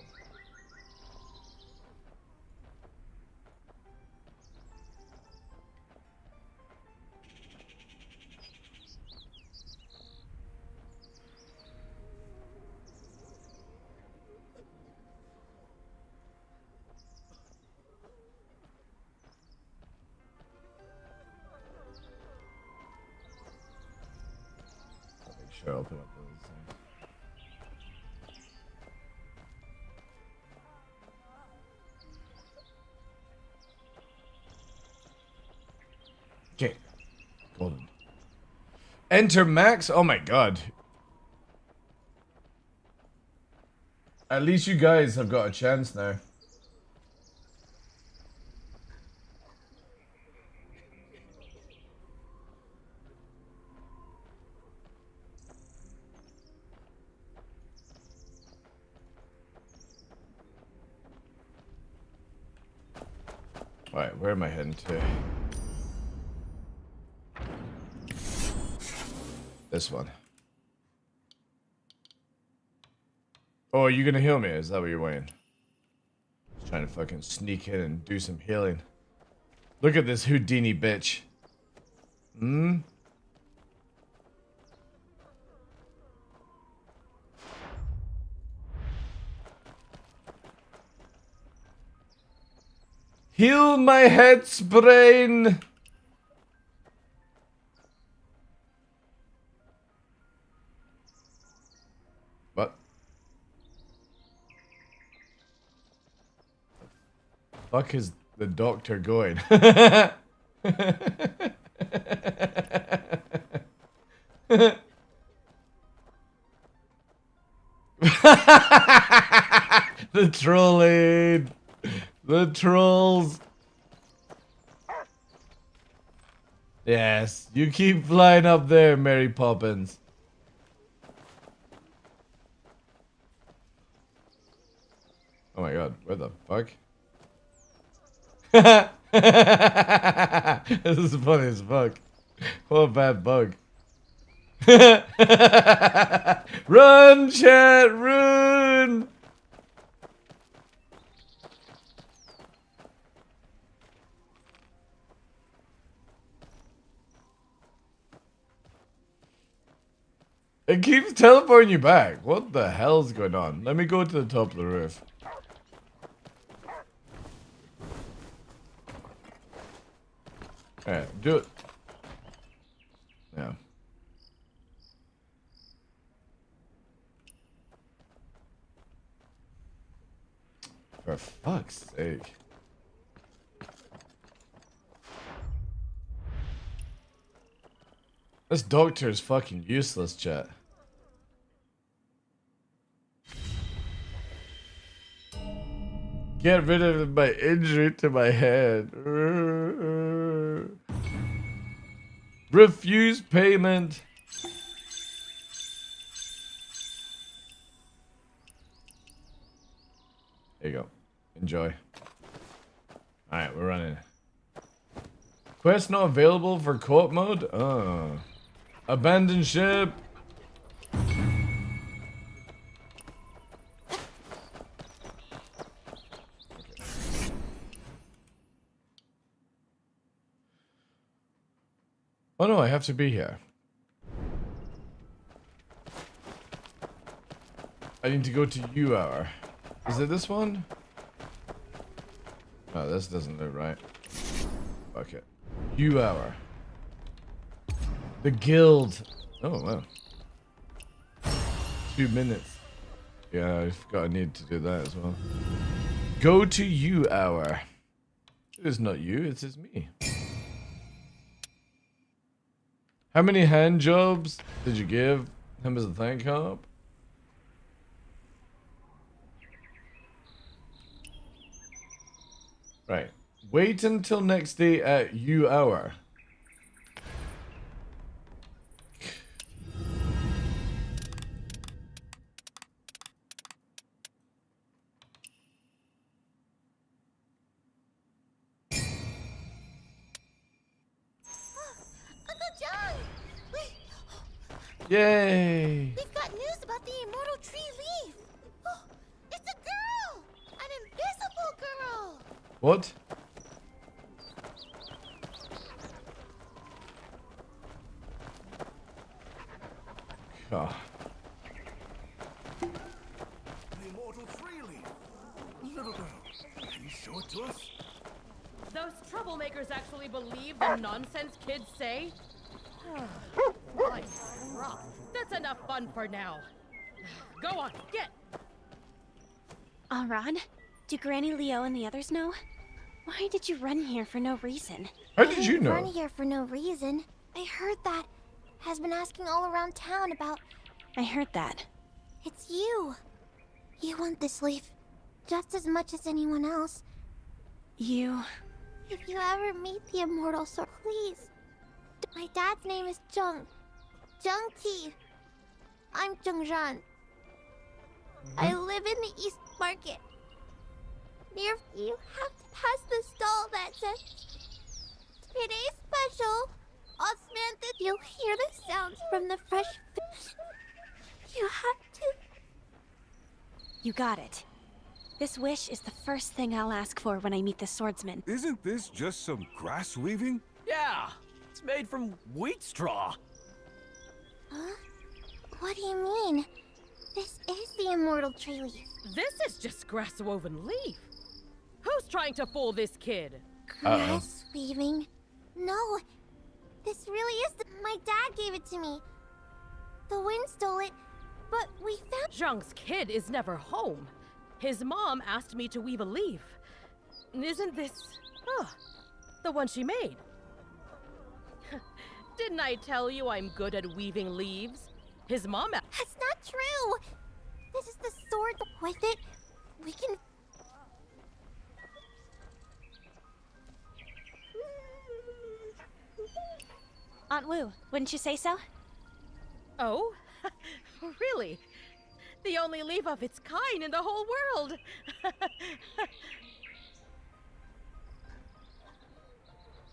Sure, open up those things. Okay. Golden. Enter Max? Oh my god. At least you guys have got a chance now. Alright, where am I heading to? This one. Oh, are you gonna heal me? Is that what you're waiting? Just trying to fucking sneak in and do some healing. Look at this Houdini bitch. Hmm? Heal my head's brain! What? Fuck is the doctor going? The trolling! The trolls! Yes, you keep flying up there, Mary Poppins. Oh my god, where the fuck? This is funny as fuck. What a bad bug. Run, chat, run! It keeps teleporting you back. What the hell's going on? Let me go to the top of the roof. Alright, do it. Yeah. For fuck's sake. This doctor is fucking useless, chat. Get rid of my injury to my head. Refuse payment. There you go. Enjoy. Alright, we're running. Quest not available for co-op mode? Oh. Abandoned ship. Oh no, I have to be here. I need to go to U hour. Is it this one? Oh, this doesn't look right. Okay. U hour. The guild. Oh, wow. 2 minutes. Yeah, I forgot I need to do that as well. Go to U hour. It's not you, it's just me. How many hand jobs did you give him as a thank up? Right. Wait until next day at U hour. Uncle John! Yay! We've got news about the immortal tree leaf. Oh, it's a girl! An invisible girl! What? Oh. The immortal tree leaf. Little girl, can you show it to us? Those troublemakers actually believe the nonsense kids say? My rock. That's enough fun for now. Go on, get! Ron, do Granny Leo and the others know? Why did you run here for no reason? How did you know? Run here for no reason. I heard that. Has been asking all around town about... I heard that. It's you. You want this leaf just as much as anyone else. You... If you ever meet the immortal sword, please. My dad's name is Zheng. Zheng Ti. I'm Zheng Zhan. I live in the East Market. Near you have to pass the stall that says today's special. Osmanthus. You'll hear the sounds from the fresh fish. You have to. You got it. This wish is the first thing I'll ask for when I meet the swordsman. Isn't this just some grass weaving? Yeah, it's made from wheat straw. Huh? What do you mean? This is the immortal tree leaf. This is just grass-woven leaf. Who's trying to fool this kid? Grass weaving? No. This really is my dad gave it to me. The wind stole it, but we found... Zheng's kid is never home. His mom asked me to weave a leaf. Isn't this... the one she made? Didn't I tell you I'm good at weaving leaves? His mom... That's not true! This is the sword. With it, we can... Aunt Wu, wouldn't you say so? Oh? Really? The only leaf of its kind in the whole world!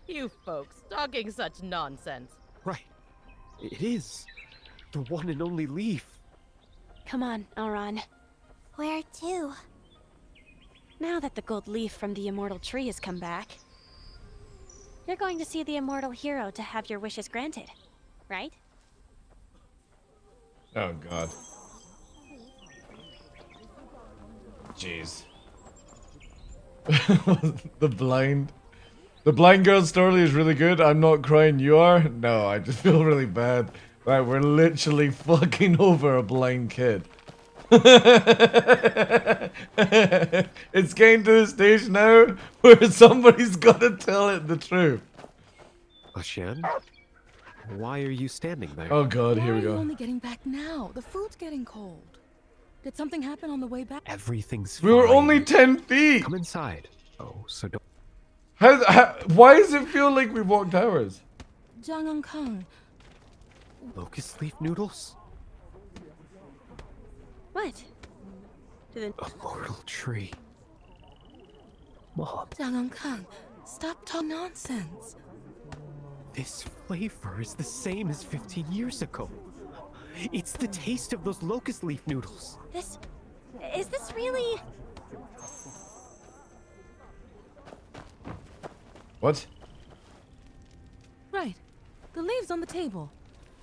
You folks talking such nonsense. Right. It is. The one and only leaf. Come on, Ron. Where to? Now that the gold leaf from the immortal tree has come back, you're going to see the immortal hero to have your wishes granted, right? Oh god. Jeez. The blind girl story is really good. I'm not crying, you are? No, I just feel really bad. Right, we're literally fucking over a blind kid. It's getting to the stage now where somebody's gotta tell it the truth. Shen, why are you standing there? Oh god, here we Why are you go. only getting back now? The food's getting cold. Did something happen on the way back? Everything's We were fine. only 10 feet. Come inside. Oh, so don't... Why does it feel like we walked hours? Zhang Kang. Locust leaf noodles? What? Immortal tree. Mom. Zhang Kang, stop talking nonsense. This flavor is the same as 15 years ago. It's the taste of those locust leaf noodles. Is this really... What? Right. The leaves on the table.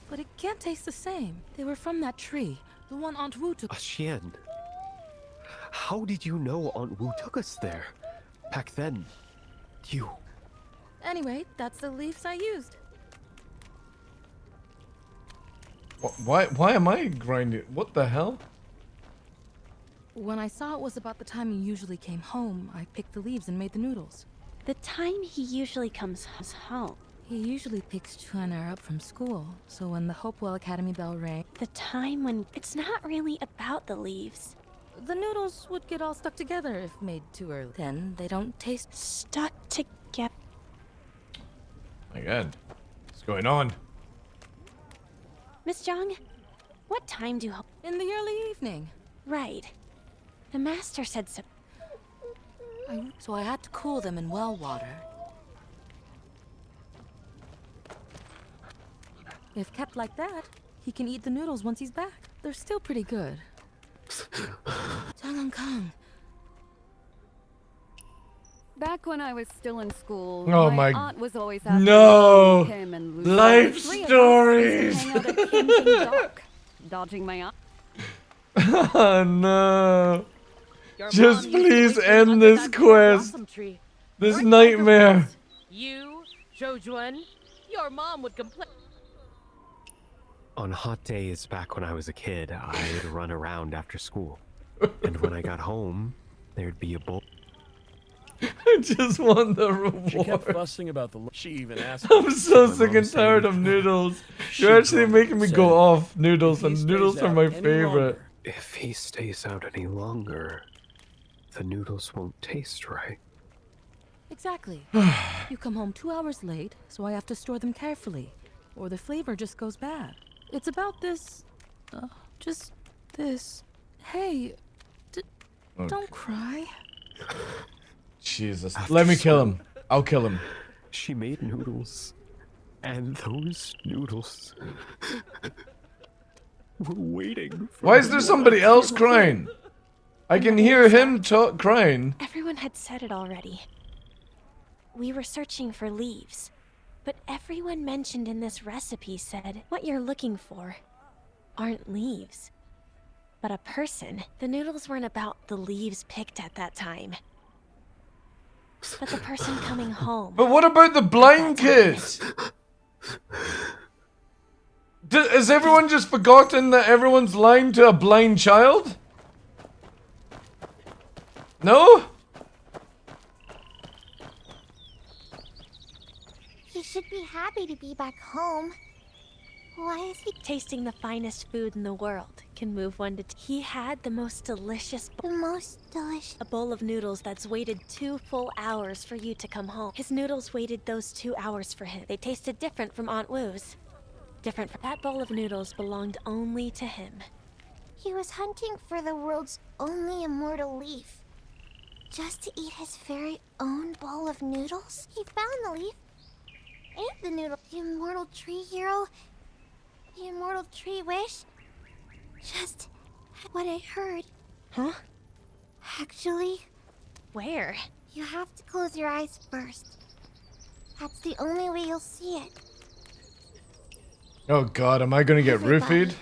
But it can't taste the same. They were from that tree. The one Aunt Wu took. Xian, how did you know Aunt Wu took us there? Back then, you... Anyway, that's the leaves I used. Why am I grinding? What the hell? When I saw it was about the time he usually came home, I picked the leaves and made the noodles. The time he usually comes home. He usually picks Chuaner up from school, so when the Hopewell Academy bell rang... The time when it's not really about the leaves. The noodles would get all stuck together if made too early. Then they don't taste... Stuck together. My God. What's going on? Miss Zhang, what time do you... In the early evening. Right. The master said so. So I had to cool them in well water. If kept like that, he can eat the noodles once he's back. They're still pretty good. Zhang Kang. Back when I was still in school, Oh my my... aunt was always asking No! him and Lucy, Life the three of us, stories! to hang out at Kensington Dock, dodging my aunt. Oh no! Your Just mom used to please wait for end us this at that quest. blossom tree. This Right by the nightmare. fence. You, Zhoujuan, your mom would complain. On hot days back when I was a kid, I'd run around after school. And when I got home, there'd be a bowl. I just want the reward. She kept fussing about the... She even asked... I'm so sick and tired of noodles. You're actually making me go off noodles, and noodles are my favorite. If he stays out any longer, the noodles won't taste right. Exactly. You come home 2 hours late, so I have to store them carefully, or the flavor just goes bad. It's about this... just this... Hey, don't cry. Jesus. Let me kill him. I'll kill him. She made noodles. And those noodles were waiting for Why is there somebody else crying? I can hear him crying. Everyone had said it already. We were searching for leaves. But everyone mentioned in this recipe said what you're looking for aren't leaves, but a person. The noodles weren't about the leaves picked at that time, but the person coming home. But what about the blind kids? Has everyone just forgotten that everyone's lying to a blind child? No? He should be happy to be back home. Why is he Tasting the finest food in the world can move one to... He had the most delicious... the most delicious? A bowl of noodles that's waited 2 full hours for you to come home. His noodles waited those 2 hours for him. They tasted different from Aunt Wu's. Different from... That bowl of noodles belonged only to him. He was hunting for the world's only immortal leaf. Just to eat his very own bowl of noodles? He found the leaf. Ate the noodle. The immortal tree hero. The immortal tree wish. Just what I heard. Huh? Actually, where? You have to close your eyes first. That's the only way you'll see it. Oh God, am I gonna get roofied?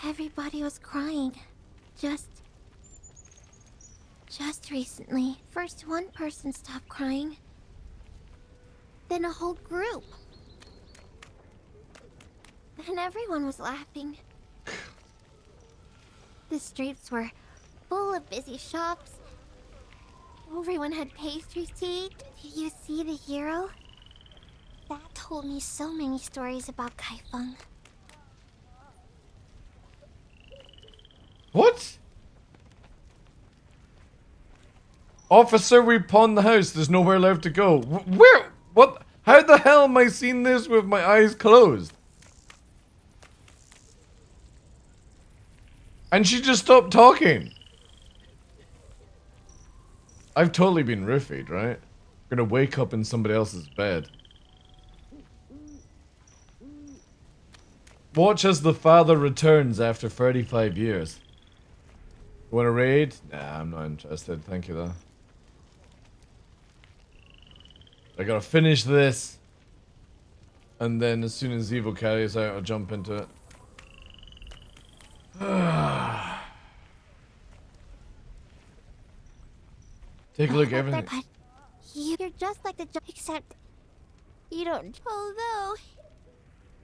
Everybody was crying. Just recently. First one person stopped crying. Then a whole group. And everyone was laughing. The streets were full of busy shops. Everyone had pastries to eat. Did you see the hero? That told me so many stories about Kaifeng. What? Officer, we pawned the house. There's nowhere left to go. Where? What? How the hell am I seeing this with my eyes closed? And she just stopped talking. I've totally been roofied, right? I'm gonna wake up in somebody else's bed. Watch as the father returns after 35 years. Want a raid? Nah, I'm not interested. Thank you, though. I gotta finish this. And then as soon as Evo carries out, I'll jump into it. Take a look at everything. But you're just like the except you don't. Although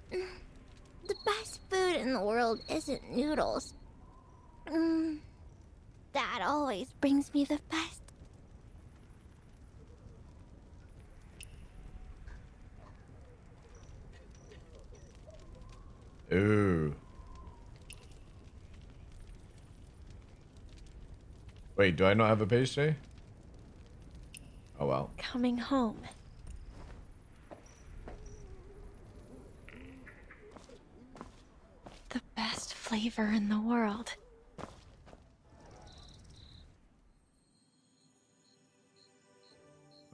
the best food in the world isn't noodles. That always brings me the best. Ooh. Wait, do I not have a page tray? Oh well. Coming home. The best flavor in the world.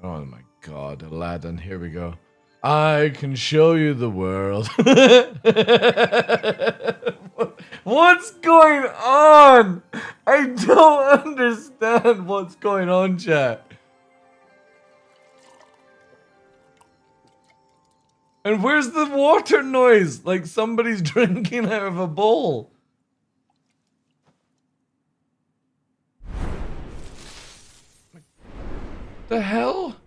Oh my god, Aladdin, here we go. I can show you the world. What's going on? I don't understand what's going on, chat. And where's the water noise? Like somebody's drinking out of a bowl. The hell?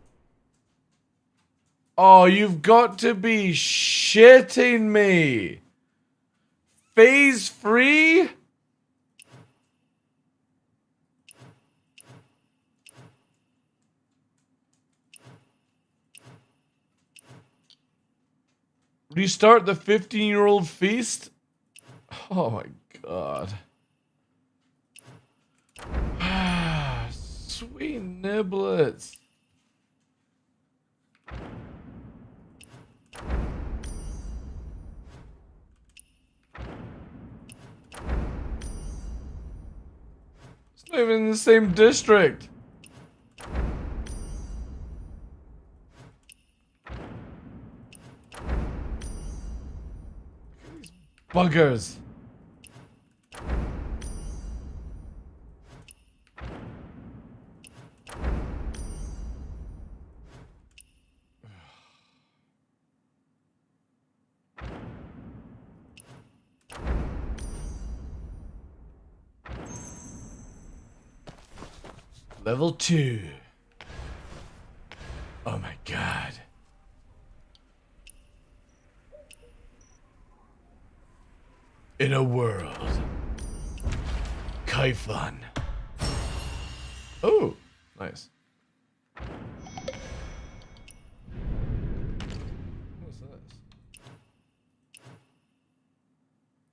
Oh, you've got to be shitting me. Phase free? Restart the 15-year-old feast? Oh my god. Sweet niblets. It's not even in the same district. Buggers. Level 2. Oh my god. In a world. Kaifun. Oh, nice. What's this?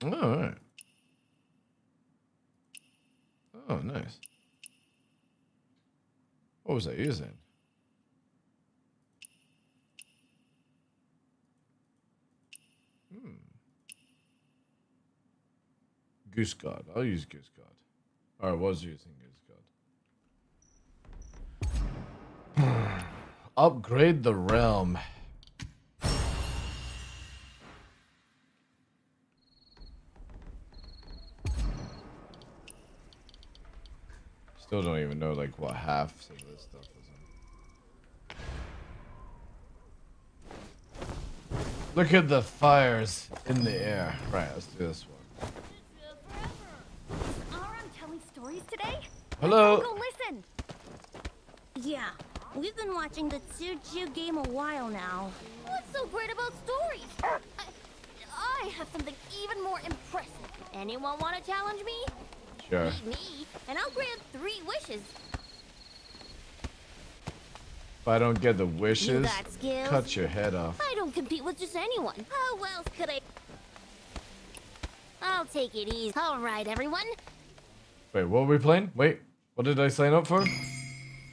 Oh, alright. Oh, nice. What was I using? Goose God. I'll use Goose God. Or I was using Goose God. Upgrade the realm. Still don't even know like what half of this stuff is in. Look at the fires in the air. Right, let's do this one. Aaron telling stories today? Hello. Let's go listen. Yeah, we've been watching the Tsuju game a while now. What's so great about stories? I have something even more impressive. Anyone want to challenge me? Sure. Beat me, and I'll grant 3 wishes. If I don't get the wishes, You got skills? cut your head off. I don't compete with just anyone. How else could I? I'll take it easy. All right, everyone. Wait, what are we playing? Wait, what did I sign up for?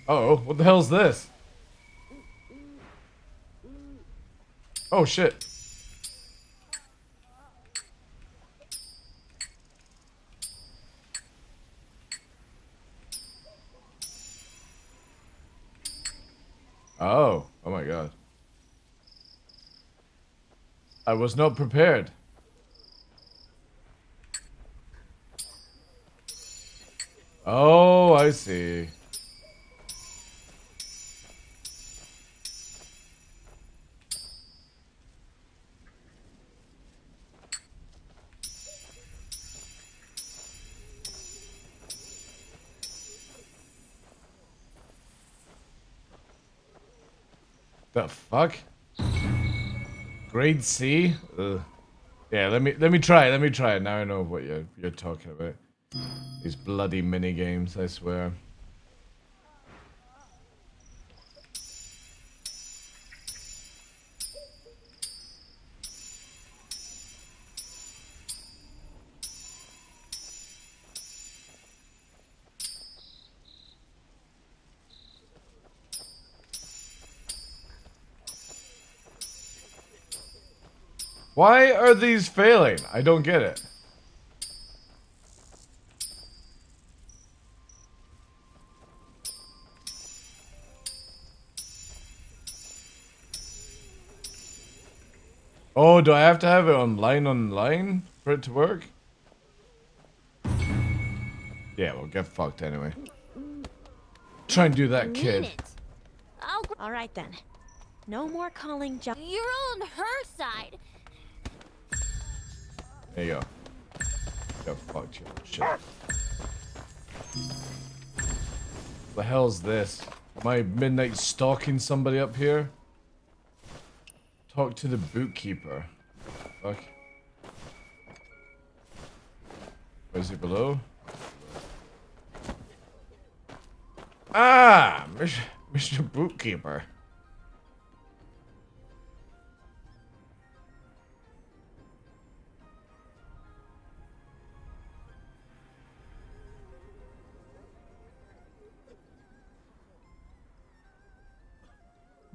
Uh-oh, what the hell's this? Oh shit. Oh my god. I was not prepared. Oh, I see. The fuck? Grade C? Ugh. Yeah, let me try it. Let me try it. Now I know what you're talking about. These bloody mini games, I swear. Why are these failing? I don't get it. Oh, do I have to have it online for it to work? Yeah, well, get fucked anyway. Try and do that, kid. All right then. No more calling John. You're on her side. There you go. Get fucked, you little shit. The hell's this? Am I midnight stalking somebody up here? Talk to the bookkeeper. Fuck. Where's he below? Ah! Mr. Bookkeeper.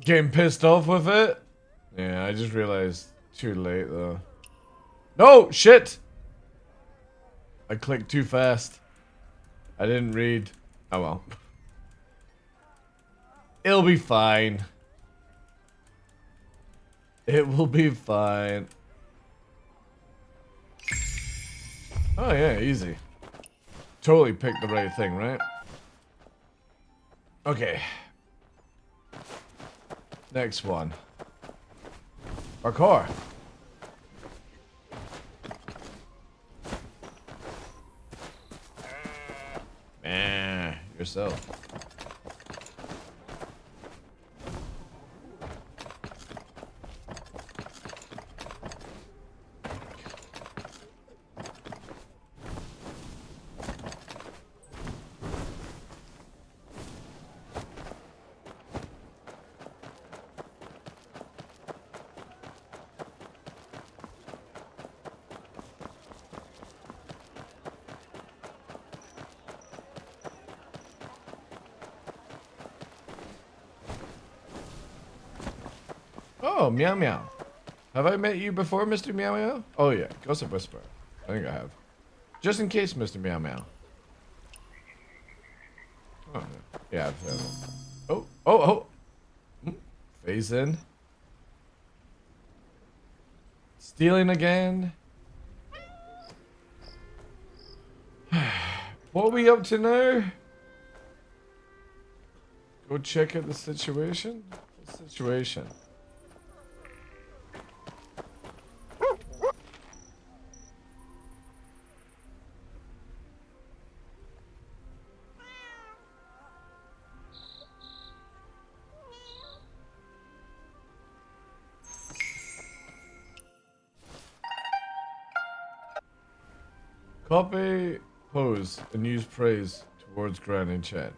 Getting pissed off with it? Yeah, I just realized too late though. No! Shit! I clicked too fast. I didn't read. Oh well. It'll be fine. It will be fine. Oh yeah, easy. Totally picked the right thing, right? Okay. Next one. Parkour. Yourself. Oh, Meow Meow. Have I met you before, Mr. Meow Meow? Oh yeah, Gossip Whisperer. I think I have. Just in case, Mr. Meow Meow. Oh, yeah, I've had one. Oh. Phase in. Stealing again. What are we up to now? Go check out the situation? What situation? Copy, pose, and use praise towards Granny Chat.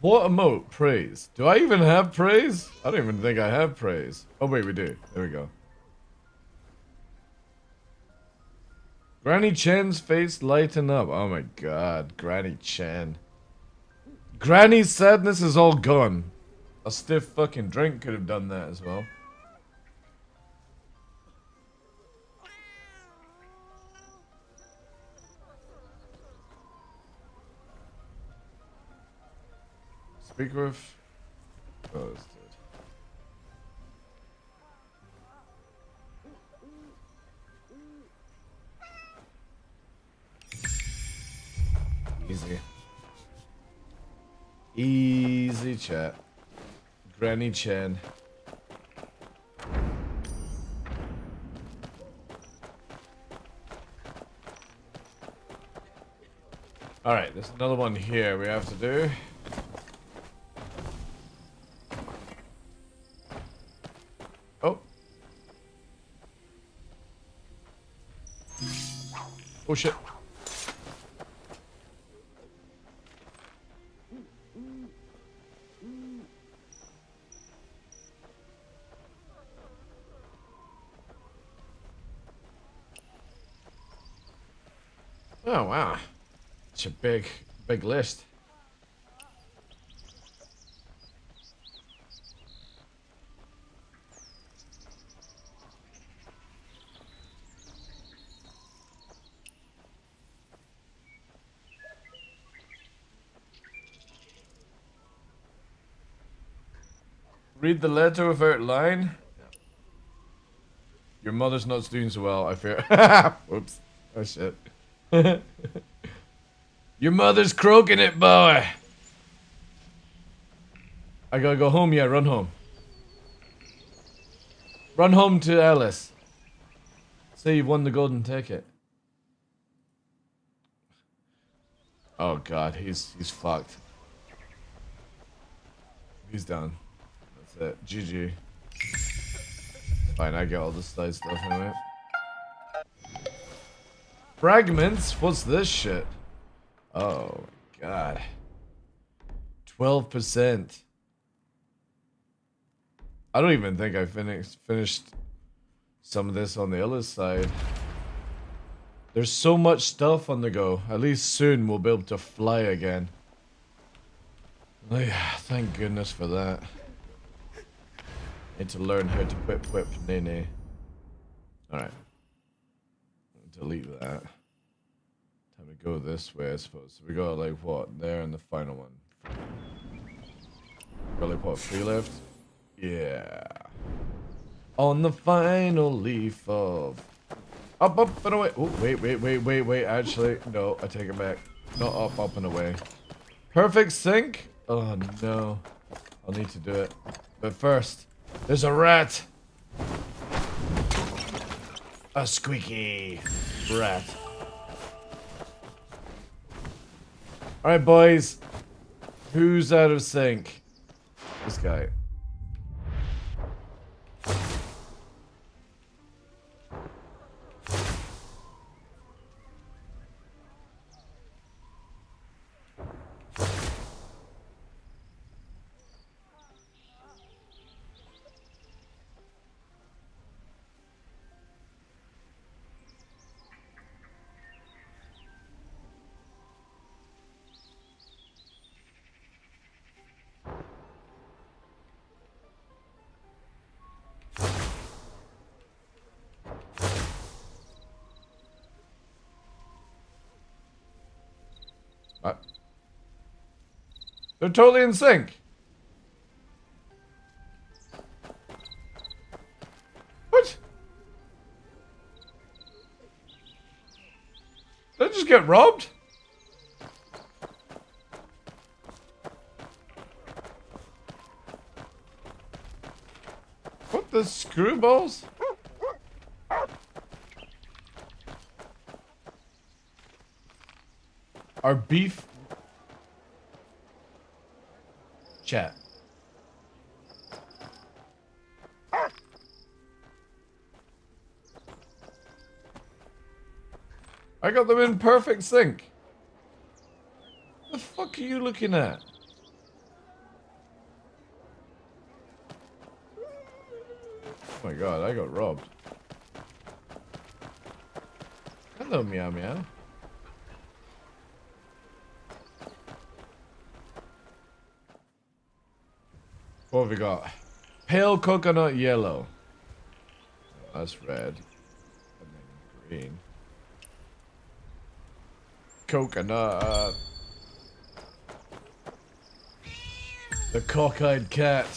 What emote? Praise. Do I even have praise? I don't even think I have praise. Oh wait, we do. There we go. Granny Chen's face lighten up. Oh my god, Granny Chen. Granny's sadness is all gone. A stiff fucking drink could have done that as well. Speak with. Oh, it's dead. Easy. Easy chat. Granny Chen. Alright, there's another one here we have to do. Oh. Oh shit. Oh wow. It's a big list. Read the letter without line. Your mother's not doing so well, I fear. Whoops. Oh shit. Your mother's croaking it, boy. I gotta go home, yeah, run home. Run home to Alice. Say you've won the golden ticket. Oh god, he's fucked. He's done. That's it. GG. Fine, I get all this side stuff anyway. Fragments? What's this shit? Oh god. 12%. I don't even think I finished some of this on the other side. There's so much stuff on the go. At least soon we'll be able to fly again. Thank goodness for that. Need to learn how to whip Nene. Alright. Delete that. Time to go this way, I suppose. So we got like what? There and the final one. Got like what? 3 left? Yeah. On the final leaf of... Up and away. Oh, wait. Actually, no, I take it back. Not up and away. Perfect sync? Oh no. I'll need to do it. But first, there's a rat. A squeaky rat. Alright, boys. Who's out of sync? This guy. What? They're totally in sync. What? Did I just get robbed? What the screwballs? Our beef chat. I got them in perfect sync. What the fuck are you looking at? Oh my god, I got robbed. Hello, meow meow. What have we got? Pale coconut yellow. That's red. And then green. Coconut. The cockeyed cat.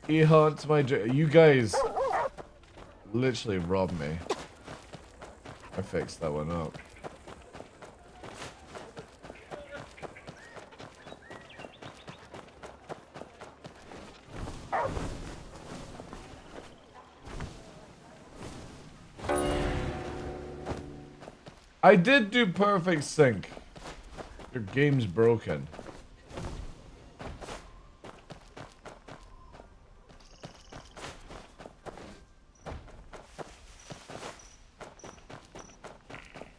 He haunts my dream. You guys literally robbed me. I fixed that one up. I did do perfect sync. Your game's broken.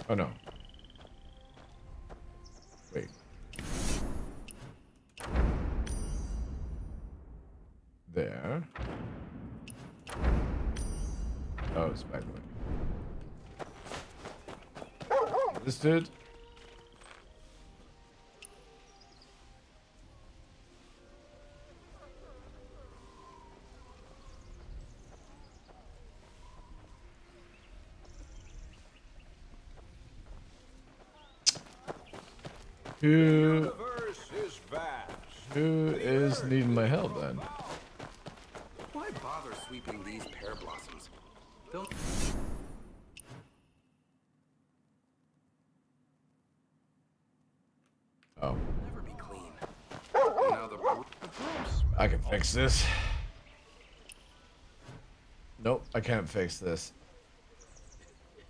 Oh no. Wait. There. Oh, it's back away. This dude. Who is needing my help then? Why bother sweeping these pear blossoms? They'll Oh. never be clean. Now the I can fix this. Nope, I can't fix this.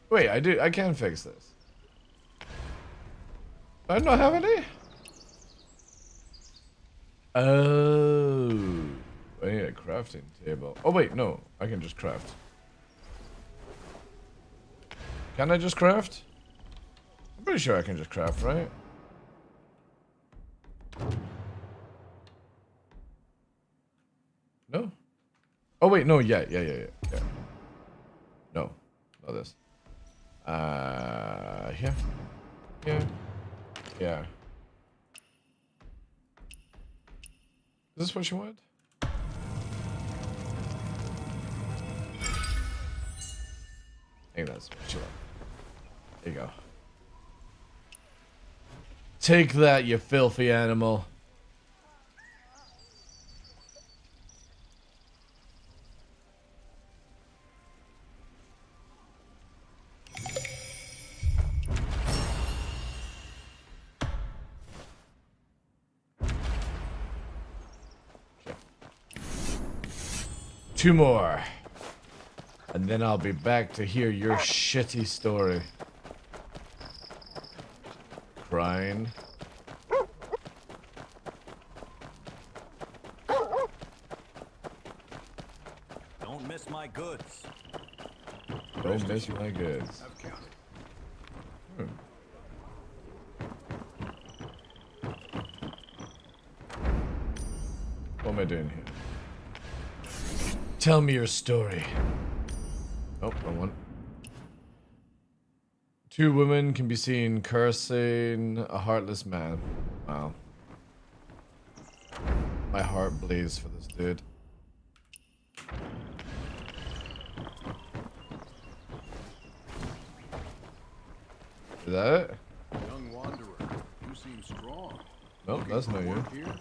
Wait, I can fix this. Do I not have any? Oh, I need a crafting table. Oh wait, no, I can just craft. Can I just craft? I'm pretty sure I can just craft, right? No? Oh wait, no, yeah. No, not this. Here. Yeah. Is this what you want? I think that's what you want. There you go. Take that, you filthy animal. Two more. And then I'll be back to hear your shitty story. Crying. Don't miss my goods. Don't miss my goods. What am I doing here? Tell me your story. Oh, wrong one. Two women can be seen cursing a heartless man. Wow. My heart bleeds for this dude. Is that it? Young wanderer, you seem strong. Nope, that's not you. Here?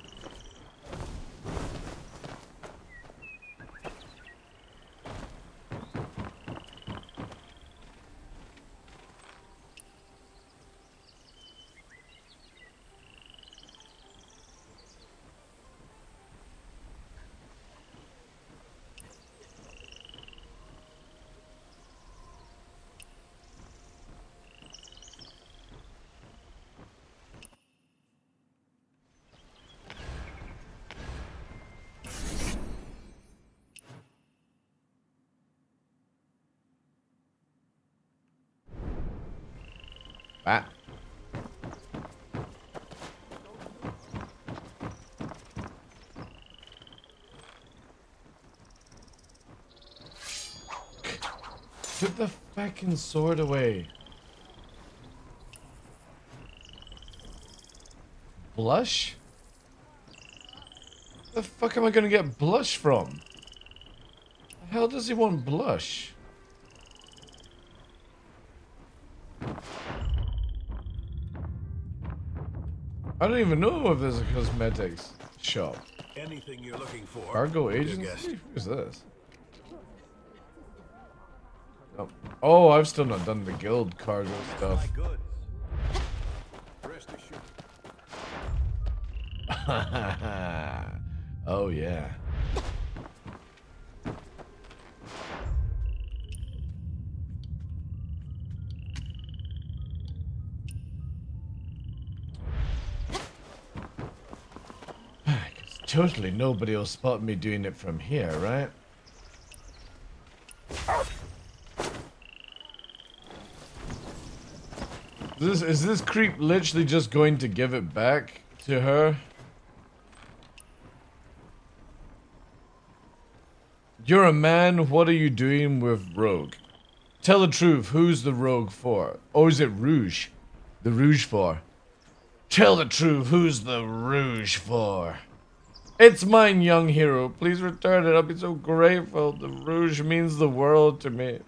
Bat. Put the fucking sword away. Blush? Where the fuck am I gonna get blush from? The hell does he want blush? I don't even know if there's a cosmetics shop. Anything you're looking for. Cargo agency? Who's this? Oh. Oh, I've still not done the guild cargo stuff. Rest assured. Oh yeah. totally nobody will spot me doing it from here, right? Is this creep literally just going to give it back to her? You're a man, what are you doing with Rogue? Tell the truth, who's the Rogue for? Or is it Rouge? The Rouge for? Tell the truth, who's the Rouge for? It's mine, young hero. Please return it. I'll be so grateful. The Rouge means the world to me.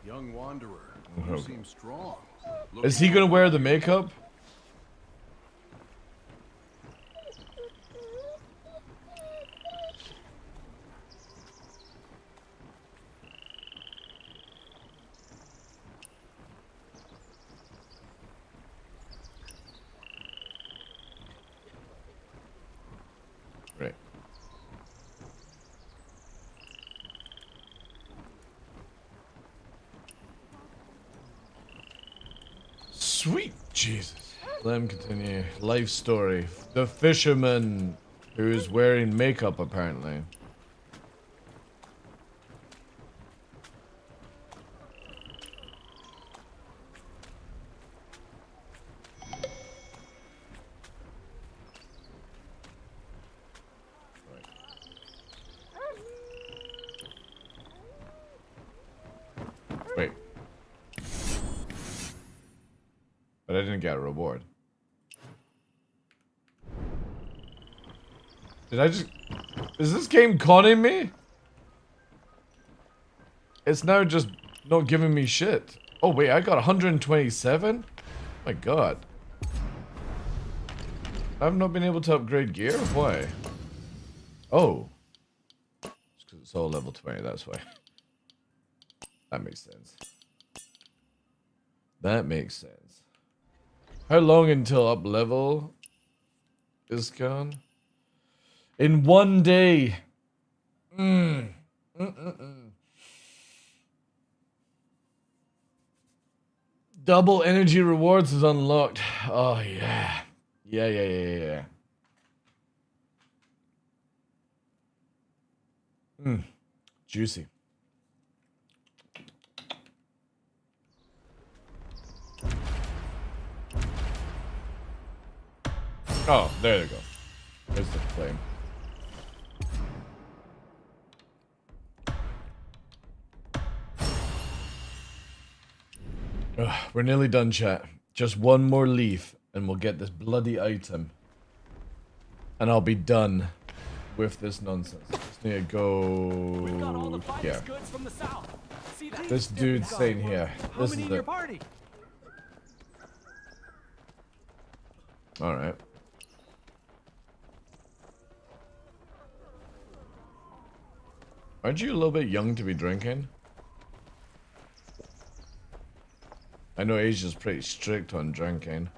Young wanderer, you Okay. seem strong. Is he gonna wear the makeup? Right. Sweet Jesus. Let him continue. Life story. The fisherman who is wearing makeup, apparently. Wait. But I didn't get a reward. Did I just... Is this game conning me? It's now just not giving me shit. Oh wait, I got 127? My god. I've not been able to upgrade gear? Why? Oh. It's because it's all level 20, that's why. That makes sense. That makes sense. How long until up level is gone? In 1 day. Double energy rewards is unlocked. Oh yeah. Yeah. Juicy. Oh, there you go. There's the flame. Ugh, we're nearly done, chat. Just one more leaf, and we'll get this bloody item. And I'll be done with this nonsense. Just need to go here. This dude's saying here. This is it. Alright. Aren't you a little bit young to be drinking? I know Asia's pretty strict on drinking.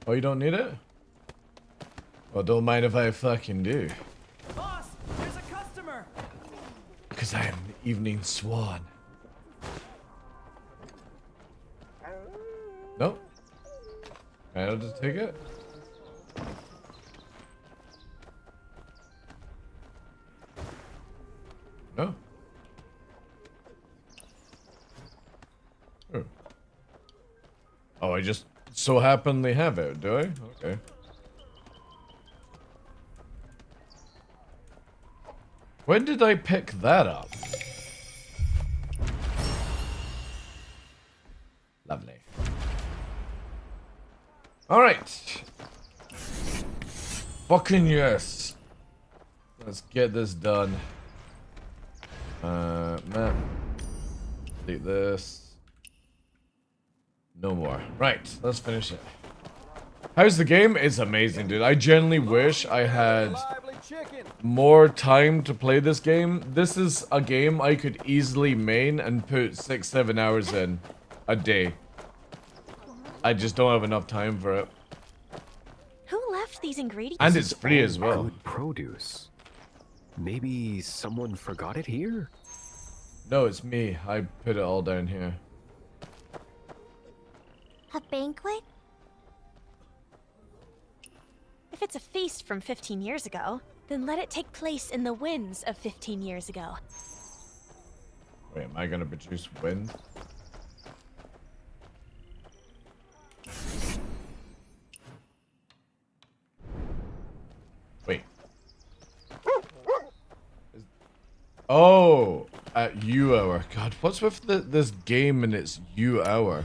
Oh, you don't need it? Well, don't mind if I fucking do. Boss, there's a customer. Because I am the evening swan. Nope. I'll just take it. No. Oh, I just so happily have it, do I? Okay. When did I pick that up? Lovely. Alright. Fucking yes. Let's get this done. Map. Delete this. No more. Right, let's finish it. How's the game? It's amazing, dude. I genuinely wish I had more time to play this game. This is a game I could easily main and put 6-7 hours in a day. I just don't have enough time for it. Who left these ingredients? And it's free as well. Good produce. Maybe someone forgot it here? No, it's me. I put it all down here. A banquet? If it's a feast from 15 years ago, then let it take place in the winds of 15 years ago. Wait, am I gonna produce wind? Wait. Oh, at U hour. God, what's with this game and its U hour?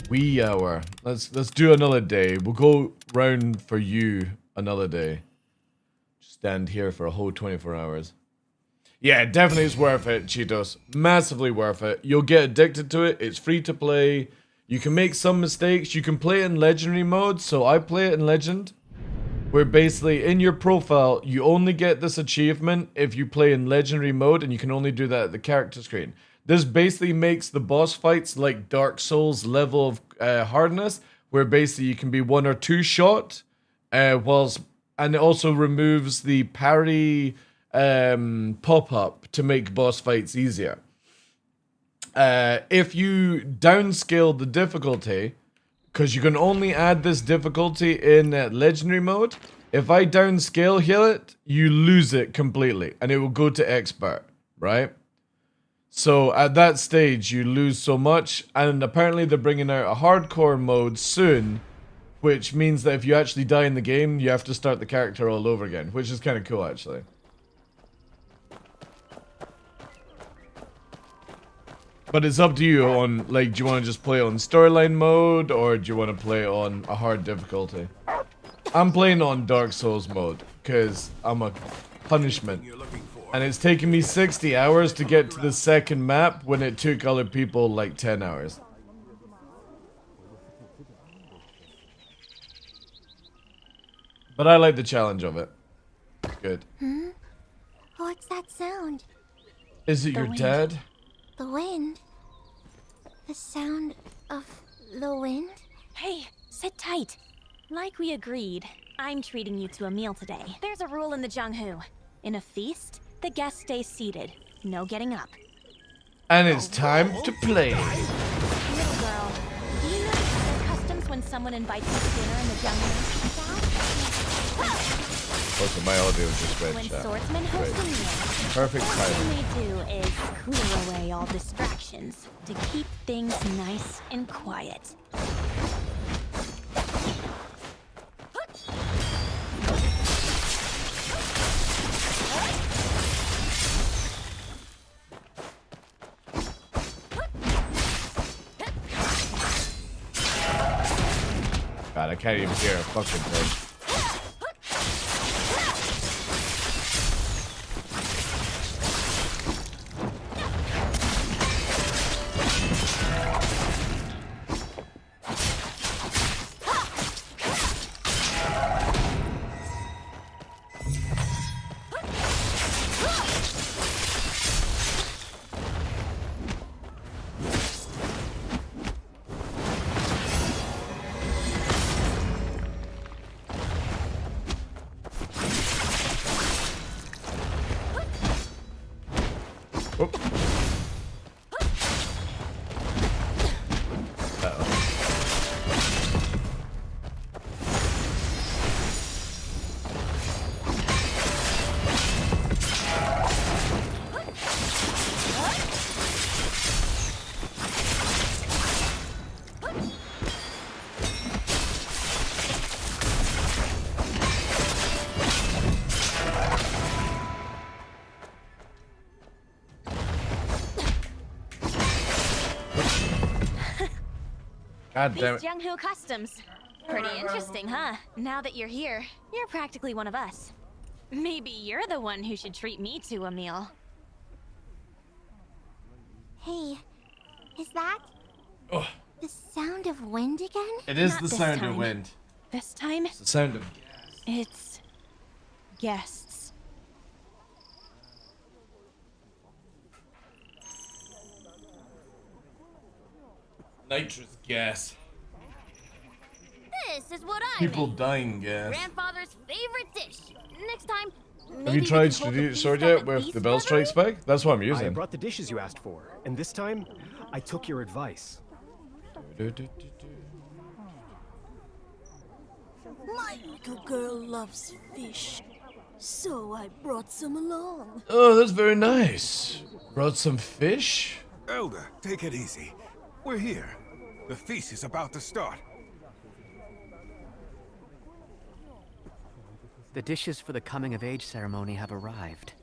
Wee hour. Let's do another day. We'll go round for you another day. Stand here for a whole 24 hours. Yeah, definitely it's worth it, Cheetos. Massively worth it. You'll get addicted to it. It's free to play. You can make some mistakes. You can play it in legendary mode. So I play it in legend. Where basically in your profile, you only get this achievement if you play in legendary mode, and you can only do that at the character screen. This basically makes the boss fights like Dark Souls level of hardness, where basically you can be 1 or 2 shot, and it also removes the parry pop-up to make boss fights easier. If you downscale the difficulty, because you can only add this difficulty in legendary mode, if I downscale it, you lose it completely, and it will go to expert, right? So at that stage, you lose so much, and apparently they're bringing out a hardcore mode soon, which means that if you actually die in the game, you have to start the character all over again, which is kind of cool, actually. But it's up to you on, like, do you want to just play on storyline mode, or do you want to play on a hard difficulty? I'm playing on Dark Souls mode, because I'm a punishment. And it's taken me 60 hours to get to the second map when it took other people like 10 hours. But I like the challenge of it. Good. Hmm? What's that sound? Is it your dad? The wind? The sound of the wind? Hey, sit tight. Like we agreed, I'm treating you to a meal today. There's a rule in the Jungho. In a feast, the guest stays seated. No getting up. And it's time to play. Little girl, do you know the customs when someone invites you to dinner in the Jungho? Also, my audio just went When chat. swordsmen host a meal, Perfect the first timing. thing they do is clear away all distractions to keep things nice and quiet. God, I can't even hear a fucking thing. God damn These it. Jungho customs. Pretty interesting, huh? Now that you're here, you're practically one of us. Maybe you're the one who should treat me to a meal. Hey, is that? Oh, The sound of wind again? It is Not the this sound time. of wind. This time, It's the sound of it's guests. nitrous gas. This is what I People made. dying gas. Grandfather's favorite dish. Next time, Have you tried strategic sword yet with the Bell Strike spike? That's what I'm I using. brought the dishes you asked for, and this time, I took your advice. My little girl loves fish, so I brought some along. Oh, that's very nice. Brought some fish? Elder, take it easy. We're here. The feast is about to start. The dishes for the coming-of-age ceremony have arrived.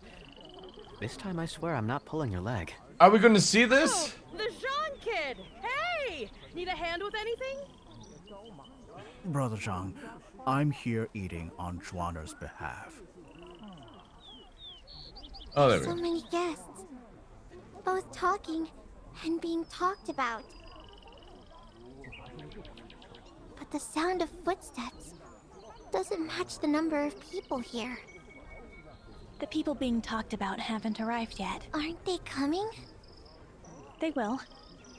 This time I swear I'm not pulling your leg. Are we going to see this? Oh, the Jean kid! Hey! Need a hand with anything? Brother Zhang, I'm here eating on Zhuaner's behalf. Oh, there we So go. many guests. Both talking and being talked about. But the sound of footsteps doesn't match the number of people here. The people being talked about haven't arrived yet. Aren't they coming? They will,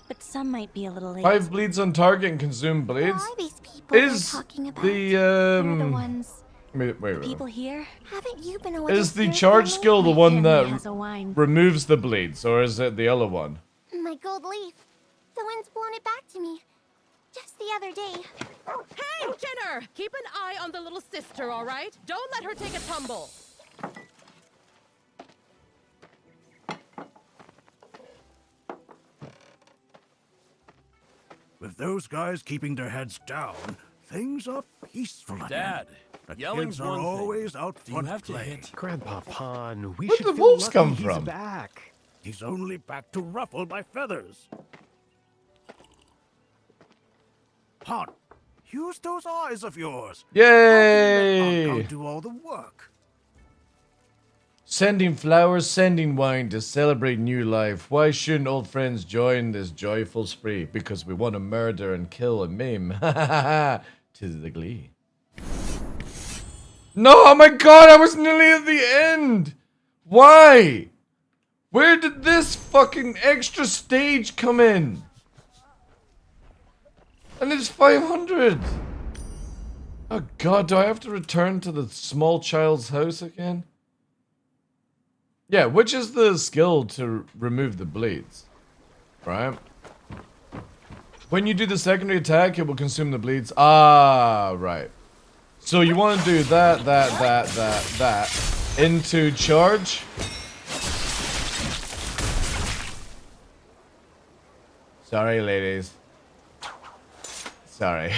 but some might be a little late. 5 bleeds on target and consume blades. Who are these people Is they're talking about? They're the ones. Wait. People here. Haven't you been away? Is the charge skill the one has that a wine. removes the bleeds, or is it the other one? My gold leaf. The wind's blown it back to me. Just the other day. Hey, Jenner! Keep an eye on the little sister, all right? Don't let her take a tumble. With those guys keeping their heads down, things are peaceful again. Dad, The yelling's kids are one thing. always out Do you front have to playing. hit? Grandpa Pon, we Where'd should the feel wolves lucky come he's from? back. He's only back to ruffle my feathers. Pon, use those eyes of yours. Yay! I'll do all the work. Sending flowers, sending wine to celebrate new life. Why shouldn't old friends join this joyful spree? Because we want to murder and kill and maim. Tis the glee. No, oh my god, I was nearly at the end! Why? Where did this fucking extra stage come in? And it's 500! Oh god, do I have to return to the small child's house again? Yeah, which is the skill to remove the bleeds, right? When you do the secondary attack, it will consume the bleeds. Ah, right. So you want to do that, into charge. Sorry, ladies. Sorry.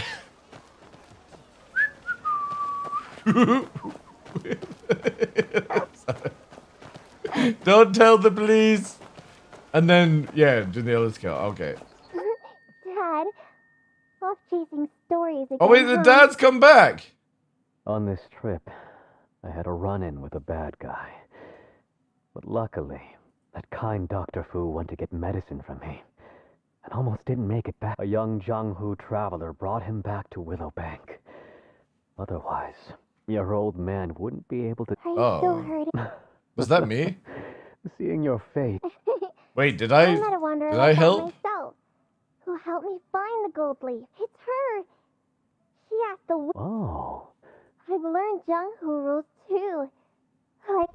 Sorry. Don't tell the police. And then, yeah, do the other skill. Okay. Dad, off chasing stories again. Oh wait, the huh? dad's come back. On this trip, I had a run-in with a bad guy. But luckily, that kind Dr. Fu went to get medicine from me. And almost didn't make it back. A young Jianghu traveler brought him back to Willowbank. Otherwise, your old man wouldn't be able to... Are you still hurting? Was that me? Seeing your face. Wait, did I met a wanderer did like I that help? myself, who helped me find the gold leaf. It's her. She asked the. Oh. I've learned Jianghu rules too. Like.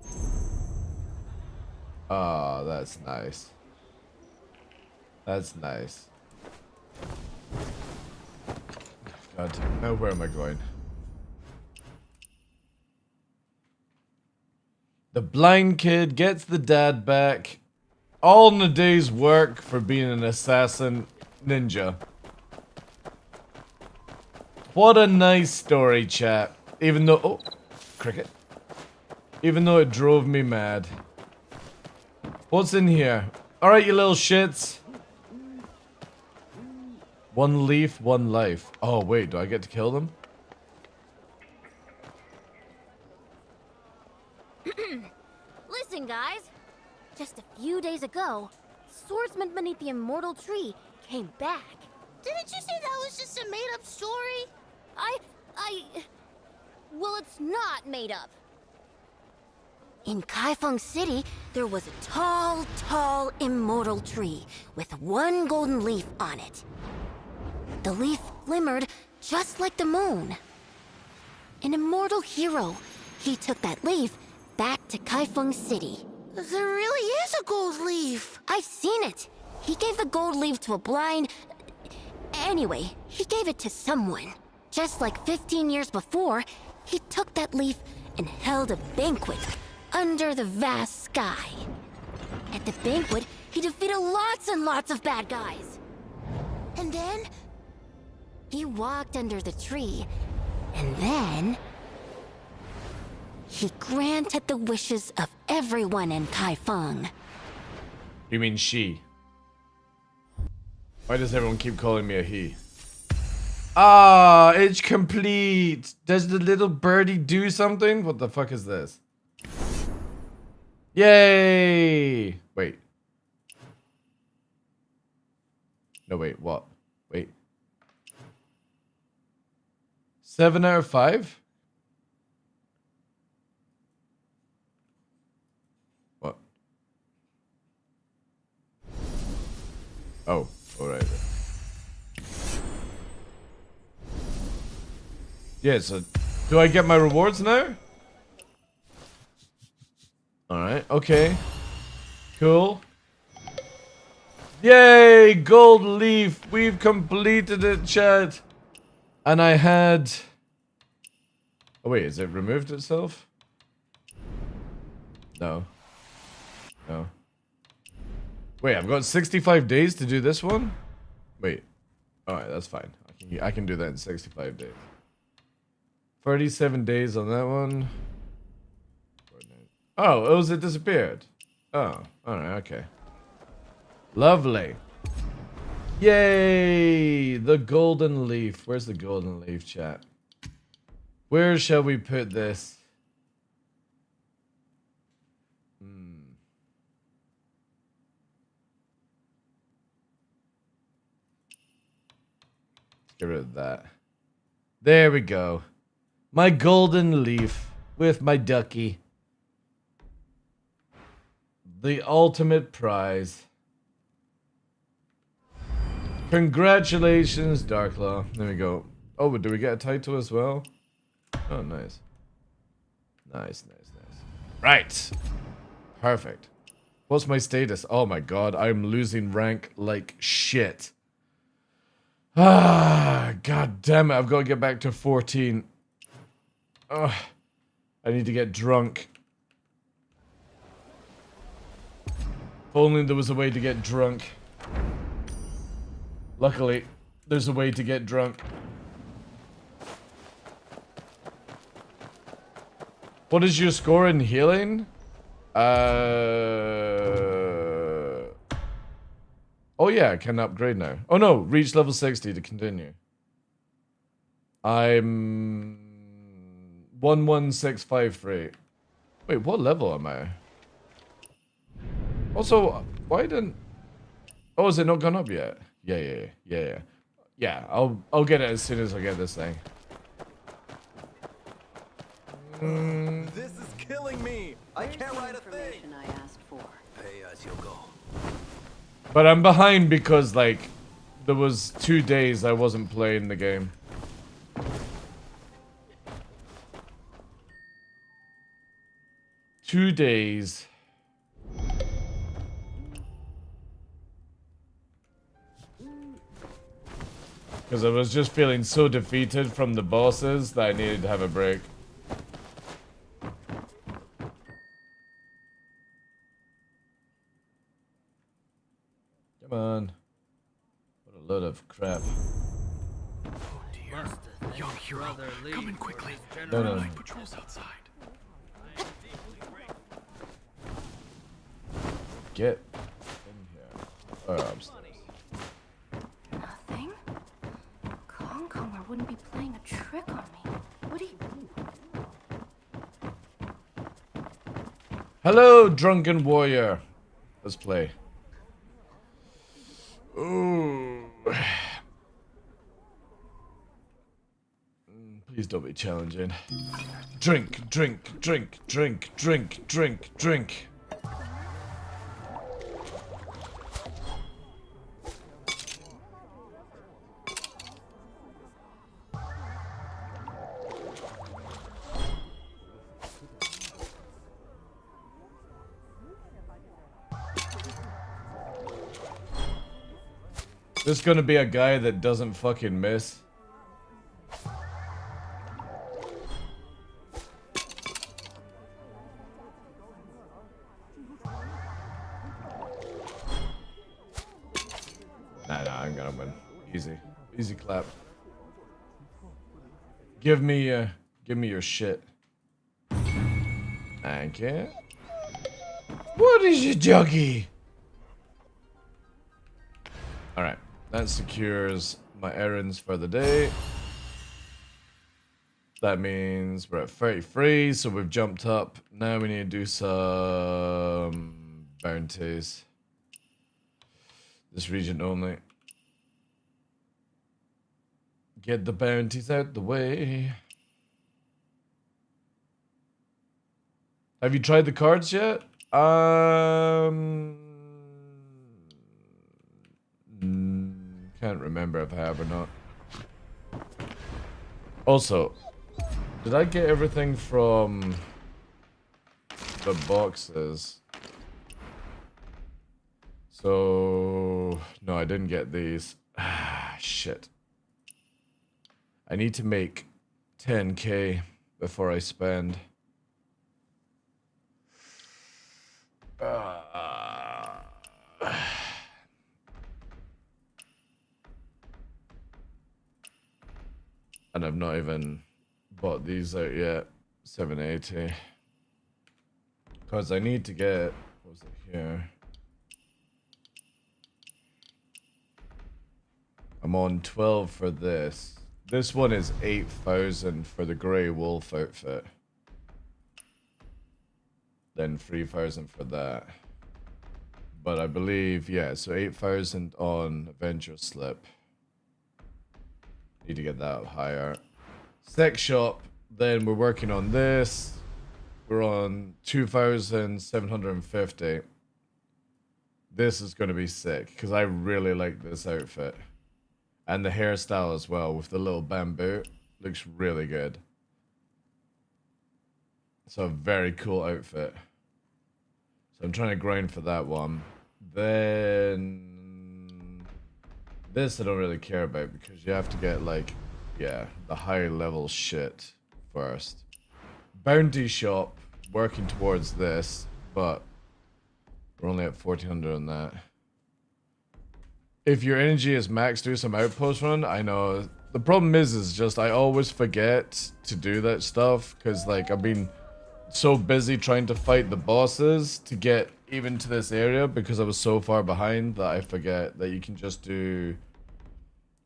Oh, that's nice. That's nice. God, now where am I going? The blind kid gets the dad back. All in a day's work for being an assassin ninja. What a nice story, chat. Even though... Oh, cricket. Even though it drove me mad. What's in here? Alright, you little shits. One leaf, one life. Oh, wait, do I get to kill them? Listen, guys. Just a few days ago, swordsmen beneath the immortal tree came back Didn't you say that was just a made-up story? Well, it's not made up. In Kaifeng City, there was a tall, tall immortal tree with one golden leaf on it. The leaf glimmered just like the moon. An immortal hero, he took that leaf back to Kaifeng City. There really is a gold leaf. I've seen it. He gave the gold leaf to a blind... Anyway, he gave it to someone. Just like 15 years before, he took that leaf and held a banquet under the vast sky. At the banquet, he defeated lots and lots of bad guys. And then... he walked under the tree, and then... he granted the wishes of everyone in Kaifeng. You mean she? Why does everyone keep calling me a he? Ah, it's complete. Does the little birdie do something? What the fuck is this? Yay! Wait. No, wait, what? Wait. 7 out of 5? What? Oh, alright. Yeah, so do I get my rewards now? Alright, okay. Cool. Yay! Gold leaf! We've completed it, chat! And I had... Oh wait, has it removed itself? No. No. Wait, I've got 65 days to do this one? Wait. Alright, that's fine. I can do that in 65 days. 37 days on that one. Oh, it disappeared. Oh, alright, okay. Lovely. Yay! The golden leaf. Where's the golden leaf, chat? Where shall we put this? Let's get rid of that. There we go. My golden leaf with my ducky. The ultimate prize. Congratulations, Darklaw. There we go. Oh, but do we get a title as well? Oh, nice. Nice. Right. Perfect. What's my status? Oh my god, I'm losing rank like shit. Ah, god damn it, I've got to get back to 14. Ugh. I need to get drunk. If only there was a way to get drunk. Luckily, there's a way to get drunk. What is your score in healing? Oh yeah, I can upgrade now. Oh no, reach level 60 to continue. I'm 11653. Wait, what level am I? Also, why didn't... Oh, is it not gone up yet? Yeah. Yeah, I'll get it as soon as I get this thing. This is killing me. I can't write a thing. I asked for. Pay as you go. But I'm behind because, like, there was 2 days I wasn't playing the game. Two days. Because I was just feeling so defeated from the bosses that I needed to have a break. Come on. What a load of crap. Oh dear. Young hero, come in quickly. No. Night patrols outside. Get in here. Oh, upstairs. Nothing? Kong Konger wouldn't be playing a trick on me. Would he? Hello, drunken warrior. Let's play. Ooh. Please don't be challenging. Drink, drink, drink, drink, drink, drink, drink. There's gonna be a guy that doesn't fucking miss. Nah, I'm gonna win. Easy. Easy clap. Give me your shit. Thank you. What is your juggy? Alright. That secures my errands for the day. That means we're at 33, so we've jumped up. Now we need to do some bounties. This region only. Get the bounties out the way. Have you tried the cards yet? Can't remember if I have or not. Also, did I get everything from the boxes? So, no, I didn't get these. Ah, shit. I need to make 10k before I spend. And I've not even bought these out yet. 780. Because I need to get... What was it here? I'm on 12 for this. This one is 8,000 for the Grey Wolf outfit. Then 3,000 for that. But I believe, yeah, so 8,000 on Avenger Slip. Need to get that higher. Sex shop, then we're working on this. We're on 2,750. This is going to be sick, because I really like this outfit. And the hairstyle as well, with the little bamboo. Looks really good. It's a very cool outfit. So I'm trying to grind for that one. Then... This I don't really care about, because you have to get, like, yeah, the high level shit first. Bounty shop, working towards this, but we're only at 1,400 on that. If your energy is max, do some outpost run. I know. The problem is just I always forget to do that stuff, because, like, I've been so busy trying to fight the bosses to get even to this area, because I was so far behind that I forget that you can just do...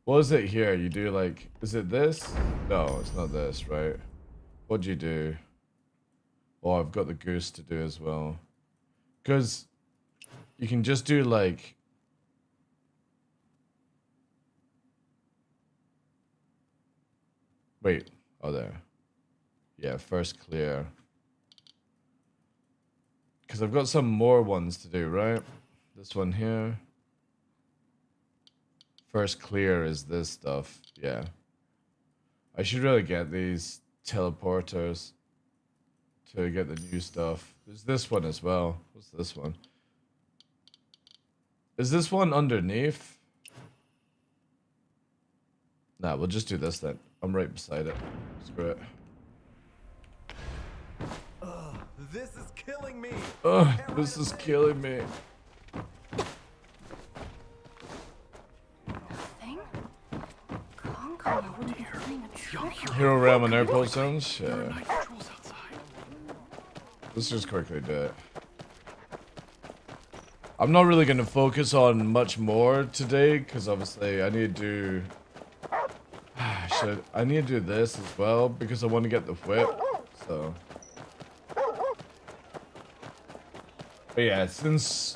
What is it here? You do, like... Is it this? No, it's not this, right? What'd you do? Oh, I've got the goose to do as well. Because you can just do, like... Wait. Oh, there. Yeah, first clear. Because I've got some more ones to do, right? This one here. First clear is this stuff. Yeah. I should really get these teleporters to get the new stuff. There's this one as well. What's this one? Is this one underneath? Nah, we'll just do this then. I'm right beside it. Screw it. This is killing me. Ugh, this is killing me. Hero Realm and Airport Zones? Yeah. Let's just quickly do it. I'm not really going to focus on much more today, because obviously I need to do... I need to do this as well, because I want to get the whip, so... But yeah, since...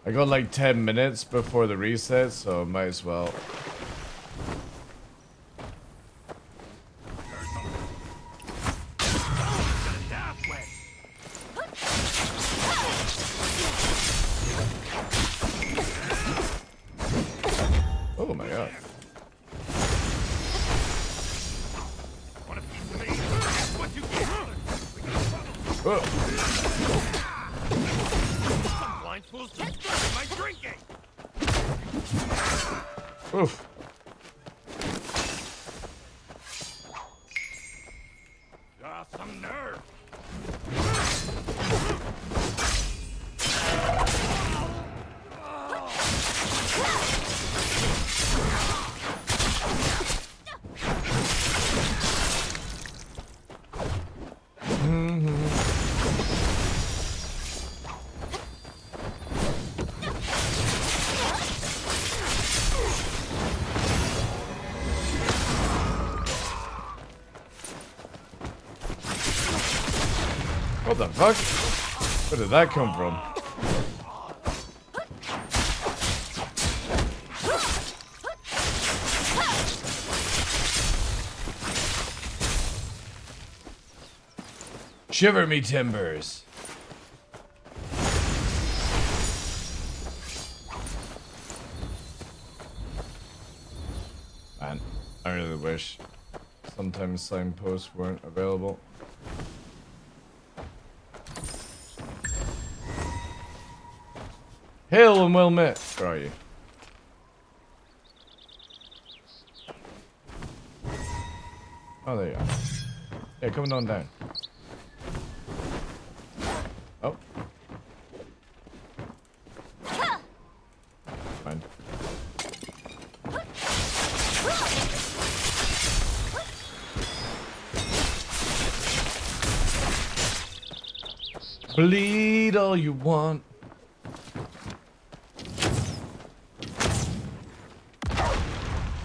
I got like 10 minutes before the reset, so I might as well Some blind fool's disturbing my drinking. Oof. Ah, some nerve. What the fuck? Where did that come from? Shiver me timbers. Man, I really wish sometimes signposts weren't available. Hail and well met. Where are you? Oh, there you are. Yeah, coming on down. Oh. Fine. Bleed all you want.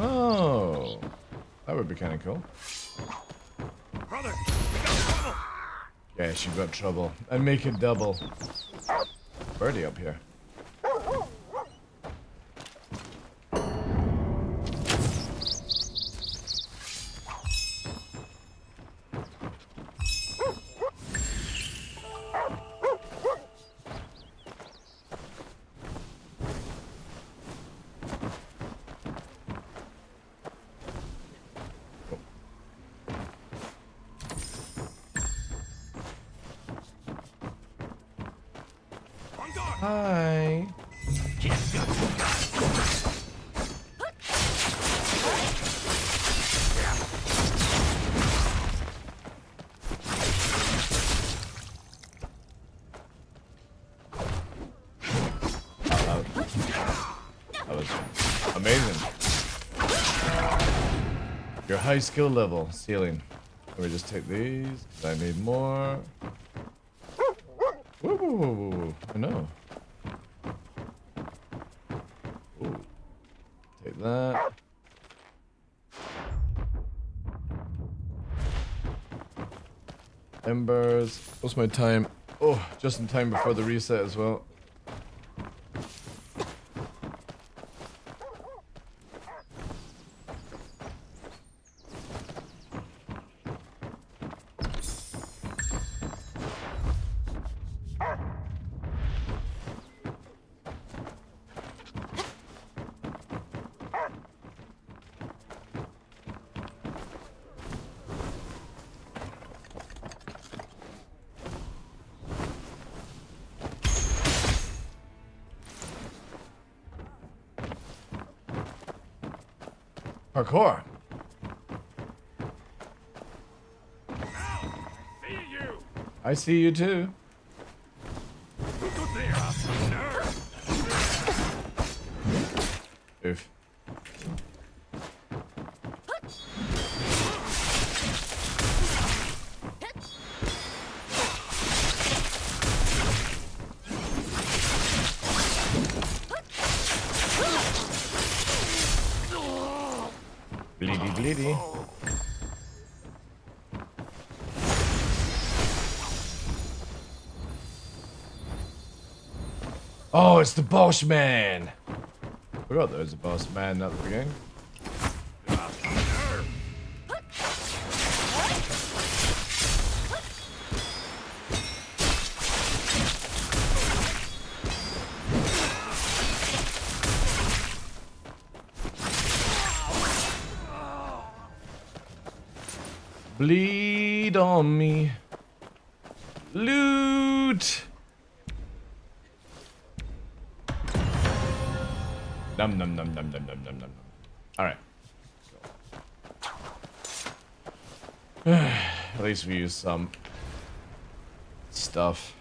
Oh, that would be kind of cool. Brother, we got trouble. Yes, you've got trouble. And make it double. Birdie up here. Hi. That was amazing. Your high skill level ceiling. Let me just take these. I need more. Woo, woo, woo, woo, woo. I know. Ooh. Take that. Embers. What's my time? Oh, just in time before the reset as well. Parkour. I see you too. Oof. Bleedy bleedy. Oh, it's the boss man. Forgot there was a boss man at the beginning. Bleed on me. Lose. loot. Num num num num num num num num. All right. At least we use some stuff.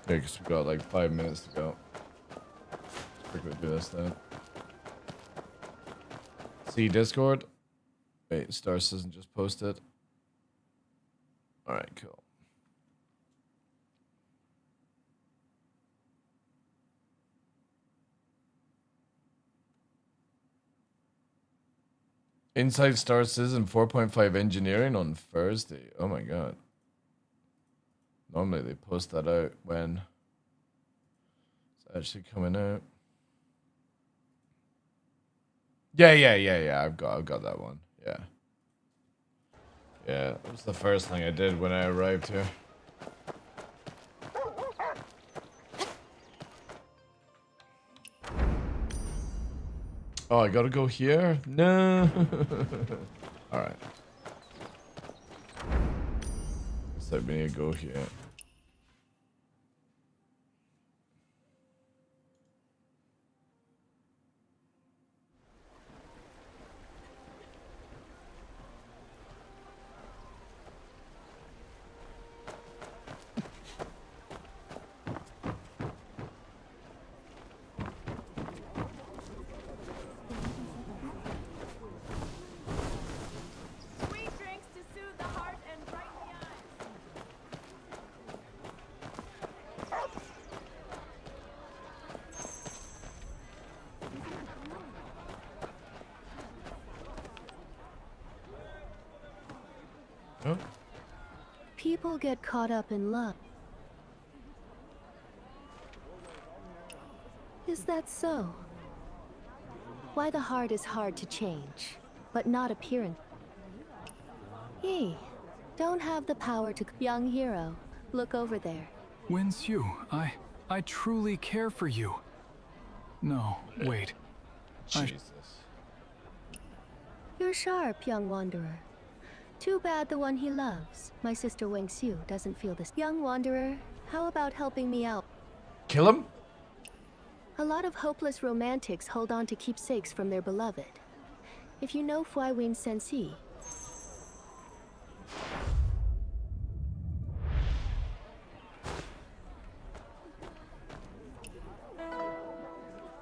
Yeah, because we got like 5 minutes to go. Let's quickly do this then. See Discord? Wait, Stars doesn't just post it. Alright, cool. Inside Star Citizen 4.5 engineering on Thursday. Oh my god. Normally they post that out when it's actually coming out. Yeah. I've got that one. Yeah. Yeah, that was the first thing I did when I arrived here. Oh, I gotta go here? No. Alright. Looks like we need to go here. People get caught up in love. Is that so? Why the heart is hard to change, but not appearance. He don't have the power to. Young hero, look over there. Wen-Su, I truly care for you. No, wait. Jesus. You're sharp, young wanderer. Too bad the one he loves, my sister Wen-Su, doesn't feel this. Young wanderer, how about helping me out? Kill him? A lot of hopeless romantics hold on to keepsakes from their beloved. If you know Fui Win Sensi.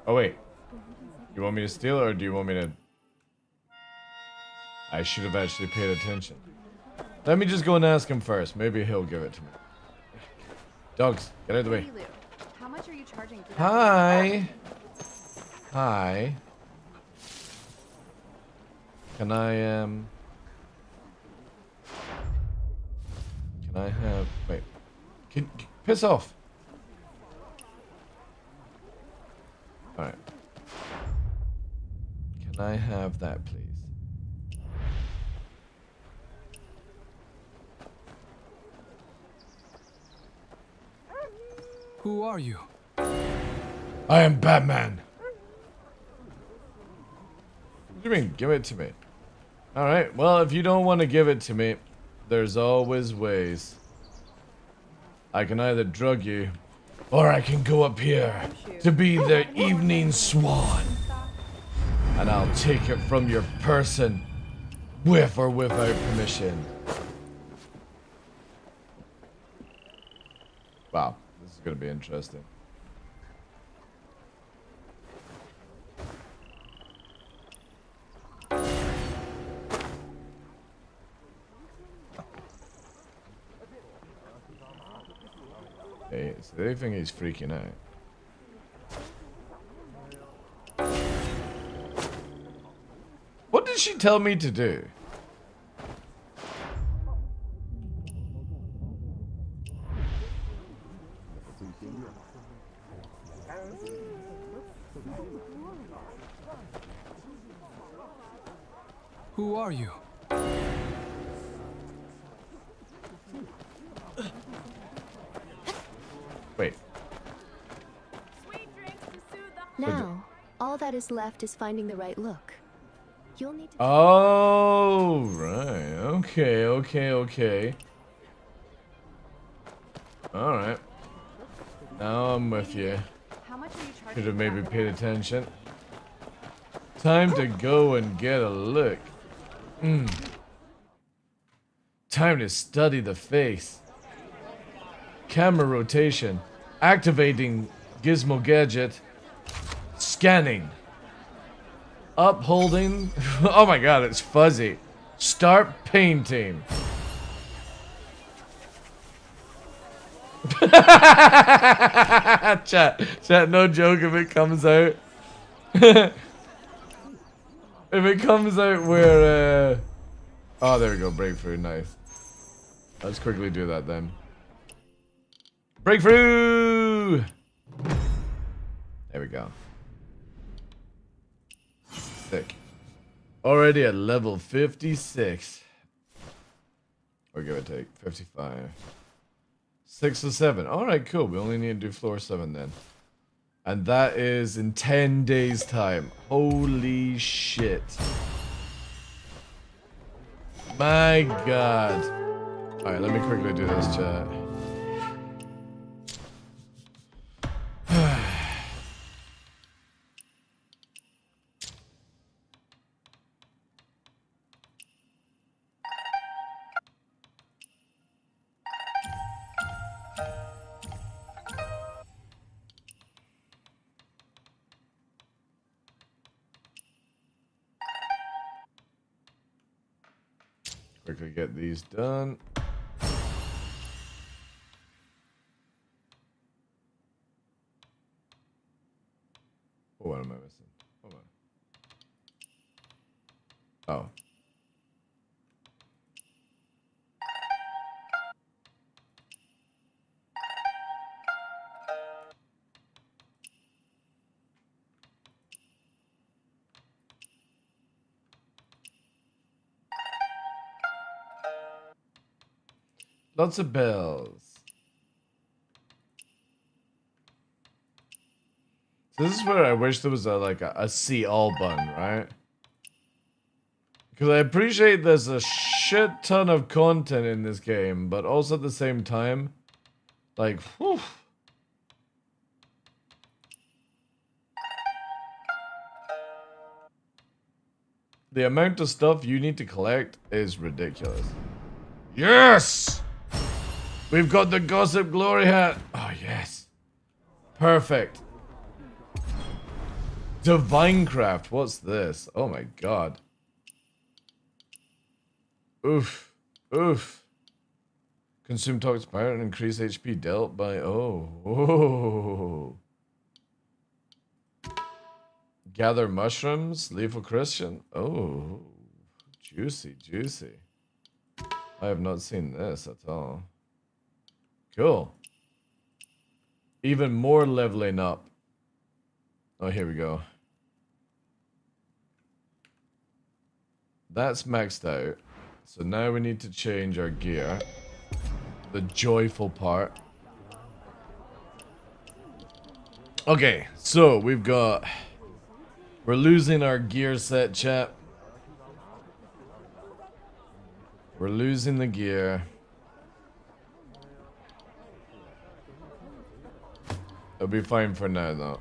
Oh wait. You want me to steal or do you want me to... I should have actually paid attention. Let me just go and ask him first. Maybe he'll give it to me. Dogs, get out of the way. How much are you charging for that? Hi. Hi. Can I have... Wait. Piss off. Alright. Can I have that, please? Who are you? I am Batman. What do you mean, give it to me? Alright, well, if you don't want to give it to me, there's always ways. I can either drug you, or I can go up here to be the evening swan. And I'll take it from your person, with or without permission. Wow, this is gonna be interesting. Hey, so they think he's freaking out. What did she tell me to do? Who are you? Wait. Now, all that is left is finding the right look. You'll need to. Oh, right. Okay, okay, okay. Alright. Now I'm with you. How much are you charging? Should have maybe paid attention. Time to go and get a look. Time to study the face. Camera rotation. Activating gizmo gadget. Scanning. Upholding. Oh my god, it's fuzzy. Start painting. Chat, no joke if it comes out. If it comes out where, oh, there we go, breakthrough, nice. Let's quickly do that then. Breakthrough! There we go. Sick. Already at level 56. Or give or take, 55. 6 or 7. Alright, cool. We only need to do floor 7 then. And that is in 10 days time. Holy shit. My god. Alright, let me quickly do this, chat. Quickly get these done. Oh, what am I missing? Hold on. Oh. Lots of bells. So this is where I wish there was a see all button, right? Because I appreciate there's a shit ton of content in this game, but also at the same time, like, whew. The amount of stuff you need to collect is ridiculous. Yes! We've got the Gossip Glory hat. Oh, yes. Perfect. Divinecraft. What's this? Oh, my God. Oof. Oof. Consume toxic power and increase HP dealt by... Oh. Gather mushrooms. Lethal Christian. Oh. Juicy, juicy. I have not seen this at all. Cool. Even more leveling up. Oh, here we go. That's maxed out. So now we need to change our gear. The joyful part. Okay, so we've got... We're losing our gear set, chat. We're losing the gear. It'll be fine for now, though.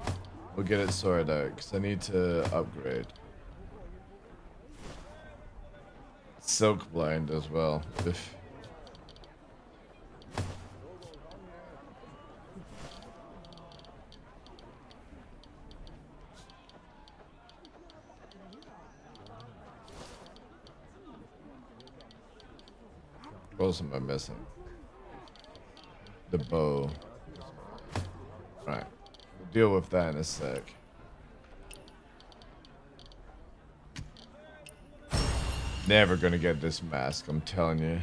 We'll get it sorted out, because I need to upgrade. Silk blind as well. Oof. What else am I missing? The bow. Right. We'll deal with that in a sec. Never gonna get this mask, I'm telling you.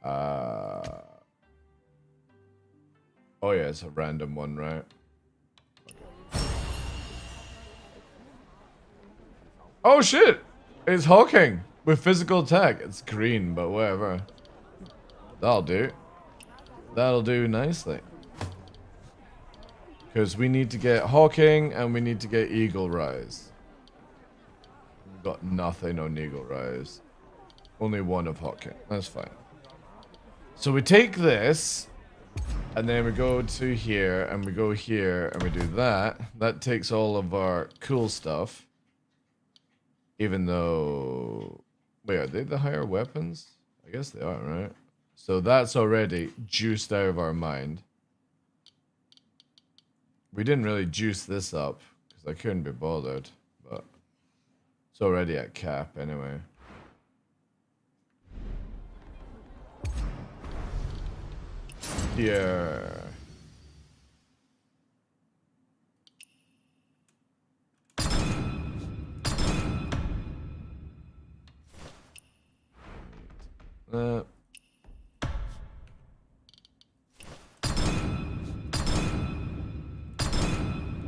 Oh yeah, it's a random one, right? Okay. Oh shit! It's Hawking with physical attack. It's green, but whatever. That'll do. That'll do nicely. Because we need to get Hawking and we need to get Eagle Rise. We've got nothing on Eagle Rise. Only one of Hawking. That's fine. So we take this, and then we go to here, and we go here, and we do that. That takes all of our cool stuff. Even though... Wait, are they the higher weapons? I guess they are, right? So that's already juiced out of our mind. We didn't really juice this up, because I couldn't be bothered. But it's already at cap, anyway. Yeah.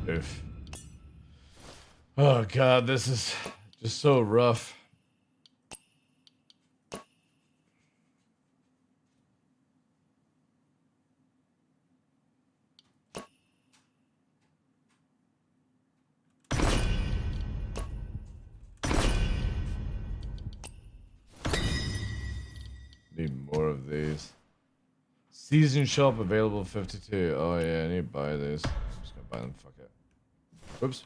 Oof. Oh god, this is just so rough. Need more of these. Season shop available 52. Oh yeah, I need to buy these. I'm just gonna buy them, fuck it. Whoops.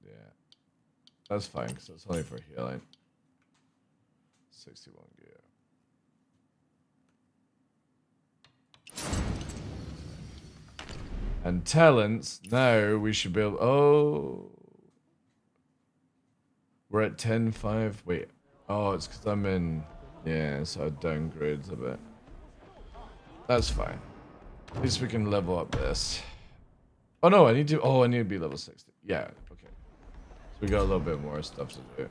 Yeah. That's fine, because it's only for healing. 61 gear. And talents, now we should be able... Oh. We're at 10-5. Wait. Oh, it's because I'm in... Yeah, so I downgrades a bit. That's fine. At least we can level up this. Oh no, I need to... Oh, I need to be level 60. Yeah, okay. So we got a little bit more stuff to do.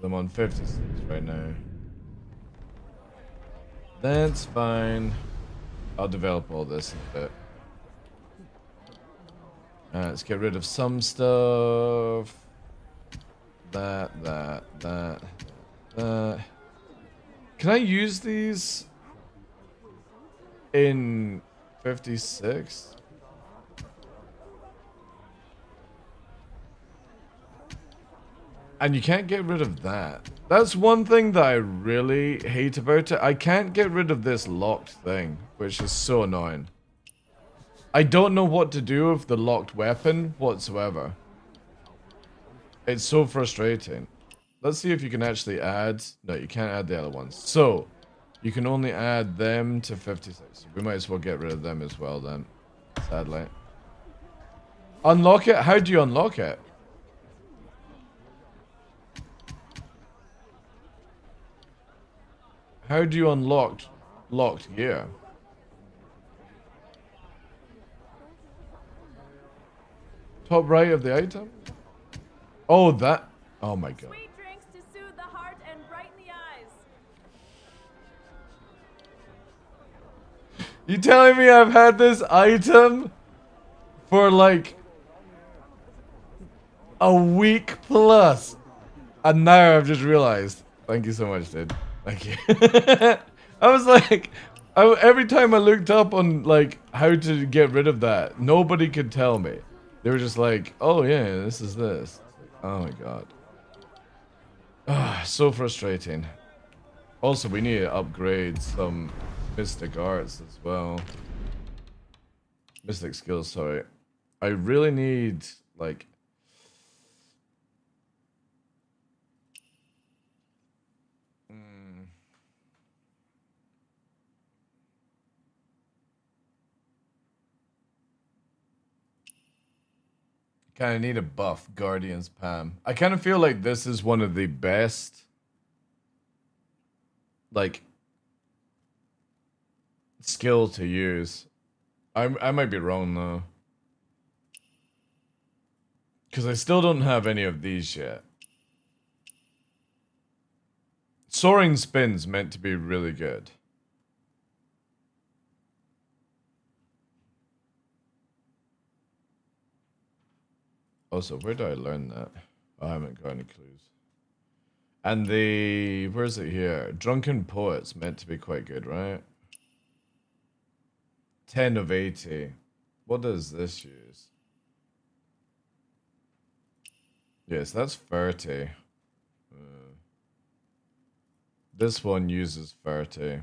I'm on 56 right now. That's fine. I'll develop all this in a bit. Let's get rid of some stuff. That. Can I use these in 56? And you can't get rid of that. That's one thing that I really hate about it. I can't get rid of this locked thing, which is so annoying. I don't know what to do with the locked weapon whatsoever. It's so frustrating. Let's see if you can actually add... No, you can't add the other ones. So, you can only add them to 56. We might as well get rid of them as well then. Sadly. Unlock it? How do you unlock it? How do you unlock locked gear? Top right of the item? Oh, that. Oh my god. Sweet drinks to soothe the heart and brighten the eyes. You telling me I've had this item for like a week plus, and now I've just realized. Thank you so much, dude. Thank you. I was like, every time I looked up on like how to get rid of that, nobody could tell me. They were just like, oh yeah, this is this. Oh my god. Ah, so frustrating. Also, we need to upgrade some mystic arts as well. Mystic skills, sorry. I really need, like... Kind of need a buff, Guardian's Pam. I kind of feel like this is one of the best, like, skill to use. I might be wrong though, because I still don't have any of these yet. Soaring Spin's meant to be really good. Also, where do I learn that? I haven't got any clues. And the... Where's it here? Drunken Poet's meant to be quite good, right? 10 of 80. What does this use? Yes, that's 30. This one uses 30.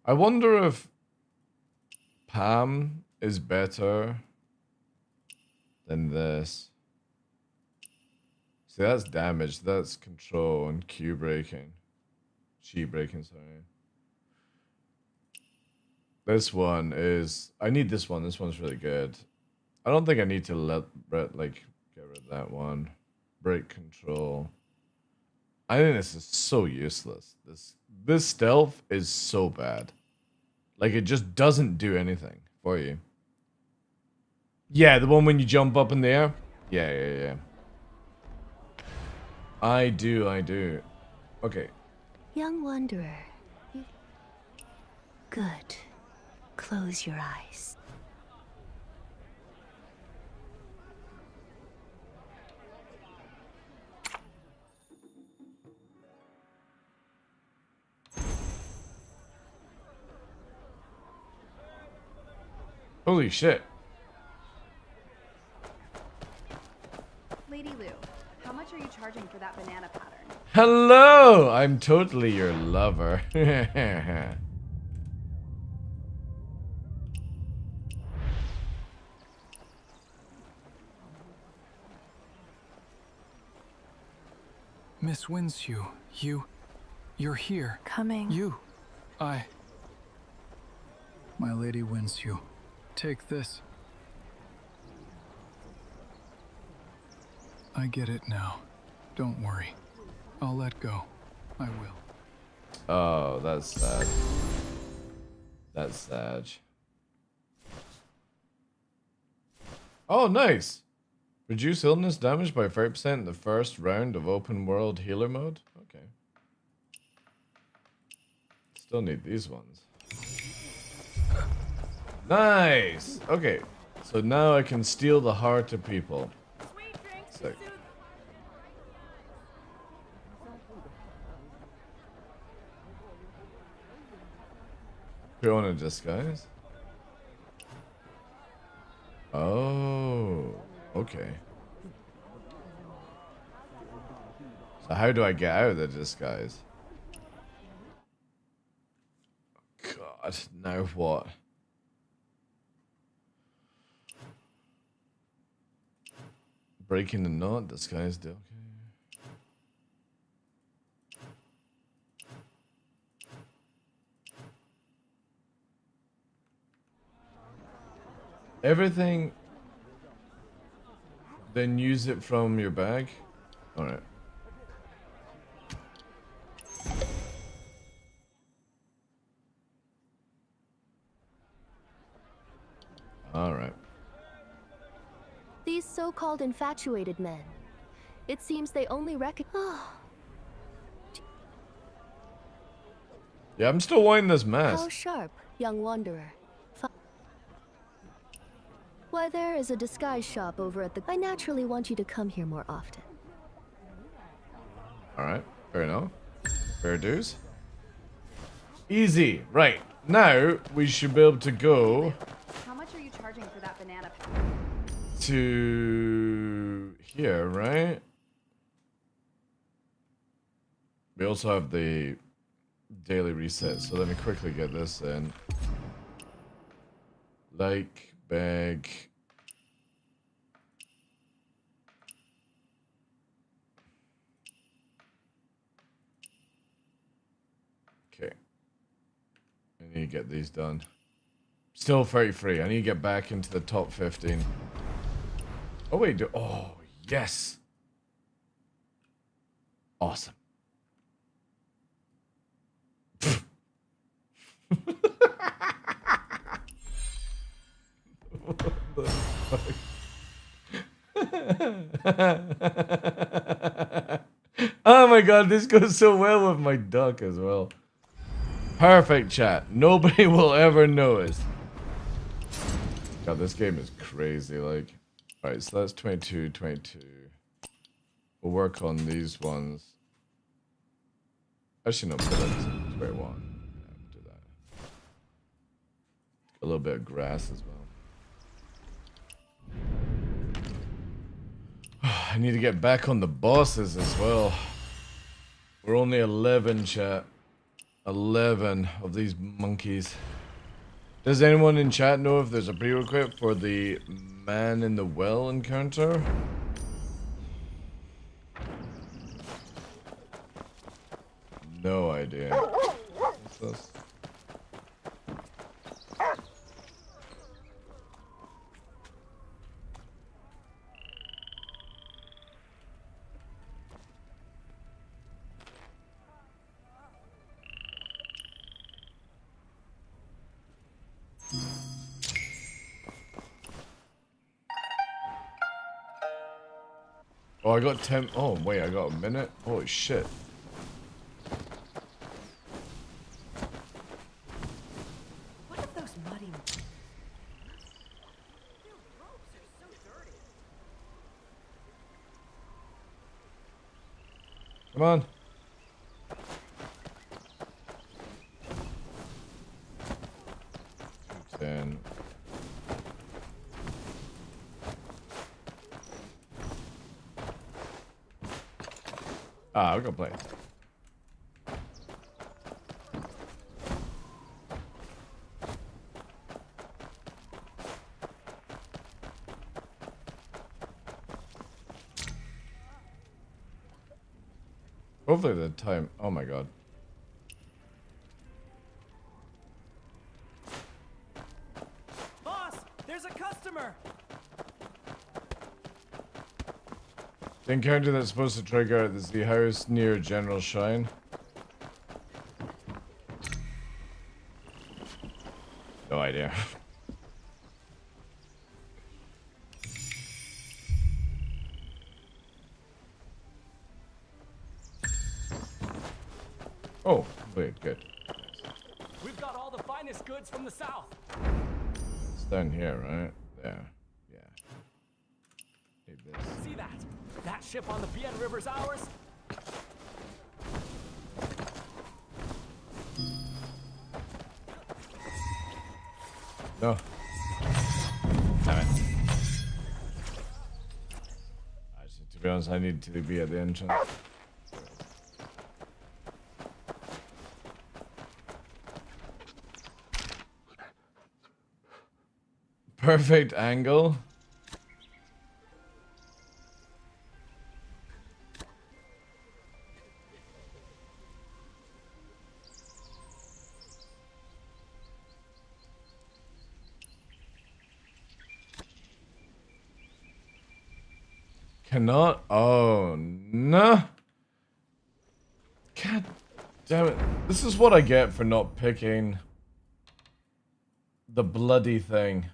I wonder if Pam is better than this. See, that's damage. That's control and Q breaking. Chi breaking, sorry. This one is... I need this one. This one's really good. I don't think I need to get rid of that one. Break control. I think this is so useless. This stealth is so bad. Like, it just doesn't do anything for you. Yeah, the one when you jump up in the air? Yeah. I do. Okay. Young wanderer. Good. Close your eyes. Holy shit. Lady Lou, how much are you charging for that banana pattern? Hello! I'm totally your lover. Miss Winsue, you're here. Coming. My Lady Winsue, take this. I get it now. Don't worry. I'll let go. I will. Oh, that's sad. That's sad. Oh, nice. Reduce illness damage by 5% in the first round of open world healer mode. Okay. Still need these ones. Nice. Okay. So now I can steal the heart of people. Sick. Put on a disguise. Oh, okay. So how do I get out of the disguise? God, now what? Breaking the knot, disguised, okay. Everything, then use it from your bag? Alright. Alright. These so-called infatuated men. It seems they only recognize... Yeah, I'm still wearing this mask. How sharp, young wanderer. Why, there is a disguise shop over at the... I naturally want you to come here more often. Alright, fair enough. Fair dues. Easy. Right. Now, we should be able to go... How much are you charging for that banana? To... here, right? We also have the daily reset, so let me quickly get this in. Like... bag. Okay. I need to get these done. Still 33. I need to get back into the top 15. Oh wait, oh yes. Awesome. What the fuck? Oh my god, this goes so well with my duck as well. Perfect, chat. Nobody will ever notice. God, this game is crazy. Like, alright, so that's 22, 22. We'll work on these ones. Actually, no, put that to 21. Yeah, do that. A little bit of grass as well. I need to get back on the bosses as well. We're only 11, chat. 11 of these monkeys. Does anyone in chat know if there's a prerequisite for the man in the well encounter? No idea. What's this? Oh, I got 10. Oh, wait, I got a minute? Holy shit. What if those muddy... Come on. Then. I'll go play. Hopefully the time. Oh my god. Boss, there's a customer. The encounter that's supposed to trigger is the house near General Shrine. No idea. Oh, wait, good. We've got all the finest goods from the south. It's down here, right? There. Yeah. Need this. See that? That ship on the Bien River's ours? No. Damn it. Actually, to be honest, I need to be at the entrance. Perfect angle. Cannot. Oh no. God damn it. This is what I get for not picking the bloody thing.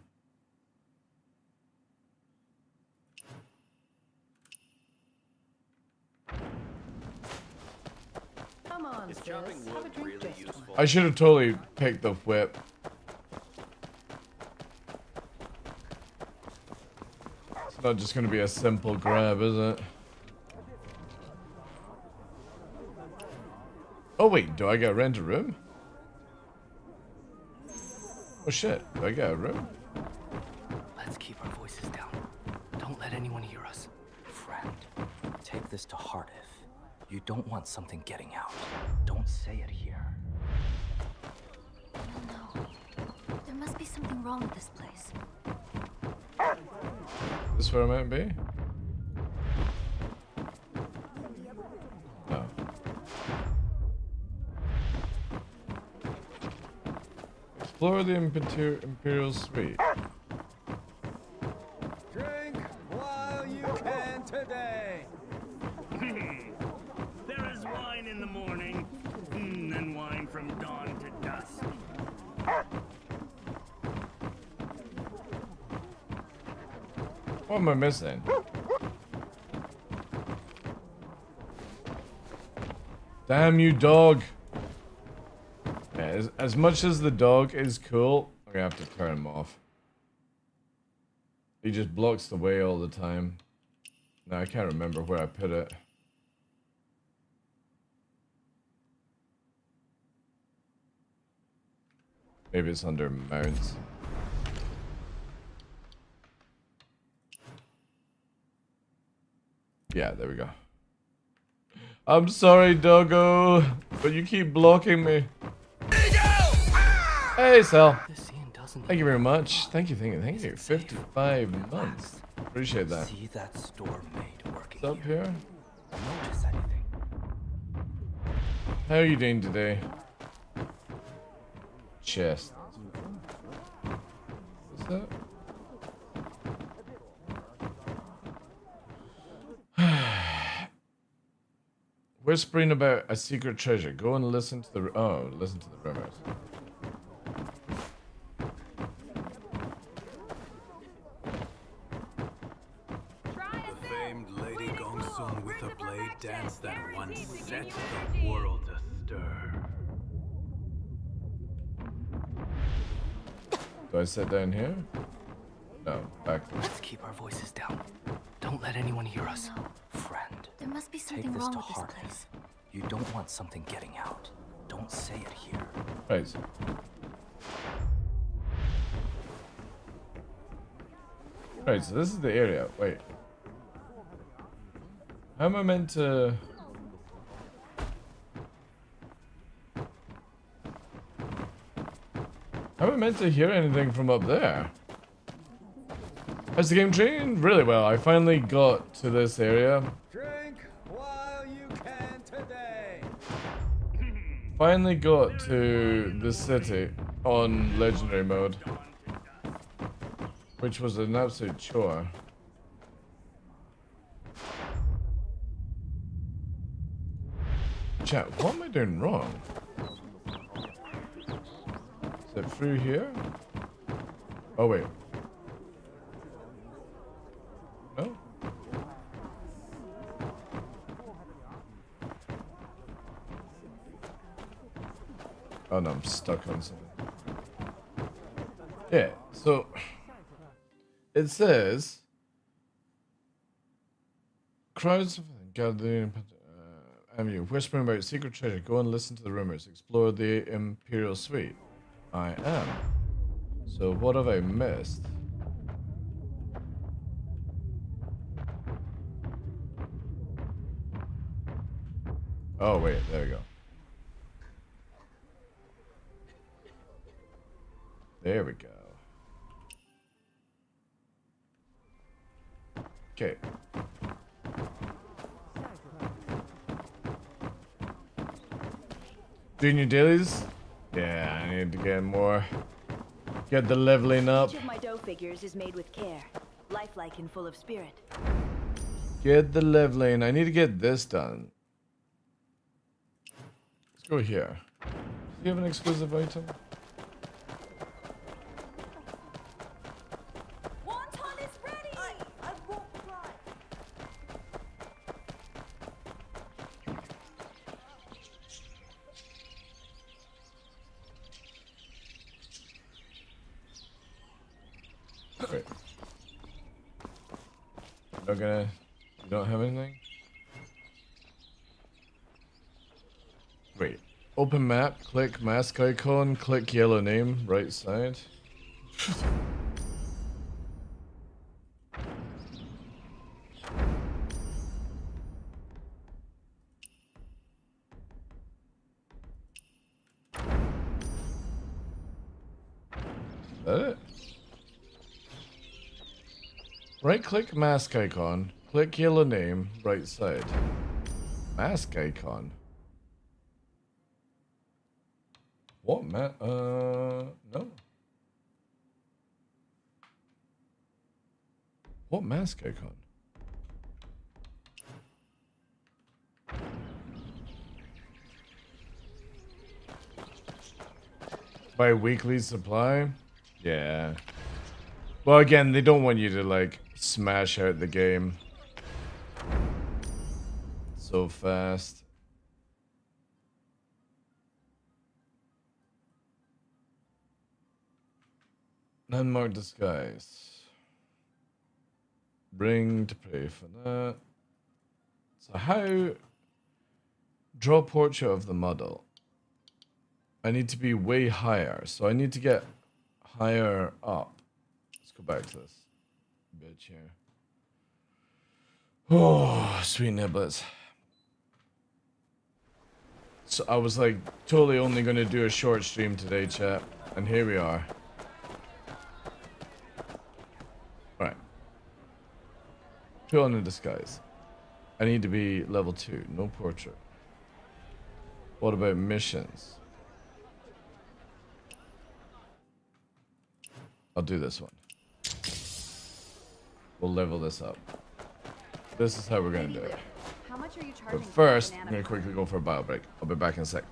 Come on, sis. Have a drink just one. I should have totally picked the whip. It's not just going to be a simple grab, is it? Oh wait, do I get rent a room? Oh shit, do I get a room? Let's keep our voices down. Don't let anyone hear us. Friend, take this to heart if you don't want something getting out. Don't say it here. No. There must be something wrong with this place. Is this where I might be? No. Explore the Imperial Suite. Drink while you can today. There is wine in the morning, and wine from dawn to dusk. What am I missing? Damn you, dog. Yeah, as much as the dog is cool, I'm gonna have to turn him off. He just blocks the way all the time. Now I can't remember where I put it. Maybe it's under mounts. Yeah, there we go. I'm sorry, doggo, but you keep blocking me. Hey, Sal. Thank you very much. Thank you. 55 months. Appreciate that. See that store maid working What's up here? Notice anything? How are you doing today? Chest. What's that? Whispering about a secret treasure. Go and listen to the listen to the rumors. The famed Lady Gongsun with a blade dance that once set the world astir. Do I sit down here? No, back. Let's keep our voices down. Don't let anyone hear us. Friend, There must be take something this wrong to with this heart. place. You don't want something getting out. Don't say it here. Right. Right, so this is the area. Wait. How am I meant to... How am I meant to hear anything from up there? Has the game trained really well? I finally got to this area. Drink while you can today. Finally got to the city on legendary mode. Which was an absolute chore. Chat, what am I doing wrong? Is it through here? Oh wait. No? Oh no, I'm stuck on something. Yeah, so it says crowds gathering avenue whispering about secret treasure. Go and listen to the rumors. Explore the Imperial Suite. I am. So what have I missed? Oh wait, there we go. There we go. Okay. Doing your dailies? Yeah, I need to get more. Get the leveling up. Each of my dough figures is made with care, lifelike and full of spirit. Get the leveling. I need to get this done. Let's go here. Do you have an exclusive item? Wait. You don't have anything? Wait. Open map, click mask icon, click yellow name, right side. Is that it? Right click mask icon, click yellow name, right side. Mask icon? What no. What mask icon? Buy weekly supply? Yeah. Well, again, they don't want you to, like, smash out the game so fast. Unmarked disguise. Bring to pray for that. So how... Draw portrait of the model. I need to be way higher. So I need to get higher up. Let's go back to this bitch here. Oh, sweet niblets. So I was like totally only going to do a short stream today, chat. And here we are. Alright. Put on a disguise. I need to be level 2. No portrait. What about missions? I'll do this one. We'll level this up. This is how we're going to do it. How much are you charging? But first, I'm going to quickly go for a bio break. I'll be back in a sec.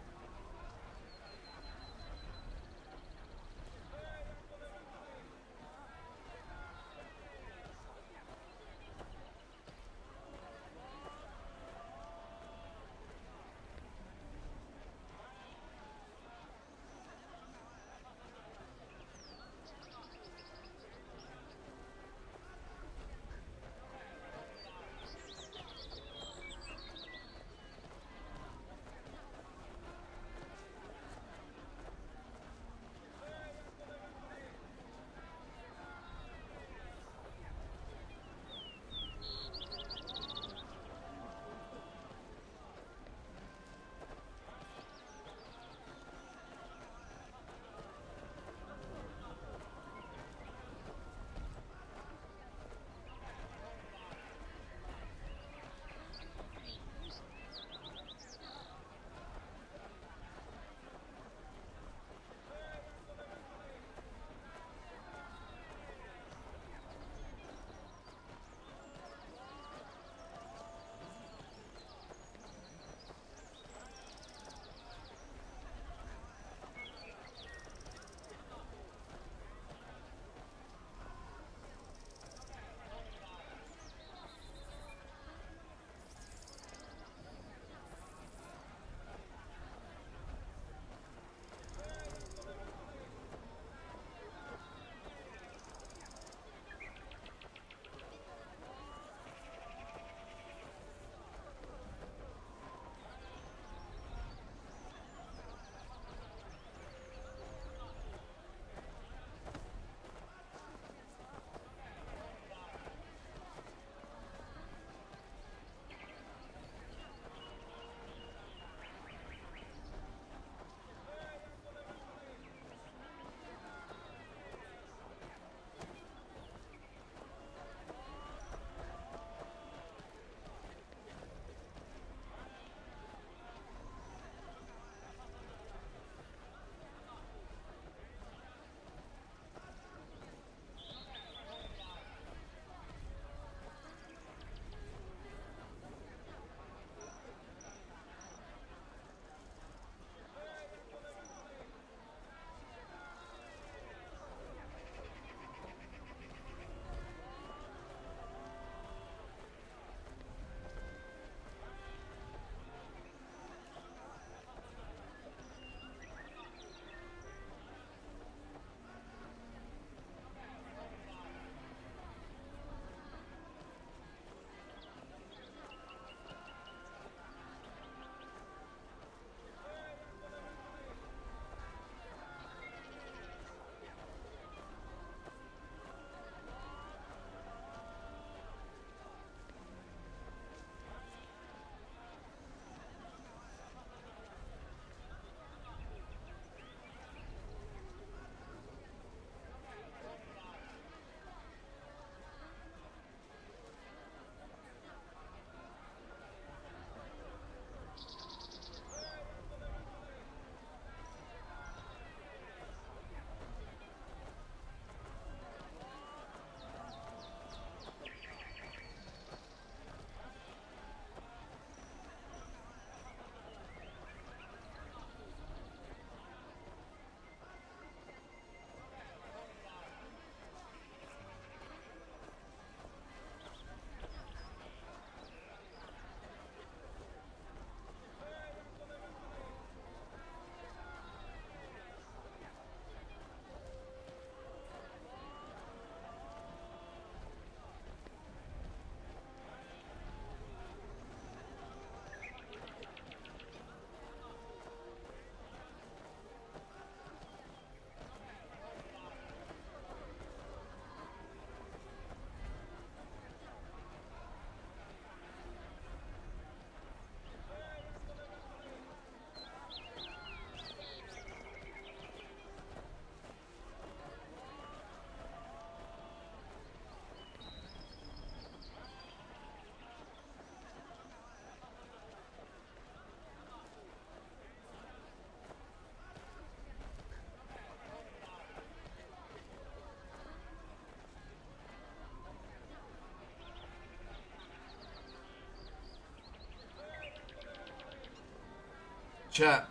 Chat.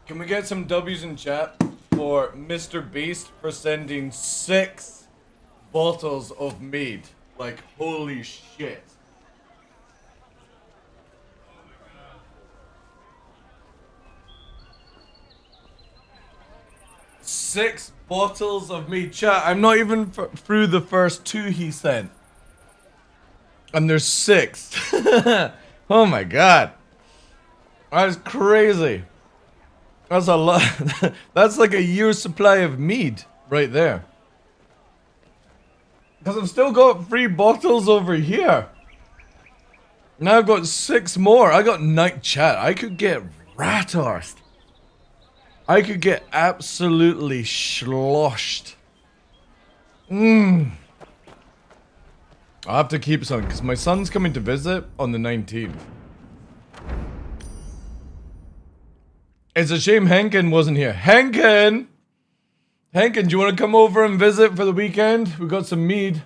Can we get some W's in chat for Mr. Beast for sending 6 bottles of mead? Like, holy shit. Six bottles of mead. Chat, I'm not even through the first 2 he sent. And there's 6. Oh my god. That's crazy. That's a lot. That's like a year's supply of mead right there. Because I've still got 3 bottles over here. Now I've got 6 more. I got night chat. I could get rat-arsed. I could get absolutely sloshed. I'll have to keep some because my son's coming to visit on the 19th. It's a shame Henkin wasn't here. Henkin! Henkin, do you want to come over and visit for the weekend? We got some mead.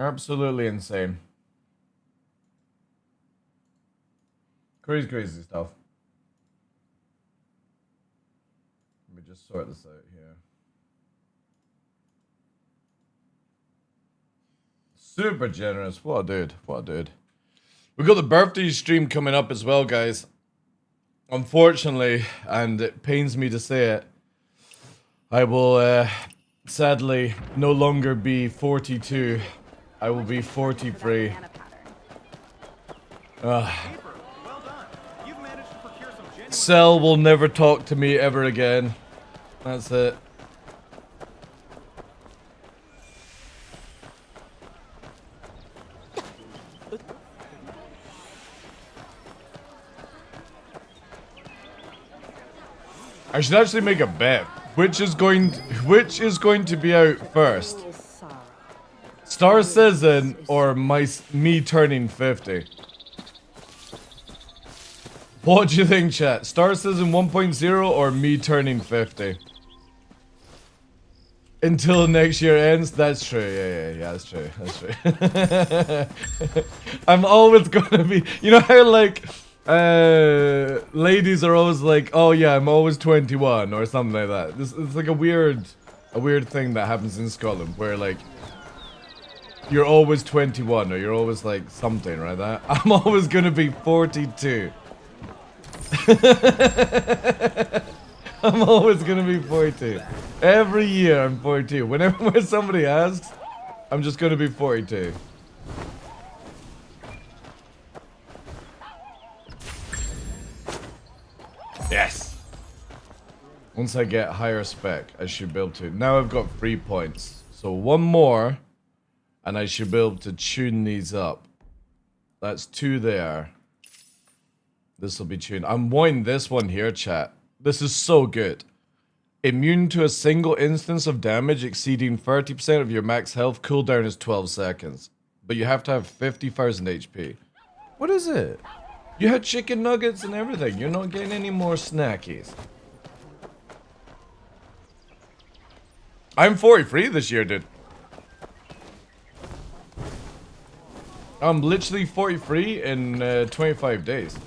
Absolutely insane. Crazy, crazy stuff. Let me just sort this out here. Super generous. What a dude. What a dude. We got the birthday stream coming up as well, guys. Unfortunately, and it pains me to say it, I will sadly no longer be 42. I will be 43. Cell will never talk to me ever again. That's it. I should actually make a bet. Which is going to be out first? Star Citizen or me turning 50? What do you think, chat? Star Citizen 1.0 or me turning 50? Until next year ends? That's true. Yeah, that's true. That's true. I'm always gonna be... You know how, like... ladies are always like, oh yeah, I'm always 21 or something like that. It's like a weird thing that happens in Scotland where like you're always 21 or you're always like something like that. I'm always gonna be 42. I'm always gonna be 42. Every year I'm 42. Whenever somebody asks, I'm just gonna be 42. Yes! Once I get higher spec, I should be able to. Now I've got 3 points. So 1 more, and I should be able to tune these up. That's 2 there. This will be tuned. I'm wanting this one here, chat. This is so good. Immune to a single instance of damage exceeding 30% of your max health. Cooldown is 12 seconds. But you have to have 50,000 HP. What is it? You had chicken nuggets and everything. You're not getting any more snackies. I'm 43 this year, dude. I'm literally 43 in 25 days.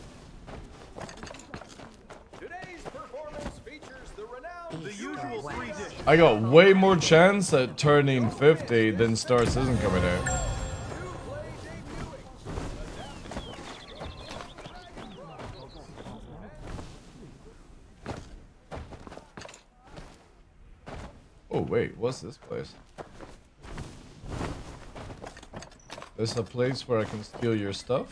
I got way more chance at turning 50 than Star Citizen coming out. Oh wait, what's this place? This is a place where I can steal your stuff?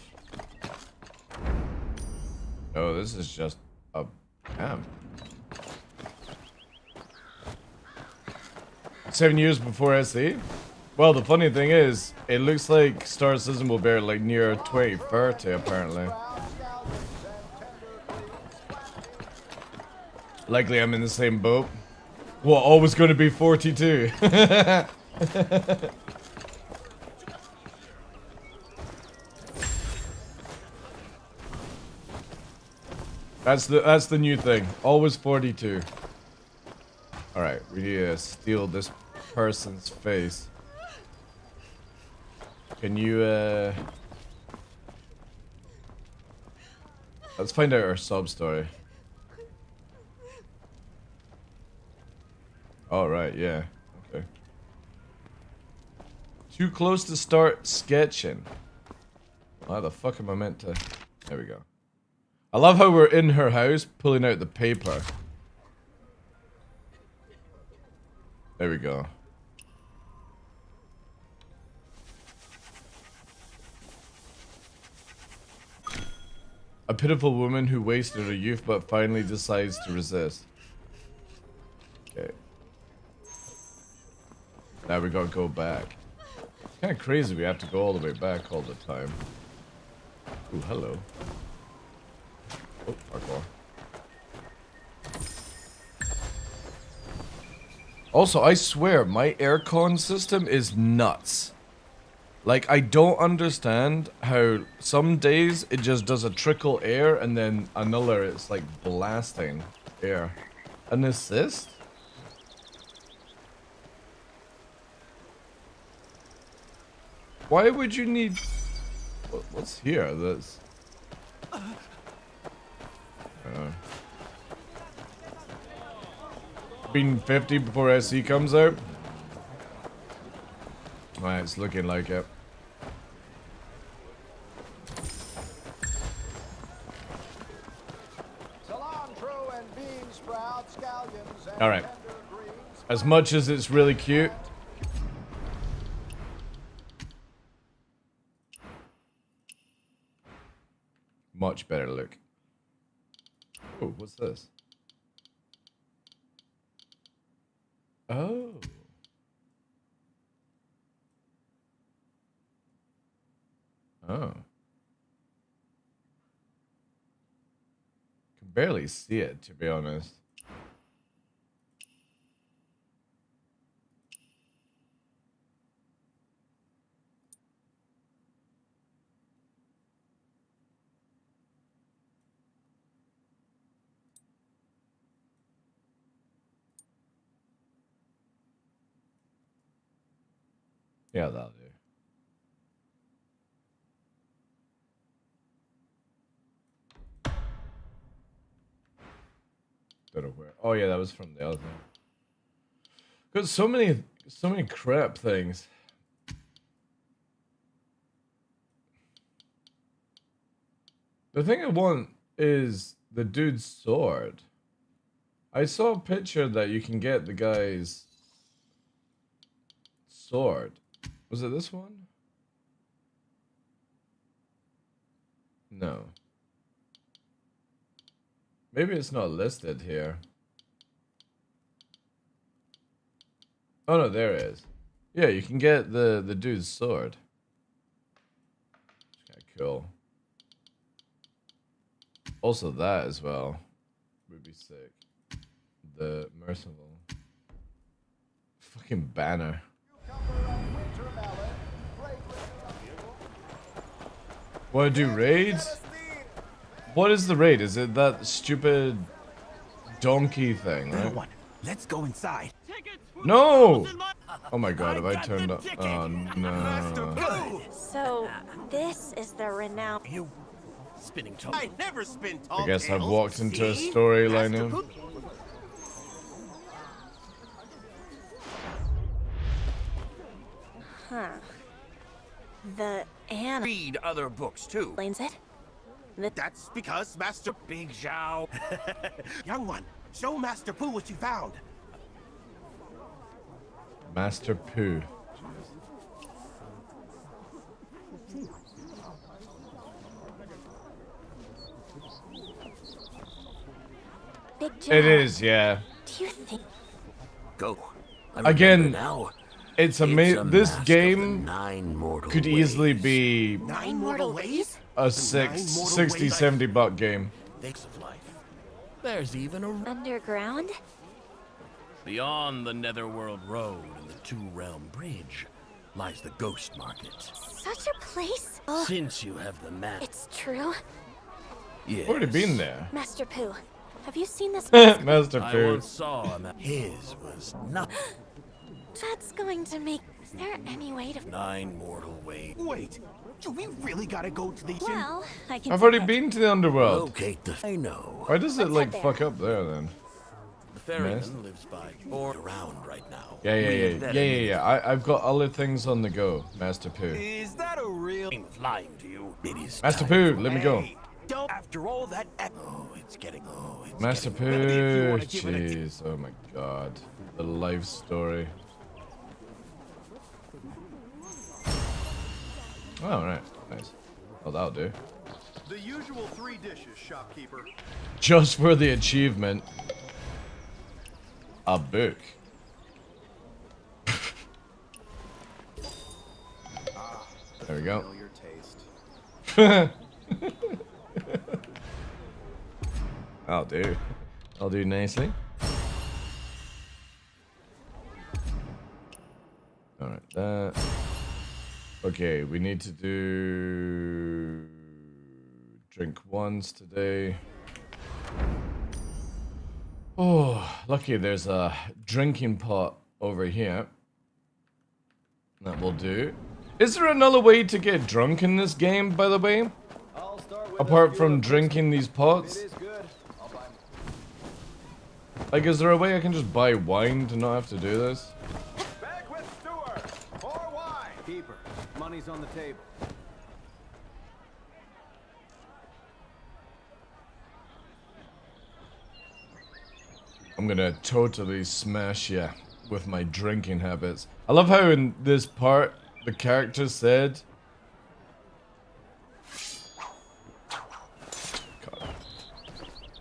Oh, this is just a camp. 7 years before SE? Well, the funny thing is, it looks like Star Citizen will be like near 2030 apparently. Likely I'm in the same boat. Well, always going to be 42. That's the new thing. Always 42. All right, we need to steal this person's face. Can you, let's find out our sub story. All right, yeah, okay. Too close to start sketching. How the fuck am I meant to? There we go. I love how we're in her house pulling out the paper. There we go. A pitiful woman who wasted her youth but finally decides to resist. Okay. Now we gotta go back. It's kinda crazy we have to go all the way back all the time. Ooh, hello. Oh, parkour. Also, I swear, my aircon system is nuts. Like, I don't understand how some days it just does a trickle air and then another it's like blasting air. An assist? Why would you need... What's here? This... Being 50 before SC comes out? Alright, it's looking like it. Alright. As much as it's really cute. Much better look. Oh, what's this? Oh. Oh. Can barely see it, to be honest. Yeah, that'll do. Don't know where. Oh yeah, that was from the other thing. Got so many crap things. The thing I want is the dude's sword. I saw a picture that you can get the guy's sword. Was it this one? No. Maybe it's not listed here. Oh no, there it is. Yeah, you can get the dude's sword. Kinda cool. Also that as well would be sick. The merciful fucking banner. Wanna do raids? What is the raid? Is it that stupid donkey thing, right? Let's go inside. No! Oh my god, have I turned up? Oh no. So, this is the renowned... Spinning tall. I never spin tall. I guess I've walked into a storyline now. Huh. The Anna... Read other books too. Explains it? That's because Master Big Zhao. Young one, show Master Pooh what you found. Master Pooh. Big Zhao. It is, yeah. Do you think... Go. Again, now. It's amazing. This game could easily be 9 mortal ways? a 60, 70 buck game. There's even a... Underground? Beyond the Netherworld Road and the Two-Realm Bridge lies the Ghost Market. Such a place? Since you have the map... It's true. Yes. Already been there. Master Pooh, have you seen this? Master I Pooh. once saw a map. His was not... That's going to make Is there any way to... 9 mortal ways. Wait, do we really gotta go to the... Well, I can... I've already been to the underworld. Locate the... I know. Why does it like fuck up there then? The ferryman Missed. lives by or around right now. I've got other things on the go, Master Pooh. Is that a real... I'm flying to you. It is Master time Pooh, let me go. Don't... After all that... Oh, it's getting... Oh, it's Master getting... Pooh, jeez, oh my god. The life story. Oh, right, nice. Well, that'll do. The usual 3 dishes, shopkeeper. Just for the achievement. A book. There we go. I'll do. I'll do nicely. Alright, that. Okay, we need to do drink once today. Oh, lucky there's a drinking pot over here. That will do. Is there another way to get drunk in this game, by the way? Apart from drinking these pots? Like, is there a way I can just buy wine to not have to do this? Back with Stewart. More wine. Keeper, money's on the table. I'm gonna totally smash you with my drinking habits. I love how in this part, the character said... God.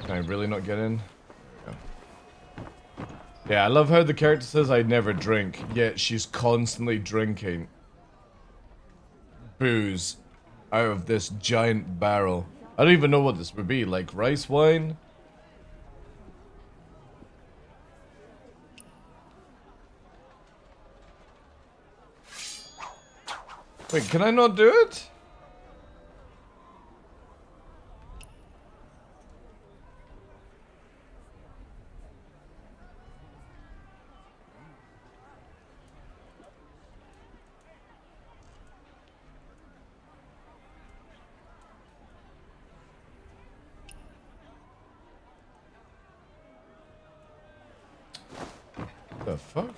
Can I really not get in? There we go. Yeah, I love how the character says I never drink, yet she's constantly drinking booze out of this giant barrel. I don't even know what this would be, like rice wine? Wait, can I not do it? The fuck?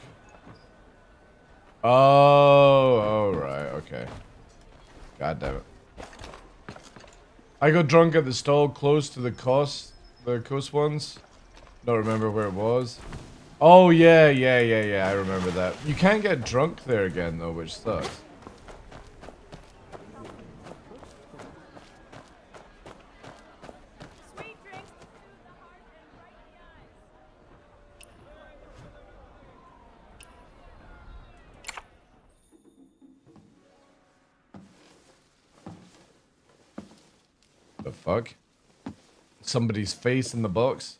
Oh, right, okay. God damn it. I got drunk at the stall close to the coast ones. Don't remember where it was. Oh, yeah, I remember that. You can't get drunk there again, though, which sucks. The fuck? Somebody's face in the box?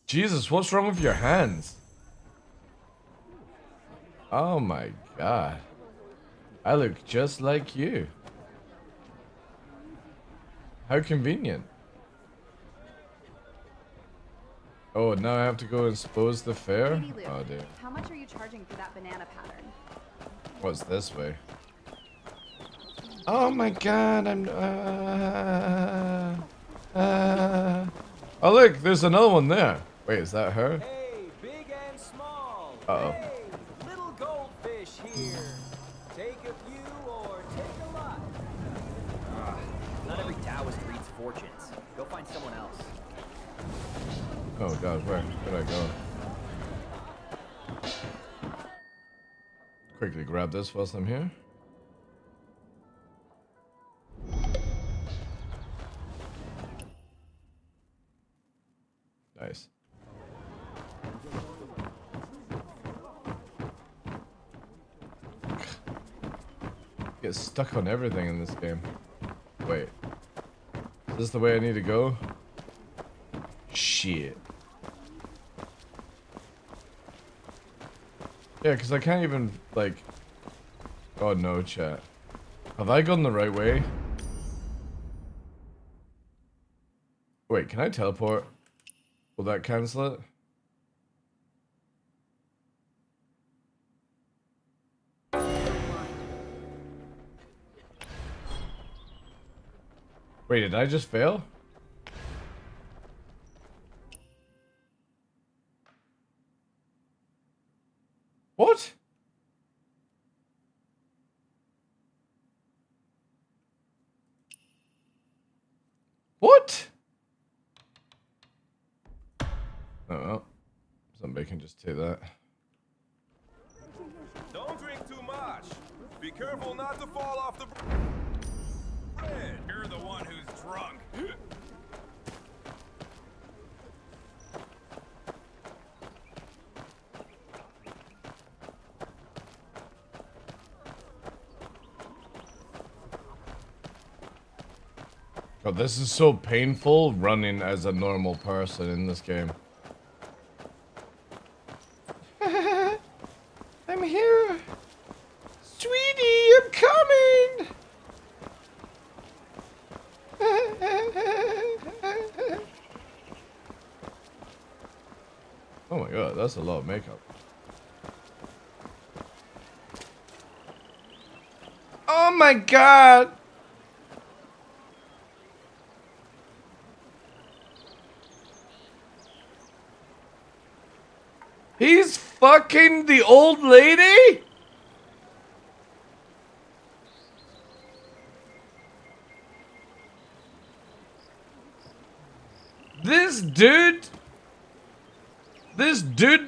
Jesus, what's wrong with your hands? Oh my god. I look just like you. How convenient. Oh, now I have to go expose the fair? Oh dear. How much are you charging for that banana pattern? What's this way? Oh my god, I'm... Oh look, there's another one there. Wait, is that her? Hey, big and small. Uh-oh. Hey, little goldfish here. Take a few or take a lot. Not every Taoist reads fortunes. Go find someone else. Oh god, where'd I go? Quickly grab this whilst I'm here. Nice. Get stuck on everything in this game. Wait. Is this the way I need to go? Shit. Yeah, because I can't even, like... Oh no, chat. Have I gone the right way? Wait, can I teleport? Will that cancel it? Wait, did I just fail? What? What? Oh well. Somebody can just take that. Don't drink too much. Be careful not to fall off the bread. You're the one who's drunk. God, this is so painful running as a normal person in this game. I'm here. Sweetie, I'm coming. Oh my god, that's a lot of makeup. Oh my god. He's fucking the old lady? This dude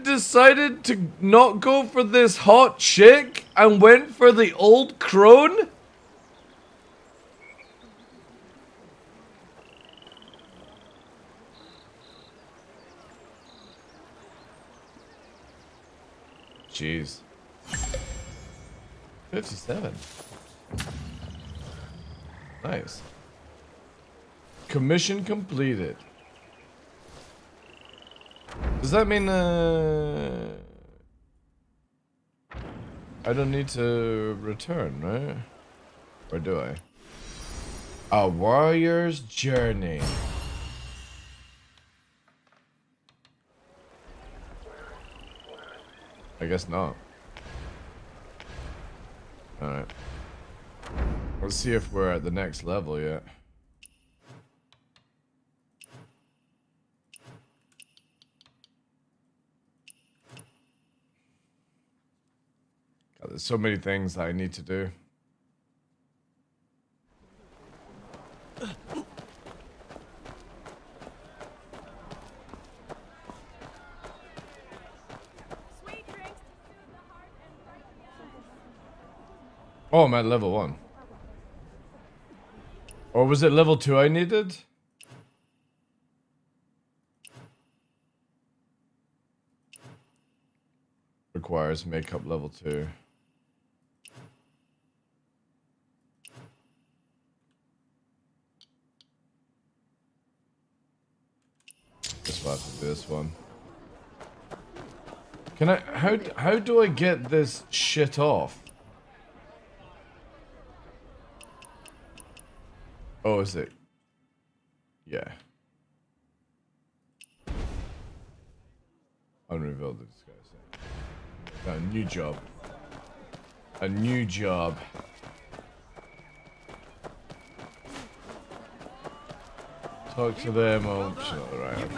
decided to not go for this hot chick and went for the old crone? Jeez. 57. Nice. Commission completed. Does that mean, I don't need to return, right? Or do I? A warrior's journey. I guess not. Alright. Let's see if we're at the next level yet. God, there's so many things that I need to do. Oh, I'm at level 1. Or was it level 2 I needed? Requires makeup level 2. Just have to do this one. Can I, how do I get this shit off? Oh, is it? Yeah. Unrevealed disguise. A new job. A new job. Talk to them. Oh, shit, right.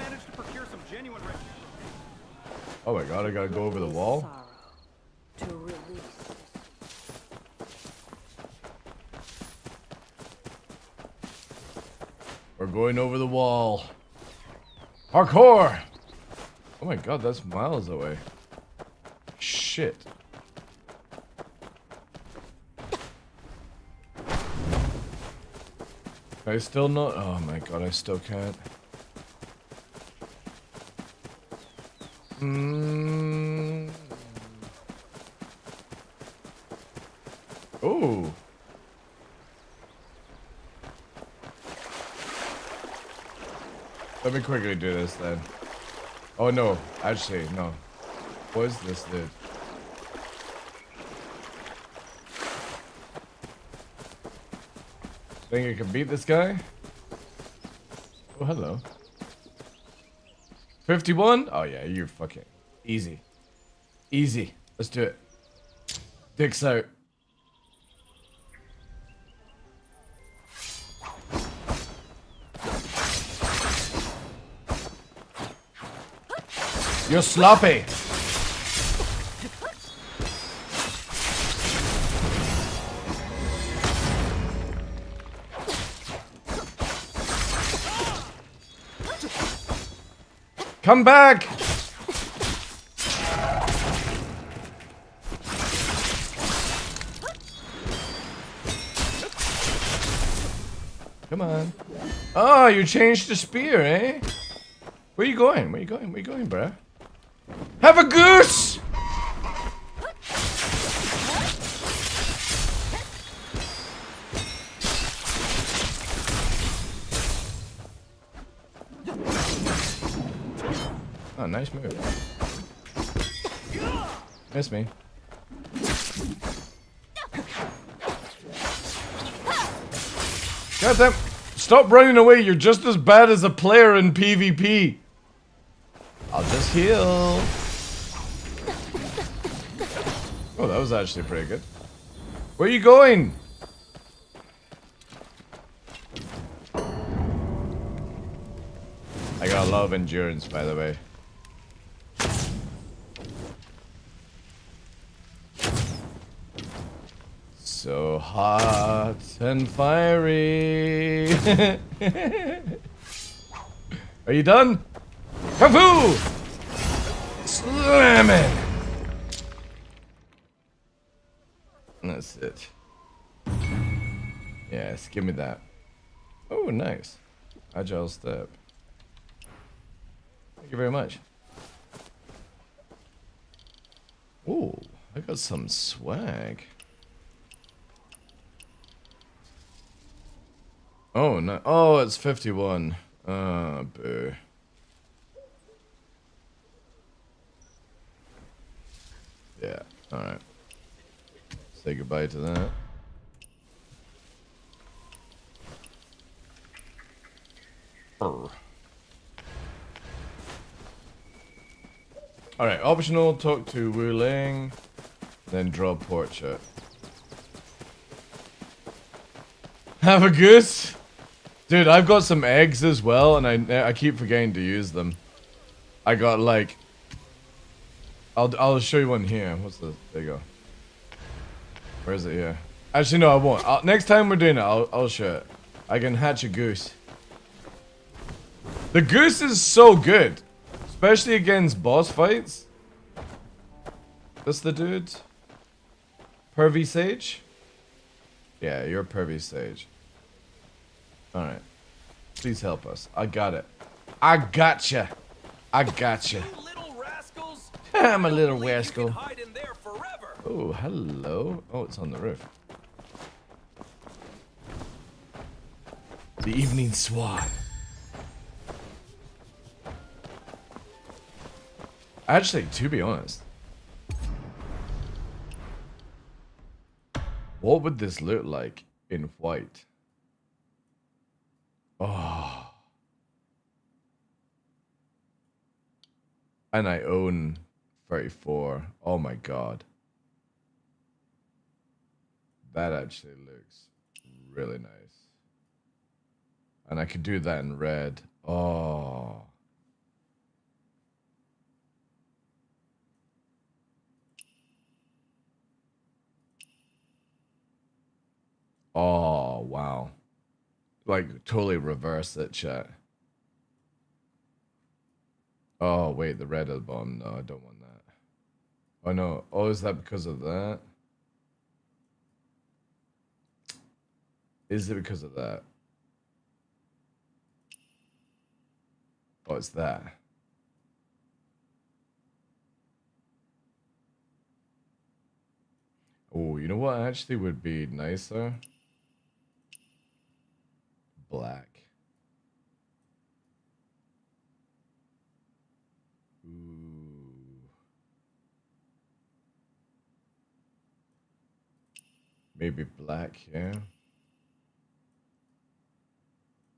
Oh my god, I gotta go over the wall? We're going over the wall. Parkour! Oh my god, that's miles away. Shit. Can I still not? Oh my god, I still can't. Oh. Let me quickly do this then. Oh no, actually, no. What is this, dude? Think I can beat this guy? Oh, hello. 51? Oh yeah, you're fucking easy. Easy. Let's do it. Dicks out. You're sloppy. Come back! Come on. Oh, you changed the spear, eh? Where you going? Where you going? Where you going, bruh? Have a goose! Oh, nice move. Miss me. Goddamn. Stop running away. You're just as bad as a player in PvP. I'll just heal. Oh, that was actually pretty good. Where are you going? I got a lot of endurance, by the way. So hot and fiery. Are you done? Kung Fu! Slam it! That's it. Yes, give me that. Oh, nice. Agile step. Thank you very much. Ooh, I got some swag. Oh, no. Oh, it's 51. Oh, boo. Yeah, alright. Say goodbye to that. Alright, optional, talk to Wu Ling, then draw portrait. Have a goose? Dude, I've got some eggs as well, and I keep forgetting to use them. I got like... I'll show you one here. What's the... There you go. Where is it here? Actually, no, I won't. Next time we're doing it, I'll show it. I can hatch a goose. The goose is so good. Especially against boss fights. That's the dude. Pervy Sage? Yeah, you're Pervy Sage. Alright. Please help us. I got it. I gotcha. I gotcha. I'm a little rascal. Oh, hello. Oh, it's on the roof. The evening swat. Actually, to be honest, what would this look like in white? Oh. And I own 34. Oh my god. That actually looks really nice. And I could do that in red. Oh. Oh, wow. Like, totally reverse it, chat. Oh, wait, the red at the bottom. No, I don't want that. Oh, no. Oh, is that because of that? Is it because of that? Oh, it's that. Oh, you know what actually would be nicer? Black. Ooh. Maybe black here.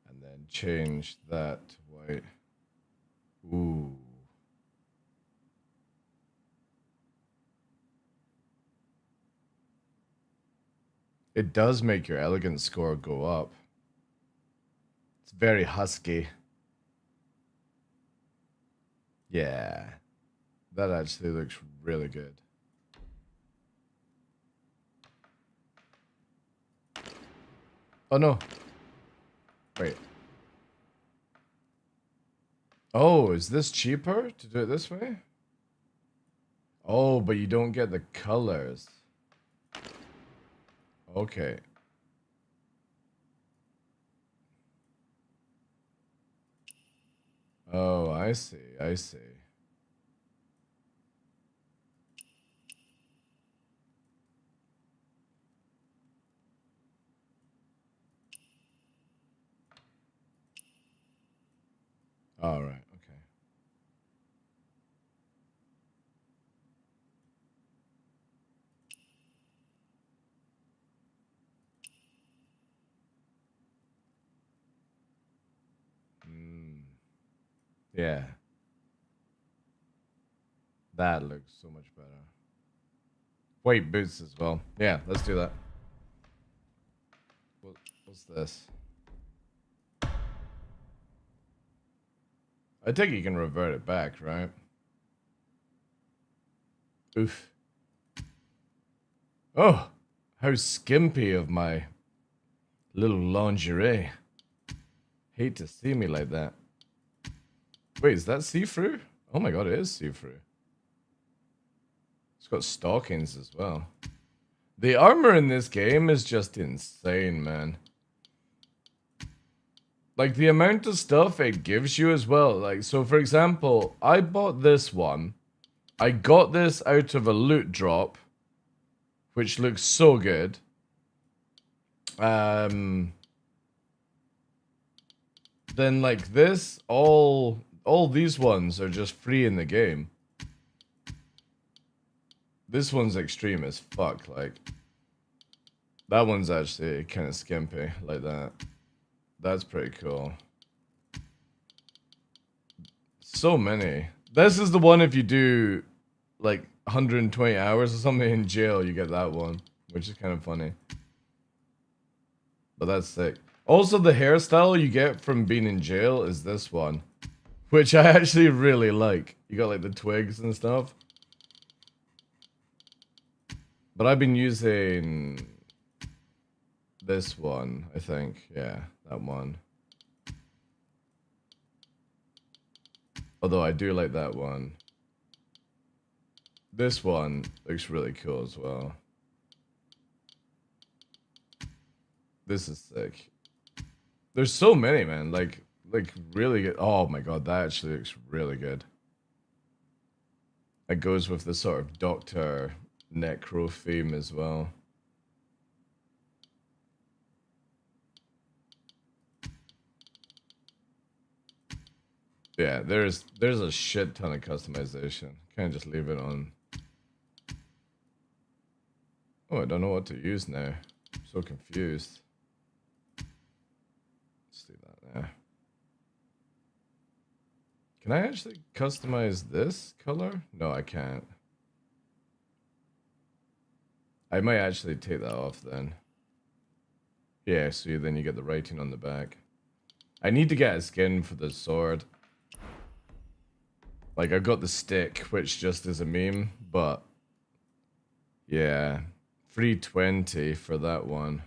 And then change that to white. Ooh. It does make your elegance score go up. It's very husky. Yeah. That actually looks really good. Oh no. Wait. Oh, is this cheaper to do it this way? Oh, but you don't get the colors. Okay. Oh, I see. I see. All right. Okay. Yeah. That looks so much better. White boots as well. Yeah, let's do that. What's this? I think you can revert it back, right? Oof. Oh, how skimpy of my little lingerie. Hate to see me like that. Wait, is that see-through? Oh my god, it is see-through. It's got stockings as well. The armor in this game is just insane, man. Like, the amount of stuff it gives you as well. Like, so for example, I bought this one. I got this out of a loot drop, which looks so good. Then like this, all these ones are just free in the game. This one's extreme as fuck, like. That one's actually kind of skimpy, like that. That's pretty cool. So many. This is the one if you do like 120 hours or something in jail, you get that one, which is kind of funny. But that's sick. Also, the hairstyle you get from being in jail is this one, which I actually really like. You got like the twigs and stuff. But I've been using this one, I think. Yeah, that one. Although I do like that one. This one looks really cool as well. This is sick. There's so many, man. Like really good. Oh my god, that actually looks really good. It goes with the sort of Dr. Necro theme as well. Yeah, there's a shit ton of customization. Can't just leave it on. Oh, I don't know what to use now. I'm so confused. Let's do that there. Can I actually customize this color? No, I can't. I might actually take that off then. Yeah, so then you get the writing on the back. I need to get a skin for the sword. Like, I've got the stick, which just is a meme, but yeah, 320 for that one.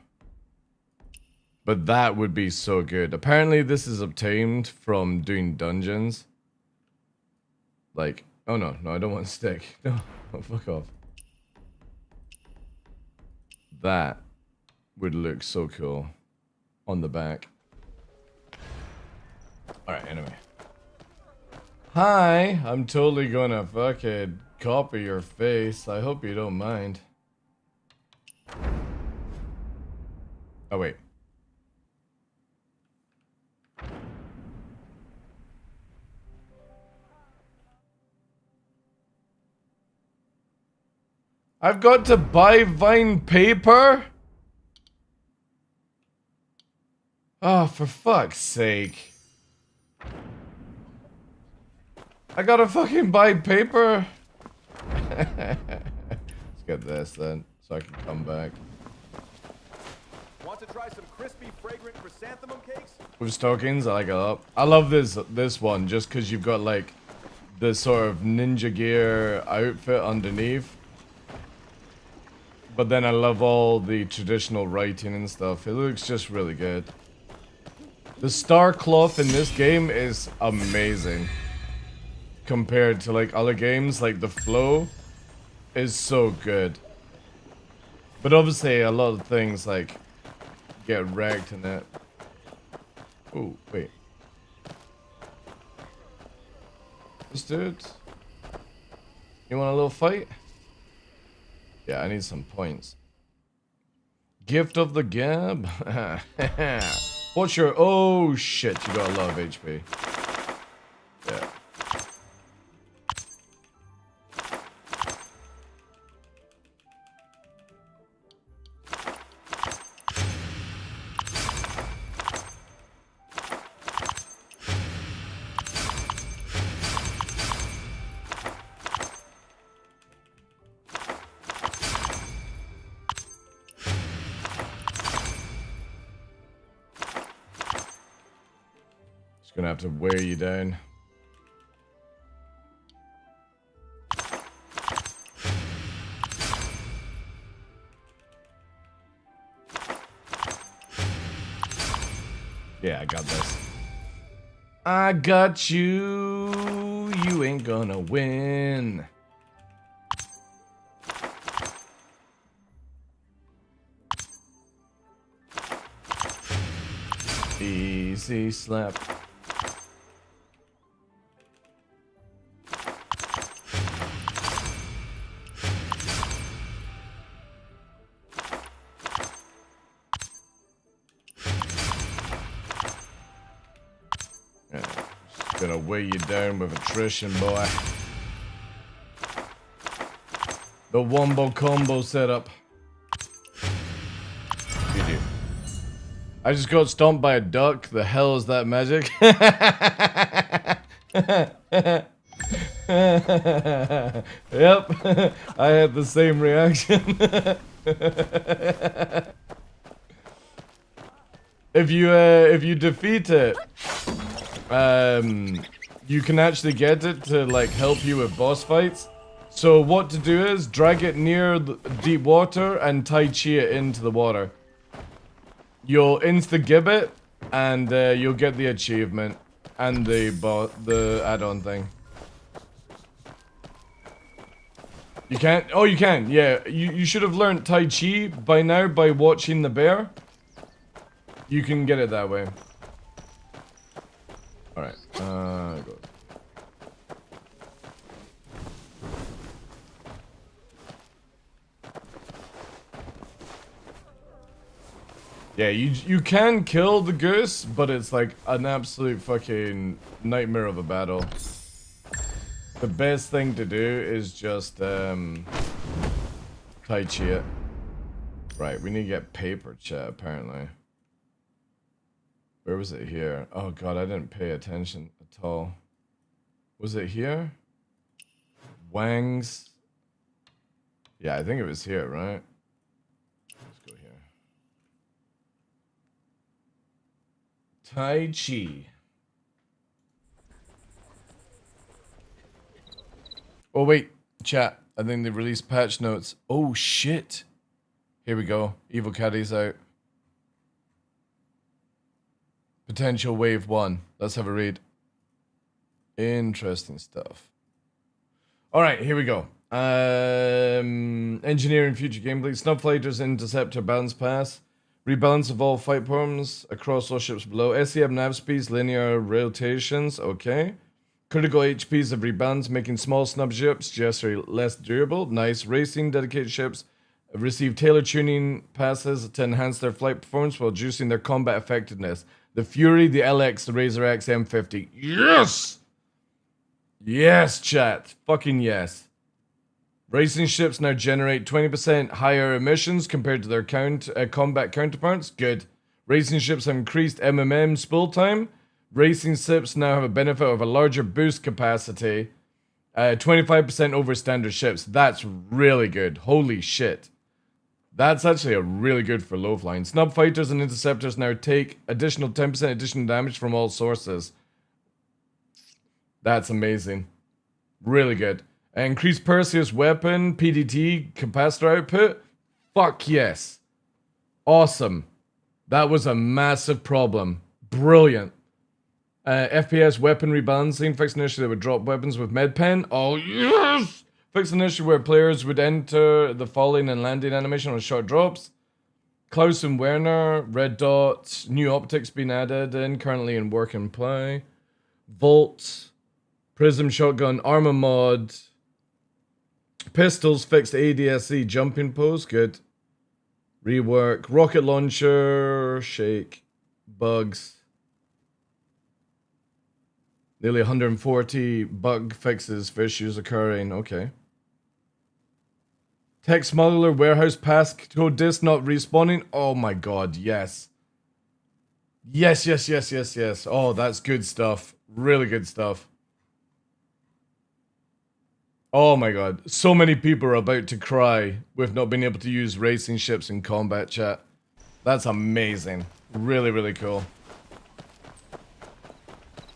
But that would be so good. Apparently, this is obtained from doing dungeons. Like, oh no, I don't want stick. No, oh, fuck off. That would look so cool on the back. Alright, anyway. Hi, I'm totally gonna fucking copy your face. I hope you don't mind. Oh, wait. I've got to buy Vine paper? Oh, for fuck's sake. I gotta fucking buy paper. Let's get this then, so I can come back. Want to try some crispy, fragrant chrysanthemum cakes? With stockings, I like it up. I love this one just because you've got like the sort of ninja gear outfit underneath. But then I love all the traditional writing and stuff. It looks just really good. The star cloth in this game is amazing. Compared to like other games, like the flow is so good. But obviously a lot of things like get wrecked in it. Oh, wait. This dude? You want a little fight? Yeah, I need some points. Gift of the Gab? What's your... Oh, shit. You got a lot of HP. Yeah. Gonna have to wear you down. Yeah, I got this. I got you. You ain't gonna win. Easy slap. Gonna weigh you down with attrition, boy. The wombo combo setup. GG. I just got stomped by a duck. The hell is that magic? Yep. I had the same reaction. If you defeat it, you can actually get it to like help you with boss fights. So what to do is drag it near the deep water and Tai Chi it into the water. You'll insta-gib it and you'll get the achievement and the add-on thing. You can't? Oh, you can. Yeah, you should have learned Tai Chi by now by watching the bear. You can get it that way. Alright, go. Yeah, you can kill the goose, but it's like an absolute fucking nightmare of a battle. The best thing to do is just Tai Chi it. Right, we need to get paper chat apparently. Where was it here? Oh god, I didn't pay attention at all. Was it here? Wang's? Yeah, I think it was here, right? Let's go here. Tai Chi. Oh wait, chat. I think they released patch notes. Oh shit. Here we go. Evil Caddy's out. Potential wave 1. Let's have a read. Interesting stuff. Alright, here we go. Engineering future gameplay. Snub fighters interceptor balance pass. Rebalance of all fight forms across all ships below. SEM nav speeds, linear rotations. Okay. Critical HPs of rebalance, making small snub ships just less durable. Nice. Racing dedicated ships receive tailored tuning passes to enhance their flight performance while reducing their combat effectiveness. The Fury, the LX, the Razor X, M50. Yes! Yes, chat. Fucking yes. Racing ships now generate 20% higher emissions compared to their combat counterparts. Good. Racing ships have increased MMM spool time. Racing ships now have a benefit of a larger boost capacity. 25% over standard ships. That's really good. Holy shit. That's actually a really good for low flying. Snub fighters and interceptors now take additional 10% additional damage from all sources. That's amazing. Really good. Increased Perseus weapon, PDT, capacitor output. Fuck yes. Awesome. That was a massive problem. Brilliant. FPS weapon rebalancing. Fixed initially that would drop weapons with medpen. Oh yes! Fixed initially where players would enter the falling and landing animation on short drops. Klaus and Werner, red dots, new optics being added in, currently in work and play. Volt, prism shotgun, armor mod, pistols, fixed ADSC, jumping pose, good. Rework, rocket launcher, shake, bugs. Nearly 140 bug fixes for issues occurring, okay. Tech smuggler, warehouse passcode disk not respawning. Oh my god, yes. Yes, yes, yes, yes, yes. Oh, that's good stuff. Really good stuff. Oh my god. So many people are about to cry with not being able to use racing ships in combat chat. That's amazing. Really, really cool.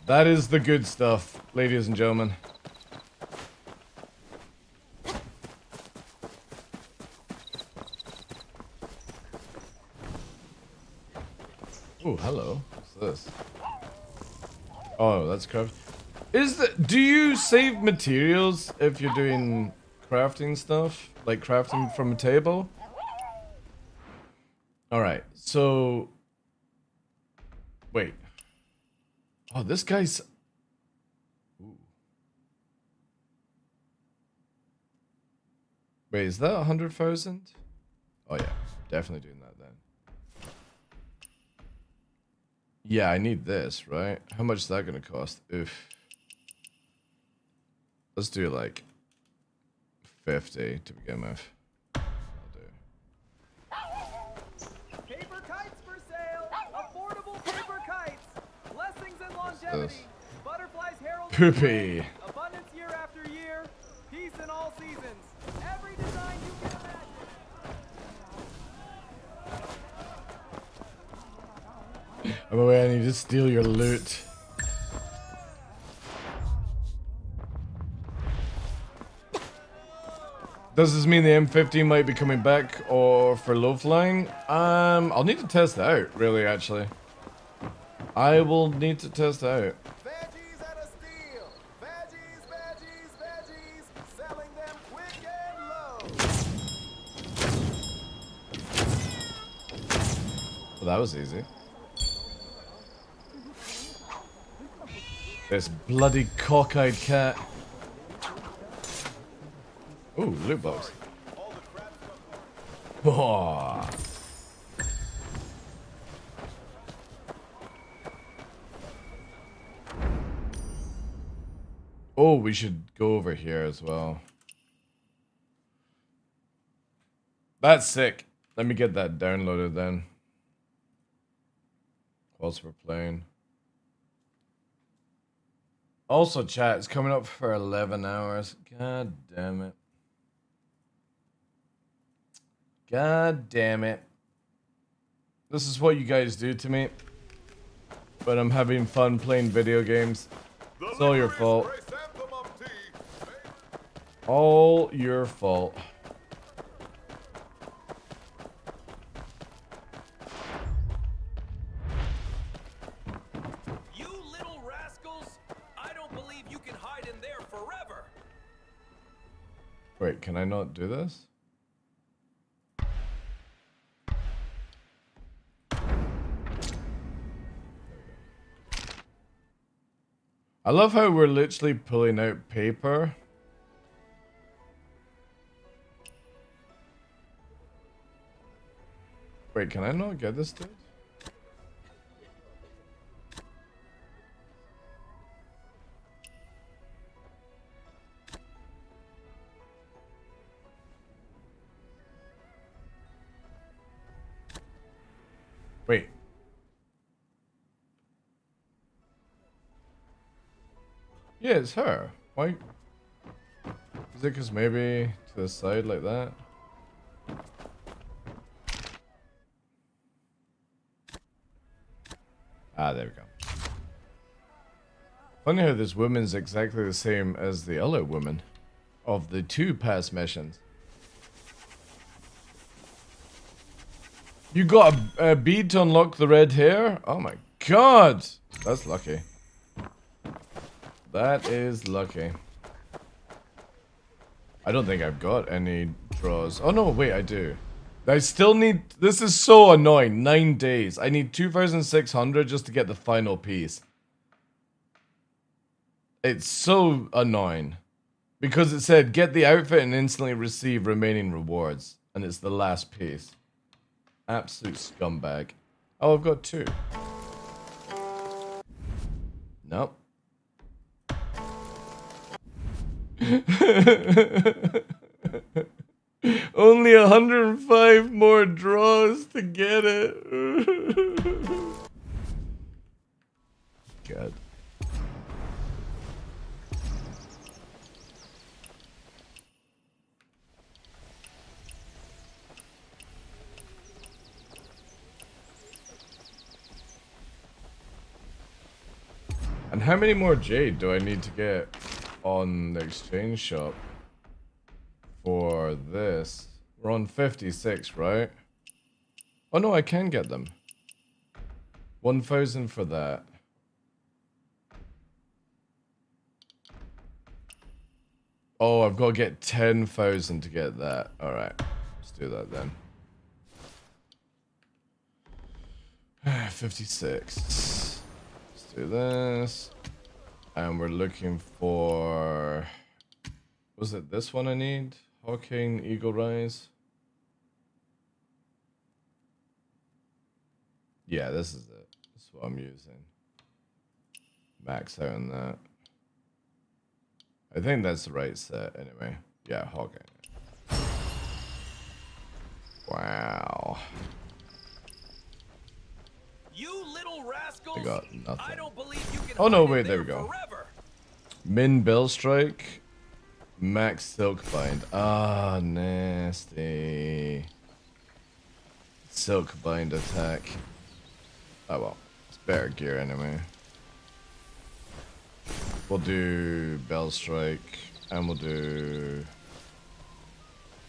That is the good stuff, ladies and gentlemen. Oh, hello. What's this? Oh, that's craft. Do you save materials if you're doing crafting stuff? Like crafting from a table? Alright, so... Wait. Oh, this guy's... Ooh. Wait, is that 100,000? Oh yeah, definitely doing that then. Yeah, I need this, right? How much is that gonna cost? Oof. Let's do like 50 to begin with. I'll do. Paper kites for sale. Affordable paper kites. Blessings and longevity. Butterflies herald Poopy. abundance year after year. Peace in all seasons. Every design you can imagine. I'm aware I need to steal your loot. Does this mean the M50 might be coming back or for low flying? I'll need to test it out, really, actually. I will need to test it out. Veggies at a steal. Veggies, veggies, veggies. Selling them quick and low. Well, that was easy. This bloody cockeyed cat. Ooh, loot box. Oh. Oh, we should go over here as well. That's sick. Let me get that downloaded then. Whilst we're playing. Also, chat, it's coming up for 11 hours. God damn it. God damn it. This is what you guys do to me. But I'm having fun playing video games. It's all your fault. All your fault. You little rascals! I don't believe you can hide in there forever. Wait, can I not do this? I love how we're literally pulling out paper. Wait, can I not get this dude? Wait. Yeah, it's her. Why? Is it because maybe to the side like that? Ah, there we go. Funny how this woman's exactly the same as the other woman of the 2 past missions. You got a bead to unlock the red hair? Oh my god! That's lucky. That is lucky. I don't think I've got any draws. Oh no, wait, I do. I still need... This is so annoying. 9 days. I need 2,600 just to get the final piece. It's so annoying. Because it said, get the outfit and instantly receive remaining rewards. And it's the last piece. Absolute scumbag. Oh, I've got 2. Nope. Only 105 more draws to get it. God. And how many more jade do I need to get on the exchange shop for this? We're on 56, right? Oh no, I can get them. 1,000 for that. Oh, I've got to get 10,000 to get that. Alright, let's do that then. 56. Let's do this. And we're looking for... Was it this one I need? Hawking, Eagle Rise? Yeah, this is it. This is what I'm using. Max out on that. I think that's the right set anyway. Yeah, Hawking. Wow. You little rascals! I got nothing. I don't believe you can Oh no, hide in wait, there we there go. forever. Min Bill Strike. Max Silk Bind. Ah, nasty. Silk Bind attack. Oh well. It's better gear anyway. We'll do Bell Strike. And we'll do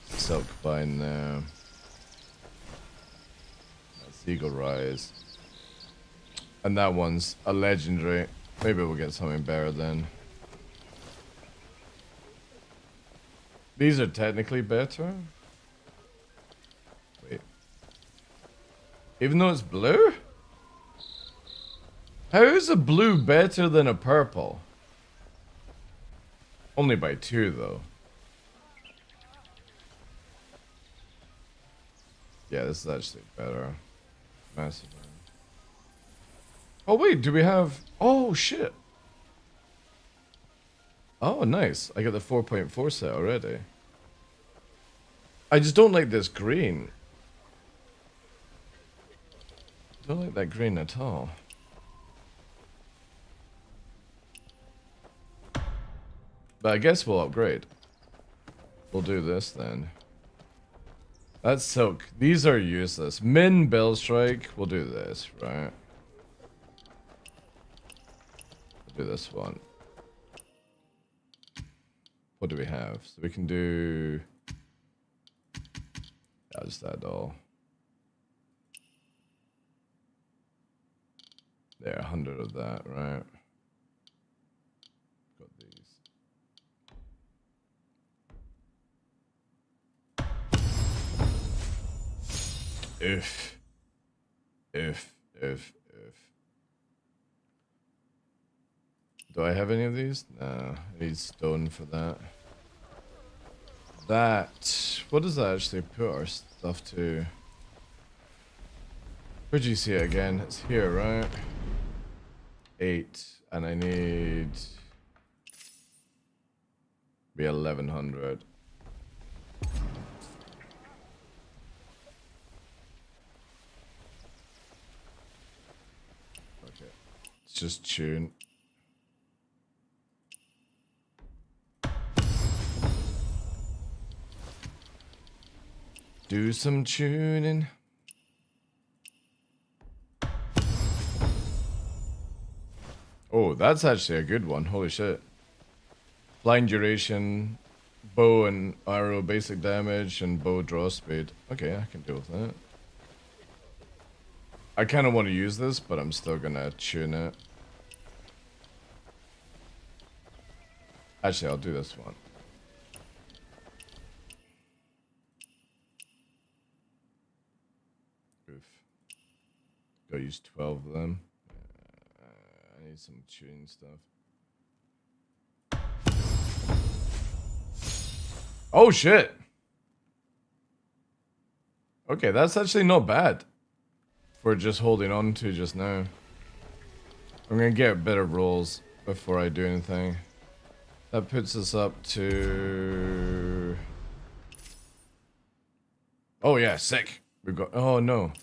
Silk Bind there. That's Eagle Rise. And that one's a legendary. Maybe we'll get something better then. These are technically better. Wait. Even though it's blue? How is a blue better than a purple? Only by 2 though. Yeah, this is actually better. Massive. Oh wait, do we have... Oh shit. Oh nice. I got the 4.4 set already. I just don't like this green. I don't like that green at all. But I guess we'll upgrade. We'll do this then. That's silk. These are useless. Min Bell Strike. We'll do this, right? We'll do this one. What do we have? So we can do... Yeah, just that all. There, 100 of that, right? Got these. If. Do I have any of these? No, I need stone for that. That, what does that actually put our stuff to? Where'd you see it again? It's here, right? 8, and I need be 1,100. Okay, let's just tune. Do some tuning. Oh, that's actually a good one. Holy shit. Flying duration, bow and arrow basic damage, and bow draw speed. Okay, I can deal with that. I kind of want to use this, but I'm still gonna tune it. Actually, I'll do this one. Oof. Go use 12 of them. I need some tuning stuff. Oh shit! Okay, that's actually not bad for just holding on to just now. I'm gonna get better rolls before I do anything. That puts us up to... Oh yeah, sick! We've got... Oh no.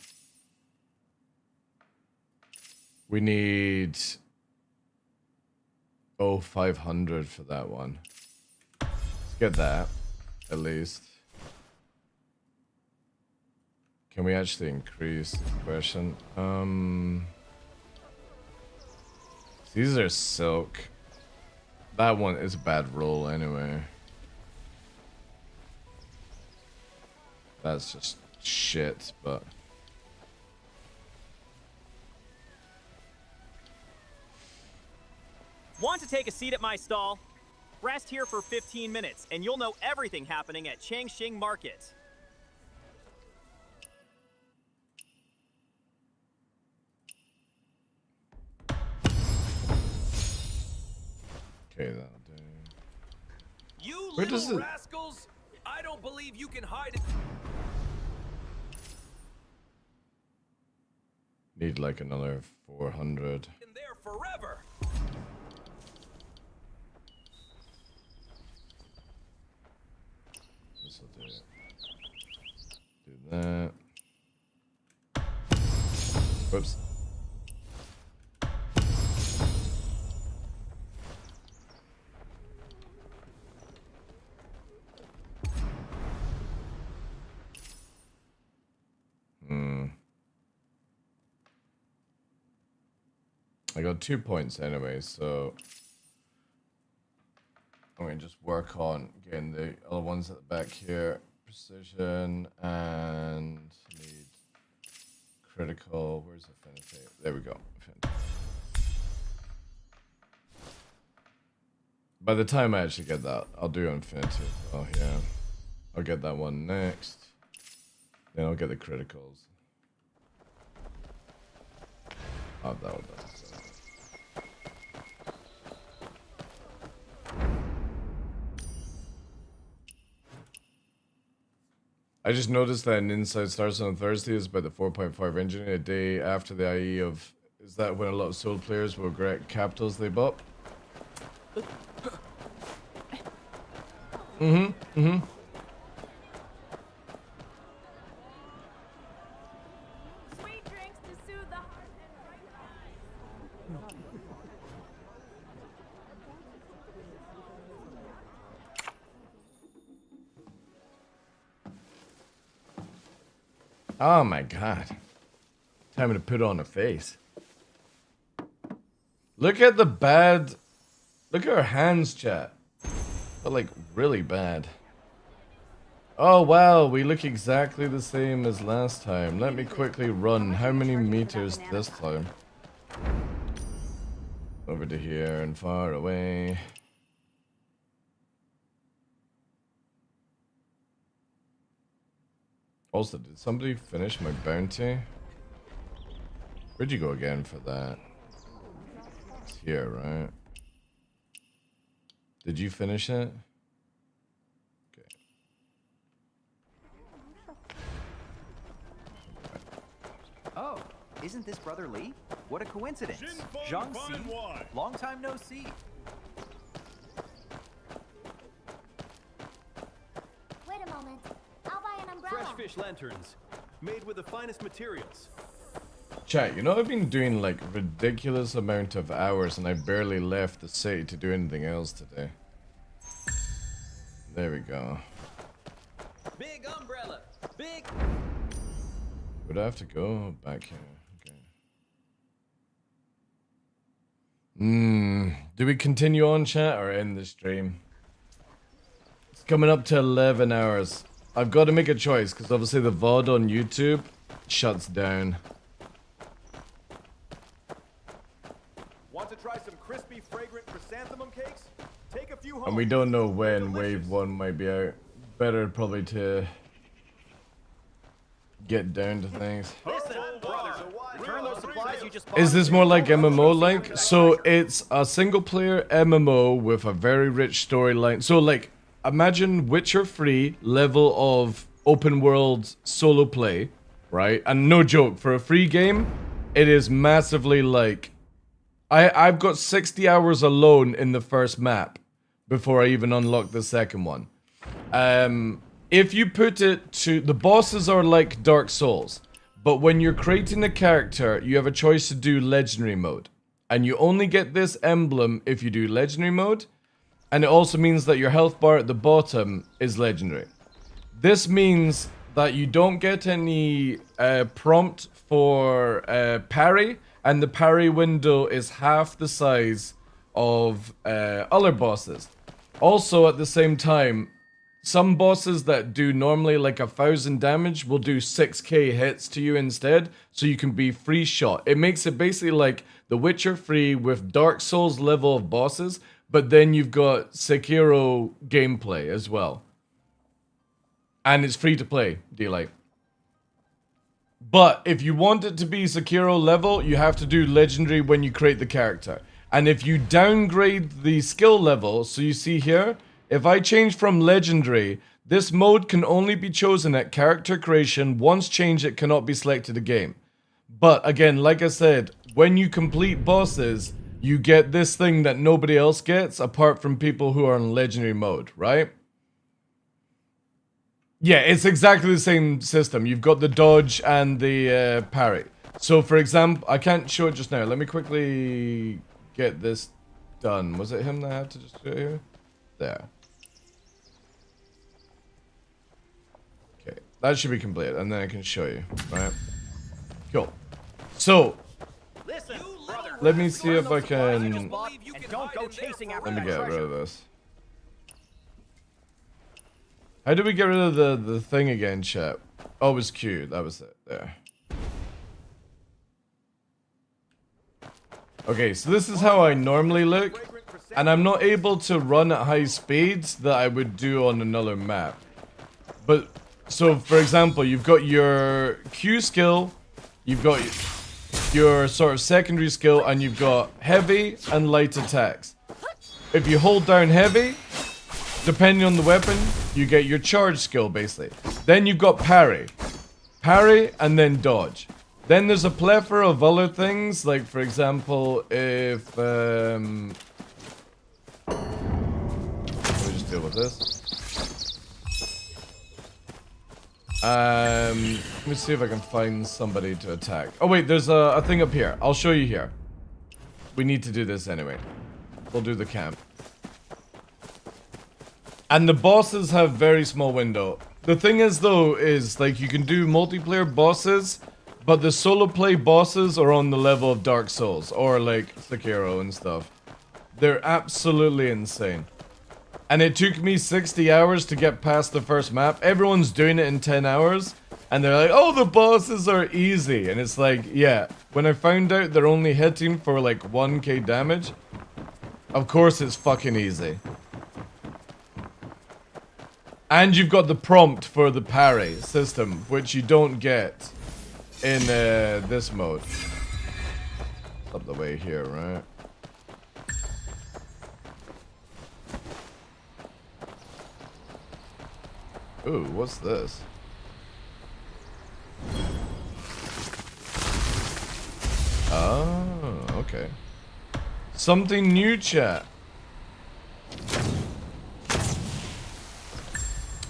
We need... Oh, 500 for that one. Let's get that, at least. Can we actually increase the question? These are silk. That one is a bad roll anyway. That's just shit, but... Want to take a seat at my stall? Rest here for 15 minutes, and you'll know everything happening at Changxing Market. Okay, that'll do. You Where does little it... rascals! I don't believe you can hide it. Need like another 400. In there forever. This will do it. Do that. Whoops. I got 2 points anyway, so I'm gonna just work on getting the other ones at the back here. Precision and need critical. Where's affinity? There we go. Affinity. By the time I actually get that, I'll do infinity. Oh yeah, I'll get that one next. Then I'll get the criticals. Oh, that one does. I just noticed that an Inside starts on Thursday is by the 4.5 engine a day after the IE of... Is that when a lot of Soul players will regret capitals they bought? Mm-hmm. Sweet drinks to soothe the heart and right eyes. Oh my god. Time to put on a face. Look at the bad... Look at our hands, chat. They're like really bad. Oh wow, we look exactly the same as last time. Let me quickly run. How many meters this time? Over to here and far away. Also, did somebody finish my bounty? Where'd you go again for that? It's here, right? Did you finish it? Okay. Oh, isn't this Brother Lee? What a coincidence. Zhang Si, long time no see. Wait a moment. I'll buy an umbrella. Fresh fish lanterns, made with the finest materials. Chat, you know I've been doing like ridiculous amount of hours and I barely left the city to do anything else today. There we go. Big umbrella, big. Would I have to go back here? Okay. Do we continue on, chat, or end the stream? It's coming up to 11 hours. I've got to make a choice, because obviously the VOD on YouTube shuts down. Want to try some crispy, fragrant chrysanthemum cakes? Take a few home. And we don't know when Wave 1 might be out. Better probably to get down to things. Listen, brother, return those supplies you just bought. Is this more like MMO-like? So it's a single-player MMO with a very rich storyline. So like, imagine Witcher 3 level of open-world solo play, right? And no joke, for a free game, it is massively like... I've got 60 hours alone in the first map before I even unlock the second one. If you put it to... The bosses are like Dark Souls. But when you're creating a character, you have a choice to do Legendary mode. And you only get this emblem if you do Legendary mode. And it also means that your health bar at the bottom is Legendary. This means that you don't get any prompt for parry. And the parry window is half the size of other bosses. Also, at the same time, some bosses that do normally like 1,000 damage will do 6k hits to you instead, so you can be free shot. It makes it basically like The Witcher 3 with Dark Souls level of bosses, but then you've got Sekiro gameplay as well. And it's free to play, D-Light. But if you want it to be Sekiro level, you have to do Legendary when you create the character. And if you downgrade the skill level, so you see here, if I change from Legendary, this mode can only be chosen at character creation. Once changed, it cannot be selected again. But again, like I said, when you complete bosses, you get this thing that nobody else gets apart from people who are in Legendary mode, right? Yeah, it's exactly the same system. You've got the dodge and the parry. So for example, I can't show it just now. Let me quickly get this done. Was it him that I had to just do it here? There. Okay, that should be complete, and then I can show you, right? Cool. So, let me see if I can... Let me get rid of this. How do we get rid of the thing again, chat? Oh, it was Q. That was it. There. Okay, so this is how I normally look. And I'm not able to run at high speeds that I would do on another map. But, so for example, you've got your Q skill, you've got your sort of secondary skill, and you've got heavy and light attacks. If you hold down heavy, depending on the weapon, you get your charge skill, basically. Then you've got parry. Parry, and then dodge. Then there's a plethora of other things, like, for example, if, let me just deal with this. Let me see if I can find somebody to attack. Oh, wait, there's a thing up here. I'll show you here. We need to do this anyway. We'll do the camp. And the bosses have very small window. The thing is, though, is like you can do multiplayer bosses, but the solo play bosses are on the level of Dark Souls or like Sekiro and stuff. They're absolutely insane. And it took me 60 hours to get past the first map. Everyone's doing it in 10 hours. And they're like, oh, the bosses are easy. And it's like, yeah. When I found out they're only hitting for like 1k damage, of course it's fucking easy. And you've got the prompt for the parry system, which you don't get in this mode. Up the way here, right? Ooh, what's this? Oh, okay. Something new, chat.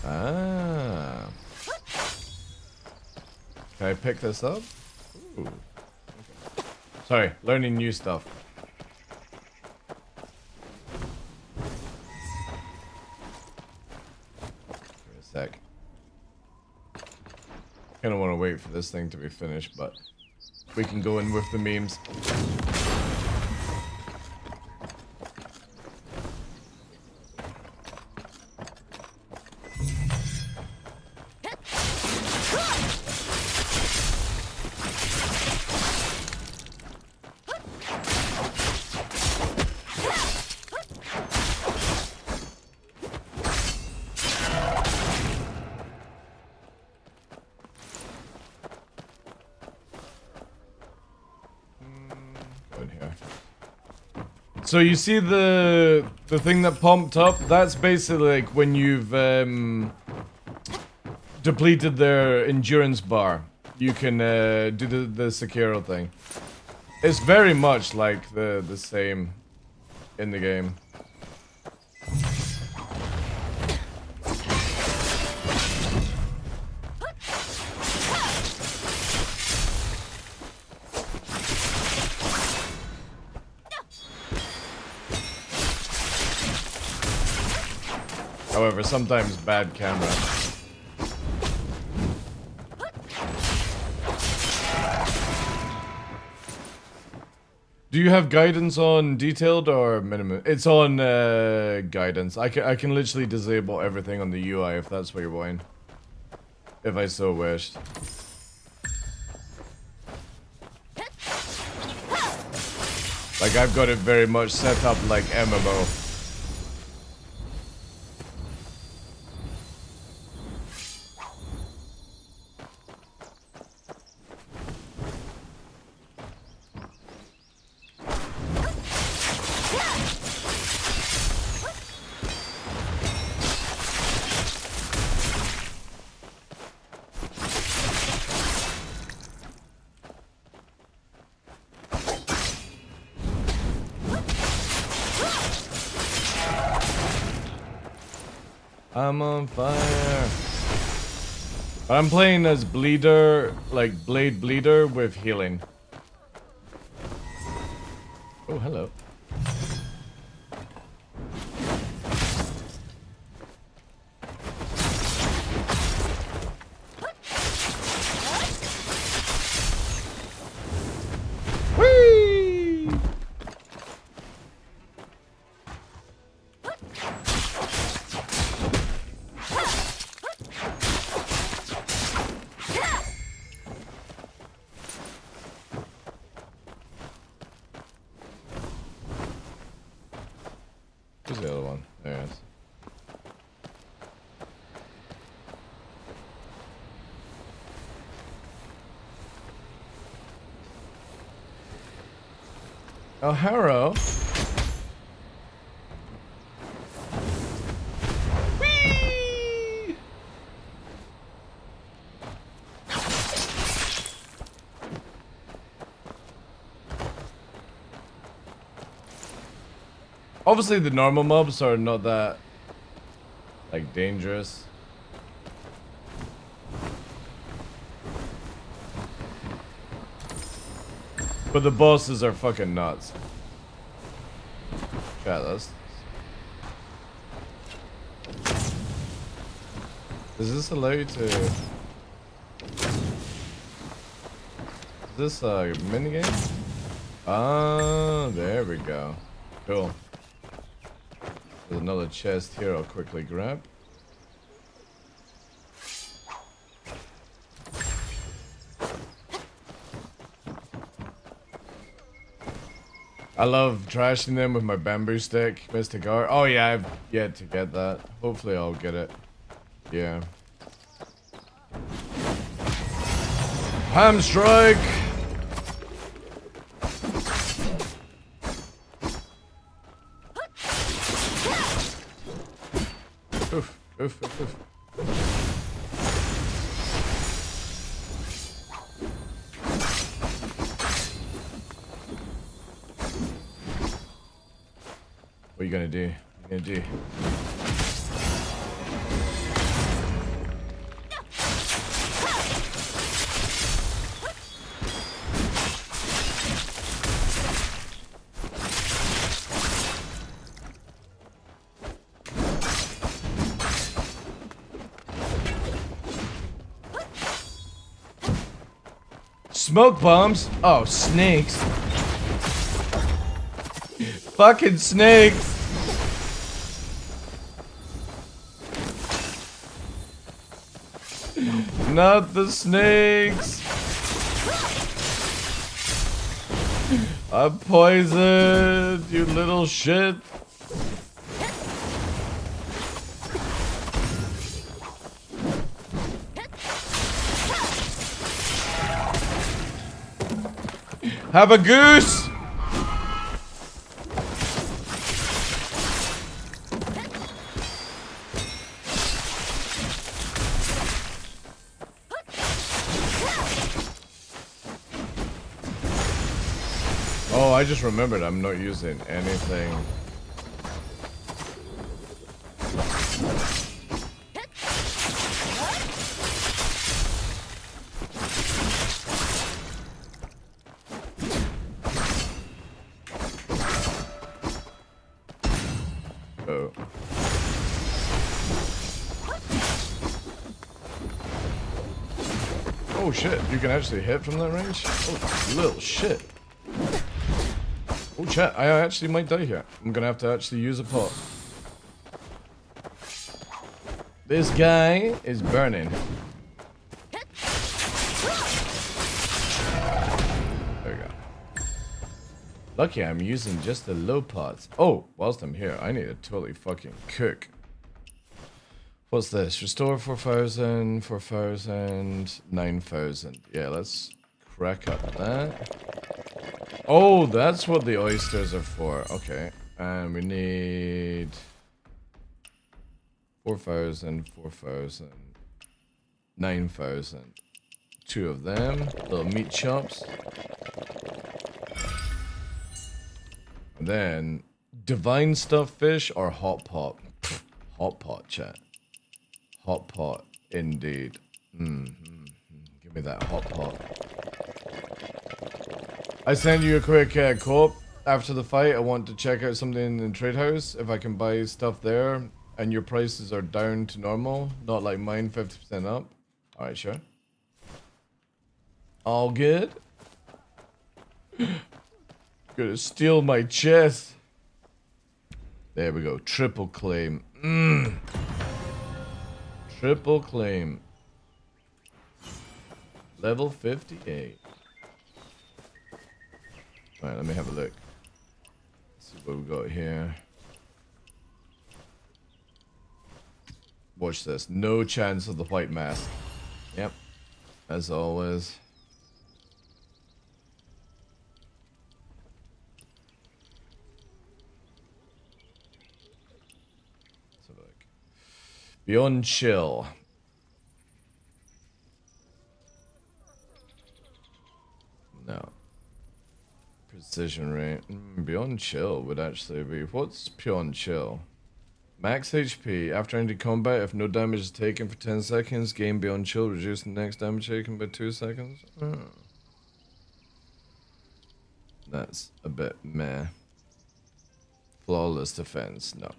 Ah. Can I pick this up? Ooh. Okay. Sorry, learning new stuff. Give me a sec. Kind of want to wait for this thing to be finished, but we can go in with the memes. So you see the thing that pumped up? That's basically like when you've depleted their endurance bar. You can do the Sekiro thing. It's very much like the same in the game. However, sometimes bad camera. Do you have guidance on detailed or minimum? It's on guidance. I can literally disable everything on the UI if that's what you're wanting. If I so wished. Like I've got it very much set up like MMO. I'm on fire. I'm playing as Bleeder, like Blade Bleeder with healing. Oh, hello. Where's the other one? There it is. Oh, Harrow. Whee! Obviously, the normal mobs are not that, like, dangerous. But the bosses are fucking nuts. Yeah, that's... Does this allow you to... Is this a minigame? Ah, there we go. Cool. There's another chest here I'll quickly grab. I love trashing them with my bamboo stick, Mystic Art. Oh yeah, I've yet to get that. Hopefully I'll get it. Yeah. Ham strike! Oof, oof, oof, oof. What are you gonna do? What are you gonna do? Smoke bombs? Oh, snakes. Fucking snakes. Not the snakes. I'm poisoned, you little shit. Have a goose! just remembered I'm not using anything. Oh. Oh shit, you can actually hit from that range? Oh, little shit. Oh chat, I actually might die here. I'm gonna have to actually use a pot. This guy is burning. There we go. Lucky I'm using just the low pots. Oh, whilst I'm here, I need to totally fucking cook. What's this? Restore 4,000, 4,000, 9,000. Yeah, let's crack up that. Oh, that's what the oysters are for. Okay. And we need 4,000, 4,000, 9,000. 2 of them. Little meat chops. And then divine stuffed fish or hot pot. Pfft, hot pot, chat. Hot pot, indeed. Give me that hot pot. I send you a quick co-op after the fight. I want to check out something in the trade house. If I can buy stuff there and your prices are down to normal, not like mine, 50% up. Alright, sure. All good. Gonna steal my chest. There we go. Triple claim. Triple claim. Level 58. Alright, let me have a look. Let's see what we got here. Watch this. No chance of the white mask. Yep. As always. Let's have a look. Beyond chill. No. Precision rate. Beyond chill would actually be... What's beyond chill? Max HP. After ending combat, if no damage is taken for 10 seconds, game beyond chill, reduce the next damage taken by 2 seconds. That's a bit meh. Flawless defense. No.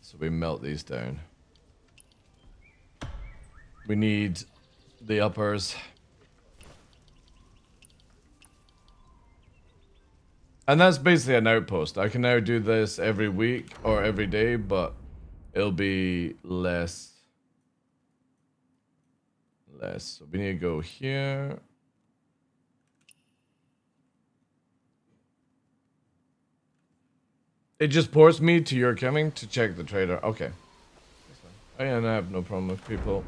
So we melt these down. We need the uppers. And that's basically an outpost. I can now do this every week or every day, but it'll be less. So we need to go here. It just ports me to your coming to check the trader. Okay. I have no problem with people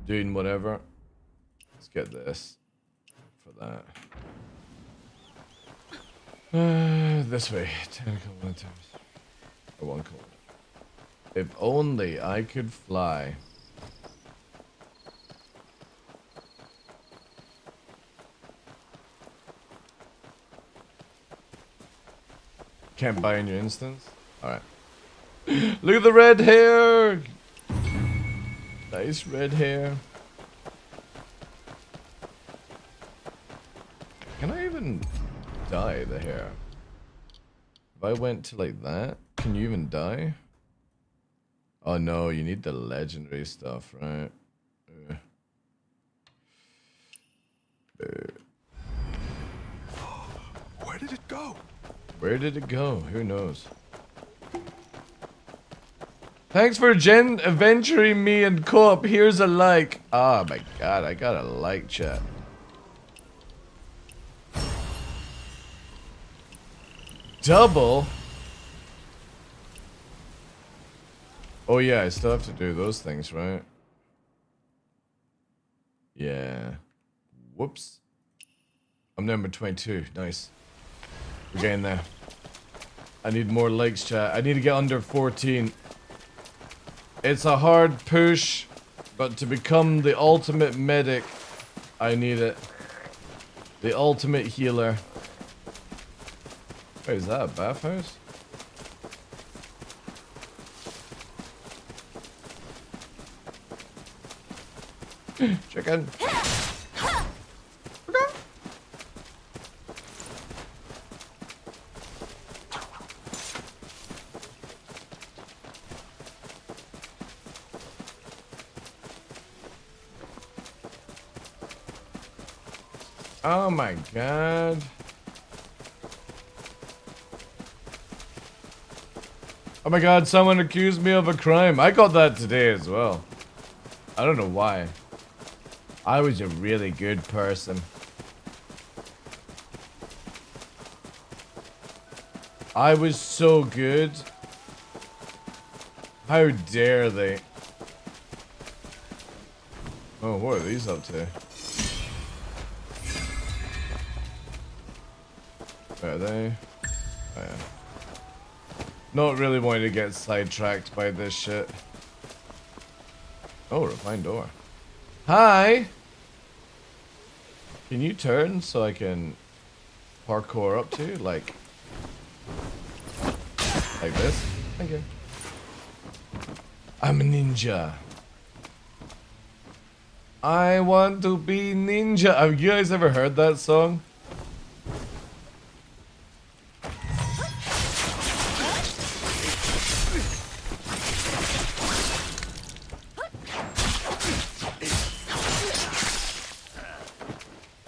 doing whatever. Let's get this for that. This way. 10 kilometers. Or 1 kilometer. If only I could fly. Can't buy in your instance? Alright. Look at the red hair! Nice red hair. Can I even dye the hair? If I went to like that, can you even dye? Oh no, you need the legendary stuff, right? Where did it go? Where did it go? Who knows? Thanks for adventuring me and co-op. Here's a like. Oh my god, I got a like, chat. Double? Oh yeah, I still have to do those things, right? Yeah. Whoops. I'm number 22. Nice. We're getting there. I need more likes, chat. I need to get under 14. It's a hard push, but to become the ultimate medic, I need it. The ultimate healer. Wait, is that a bathhouse? Chicken. Oh my god. Oh my god, someone accused me of a crime. I got that today as well. I don't know why. I was a really good person. I was so good. How dare they? Oh, what are these up to? Where are they? Oh yeah. Not really wanting to get sidetracked by this shit. Oh, refined door. Hi! Can you turn so I can parkour up to? Like this? Thank you. I'm a ninja. I want to be ninja. Have you guys ever heard that song?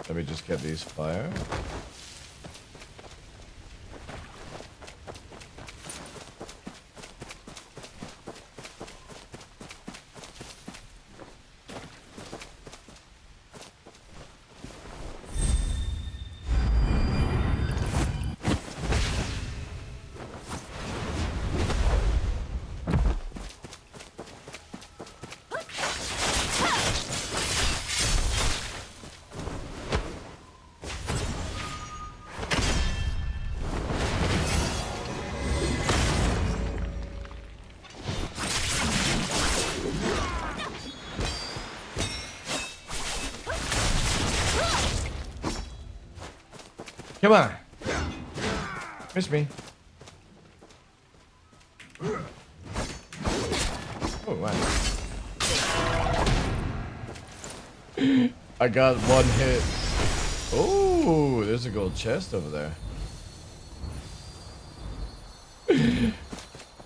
Let me just get these fire. Come on. Miss me. Oh, wow. I got one hit. Oh, there's a gold chest over there.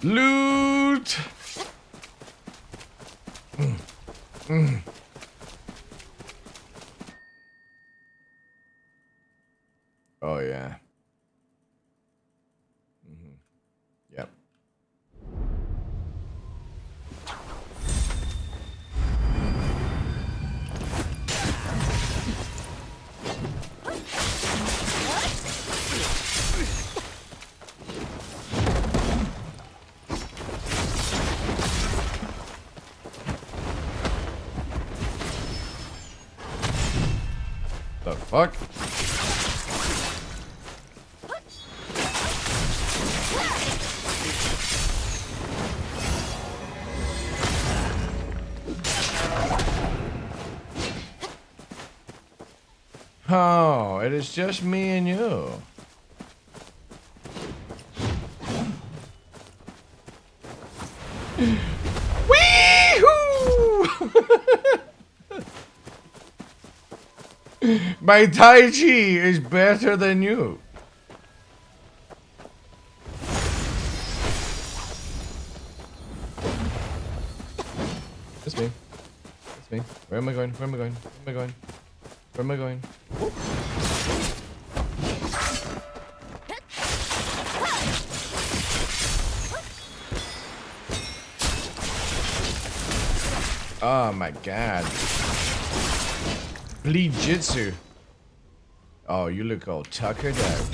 Loot! Oh, yeah. Yep. The fuck? Oh, it is just me and you. Wee-hoo! My Tai Chi is better than you. It's me. It's me. Where am I going? Where am I going? Where am I going? Where am I going? Oh my god. Bleed Jitsu. Oh, you look all tuckered out.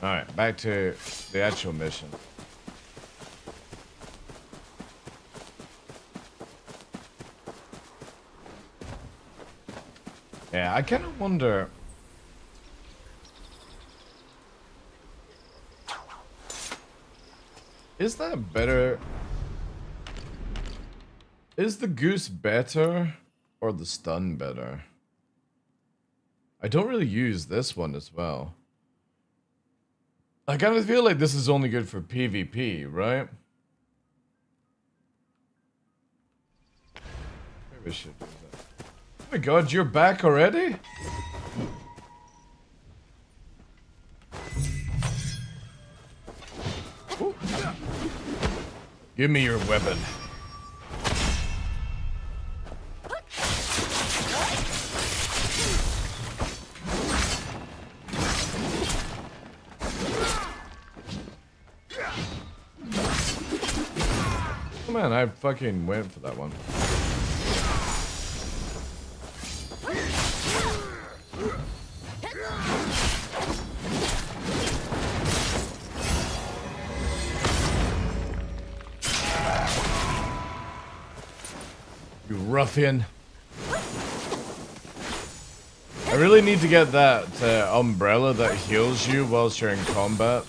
Alright, back to the actual mission. Yeah, I kind of wonder... Is that better? Is the goose better or the stun better? I don't really use this one as well. I kind of feel like this is only good for PvP, right? Maybe I should do that. Oh my god, you're back already? Ooh. Give me your weapon. Oh man, I fucking went for that one. You ruffian. I really need to get that umbrella that heals you whilst you're in combat.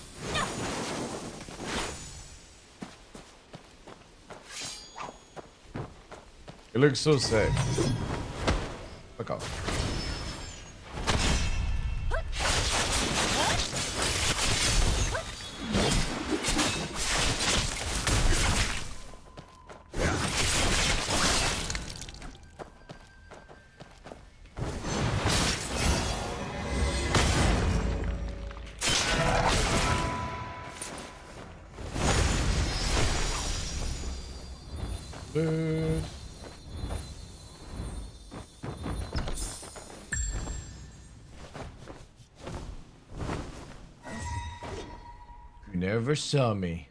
It looks so sick. Fuck off. Dude. You never saw me.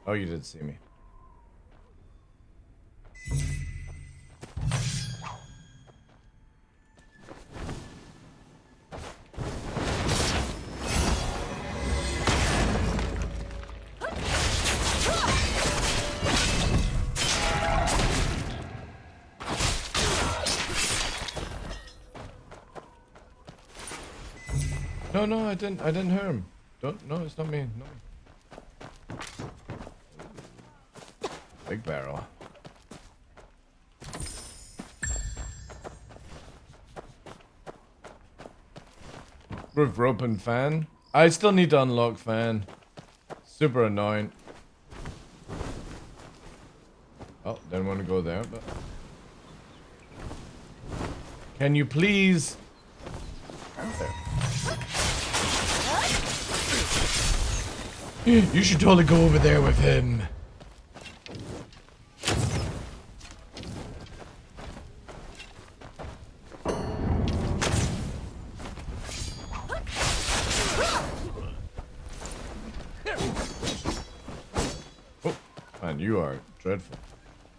Oh, you did see me. No, I didn't hurt him. No, it's not me. No. Big barrel. With rope and fan. I still need to unlock fan. Super annoying. Oh, didn't want to go there, but... Can you please... There. You should totally go over there with him. Oh, man, you are dreadful.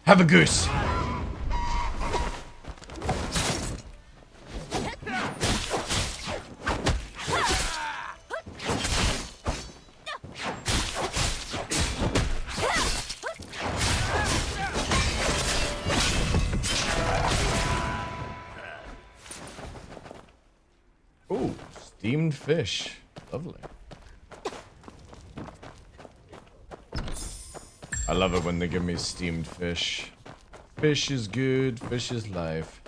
Have a goose. Oh, steamed fish. Lovely. I love it when they give me steamed fish. Fish is good, fish is life.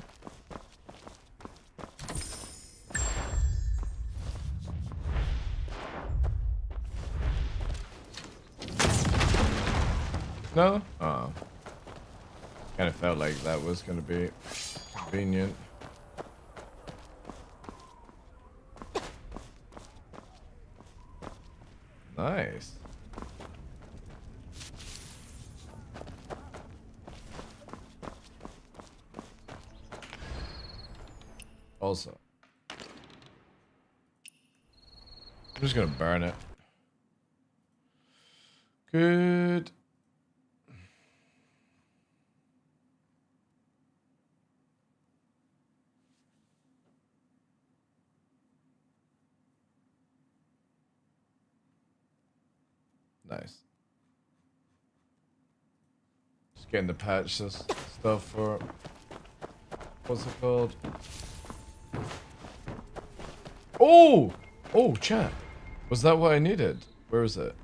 No? Oh. Kind of felt like that was going to be convenient. Nice. Also, I'm just gonna burn it. Good. Nice. Just getting the patches stuff for what's it called? Oh! Oh, chat. Was that what I needed? Where is it?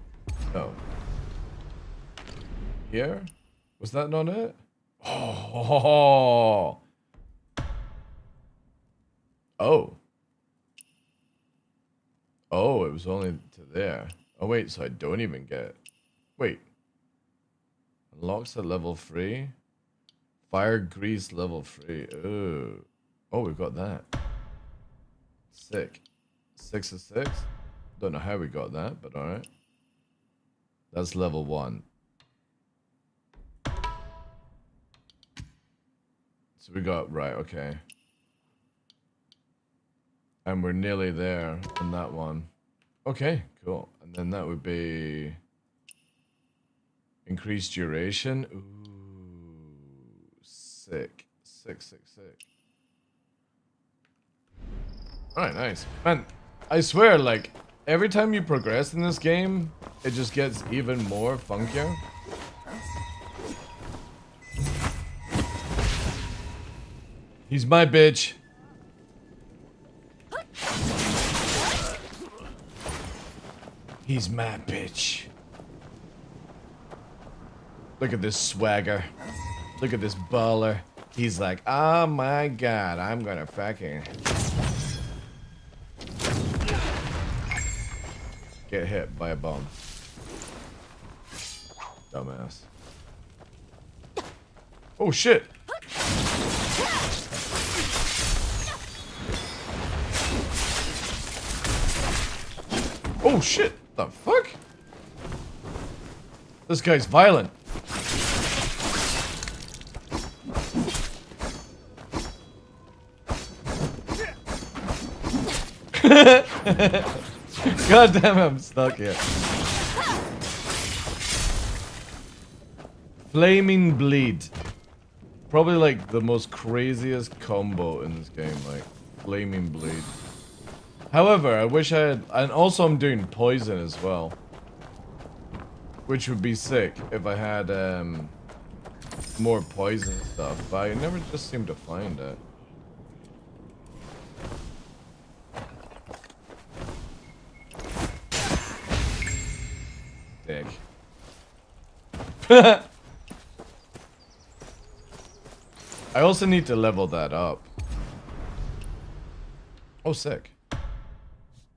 No. Here? Was that not it? Oh. Oh. Oh, it was only to there. Oh wait, so I don't even get... Wait. Unlocks at level 3. Fire grease level 3. Ooh. Oh, we've got that. Sick. 6 of 6. Don't know how we got that, but alright. That's level 1. So we got... Right, okay. And we're nearly there on that one. Okay, cool. And then that would be... Increased duration. Ooh, sick. Sick. Alright, nice. Man, I swear, like, every time you progress in this game, it just gets even more funkier. He's my bitch. He's my bitch. Look at this swagger. Look at this baller. He's like, oh my god, I'm gonna fucking get hit by a bomb. Dumbass. Oh shit. Oh shit. The fuck? This guy's violent. God damn it, I'm stuck here. Flaming Bleed. Probably like the most craziest combo in this game, like Flaming Bleed. However, I wish I had, and also I'm doing poison as well. Which would be sick if I had more poison stuff, but I never just seem to find it. Dick. I also need to level that up. Oh, sick.